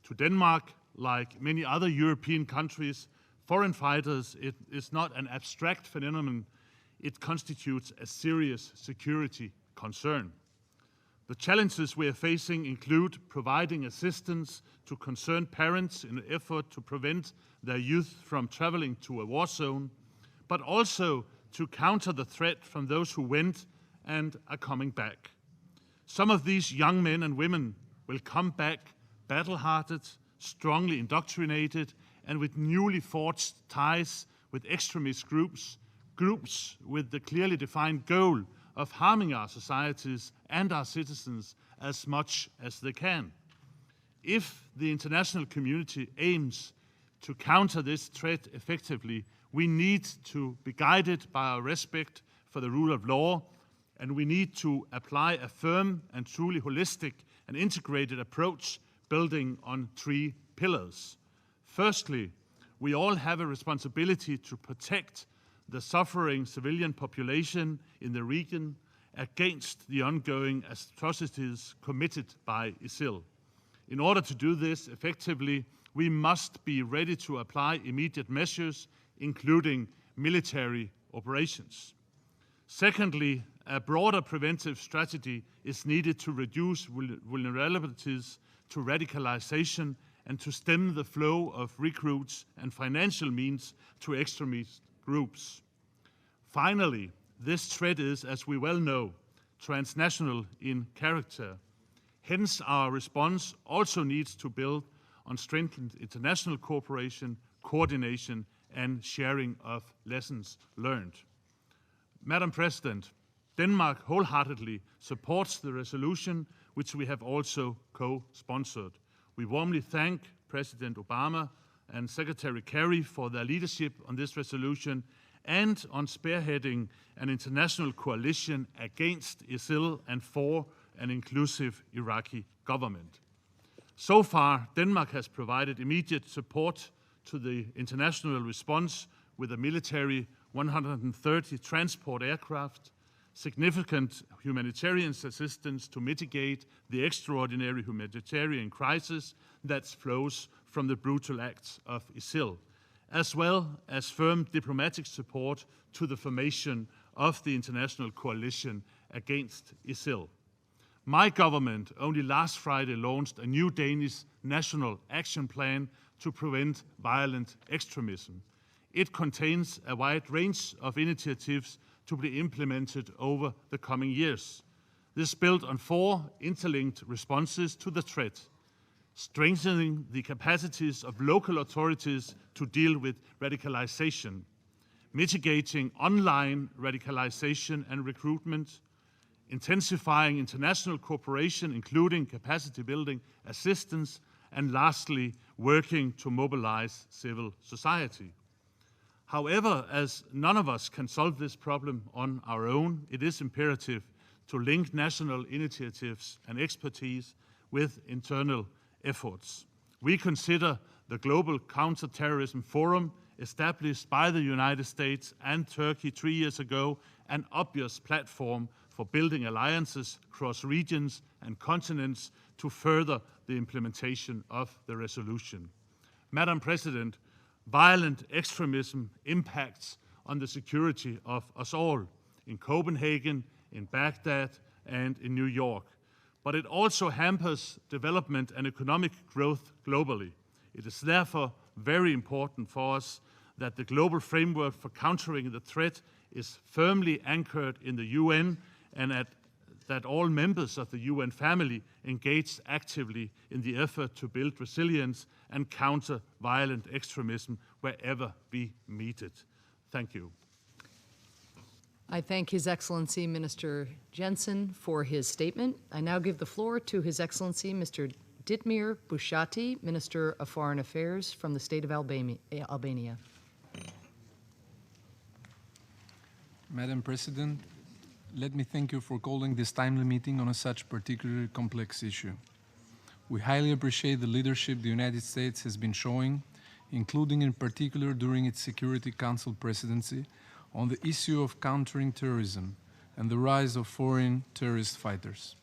To Denmark, like many other European countries, foreign fighters is not an abstract phenomenon. It constitutes a serious security concern. The challenges we are facing include providing assistance to concerned parents in an effort to prevent their youth from traveling to a war zone, but also to counter the threat from those who went and are coming back. Some of these young men and women will come back battle-hearted, strongly indoctrinated, and with newly forged ties with extremist groups with the clearly defined goal of harming our societies and our citizens as much as they can. If the international community aims to counter this threat effectively, we need to be guided by our respect for the rule of law, and we need to apply a firm and truly holistic and integrated approach building on 3 pillars. Firstly, we all have a responsibility to protect the suffering civilian population in the region against the ongoing atrocities committed by ISIL. In order to do this effectively, we must be ready to apply immediate measures, including military operations. Secondly, a broader preventive strategy is needed to reduce vulnerabilities to radicalization and to stem the flow of recruits and financial means to extremist groups. Finally, this threat is, as we well know, transnational in character. Hence, our response also needs to build on strengthened international cooperation, coordination, and sharing of lessons learned. Madam President, Denmark wholeheartedly supports the resolution, which we have also co-sponsored. We warmly thank President Obama and Secretary Kerry for their leadership on this resolution and on spearheading an international coalition against ISIL and for an inclusive Iraqi government. So far, Denmark has provided immediate support to the international response with a military 130 transport aircraft, significant humanitarian assistance to mitigate the extraordinary humanitarian crisis that flows from the brutal acts of ISIL, as well as firm diplomatic support to the formation of the international coalition against ISIL. My government only last Friday launched a new Danish national action plan to prevent violent extremism. It contains a wide range of initiatives to be implemented over the coming years. This built on 4 interlinked responses to the threat: strengthening the capacities of local authorities to deal with radicalization, mitigating online radicalization and recruitment, intensifying international cooperation, including capacity building assistance, and lastly, working to mobilize civil society. However, as none of us can solve this problem on our own, it is imperative to link national initiatives and expertise with internal efforts. We consider the Global Counterterrorism Forum, established by the United States and Turkey 3 years ago, an obvious platform for building alliances across regions and continents to further the implementation of the resolution. Madam President, violent extremism impacts on the security of us all, in Copenhagen, in Baghdad, and in New York. But it also hampers development and economic growth globally. It is therefore very important for us that the global framework for countering the threat is firmly anchored in the UN and that all members of the UN family engage actively in the effort to build resilience and counter violent extremism wherever we meet it. Thank you. I thank His Excellency Minister Jensen for his statement. I now give the floor to His Excellency Mr. Ditmir Bushati, Minister of Foreign Affairs from the state of Albania. Madam President, let me thank you for calling this timely meeting on such particularly complex issue. We highly appreciate the leadership the United States has been showing, including in particular during its Security Council presidency, on the issue of countering terrorism and the rise of foreign terrorist fighters.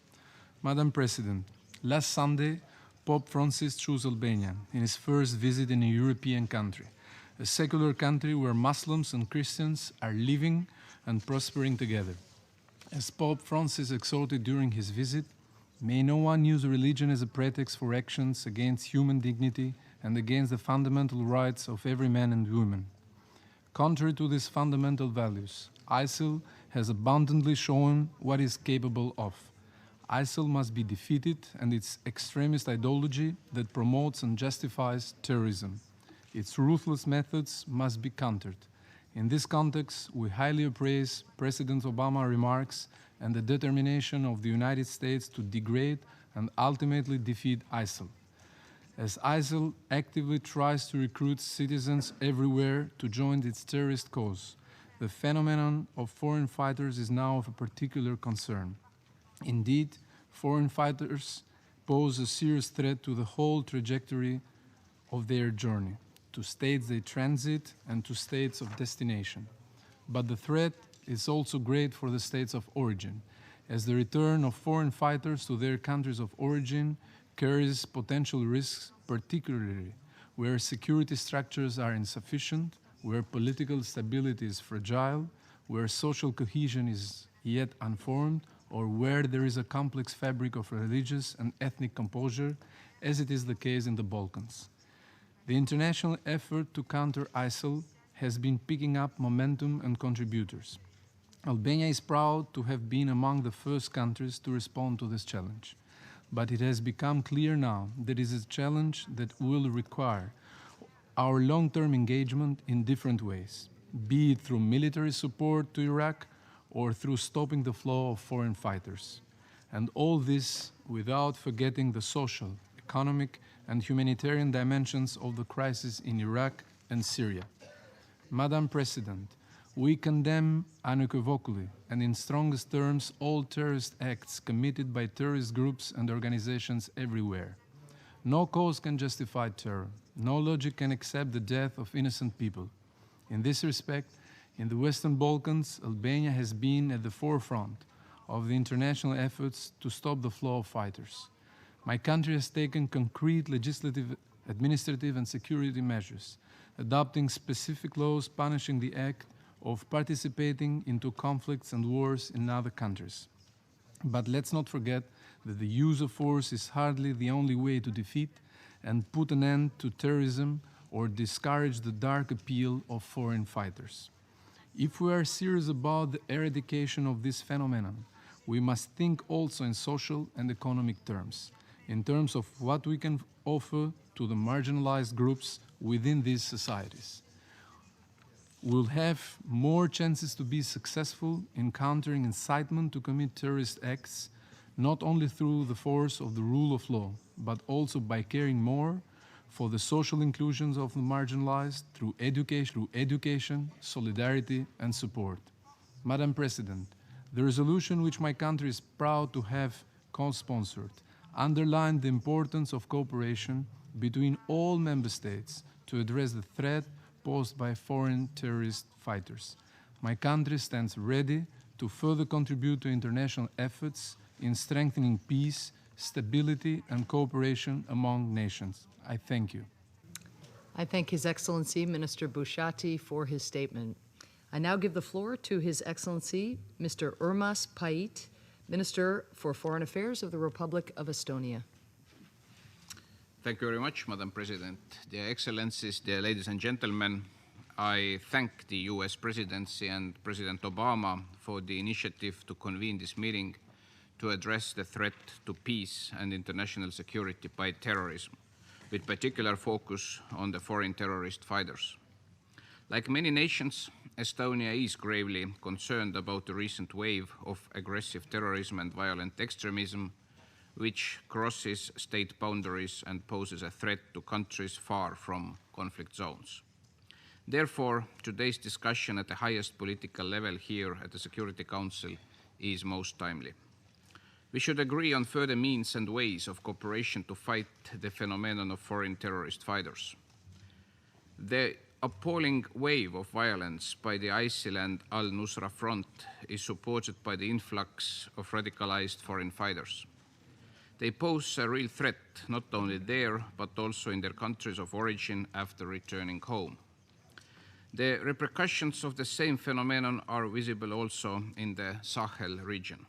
Madam President, last Sunday, Pope Francis chose Albania in his first visit in a European country, a secular country where Muslims and Christians are living and prospering together. As Pope Francis exhorted during his visit, may no one use religion as a pretext for actions against human dignity and against the fundamental rights of every man and woman. Contrary to these fundamental values, ISIL has abundantly shown what it is capable of. ISIL must be defeated and its extremist ideology that promotes and justifies terrorism. Its ruthless methods must be countered. In this context, we highly appraise President Obama's remarks and the determination of the United States to degrade and ultimately defeat ISIL. As ISIL actively tries to recruit citizens everywhere to join its terrorist cause, the phenomenon of foreign fighters is now of a particular concern. Indeed, foreign fighters pose a serious threat to the whole trajectory of their journey, to states they transit and to states of destination. But the threat is also great for the states of origin, as the return of foreign fighters to their countries of origin carries potential risks, particularly where security structures are insufficient, where political stability is fragile, where social cohesion is yet unformed, or where there is a complex fabric of religious and ethnic composure, as it is the case in the Balkans. The international effort to counter ISIL has been picking up momentum and contributors. Albania is proud to have been among the first countries to respond to this challenge. But it has become clear now that it is a challenge that will require our long-term engagement in different ways, be it through military support to Iraq or through stopping the flow of foreign fighters. And all this without forgetting the social, economic, and humanitarian dimensions of the crisis in Iraq and Syria. Madam President, we condemn unequivocally and in strongest terms all terrorist acts committed by terrorist groups and organizations everywhere. No cause can justify terror. No logic can accept the death of innocent people. In this respect, in the Western Balkans, Albania has been at the forefront of the international efforts to stop the flow of fighters. My country has taken concrete legislative, administrative, and security measures, adopting specific laws punishing the act of participating into conflicts and wars in other countries. But let's not forget that the use of force is hardly the only way to defeat and put an end to terrorism or discourage the dark appeal of foreign fighters. If we are serious about the eradication of this phenomenon, we must think also in social and economic terms, in terms of what we can offer to the marginalized groups within these societies. We'll have more chances to be successful in countering incitement to commit terrorist acts, not only through the force of the rule of law, but also by caring more for the social inclusions of the marginalized through education, solidarity, and support. Madam President, the resolution which my country is proud to have co-sponsored underlined the importance of cooperation between all member states to address the threat posed by foreign terrorist fighters. My country stands ready to further contribute to international efforts in strengthening peace, stability, and cooperation among nations. I thank you. I thank His Excellency Minister Bushati for his statement. I now give the floor to His Excellency Mr. Urmas Pait, Minister for Foreign Affairs of the Republic of Estonia. Thank you very much, Madam President. Dear Excellencies, dear ladies and gentlemen, I thank the US Presidency and President Obama for the initiative to convene this meeting to address the threat to peace and international security by terrorism, with particular focus on the foreign terrorist fighters. Like many nations, Estonia is gravely concerned about the recent wave of aggressive terrorism and violent extremism, which crosses state boundaries and poses a threat to countries far from conflict zones. Therefore, today's discussion at the highest political level here at the Security Council is most timely. We should agree on further means and ways of cooperation to fight the phenomenon of foreign terrorist fighters. The appalling wave of violence by the ISIL and al-Nusra Front is supported by the influx of radicalized foreign fighters. They pose a real threat not only there, but also in their countries of origin after returning home. The repercussions of the same phenomenon are visible also in the Sahel region.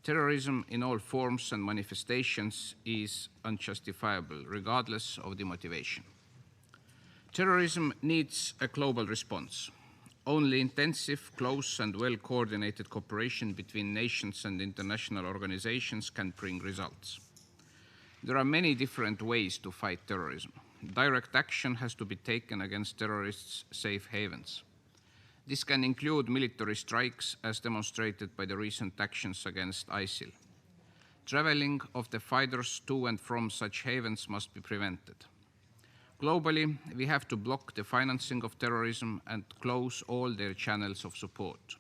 Terrorism in all forms and manifestations is unjustifiable, regardless of the motivation. Terrorism needs a global response. Only intensive, close, and well-coordinated cooperation between nations and international organizations can bring results. There are many different ways to fight terrorism. Direct action has to be taken against terrorists' safe havens. This can include military strikes, as demonstrated by the recent actions against ISIL. Traveling of the fighters to and from such havens must be prevented. Globally, we have to block the financing of terrorism and close all their channels of support.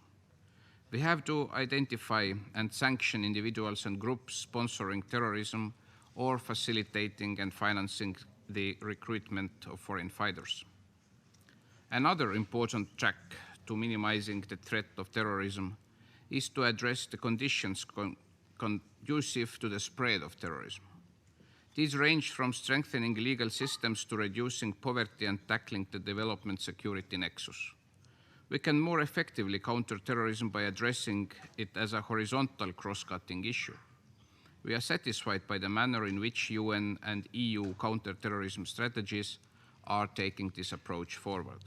We have to identify and sanction individuals and groups sponsoring terrorism or facilitating and financing the recruitment of foreign fighters. Another important track to minimizing the threat of terrorism is to address the conditions conducive to the spread of terrorism. These range from strengthening legal systems to reducing poverty and tackling the development security nexus. we can more effectively counter terrorism by addressing it as a horizontal cross-cutting issue. We are satisfied by the manner in which UN and EU counter-terrorism strategies are taking this approach forward.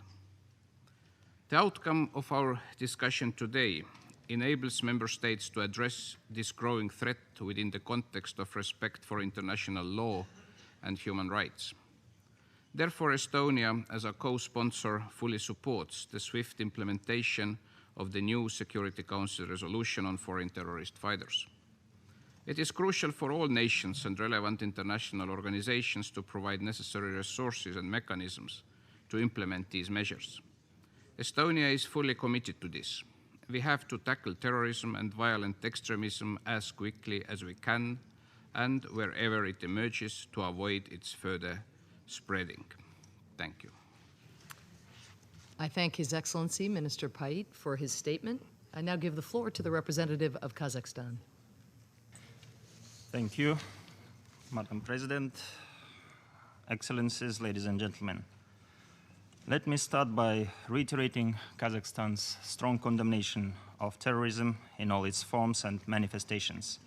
The outcome of our discussion today enables member states to address this growing threat within the context of respect for international law and human rights. Therefore, Estonia, as a co-sponsor, fully supports the swift implementation of the new Security Council resolution on foreign terrorist fighters. It is crucial for all nations and relevant international organizations to provide necessary resources and mechanisms to implement these measures. Estonia is fully committed to this. We have to tackle terrorism and violent extremism as quickly as we can and wherever it emerges to avoid its further spreading. Thank you. I thank His Excellency Minister Pait for his statement. I now give the floor to the representative of Kazakhstan. Thank you, Madam President, Excellencies, ladies and gentlemen. Let me start by reiterating Kazakhstan's strong condemnation of terrorism in all its forms and manifestations.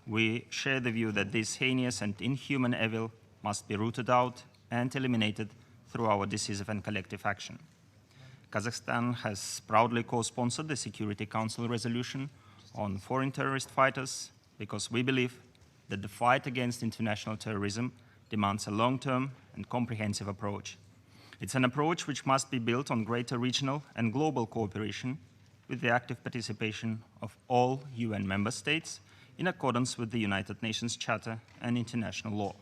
We share the view that this heinous and inhuman evil must be rooted out and eliminated through our decisive and collective action. Kazakhstan has proudly co-sponsored the Security Council resolution on foreign terrorist fighters because we believe that the fight against international terrorism demands a long-term and comprehensive approach. It's an approach which must be built on greater regional and global cooperation with the active participation of all UN member states in accordance with the United Nations Charter and international law.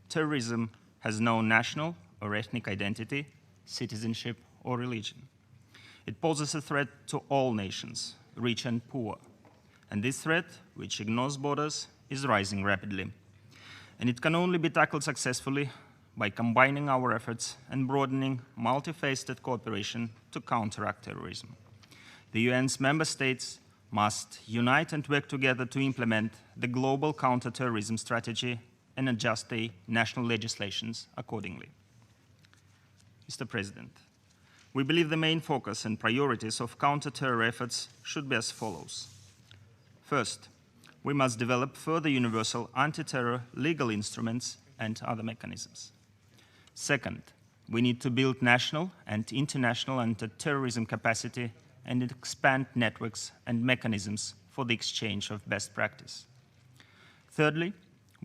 Terrorism has no national or ethnic identity, citizenship, or religion. It poses a threat to all nations, rich and poor. And this threat, which ignores borders, is rising rapidly. And it can only be tackled successfully by combining our efforts and broadening multifaceted cooperation to counteract terrorism. The UN's member states must unite and work together to implement the global counter-terrorism strategy and adjust the national legislations accordingly. Mr. President, we believe the main focus and priorities of counter-terror efforts should be as follows. First, we must develop further universal anti-terror legal instruments and other mechanisms. Second, we need to build national and international anti-terrorism capacity and expand networks and mechanisms for the exchange of best practice. Thirdly,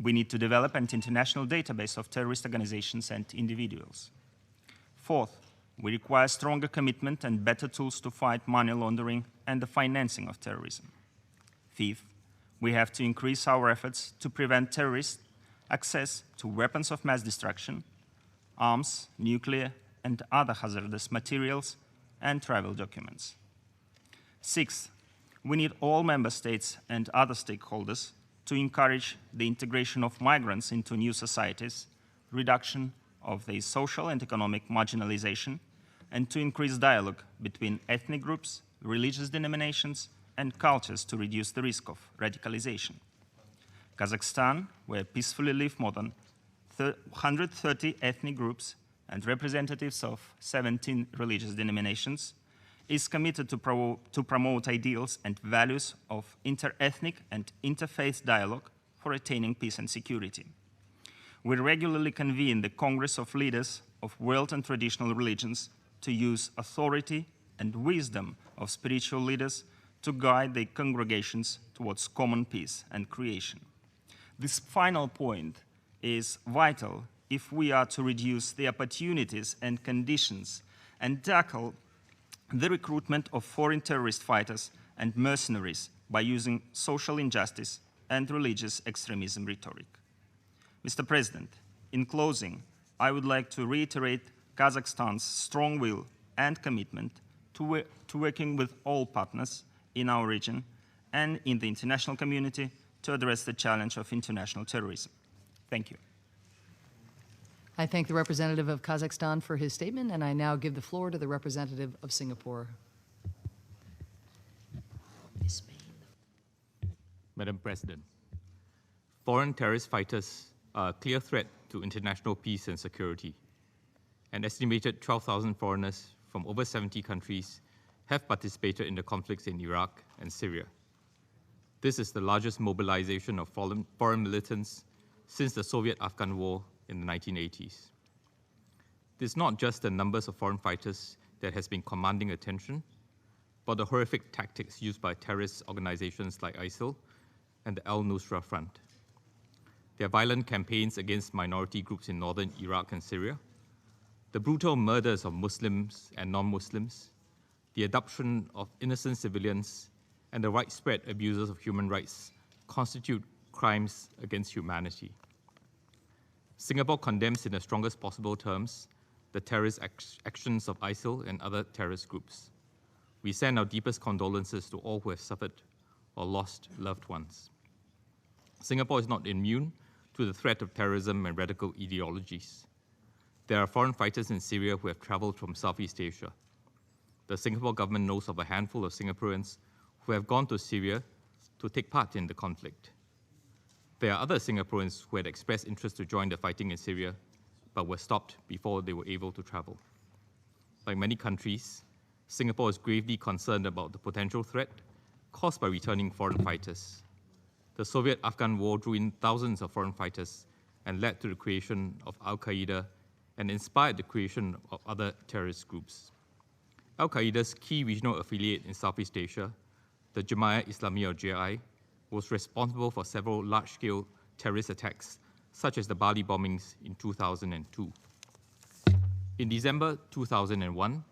we need to develop an international database of terrorist organizations and individuals. Fourth, we require stronger commitment and better tools to fight money laundering and the financing of terrorism. Fifth, we have to increase our efforts to prevent terrorist access to weapons of mass destruction, arms, nuclear, and other hazardous materials, and travel documents. Sixth, we need all member states and other stakeholders to encourage the integration of migrants into new societies, reduction of their social and economic marginalization, and to increase dialogue between ethnic groups, religious denominations, and cultures to reduce the risk of radicalization. Kazakhstan, where peacefully live more than 130 ethnic groups and representatives of 17 religious denominations, is committed to promote ideals and values of inter-ethnic and interfaith dialogue for attaining peace and security. We regularly convene the Congress of Leaders of World and Traditional Religions to use authority and wisdom of spiritual leaders to guide the congregations towards common peace and creation. This final point is vital if we are to reduce the opportunities and conditions and tackle the recruitment of foreign terrorist fighters and mercenaries by using social injustice and religious extremism rhetoric. Mr. President, in closing, I would like to reiterate Kazakhstan's strong will and commitment to working with all partners in our region and in the international community to address the challenge of international terrorism. Thank you. I thank the representative of Kazakhstan for his statement, and I now give the floor to the representative of Singapore. Madam President, foreign terrorist fighters are a clear threat to international peace and security. An estimated 12,000 foreigners from over 70 countries have participated in the conflicts in Iraq and Syria. This is the largest mobilization of foreign militants since the Soviet-Afghan War in the 1980s. It is not just the numbers of foreign fighters that has been commanding attention, but the horrific tactics used by terrorist organizations like ISIL and the al-Nusra Front. Their violent campaigns against minority groups in northern Iraq and Syria, the brutal murders of Muslims and non-Muslims, the abduction of innocent civilians, and the widespread abuses of human rights constitute crimes against humanity. Singapore condemns in the strongest possible terms the terrorist actions of ISIL and other terrorist groups. We send our deepest condolences to all who have suffered or lost loved ones. Singapore is not immune to the threat of terrorism and radical ideologies. There are foreign fighters in Syria who have traveled from Southeast Asia. The Singapore government knows of a handful of Singaporeans who have gone to Syria to take part in the conflict. There are other Singaporeans who had expressed interest to join the fighting in Syria, but were stopped before they were able to travel. Like many countries, Singapore is gravely concerned about the potential threat caused by returning foreign fighters. The Soviet-Afghan War drew in thousands of foreign fighters and led to the creation of Al-Qaeda and inspired the creation of other terrorist groups. Al-Qaeda's key regional affiliate in Southeast Asia, the Jemaah Islami or JI, was responsible for several large-scale terrorist attacks, such as the Bali bombings in 2002. In December 2001,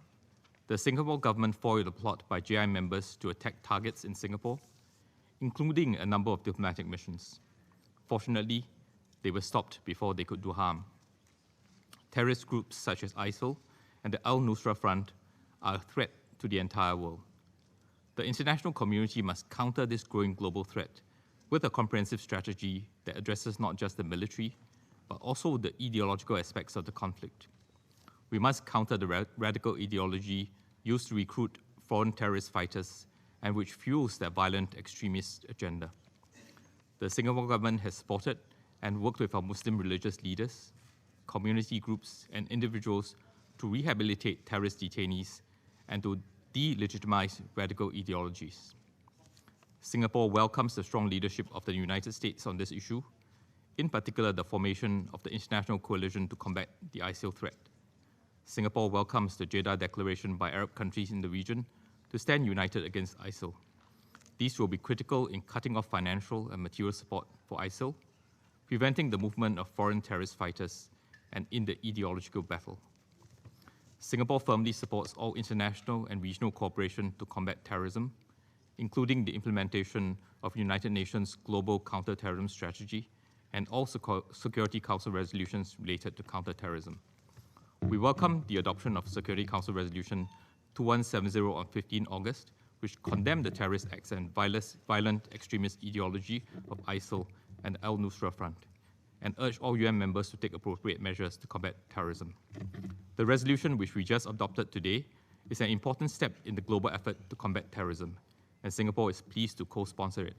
the Singapore government foiled a plot by JI members to attack targets in Singapore, including a number of diplomatic missions. Fortunately, they were stopped before they could do harm. Terrorist groups such as ISIL and the al-Nusra Front are a threat to the entire world. The international community must counter this growing global threat with a comprehensive strategy that addresses not just the military, but also the ideological aspects of the conflict. We must counter the radical ideology used to recruit foreign terrorist fighters and which fuels their violent extremist agenda. The Singapore government has supported and worked with our Muslim religious leaders, community groups, and individuals to rehabilitate terrorist detainees and to delegitimize radical ideologies. Singapore welcomes the strong leadership of the United States on this issue, in particular the formation of the International Coalition to combat the ISIL threat. Singapore welcomes the Jeddah Declaration by Arab countries in the region to stand united against ISIL. These will be critical in cutting off financial and material support for ISIL, preventing the movement of foreign terrorist fighters, and in the ideological battle. Singapore firmly supports all international and regional cooperation to combat terrorism, including the implementation of United Nations Global Counterterrorism Strategy and all Security Council resolutions related to counterterrorism. We welcome the adoption of Security Council Resolution 2170 on 15 August, which condemned the terrorist acts and violent extremist ideology of ISIL and the al-Nusra Front, and urge all UN members to take appropriate measures to combat terrorism. The resolution which we just adopted today is an important step in the global effort to combat terrorism, and Singapore is pleased to co-sponsor it.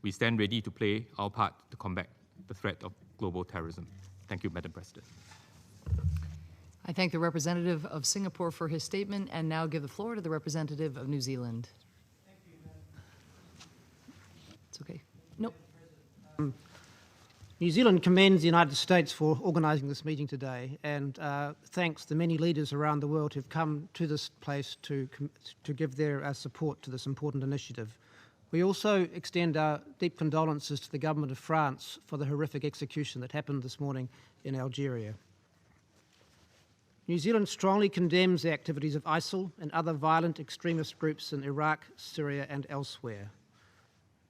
We stand ready to play our part to combat the threat of global terrorism. Thank you, Madam President. I thank the representative of Singapore for his statement and now give the floor to the representative of New Zealand. Thank you, It's okay. Nope. New Zealand commends the United States for organising this meeting today and thanks the many leaders around the world who've come to this place to give their support to this important initiative. We also extend our deep condolences to the government of France for the horrific execution that happened this morning in Algeria. New Zealand strongly condemns the activities of ISIL and other violent extremist groups in Iraq, Syria and elsewhere.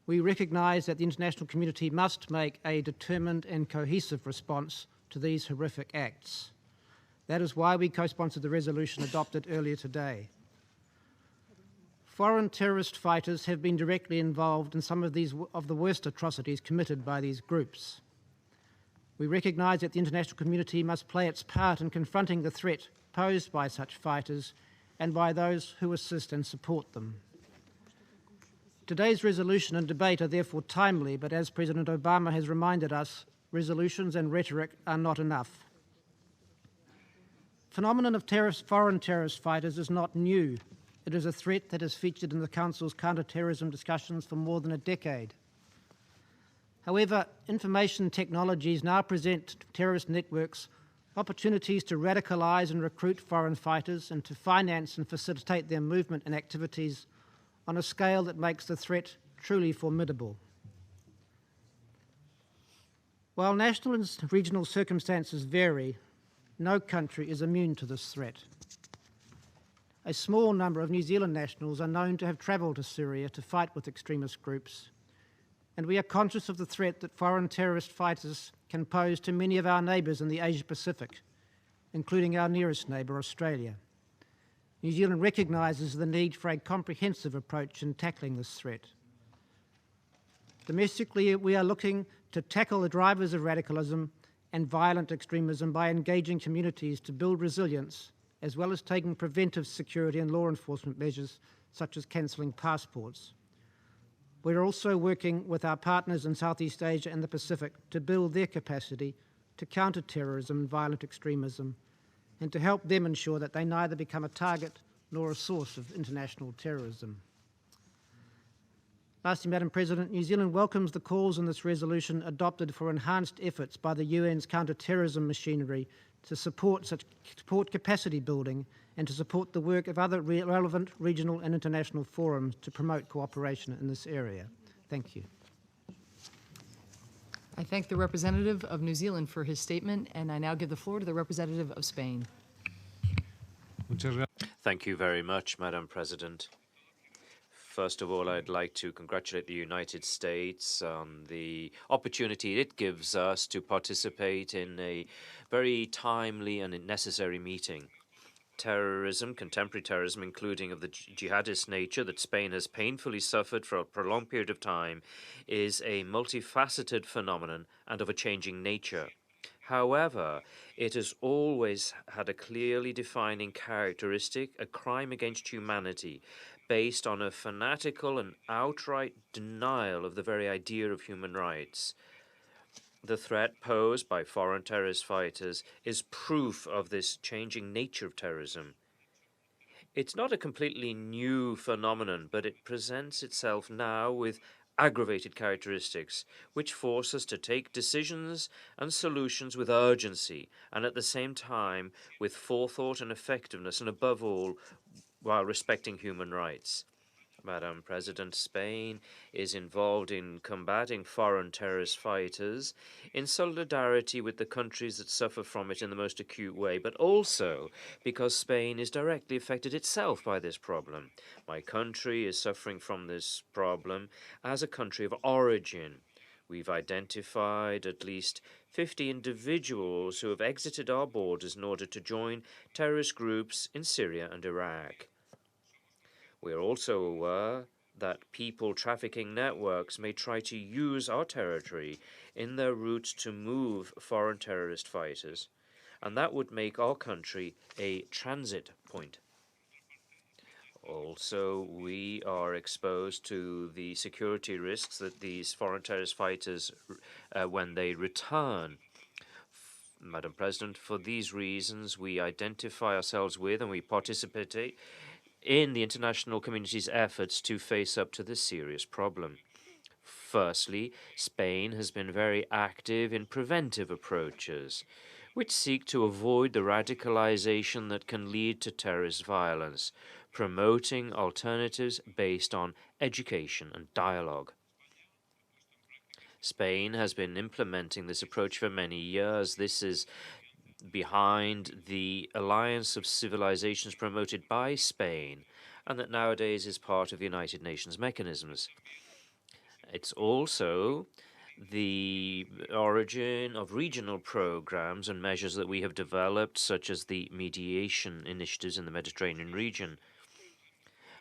We recognise that the international community must make a determined and cohesive response to these horrific acts. That is why we co-sponsored the resolution adopted earlier today. Foreign terrorist fighters have been directly involved in some of the worst atrocities committed by these groups. We recognise that the international community must play its part in confronting the threat posed by such fighters and by those who assist and support them. Today's resolution and debate are therefore timely, but as President Obama has reminded us, resolutions and rhetoric are not enough. phenomenon of foreign terrorist fighters is not new. It is a threat that has featured in the Council's counter-terrorism discussions for more than a decade. However, information technologies now present to terrorist networks opportunities to radicalise and recruit foreign fighters and to finance and facilitate their movement and activities on a scale that makes the threat truly formidable. While national and regional circumstances vary, no country is immune to this threat. A small number of New Zealand nationals are known to have travelled to Syria to fight with extremist groups, and we are conscious of the threat that foreign terrorist fighters can pose to many of our neighbours in the Asia-Pacific, including our nearest neighbour, Australia. New Zealand recognises the need for a comprehensive approach in tackling this threat. Domestically, we are looking to tackle the drivers of radicalism and violent extremism by engaging communities to build resilience, as well as taking preventive security and law enforcement measures, such as cancelling passports. We're also working with our partners in Southeast Asia and the Pacific to build their capacity to counter terrorism and violent extremism, and to help them ensure that they neither become a target nor a source of international terrorism. Lastly, Madam President, New Zealand welcomes the calls in this resolution adopted for enhanced efforts by the UN's counter-terrorism machinery to support capacity building and to support the work of other relevant regional and international forums to promote cooperation in this area. Thank you. I thank the representative of New Zealand for his statement, and I now give the floor to the representative of Spain. Thank you very much, Madam President. First of all, I'd like to congratulate the United States on the opportunity it gives us to participate in a very timely and necessary meeting. Terrorism, contemporary terrorism, including of the jihadist nature that Spain has painfully suffered for a prolonged period of time, is a multifaceted phenomenon and of a changing nature. However, it has always had a clearly defining characteristic, a crime against humanity, based on a fanatical and outright denial of the very idea of human rights. The threat posed by foreign terrorist fighters is proof of this changing nature of terrorism. It's not a completely new phenomenon, but it presents itself now with aggravated characteristics, which force us to take decisions and solutions with urgency, and at the same time with forethought and effectiveness, and above all, while respecting human rights. Madam President, Spain is involved in combating foreign terrorist fighters in solidarity with the countries that suffer from it in the most acute way, but also because Spain is directly affected itself by this problem. My country is suffering from this problem as a country of origin. We've identified at least 50 individuals who have exited our borders in order to join terrorist groups in Syria and Iraq. We are also aware that people trafficking networks may try to use our territory in their route to move foreign terrorist fighters, and that would make our country a transit point. Also, we are exposed to the security risks that these foreign terrorist fighters, when they return. Madam President, for these reasons, we identify ourselves with and we participate in the international community's efforts to face up to this serious problem. Firstly, Spain has been very active in preventive approaches, which seek to avoid the radicalization that can lead to terrorist violence, promoting alternatives based on education and dialogue. Spain has been implementing this approach for many years. This is behind the alliance of civilizations promoted by Spain, and that nowadays is part of the United Nations mechanisms. It's also the origin of regional programs and measures that we have developed, such as the mediation initiatives in the Mediterranean region.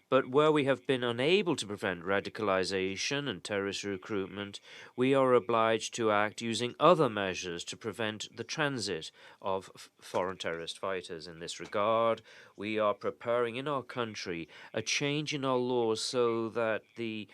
But where we have been unable to prevent radicalization and terrorist recruitment, we are obliged to act using other measures to prevent the transit of foreign terrorist fighters. In this regard, we are preparing in our country a change in our laws so that the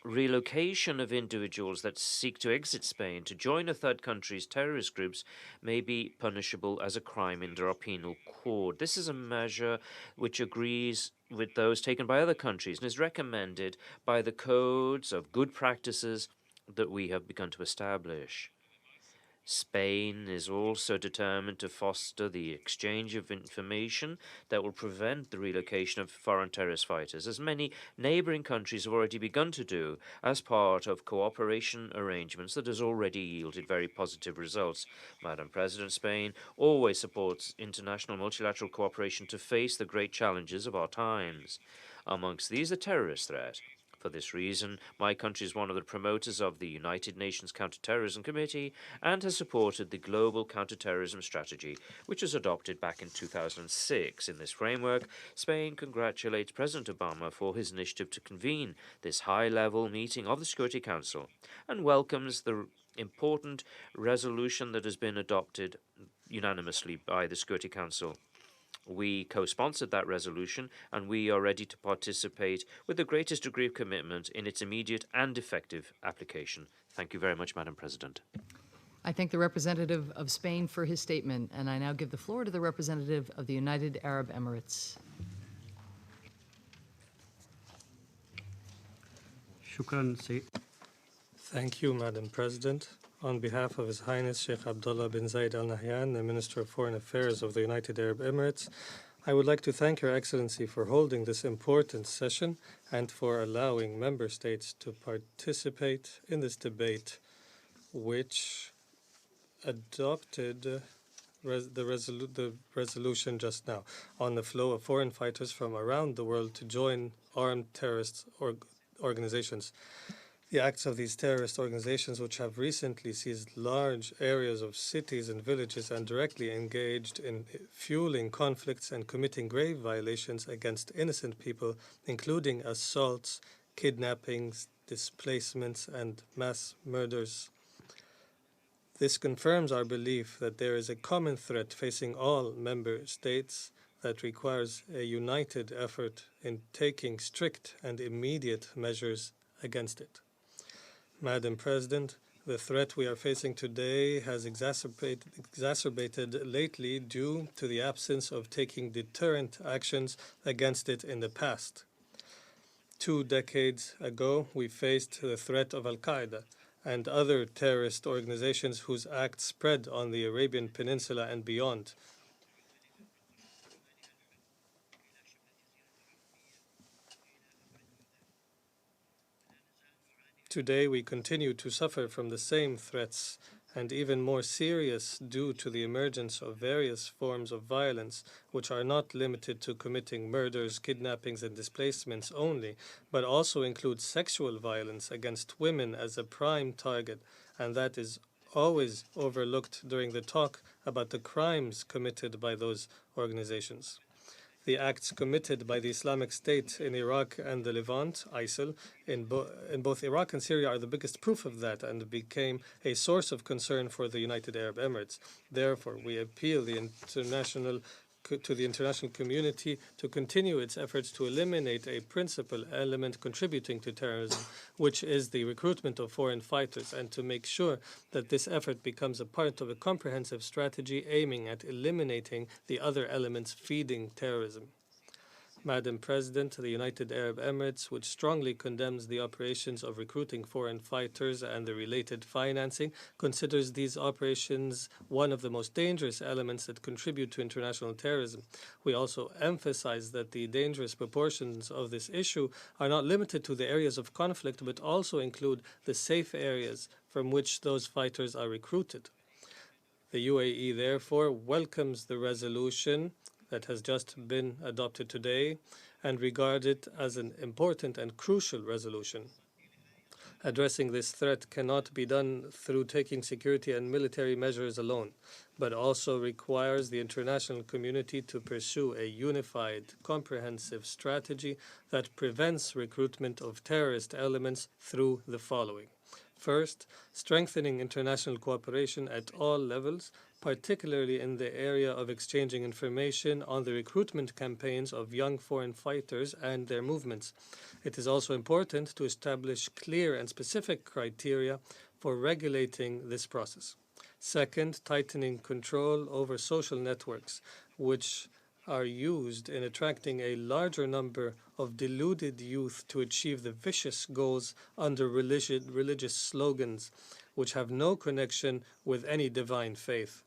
relocation of individuals that seek to exit Spain to join a third country's terrorist groups may be punishable as a crime under our penal code. This is a measure which agrees with those taken by other countries and is recommended by the codes of good practices that we have begun to establish. Spain is also determined to foster the exchange of information that will prevent the relocation of foreign terrorist fighters, as many neighbouring countries have already begun to do as part of cooperation arrangements that has already yielded very positive results. Madam President, Spain always supports international multilateral cooperation to face the great challenges of our times. Amongst these, the terrorist threat. For this reason, my country is one of the promoters of the United Nations Counterterrorism Committee and has supported the Global Counterterrorism Strategy, which was adopted back in 2006. In this framework, Spain congratulates President Obama for his initiative to convene this high-level meeting of the Security Council and welcomes the important resolution that has been adopted unanimously by the Security Council. We co-sponsored that resolution, and we are ready to participate with the greatest degree of commitment in its immediate and effective application. Thank you very much, Madam President. I thank the representative of Spain for his statement, and I now give the floor to the representative of the United Arab Emirates. Thank you, Madam President. On behalf of His Highness Sheikh Abdullah bin Zayed Al Nahyan, the Minister of Foreign Affairs of the United Arab Emirates, I would like to thank Your Excellency for holding this important session and for allowing member states to participate in this debate, which adopted the resolution just now on the flow of foreign fighters from around the world to join armed terrorist organizations. The acts of these terrorist organizations, which have recently seized large areas of cities and villages and directly engaged in fueling conflicts and committing grave violations against innocent people, including assaults, kidnappings, displacements, and mass murders. This confirms our belief that there is a common threat facing all member states that requires a united effort in taking strict and immediate measures against it. Madam President, the threat we are facing today has exacerbated lately due to the absence of taking deterrent actions against it in the past. 2 decades ago, we faced the threat of Al-Qaeda and other terrorist organizations whose acts spread on the Arabian Peninsula and beyond. Today, we continue to suffer from the same threats, and even more serious due to the emergence of various forms of violence, which are not limited to committing murders, kidnappings, and displacements only, but also include sexual violence against women as a prime target, and that is always overlooked during the talk about the crimes committed by those organizations. The acts committed by the Islamic State in Iraq and the Levant, ISIL, in both Iraq and Syria are the biggest proof of that and became a source of concern for the United Arab Emirates. Therefore, we appeal to the international community to continue its efforts to eliminate a principal element contributing to terrorism, which is the recruitment of foreign fighters, and to make sure that this effort becomes a part of a comprehensive strategy aiming at eliminating the other elements feeding terrorism. Madam President, the United Arab Emirates, which strongly condemns the operations of recruiting foreign fighters and the related financing, considers these operations one of the most dangerous elements that contribute to international terrorism. We also emphasize that the dangerous proportions of this issue are not limited to the areas of conflict, but also include the safe areas from which those fighters are recruited. The UAE, therefore, welcomes the resolution that has just been adopted today and regard it as an important and crucial resolution. Addressing this threat cannot be done through taking security and military measures alone, but also requires the international community to pursue a unified, comprehensive strategy that prevents recruitment of terrorist elements through the following: First, strengthening international cooperation at all levels, particularly in the area of exchanging information on the recruitment campaigns of young foreign fighters and their movements. It is also important to establish clear and specific criteria for regulating this process. Second, tightening control over social networks, which are used in attracting a larger number of deluded youth to achieve the vicious goals under religious slogans, which have no connection with any divine faith.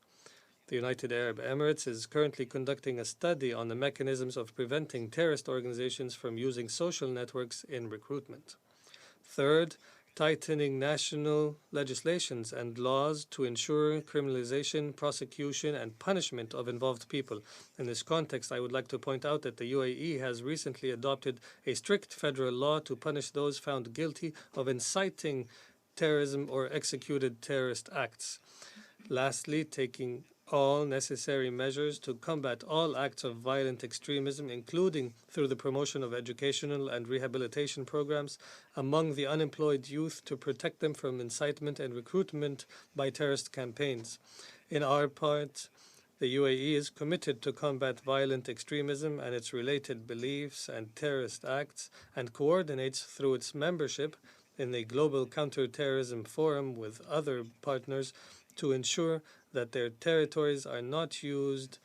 The United Arab Emirates is currently conducting a study on the mechanisms of preventing terrorist organizations from using social networks in recruitment. Third, tightening national legislations and laws to ensure criminalization, prosecution, and punishment of involved people. In this context, I would like to point out that the UAE has recently adopted a strict federal law to punish those found guilty of inciting terrorism or executed terrorist acts. Lastly, taking all necessary measures to combat all acts of violent extremism, including through the promotion of educational and rehabilitation programs among the unemployed youth to protect them from incitement and recruitment by terrorist campaigns. In our part, the UAE is committed to combat violent extremism and its related beliefs and terrorist acts, and coordinates through its membership in the Global Counterterrorism Forum with other partners to ensure that their territories are not used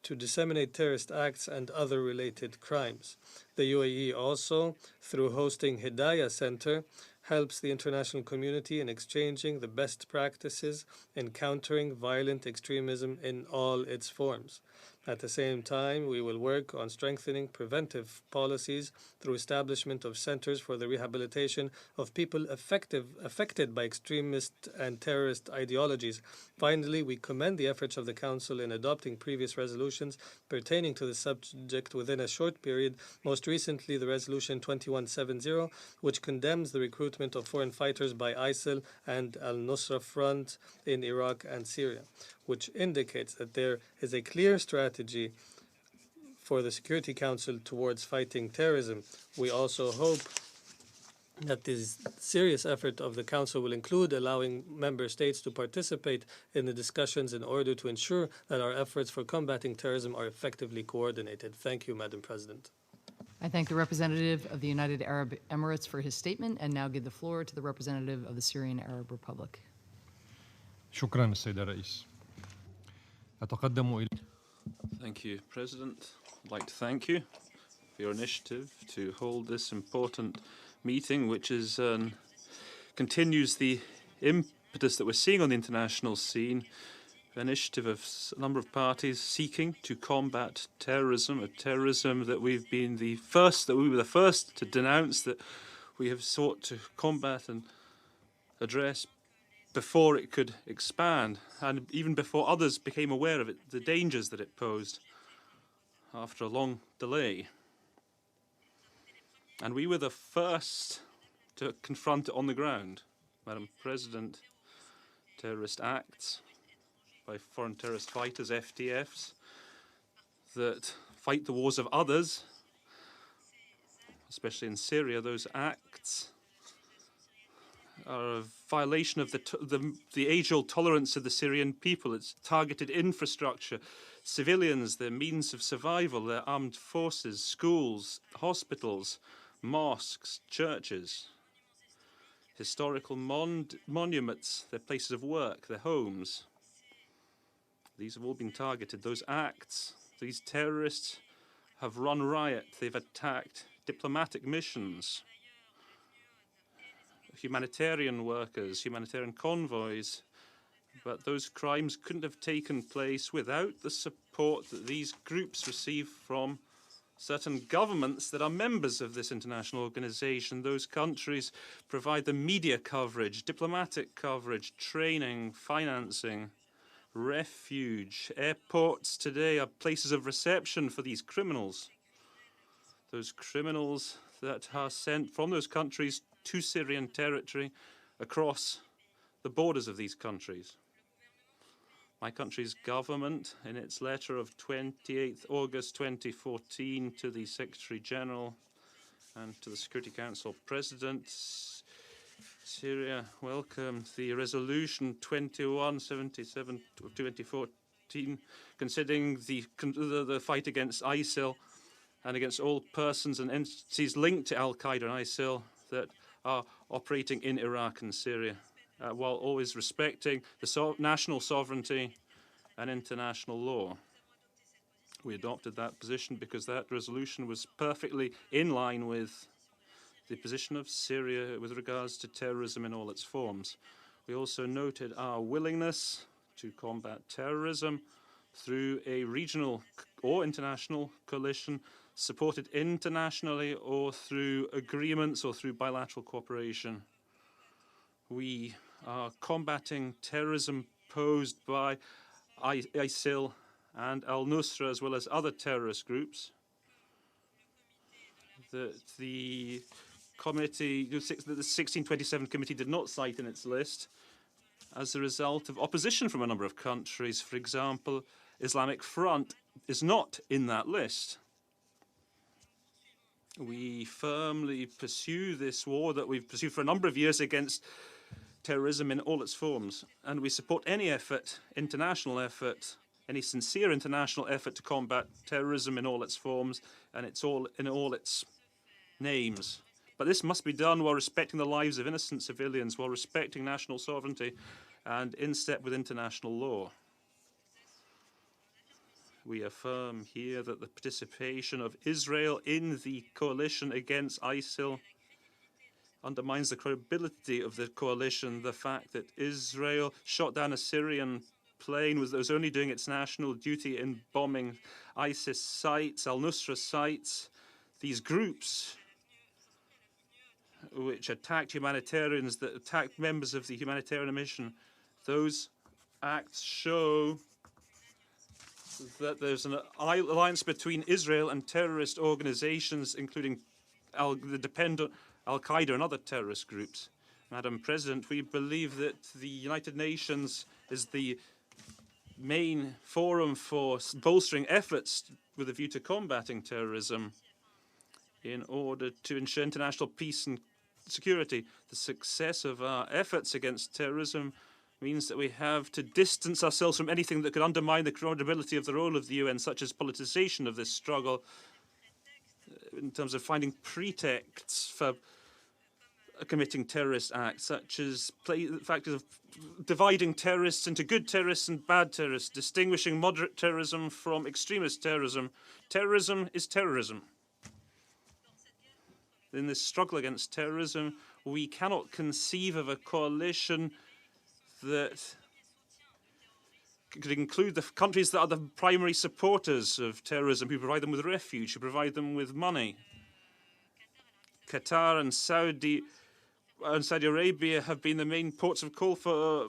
to disseminate terrorist acts and other related crimes. The UAE also, through hosting Hidayah Center, helps the international community in exchanging the best practices in countering violent extremism in all its forms. At the same time, we will work on strengthening preventive policies through establishment of centers for the rehabilitation of people affected by extremist and terrorist ideologies. Finally, we commend the efforts of the Council in adopting previous resolutions pertaining to the subject within a short period, most recently the Resolution 2170, which condemns the recruitment of foreign fighters by ISIL and Al-Nusra Front in Iraq and Syria, which indicates that there is a clear strategy for the Security Council towards fighting terrorism. We also hope that this serious effort of the Council will include allowing member states to participate in the discussions in order to ensure that our efforts for combating terrorism are effectively coordinated. Thank you, Madam President. I thank the representative of the United Arab Emirates for his statement and now give the floor to the representative of the Syrian Arab Republic. شكرا السيد الرئيس. أتقدم إلى Thank you, President. I'd like to thank you for your initiative to hold this important meeting, which is continues the impetus that we're seeing on the international scene, an initiative of a number of parties seeking to combat terrorism, a terrorism that we were the first to denounce, that we have sought to combat and address before it could expand, and even before others became aware of it, the dangers that it posed after a long delay. And we were the first to confront it on the ground. Madam President, terrorist acts by foreign terrorist fighters, FTFs, that fight the wars of others, especially in Syria, those acts are a violation of the age-old tolerance of the Syrian people. It's targeted infrastructure, civilians, their means of survival, their armed forces, schools, hospitals, mosques, churches, historical monuments, their places of work, their homes. These have all been targeted. Those acts, these terrorists have run riot. They've attacked diplomatic missions, humanitarian workers, humanitarian convoys. But those crimes couldn't have taken place without the support that these groups receive from certain governments that are members of this international organization. Those countries provide the media coverage, diplomatic coverage, training, financing, refuge. Airports today are places of reception for these criminals. Those criminals that are sent from those countries to Syrian territory across the borders of these countries. My country's government, in its letter of 28th August 2014 to the Secretary General and to the Security Council President, Syria welcomed the resolution 2177 of 2014, considering the fight against ISIL and against all persons and entities linked to Al-Qaeda and ISIL that are operating in Iraq and Syria, while always respecting the national sovereignty and international law. We adopted that position because that resolution was perfectly in line with the position of Syria with regards to terrorism in all its forms. We also noted our willingness to combat terrorism through a regional or international coalition supported internationally or through agreements or through bilateral cooperation. We are combating terrorism posed by ISIL and al-Nusra, as well as other terrorist groups. The committee, the 1627 committee did not cite in its list as a result of opposition from a number of countries. For example, Islamic Front is not in that list. We firmly pursue this war that we've pursued for a number of years against terrorism in all its forms, and we support any effort, international effort, any sincere international effort to combat terrorism in all its forms and in all its names. But this must be done while respecting the lives of innocent civilians, while respecting national sovereignty and in step with international law. We affirm here that the participation of Israel in the coalition against ISIL undermines the credibility of the coalition. The fact that Israel shot down a Syrian plane that was only doing its national duty in bombing ISIS sites, al-Nusra sites, these groups which attacked humanitarians, that attacked members of the humanitarian mission, those acts show that there's an alliance between Israel and terrorist organizations, including the dependent Al-Qaeda and other terrorist groups. Madam President, we believe that the United Nations is the main forum for bolstering efforts with a view to combating terrorism in order to ensure international peace and security. The success of our efforts against terrorism means that we have to distance ourselves from anything that could undermine the credibility of the role of the UN, such as politicization of this struggle, in terms of finding pretexts for committing terrorist acts, such as factors of dividing terrorists into good terrorists and bad terrorists, distinguishing moderate terrorism from extremist terrorism. Terrorism is terrorism. In this struggle against terrorism, we cannot conceive of a coalition that could include the countries that are the primary supporters of terrorism, who provide them with refuge, who provide them with money. Qatar and Saudi Arabia have been the main ports of call for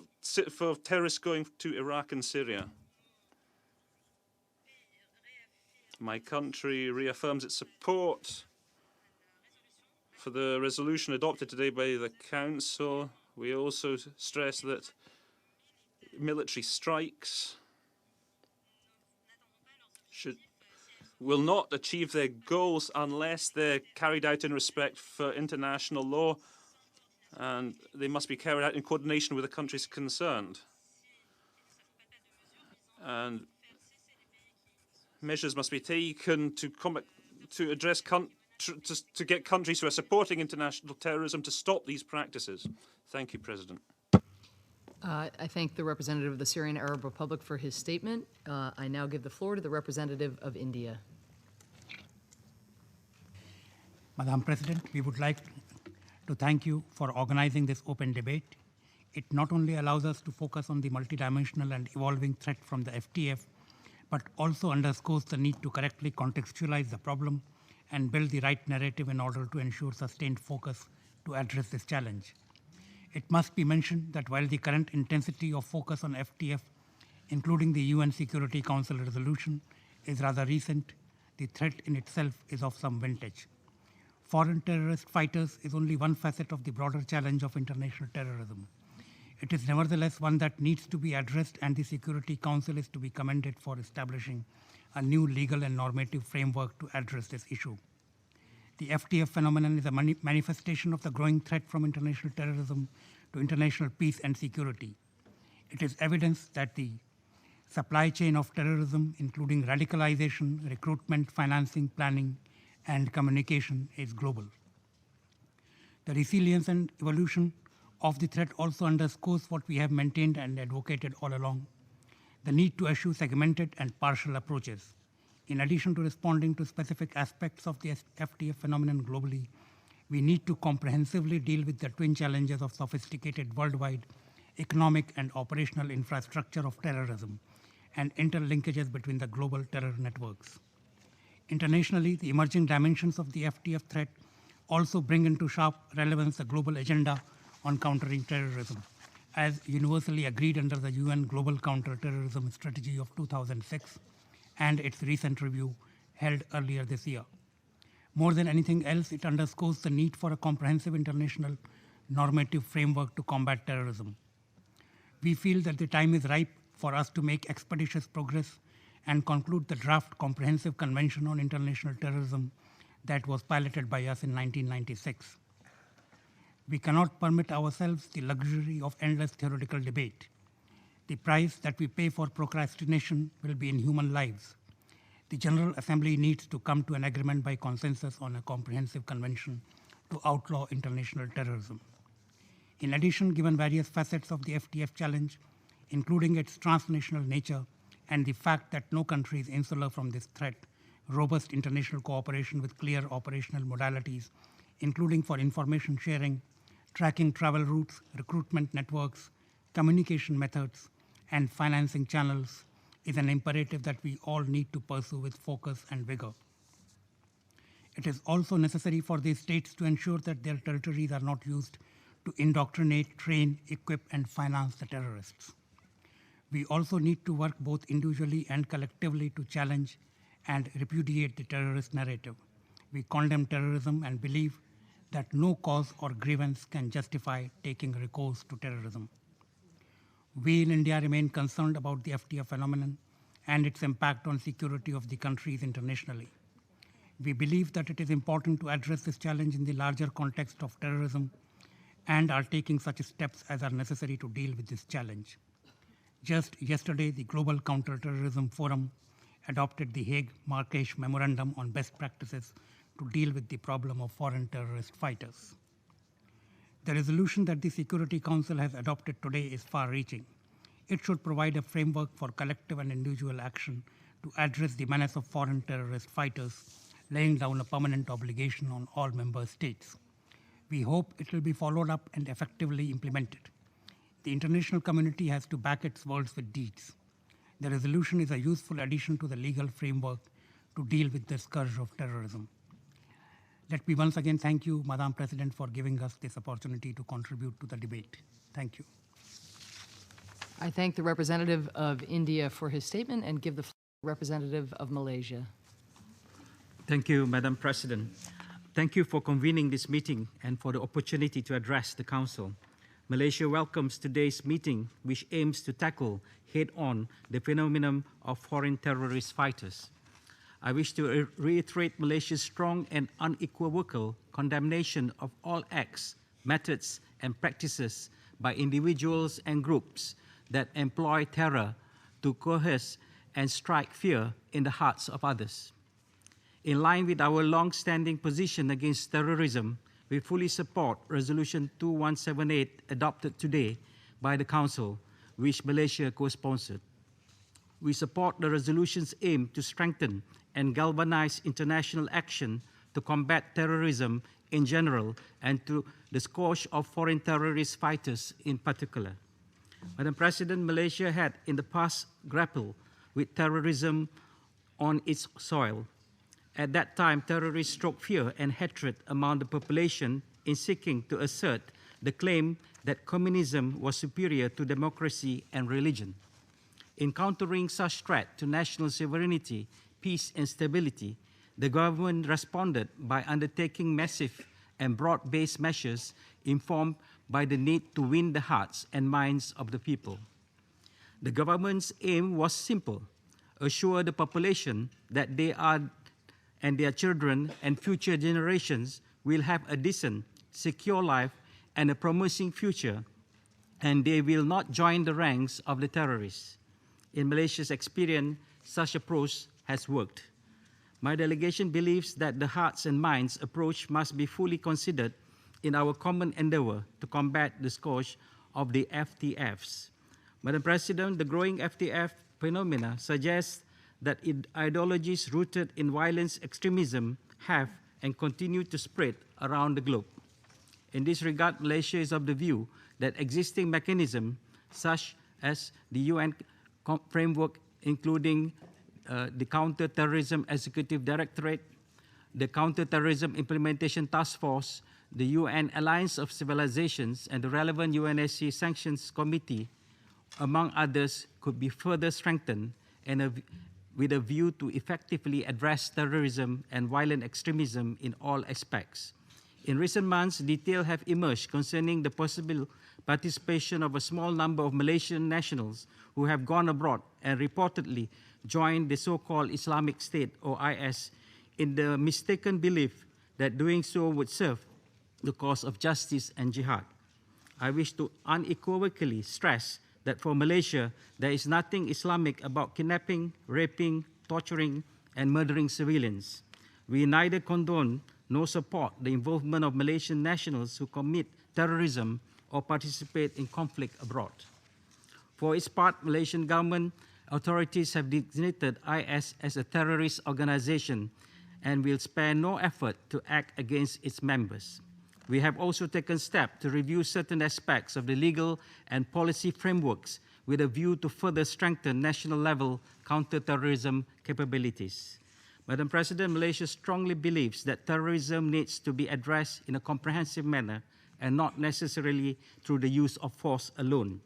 terrorists going to Iraq and Syria. My country reaffirms its support for the resolution adopted today by the Council. We also stress that military strikes will not achieve their goals unless they're carried out in respect for international law, and they must be carried out in coordination with the countries concerned. And measures must be taken to address to get countries who are supporting international terrorism to stop these practices. Thank you, President. I thank the representative of the Syrian Arab Republic for his statement. I now give the floor to the representative of India. Madam President, we would like to thank you for organizing this open debate. It not only allows us to focus on the multidimensional and evolving threat from the FTF, but also underscores the need to correctly contextualize the problem and build the right narrative in order to ensure sustained focus to address this challenge. It must be mentioned that while the current intensity of focus on FTF, including the UN Security Council resolution, is rather recent, the threat in itself is of some vintage. Foreign terrorist fighters is only one facet of the broader challenge of international terrorism. It is nevertheless one that needs to be addressed, and the Security Council is to be commended for establishing a new legal and normative framework to address this issue. The FTF phenomenon is a manifestation of the growing threat from international terrorism to international peace and security. It is evidence that the supply chain of terrorism, including radicalization, recruitment, financing, planning, and communication, is global. The resilience and evolution of the threat also underscores what we have maintained and advocated all along: the need to eschew segmented and partial approaches. In addition to responding to specific aspects of the FTF phenomenon globally, we need to comprehensively deal with the twin challenges of sophisticated worldwide economic and operational infrastructure of terrorism and interlinkages between the global terror networks. Internationally, the emerging dimensions of the FTF threat also bring into sharp relevance the global agenda on countering terrorism, as universally agreed under the UN Global Counter-Terrorism Strategy of 2006 and its recent review held earlier this year. More than anything else, it underscores the need for a comprehensive international normative framework to combat terrorism. We feel that the time is ripe for us to make expeditious progress and conclude the draft Comprehensive Convention on International Terrorism that was piloted by us in 1996. We cannot permit ourselves the luxury of endless theoretical debate. The price that we pay for procrastination will be in human lives. The General Assembly needs to come to an agreement by consensus on a comprehensive convention to outlaw international terrorism. In addition, given various facets of the FTF challenge, including its transnational nature and the fact that no country is insular from this threat, robust international cooperation with clear operational modalities, including for information sharing, tracking travel routes, recruitment networks, communication methods, and financing channels, is an imperative that we all need to pursue with focus and vigor. It is also necessary for these states to ensure that their territories are not used to indoctrinate, train, equip, and finance the terrorists. We also need to work both individually and collectively to challenge and repudiate the terrorist narrative. We condemn terrorism and believe that no cause or grievance can justify taking recourse to terrorism. We in India remain concerned about the FTF phenomenon and its impact on security of the countries internationally. We believe that it is important to address this challenge in the larger context of terrorism and are taking such steps as are necessary to deal with this challenge. Just yesterday, the Global Counterterrorism Forum adopted the Hague Marrakesh Memorandum on Best Practices to deal with the problem of foreign terrorist fighters. The resolution that the Security Council has adopted today is far-reaching. It should provide a framework for collective and individual action to address the menace of foreign terrorist fighters, laying down a permanent obligation on all member states. We hope it will be followed up and effectively implemented. The international community has to back its words with deeds. The resolution is a useful addition to the legal framework to deal with the scourge of terrorism. Let me once again thank you, Madam President, for giving us this opportunity to contribute to the debate. Thank you. I thank the representative of India for his statement and give the floor to the representative of Malaysia. Thank you, Madam President. Thank you for convening this meeting and for the opportunity to address the Council. Malaysia welcomes today's meeting, which aims to tackle head-on the phenomenon of foreign terrorist fighters. I wish to reiterate Malaysia's strong and unequivocal condemnation of all acts, methods, and practices by individuals and groups that employ terror to coerce and strike fear in the hearts of others. In line with our long-standing position against terrorism, we fully support Resolution 2178 adopted today by the Council, which Malaysia co-sponsored. We support the resolution's aim to strengthen and galvanize international action to combat terrorism in general and to the scourge of foreign terrorist fighters in particular. Madam President, Malaysia had in the past grappled with terrorism on its soil. At that time, terrorists stroked fear and hatred among the population in seeking to assert the claim that communism was superior to democracy and religion. In countering such threat to national sovereignty, peace and stability, the government responded by undertaking massive and broad-based measures informed by the need to win the hearts and minds of the people. The government's aim was simple: assure the population that they are and their children and future generations will have a decent, secure life and a promising future, and they will not join the ranks of the terrorists. In Malaysia's experience, such approach has worked. My delegation believes that the hearts and minds approach must be fully considered in our common endeavor to combat the scourge of the FTFs. Madam President, the growing FTF phenomena suggests that ideologies rooted in violence extremism have and continue to spread around the globe. In this regard, Malaysia is of the view that existing mechanisms such as the UN framework, including the Counter-Terrorism Executive Directorate, the Counter-Terrorism Implementation Task Force, the UN Alliance of Civilizations, and the relevant UNSC Sanctions Committee, among others, could be further strengthened and with a view to effectively address terrorism and violent extremism in all aspects. In recent months, details have emerged concerning the possible participation of a small number of Malaysian nationals who have gone abroad and reportedly joined the so-called Islamic State, or IS, in the mistaken belief that doing so would serve the cause of justice and jihad. I wish to unequivocally stress that for Malaysia, there is nothing Islamic about kidnapping, raping, torturing, and murdering civilians. We neither condone nor support the involvement of Malaysian nationals who commit terrorism or participate in conflict abroad. For its part, Malaysian government authorities have designated IS as a terrorist organization and will spare no effort to act against its members. We have also taken steps to review certain aspects of the legal and policy frameworks with a view to further strengthen national-level counter-terrorism capabilities. Madam President, Malaysia strongly believes that terrorism needs to be addressed in a comprehensive manner and not necessarily through the use of force alone.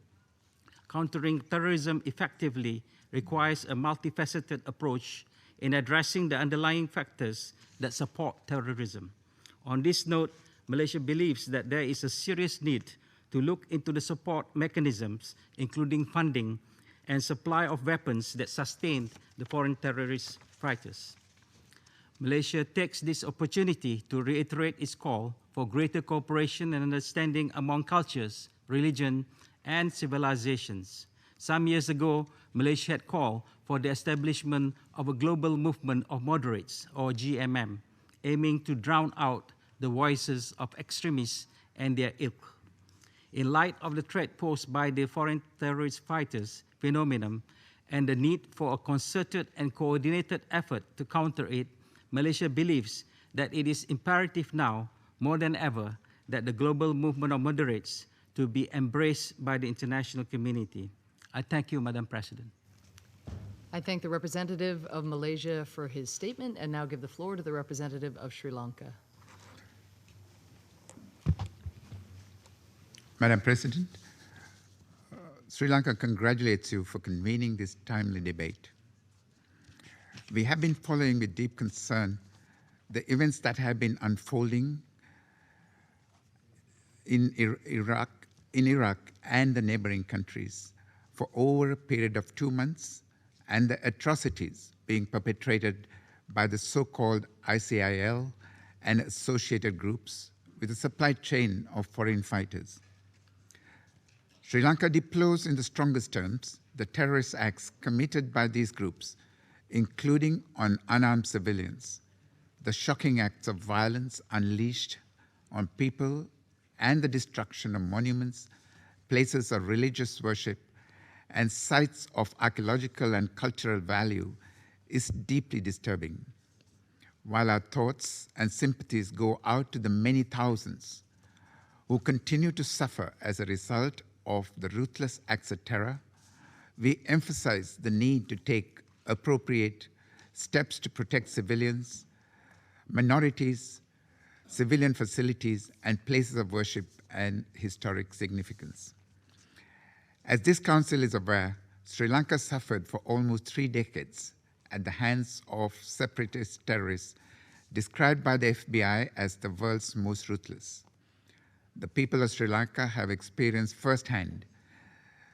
Countering terrorism effectively requires a multifaceted approach in addressing the underlying factors that support terrorism. On this note, Malaysia believes that there is a serious need to look into the support mechanisms, including funding and supply of weapons that sustain the foreign terrorist fighters. Malaysia takes this opportunity to reiterate its call for greater cooperation and understanding among cultures, religion, and civilizations. Some years ago, Malaysia had called for the establishment of a global movement of moderates, or GMM, aiming to drown out the voices of extremists and their ilk. In light of the threat posed by the foreign terrorist fighters phenomenon and the need for a concerted and coordinated effort to counter it, Malaysia believes that it is imperative now, more than ever, that the global movement of moderates to be embraced by the international community. I thank you, Madam President. I thank the representative of Malaysia for his statement and now give the floor to the representative of Sri Lanka. Madam President, Sri Lanka congratulates you for convening this timely debate. We have been following with deep concern the events that have been unfolding in Iraq and the neighboring countries for over a period of 2 months, and the atrocities being perpetrated by the so-called ICIL and associated groups with a supply chain of foreign fighters. Sri Lanka deplores in the strongest terms the terrorist acts committed by these groups, including on unarmed civilians, the shocking acts of violence unleashed on people, and the destruction of monuments, places of religious worship, and sites of archaeological and cultural value is deeply disturbing. While our thoughts and sympathies go out to the many thousands who continue to suffer as a result of the ruthless acts of terror, we emphasize the need to take appropriate steps to protect civilians, minorities, civilian facilities, and places of worship and historic significance. As this Council is aware, Sri Lanka suffered for almost 3 decades at the hands of separatist terrorists described by the FBI as the world's most ruthless. The people of Sri Lanka have experienced firsthand,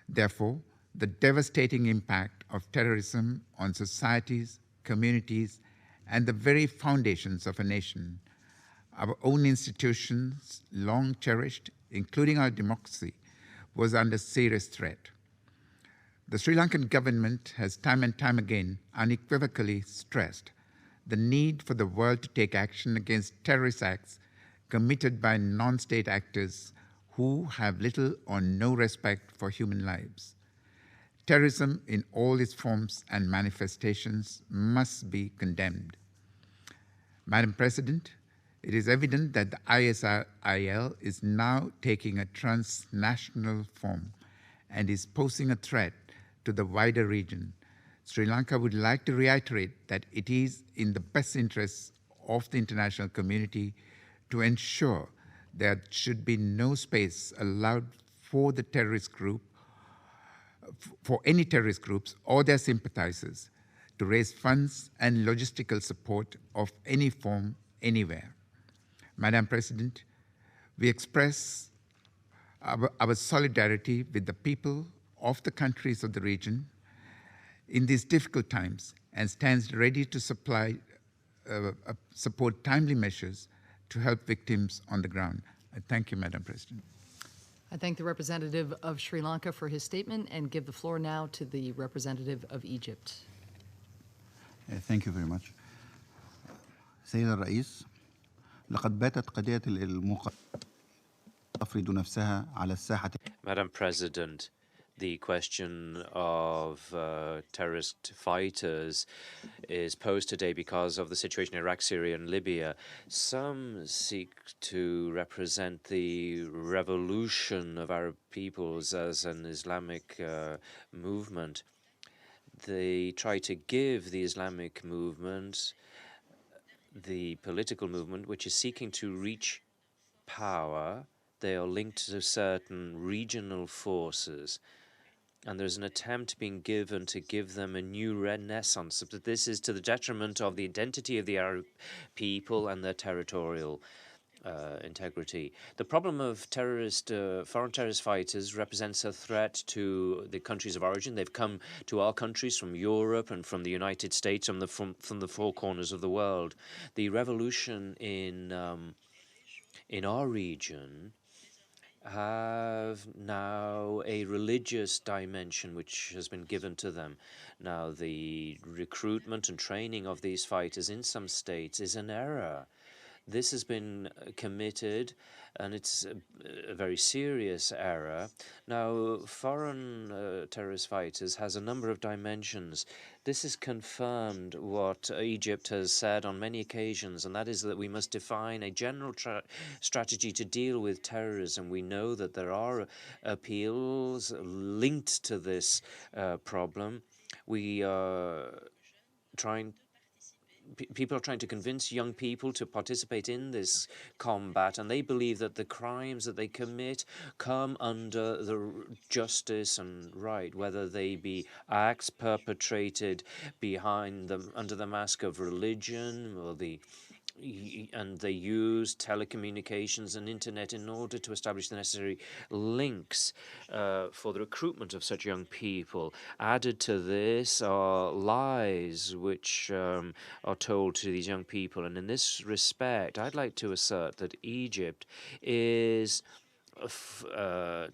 therefore, the devastating impact of terrorism on societies, communities, and the very foundations of a nation. Our own institutions, long cherished, including our democracy, was under serious threat. The Sri Lankan government has time and time again unequivocally stressed the need for the world to take action against terrorist acts committed by non-state actors who have little or no respect for human lives. Terrorism in all its forms and manifestations must be condemned. Madam President, it is evident that the ISIL is now taking a transnational form and is posing a threat to the wider region. Sri Lanka would like to reiterate that it is in the best interests of the international community to ensure there should be no space allowed for the terrorist group, for any terrorist groups or their sympathizers to raise funds and logistical support of any form anywhere. Madam President, we express our solidarity with the people of the countries of the region in these difficult times and stands ready to support timely measures to help victims on the ground. Thank you, Madam President. I thank the representative of Sri Lanka for his statement and give the floor now to the representative of Egypt. Thank you very much. سيد الرئيس، لقد باتت قضية المقاومة تفرض نفسها على الساحة. Madam President, the question of terrorist fighters is posed today because of the situation in Iraq, Syria, and Libya. Some seek to represent the revolution of Arab peoples as an Islamic movement. They try to give the Islamic movement, the political movement, which is seeking to reach power. They are linked to certain regional forces. And there's an attempt being given to give them a new renaissance. But this is to the detriment of the identity of the Arab people and their territorial integrity. The problem of foreign terrorist fighters represents a threat to the countries of origin. They've come to our countries from Europe and from the United States and from the four corners of the world. The revolution in our region have now a religious dimension which has been given to them. Now, the recruitment and training of these fighters in some states is an error. This has been committed, and it's a very serious error. Now, foreign terrorist fighters has a number of dimensions. This has confirmed what Egypt has said on many occasions, and that is that we must define a general strategy to deal with terrorism. We know that there are appeals linked to this problem. We are people are trying to convince young people to participate in this combat, and they believe that the crimes that they commit come under the justice and right, whether they be acts perpetrated behind them under the mask of religion, or and they use telecommunications and internet in order to establish the necessary links for the recruitment of such young people. Added to this are lies which are told to these young people. And in this respect, I'd like to assert that Egypt is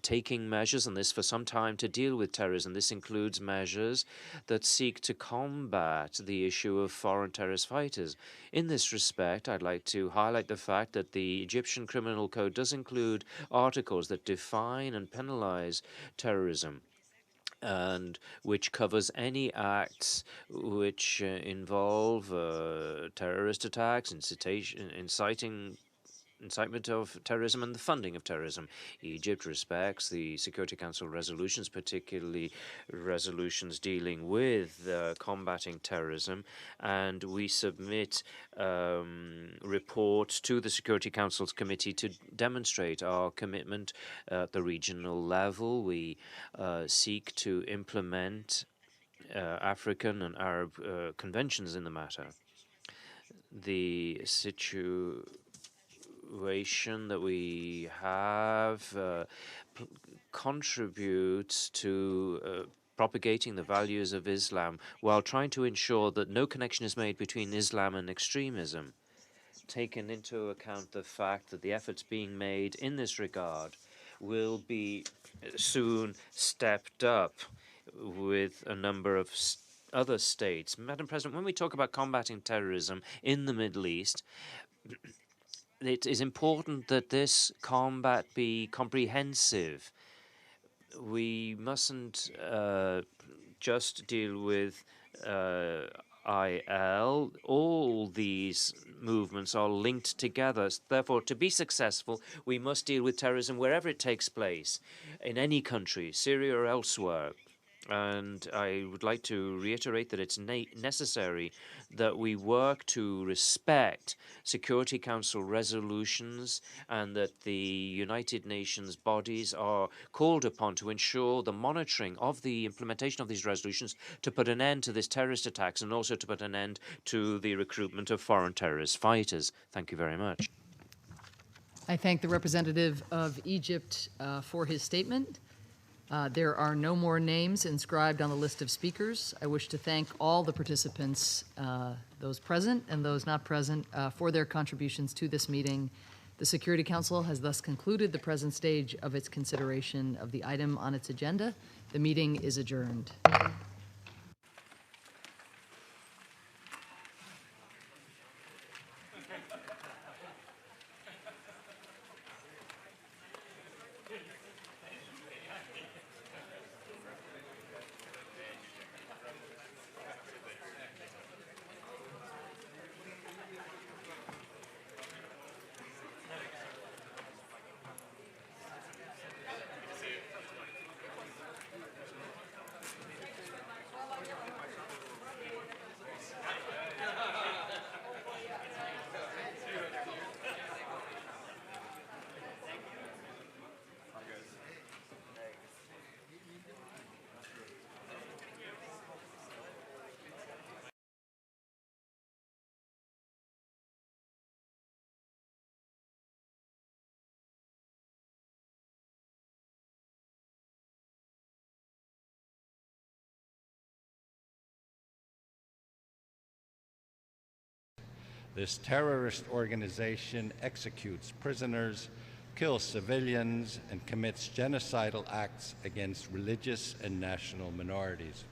taking measures on this for some time to deal with terrorism. This includes measures that seek to combat the issue of foreign terrorist fighters. In this respect, I'd like to highlight the fact that the Egyptian Criminal Code does include articles that define and penalize terrorism, and which covers any acts which involve terrorist attacks, incitement of terrorism, and the funding of terrorism. Egypt respects the Security Council resolutions, particularly resolutions dealing with combating terrorism, and we submit reports to the Security Council's committee to demonstrate our commitment at the regional level. We seek to implement African and Arab conventions in the matter. The situation that we have contributes to propagating the values of Islam while trying to ensure that no connection is made between Islam and extremism. Taken into account the fact that the efforts being made in this regard will be soon stepped up with a number of other states. Madam President, when we talk about combating terrorism in the Middle East, it is important that this combat be comprehensive. We mustn't just deal with IL. All these movements are linked together. Therefore, to be successful, we must deal with terrorism wherever it takes place, in any country, Syria or elsewhere. And I would like to reiterate that it's necessary that we work to respect Security Council resolutions and that the United Nations bodies are called upon to ensure the monitoring of the implementation of these resolutions to put an end to these terrorist attacks and also to put an end to the recruitment of foreign terrorist fighters. Thank you very much. I thank the representative of Egypt for his statement. There are no more names inscribed on the list of speakers. I wish to thank all the participants, those present and those not present, for their contributions to this meeting. The Security Council has thus concluded the present stage of its consideration of the item on its agenda. The meeting is adjourned. This terrorist organization executes prisoners, kills civilians, and commits genocidal acts against religious and national minorities.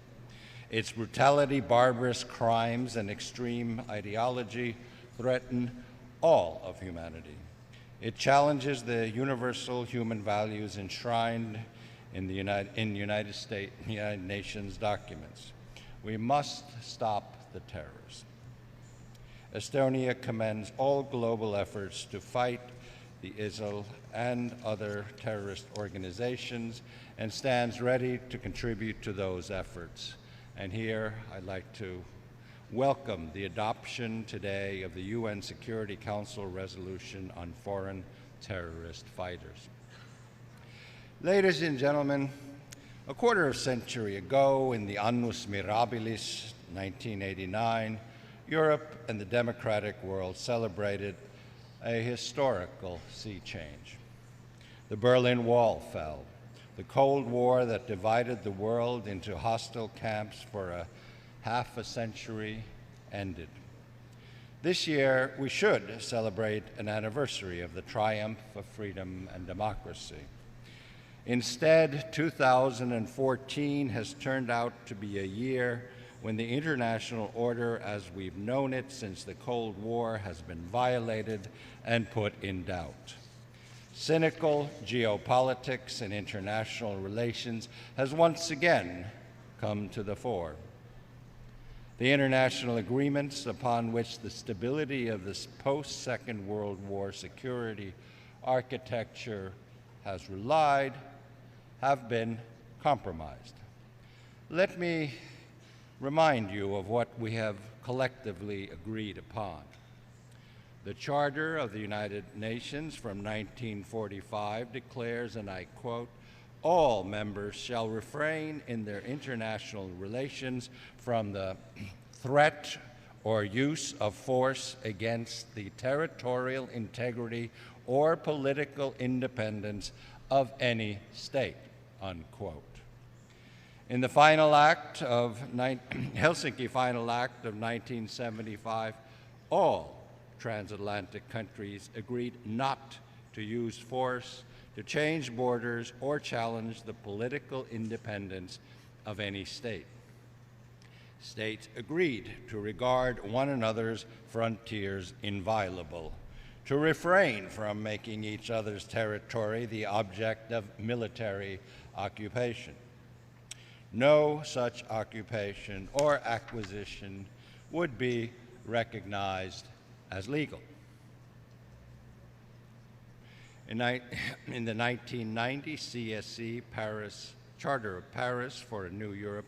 Its brutality, barbarous crimes, and extreme ideology threaten all of humanity. It challenges the universal human values enshrined in the United Nations documents. We must stop the terrorists. Estonia commends all global efforts to fight the ISIL and other terrorist organizations and stands ready to contribute to those efforts. And here I'd like to welcome the adoption today of the UN Security Council resolution on foreign terrorist fighters. Ladies and gentlemen, a quarter of a century ago in the Annus Mirabilis, 1989, Europe and the democratic world celebrated a historical sea change. The Berlin Wall fell. The Cold War that divided the world into hostile camps for a half a century ended. This year, we should celebrate an anniversary of the triumph of freedom and democracy. Instead, 2014 has turned out to be a year when the international order as we've known it since the Cold War has been violated and put in doubt. Cynical geopolitics and international relations has once again come to the fore. The international agreements upon which the stability of this post-Second World War security architecture has relied have been compromised. Let me remind you of what we have collectively agreed upon. The Charter of the United Nations from 1945 declares, and I quote, "All members shall refrain in their international relations from the threat or use of force against the territorial integrity or political independence of any state," unquote. In the final act of Helsinki Final Act of 1975, all transatlantic countries agreed not to use force to change borders or challenge the political independence of any state. States agreed to regard one another's frontiers inviolable, to refrain from making each other's territory the object of military occupation. No such occupation or acquisition would be recognized as legal. In the 1990 CSE Charter of Paris for a New Europe,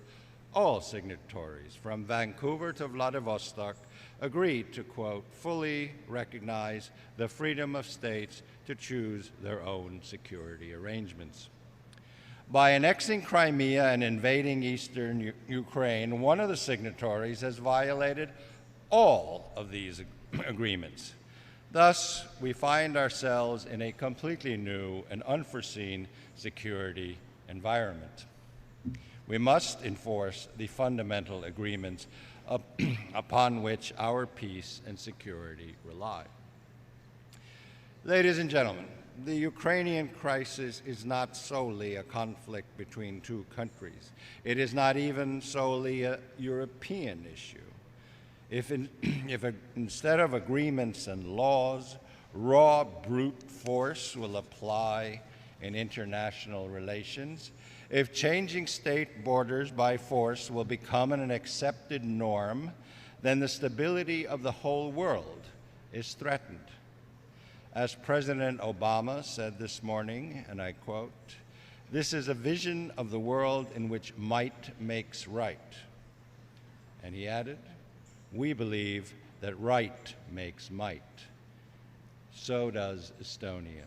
all signatories from Vancouver to Vladivostok agreed to, quote, fully recognize the freedom of states to choose their own security arrangements. By annexing Crimea and invading eastern Ukraine, one of the signatories has violated all of these agreements. Thus, we find ourselves in a completely new and unforeseen security environment. We must enforce the fundamental agreements upon which our peace and security rely. Ladies and gentlemen, the Ukrainian crisis is not solely a conflict between two countries. It is not even solely a European issue. If instead of agreements and laws, raw brute force will apply in international relations, if changing state borders by force will become an accepted norm, then the stability of the whole world is threatened. As President Obama said this morning, and I quote, "This is a vision of the world in which might makes right." And he added, "We believe that right makes might." So does Estonia.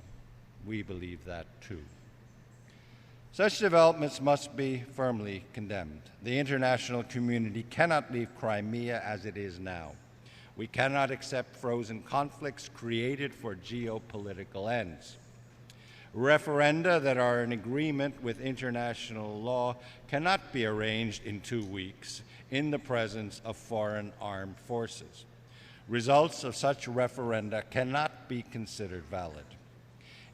We believe that too. Such developments must be firmly condemned. The international community cannot leave Crimea as it is now. We cannot accept frozen conflicts created for geopolitical ends. Referenda that are in agreement with international law cannot be arranged in 2 weeks in the presence of foreign armed forces. Results of such referenda cannot be considered valid.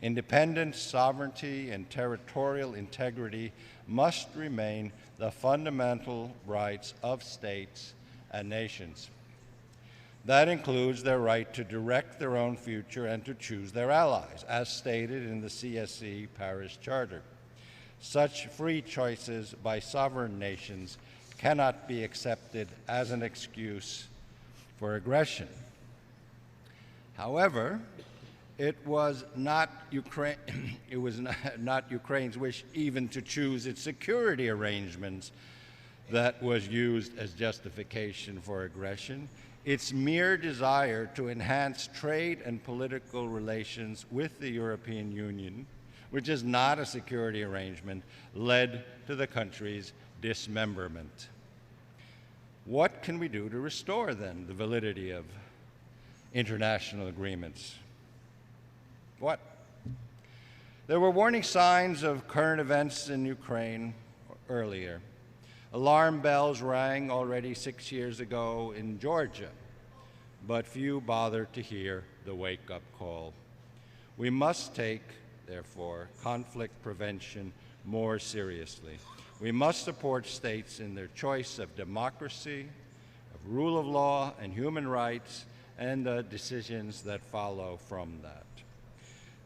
Independence, sovereignty, and territorial integrity must remain the fundamental rights of states and nations. That includes their right to direct their own future and to choose their allies, as stated in the CSE Paris Charter. Such free choices by sovereign nations cannot be accepted as an excuse for aggression. However, it was not Ukraine's wish even to choose its security arrangements that was used as justification for aggression. Its mere desire to enhance trade and political relations with the European Union, which is not a security arrangement, led to the country's dismemberment. What can we do to restore, then, the validity of international agreements? What? There were warning signs of current events in Ukraine earlier. Alarm bells rang already 6 years ago in Georgia, but few bothered to hear the wake-up call. We must take, therefore, conflict prevention more seriously. We must support states in their choice of democracy, of rule of law and human rights, and the decisions that follow from that.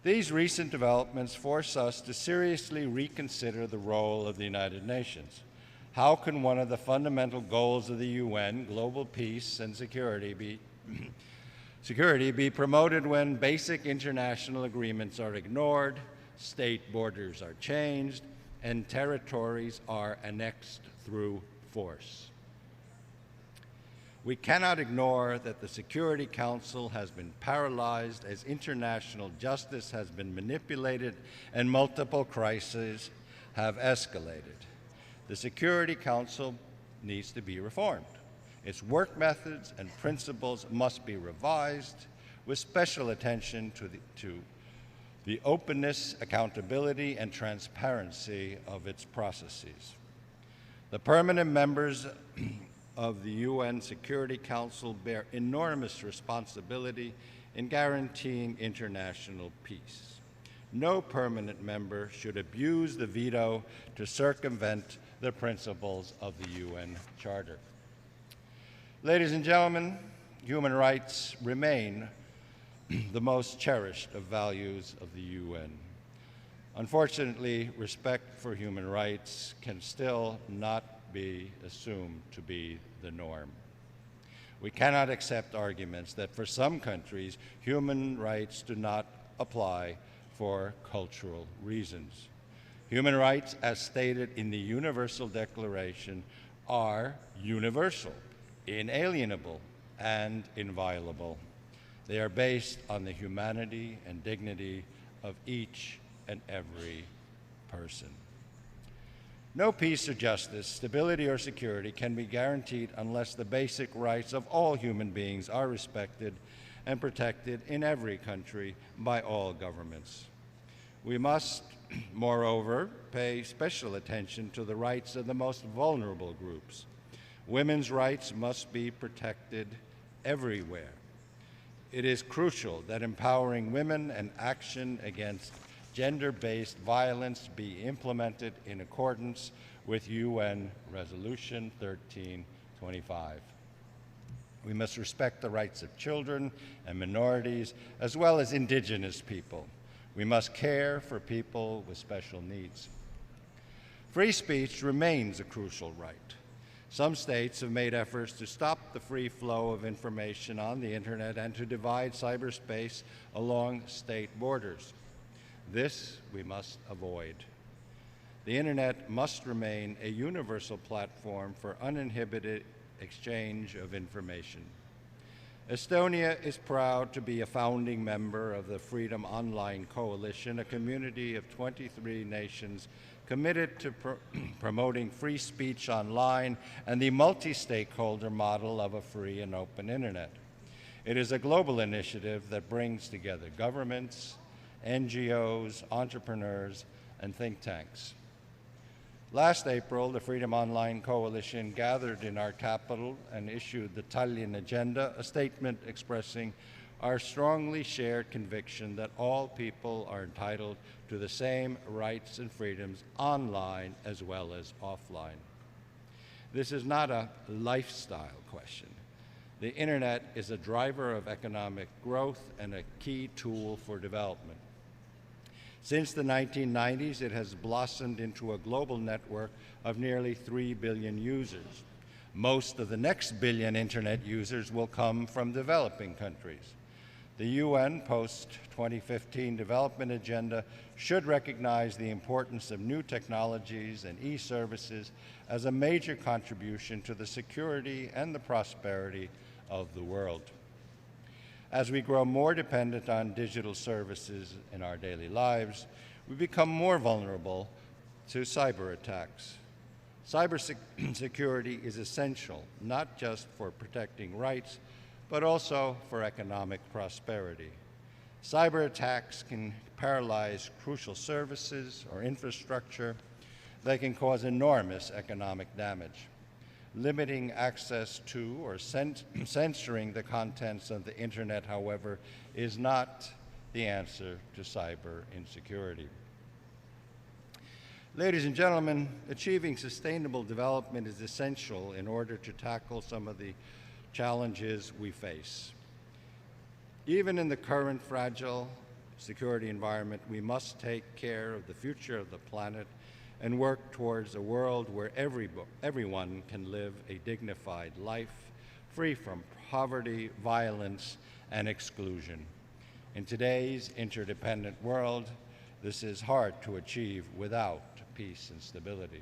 These recent developments force us to seriously reconsider the role of the United Nations. How can one of the fundamental goals of the UN, global peace and security, be promoted when basic international agreements are ignored, state borders are changed, and territories are annexed through force? We cannot ignore that the Security Council has been paralyzed as international justice has been manipulated and multiple crises have escalated. The Security Council needs to be reformed. Its work methods and principles must be revised with special attention to the openness, accountability, and transparency of its processes. The permanent members of the UN Security Council bear enormous responsibility in guaranteeing international peace. No permanent member should abuse the veto to circumvent the principles of the UN Charter. Ladies and gentlemen, human rights remain the most cherished of values of the UN. Unfortunately, respect for human rights can still not be assumed to be the norm. We cannot accept arguments that for some countries, human rights do not apply for cultural reasons. Human rights, as stated in the Universal Declaration, are universal, inalienable, and inviolable. They are based on the humanity and dignity of each and every person. No peace or justice, stability or security can be guaranteed unless the basic rights of all human beings are respected and protected in every country by all governments. We must, moreover, pay special attention to the rights of the most vulnerable groups. Women's rights must be protected everywhere. It is crucial that empowering women and action against gender-based violence be implemented in accordance with UN Resolution 1325. We must respect the rights of children and minorities, as well as indigenous people. We must care for people with special needs. Free speech remains a crucial right. Some states have made efforts to stop the free flow of information on the internet and to divide cyberspace along state borders. This we must avoid. The internet must remain a universal platform for uninhibited exchange of information. Estonia is proud to be a founding member of the Freedom Online Coalition, a community of 23 nations committed to promoting free speech online and the multi-stakeholder model of a free and open internet. It is a global initiative that brings together governments, NGOs, entrepreneurs, and think tanks. Last April, the Freedom Online Coalition gathered in our capital and issued the Tallinn Agenda, a statement expressing our strongly shared conviction that all people are entitled to the same rights and freedoms online as well as offline. This is not a lifestyle question. The internet is a driver of economic growth and a key tool for development. Since the 1990s, it has blossomed into a global network of nearly 3 billion users. Most of the next billion internet users will come from developing countries. The UN post-2015 development agenda should recognize the importance of new technologies and e-services as a major contribution to the security and the prosperity of the world. As we grow more dependent on digital services in our daily lives, we become more vulnerable to cyber attacks. Cybersecurity is essential, not just for protecting rights, but also for economic prosperity. Cyber attacks can paralyze crucial services or infrastructure. They can cause enormous economic damage. Limiting access to or censoring the contents of the internet, however, is not the answer to cyber insecurity. Ladies and gentlemen, achieving sustainable development is essential in order to tackle some of the challenges we face. Even in the current fragile security environment, we must take care of the future of the planet and work towards a world where everyone can live a dignified life, free from poverty, violence, and exclusion. In today's interdependent world, this is hard to achieve without peace and stability.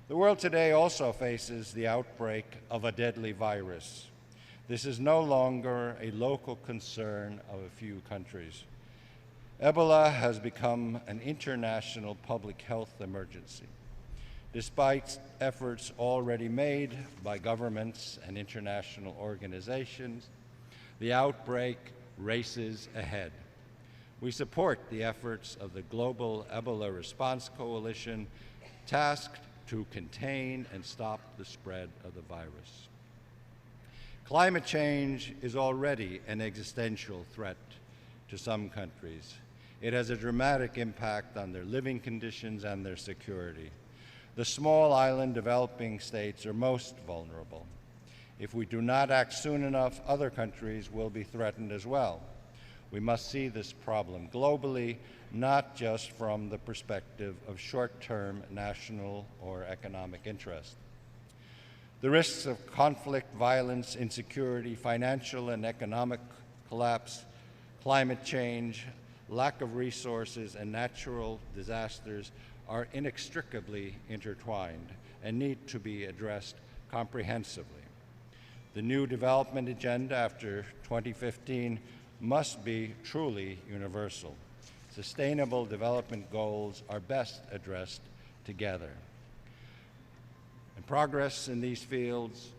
The world today also faces the outbreak of a deadly virus. This is no longer a local concern of a few countries. Ebola has become an international public health emergency. Despite efforts already made by governments and international organizations, the outbreak races ahead. We support the efforts of the Global Ebola Response Coalition, tasked to contain and stop the spread of the virus. Climate change is already an existential threat to some countries. It has a dramatic impact on their living conditions and their security. The small island developing states are most vulnerable. If we do not act soon enough, other countries will be threatened as well. We must see this problem globally, not just from the perspective of short-term national or economic interest. The risks of conflict, violence, insecurity, financial and economic collapse, climate change, lack of resources, and natural disasters are inextricably intertwined and need to be addressed comprehensively. The new development agenda after 2015 must be truly universal. Sustainable development goals are best addressed together. And progress in these fields,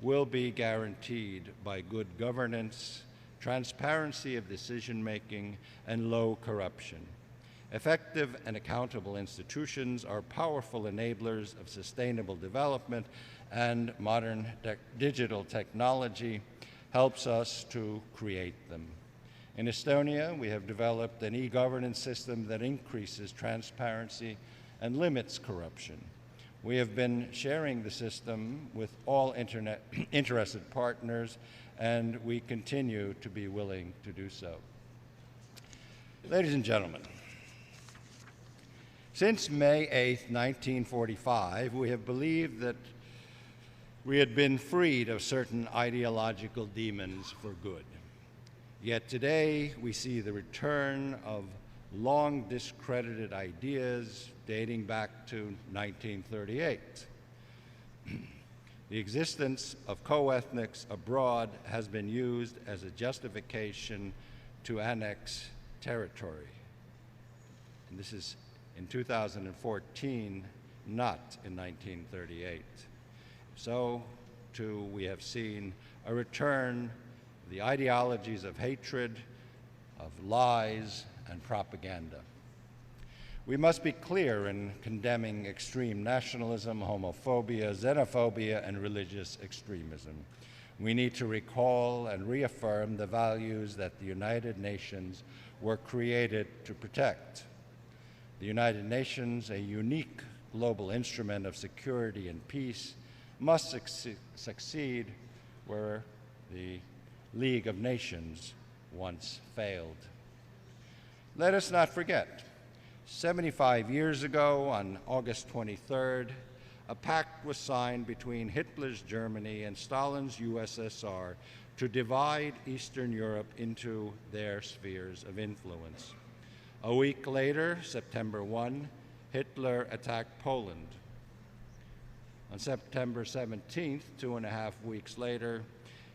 will be guaranteed by good governance, transparency of decision-making, and low corruption. Effective and accountable institutions are powerful enablers of sustainable development, and modern digital technology helps us to create them. In Estonia, we have developed an e-governance system that increases transparency and limits corruption. We have been sharing the system with all interested partners, and we continue to be willing to do so. Ladies and gentlemen, since May 8, 1945, we have believed that we had been freed of certain ideological demons for good. Yet today, we see the return of long discredited ideas dating back to 1938. The existence of co-ethnics abroad has been used as a justification to annex territory. And this is in 2014, not in 1938. So, too, we have seen a return of the ideologies of hatred, of lies, and propaganda. We must be clear in condemning extreme nationalism, homophobia, xenophobia, and religious extremism. We need to recall and reaffirm the values that the United Nations were created to protect. The United Nations, a unique global instrument of security and peace, must succeed where the League of Nations once failed. Let us not forget, 75 years ago, on August 23rd, a pact was signed between Hitler's Germany and Stalin's USSR to divide Eastern Europe into their spheres of influence. A week later, September 1, Hitler attacked Poland. On September 17th, 2.5 weeks later,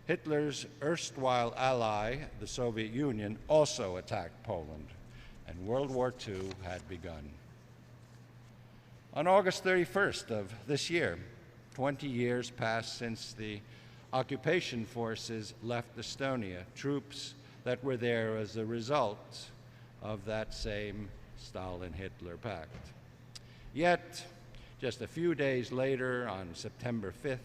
Hitler's erstwhile ally, the Soviet Union, also attacked Poland, and World War II had begun. On August 31st of this year, 20 years passed since the occupation forces left Estonia, troops that were there as a result of that same Stalin-Hitler pact. Yet, just a few days later, on September 5th,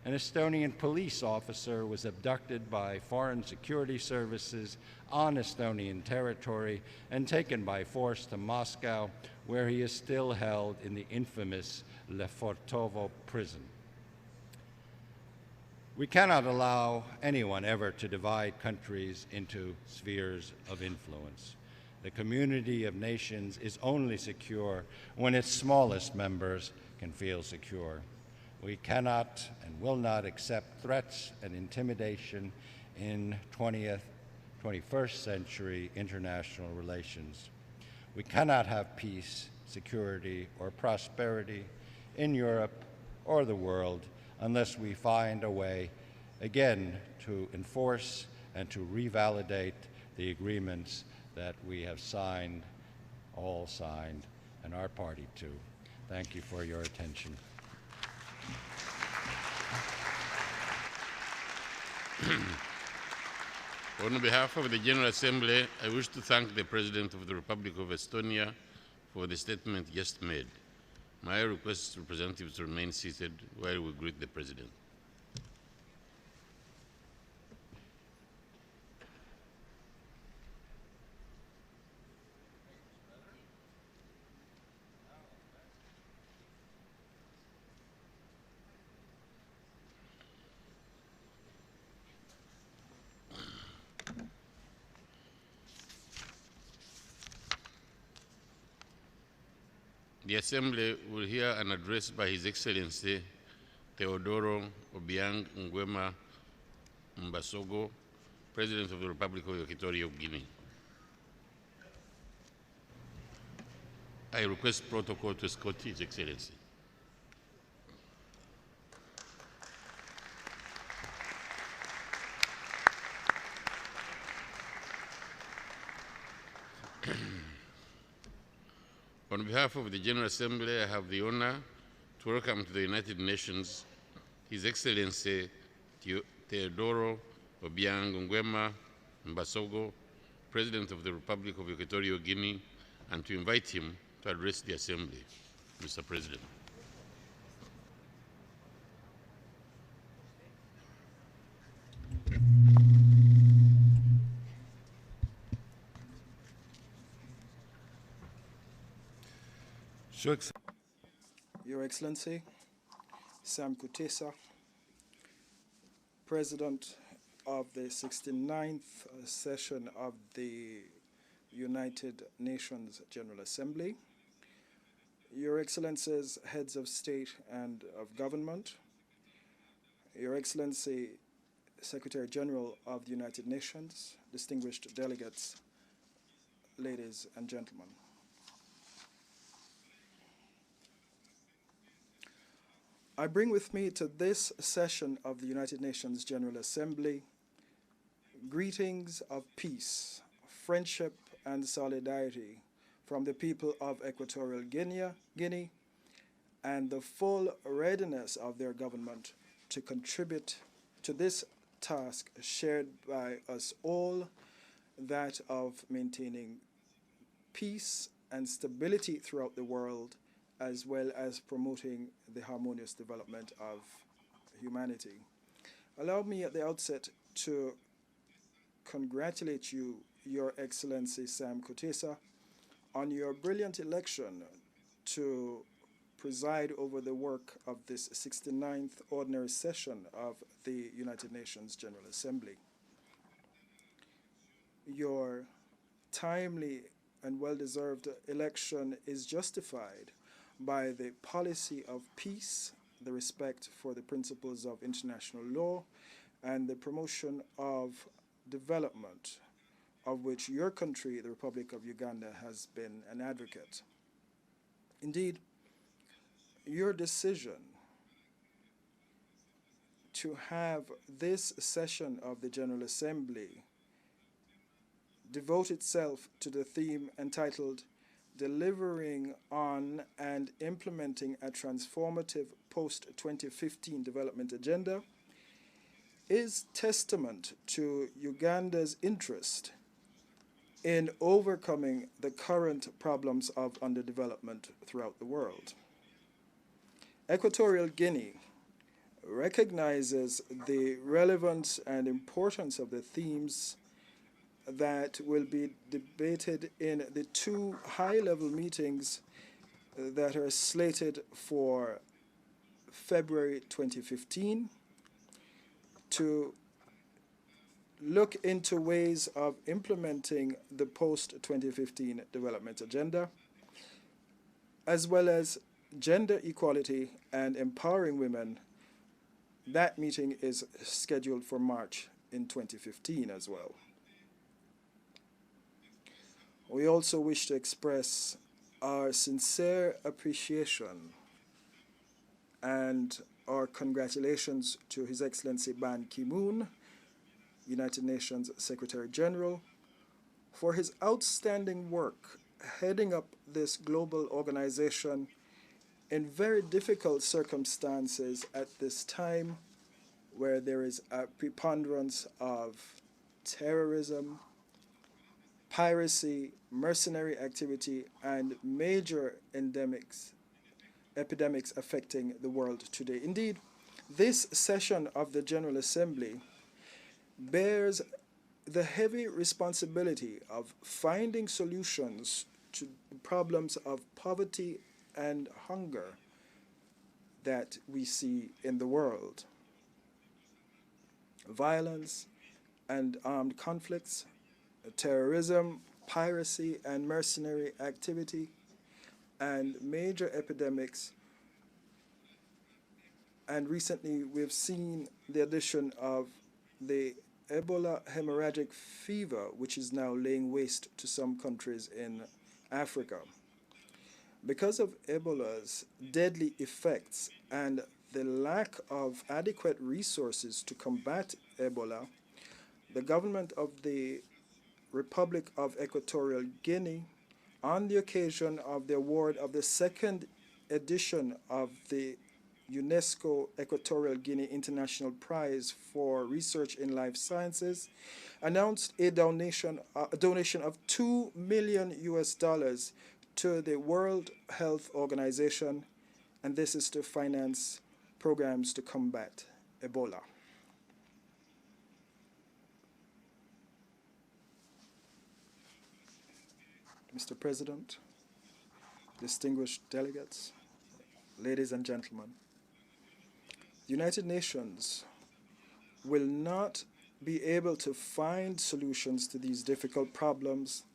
an Estonian police officer was abducted by foreign security services on Estonian territory and taken by force to Moscow, where he is still held in the infamous Lefortovo prison. We cannot allow anyone ever to divide countries into spheres of influence. The community of nations is only secure when its smallest members can feel secure. We cannot and will not accept threats and intimidation in 21st century international relations. We cannot have peace, security, or prosperity in Europe or the world unless we find a way, again, to enforce and to revalidate the agreements that we have all signed, and are party to. Thank you for your attention. On behalf of the General Assembly, I wish to thank the President of the Republic of Estonia for the statement just made. May I request representatives to remain seated while we greet the President. The Assembly will hear an address by His Excellency Teodoro Obiang Nguema Mbasogo, President of the Republic of Equatorial Guinea. I request protocol to escort His Excellency. On behalf of the General Assembly, I have the honor to welcome to the United Nations His Excellency Teodoro Obiang Nguema Mbasogo, President of the Republic of Equatorial Guinea, and to invite him to address the Assembly. Mr. President. Your Excellency, Sam Kutesa, President of the 69th session of the United Nations General Assembly, Your Excellencies, Heads of State and of Government, Your Excellency, Secretary General of the United Nations, distinguished delegates, ladies and gentlemen. I bring with me to this session of the United Nations General Assembly greetings of peace, friendship, and solidarity from the people of Equatorial Guinea and the full readiness of their government to contribute to this task shared by us all, that of maintaining peace and stability throughout the world, as well as promoting the harmonious development of humanity. Allow me at the outset to congratulate you, Your Excellency Sam Kutesa, on your brilliant election to preside over the work of this 69th ordinary session of the United Nations General Assembly. Your timely and well-deserved election is justified by the policy of peace, the respect for the principles of international law, and the promotion of development, of which your country, the Republic of Uganda, has been an advocate. Indeed, your decision to have this session of the General Assembly devote itself to the theme entitled Delivering on and Implementing a Transformative Post-2015 Development Agenda is testament to Uganda's interest in overcoming the current problems of underdevelopment throughout the world. Equatorial Guinea recognizes the relevance and importance of the themes that will be debated in the two high-level meetings that are slated for February 2015 to look into ways of implementing the post-2015 development agenda, as well as gender equality and empowering women. That meeting is scheduled for March in 2015 as well. We also wish to express our sincere appreciation and our congratulations to His Excellency Ban Ki-moon, United Nations Secretary General, for his outstanding work heading up this global organization in very difficult circumstances at this time, where there is a preponderance of terrorism, piracy, mercenary activity, and major epidemics affecting the world today. Indeed, this session of the General Assembly bears the heavy responsibility of finding solutions to the problems of poverty and hunger that we see in the world. Violence and armed conflicts, terrorism, piracy and mercenary activity, and major epidemics. And recently we've seen the addition of the Ebola hemorrhagic fever, which is now laying waste to some countries in Africa. Because of Ebola's deadly effects and the lack of adequate resources to combat Ebola, the government of the Republic of Equatorial Guinea, on the occasion of the award of the second edition of the UNESCO Equatorial Guinea International Prize for Research in Life Sciences, announced a donation of $2 million to the World Health Organization, and this is to finance programs to combat Ebola. Mr. President, distinguished delegates, ladies and gentlemen, the United Nations will not be able to find solutions to these difficult problems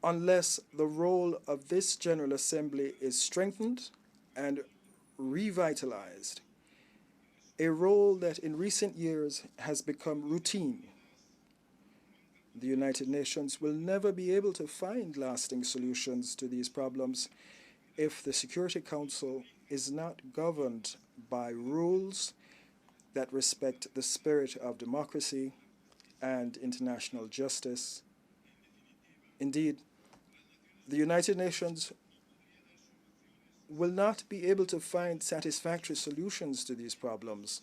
unless the role of this General Assembly is strengthened and revitalized, a role that in recent years has become routine. The United Nations will never be able to find lasting solutions to these problems if the Security Council is not governed by rules that respect the spirit of democracy and international justice. Indeed, the United Nations will not be able to find satisfactory solutions to these problems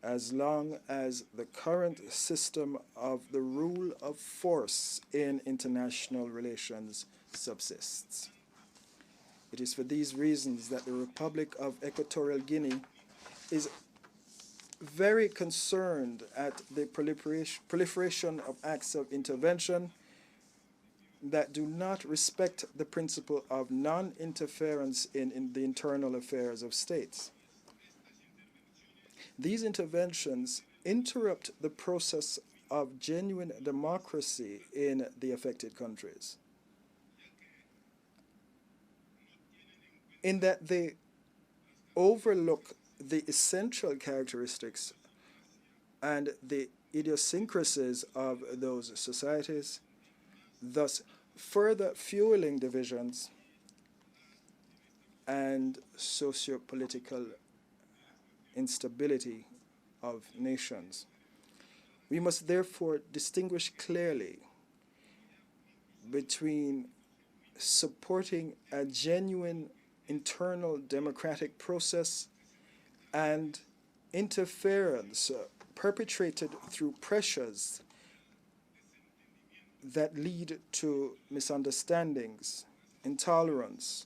as long as the current system of the rule of force in international relations subsists. It is for these reasons that the Republic of Equatorial Guinea is very concerned at the proliferation of acts of intervention that do not respect the principle of non-interference in the internal affairs of states. These interventions interrupt the process of genuine democracy in the affected countries, in that they overlook the essential characteristics and the idiosyncrasies of those societies, thus further fueling divisions and socio-political instability of nations. We must therefore distinguish clearly between supporting a genuine internal democratic process and interference perpetrated through pressures that lead to misunderstandings, intolerance,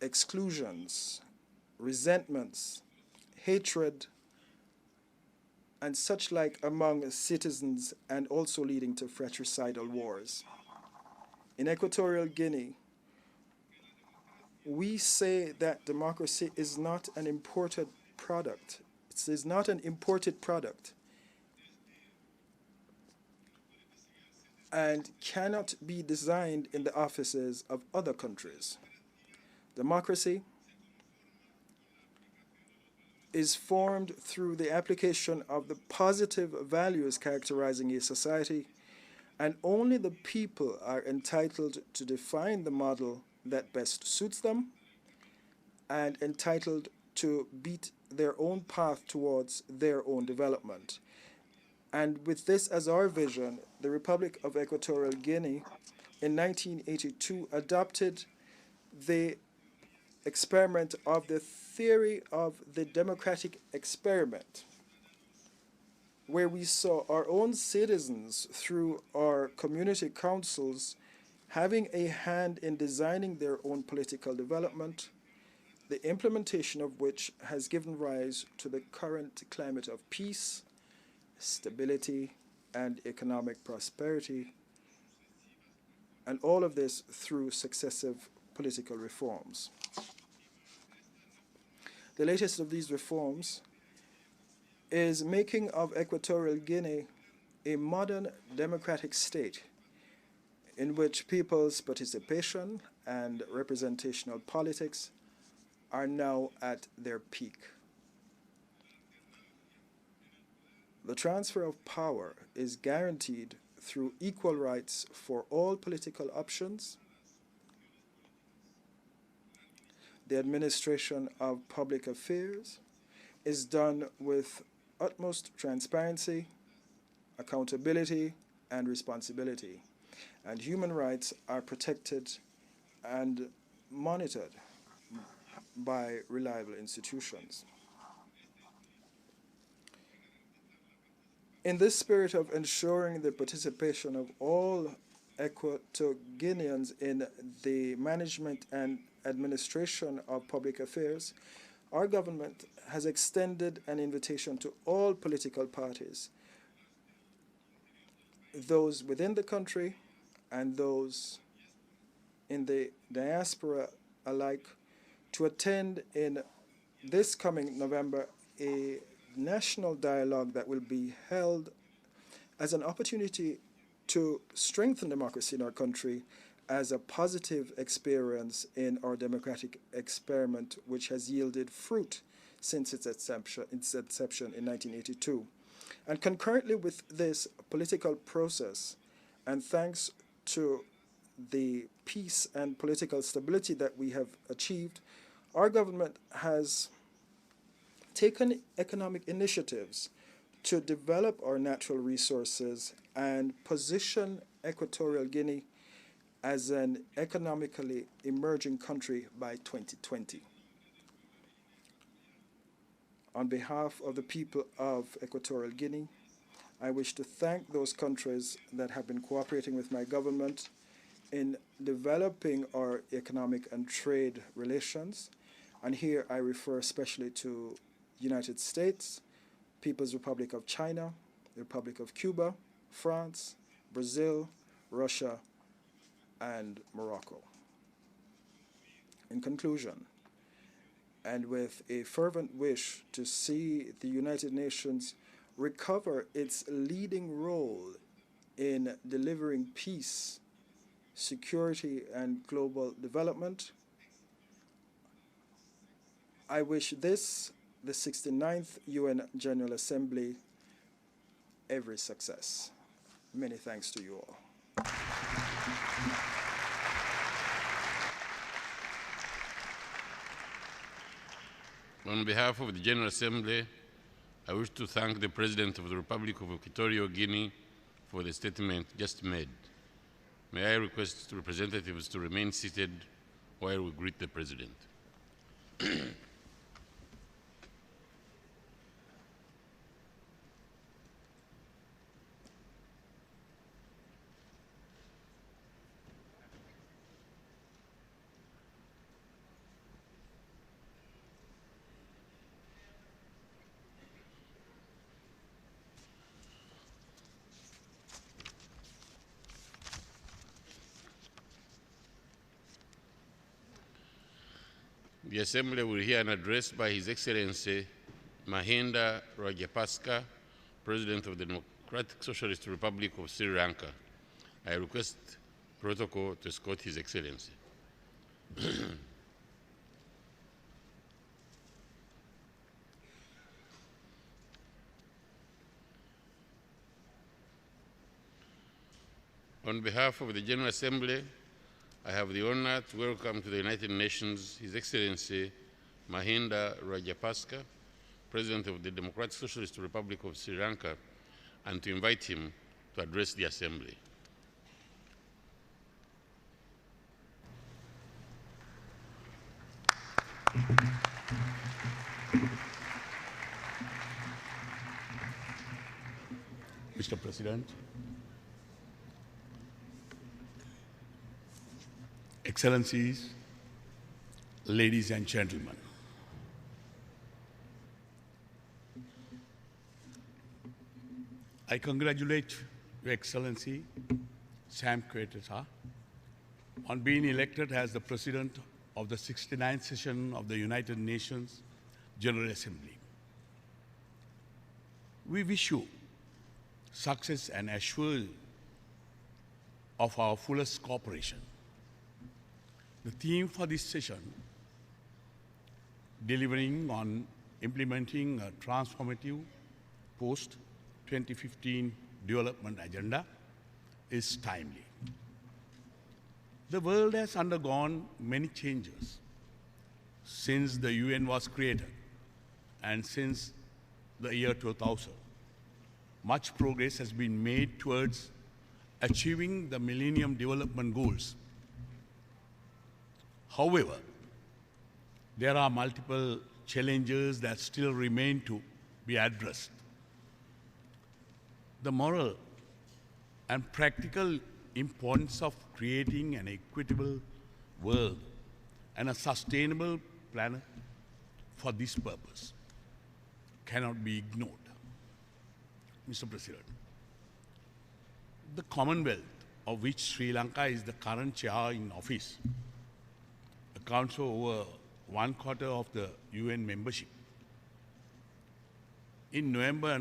exclusions, resentments, hatred, and such like among citizens, and also leading to fratricidal wars. In Equatorial Guinea, we say that democracy is not an imported product. It is not an imported product and cannot be designed in the offices of other countries. Democracy is formed through the application of the positive values characterizing a society, and only the people are entitled to define the model that best suits them and entitled to beat their own path towards their own development. And with this as our vision, the Republic of Equatorial Guinea in 1982 adopted the experiment of the theory of the democratic experiment. where we saw our own citizens through our community councils having a hand in designing their own political development, the implementation of which has given rise to the current climate of peace, stability, and economic prosperity, and all of this through successive political reforms. The latest of these reforms is making of Equatorial Guinea a modern democratic state in which people's participation and representational politics are now at their peak. The transfer of power is guaranteed through equal rights for all political options. The administration of public affairs is done with utmost transparency, accountability, and responsibility, and human rights are protected and monitored by reliable institutions. In this spirit of ensuring the participation of all Equatorians in the management and administration of public affairs, our government has extended an invitation to all political parties, those within the country and those in the diaspora alike, to attend in this coming November a national dialogue that will be held as an opportunity to strengthen democracy in our country as a positive experience in our democratic experiment, which has yielded fruit since its inception in 1982. And concurrently with this political process, and thanks to the peace and political stability that we have achieved, our government has taken economic initiatives to develop our natural resources and position Equatorial Guinea as an economically emerging country by 2020. On behalf of the people of Equatorial Guinea, I wish to thank those countries that have been cooperating with my government in developing our economic and trade relations. And here I refer especially to United States, People's Republic of China, the Republic of Cuba, France, Brazil, Russia, and Morocco. In conclusion, and with a fervent wish to see the United Nations recover its leading role in delivering peace, security, and global development, I wish this, the 69th UN General Assembly, every success. Many thanks to you all. On behalf of the General Assembly, I wish to thank the President of the Republic of Equatorial Guinea for the statement just made. May I request representatives to remain seated while we greet the President. The Assembly will hear an address by His Excellency Mahinda Rajapaksa, President of the Democratic Socialist Republic of Sri Lanka. I request protocol to escort His Excellency. On behalf of the General Assembly, I have the honor to welcome to the United Nations His Excellency Mahinda Rajapaksa, President of the Democratic Socialist Republic of Sri Lanka, and to invite him to address the Assembly. Mr. President, Excellencies, ladies and gentlemen, I congratulate Your Excellency Sam Kutesa on being elected as the President of the 69th session of the United Nations General Assembly. We wish you success and assure of our fullest cooperation. The theme for this session, delivering on implementing a transformative post-2015 development agenda, is timely. The world has undergone many changes since the UN was created and since the year 2000. Much progress has been made towards achieving the Millennium Development Goals. However, there are multiple challenges that still remain to be addressed. The moral and practical importance of creating an equitable world and a sustainable planet for this purpose cannot be ignored. Mr. President, the Commonwealth, of which Sri Lanka is the current chair in office, accounts for over 1/4 of the UN membership. In November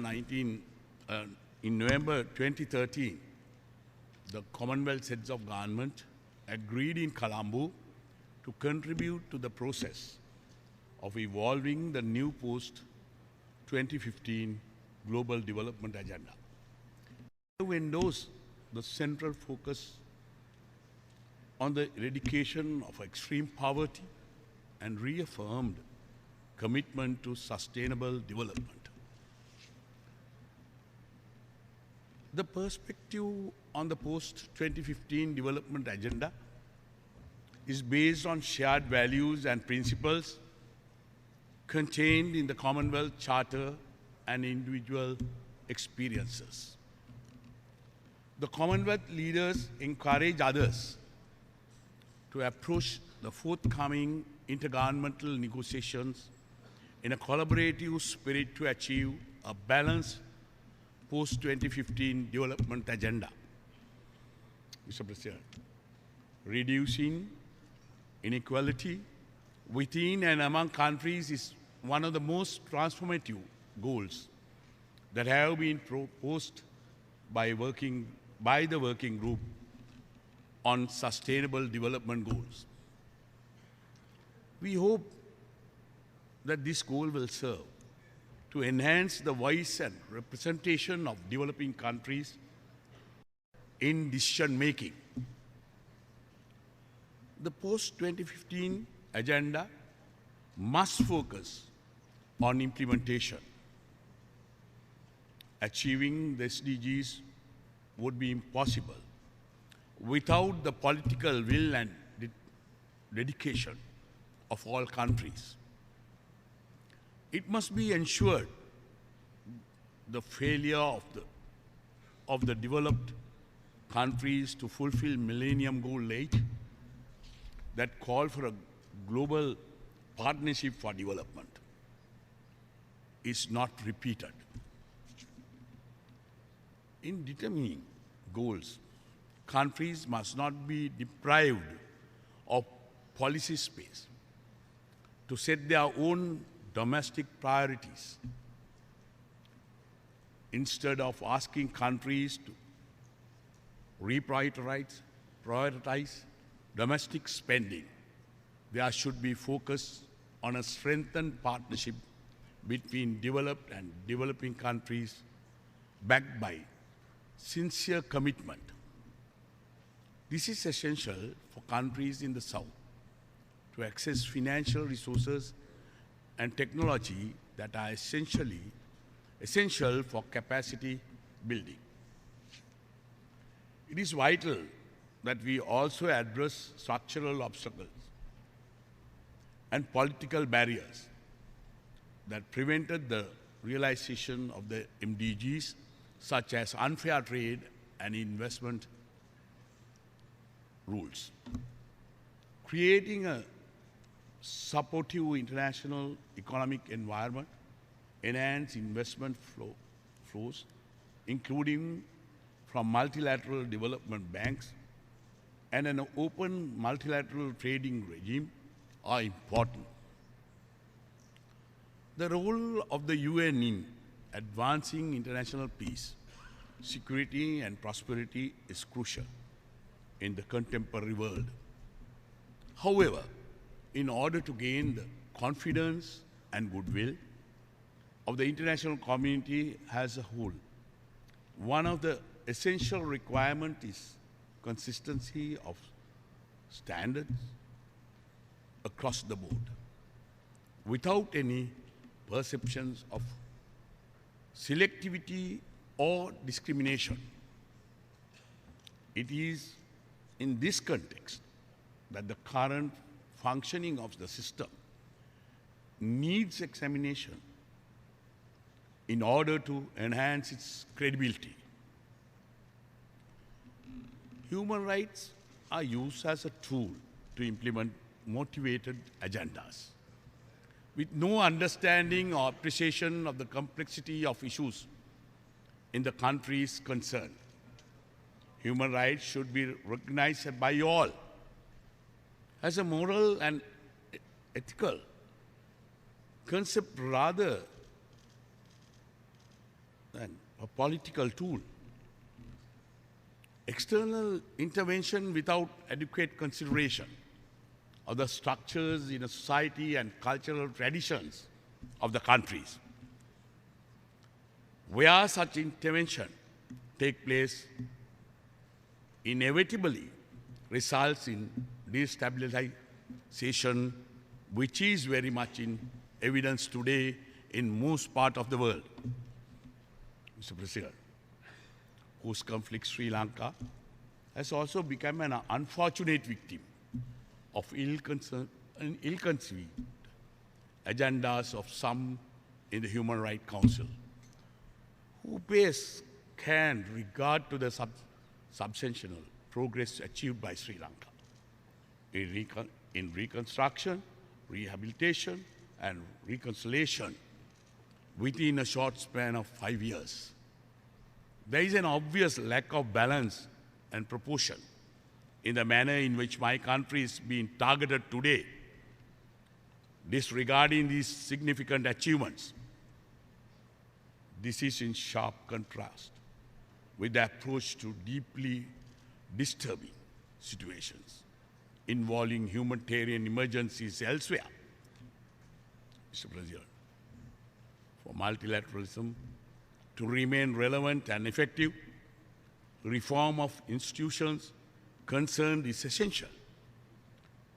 2013, the Commonwealth heads of government agreed in Colombo to contribute to the process of evolving the new post-2015 Global Development Agenda. To endorse the central focus on the eradication of extreme poverty and reaffirmed commitment to sustainable development. The perspective on the post-2015 development agenda is based on shared values and principles contained in the Commonwealth Charter and individual experiences. The Commonwealth leaders encourage others to approach the forthcoming intergovernmental negotiations in a collaborative spirit to achieve a balanced post-2015 development agenda. Mr. President, reducing inequality within and among countries is one of the most transformative goals that have been proposed by the Working Group on Sustainable Development Goals. We hope that this goal will serve to enhance the voice and representation of developing countries in decision-making. The post-2015 agenda must focus on implementation. Achieving the SDGs would be impossible without the political will and dedication of all countries. It must be ensured the failure of the developed countries to fulfill Millennium Goal 8 that call for a global partnership for development is not repeated. In determining goals, countries must not be deprived of policy space to set their own domestic priorities. Instead of asking countries to prioritize domestic spending, there should be focus on a strengthened partnership between developed and developing countries backed by sincere commitment. This is essential for countries in the South to access financial resources and technology that are essential for capacity building. It is vital that we also address structural obstacles and political barriers that prevented the realization of the MDGs, such as unfair trade and investment rules. Creating a supportive international economic environment, enhance investment flows, including from multilateral development banks, and an open multilateral trading regime are important. The role of the UN in advancing international peace, security, and prosperity is crucial in the contemporary world. However, in order to gain the confidence and goodwill of the international community as a whole, one of the essential requirements is consistency of standards across the board, without any perceptions of selectivity or discrimination. It is in this context that the current functioning of the system needs examination in order to enhance its credibility. Human rights are used as a tool to implement motivated agendas. With no understanding or appreciation of the complexity of issues in the countries concerned, human rights should be recognized by all as a moral and ethical concept rather than a political tool. External intervention without adequate consideration of the structures in a society and cultural traditions of the countries where such intervention take place inevitably results in destabilization, which is very much in evidence today in most parts of the world. Mr. President, whose conflict Sri Lanka has also become an unfortunate victim of ill-conceived agendas of some in the Human Rights Council, who pays scant regard to the substantial progress achieved by Sri Lanka in reconstruction, rehabilitation, and reconciliation within a short span of 5 years. There is an obvious lack of balance and proportion in the manner in which my country is being targeted today. Disregarding these significant achievements, this is in sharp contrast with the approach to deeply disturbing situations involving humanitarian emergencies elsewhere. Mr. President, for multilateralism to remain relevant and effective, reform of institutions concerned is essential.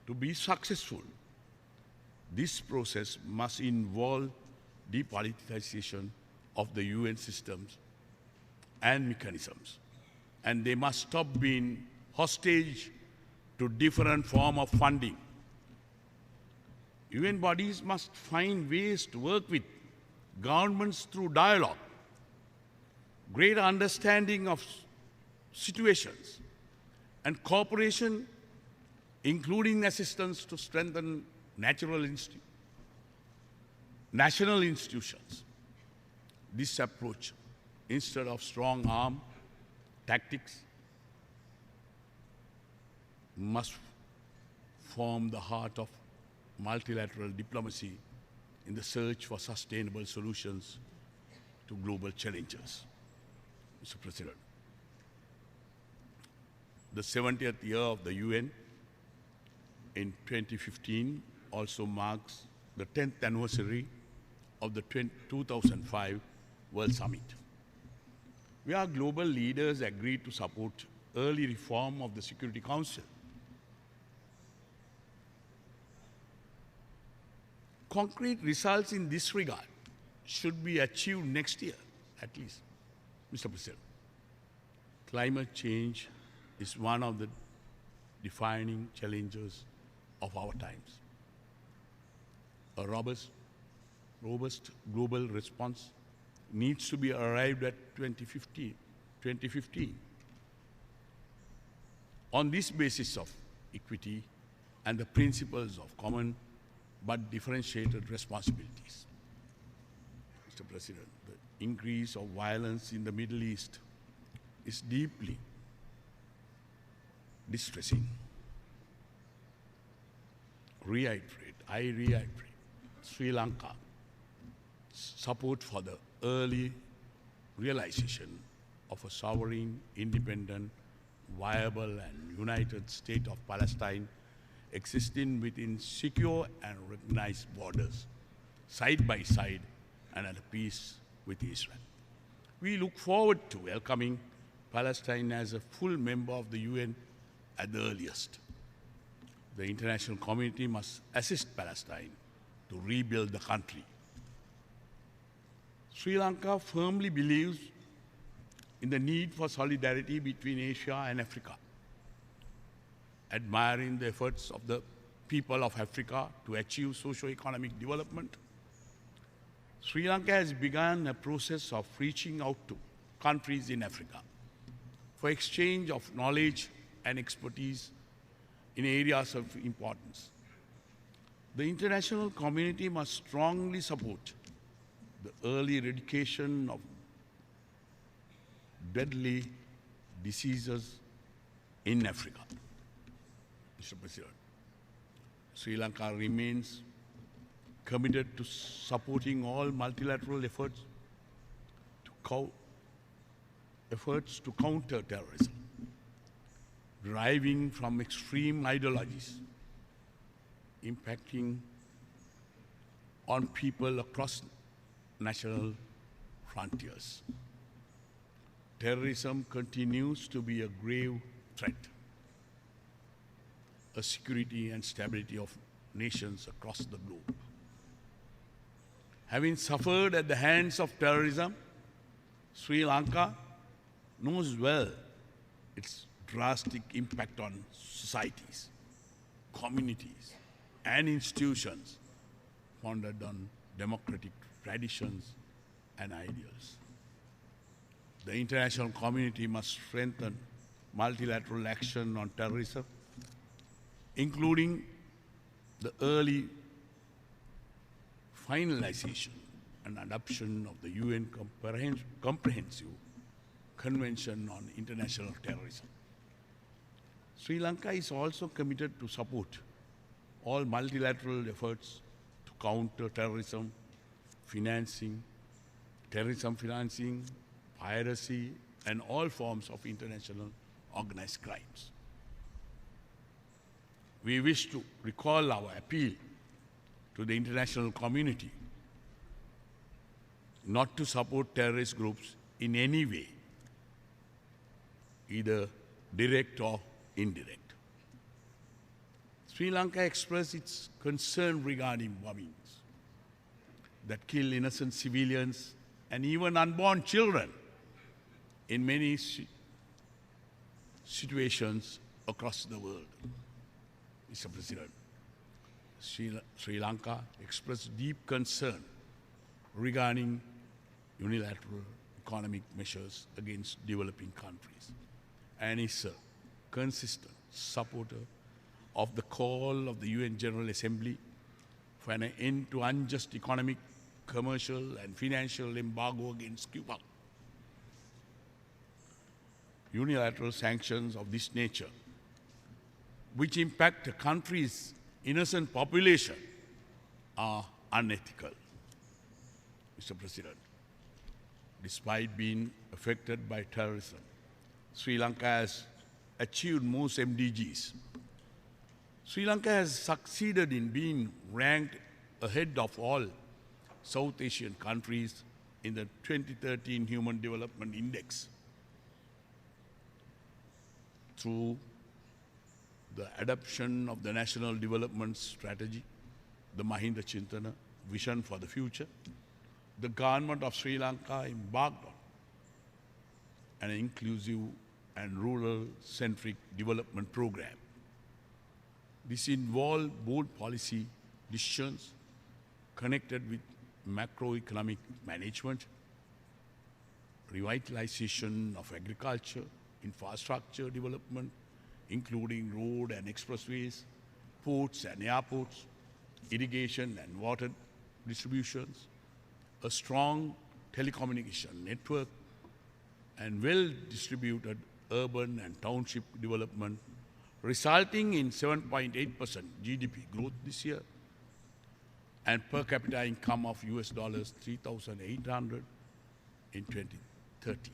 To be successful, this process must involve depoliticization of the UN systems and mechanisms, and they must stop being hostage to different forms of funding. UN bodies must find ways to work with governments through dialogue, greater understanding of situations, and cooperation, including assistance to strengthen national institutions. This approach, instead of strong arm tactics, must form the heart of multilateral diplomacy in the search for sustainable solutions to global challenges. Mr. President, the 70th year of the UN in 2015 also marks the 10th anniversary of the 2005 World Summit, where global leaders agreed to support early reform of the Security Council. Concrete results in this regard should be achieved next year, at least. Mr. President, climate change is one of the defining challenges of our times. A robust global response needs to be arrived at 2015. On this basis of equity and the principles of common but differentiated responsibilities. Mr. President, the increase of violence in the Middle East is deeply distressing. I reiterate Sri Lanka support for the early realization of a sovereign, independent, viable and united state of Palestine existing within secure and recognized borders, side by side and at peace with Israel. We look forward to welcoming Palestine as a full member of the UN at the earliest. The international community must assist Palestine to rebuild the country. Sri Lanka firmly believes in the need for solidarity between Asia and Africa, admiring the efforts of the people of Africa to achieve socio-economic development. Sri Lanka has begun a process of reaching out to countries in Africa for exchange of knowledge and expertise in areas of importance. The international community must strongly support the early eradication of deadly diseases in Africa. Mr. President, Sri Lanka remains committed to supporting all multilateral efforts to counter terrorism, deriving from extreme ideologies, impacting on people across national frontiers. Terrorism continues to be a grave threat, a security and stability of nations across the globe. Having suffered at the hands of terrorism, Sri Lanka knows well its drastic impact on societies, communities, and institutions founded on democratic traditions and ideals. The international community must strengthen multilateral action on terrorism, including the early finalization and adoption of the UN Comprehensive Convention on International Terrorism. Sri Lanka is also committed to support all multilateral efforts to counter terrorism financing, piracy, and all forms of international organized crimes. We wish to recall our appeal to the international community not to support terrorist groups in any way, either direct or indirect. Sri Lanka expressed its concern regarding bombings that kill innocent civilians and even unborn children in many situations across the world. Mr. President, Sri Lanka expressed deep concern regarding unilateral economic measures against developing countries and is a consistent supporter of the call of the UN General Assembly for an end to unjust economic, commercial, and financial embargo against Cuba. Unilateral sanctions of this nature, which impact a country's innocent population, are unethical. Mr. President, despite being affected by terrorism, Sri Lanka has achieved most MDGs. Sri Lanka has succeeded in being ranked ahead of all South Asian countries in the 2013 Human Development Index through the adoption of the National Development Strategy, the Mahinda Chintana Vision for the Future. The government of Sri Lanka embarked on an inclusive and rural-centric development program. This involved bold policy decisions connected with macroeconomic management revitalization of agriculture, infrastructure development, including road and expressways, ports and airports, irrigation and water distributions, a strong telecommunication network, and well-distributed urban and township development, resulting in 7.8% GDP growth this year and per capita income of US dollars 3,800 in 2030.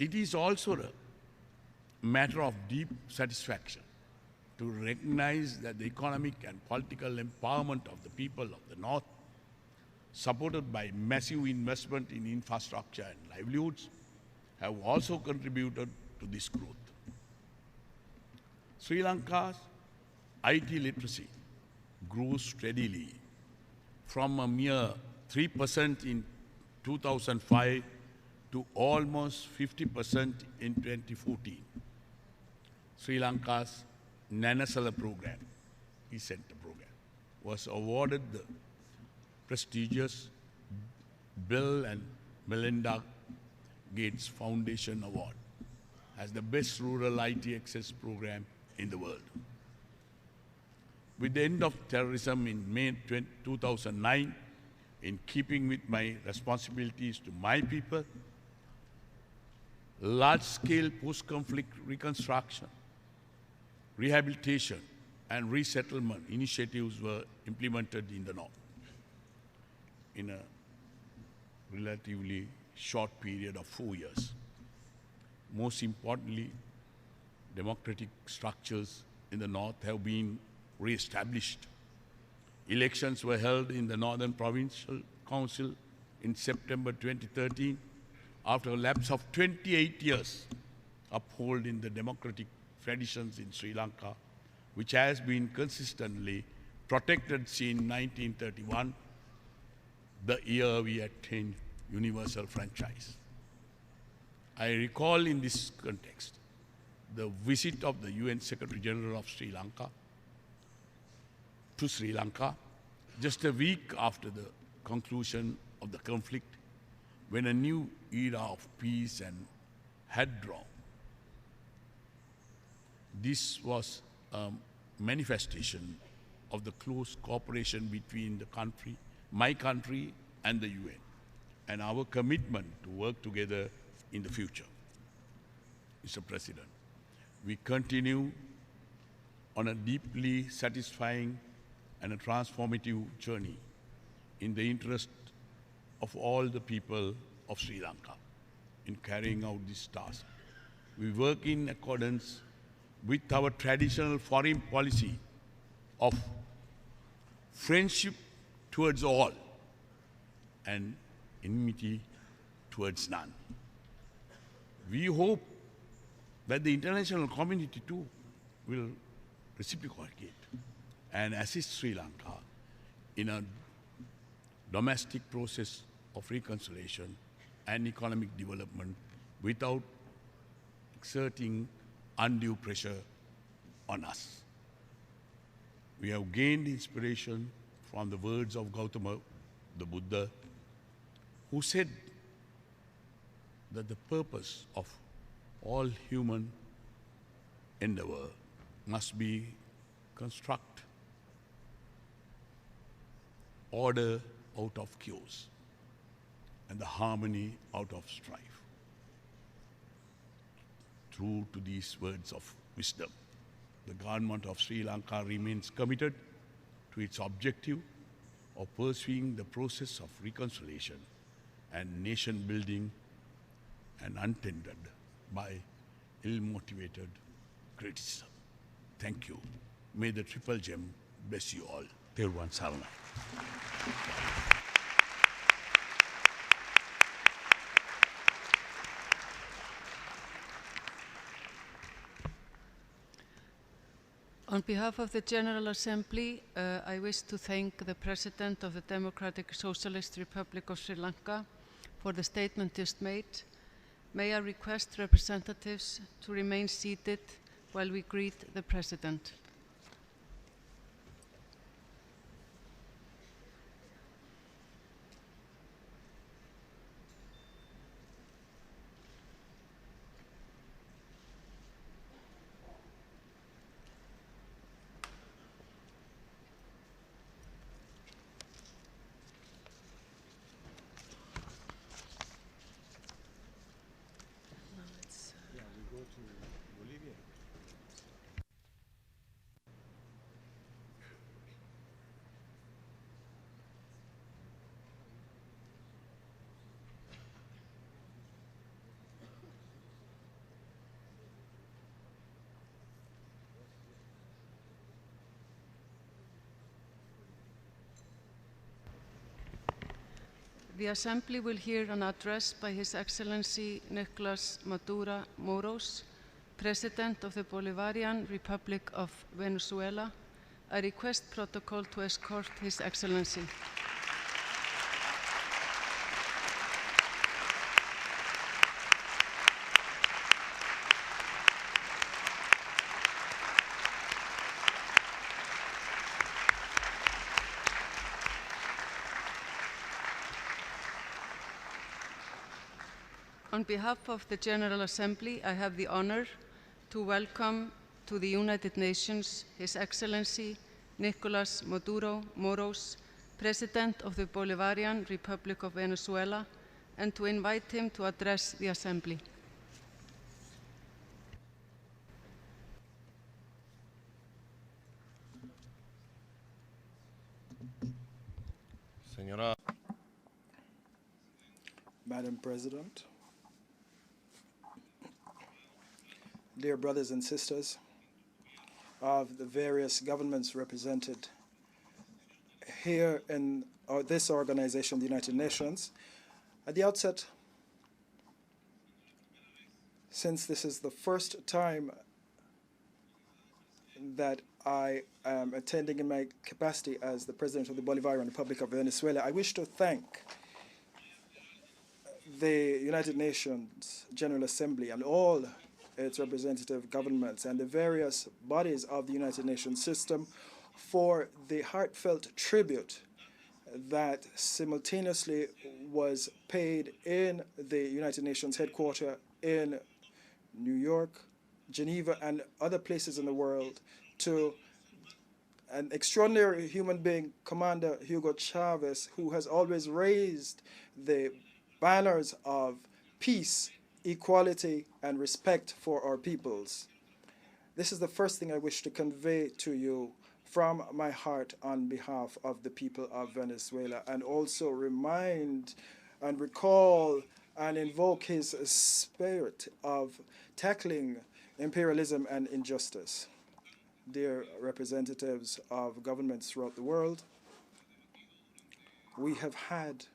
It is also a matter of deep satisfaction to recognize that the economic and political empowerment of the people of the North, supported by massive investment in infrastructure and livelihoods, have also contributed to this growth. Sri Lanka's IT literacy grew steadily from a mere 3% in 2005 to almost 50% in 2014. Sri Lanka's Nanasala program, e-center program, was awarded the prestigious Bill and Melinda Gates Foundation Award as the best rural IT access program in the world. With the end of terrorism in May 2009, in keeping with my responsibilities to my people, large-scale post-conflict reconstruction, rehabilitation, and resettlement initiatives were implemented in the North in a relatively short period of 4 years. Most importantly, democratic structures in the North have been re-established. Elections were held in the Northern Provincial Council in September 2013 after a lapse of 28 years, upholding the democratic traditions in Sri Lanka, which has been consistently protected since 1931, the year we attained universal franchise. I recall in this context the visit of the UN Secretary General of Sri Lanka to Sri Lanka just a week after the conclusion of the conflict, when a new era of peace had drawn. This was a manifestation of the close cooperation between the country, my country, and the UN, and our commitment to work together in the future. Mr. President, we continue on a deeply satisfying and a transformative journey in the interest of all the people of Sri Lanka in carrying out this task. We work in accordance with our traditional foreign policy of friendship towards all and enmity towards none. We hope that the international community too will reciprocate and assist Sri Lanka in a domestic process of reconciliation and economic development without exerting undue pressure on us. We have gained inspiration from the words of Gautama the Buddha, who said that the purpose of all human endeavor must be construct order out of chaos and the harmony out of strife. True to these words of wisdom, the government of Sri Lanka remains committed to its objective of pursuing the process of reconciliation and nation building and untended by ill-motivated criticism. Thank you. May the Triple Gem bless you all. Therwan Sarana. On behalf of the General Assembly, I wish to thank the President of the Democratic Socialist Republic of Sri Lanka for the statement just made. May I request representatives to remain seated while we greet the President. The Assembly will hear an address by His Excellency Nicolas Maduro Moros, President of the Bolivarian Republic of Venezuela. I request protocol to escort His Excellency. On behalf of the General Assembly, I have the honor to welcome to the United Nations His Excellency Nicolas Maduro Moros, President of the Bolivarian Republic of Venezuela, and to invite him to address the Assembly. Madam President, dear brothers and sisters of the various governments represented here in this organization, the United Nations, at the outset, since this is the first time that I am attending in my capacity as the President of the Bolivarian Republic of Venezuela, I wish to thank the United Nations General Assembly and all its representative governments and the various bodies of the United Nations system for the heartfelt tribute that simultaneously was paid in the United Nations headquarters in New York, Geneva, and other places in the world to an extraordinary human being, Commander Hugo Chavez, who has always raised the banners of peace, equality, and respect for our peoples. This is the first thing I wish to convey to you from my heart on behalf of the people of Venezuela, and also remind and recall and invoke his spirit of tackling imperialism and injustice. Dear representatives of governments throughout the world, we have had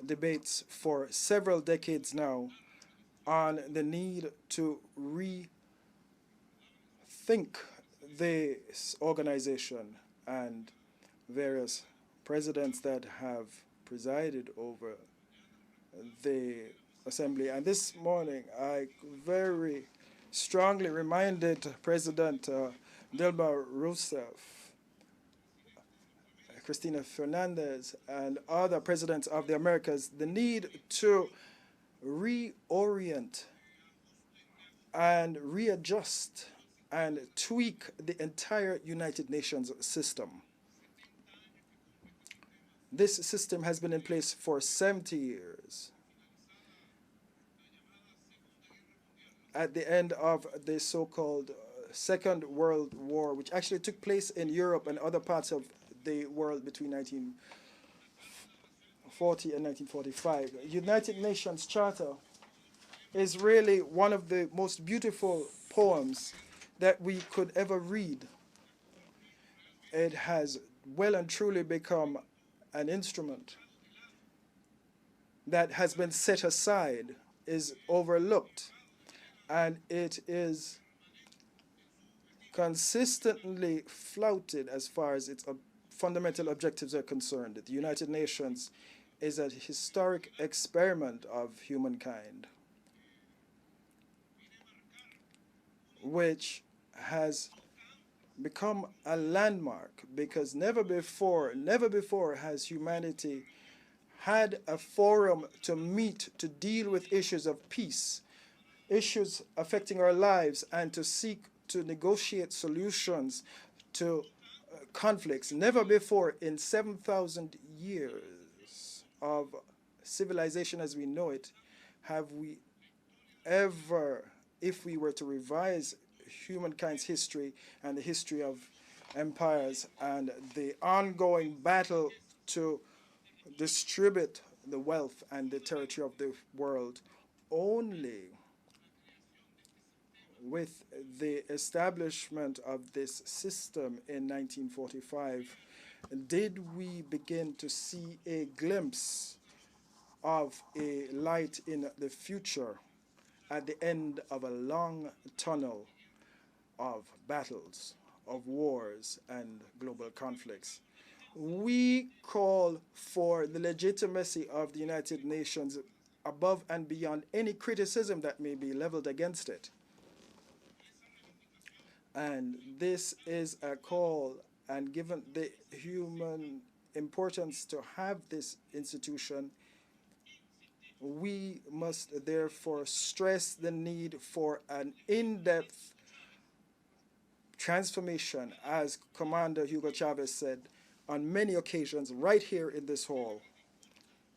debates for several decades now on the need to rethink this organization, and various presidents that have presided over the assembly. And this morning, I very strongly reminded President Dilma Rousseff, Cristina Fernandez, and other presidents of the Americas the need to reorient and readjust and tweak the entire United Nations system. This system has been in place for 70 years. At the end of the so-called Second World War, which actually took place in Europe and other parts of the world between 1940 and 1945. United Nations Charter is really one of the most beautiful poems that we could ever read. It has well and truly become an instrument that has been set aside, is overlooked, and it is consistently flouted as far as its fundamental objectives are concerned. The United Nations is a historic experiment of humankind, which has become a landmark because never before has humanity had a forum to meet to deal with issues of peace, issues affecting our lives, and to seek to negotiate solutions to conflicts. Never before in 7,000 years of civilization as we know it have we ever if we were to revise humankind's history and the history of empires and the ongoing battle to distribute the wealth and the territory of the world, only with the establishment of this system in 1945 did we begin to see a glimpse of a light in the future at the end of a long tunnel of battles, of wars, and global conflicts. We call for the legitimacy of the United Nations above and beyond any criticism that may be leveled against it. And this is a call, and given the human importance to have this institution, we must therefore stress the need for an in-depth transformation, as Commander Hugo Chavez said on many occasions right here in this hall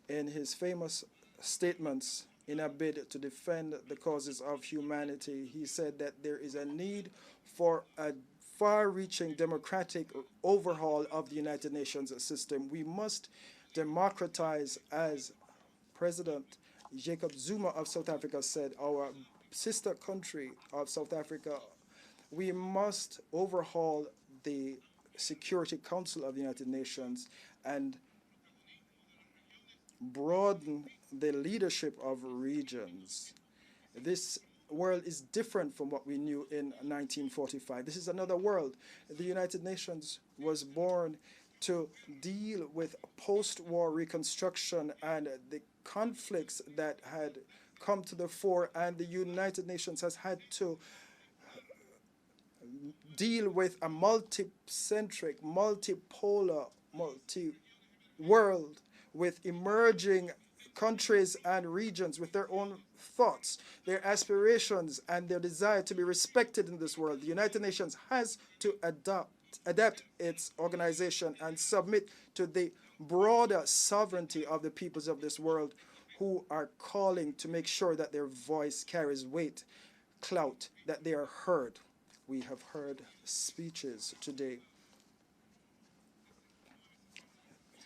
in his famous statements in a bid to defend the causes of humanity. He said that there is a need for a far-reaching democratic overhaul of the United Nations system. We must democratize, as President Jacob Zuma of South Africa said, our sister country of South Africa. We must overhaul the Security Council of the United Nations and broaden the leadership of regions. This world is different from what we knew in 1945. This is another world. The United Nations was born to deal with post-war reconstruction and the conflicts that had come to the fore, and the United Nations has had to deal with a multi-centric, multipolar, multi-world with emerging countries and regions with their own thoughts, their aspirations, and their desire to be respected in this world. The United Nations has to adapt its organization and submit to the broader sovereignty of the peoples of this world who are calling to make sure that their voice carries weight, clout, that they are heard. We have heard speeches today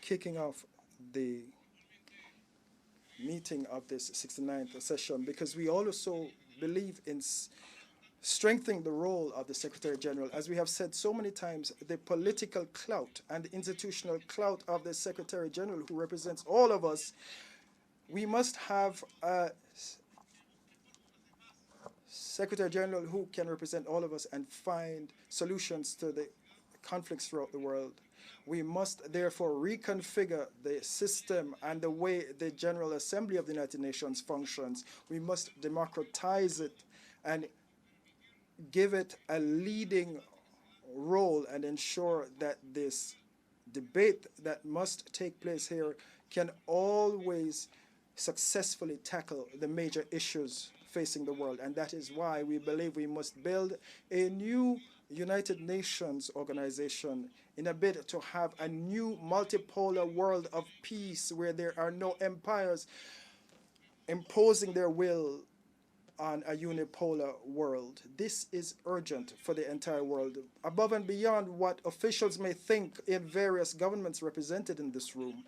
kicking off the meeting of this 69th session, because we also believe in strengthening the role of the Secretary General. As we have said so many times, the political clout and the institutional clout of the Secretary General, who represents all of us, we must have a Secretary General who can represent all of us and find solutions to the conflicts throughout the world. We must therefore reconfigure the system and the way the General Assembly of the United Nations functions. We must democratize it and give it a leading role and ensure that this debate that must take place here can always successfully tackle the major issues facing the world. And that is why we believe we must build a new United Nations organization in a bid to have a new multipolar world of peace where there are no empires imposing their will on a unipolar world. This is urgent for the entire world, above and beyond what officials may think in various governments represented in this room.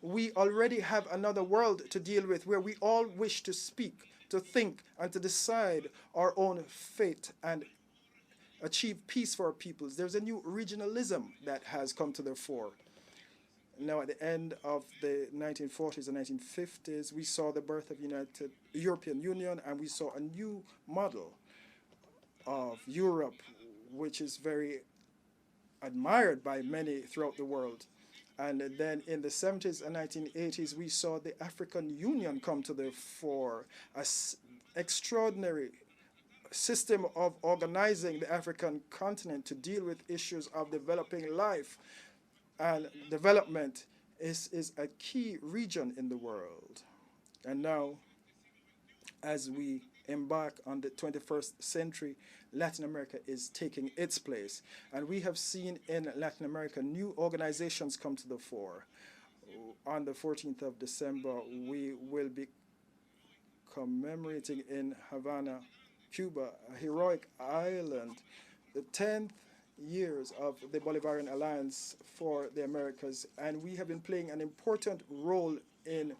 We already have another world to deal with where we all wish to speak, to think, and to decide our own fate and achieve peace for our peoples. There's a new regionalism that has come to the fore. Now, at the end of the 1940s and 1950s, we saw the birth of European Union, and we saw a new model of Europe, which is very admired by many throughout the world. And then in the 70s and 1980s, we saw the African Union come to the fore, an extraordinary system of organizing the African continent to deal with issues of developing life. And development is a key region in the world. And now, as we embark on the 21st century, Latin America is taking its place. And we have seen in Latin America new organizations come to the fore. On the 14th of December, we will be commemorating in Havana Cuba, a heroic island, the 10th years of the Bolivarian Alliance for the Americas, and we have been playing an important role in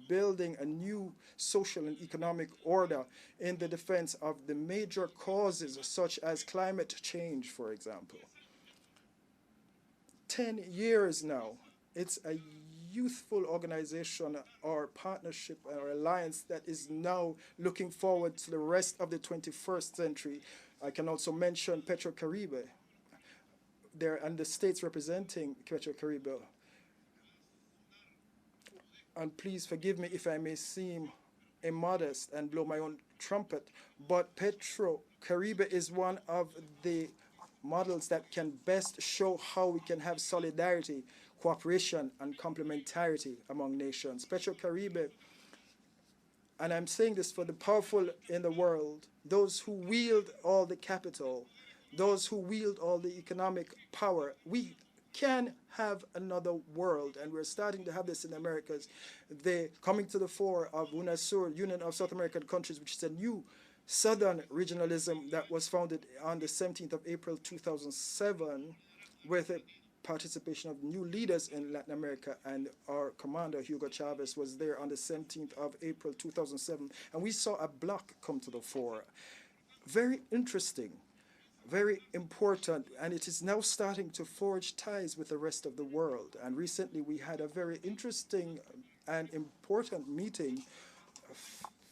building a new social and economic order in the defense of the major causes such as climate change, for example. 10 years now, it's a youthful organization or partnership or alliance that is now looking forward to the rest of the 21st century. I can also mention PetroCaribe there and the states representing PetroCaribe. And please forgive me if I may seem immodest and blow my own trumpet, but PetroCaribe is one of the models that can best show how we can have solidarity, cooperation, and complementarity among nations. PetroCaribe, and I'm saying this for the powerful in the world, those who wield all the capital, those who wield all the economic power, we can have another world, and we're starting to have this in the Americas. The coming to the fore of UNASUR, Union of South American Countries, which is a new Southern regionalism that was founded on the 17th of April 2007 with the participation of new leaders in Latin America, and our commander Hugo Chavez was there on the 17th of April 2007, and we saw a bloc come to the fore. Very interesting, very important, and it is now starting to forge ties with the rest of the world. And recently we had a very interesting and important meeting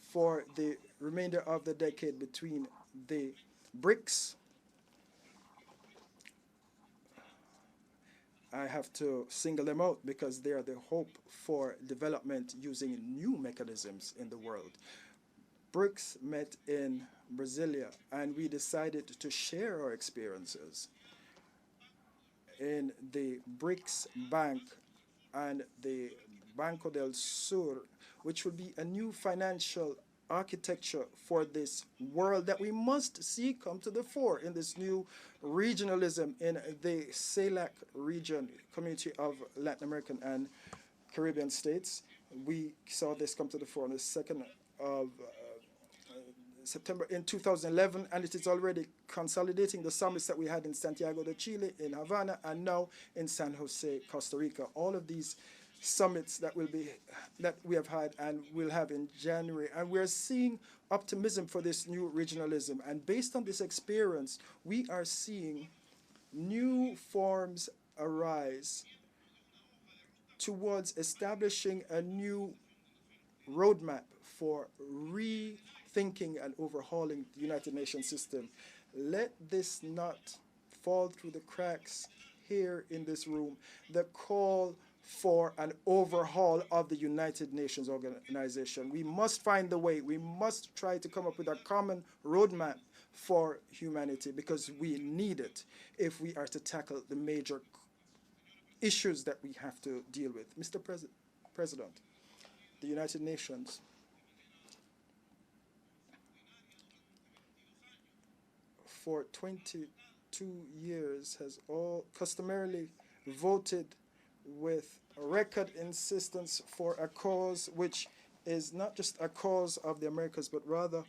for the remainder of the decade between the BRICS. I have to single them out because they are the hope for development using new mechanisms in the world. BRICS met in Brasilia, and we decided to share our experiences in the BRICS Bank and the Banco del Sur, which will be a new financial architecture for this world that we must see come to the fore in this new regionalism in the CELAC region, community of Latin American and Caribbean states. We saw this come to the fore on the 2nd of September in 2011, and it is already consolidating the summits that we had in Santiago de Chile, in Havana, and now in San Jose, Costa Rica. All of these summits that we have had and will have in January, and we're seeing optimism for this new regionalism. And based on this experience, we are seeing new forms arise towards establishing a new roadmap for rethinking and overhauling the United Nations system. Let this not fall through the cracks here in this room. The call for an overhaul of the United Nations organization. We must find the way. We must try to come up with a common roadmap for humanity, because we need it if we are to tackle the major issues that we have to deal with. Mr. President, the United Nations for 22 years has all customarily voted with record insistence for a cause which is not just a cause of the Americas, but rather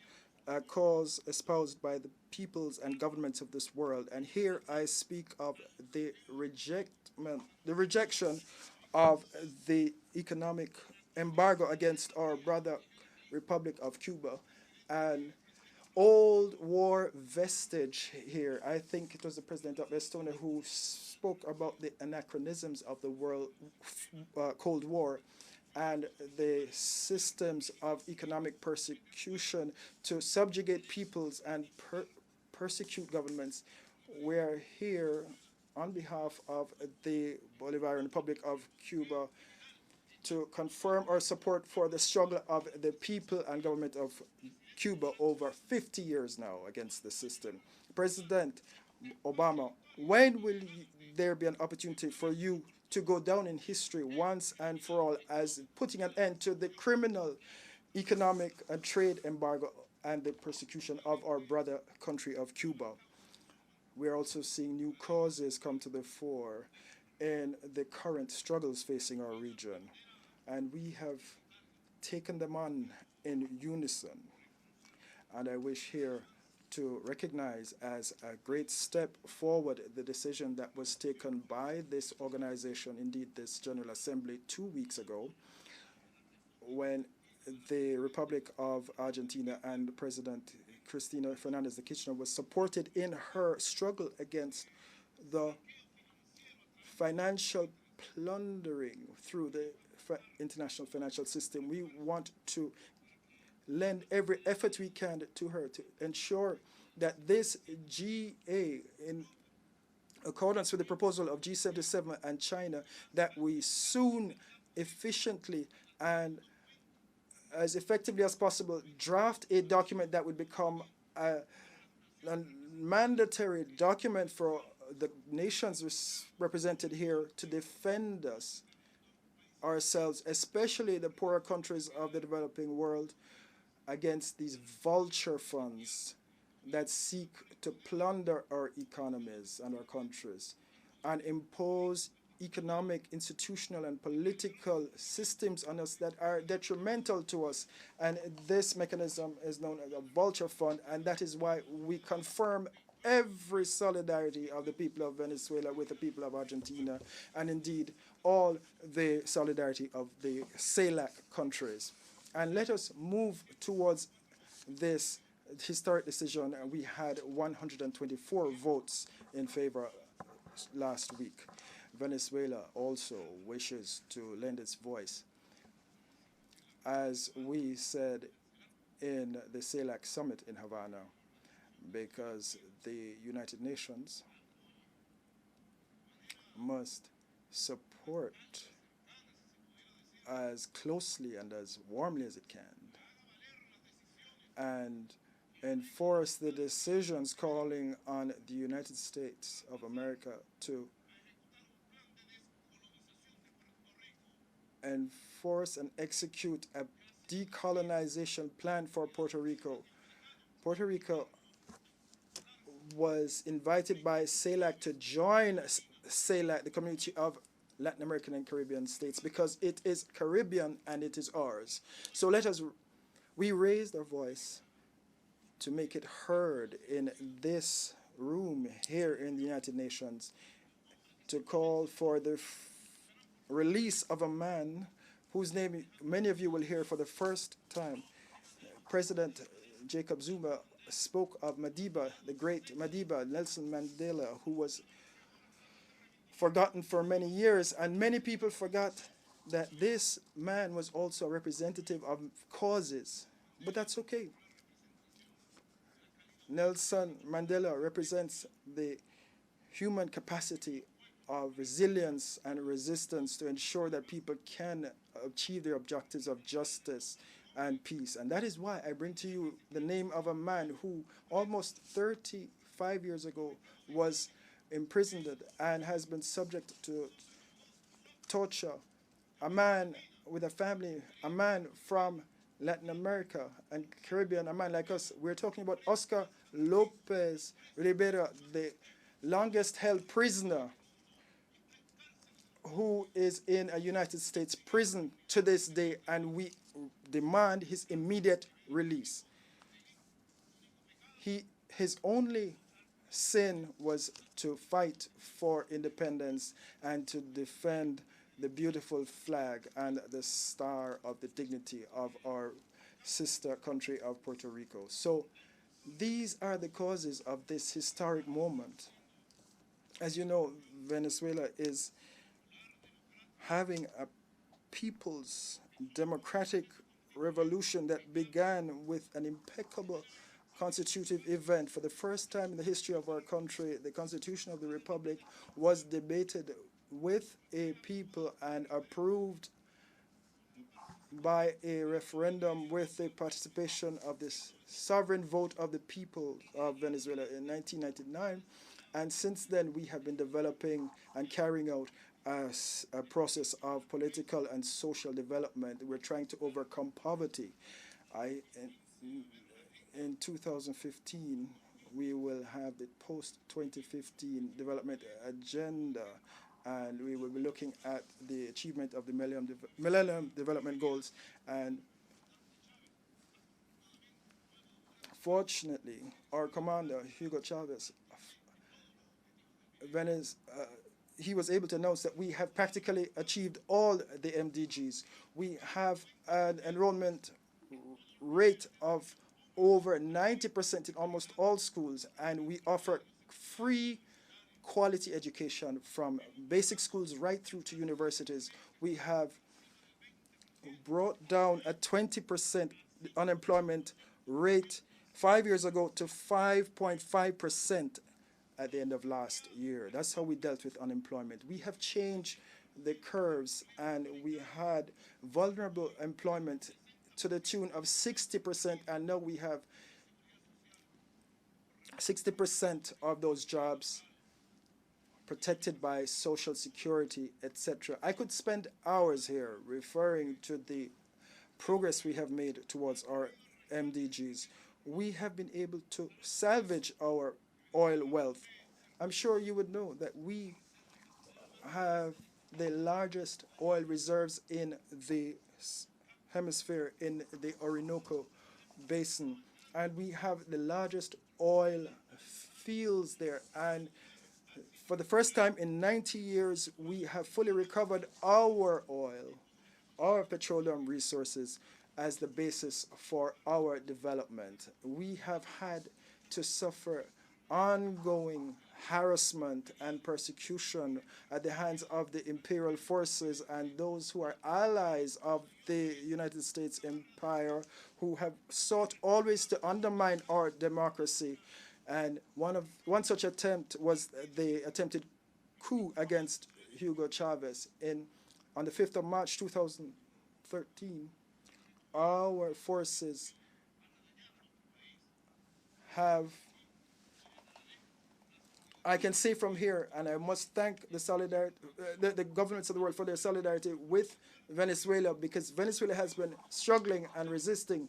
a cause espoused by the peoples and governments of this world. And here I speak of the rejection of the economic embargo against our brother Republic of Cuba, and old war vestige here. I think it was the president of Estonia who spoke about the anachronisms of the world Cold War and the systems of economic persecution to subjugate peoples and persecute governments. We're here on behalf of the Bolivarian Republic of Cuba to confirm our support for the struggle of the people and government of Cuba over 50 years now against the system. President Obama, when will there be an opportunity for you to go down in history once and for all as putting an end to the criminal economic and trade embargo and the persecution of our brother country of Cuba? We're also seeing new causes come to the fore in the current struggles facing our region, and we have taken them on in unison. And I wish here to recognize as a great step forward the decision that was taken by this organization, indeed this General Assembly 2 weeks ago, when the Republic of Argentina and President Cristina Fernandez de Kirchner was supported in her struggle against the financial plundering through the international financial system. We want to lend every effort we can to her to ensure that this GA, in accordance with the proposal of G77 and China, that we soon efficiently and as effectively as possible draft a document that would become a mandatory document for the nations represented here to defend us ourselves, especially the poorer countries of the developing world, against these vulture funds that seek to plunder our economies and our countries and impose economic, institutional, and political systems on us that are detrimental to us. And this mechanism is known as a vulture fund, and that is why we confirm every solidarity of the people of Venezuela with the people of Argentina, and indeed all the solidarity of the CELAC countries. And let us move towards this historic decision. We had 124 votes in favor last week. Venezuela also wishes to lend its voice. As we said in the CELAC summit in Havana, because the United Nations must support as closely and as warmly as it can and enforce the decisions calling on the United States of America to enforce and execute a decolonization plan for Puerto Rico. Puerto Rico was invited by CELAC to join CELAC, the Community of Latin American and Caribbean States, because it is Caribbean and it is ours. So we raised our voice to make it heard in this room here in the United Nations, to call for the release of a man whose name many of you will hear for the first time. President Jacob Zuma spoke of Madiba, the great Madiba, Nelson Mandela, who was forgotten for many years, and many people forgot that this man was also a representative of causes, but that's okay. Nelson Mandela represents the human capacity of resilience and resistance to ensure that people can achieve their objectives of justice and peace. And that is why I bring to you the name of a man who almost 35 years ago was imprisoned and has been subject to torture. A man with a family, a man from Latin America and Caribbean, a man like us. We're talking about Oscar Lopez Rivera, the longest held prisoner who is in a United States prison to this day, and we demand his immediate release. His only sin was to fight for independence and to defend the beautiful flag and the star of the dignity of our sister country of Puerto Rico. So these are the causes of this historic moment. As you know, Venezuela is having a people's democratic revolution that began with an impeccable constitutive event. For the first time in the history of our country, the Constitution of the Republic was debated with a people and approved by a referendum with the participation of this sovereign vote of the people of Venezuela in 1999. And since then, we have been developing and carrying out a process of political and social development. We're trying to overcome poverty. In 2015, we will have the post-2015 development agenda, and we will be looking at the achievement of the Millennium Development Goals. And Fortunately, our commander, Hugo Chavez, he was able to announce that we have practically achieved all the MDGs. We have an enrollment rate of over 90% in almost all schools, and we offer free quality education from basic schools right through to universities. We have brought down a 20% unemployment rate 5 years ago to 5.5% at the end of last year. That's how we dealt with unemployment. We have changed the curves, and we had vulnerable employment to the tune of 60%, and now we have 60% of those jobs protected by Social Security, etc. I could spend hours here referring to the progress we have made towards our MDGs. We have been able to salvage our oil wealth. I'm sure you would know that we have the largest oil reserves in the hemisphere, in the Orinoco Basin, and we have the largest oil fields there. And for the first time in 90 years, we have fully recovered our oil, our petroleum resources, as the basis for our development. We have had to suffer ongoing harassment and persecution at the hands of the imperial forces and those who are allies of the United States empire, who have sought always to undermine our democracy. And one such attempt was the attempted coup against Hugo Chavez on the 5th of March 2013. Our forces have, I can say from here, and I must thank the governments of the world for their solidarity with Venezuela, because Venezuela has been struggling and resisting.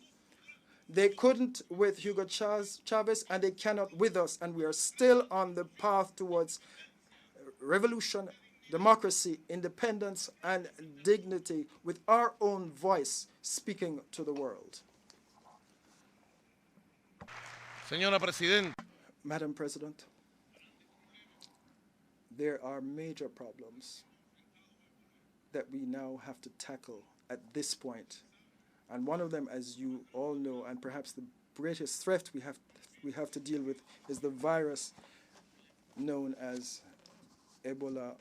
They couldn't with Hugo Chavez, and they cannot with us, and we are still on the path towards revolution, democracy, independence, and dignity, with our own voice speaking to the world. Señora Presidenta. Madam President, there are major problems that we now have to tackle at this point. And one of them, as you all know, and perhaps the greatest threat we have to deal with, is the virus known as Ebola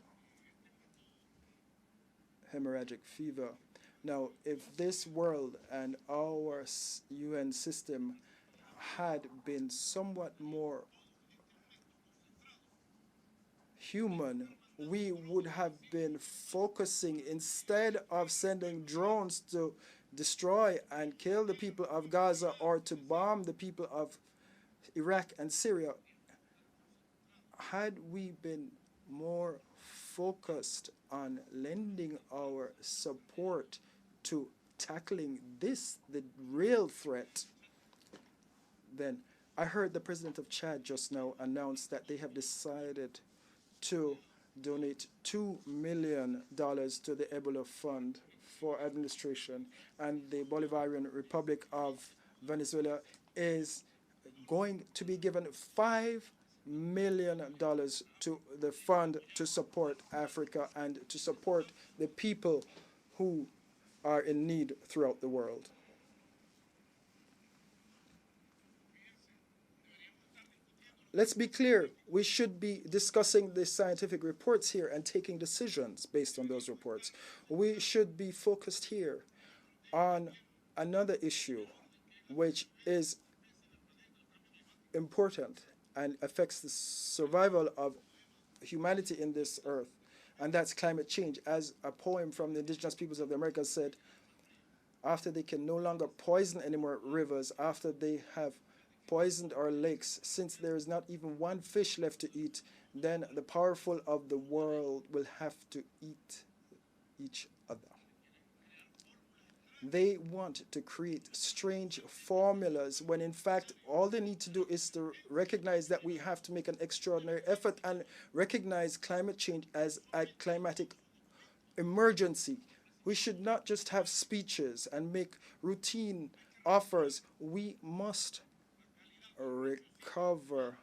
hemorrhagic fever. Now, if this world and our UN system had been somewhat more human, we would have been focusing, instead of sending drones to destroy and kill the people of Gaza or to bomb the people of Iraq and Syria, had we been more focused on lending our support to tackling this, the real threat, then I heard the president of Chad just now announce that they have decided to donate $2 million to the Ebola Fund for administration, and the Bolivarian Republic of Venezuela is going to be given $5 million to the fund to support Africa and to support the people who are in need throughout the world. Let's be clear, we should be discussing the scientific reports here and taking decisions based on those reports. We should be focused here on another issue which is important and affects the survival of humanity in this earth, and that's climate change. As a poem from the indigenous peoples of the Americas said, after they can no longer poison any more rivers, after they have poisoned our lakes, since there is not even one fish left to eat, then the powerful of the world will have to eat each other. They want to create strange formulas when in fact all they need to do is to recognize that we have to make an extraordinary effort and recognize climate change as a climatic emergency. We should not just have speeches and make routine offers. We must recover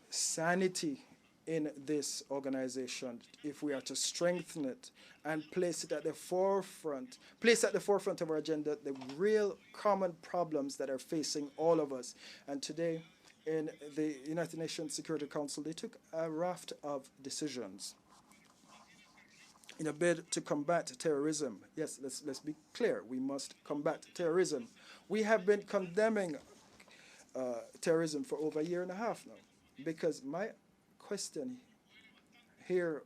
sanity in this organization, if we are to strengthen it and place at the forefront of our agenda the real common problems that are facing all of us. And today, in the United Nations Security Council, they took a raft of decisions in a bid to combat terrorism. Yes, let's be clear, we must combat terrorism. We have been condemning terrorism for over a year and a half now, because my question here,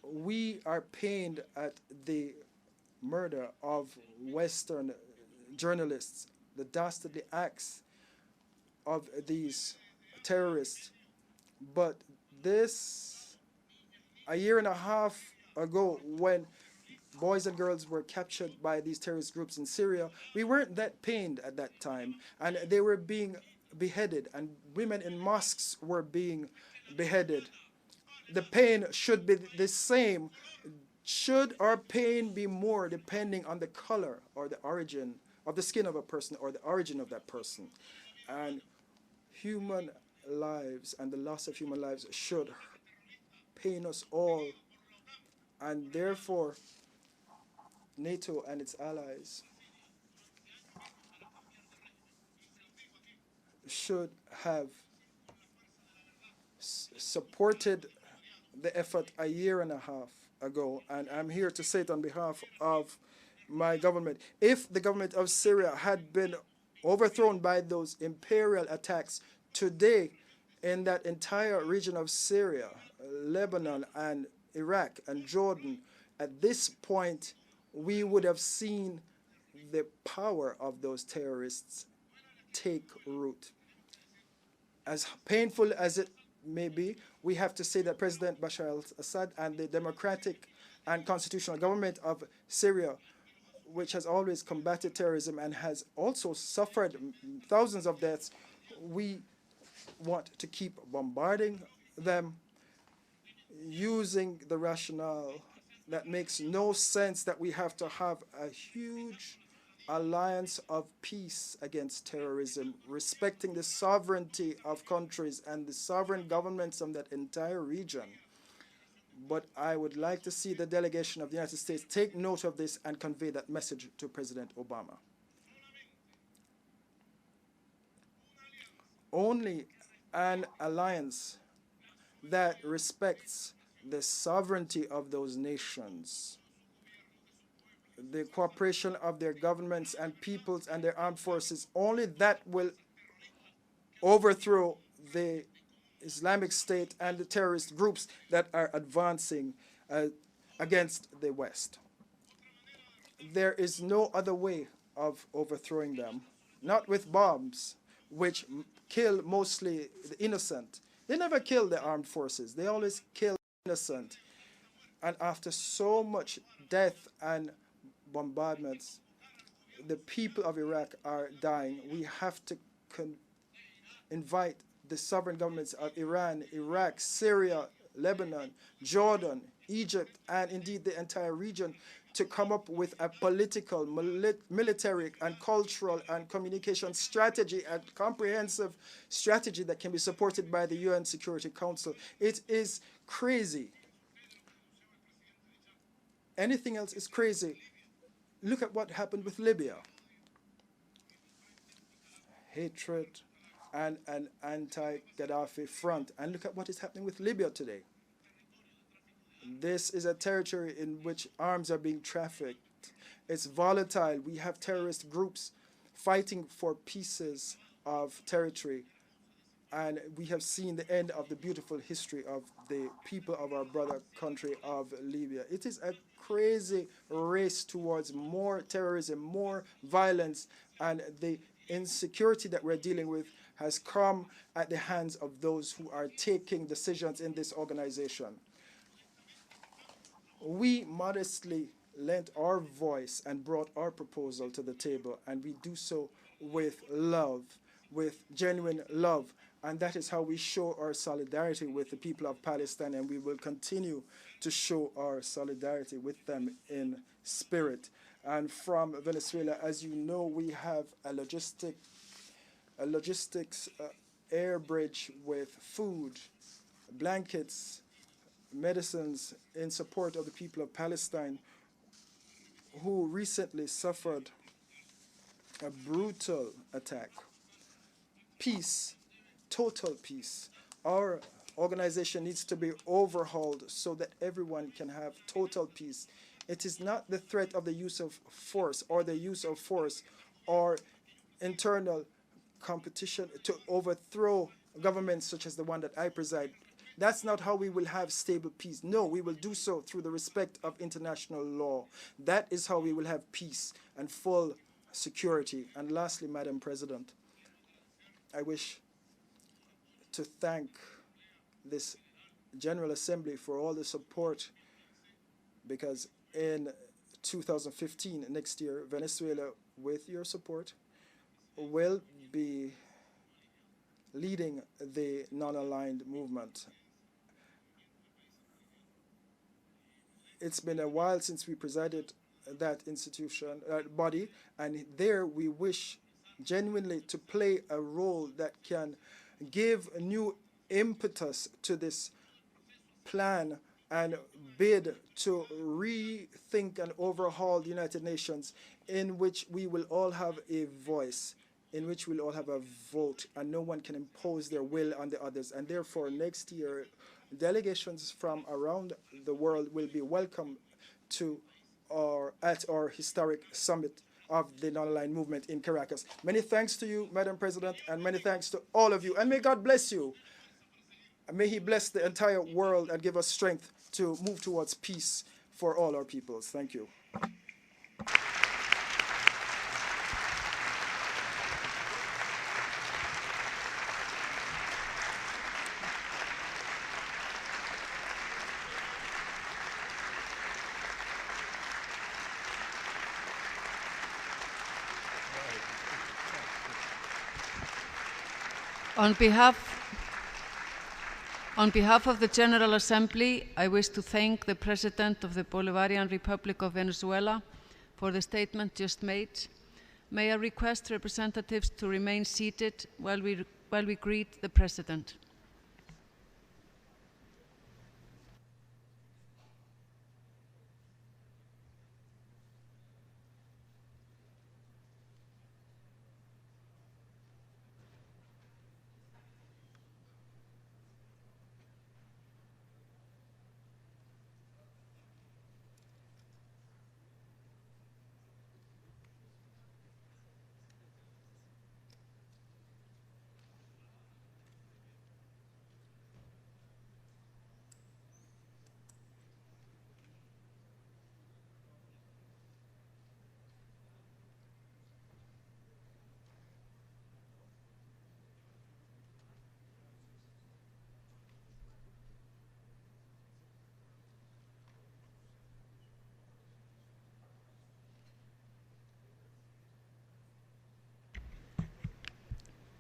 we are pained at the murder of Western journalists, the dastardly acts of these terrorists. But this, a year and a half ago, when boys and girls were captured by these terrorist groups in Syria, we weren't that pained at that time, and they were being beheaded, and women in mosques were being beheaded. The pain should be the same. Should our pain be more depending on the color or the origin of the skin of a person or the origin of that person? And human lives and the loss of human lives should pain us all. And therefore, NATO and its allies should have supported the effort a year and a half ago. And I'm here to say it on behalf of my government. If the government of Syria had been overthrown by those imperial attacks today in that entire region of Syria, Lebanon and Iraq and Jordan, at this point, we would have seen the power of those terrorists take root. As painful as it may be, we have to say that President Bashar al-Assad and the democratic and constitutional government of Syria, which has always combated terrorism and has also suffered thousands of deaths, we want to keep bombarding them using the rationale that makes no sense, that we have to have a huge alliance of peace against terrorism, respecting the sovereignty of countries and the sovereign governments of that entire region. But I would like to see the delegation of the United States take note of this and convey that message to President Obama. Only an alliance that respects the sovereignty of those nations, the cooperation of their governments and peoples and their armed forces, only that will overthrow the Islamic State and the terrorist groups that are advancing against the West. There is no other way of overthrowing them, not with bombs, which kill mostly the innocent. They never kill the armed forces. They always kill the innocent. And after so much death and bombardments, the people of Iraq are dying. We have to invite the sovereign governments of Iran, Iraq, Syria, Lebanon, Jordan, Egypt, and indeed the entire region to come up with a political, military, and cultural and communication strategy, a comprehensive strategy that can be supported by the UN Security Council. It is crazy. Anything else is crazy. Look at what happened with Libya. Hatred and an anti-Gaddafi front. And look at what is happening with Libya today. This is a territory in which arms are being trafficked. It's volatile. We have terrorist groups fighting for pieces of territory. And we have seen the end of the beautiful history of the people of our brother country of Libya. It is a crazy race towards more terrorism, more violence, and the insecurity that we're dealing with has come at the hands of those who are taking decisions in this organization. We modestly lent our voice and brought our proposal to the table, and we do so with love, with genuine love. And that is how we show our solidarity with the people of Palestine, and we will continue to show our solidarity with them in spirit. And from Venezuela, as you know, we have a logistics air bridge with food, blankets, medicines in support of the people of Palestine who recently suffered a brutal attack. Peace, total peace. Our organization needs to be overhauled so that everyone can have total peace. It is not the threat of the use of force or the use of force or internal competition to overthrow governments such as the one that I preside. That's not how we will have stable peace. No, we will do so through the respect of international law. That is how we will have peace and full security. And lastly, Madam President, I wish to thank this General Assembly for all the support, because in 2015, next year, Venezuela, with your support, will be leading the non-aligned movement. It's been a while since we presided that institution, body, and there we wish genuinely to play a role that can give a new impetus to this plan and bid to rethink and overhaul the United Nations, in which we will all have a voice, in which we'll all have a vote, and no one can impose their will on the others. And therefore, next year, delegations from around the world will be welcome to at our historic summit of the non-aligned movement in Caracas. Many thanks to you, Madam President, and many thanks to all of you. And may God bless you. And may He bless the entire world and give us strength to move towards peace for all our peoples. Thank you. On behalf of the General Assembly, I wish to thank the President of the Bolivarian Republic of Venezuela for the statement just made. May I request representatives to remain seated while we greet the President.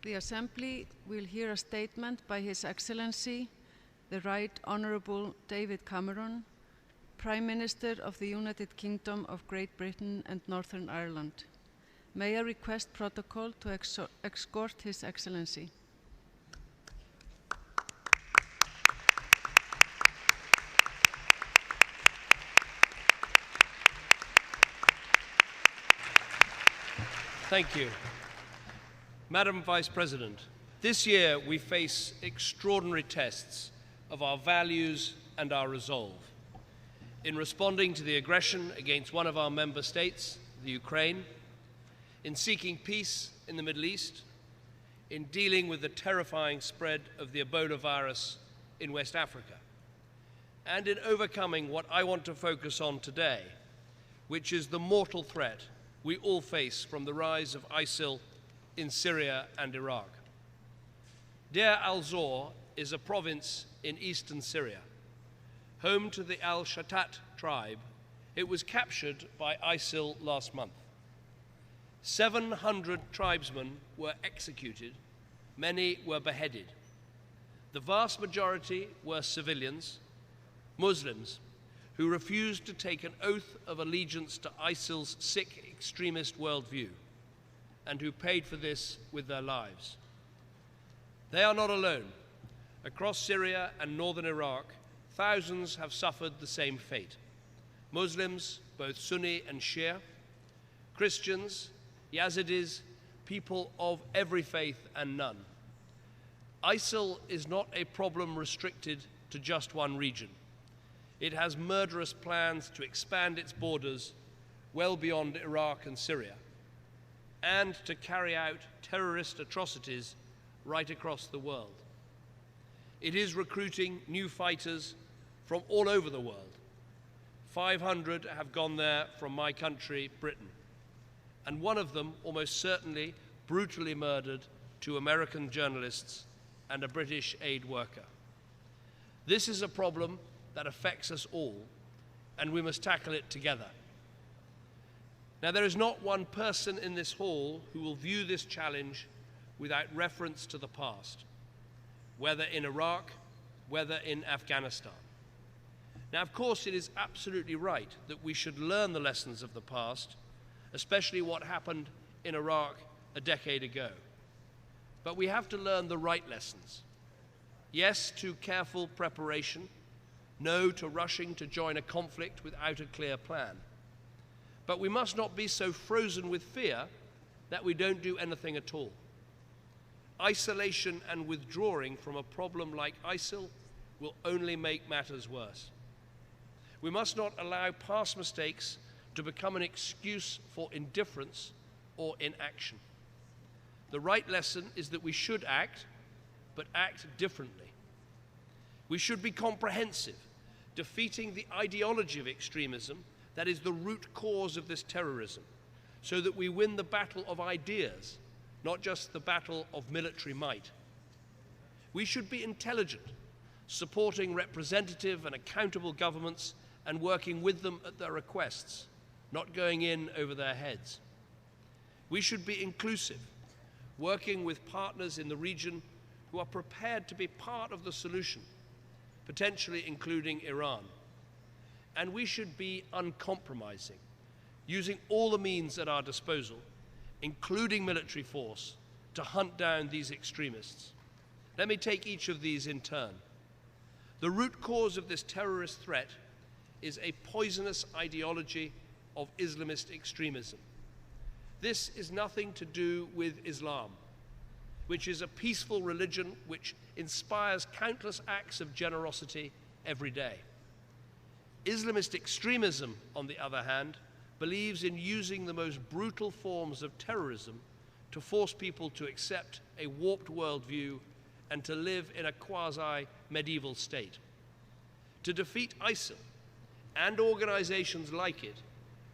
The Assembly will hear a statement by His Excellency, the Right Honourable David Cameron, Prime Minister of the United Kingdom of Great Britain and Northern Ireland. May I request protocol to escort His Excellency. Thank you. Madam Vice President, this year we face extraordinary tests of our values and our resolve. In responding to the aggression against one of our member states, the Ukraine, in seeking peace in the Middle East, in dealing with the terrifying spread of the Ebola virus in West Africa, and in overcoming what I want to focus on today, which is the mortal threat we all face from the rise of ISIL in Syria and Iraq. Deir al-Zor is a province in eastern Syria. Home to the Al-Shatat tribe, it was captured by ISIL last month. 700 tribesmen were executed, many were beheaded. The vast majority were civilians, Muslims, who refused to take an oath of allegiance to ISIL's sick extremist worldview, and who paid for this with their lives. They are not alone. Across Syria and northern Iraq, thousands have suffered the same fate. Muslims, both Sunni and Shia, Christians, Yazidis, people of every faith and none. ISIL is not a problem restricted to just one region. It has murderous plans to expand its borders well beyond Iraq and Syria, and to carry out terrorist atrocities right across the world. It is recruiting new fighters from all over the world. 500 have gone there from my country, Britain, and one of them almost certainly brutally murdered 2 American journalists and a British aid worker. This is a problem that affects us all, and we must tackle it together. Now, there is not one person in this hall who will view this challenge without reference to the past, whether in Iraq, whether in Afghanistan. Now, of course, it is absolutely right that we should learn the lessons of the past, especially what happened in Iraq a decade ago. But we have to learn the right lessons. Yes to careful preparation, no to rushing to join a conflict without a clear plan. But we must not be so frozen with fear that we don't do anything at all. Isolation and withdrawing from a problem like ISIL will only make matters worse. We must not allow past mistakes to become an excuse for indifference or inaction. The right lesson is that we should act, but act differently. We should be comprehensive, defeating the ideology of extremism that is the root cause of this terrorism, so that we win the battle of ideas, not just the battle of military might. We should be intelligent, supporting representative and accountable governments and working with them at their requests, not going in over their heads. We should be inclusive, working with partners in the region who are prepared to be part of the solution, potentially including Iran. And we should be uncompromising, using all the means at our disposal, including military force, to hunt down these extremists. Let me take each of these in turn. The root cause of this terrorist threat is a poisonous ideology of Islamist extremism. This is nothing to do with Islam, which is a peaceful religion which inspires countless acts of generosity every day. Islamist extremism, on the other hand, believes in using the most brutal forms of terrorism to force people to accept a warped worldview and to live in a quasi-medieval state. To defeat ISIL and organizations like it,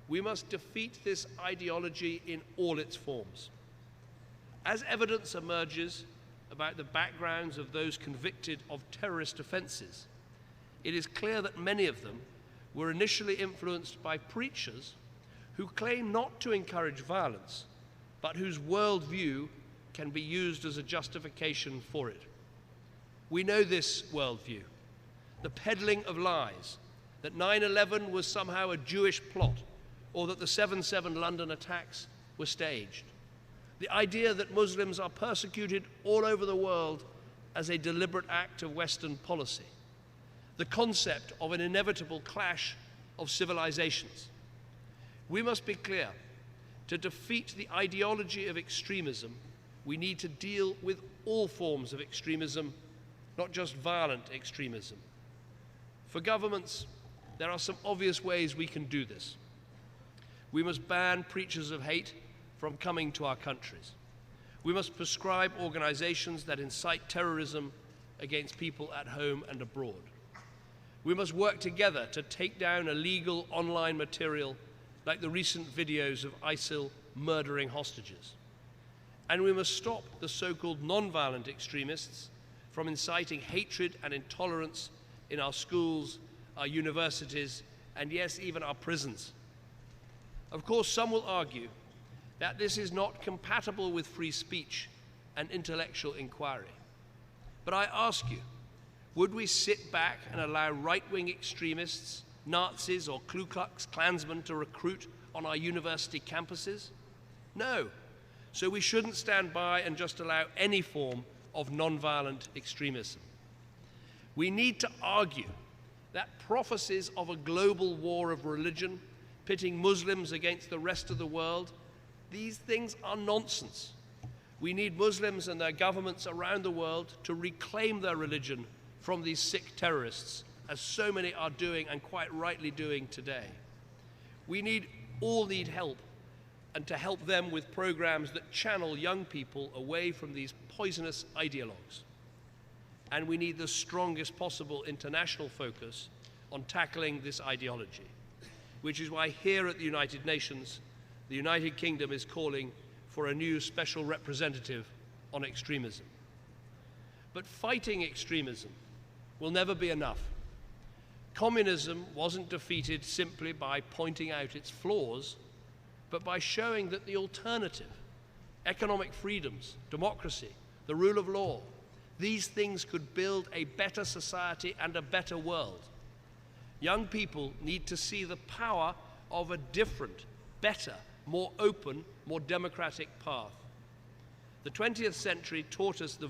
we must defeat this ideology in all its forms. As evidence emerges about the backgrounds of those convicted of terrorist offenses, it is clear that many of them were initially influenced by preachers who claim not to encourage violence, but whose worldview can be used as a justification for it. We know this worldview, the peddling of lies, that 9/11 was somehow a Jewish plot, or that the 7/7 London attacks were staged. The idea that Muslims are persecuted all over the world as a deliberate act of Western policy. The concept of an inevitable clash of civilizations. We must be clear, to defeat the ideology of extremism, we need to deal with all forms of extremism, not just violent extremism. For governments, there are some obvious ways we can do this. We must ban preachers of hate from coming to our countries. We must prescribe organizations that incite terrorism against people at home and abroad. We must work together to take down illegal online material like the recent videos of ISIL murdering hostages. And we must stop the so-called non-violent extremists from inciting hatred and intolerance in our schools, our universities, and yes, even our prisons. Of course, some will argue that this is not compatible with free speech and intellectual inquiry. But I ask you, would we sit back and allow right-wing extremists Nazis or Ku Klux Klansmen to recruit on our university campuses? No. So we shouldn't stand by and just allow any form of nonviolent extremism. We need to argue that prophecies of a global war of religion, pitting Muslims against the rest of the world, these things are nonsense. We need Muslims and their governments around the world to reclaim their religion from these sick terrorists, as so many are doing and quite rightly doing today. We all need help, and to help them with programs that channel young people away from these poisonous ideologues. And we need the strongest possible international focus on tackling this ideology, which is why here at the United Nations, the United Kingdom is calling for a new special representative on extremism. But fighting extremism will never be enough. Communism wasn't defeated simply by pointing out its flaws, but by showing that the alternative, economic freedoms, democracy, the rule of law, these things could build a better society and a better world. Young people need to see the power of a different, better, more open, more democratic path. The 20th century taught us the